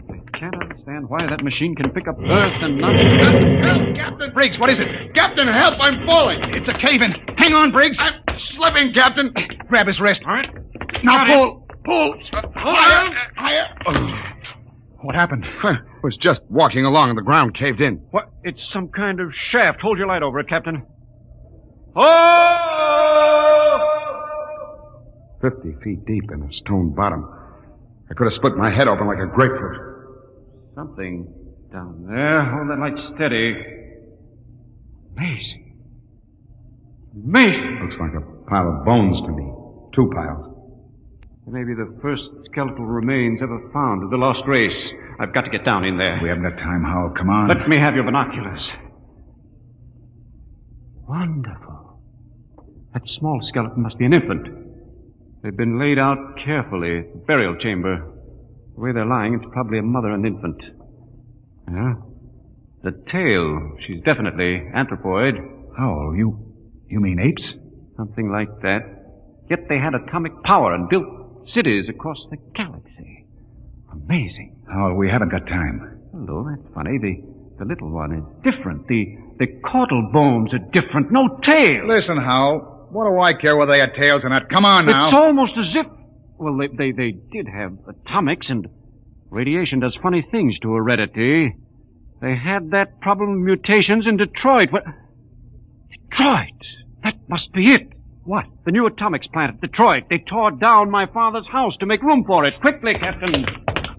I can't understand why that machine can pick up Earth and not... Help, Captain! Briggs, what is it? Captain, help! I'm falling! It's a cave-in. Hang on, Briggs. I'm slipping, Captain. Grab his wrist. All right. Now pull. Pull. Higher. What happened? I was just walking along and the ground caved in. What? It's some kind of shaft. Hold your light over it, Captain. Oh! 50 feet deep in a stone bottom. I could have split my head open like a grapefruit. Something down there. Hold that light steady. Amazing. Amazing. Looks like a pile of bones to me. 2 piles. They may be the first skeletal remains ever found of the lost race. I've got to get down in there. We haven't got time, Hal. Come on. Let me have your binoculars. Wonderful. That small skeleton must be an infant. They've been laid out carefully. Burial chamber. The way they're lying, it's probably a mother and infant. Yeah. The tail, she's definitely anthropoid. Oh, you mean apes? Something like that. Yet they had atomic power and built cities across the galaxy. Amazing. Oh, we haven't got time. Hello, that's funny. The little one is different. The caudal bones are different. No tail. Listen, Hal. What do I care whether they had tails or not? Come on now. It's almost as if... Well, they did have atomics, and radiation does funny things to heredity. They had that problem of mutations in Detroit. What? Detroit? That must be it. What? The new atomics plant at Detroit. They tore down my father's house to make room for it. Quickly, Captain.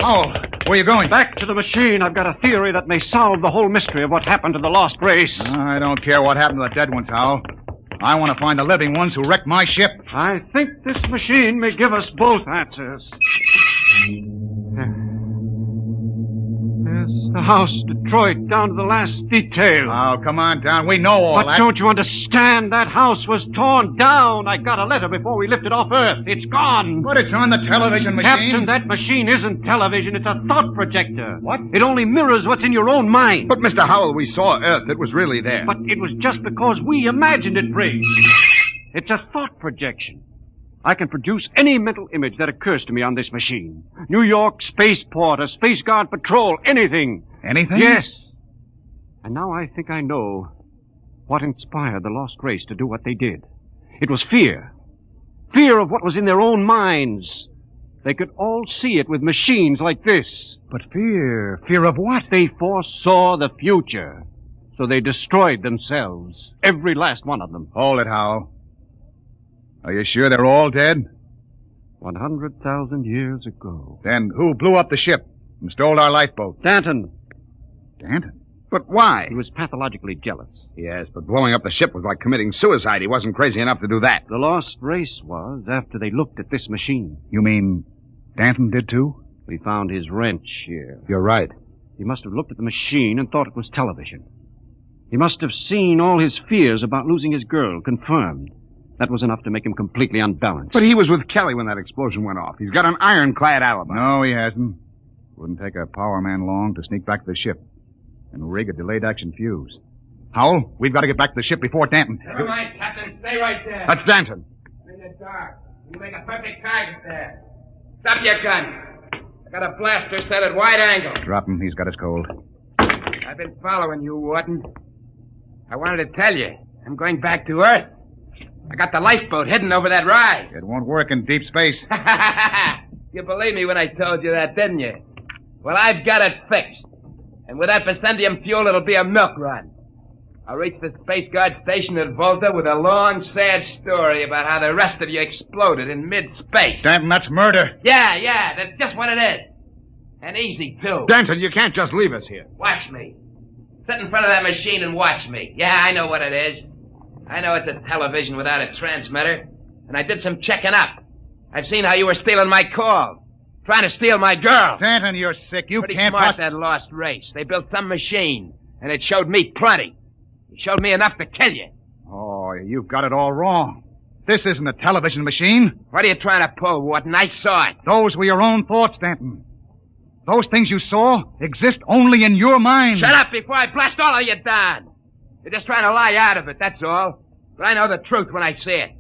Oh, where are you going? Back to the machine. I've got a theory that may solve the whole mystery of what happened to the lost race. I don't care what happened to the dead ones, Hal. I want to find the living ones who wrecked my ship. I think this machine may give us both answers. There's the house, Detroit, down to the last detail. Oh, come on down. We know all that. But don't you understand? That house was torn down. I got a letter before we lifted off Earth. It's gone. But it's on the television machine. Captain, that machine isn't television. It's a thought projector. What? It only mirrors what's in your own mind. But, Mr. Howell, we saw Earth. It was really there. But it was just because we imagined it, Briggs. It's a thought projection. I can produce any mental image that occurs to me on this machine. New York spaceport, a space guard patrol, anything. Anything? Yes. And now I think I know what inspired the Lost Race to do what they did. It was fear. Fear of what was in their own minds. They could all see it with machines like this. But fear? Fear of what? They foresaw the future. So they destroyed themselves. Every last one of them. Hold it, Howell. Are you sure they're all dead? 100,000 years ago. Then who blew up the ship and stole our lifeboat? Danton. Danton? But why? He was pathologically jealous. Yes, but blowing up the ship was like committing suicide. He wasn't crazy enough to do that. The Lost Race was after they looked at this machine. You mean Danton did too? We found his wrench here. You're right. He must have looked at the machine and thought it was television. He must have seen all his fears about losing his girl confirmed. That was enough to make him completely unbalanced. But he was with Kelly when that explosion went off. He's got an ironclad alibi. No, he hasn't. Wouldn't take a power man long to sneak back to the ship and rig a delayed action fuse. Howell, we've got to get back to the ship before Danton. Never mind, Captain. Stay right there. That's Danton. I'm in the dark. You make a perfect target there. Stop your gun. I got a blaster set at wide angle. Drop him. He's got us cold. I've been following you, Wharton. I wanted to tell you. I'm going back to Earth. I got the lifeboat heading over that rise. It won't work in deep space. You believed me when I told you that, didn't you? Well, I've got it fixed. And with that Vicendium fuel, it'll be a milk run. I'll reach the Space Guard station at Volta with a long, sad story about how the rest of you exploded in mid-space. Danton, that's murder. Yeah, that's just what it is. And easy, too. Danton, you can't just leave us here. Watch me. Sit in front of that machine and watch me. Yeah, I know what it is. I know it's a television without a transmitter. And I did some checking up. I've seen how you were stealing my calls. Trying to steal my girl. Danton, you're sick. You Pretty can't... smart, that Lost Race. They built some machine. And it showed me plenty. It showed me enough to kill you. Oh, you've got it all wrong. This isn't a television machine. What are you trying to pull, Wharton? I saw it. Those were your own thoughts, Danton. Those things you saw exist only in your mind. Shut up before I blast all of you down. You're just trying to lie out of it, that's all. But I know the truth when I see it.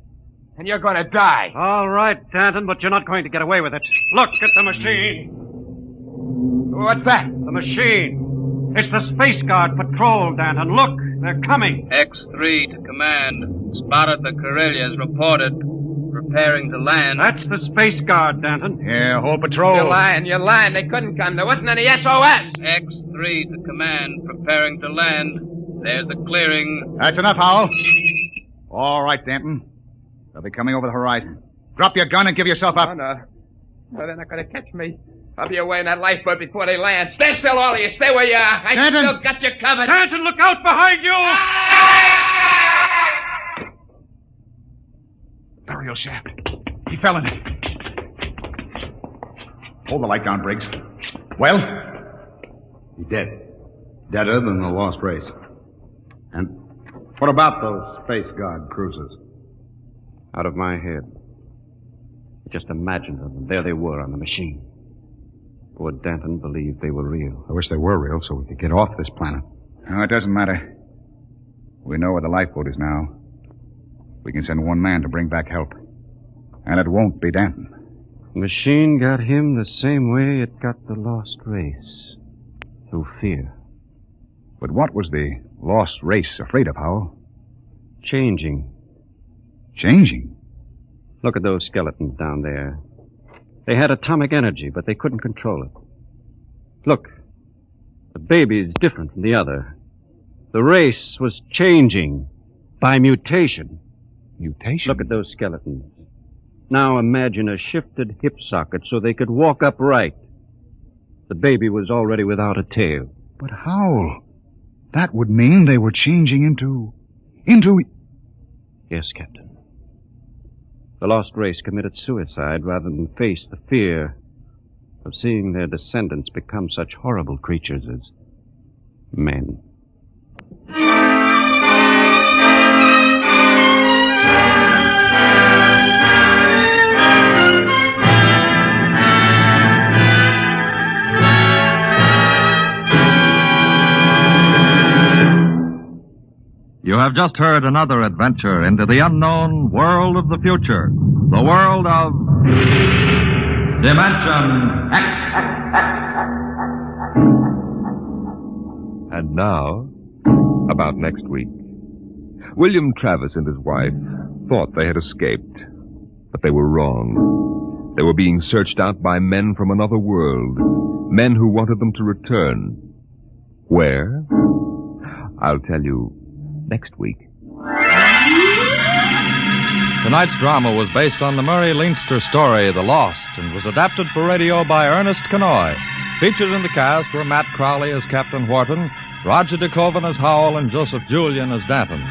And you're going to die. All right, Danton, but you're not going to get away with it. Look at the machine. What's that? The machine. It's the Space Guard patrol, Danton. Look, they're coming. X3 to command. Spotted the Corellias, reported. Preparing to land. That's the Space Guard, Danton. Yeah, whole patrol. You're lying. They couldn't come. There wasn't any SOS. X3 to command. Preparing to land. There's the clearing. That's enough, Howell. All right, Danton. They'll be coming over the horizon. Drop your gun and give yourself up. Oh, no. No, they're not going to catch me. I'll be away in that lifeboat before they land. Stand still, all of you. Stay where you are. I still got you covered. Danton, look out behind you! Burial shaft. He fell in it. Hold the light down, Briggs. Well? He's dead. Deader than the Lost Race. And what about those Space Guard cruisers? Out of my head. Just imagine them. There they were on the machine. Would Danton believe they were real? I wish they were real so we could get off this planet. No, it doesn't matter. We know where the lifeboat is now. We can send one man to bring back help. And it won't be Danton. The machine got him the same way it got the Lost Race. Through fear. But what was the Lost Race afraid of, Howell? Changing. Changing? Look at those skeletons down there. They had atomic energy, but they couldn't control it. Look. The baby is different from the other. The race was changing by mutation. Mutation? Look at those skeletons. Now imagine a shifted hip socket so they could walk upright. The baby was already without a tail. But Howell, that would mean they were changing into... Yes, Captain. The Lost Race committed suicide rather than face the fear of seeing their descendants become such horrible creatures as men. You have just heard another adventure into the unknown world of the future. The world of Dimension X. And now, About next week. William Travis and his wife thought they had escaped, but they were wrong. They were being searched out by men from another world, men who wanted them to return. Where? I'll tell you next week. Tonight's drama was based on the Murray Leinster story, The Lost, and was adapted for radio by Ernest Kenoy. Featured in the cast were Matt Crowley as Captain Wharton, Roger DeKoven as Howell, and Joseph Julian as Danton.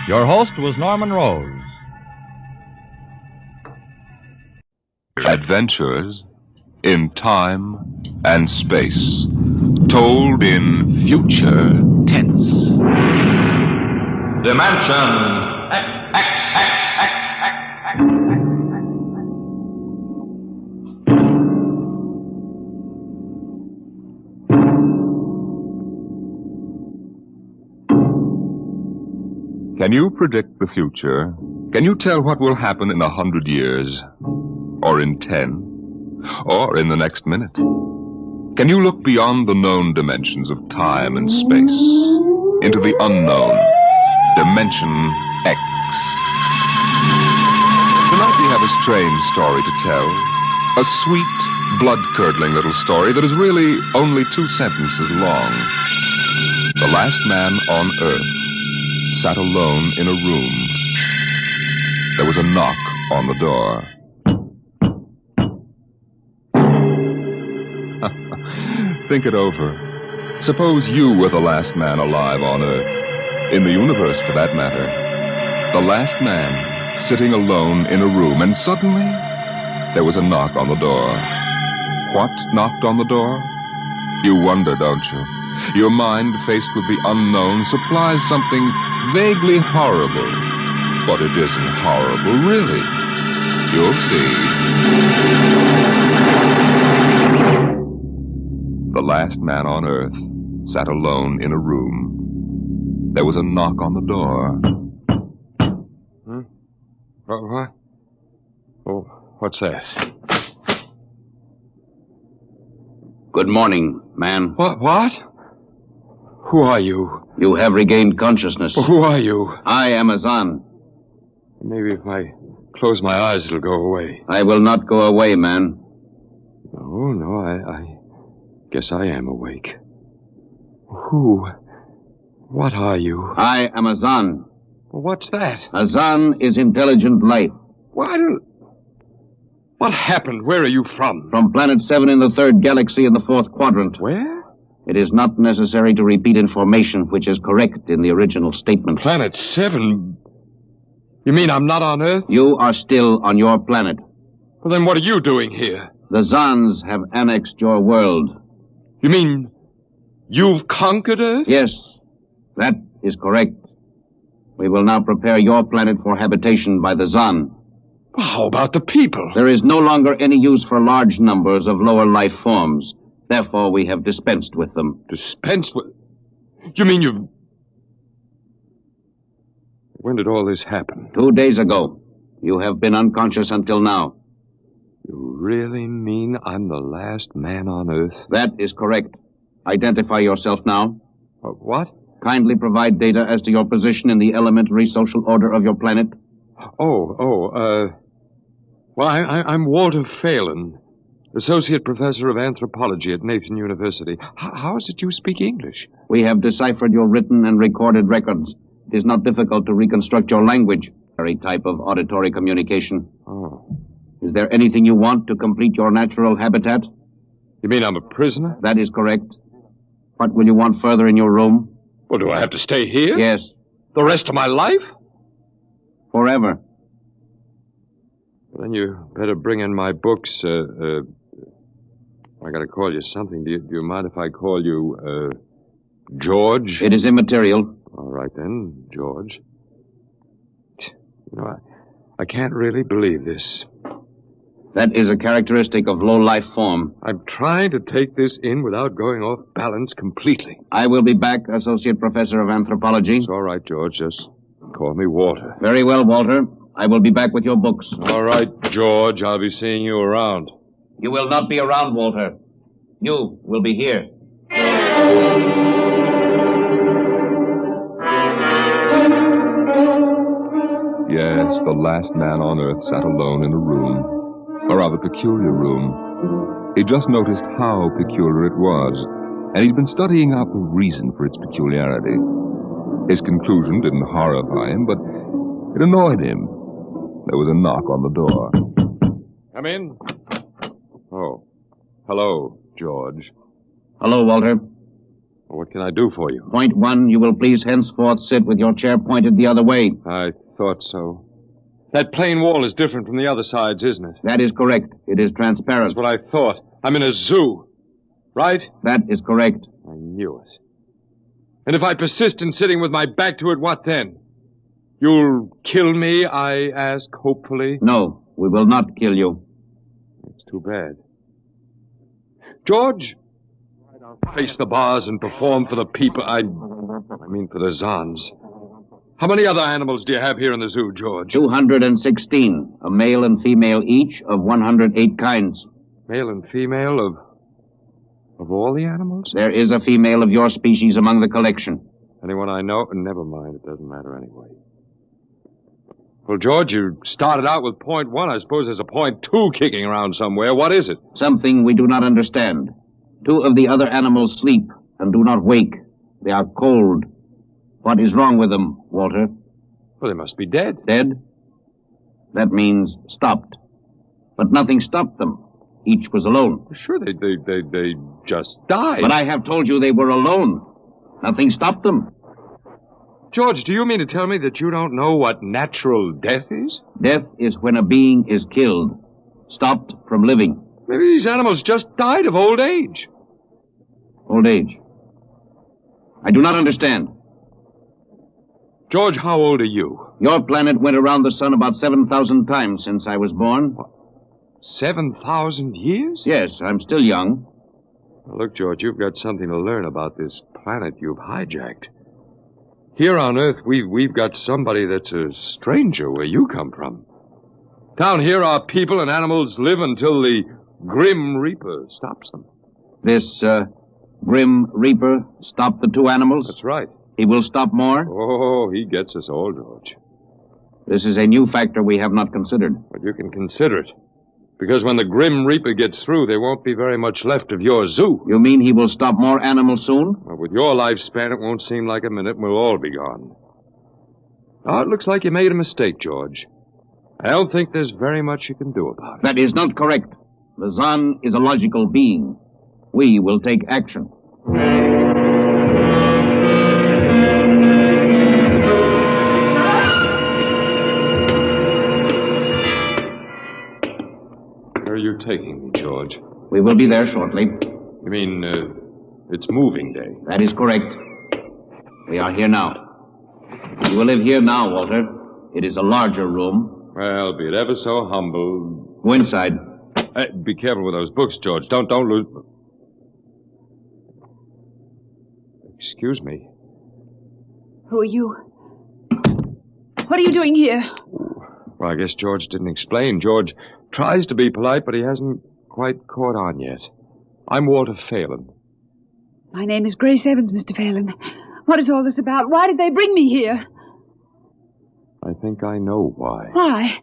Your host was Norman Rose. Adventures in time and space, told in future tense. Dimension Can you predict the future? Can you tell what will happen in 100 years? Or in 10? Or in the next minute? Can you look beyond the known dimensions of time and space into the unknown, Dimension X? Tonight we have a strange story to tell. A sweet, blood-curdling little story that is really only 2 sentences long. The last man on Earth sat alone in a room. There was a knock on the door. Think it over. Suppose you were the last man alive on Earth, in the universe for that matter. The last man sitting alone in a room, and suddenly there was a knock on the door. What knocked on the door? You wonder, don't you? Your mind, faced with the unknown, supplies something vaguely horrible. But it isn't horrible, really. You'll see. The last man on Earth sat alone in a room. There was a knock on the door. What? Oh, what's that? Good morning, man. What? Who are you? You have regained consciousness. Well, who are you? I am Azan. Maybe if I close my eyes, it'll go away. I will not go away, man. No, I guess I am awake. Who? What are you? I am Azan. Well, what's that? Azan is intelligent life. What happened? Where are you from? From Planet 7 in the 3rd galaxy in the 4th quadrant. Where? It is not necessary to repeat information which is correct in the original statement. Planet 7? You mean I'm not on Earth? You are still on your planet. Well, then what are you doing here? The Zans have annexed your world. You mean you've conquered Earth? Yes, that is correct. We will now prepare your planet for habitation by the Zan. Well, how about the people? There is no longer any use for large numbers of lower life forms. Therefore, we have dispensed with them. Dispensed with? You mean you've... When did all this happen? 2 days ago. You have been unconscious until now. You really mean I'm the last man on Earth? That is correct. Identify yourself now. What? Kindly provide data as to your position in the elementary social order of your planet. Well, I'm Walter Phelan, Associate Professor of Anthropology at Nathan University. How is it you speak English? We have deciphered your written and recorded records. It is not difficult to reconstruct your language. Very type of auditory communication. Oh. Is there anything you want to complete your natural habitat? You mean I'm a prisoner? That is correct. What will you want further in your room? Well, do I have to stay here? Yes. The rest of my life? Forever. Then you better bring in my books. I gotta call you something. Do you mind if I call you, George? It is immaterial. All right, then, George. You know, I can't really believe this. That is a characteristic of low-life form. I'm trying to take this in without going off balance completely. I will be back, Associate Professor of Anthropology. It's all right, George. Just call me Walter. Very well, Walter. I will be back with your books. All right, George. I'll be seeing you around. You will not be around, Walter. You will be here. once the last man on Earth sat alone in a room, a rather peculiar room. He just noticed how peculiar it was, and he'd been studying out the reason for its peculiarity. His conclusion didn't horrify him, but it annoyed him. There was a knock on the door. Come in. Oh. Hello, George. Hello, Walter. What can I do for you? Point one, you will please henceforth sit with your chair pointed the other way. I thought so. That plain wall is different from the other sides, isn't it? That is correct. It is transparent. That's what I thought. I'm in a zoo. Right? That is correct. I knew it. And if I persist in sitting with my back to it, what then? You'll kill me, I ask, hopefully? No, we will not kill you. It's too bad. George, face the bars and perform for the people. I mean for the Zons. How many other animals do you have here in the zoo, George? 216, a male and female each of 108 kinds. Male and female of all the animals? There is a female of your species among the collection. Anyone I know? Never mind, it doesn't matter anyway. Well, George, you started out with point one. I suppose there's a point two kicking around somewhere. What is it? Something we do not understand. 2 of the other animals sleep and do not wake. They are cold. What is wrong with them, Walter? Well, they must be dead. Dead? That means stopped. But nothing stopped them. Each was alone. Sure, they just died. But I have told you they were alone. Nothing stopped them. George, do you mean to tell me that you don't know what natural death is? Death is when a being is killed, stopped from living. Maybe these animals just died of old age. Old age? I do not understand. George, how old are you? Your planet went around the sun about 7,000 times since I was born. What? 7,000 years? Yes, I'm still young. Now, look, George, you've got something to learn about this planet you've hijacked. Here on Earth, we've got somebody that's a stranger where you come from. Down here, our people and animals live until the Grim Reaper stops them. This, Grim Reaper stopped the 2 animals? That's right. He will stop more? Oh, he gets us all, George. This is a new factor we have not considered. But you can consider it. Because when the Grim Reaper gets through, there won't be very much left of your zoo. You mean he will stop more animals soon? Well, with your lifespan, it won't seem like a minute and we'll all be gone. Now, it looks like you made a mistake, George. I don't think there's very much you can do about it. That is not correct. The Zon is a logical being. We will take action. Where are you taking me, George? We will be there shortly. You mean, it's moving day? That is correct. We are here now. You will live here now, Walter. It is a larger room. Well, be it ever so humble. Go inside. Be careful with those books, George. Don't lose... Excuse me. Who are you? What are you doing here? Well, I guess George didn't explain. George tries to be polite, but he hasn't quite caught on yet. I'm Walter Phelan. My name is Grace Evans, Mr. Phelan. What is all this about? Why did they bring me here? I think I know why. Why?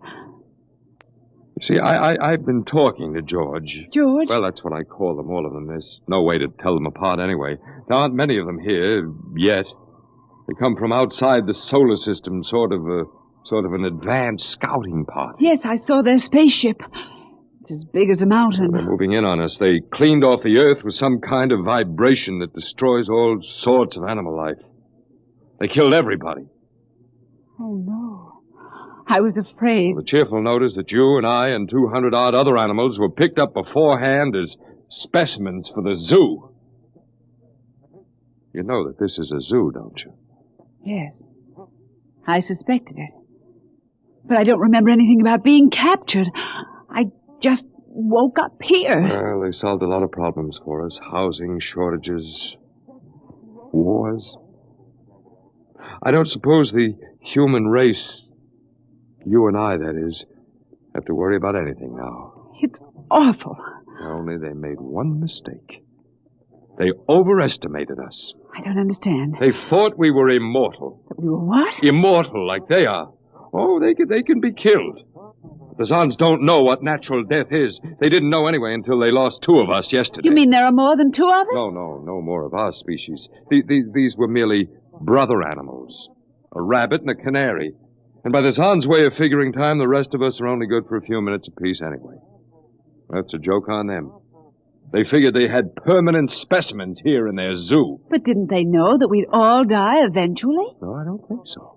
You see, I've been talking to George. George? Well, that's what I call them, all of them. There's no way to tell them apart anyway. There aren't many of them here, yet. They come from outside the solar system, sort of an advanced scouting party. Yes, I saw their spaceship. It's as big as a mountain. They're moving in on us. They cleaned off the Earth with some kind of vibration that destroys all sorts of animal life. They killed everybody. Oh, no. I was afraid. Well, the cheerful note is that you and I and 200-odd other animals were picked up beforehand as specimens for the zoo. You know that this is a zoo, don't you? Yes. I suspected it. But I don't remember anything about being captured. I just woke up here. Well, they solved a lot of problems for us. Housing, shortages, wars. I don't suppose the human race, you and I, that is, have to worry about anything now. It's awful. Only they made one mistake. They overestimated us. I don't understand. They thought we were immortal. That we were what? Immortal, like they are. Oh, they can be killed. The Zons don't know what natural death is. They didn't know anyway until they lost 2 of us yesterday. You mean there are more than 2 of us? No more of our species. These were merely brother animals. A rabbit and a canary. And by the Zons' way of figuring time, the rest of us are only good for a few minutes apiece anyway. That's a joke on them. They figured they had permanent specimens here in their zoo. But didn't they know that we'd all die eventually? No, I don't think so.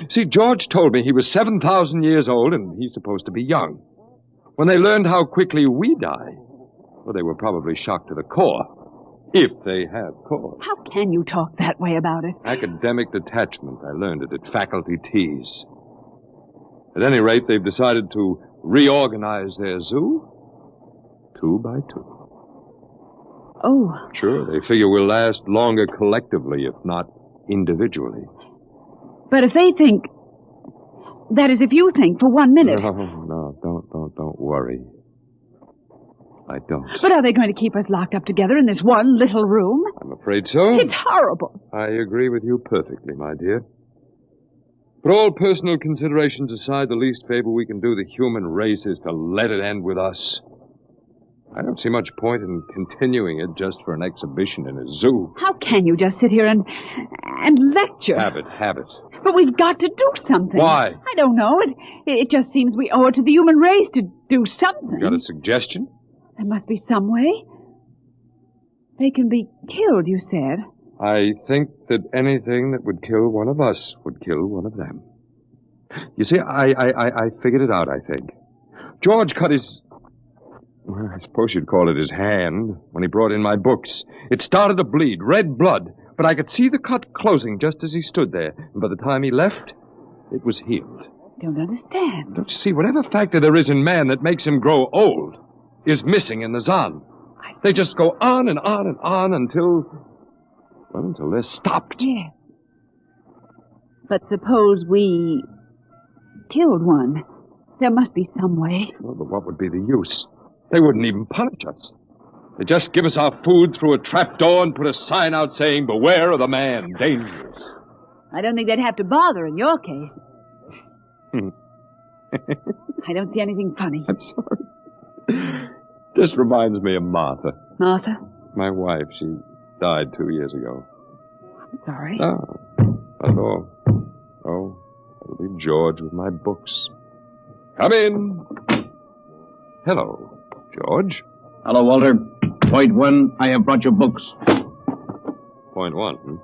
See, George told me he was 7,000 years old and he's supposed to be young. When they learned how quickly we die, well, they were probably shocked to the core. If they have core. How can you talk that way about it? Academic detachment. I learned it at faculty teas. At any rate, they've decided to reorganize their zoo 2 by 2. Oh. Sure, they figure we'll last longer collectively, if not individually. But if they think... That is, if you think for 1 minute... No, don't worry. I don't. But are they going to keep us locked up together in this one little room? I'm afraid so. It's horrible. I agree with you perfectly, my dear. But all personal considerations aside, the least favor we can do the human race is to let it end with us. I don't see much point in continuing it just for an exhibition in a zoo. How can you just sit here and lecture? Habit. But we've got to do something. Why? I don't know. It just seems we owe it to the human race to do something. You got a suggestion? There must be some way. They can be killed, you said. I think that anything that would kill one of us would kill one of them. You see, I figured it out, I think. George cut his... Well, I suppose you'd call it his hand when he brought in my books. It started to bleed, red blood, but I could see the cut closing just as he stood there. And by the time he left, it was healed. Don't understand. Don't you see, whatever factor there is in man that makes him grow old is missing in the Zon. They just go on and on and on until they're stopped. Yes. But suppose we killed one. There must be some way. Well, but what would be the use? They wouldn't even punish us. They just give us our food through a trapdoor and put a sign out saying, "Beware of the man, dangerous." I don't think they'd have to bother in your case. I don't see anything funny. I'm sorry. Just reminds me of Martha. Martha? My wife. She died 2 years ago. I'm sorry. No, not at all. Oh, it'll be George with my books. Come in. Hello, George. Hello, Walter. Point 1, I have brought your books. Point 1,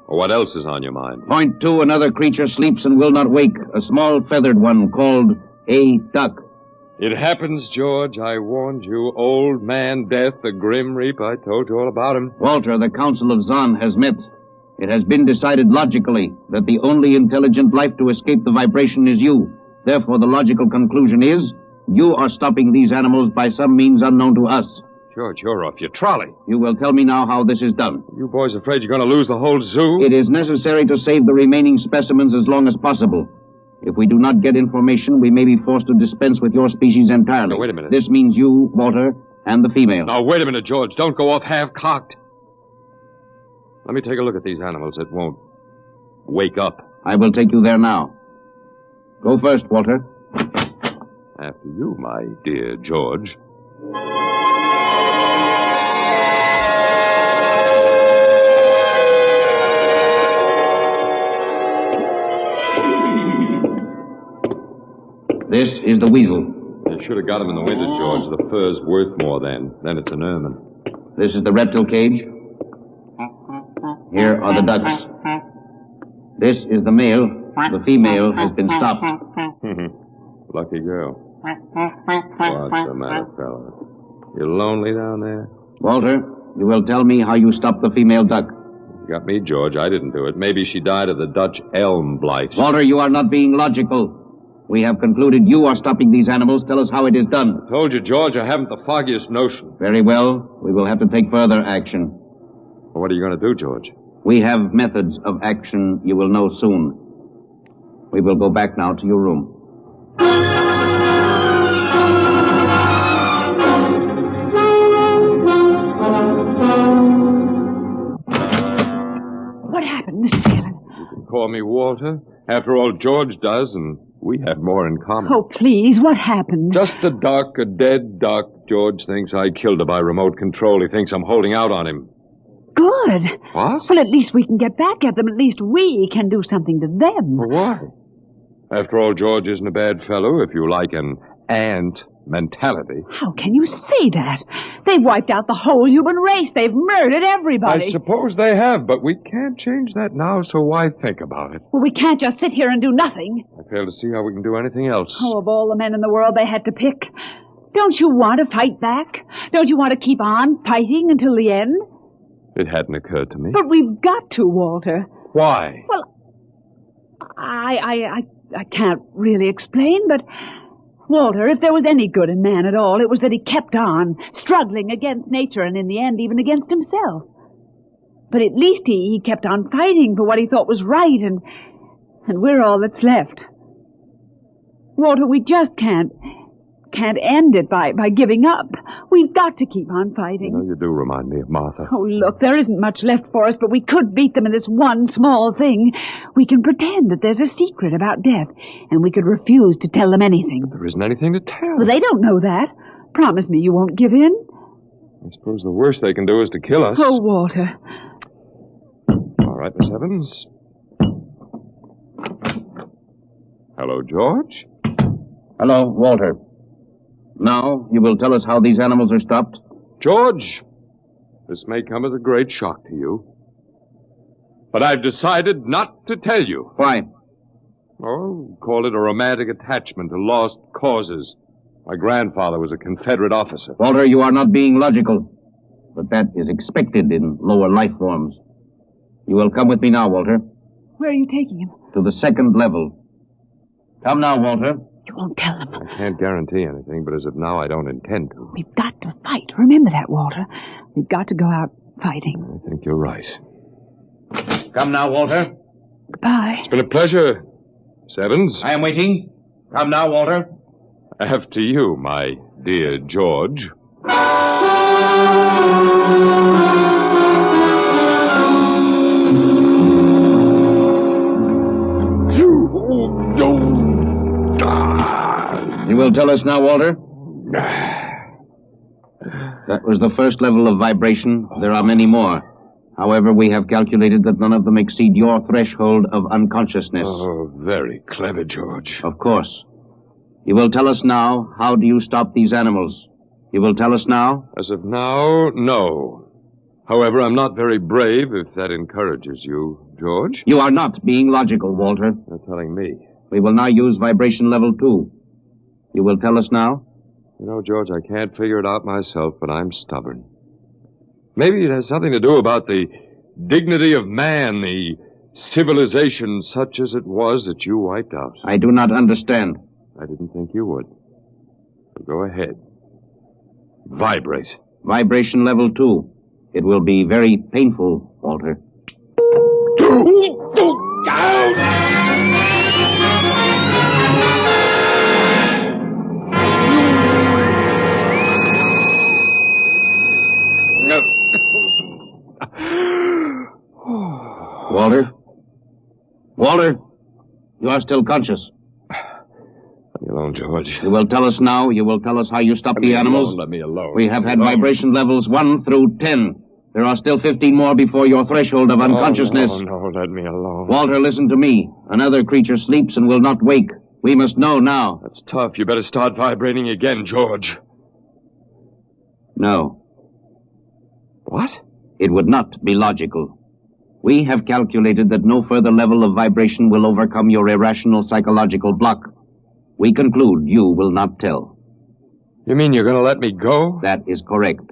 Well, what else is on your mind? Point 2, another creature sleeps and will not wake. A small feathered one called a duck. It happens, George. I warned you. Old Man Death, the Grim Reaper. I told you all about him. Walter, the Council of Zon has met. It has been decided logically that the only intelligent life to escape the vibration is you. Therefore, the logical conclusion is you are stopping these animals by some means unknown to us. George, you're off your trolley. You will tell me now how this is done. You boys afraid you're going to lose the whole zoo? It is necessary to save the remaining specimens as long as possible. If we do not get information, we may be forced to dispense with your species entirely. Now, wait a minute. This means you, Walter, and the female. Now, wait a minute, George. Don't go off half-cocked. Let me take a look at these animals that won't wake up. I will take you there now. Go first, Walter. After you, my dear George. This is the weasel. You should have got him in the winter, George. The fur's worth more then. Then it's an ermine. This is the reptile cage. Here are the ducks. This is the male. The female has been stopped. Lucky girl. What's the matter, fella? You lonely down there? Walter, you will tell me how you stopped the female duck. You got me, George. I didn't do it. Maybe she died of the Dutch elm blight. Walter, you are not being logical. We have concluded you are stopping these animals. Tell us how it is done. I told you, George, I haven't the foggiest notion. Very well. We will have to take further action. Well, what are you going to do, George? We have methods of action you will know soon. We will go back now to your room. What happened, Mr. Phelan? You can call me Walter. After all, George does, and we have more in common. Oh, please, what happened? Just a dead duck. George thinks I killed her by remote control. He thinks I'm holding out on him. Good. What? Well, at least we can get back at them. At least we can do something to them. Well, why? After all, George isn't a bad fellow, if you like an ant mentality. How can you say that? They've wiped out the whole human race. They've murdered everybody. I suppose they have, but we can't change that now, so why think about it? Well, we can't just sit here and do nothing. I fail to see how we can do anything else. Oh, of all the men in the world they had to pick. Don't you want to fight back? Don't you want to keep on fighting until the end? It hadn't occurred to me. But we've got to, Walter. Why? Well, I can't really explain, but... Walter, if there was any good in man at all, it was that he kept on, struggling against nature and in the end even against himself. But at least he kept on fighting for what he thought was right, and we're all that's left. Walter, we just can't end it by giving up. We've got to keep on fighting. You do remind me of Martha. Oh, look, there isn't much left for us, but we could beat them in this one small thing. We can pretend that there's a secret about death, and we could refuse to tell them anything. There isn't anything to tell. Well, they don't know that. Promise me you won't give in. I suppose the worst they can do is to kill us. Oh, Walter. All right, Miss Evans. Hello, George. Hello, Walter. Now, you will tell us how these animals are stopped? George, this may come as a great shock to you. But I've decided not to tell you. Why? Oh, call it a romantic attachment to lost causes. My grandfather was a Confederate officer. Walter, you are not being logical. But that is expected in lower life forms. You will come with me now, Walter. Where are you taking him? To the second level. Come now, Walter. You won't tell them. I can't guarantee anything, but as of now, I don't intend to. We've got to fight. Remember that, Walter. We've got to go out fighting. I think you're right. Come now, Walter. Goodbye. It's been a pleasure, Miss Evans. I am waiting. Come now, Walter. After you, my dear George. You don't. You will tell us now, Walter? That was the first level of vibration. There are many more. However, we have calculated that none of them exceed your threshold of unconsciousness. Oh, very clever, George. Of course. You will tell us now, how do you stop these animals? You will tell us now? As of now, no. However, I'm not very brave, if that encourages you, George. You are not being logical, Walter. You're telling me. We will now use vibration level 2. You will tell us now? You know, George, I can't figure it out myself, but I'm stubborn. Maybe it has something to do about the dignity of man, the civilization such as it was that you wiped out. I do not understand. I didn't think you would. So go ahead. Vibrate. Vibration level 2. It will be very painful, Walter. Walter? Walter? You are still conscious. Let me alone, George. You will tell us now. You will tell us how you stop the animals. Let me alone. We have had vibration levels 1 through 10. There are still 15 more before your threshold of unconsciousness. No, let me alone. Walter, listen to me. Another creature sleeps and will not wake. We must know now. That's tough. You better start vibrating again, George. No. What? It would not be logical. We have calculated that no further level of vibration will overcome your irrational psychological block. We conclude you will not tell. You mean you're going to let me go? That is correct.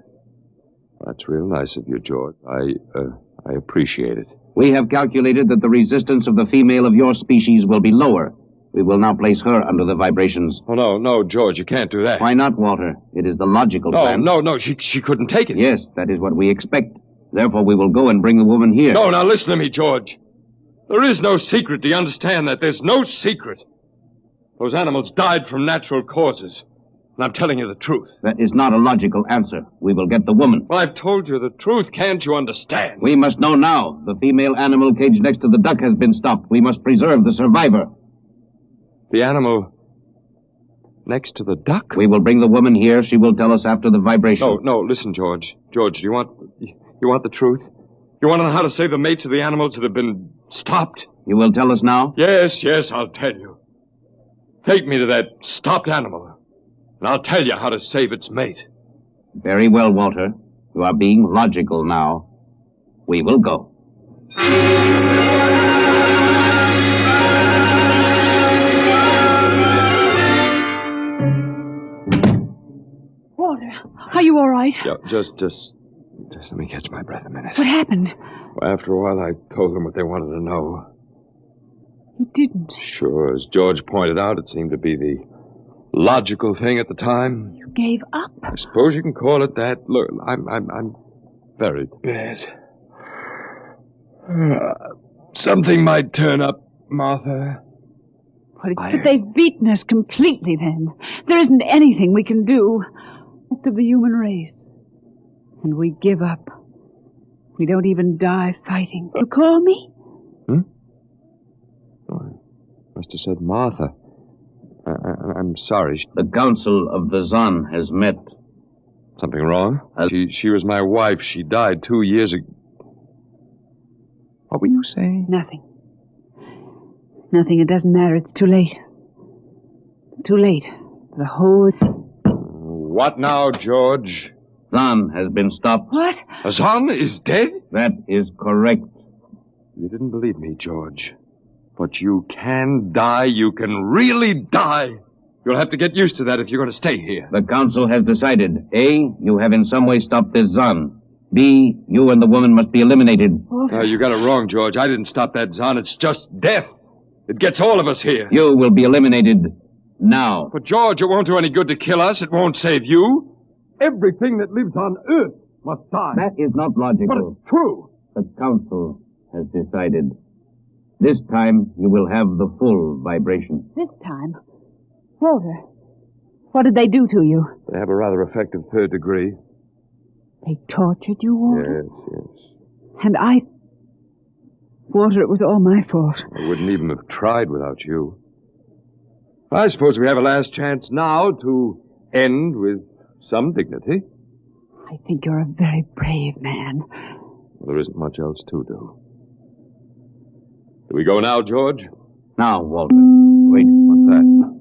That's real nice of you, George. I appreciate it. We have calculated that the resistance of the female of your species will be lower. We will now place her under the vibrations. Oh, no, George, you can't do that. Why not, Walter? It is the logical plan. No, she couldn't take it. Yes, that is what we expect. Therefore, we will go and bring the woman here. No, now listen to me, George. There is no secret. Do you understand that? There's no secret. Those animals died from natural causes. And I'm telling you the truth. That is not a logical answer. We will get the woman. Well, I've told you the truth. Can't you understand? We must know now. The female animal caged next to the duck has been stopped. We must preserve the survivor. The animal next to the duck? We will bring the woman here. She will tell us after the vibration. No, listen, George. George, do you want the truth? You want to know how to save the mates of the animals that have been stopped? You will tell us now? Yes, I'll tell you. Take me to that stopped animal, and I'll tell you how to save its mate. Very well, Walter. You are being logical now. We will go. Walter, are you all right? Yeah, just let me catch my breath a minute. What happened? Well, after a while, I told them what they wanted to know. You didn't. Sure, as George pointed out, it seemed to be the logical thing at the time. You gave up? I suppose you can call it that. Look, I'm very bad. Something might turn up, Martha. But they've beaten us completely then. There isn't anything we can do. Rest of the human race. And we give up. We don't even die fighting. You call me? Oh, I must have said Martha. I'm sorry. The Council of the Zon has met. Something wrong? She was my wife. She died 2 years ago. What were you saying? Nothing. Nothing. It doesn't matter. It's too late. Too late. The whole... What now, George? Zon has been stopped. What? Zon is dead? That is correct. You didn't believe me, George. But you can die. You can really die. You'll have to get used to that if you're going to stay here. The Council has decided. A, you have in some way stopped this Zon. B, you and the woman must be eliminated. No, you got it wrong, George. I didn't stop that Zon. It's just death. It gets all of us here. You will be eliminated now. But, George, it won't do any good to kill us. It won't save you. Everything that lives on Earth must die. That is not logical. But it's true. The Council has decided. This time, you will have the full vibration. This time? Walter, what did they do to you? They have a rather effective third degree. They tortured you, Walter? Yes. And Walter, it was all my fault. I wouldn't even have tried without you. I suppose we have a last chance now to end with some dignity. I think you're a very brave man. Well, there isn't much else to do. Do we go now, George? Now, Walter. Wait, what's that?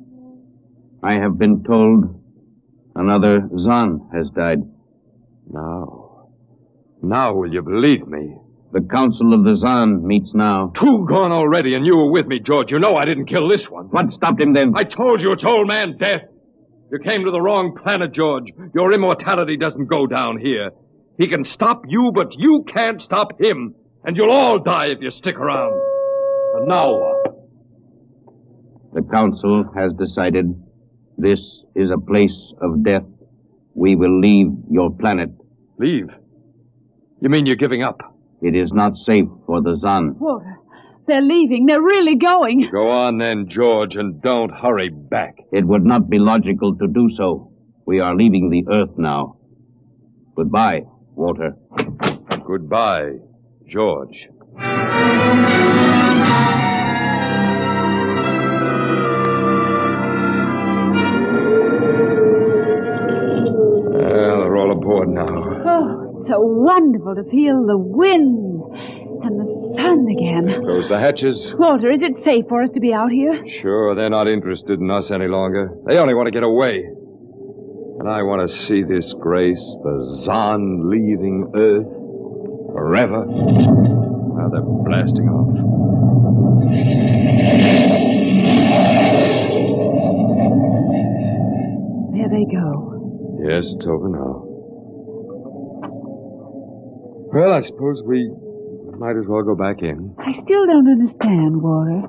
I have been told another Zon has died. Now will you believe me? The Council of the Zon meets now. 2 gone already, and you were with me, George. You know I didn't kill this one. What stopped him then? I told you, it's old man Death. You came to the wrong planet, George. Your immortality doesn't go down here. He can stop you, but you can't stop him. And you'll all die if you stick around. And now what? The Council has decided this is a place of death. We will leave your planet. Leave? You mean you're giving up? It is not safe for the Zon. Walter, they're leaving. They're really going. Go on then, George, and don't hurry back. It would not be logical to do so. We are leaving the Earth now. Goodbye, Walter. Goodbye, George. Well, they're all aboard now. Oh, it's so wonderful to feel the wind and the sun again. Close the hatches. Walter, is it safe for us to be out here? Sure, they're not interested in us any longer. They only want to get away. And I want to see this grace, the Zon leaving Earth forever. Now they're blasting off. There they go. Yes, it's over now. Well, I suppose we might as well go back in. I still don't understand, Walter.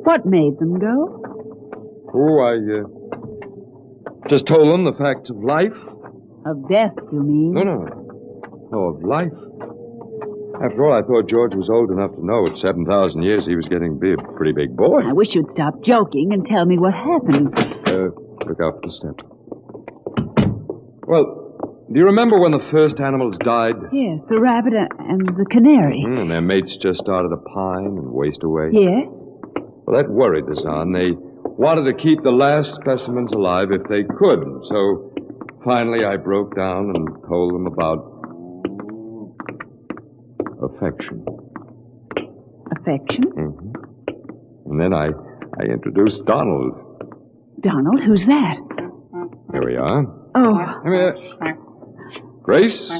What made them go? Oh, I just told them the facts of life. Of death, you mean? No, of life. After all, I thought George was old enough to know at 7,000 years he was getting to be a pretty big boy. I wish you'd stop joking and tell me what happened. Look out for the steps. Well, do you remember when the first animals died? Yes, the rabbit and the canary. And their mates just started to pine and waste away? Yes. Well, that worried the Zan. They wanted to keep the last specimens alive if they could. So, finally, I broke down and told them about affection. Affection? Mm-hmm. And then I introduced Donald. Donald? Who's that? Here we are. Oh. Come here. Grace, I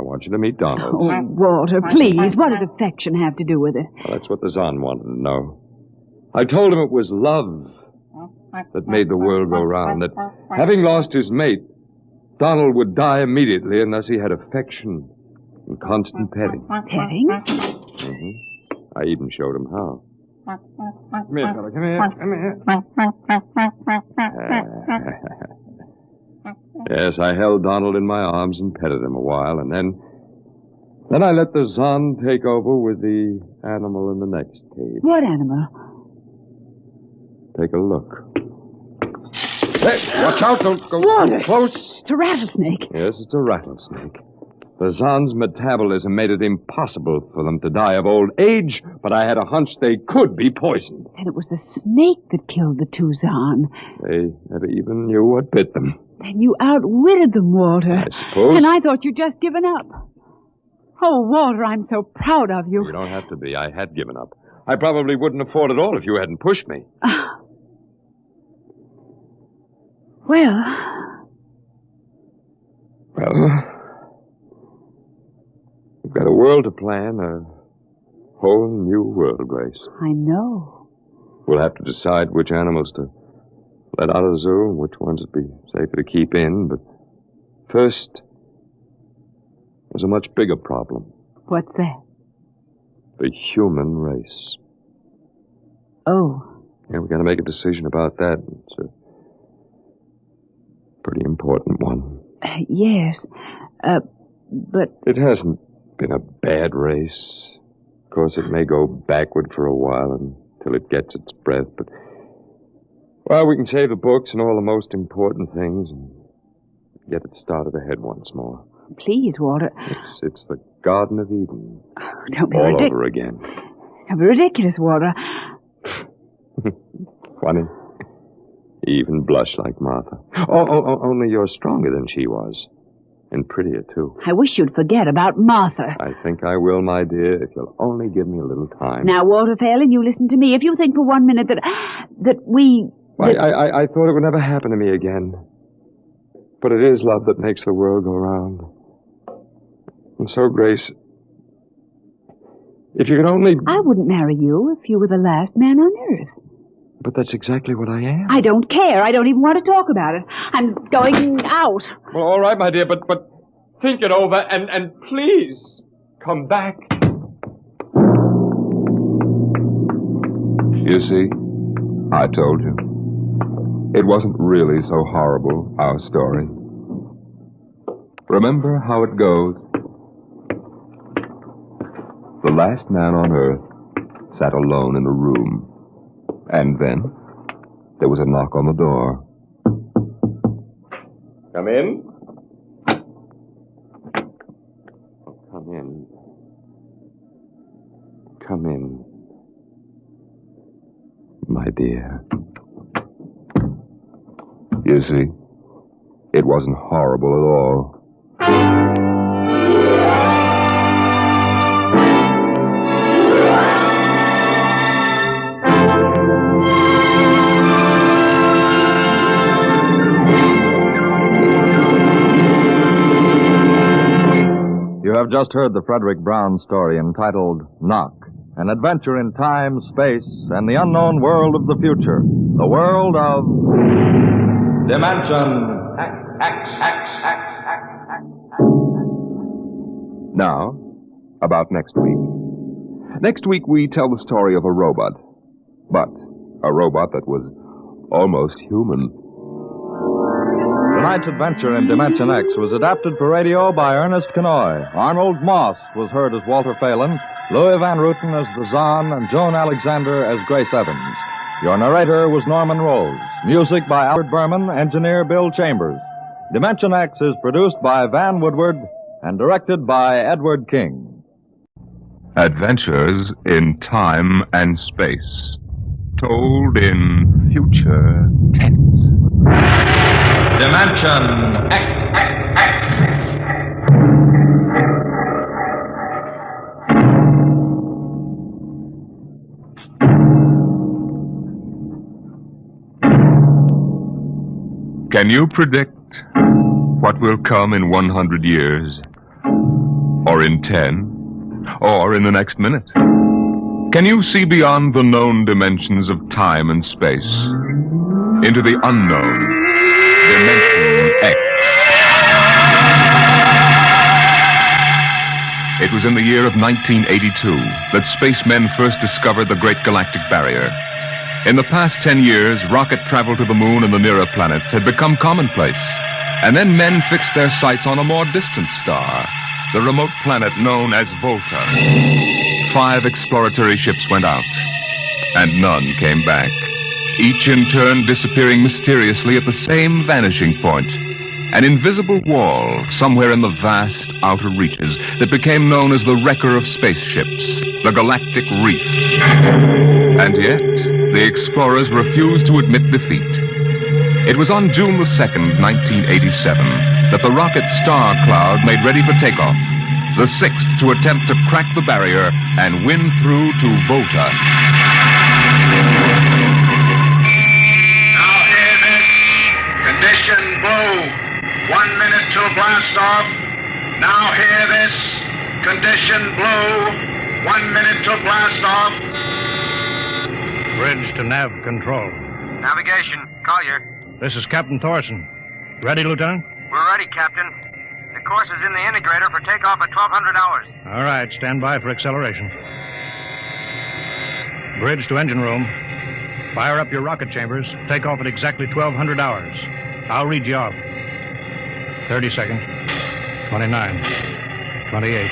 want you to meet Donald. Oh, Walter, please. What does affection have to do with it? Well, that's what the Zan wanted to know. I told him it was love that made the world go round, that having lost his mate, Donald would die immediately unless he had affection and constant petting. Petting? Mm-hmm. I even showed him how. Come here, fella. Come here. Yes, I held Donald in my arms and petted him a while, and then I let the Zan take over with the animal in the next cage. What animal? Take a look. Hey, watch out. Don't go Walter. too close. It's a rattlesnake. Yes, it's a rattlesnake. The Zan's metabolism made it impossible for them to die of old age, but I had a hunch they could be poisoned. Then it was the snake that killed the two Zan. They never even knew what bit them. Then you outwitted them, Walter. I suppose. And I thought you'd just given up. Oh, Walter, I'm so proud of you. You don't have to be. I had given up. I probably wouldn't have fought at all if you hadn't pushed me. Well, we've got a world to plan, a whole new world, Grace. I know. We'll have to decide which animals to let out of the zoo and which ones would be safer to keep in, but first, there's a much bigger problem. What's that? The human race. Oh. Yeah, we've got to make a decision about that. It's a pretty important one. Yes, but... It hasn't been a bad race. Of course, it may go backward for a while until it gets its breath, but... Well, we can save the books and all the most important things and get it started ahead once more. Please, Walter. It's the Garden of Eden. Don't be all over again. Don't be ridiculous, Walter. Funny. You even blush like Martha. Only you're stronger than she was. And prettier, too. I wish you'd forget about Martha. I think I will, my dear, if you'll only give me a little time. Now, Walter Phelan, you listen to me. If you think for 1 minute that we... I thought it would never happen to me again. But it is love that makes the world go round. And so, Grace, if you could only... I wouldn't marry you if you were the last man on earth. But that's exactly what I am. I don't care. I don't even want to talk about it. I'm going out. Well, all right, my dear, but think it over and please come back. You see, I told you. It wasn't really so horrible, our story. Remember how it goes. The last man on earth sat alone in a room. And then there was a knock on the door. Come in. Come in. Come in. My dear. You see, it wasn't horrible at all. You have just heard the Frederick Brown story entitled Knock, an adventure in time, space, and the unknown world of the future. The world of Dimension X. Now, about next week. Next week we tell the story of a robot. But a robot that was almost human. Tonight's adventure in Dimension X was adapted for radio by Ernest Kenoy. Arnold Moss was heard as Walter Phelan, Louis Van Ruten as the Zan, and Joan Alexander as Grace Evans. Your narrator was Norman Rose. Music by Albert Berman, engineer Bill Chambers. Dimension X is produced by Van Woodward and directed by Edward King. Adventures in Time and Space, told in future tense. Dimension X. Can you predict what will come in 100 years? Or in 10? Or in the next minute? Can you see beyond the known dimensions of time and space into the unknown Dimension X? It was in the year of 1982 that spacemen first discovered the Great Galactic Barrier. In the past 10 years, rocket travel to the moon and the nearer planets had become commonplace. And then men fixed their sights on a more distant star, the remote planet known as Volta. 5 exploratory ships went out, and none came back, each in turn disappearing mysteriously at the same vanishing point, an invisible wall somewhere in the vast outer reaches that became known as the wrecker of spaceships, the Galactic Reef. And yet, the explorers refused to admit defeat. It was on June the 2nd, 1987, that the rocket Star Cloud made ready for takeoff, the 6th to attempt to crack the barrier and win through to Volta. Now hear this. Condition blue. 1 minute till blast off. Now hear this. Condition blue. 1 minute till blast off. Bridge to nav control. Navigation, Collier. This is Captain Thorson. Ready, Lieutenant? We're ready, Captain. The course is in the integrator for takeoff at 1200 hours. All right, stand by for acceleration. Bridge to engine room. Fire up your rocket chambers. Take off at exactly 1200 hours. I'll read you off. 30 seconds. 29. 28.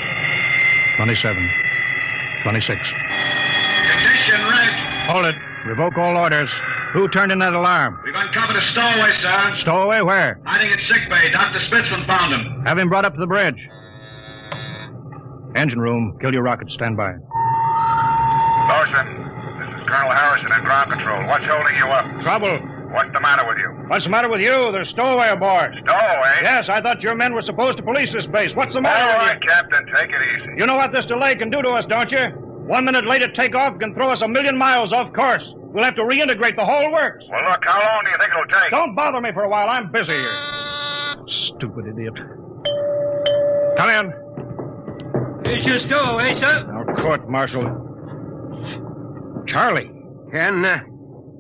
27. 26. Condition red. Hold it. Revoke all orders. Who turned in that alarm? We've uncovered a stowaway, sir. Stowaway where? Hiding at sick bay. Dr. Spitzlin found him. Have him brought up to the bridge. Engine room. Kill your rocket. Stand by. Thorson, this is Colonel Harrison in ground control. What's holding you up? Trouble. What's the matter with you? What's the matter with you? There's stowaway aboard. Stowaway? Yes, I thought your men were supposed to police this base. What's the matter All with right, Captain, take it easy. you? You know what this delay can do to us, don't you? 1 minute late at takeoff can throw us 1,000,000 miles off course. We'll have to reintegrate the whole works. Well, look, how long do you think it'll take? Don't bother me for a while. I'm busy here. Stupid idiot. Come in. Here's your stowaway, sir. Now, court martial. Charlie. Can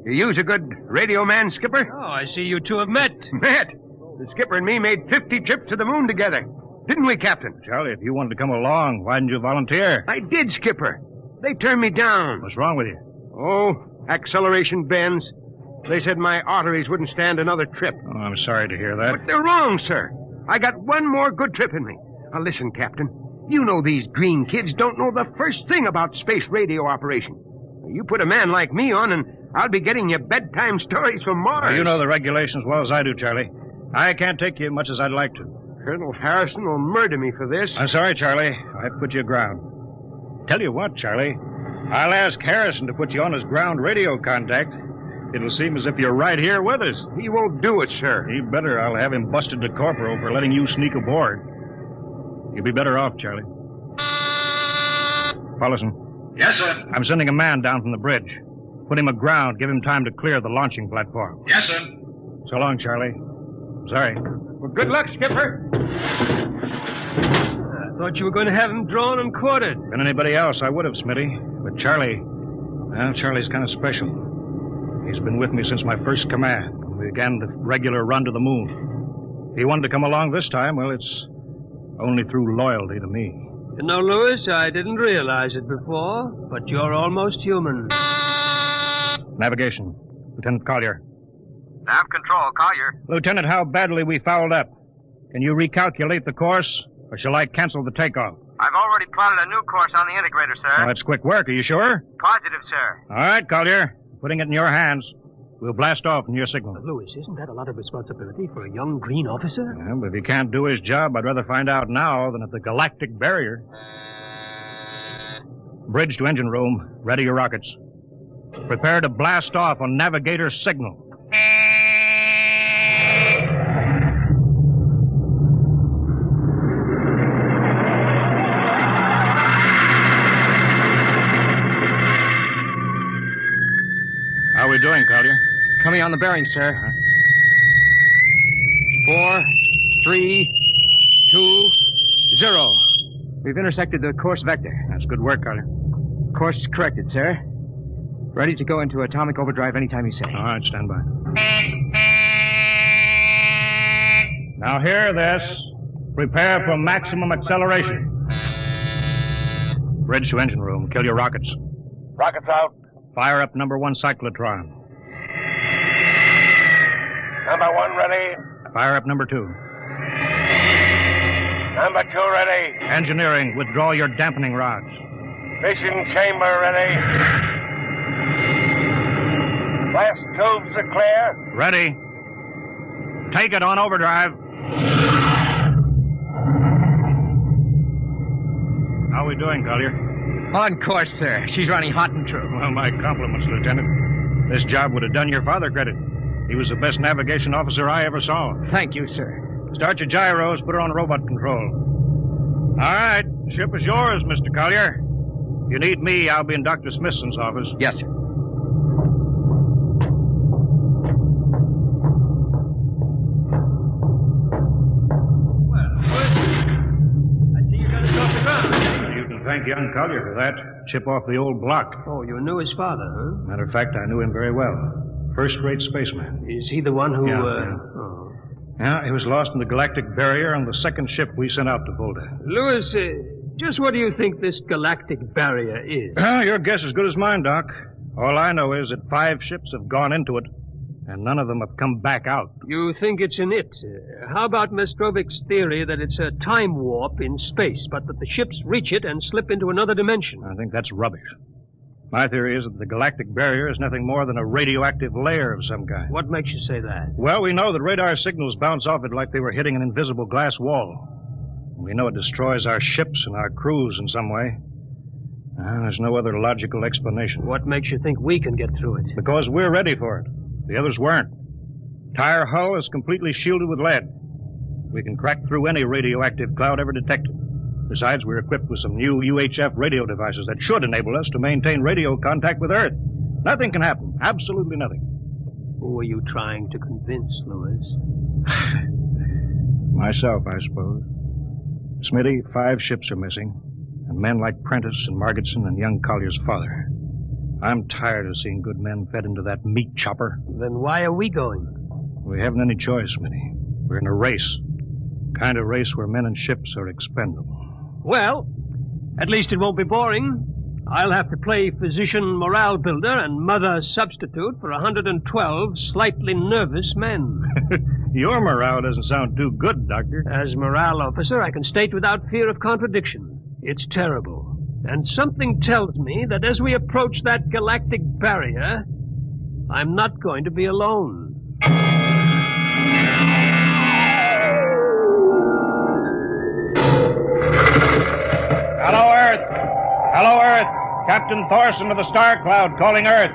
you use a good radio man, Skipper? Oh, I see you two have met. Met? The Skipper and me made 50 trips to the moon together. Didn't we, Captain? Charlie, if you wanted to come along, why didn't you volunteer? I did, Skipper. They turned me down. What's wrong with you? Oh, acceleration bends. They said my arteries wouldn't stand another trip. Oh, I'm sorry to hear that. But they're wrong, sir. I got one more good trip in me. Now, listen, Captain. You know these green kids don't know the first thing about space radio operation. You put a man like me on, and I'll be getting you bedtime stories from Mars. Well, you know the regulations as well as I do, Charlie. I can't take you much as I'd like to. Colonel Harrison will murder me for this. I'm sorry, Charlie. I put you aground. Tell you what, Charlie. I'll ask Harrison to put you on his ground radio contact. It'll seem as if you're right here with us. He won't do it, sir. He better. I'll have him busted to corporal for letting you sneak aboard. You'll be better off, Charlie. Paulson. Yes, sir. I'm sending a man down from the bridge. Put him aground. Give him time to clear the launching platform. Yes, sir. So long, Charlie. Sorry. Well, good luck, Skipper. I thought you were going to have him drawn and quartered. Been anybody else, I would have, Smitty. But Charlie, well, Charlie's kind of special. He's been with me since my first command, when we began the regular run to the moon. If he wanted to come along this time, well, it's only through loyalty to me. You know, Lewis, I didn't realize it before, but you're almost human. Navigation. Lieutenant Collier. Nav control, Collier. Lieutenant, how badly we fouled up. Can you recalculate the course, or shall I cancel the takeoff? I've already plotted a new course on the integrator, sir. Oh, that's quick work. Are you sure? Positive, sir. All right, Collier. Putting it in your hands. We'll blast off in your signal. Louis, isn't that a lot of responsibility for a young green officer? Well, but if he can't do his job, I'd rather find out now than at the galactic barrier. Bridge to engine room. Ready your rockets. Prepare to blast off on navigator's signal. How are we doing, Collier? Coming on the bearing, sir. 4, 3, 2, 0. We've intersected the course vector. That's good work, Collier. Course corrected, sir. Ready to go into atomic overdrive anytime you say. All right, stand by. Now hear this. Prepare for maximum acceleration. Bridge to engine room. Kill your rockets. Rockets out. Fire up number 1 cyclotron. Number 1 ready. Fire up number 2. Number 2 ready. Engineering, withdraw your dampening rods. Fission chamber ready. Blast tubes are clear. Ready. Take it on overdrive. How are we doing, Collier? On course, sir. She's running hot and true. Well, my compliments, Lieutenant. This job would have done your father credit. He was the best navigation officer I ever saw. Thank you, sir. Start your gyros, put her on robot control. All right, ship is yours, Mr. Collier. If you need me, I'll be in Dr. Smithson's office. Yes, sir. Thank young Collier for that. Chip off the old block. Oh, you knew his father, huh? Matter of fact, I knew him very well. First-rate spaceman. Is he the one who, Yeah. Oh. Yeah, he was lost in the galactic barrier on the second ship we sent out to Volta. Louis, just what do you think this galactic barrier is? Your guess is as good as mine, Doc. All I know is that 5 ships have gone into it, and none of them have come back out. You think it's an it. How about Mestrovic's theory that it's a time warp in space, but that the ships reach it and slip into another dimension? I think that's rubbish. My theory is that the galactic barrier is nothing more than a radioactive layer of some kind. What makes you say that? Well, we know that radar signals bounce off it like they were hitting an invisible glass wall. We know it destroys our ships and our crews in some way. There's no other logical explanation. What makes you think we can get through it? Because we're ready for it. The others weren't. Entire hull is completely shielded with lead. We can crack through any radioactive cloud ever detected. Besides, we're equipped with some new UHF radio devices that should enable us to maintain radio contact with Earth. Nothing can happen. Absolutely nothing. Who are you trying to convince, Louis? Myself, I suppose. Smitty, 5 ships are missing. And men like Prentice and Margetson and young Collier's father. I'm tired of seeing good men fed into that meat chopper. Then why are we going? We haven't any choice, Smitty. We're in a race. Kind of race where men and ships are expendable. Well, at least it won't be boring. I'll have to play physician morale builder and mother substitute for 112 slightly nervous men. Your morale doesn't sound too good, Doctor. As morale officer, I can state without fear of contradiction. It's terrible. And something tells me that as we approach that galactic barrier, I'm not going to be alone. Hello, Earth. Hello, Earth. Captain Thorson of the Star Cloud calling Earth.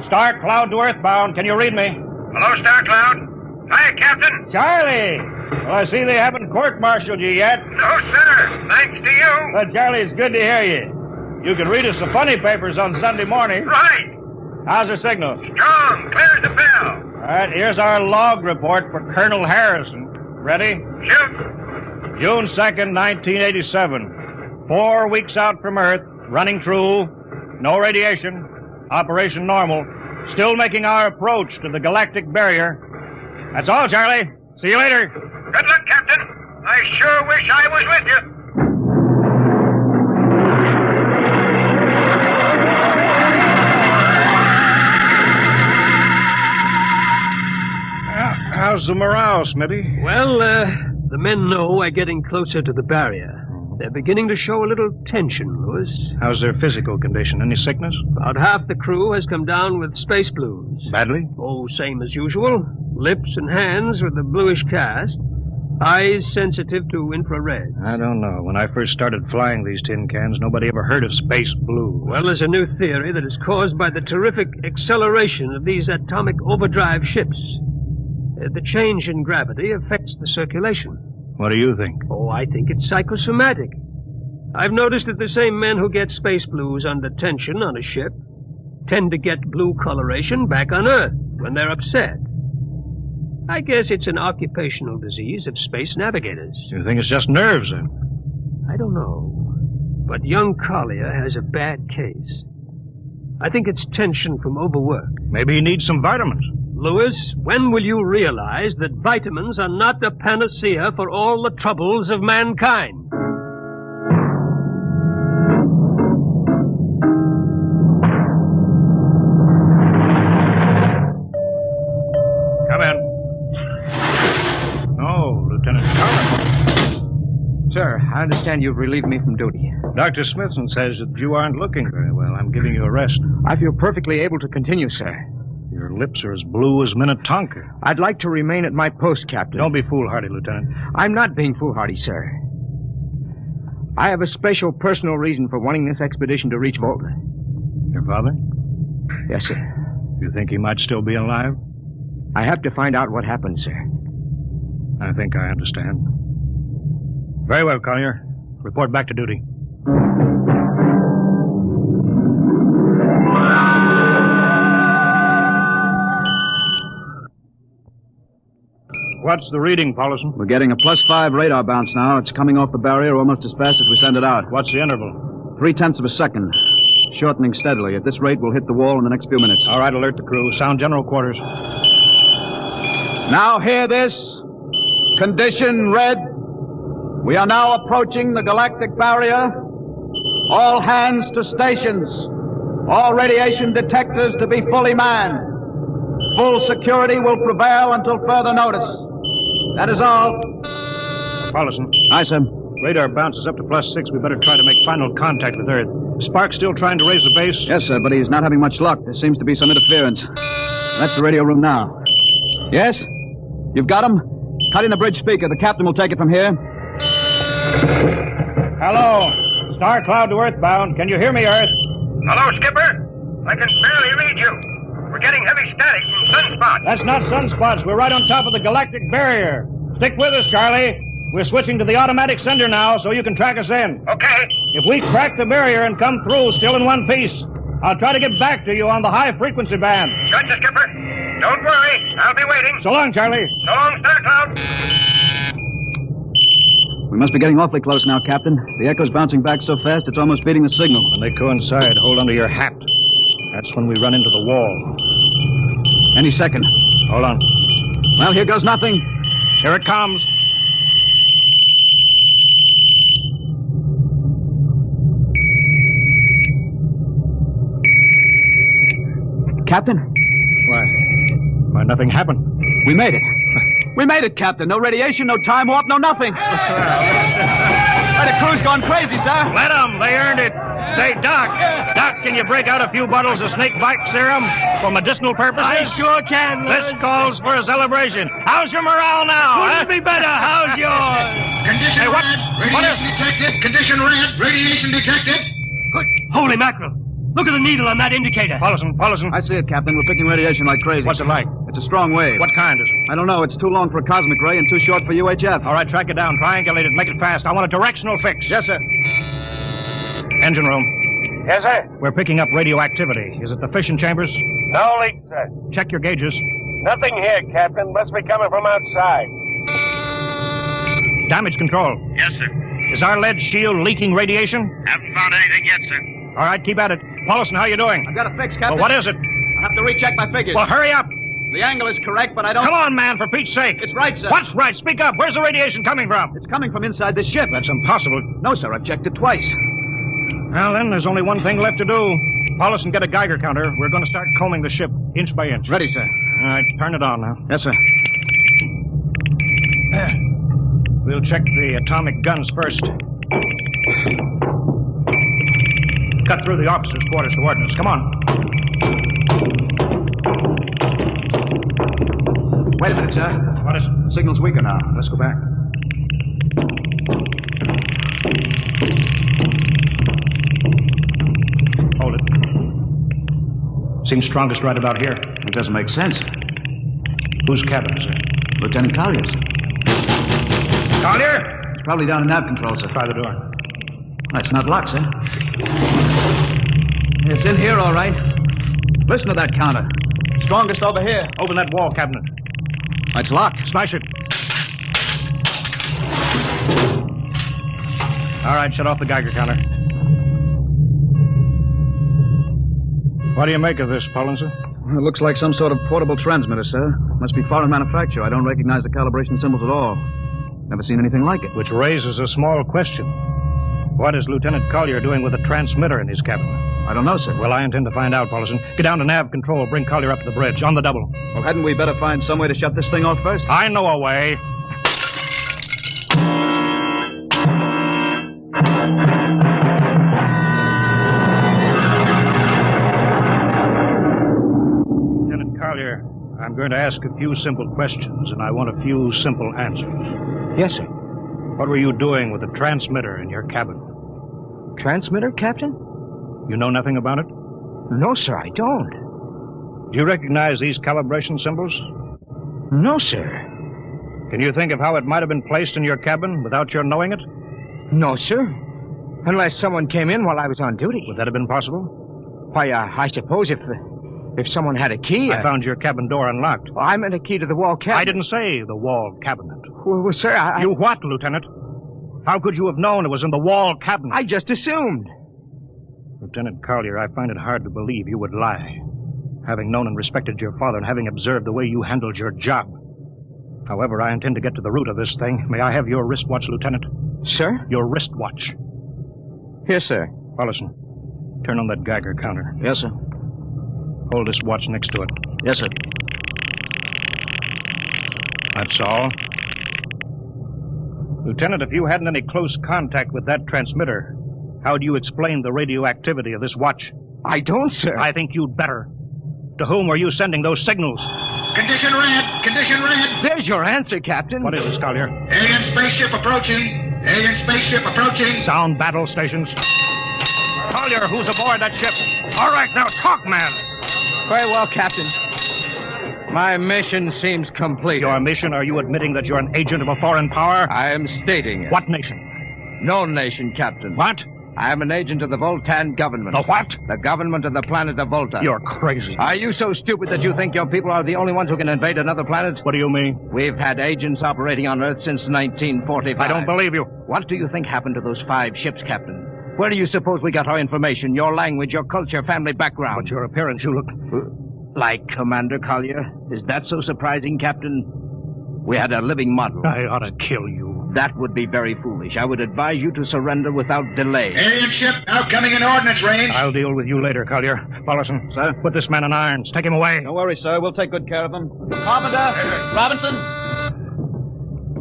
Star Cloud to Earthbound. Can you read me? Hello, Star Cloud. Hi, Captain. Charlie. Well, I see they haven't court-martialed you yet. No, sir. Thanks to you. Well, Charlie, it's good to hear you. You can read us the funny papers on Sunday morning. Right. How's the signal? Strong. Clear as a bell. All right, here's our log report for Colonel Harrison. Ready? Shoot. June 2nd, 1987. 4 weeks out from Earth. Running true. No radiation. Operation normal. Still making our approach to the galactic barrier. That's all, Charlie. See you later. Good luck, Captain. I sure wish I was with you. How's the morale, Smitty? Well, the men know we're getting closer to the barrier. They're beginning to show a little tension, Lewis. How's their physical condition? Any sickness? About half the crew has come down with space blues. Badly? Oh, same as usual. Lips and hands with a bluish cast. Eyes sensitive to infrared. I don't know. When I first started flying these tin cans, nobody ever heard of space blue. Well, there's a new theory that is caused by the terrific acceleration of these atomic overdrive ships. The change in gravity affects the circulation. What do you think? Oh, I think it's psychosomatic. I've noticed that the same men who get space blues under tension on a ship tend to get blue coloration back on Earth when they're upset. I guess it's an occupational disease of space navigators. You think it's just nerves, then? I don't know. But young Collier has a bad case. I think it's tension from overwork. Maybe he needs some vitamins. Lewis, when will you realize that vitamins are not the panacea for all the troubles of mankind? Come in. Oh, Lieutenant Connor. Sir, I understand you've relieved me from duty. Dr. Smithson says that you aren't looking very well. I'm giving you a rest. I feel perfectly able to continue, sir. Your lips are as blue as Minnetonka. I'd like to remain at my post, Captain. Don't be foolhardy, Lieutenant. I'm not being foolhardy, sir. I have a special personal reason for wanting this expedition to reach Volta. Your father? Yes, sir. You think he might still be alive? I have to find out what happened, sir. I think I understand. Very well, Collier. Report back to duty. What's the reading, Paulison? We're getting a +5 radar bounce now. It's coming off the barrier almost as fast as we send it out. What's the interval? 0.3 of a second. Shortening steadily. At this rate, we'll hit the wall in the next few minutes. All right, alert the crew. Sound general quarters. Now hear this. Condition red. We are now approaching the galactic barrier. All hands to stations. All radiation detectors to be fully manned. Full security will prevail until further notice. That is all. Paulison. Aye, sir. Radar bounces up to +6. We better try to make final contact with Earth. Spark's still trying to raise the base? Yes, sir, but he's not having much luck. There seems to be some interference. That's the radio room now. Yes? You've got him? Cut in the bridge speaker. The captain will take it from here. Hello. Star Cloud to Earthbound. Can you hear me, Earth? Hello, Skipper. I can barely read you. We're getting heavy static from sunspots. That's not sunspots. We're right on top of the galactic barrier. Stick with us, Charlie. We're switching to the automatic sender now, so you can track us in. Okay. If we crack the barrier and come through still in one piece, I'll try to get back to you on the high-frequency band. Gotcha, Skipper. Don't worry. I'll be waiting. So long, Charlie. So long, Star Cloud. We must be getting awfully close now, Captain. The echo's bouncing back so fast it's almost beating the signal. When they coincide, hold onto your hat. That's when we run into the wall. Any second. Hold on. Well, here goes nothing. Here it comes. Captain? Why, nothing happened. We made it. We made it, Captain. No radiation, no time warp, no nothing. Why, the crew's gone crazy, sir. Let them. They earned it. Say, Doc, can you break out a few bottles of snake bite serum for medicinal purposes? I sure can, Lewis. This calls for a celebration. How's your morale now? Couldn't be better. How's yours? Condition Hey, what? red. What Radiation detected. Condition red. Radiation detected. Good. Holy mackerel. Look at the needle on that indicator. Paulison. I see it, Captain. We're picking radiation like crazy. What's it like? It's a strong wave. What kind is it? I don't know. It's too long for a cosmic ray and too short for UHF. All right, track it down. Triangulate it. Make it fast. I want a directional fix. Yes, sir. Engine room. Yes, sir. We're picking up radioactivity. Is it the fission chambers? No leak, sir. Check your gauges. Nothing here, Captain. Must be coming from outside. Damage control. Yes, sir. Is our lead shield leaking radiation? Haven't found anything yet, sir. All right, keep at it. Paulison, how you doing? I've got a fix, Captain. Well, what is it? I have to recheck my figures. Well, hurry up. The angle is correct, but I don't... Come on, man, for Pete's sake. It's right, sir. What's right? Speak up. Where's the radiation coming from? It's coming from inside this ship. That's impossible. No, sir. I've checked it twice. Well, then, there's only one thing left to do. Paulison, get a Geiger counter. We're going to start combing the ship inch by inch. Ready, sir. All right, turn it on now. Yes, sir. We'll check the atomic guns first. Cut through the officers' quarters to ordnance. Come on. Wait a minute, sir. What is it? The signal's weaker now. Let's go back. Hold it. Seems strongest right about here. It doesn't make sense. Whose cabin is it? Lieutenant Collier's. Collier? It's probably down in nav control, sir. Try the door. It's not locked, sir. It's in here, all right. Listen to that counter. Strongest over here. Open that wall cabinet. It's locked. Smash it. All right, shut off the Geiger counter. What do you make of this, Paulinson? Well, it looks like some sort of portable transmitter, sir. Must be foreign manufacture. I don't recognize the calibration symbols at all. Never seen anything like it. Which raises a small question. What is Lieutenant Collier doing with a transmitter in his cabin? I don't know, sir. Well, I intend to find out, Paulson. Get down to nav control. Bring Collier up to the bridge. On the double. Well, hadn't we better find some way to shut this thing off first? I know a way. Lieutenant Collier, I'm going to ask a few simple questions, and I want a few simple answers. Yes, sir. What were you doing with the transmitter in your cabin? Transmitter, Captain? You know nothing about it? No, sir, I don't. Do you recognize these calibration symbols? No, sir. Can you think of how it might have been placed in your cabin without your knowing it? No, sir. Unless someone came in while I was on duty. Would that have been possible? Why, I suppose if someone had a key... I found your cabin door unlocked. Well, I meant a key to the wall cabinet. I didn't say the wall cabinet. Well, sir, You what, Lieutenant? How could you have known it was in the wall cabinet? I just assumed. Lieutenant Collier, I find it hard to believe you would lie. Having known and respected your father and having observed the way you handled your job. However, I intend to get to the root of this thing. May I have your wristwatch, Lieutenant? Sir? Your wristwatch. Here, sir. Paulison, turn on that Geiger counter. Yes, sir. Hold this watch next to it. Yes, sir. That's all. Lieutenant, if you hadn't any close contact with that transmitter, how do you explain the radioactivity of this watch? I don't, sir. I think you'd better. To whom were you sending those signals? Condition red! Condition red! There's your answer, Captain. What is it, Collier? Alien spaceship approaching! Alien spaceship approaching! Sound battle stations. Collier, who's aboard that ship? All right, now talk, man! Very well, Captain. My mission seems complete. Your mission? Are you admitting that you're an agent of a foreign power? I am stating it. What nation? No nation, Captain. What? I am an agent of the Voltan government. The what? The government of the planet of Volta. You're crazy. Are you so stupid that you think your people are the only ones who can invade another planet? What do you mean? We've had agents operating on Earth since 1945. I don't believe you. What do you think happened to those 5 ships, Captain? Where do you suppose we got our information, your language, your culture, family background? But your appearance, you look... Like Commander Collier? Is that so surprising, Captain? We had a living model. I ought to kill you. That would be very foolish. I would advise you to surrender without delay. Alien ship now coming in ordnance range. I'll deal with you later, Collier. Paulison, sir, put this man in irons. Take him away. Don't worry, sir. We'll take good care of him. Carpenter! Robinson!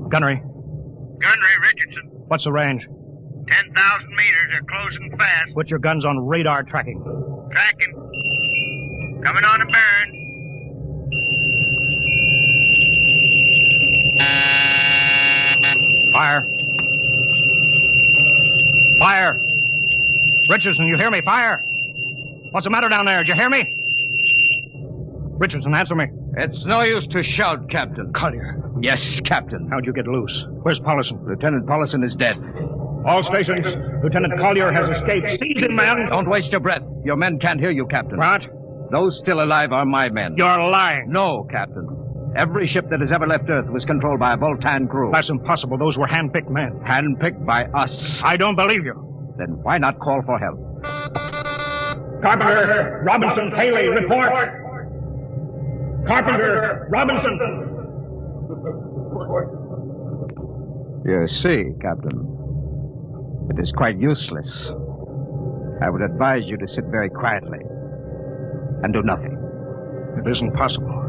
Gunnery. Gunnery, Richardson. What's the range? 10,000 meters. They're closing fast. Put your guns on radar tracking. Tracking. Coming on a burn. Fire. Fire. Richardson, you hear me? Fire. What's the matter down there? Did you hear me? Richardson, answer me. It's no use to shout, Captain. Collier. Yes, Captain. How'd you get loose? Where's Paulison? Lieutenant Paulison is dead. All stations. Lieutenant Collier has escaped. Seize him, man. Don't waste your breath. Your men can't hear you, Captain. What? Those still alive are my men. You're lying. No, Captain. Every ship that has ever left Earth was controlled by a Voltan crew. That's impossible. Those were hand-picked men. Hand-picked by us. I don't believe you. Then why not call for help? Carpenter, Robinson, Haley, report. Carpenter, Robinson. You see, Captain, it is quite useless. I would advise you to sit very quietly and do nothing. It isn't possible.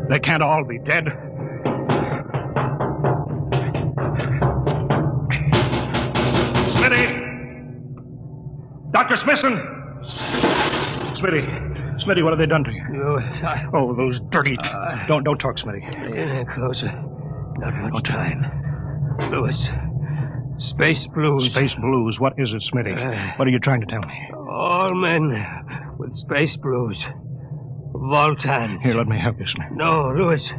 They can't all be dead. Dr. Smithson! Smitty, what have they done to you? Oh, those dirty... Don't talk, Smitty. Closer. Not much time. Lewis. Space blues. Space blues? What is it, Smitty? What are you trying to tell me? All men with space blues. Voltans. Here, let me help you, Smitty. No, Lewis.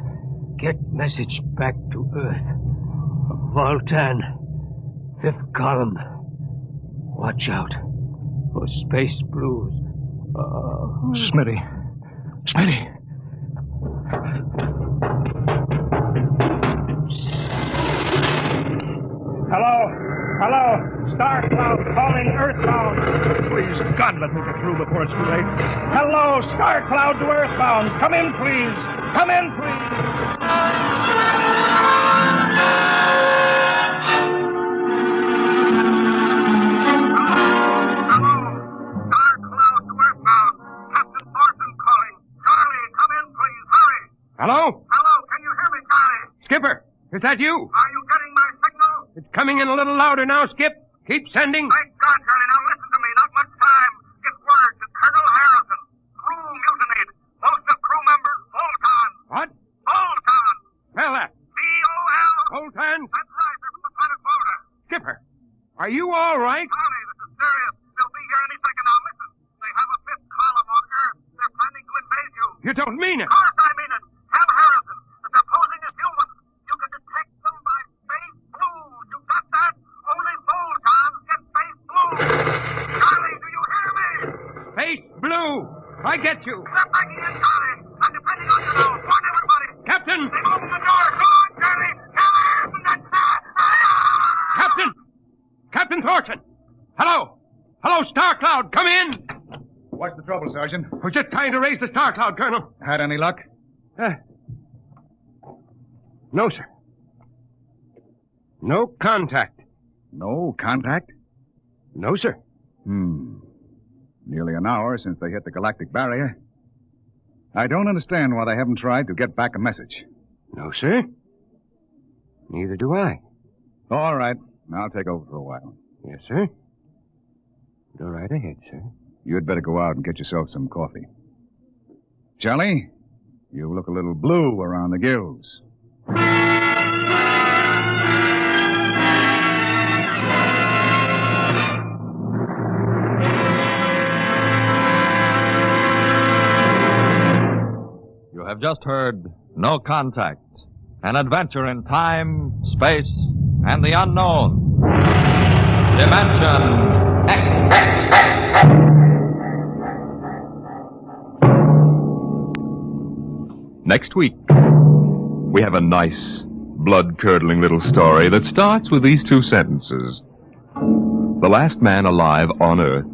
Get message back to Earth. Voltan. 5th column. Watch out for space blues. Smitty. Hello. Star Cloud calling Earthbound. Please, God, let me get through before it's too late. Hello, Star Cloud to Earthbound. Come in, please. Hello? Hello, can you hear me, Charlie? Skipper, is that you? Are you getting my signal? It's coming in a little louder now, Skip. Keep sending. Thank God, Charlie. Now listen to me. Not much time. Get word to Colonel Harrison. Crew mutinied. Most of crew members, Voltan. What? Voltan. Spell that. V-O-L. Voltan? That's right. They're from the planet Volta. Skipper, are you all right? Charlie, this is serious. They'll be here any second now. Listen. They have a 5th column on Earth. They're planning to invade you. You don't mean it. Of course I mean it. Tell Harrison that they're posing as humans. You can detect them by space blues. You got that? Only Voltans get space blues. Charlie, do you hear me? Space blue. I get you. Step back in, Charlie. I'm depending on you now. Warn everybody. Captain. They open the door. Go on, Charlie. Tell Harrison that... Captain Thornton. Hello, Star Cloud. Come in. What's the trouble, Sergeant? We're just trying to raise the Star Cloud, Colonel. Had any luck? No, sir. No contact. No contact? No, sir. Nearly an hour since they hit the galactic barrier. I don't understand why they haven't tried to get back a message. No, sir. Neither do I. All right. I'll take over for a while. Yes, sir. Go right ahead, sir. You'd better go out and get yourself some coffee. Charlie, you look a little blue around the gills. You have just heard No Contact, an adventure in time, space, and the unknown. Dimension X. Next week, we have a nice, blood-curdling little story that starts with these 2 sentences. The last man alive on Earth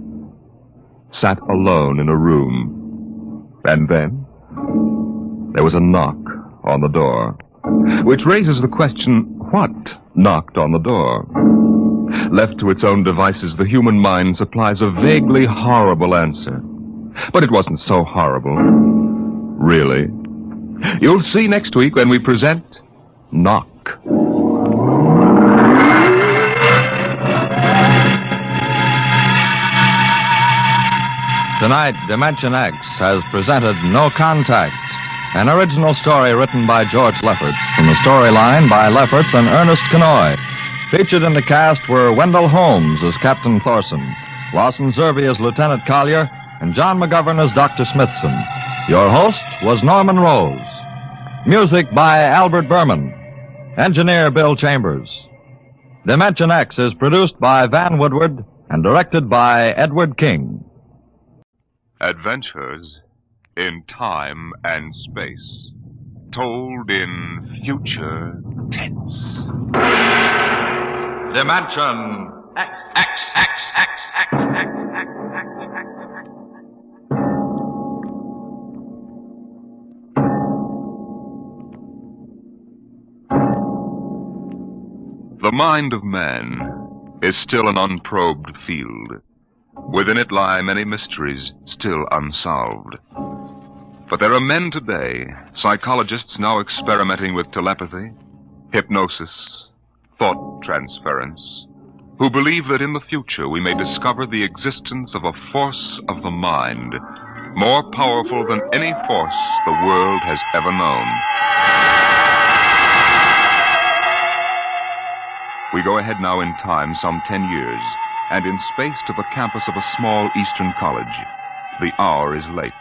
sat alone in a room. And then there was a knock on the door, which raises the question, what knocked on the door? Left to its own devices, the human mind supplies a vaguely horrible answer. But it wasn't so horrible. Really. You'll see next week when we present Knock. Tonight, Dimension X has presented No Contact, an original story written by George Lefferts, from the storyline by Lefferts and Ernest Kenoy. Featured in the cast were Wendell Holmes as Captain Thorson, Lawson Zerby as Lieutenant Collier, and John McGovern as Dr. Smithson. Your host was Norman Rose. Music by Albert Berman. Engineer Bill Chambers. Dimension X is produced by Van Woodward and directed by Edward King. Adventures in time and space, told in future tense. Dimension X. The mind of man is still an unprobed field. Within it lie many mysteries still unsolved. But there are men today, psychologists now experimenting with telepathy, hypnosis, thought transference, who believe that in the future we may discover the existence of a force of the mind more powerful than any force the world has ever known. We go ahead now in time some 10 years, and in space to the campus of a small eastern college. The hour is late,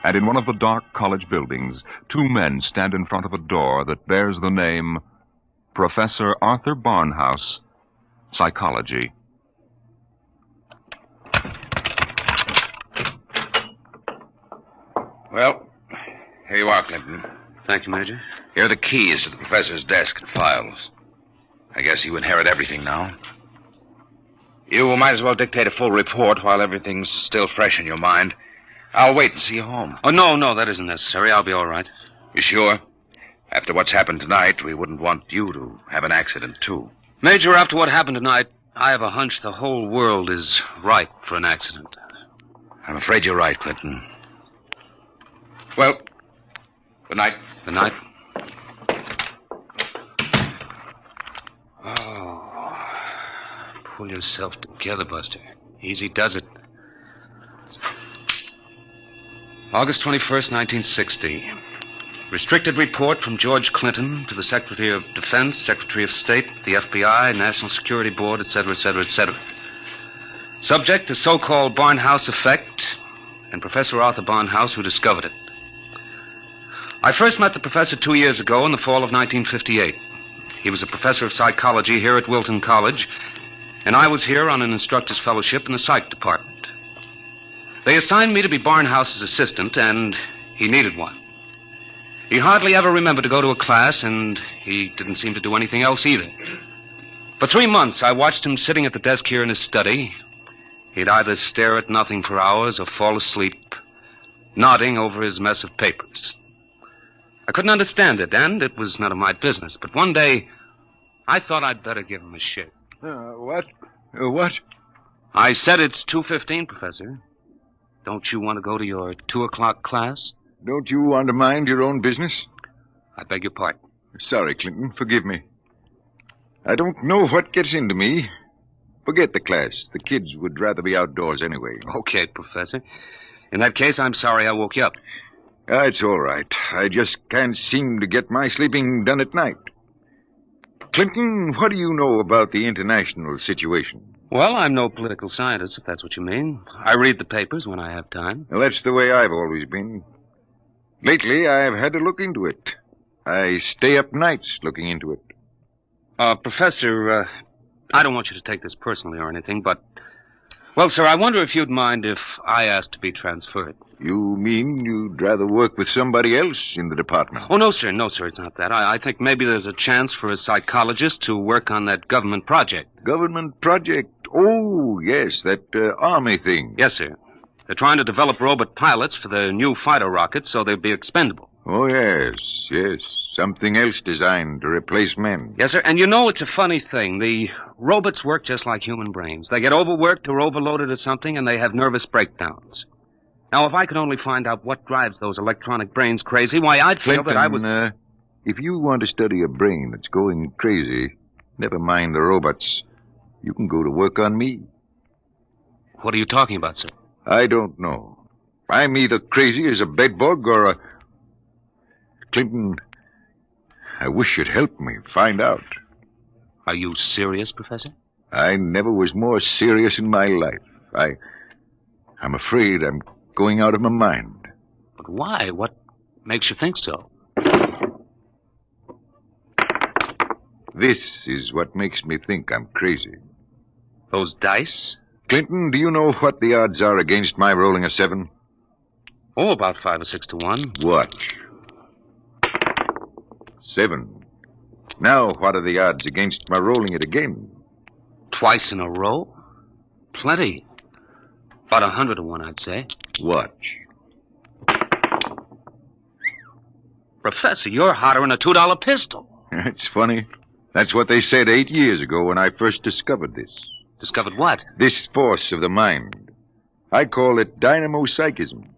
and in one of the dark college buildings, two men stand in front of a door that bears the name Professor Arthur Barnhouse, Psychology. Well, here you are, Clinton. Thank you, Major. Here are the keys to the professor's desk and files. I guess you inherit everything now. You might as well dictate a full report while everything's still fresh in your mind. I'll wait and see you home. Oh, no, that isn't necessary. I'll be all right. You sure? After what's happened tonight, we wouldn't want you to have an accident, too. Major, after what happened tonight, I have a hunch the whole world is ripe for an accident. I'm afraid you're right, Clinton. Well, good night. Good night. Oh, pull yourself together, Buster. Easy does it. August 21st, 1960. Restricted report from George Clinton to the Secretary of Defense, Secretary of State, the FBI, National Security Board, etc., etc., etc. Subject, the so-called Barnhouse effect, and Professor Arthur Barnhouse, who discovered it. I first met the professor 2 years ago in the fall of 1958. He was a professor of psychology here at Wilton College, and I was here on an instructor's fellowship in the psych department. They assigned me to be Barnhouse's assistant, and he needed one. He hardly ever remembered to go to a class, and he didn't seem to do anything else either. For 3 months, I watched him sitting at the desk here in his study. He'd either stare at nothing for hours or fall asleep, nodding over his mess of papers. I couldn't understand it, and it was none of my business. But one day, I thought I'd better give him a shake. What? What? I said it's 2:15, Professor. Don't you want to go to your 2 o'clock class? Don't you want to mind your own business? I beg your pardon. Sorry, Clinton. Forgive me. I don't know what gets into me. Forget the class. The kids would rather be outdoors anyway. Okay, Professor. In that case, I'm sorry I woke you up. It's all right. I just can't seem to get my sleeping done at night. Clinton, what do you know about the international situation? Well, I'm no political scientist, if that's what you mean. I read the papers when I have time. Well, that's the way I've always been. Lately, I've had to look into it. I stay up nights looking into it. Professor, I don't want you to take this personally or anything, but... Well, sir, I wonder if you'd mind if I asked to be transferred. You mean you'd rather work with somebody else in the department? Oh, no, sir, it's not that. I think maybe there's a chance for a psychologist to work on that government project. Government project? Oh, yes, that army thing. Yes, sir. They're trying to develop robot pilots for their new fighter rockets so they'll be expendable. Oh, yes. Something else designed to replace men. Yes, sir, and you know it's a funny thing. The robots work just like human brains. They get overworked or overloaded or something, and they have nervous breakdowns. Now, if I could only find out what drives those electronic brains crazy, why, I'd feel that I was... if you want to study a brain that's going crazy, never mind the robots. You can go to work on me. What are you talking about, sir? I don't know. I'm either crazy as a bedbug or a... Clinton, I wish you'd help me find out. Are you serious, Professor? I never was more serious in my life. I'm afraid I'm going out of my mind. But why? What makes you think so? This is what makes me think I'm crazy. Those dice? Clinton, do you know what the odds are against my rolling a 7? Oh, about 5 or 6 to 1. Watch. 7. Now, what are the odds against my rolling it again? Twice in a row? Plenty. About 100 to 1, I'd say. Watch. Professor, you're hotter than a $2 pistol. It's funny. That's what they said 8 years ago when I first discovered this. Discovered what? This force of the mind. I call it dynamo-psychism.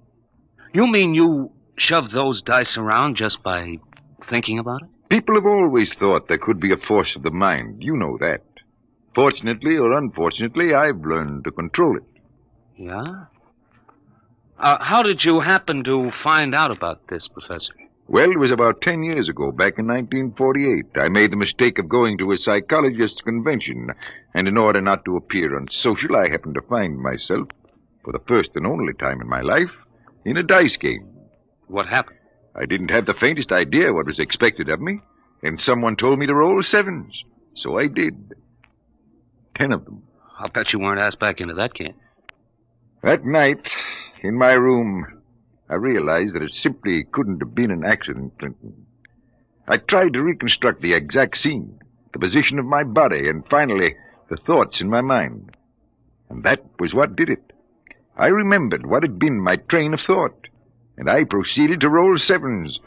You mean you shoved those dice around just by thinking about it? People have always thought there could be a force of the mind. You know that. Fortunately or unfortunately, I've learned to control it. Yeah? How did you happen to find out about this, Professor? Well, it was about 10 years ago, back in 1948. I made the mistake of going to a psychologist's convention, and in order not to appear unsocial, I happened to find myself, for the first and only time in my life, in a dice game. What happened? I didn't have the faintest idea what was expected of me, and someone told me to roll sevens. So I did. 10 of them. I'll bet you weren't asked back into that game. That night, in my room, I realized that it simply couldn't have been an accident, Clinton. I tried to reconstruct the exact scene, the position of my body, and finally, the thoughts in my mind. And that was what did it. I remembered what had been my train of thought, and I proceeded to roll sevens,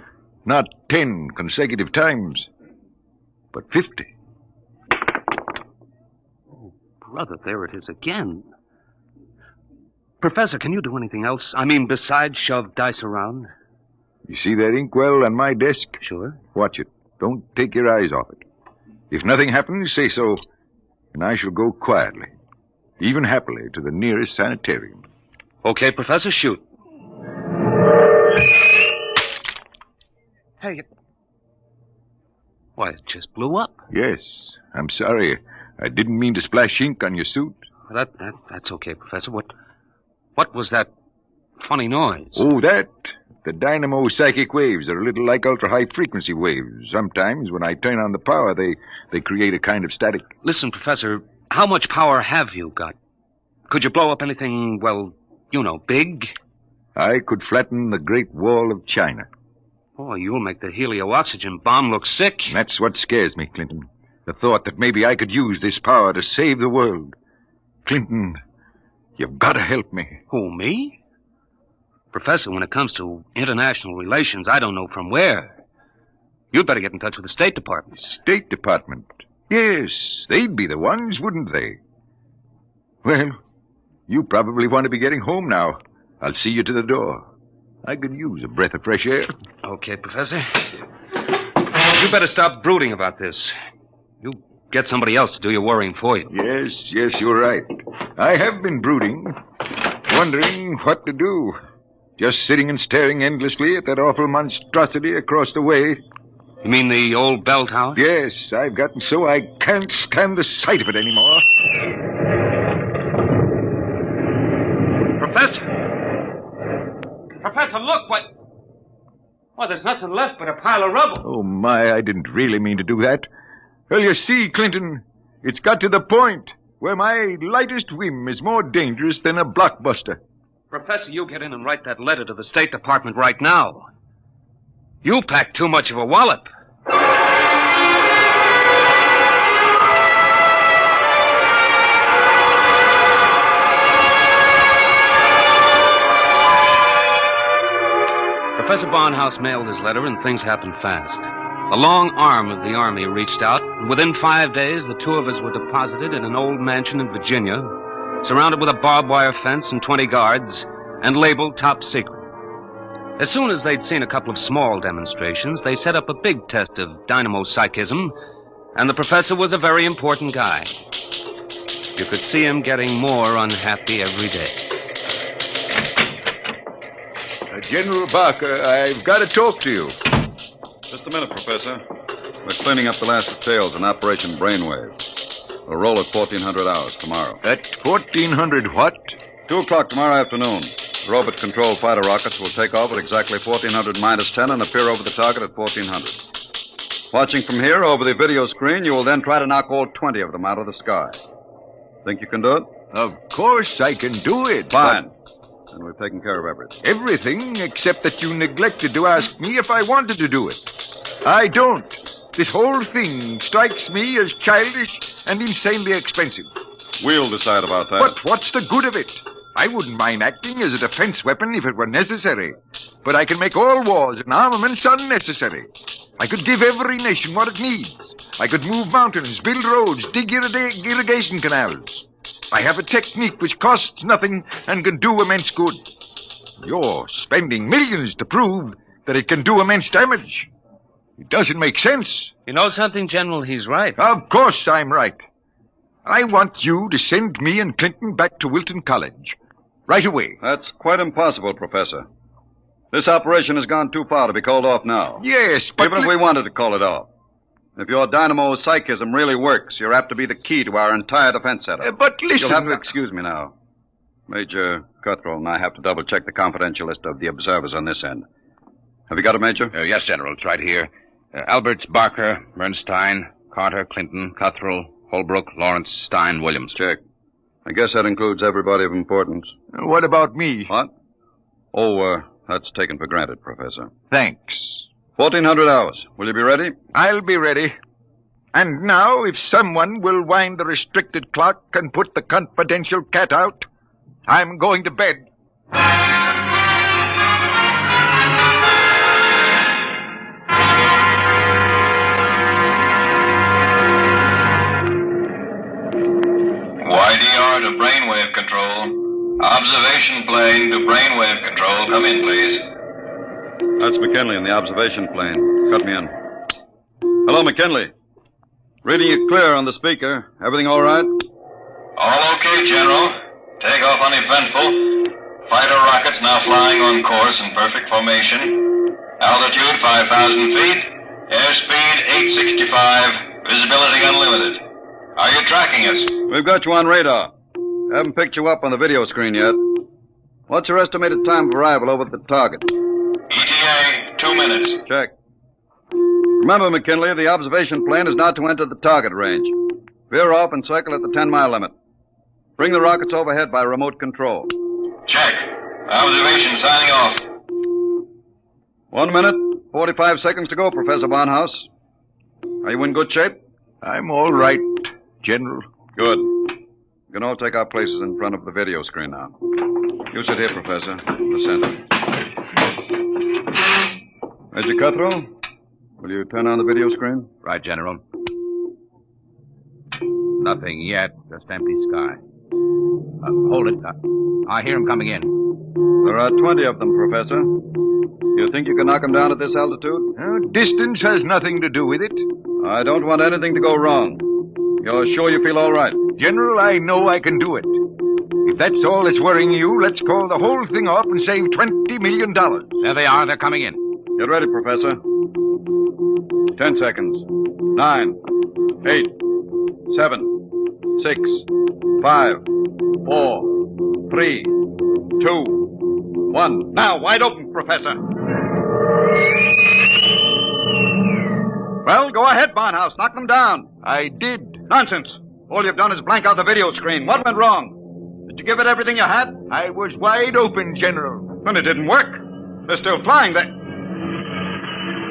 not 10 consecutive times, but 50. Oh, brother, there it is again. Professor, can you do anything else? I mean, besides shove dice around? You see that inkwell on my desk? Sure. Watch it. Don't take your eyes off it. If nothing happens, say so, and I shall go quietly, even happily, to the nearest sanitarium. Okay, Professor, shoot. Hey, why, it just blew up. Yes, I'm sorry. I didn't mean to splash ink on your suit. That's okay, Professor. What was that funny noise? Oh, that? The dynamo psychic waves are a little like ultra-high frequency waves. Sometimes, when I turn on the power, they create a kind of static. Listen, Professor, how much power have you got? Could you blow up anything, well, you know, big? I could flatten the Great Wall of China. Boy, you'll make the helio-oxygen bomb look sick. That's what scares me, Clinton. The thought that maybe I could use this power to save the world. Clinton, you've got to help me. Who, me? Professor, when it comes to international relations, I don't know from where. You'd better get in touch with the State Department. State Department? Yes, they'd be the ones, wouldn't they? Well, you probably want to be getting home now. I'll see you to the door. I could use a breath of fresh air. Okay, Professor. You better stop brooding about this. You get somebody else to do your worrying for you. Yes, you're right. I have been brooding, wondering what to do. Just sitting and staring endlessly at that awful monstrosity across the way. You mean the old bell tower? Yes, I've gotten so I can't stand the sight of it anymore. Professor! Professor, look, what? Well, there's nothing left but a pile of rubble. Oh, my, I didn't really mean to do that. Well, you see, Clinton, it's got to the point where my lightest whim is more dangerous than a blockbuster. Professor, you get in and write that letter to the State Department right now. You packed too much of a wallop. Professor Barnhouse mailed his letter, and things happened fast. The long arm of the Army reached out, and within 5 days, the two of us were deposited in an old mansion in Virginia, surrounded with a barbed wire fence and 20 guards, and labeled top secret. As soon as they'd seen a couple of small demonstrations, they set up a big test of dynamo psychism, and the professor was a very important guy. You could see him getting more unhappy every day. General Barker, I've got to talk to you. Just a minute, Professor. We're cleaning up the last details in Operation Brainwave. We'll roll at 1400 hours tomorrow. At 1400 what? 2 o'clock tomorrow afternoon. Robot-controlled fighter rockets will take off at exactly 1400 minus 10 and appear over the target at 1400. Watching from here over the video screen, you will then try to knock all 20 of them out of the sky. Think you can do it? Of course I can do it. Fine. And we've taken care of everything. Everything except that you neglected to ask me if I wanted to do it. I don't. This whole thing strikes me as childish and insanely expensive. We'll decide about that. But what's the good of it? I wouldn't mind acting as a defense weapon if it were necessary. But I can make all wars and armaments unnecessary. I could give every nation what it needs. I could move mountains, build roads, dig irrigation canals. I have a technique which costs nothing and can do immense good. You're spending millions to prove that it can do immense damage. It doesn't make sense. You know something, General? He's right. Of course I'm right. I want you to send me and Clinton back to Wilton College. Right away. That's quite impossible, Professor. This operation has gone too far to be called off now. Yes, but... Even if we wanted to call it off. If your dynamo psychism really works, you're apt to be the key to our entire defense setup. But listen... You'll have to excuse me now. Major Cuthrell and I have to double-check the confidential list of the observers on this end. Have you got it, Major? Yes, General. It's right here. Alberts, Barker, Bernstein, Carter, Clinton, Cuthrell, Holbrook, Lawrence, Stein, Williams. Check. I guess that includes everybody of importance. What about me? What? Oh, that's taken for granted, Professor. Thanks. 1400 hours. Will you be ready? I'll be ready. And now, if someone will wind the restricted clock and put the confidential cat out, I'm going to bed. YDR to brainwave control. Observation plane to brainwave control. Come in, please. That's McKinley in the observation plane. Cut me in. Hello, McKinley. Reading you clear on the speaker. Everything all right? All okay, General. Takeoff uneventful. Fighter rockets now flying on course in perfect formation. Altitude 5,000 feet. Airspeed 865. Visibility unlimited. Are you tracking us? We've got you on radar. Haven't picked you up on the video screen yet. What's your estimated time of arrival over at the target? ETA, 2 minutes. Check. Remember, McKinley, the observation plane is not to enter the target range. Veer off and circle at the 10-mile limit. Bring the rockets overhead by remote control. Check. Observation signing off. 1 minute, 45 seconds to go, Professor Barnhouse. Are you in good shape? I'm all right, General. Good. You can all take our places in front of the video screen now. You sit here, Professor, in the center. Major Cuthrell, will you turn on the video screen? Right, General. Nothing yet, just empty sky. Hold it. I hear him coming in. There are 20 of them, Professor. You think you can knock them down at this altitude? Distance has nothing to do with it. I don't want anything to go wrong. You're sure you feel all right? General, I know I can do it. If that's all that's worrying you, let's call the whole thing off and save $20 million. There they are. They're coming in. Get ready, Professor. 10 seconds. 9, 8, 7, 6, 5, 4, 3, 2, 1. Now, wide open, Professor. Well, go ahead, Barnhouse. Knock them down. I did. Nonsense. All you've done is blank out the video screen. What went wrong? Did you give it everything you had? I was wide open, General. Then it didn't work. They're still flying.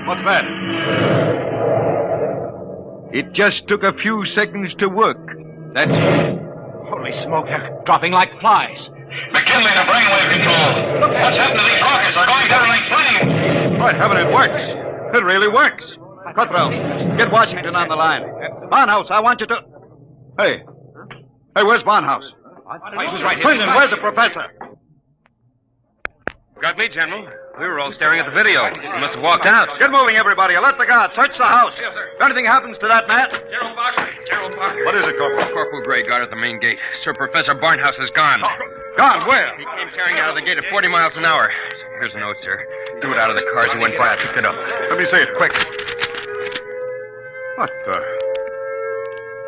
What's that? It just took a few seconds to work. That's... Holy smoke, they're dropping like flies. McKinley to brainwave control. What's happened to these rockets? They're going down like flame. By heaven, it works. It really works. Cuthrell, get Washington on the line. Barnhouse, I want you to... Hey, where's Barnhouse? Clinton, where's the professor? Got me, General. We were all staring at the video. He must have walked out. Get moving, everybody. Let the guard search the house. Yes, sir. If anything happens to that man... General Barker. What is it, Corporal? Corporal Gray, guard at the main gate. Sir Professor Barnhouse is gone. Gone? Where? He came tearing out of the gate at 40 miles an hour. Here's a note, sir. Threw it out of the car as he went by. I picked it up. Let me see it, quick.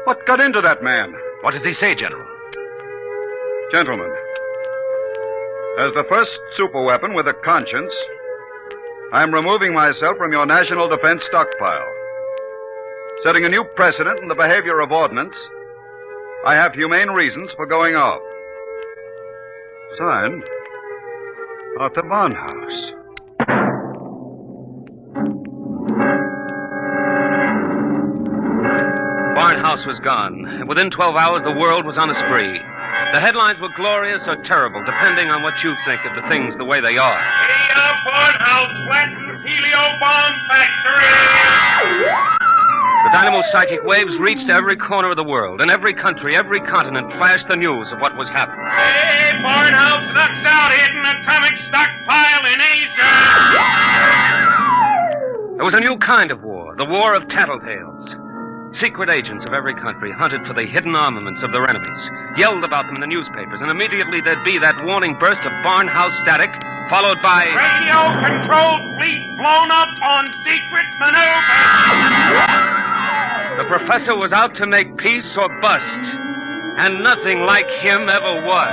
What got into that man? What does he say, General? Gentlemen, as the first superweapon with a conscience, I'm removing myself from your national defense stockpile. Setting a new precedent in the behavior of ordnance, I have humane reasons for going off. Signed, Arthur Barnhouse. Barnhouse was gone. Within 12 hours, the world was on a spree. The headlines were glorious or terrible, depending on what you think of the things the way they are. Barnhouse flattened helio bomb factory! The dynamo psychic waves reached every corner of the world. In every country, every continent flashed the news of what was happening. Hey, Barnhouse knocks out hidden atomic stockpile in Asia! There was a new kind of war, the war of tattletales. Secret agents of every country hunted for the hidden armaments of their enemies, yelled about them in the newspapers, and immediately there'd be that warning burst of barnhouse static, followed by... Radio-controlled fleet blown up on secret maneuver! The professor was out to make peace or bust, and nothing like him ever was.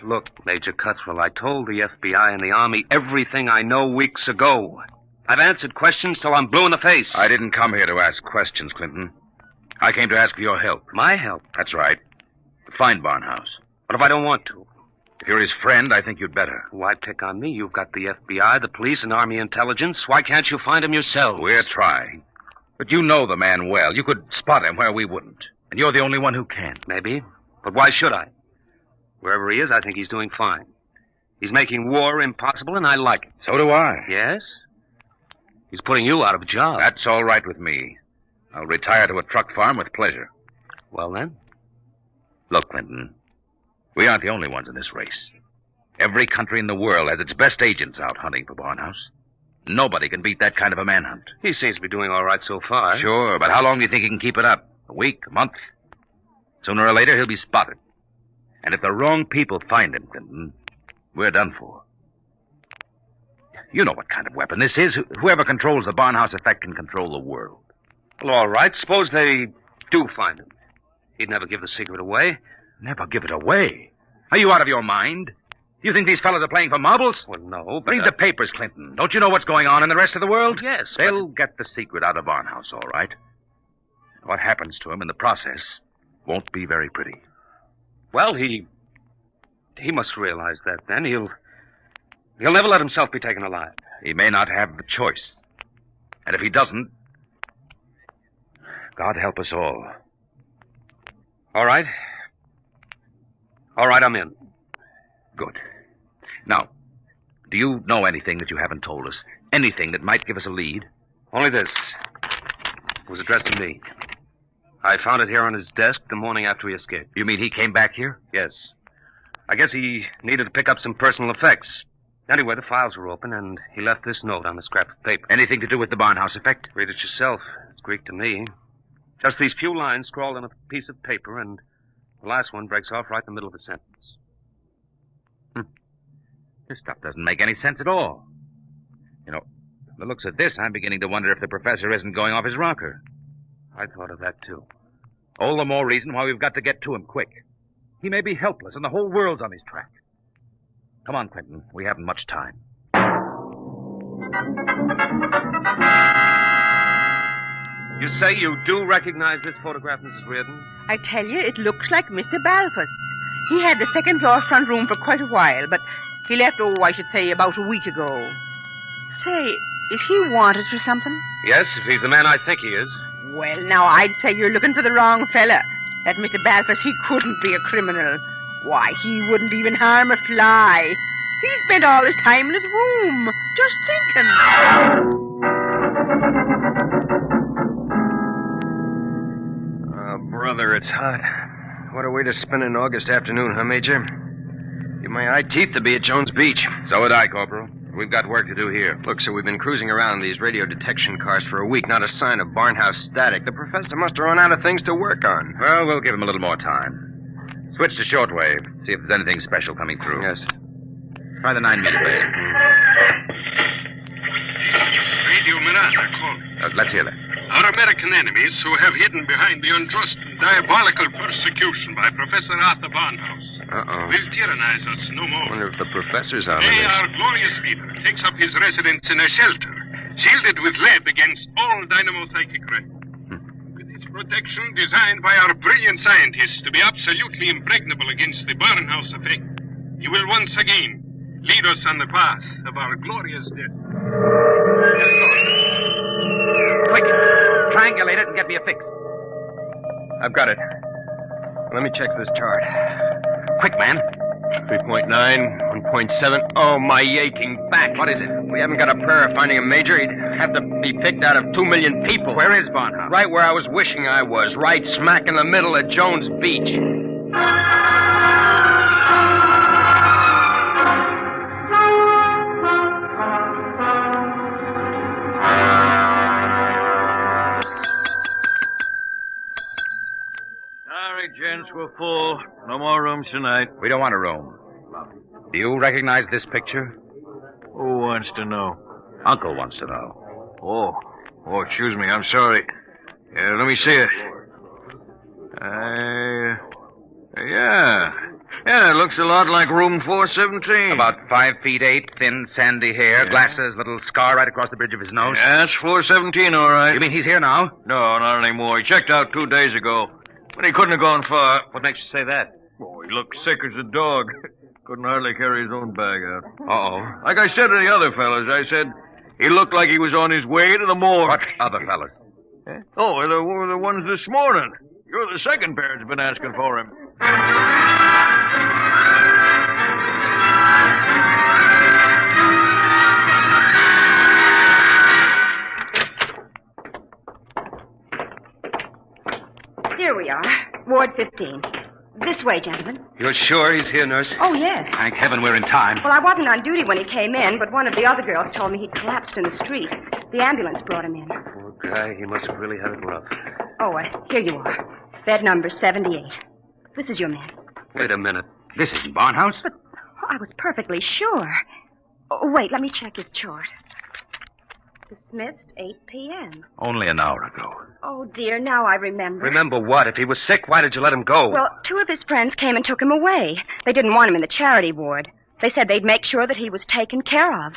Look, Major Cuthrell, I told the FBI and the Army everything I know weeks ago. I've answered questions till I'm blue in the face. I didn't come here to ask questions, Clinton. I came to ask for your help. My help? That's right. To find Barnhouse. What if I don't want to? If you're his friend, I think you'd better. Why pick on me? You've got the FBI, the police, and Army intelligence. Why can't you find him yourselves? We're trying. But you know the man well. You could spot him where we wouldn't. And you're the only one who can. Maybe. But why should I? Wherever he is, I think he's doing fine. He's making war impossible, and I like it. So do I. Yes? He's putting you out of a job. That's all right with me. I'll retire to a truck farm with pleasure. Well, then? Look, Clinton, we aren't the only ones in this race. Every country in the world has its best agents out hunting for Barnhouse. Nobody can beat that kind of a manhunt. He seems to be doing all right so far. Sure, but how long do you think he can keep it up? A week? A month? Sooner or later, he'll be spotted. And if the wrong people find him, Clinton, we're done for. You know what kind of weapon this is. Whoever controls the Barnhouse effect can control the world. Well, all right. Suppose they do find him. He'd never give the secret away. Never give it away? Are you out of your mind? You think these fellows are playing for marbles? Well, no, but... Read the papers, Clinton. Don't you know what's going on in the rest of the world? Yes, They'll get the secret out of Barnhouse, all right. What happens to him in the process won't be very pretty. Well, he must realize that then. He'll never let himself be taken alive. He may not have the choice. And if he doesn't, God help us all. All right. All right, I'm in. Good. Now, do you know anything that you haven't told us? Anything that might give us a lead? Only this. It was addressed to me. I found it here on his desk the morning after he escaped. You mean he came back here? Yes. I guess he needed to pick up some personal effects. Anyway, the files were open, and he left this note on the scrap of paper. Anything to do with the Barnhouse effect? Read it yourself. It's Greek to me. Just these few lines scrawled on a piece of paper, and the last one breaks off right in the middle of a sentence. This stuff doesn't make any sense at all. You know, from the looks of this, I'm beginning to wonder if the professor isn't going off his rocker. I thought of that, too. All the more reason why we've got to get to him quick. He may be helpless, and the whole world's on his track. Come on, Clinton. We haven't much time. You say you do recognize this photograph, Mrs. Reardon? I tell you, it looks like Mr. Balfour's. He had the second floor front room for quite a while, but he left, I should say, about a week ago. Say, is he wanted for something? Yes, if he's the man I think he is. Well, now, I'd say you're looking for the wrong fella. That Mr. Balfour, he couldn't be a criminal. Why, he wouldn't even harm a fly. He spent all his time in his room, just thinking. Oh, brother, it's hot. What a way to spend an August afternoon, huh, Major? Give my eye teeth to be at Jones Beach. So would I, Corporal. We've got work to do here. Look, sir, we've been cruising around these radio detection cars for a week. Not a sign of Barnhouse static. The professor must have run out of things to work on. Well, we'll give him a little more time. Switch to shortwave. See if there's anything special coming through. Yes. Try the 9-meter band. This is Radio Miranda calling. Let's hear that. Our American enemies who have hidden behind the unjust and diabolical persecution by Professor Arthur Barnhouse will tyrannize us no more. I wonder if the professor's on Today, this. our glorious leader takes up his residence in a shelter, shielded with lead against all dynamo-psychic rays. With its protection designed by our brilliant scientists to be absolutely impregnable against the Barnhouse effect, he will once again lead us on the path of our glorious death. Quick! Triangulate it and get me a fix. I've got it. Let me check this chart. Quick, man. 3.9, 1.7. Oh, my aching back. What is it? We haven't got a prayer of finding a major. He'd have to be picked out of 2 million people. Where is Barnhouse? Right where I was wishing I was. Right smack in the middle of Jones Beach. Suites were full. No more rooms tonight. We don't want a room. Do you recognize this picture? Who wants to know? Uncle wants to know. Oh, excuse me. I'm sorry. Let me see it. Yeah, it looks a lot like room 417. About 5 feet 8, thin, sandy hair, glasses, little scar right across the bridge of his nose. Yeah, that's 417, all right. You mean he's here now? No, not anymore. He checked out 2 days ago. But he couldn't have gone far. What makes you say that? Oh, he looked sick as a dog. Couldn't hardly carry his own bag out. Uh-oh. Like I said to the other fellas, I said he looked like he was on his way to the morgue. What other fellas? Oh, the ones this morning. You're the second pair that's been asking for him. Here we are, Ward 15. This way, gentlemen. You're sure he's here, nurse? Oh, yes. Thank heaven we're in time. Well, I wasn't on duty when he came in, but one of the other girls told me he'd collapsed in the street. The ambulance brought him in. Poor guy, he must have really had it rough. Oh, here you are. Bed number 78. This is your man. Wait a minute. This isn't Barnhouse? But I was perfectly sure. Oh, wait, let me check his chart. Dismissed 8 p.m. Only an hour ago. Oh, dear, now I remember. Remember what? If he was sick, why did you let him go? Well, 2 of his friends came and took him away. They didn't want him in the charity ward. They said they'd make sure that he was taken care of.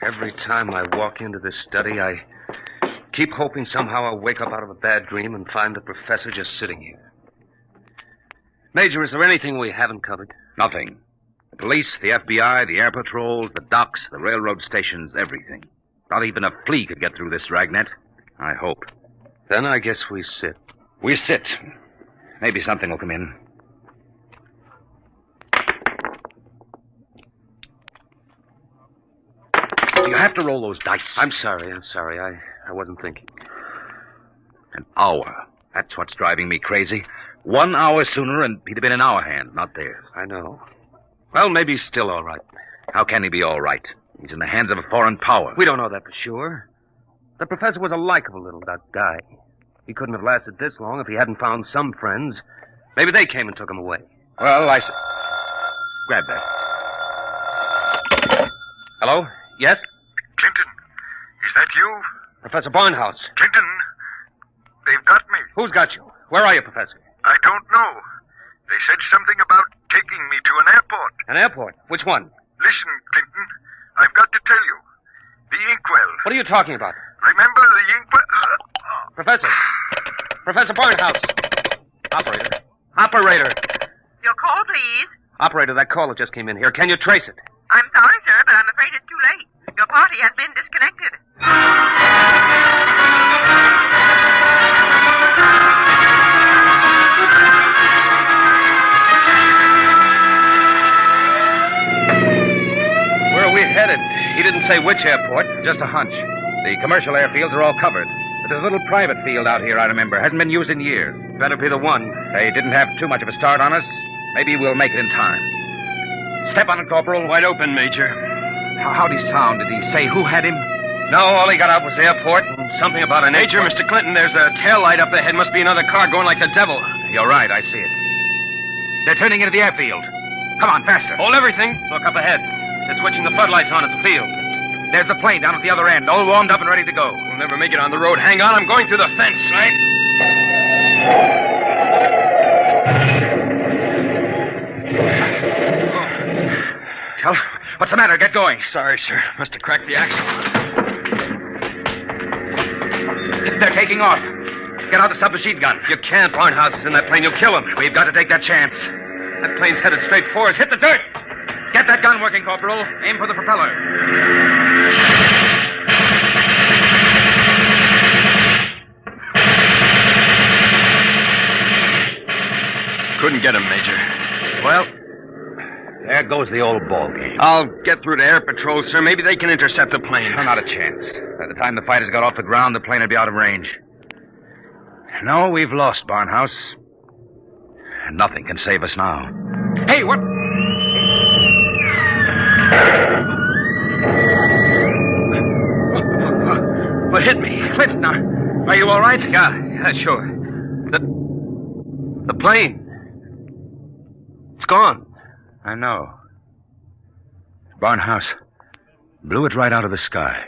Every time I walk into this study, I keep hoping somehow I'll wake up out of a bad dream and find the professor just sitting here. Major, is there anything we haven't covered? Nothing. The police, the FBI, the air patrols, the docks, the railroad stations, everything. Not even a flea could get through this dragnet. I hope. Then I guess we sit. We sit. Maybe something will come in. Do you have to roll those dice? I'm sorry. I wasn't thinking. An hour. That's what's driving me crazy. 1 hour sooner and he'd have been in our hand, not theirs. I know. Well, maybe he's still all right. How can he be all right? He's in the hands of a foreign power. We don't know that for sure. The professor was a likable little guy. He couldn't have lasted this long if he hadn't found some friends. Maybe they came and took him away. Well, grab that. Hello? Yes? Clinton, is that you? Professor Barnhouse. Clinton, they've got me. Who's got you? Where are you, Professor? I don't know. They said something about taking me to an airport. An airport? Which one? Listen, Clinton, I've got to tell you. The inkwell. What are you talking about? Remember the inkwell? Professor. Professor Barnhouse. Operator. Your call, please. Operator, that caller just came in here. Can you trace it? I'm sorry, sir, but I'm afraid it's too late. Your party has been disconnected. Where are we headed? He didn't say which airport. Just a hunch. The commercial airfields are all covered. But there's a little private field out here, I remember. Hasn't been used in years. Better be the one. They didn't have too much of a start on us. Maybe we'll make it in time. Step on it, Corporal. Wide open, Major. How'd he sound? Did he say who had him? No, all he got out was airport and something about an Major, Mr. Clinton, there's a tail light up ahead. Must be another car going like the devil. You're right, I see it. They're turning into the airfield. Come on, faster. Hold everything. Look up ahead. They're switching the floodlights on at the field. There's the plane down at the other end, all warmed up and ready to go. We'll never make it on the road. Hang on, I'm going through the fence, right? Well, what's the matter? Get going. Sorry, sir. Must have cracked the axle. They're taking off. Get out the submachine gun. You can't. Barnhouse is in that plane. You'll kill him. We've got to take that chance. That plane's headed straight for us. Hit the dirt. Get that gun working, Corporal. Aim for the propeller. Couldn't get him, Major. Well, there goes the old ball game. I'll get through to Air Patrol, sir. Maybe they can intercept the plane. No, not a chance. By the time the fighters got off the ground, the plane would be out of range. No, we've lost, Barnhouse. Nothing can save us now. Hey, what? What hit me? Clinton, are you all right? Yeah, sure. The plane. It's gone. I know. Barnhouse blew it right out of the sky.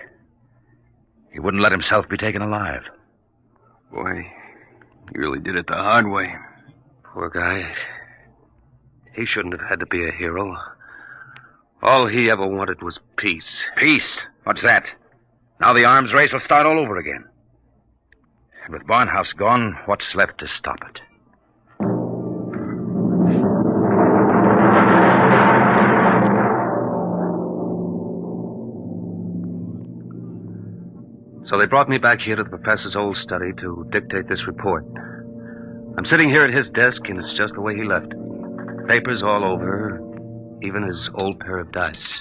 He wouldn't let himself be taken alive. Boy, he really did it the hard way. Poor guy. He shouldn't have had to be a hero. All he ever wanted was peace. Peace? What's that? Now the arms race will start all over again. And with Barnhouse gone, what's left to stop it? So they brought me back here to the professor's old study to dictate this report. I'm sitting here at his desk, and it's just the way he left it. Papers all over, even his old pair of dice.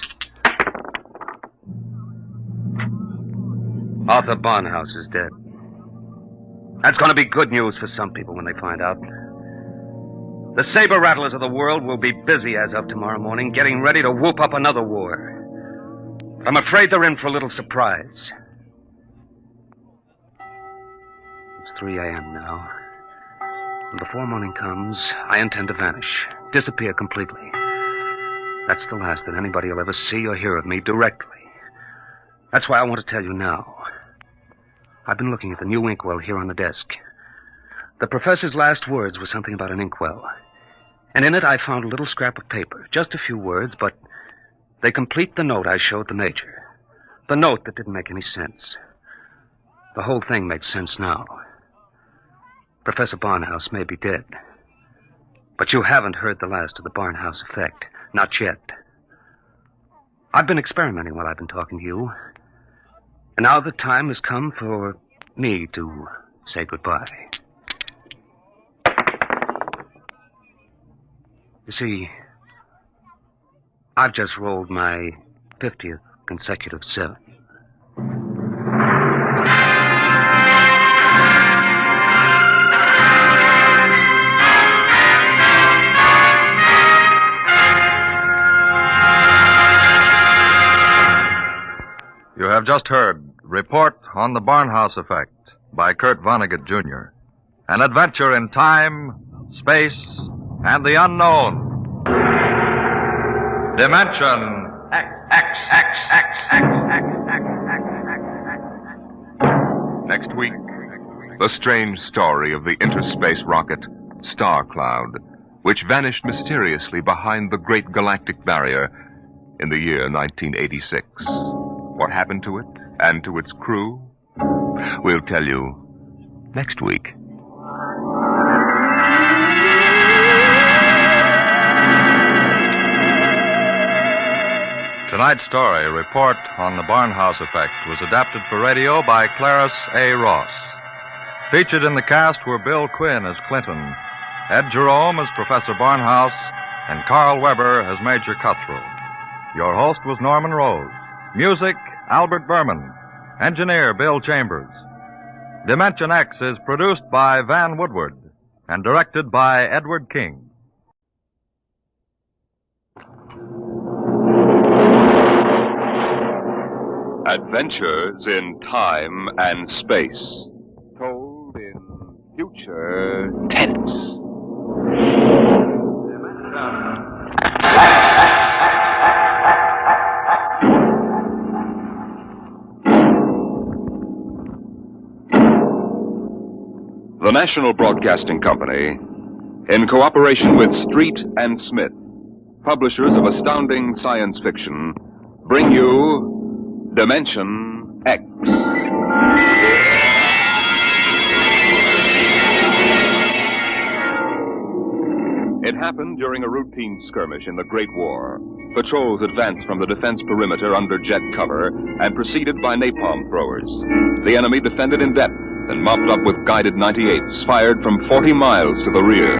Arthur Barnhouse is dead. That's going to be good news for some people when they find out. The saber rattlers of the world will be busy as of tomorrow morning, getting ready to whoop up another war. But I'm afraid they're in for a little surprise. It's 3 a.m. now. And before morning comes, I intend to vanish, disappear completely. That's the last that anybody will ever see or hear of me directly. That's why I want to tell you now. I've been looking at the new inkwell here on the desk. The professor's last words were something about an inkwell. And in it I found a little scrap of paper. Just a few words, but they complete the note I showed the major. The note that didn't make any sense. The whole thing makes sense now. Professor Barnhouse may be dead. But you haven't heard the last of the Barnhouse effect. Not yet. I've been experimenting while I've been talking to you. And now the time has come for me to say goodbye. You see, I've just rolled my 50th consecutive 7. You have just heard Report on the Barnhouse Effect by Kurt Vonnegut, Jr. An adventure in time, space, and the unknown. Dimension X. Next week, the strange story of the interspace rocket Star Cloud, which vanished mysteriously behind the Great Galactic Barrier in the year 1986. What happened to it and to its crew? We'll tell you next week. Tonight's story, Report on the Barnhouse Effect, was adapted for radio by Clarice A. Ross. Featured in the cast were Bill Quinn as Clinton, Ed Jerome as Professor Barnhouse, and Carl Weber as Major Cutthroat. Your host was Norman Rose. Music, Albert Berman. Engineer, Bill Chambers. Dimension X is produced by Van Woodward and directed by Edward King. Adventures in time and space. Told in future tense. The National Broadcasting Company, in cooperation with Street and Smith, publishers of astounding science fiction, bring you Dimension X. It happened during a routine skirmish in the Great War. Patrols advanced from the defense perimeter under jet cover and preceded by napalm throwers. The enemy defended in depth and mopped up with guided 98s fired from 40 miles to the rear.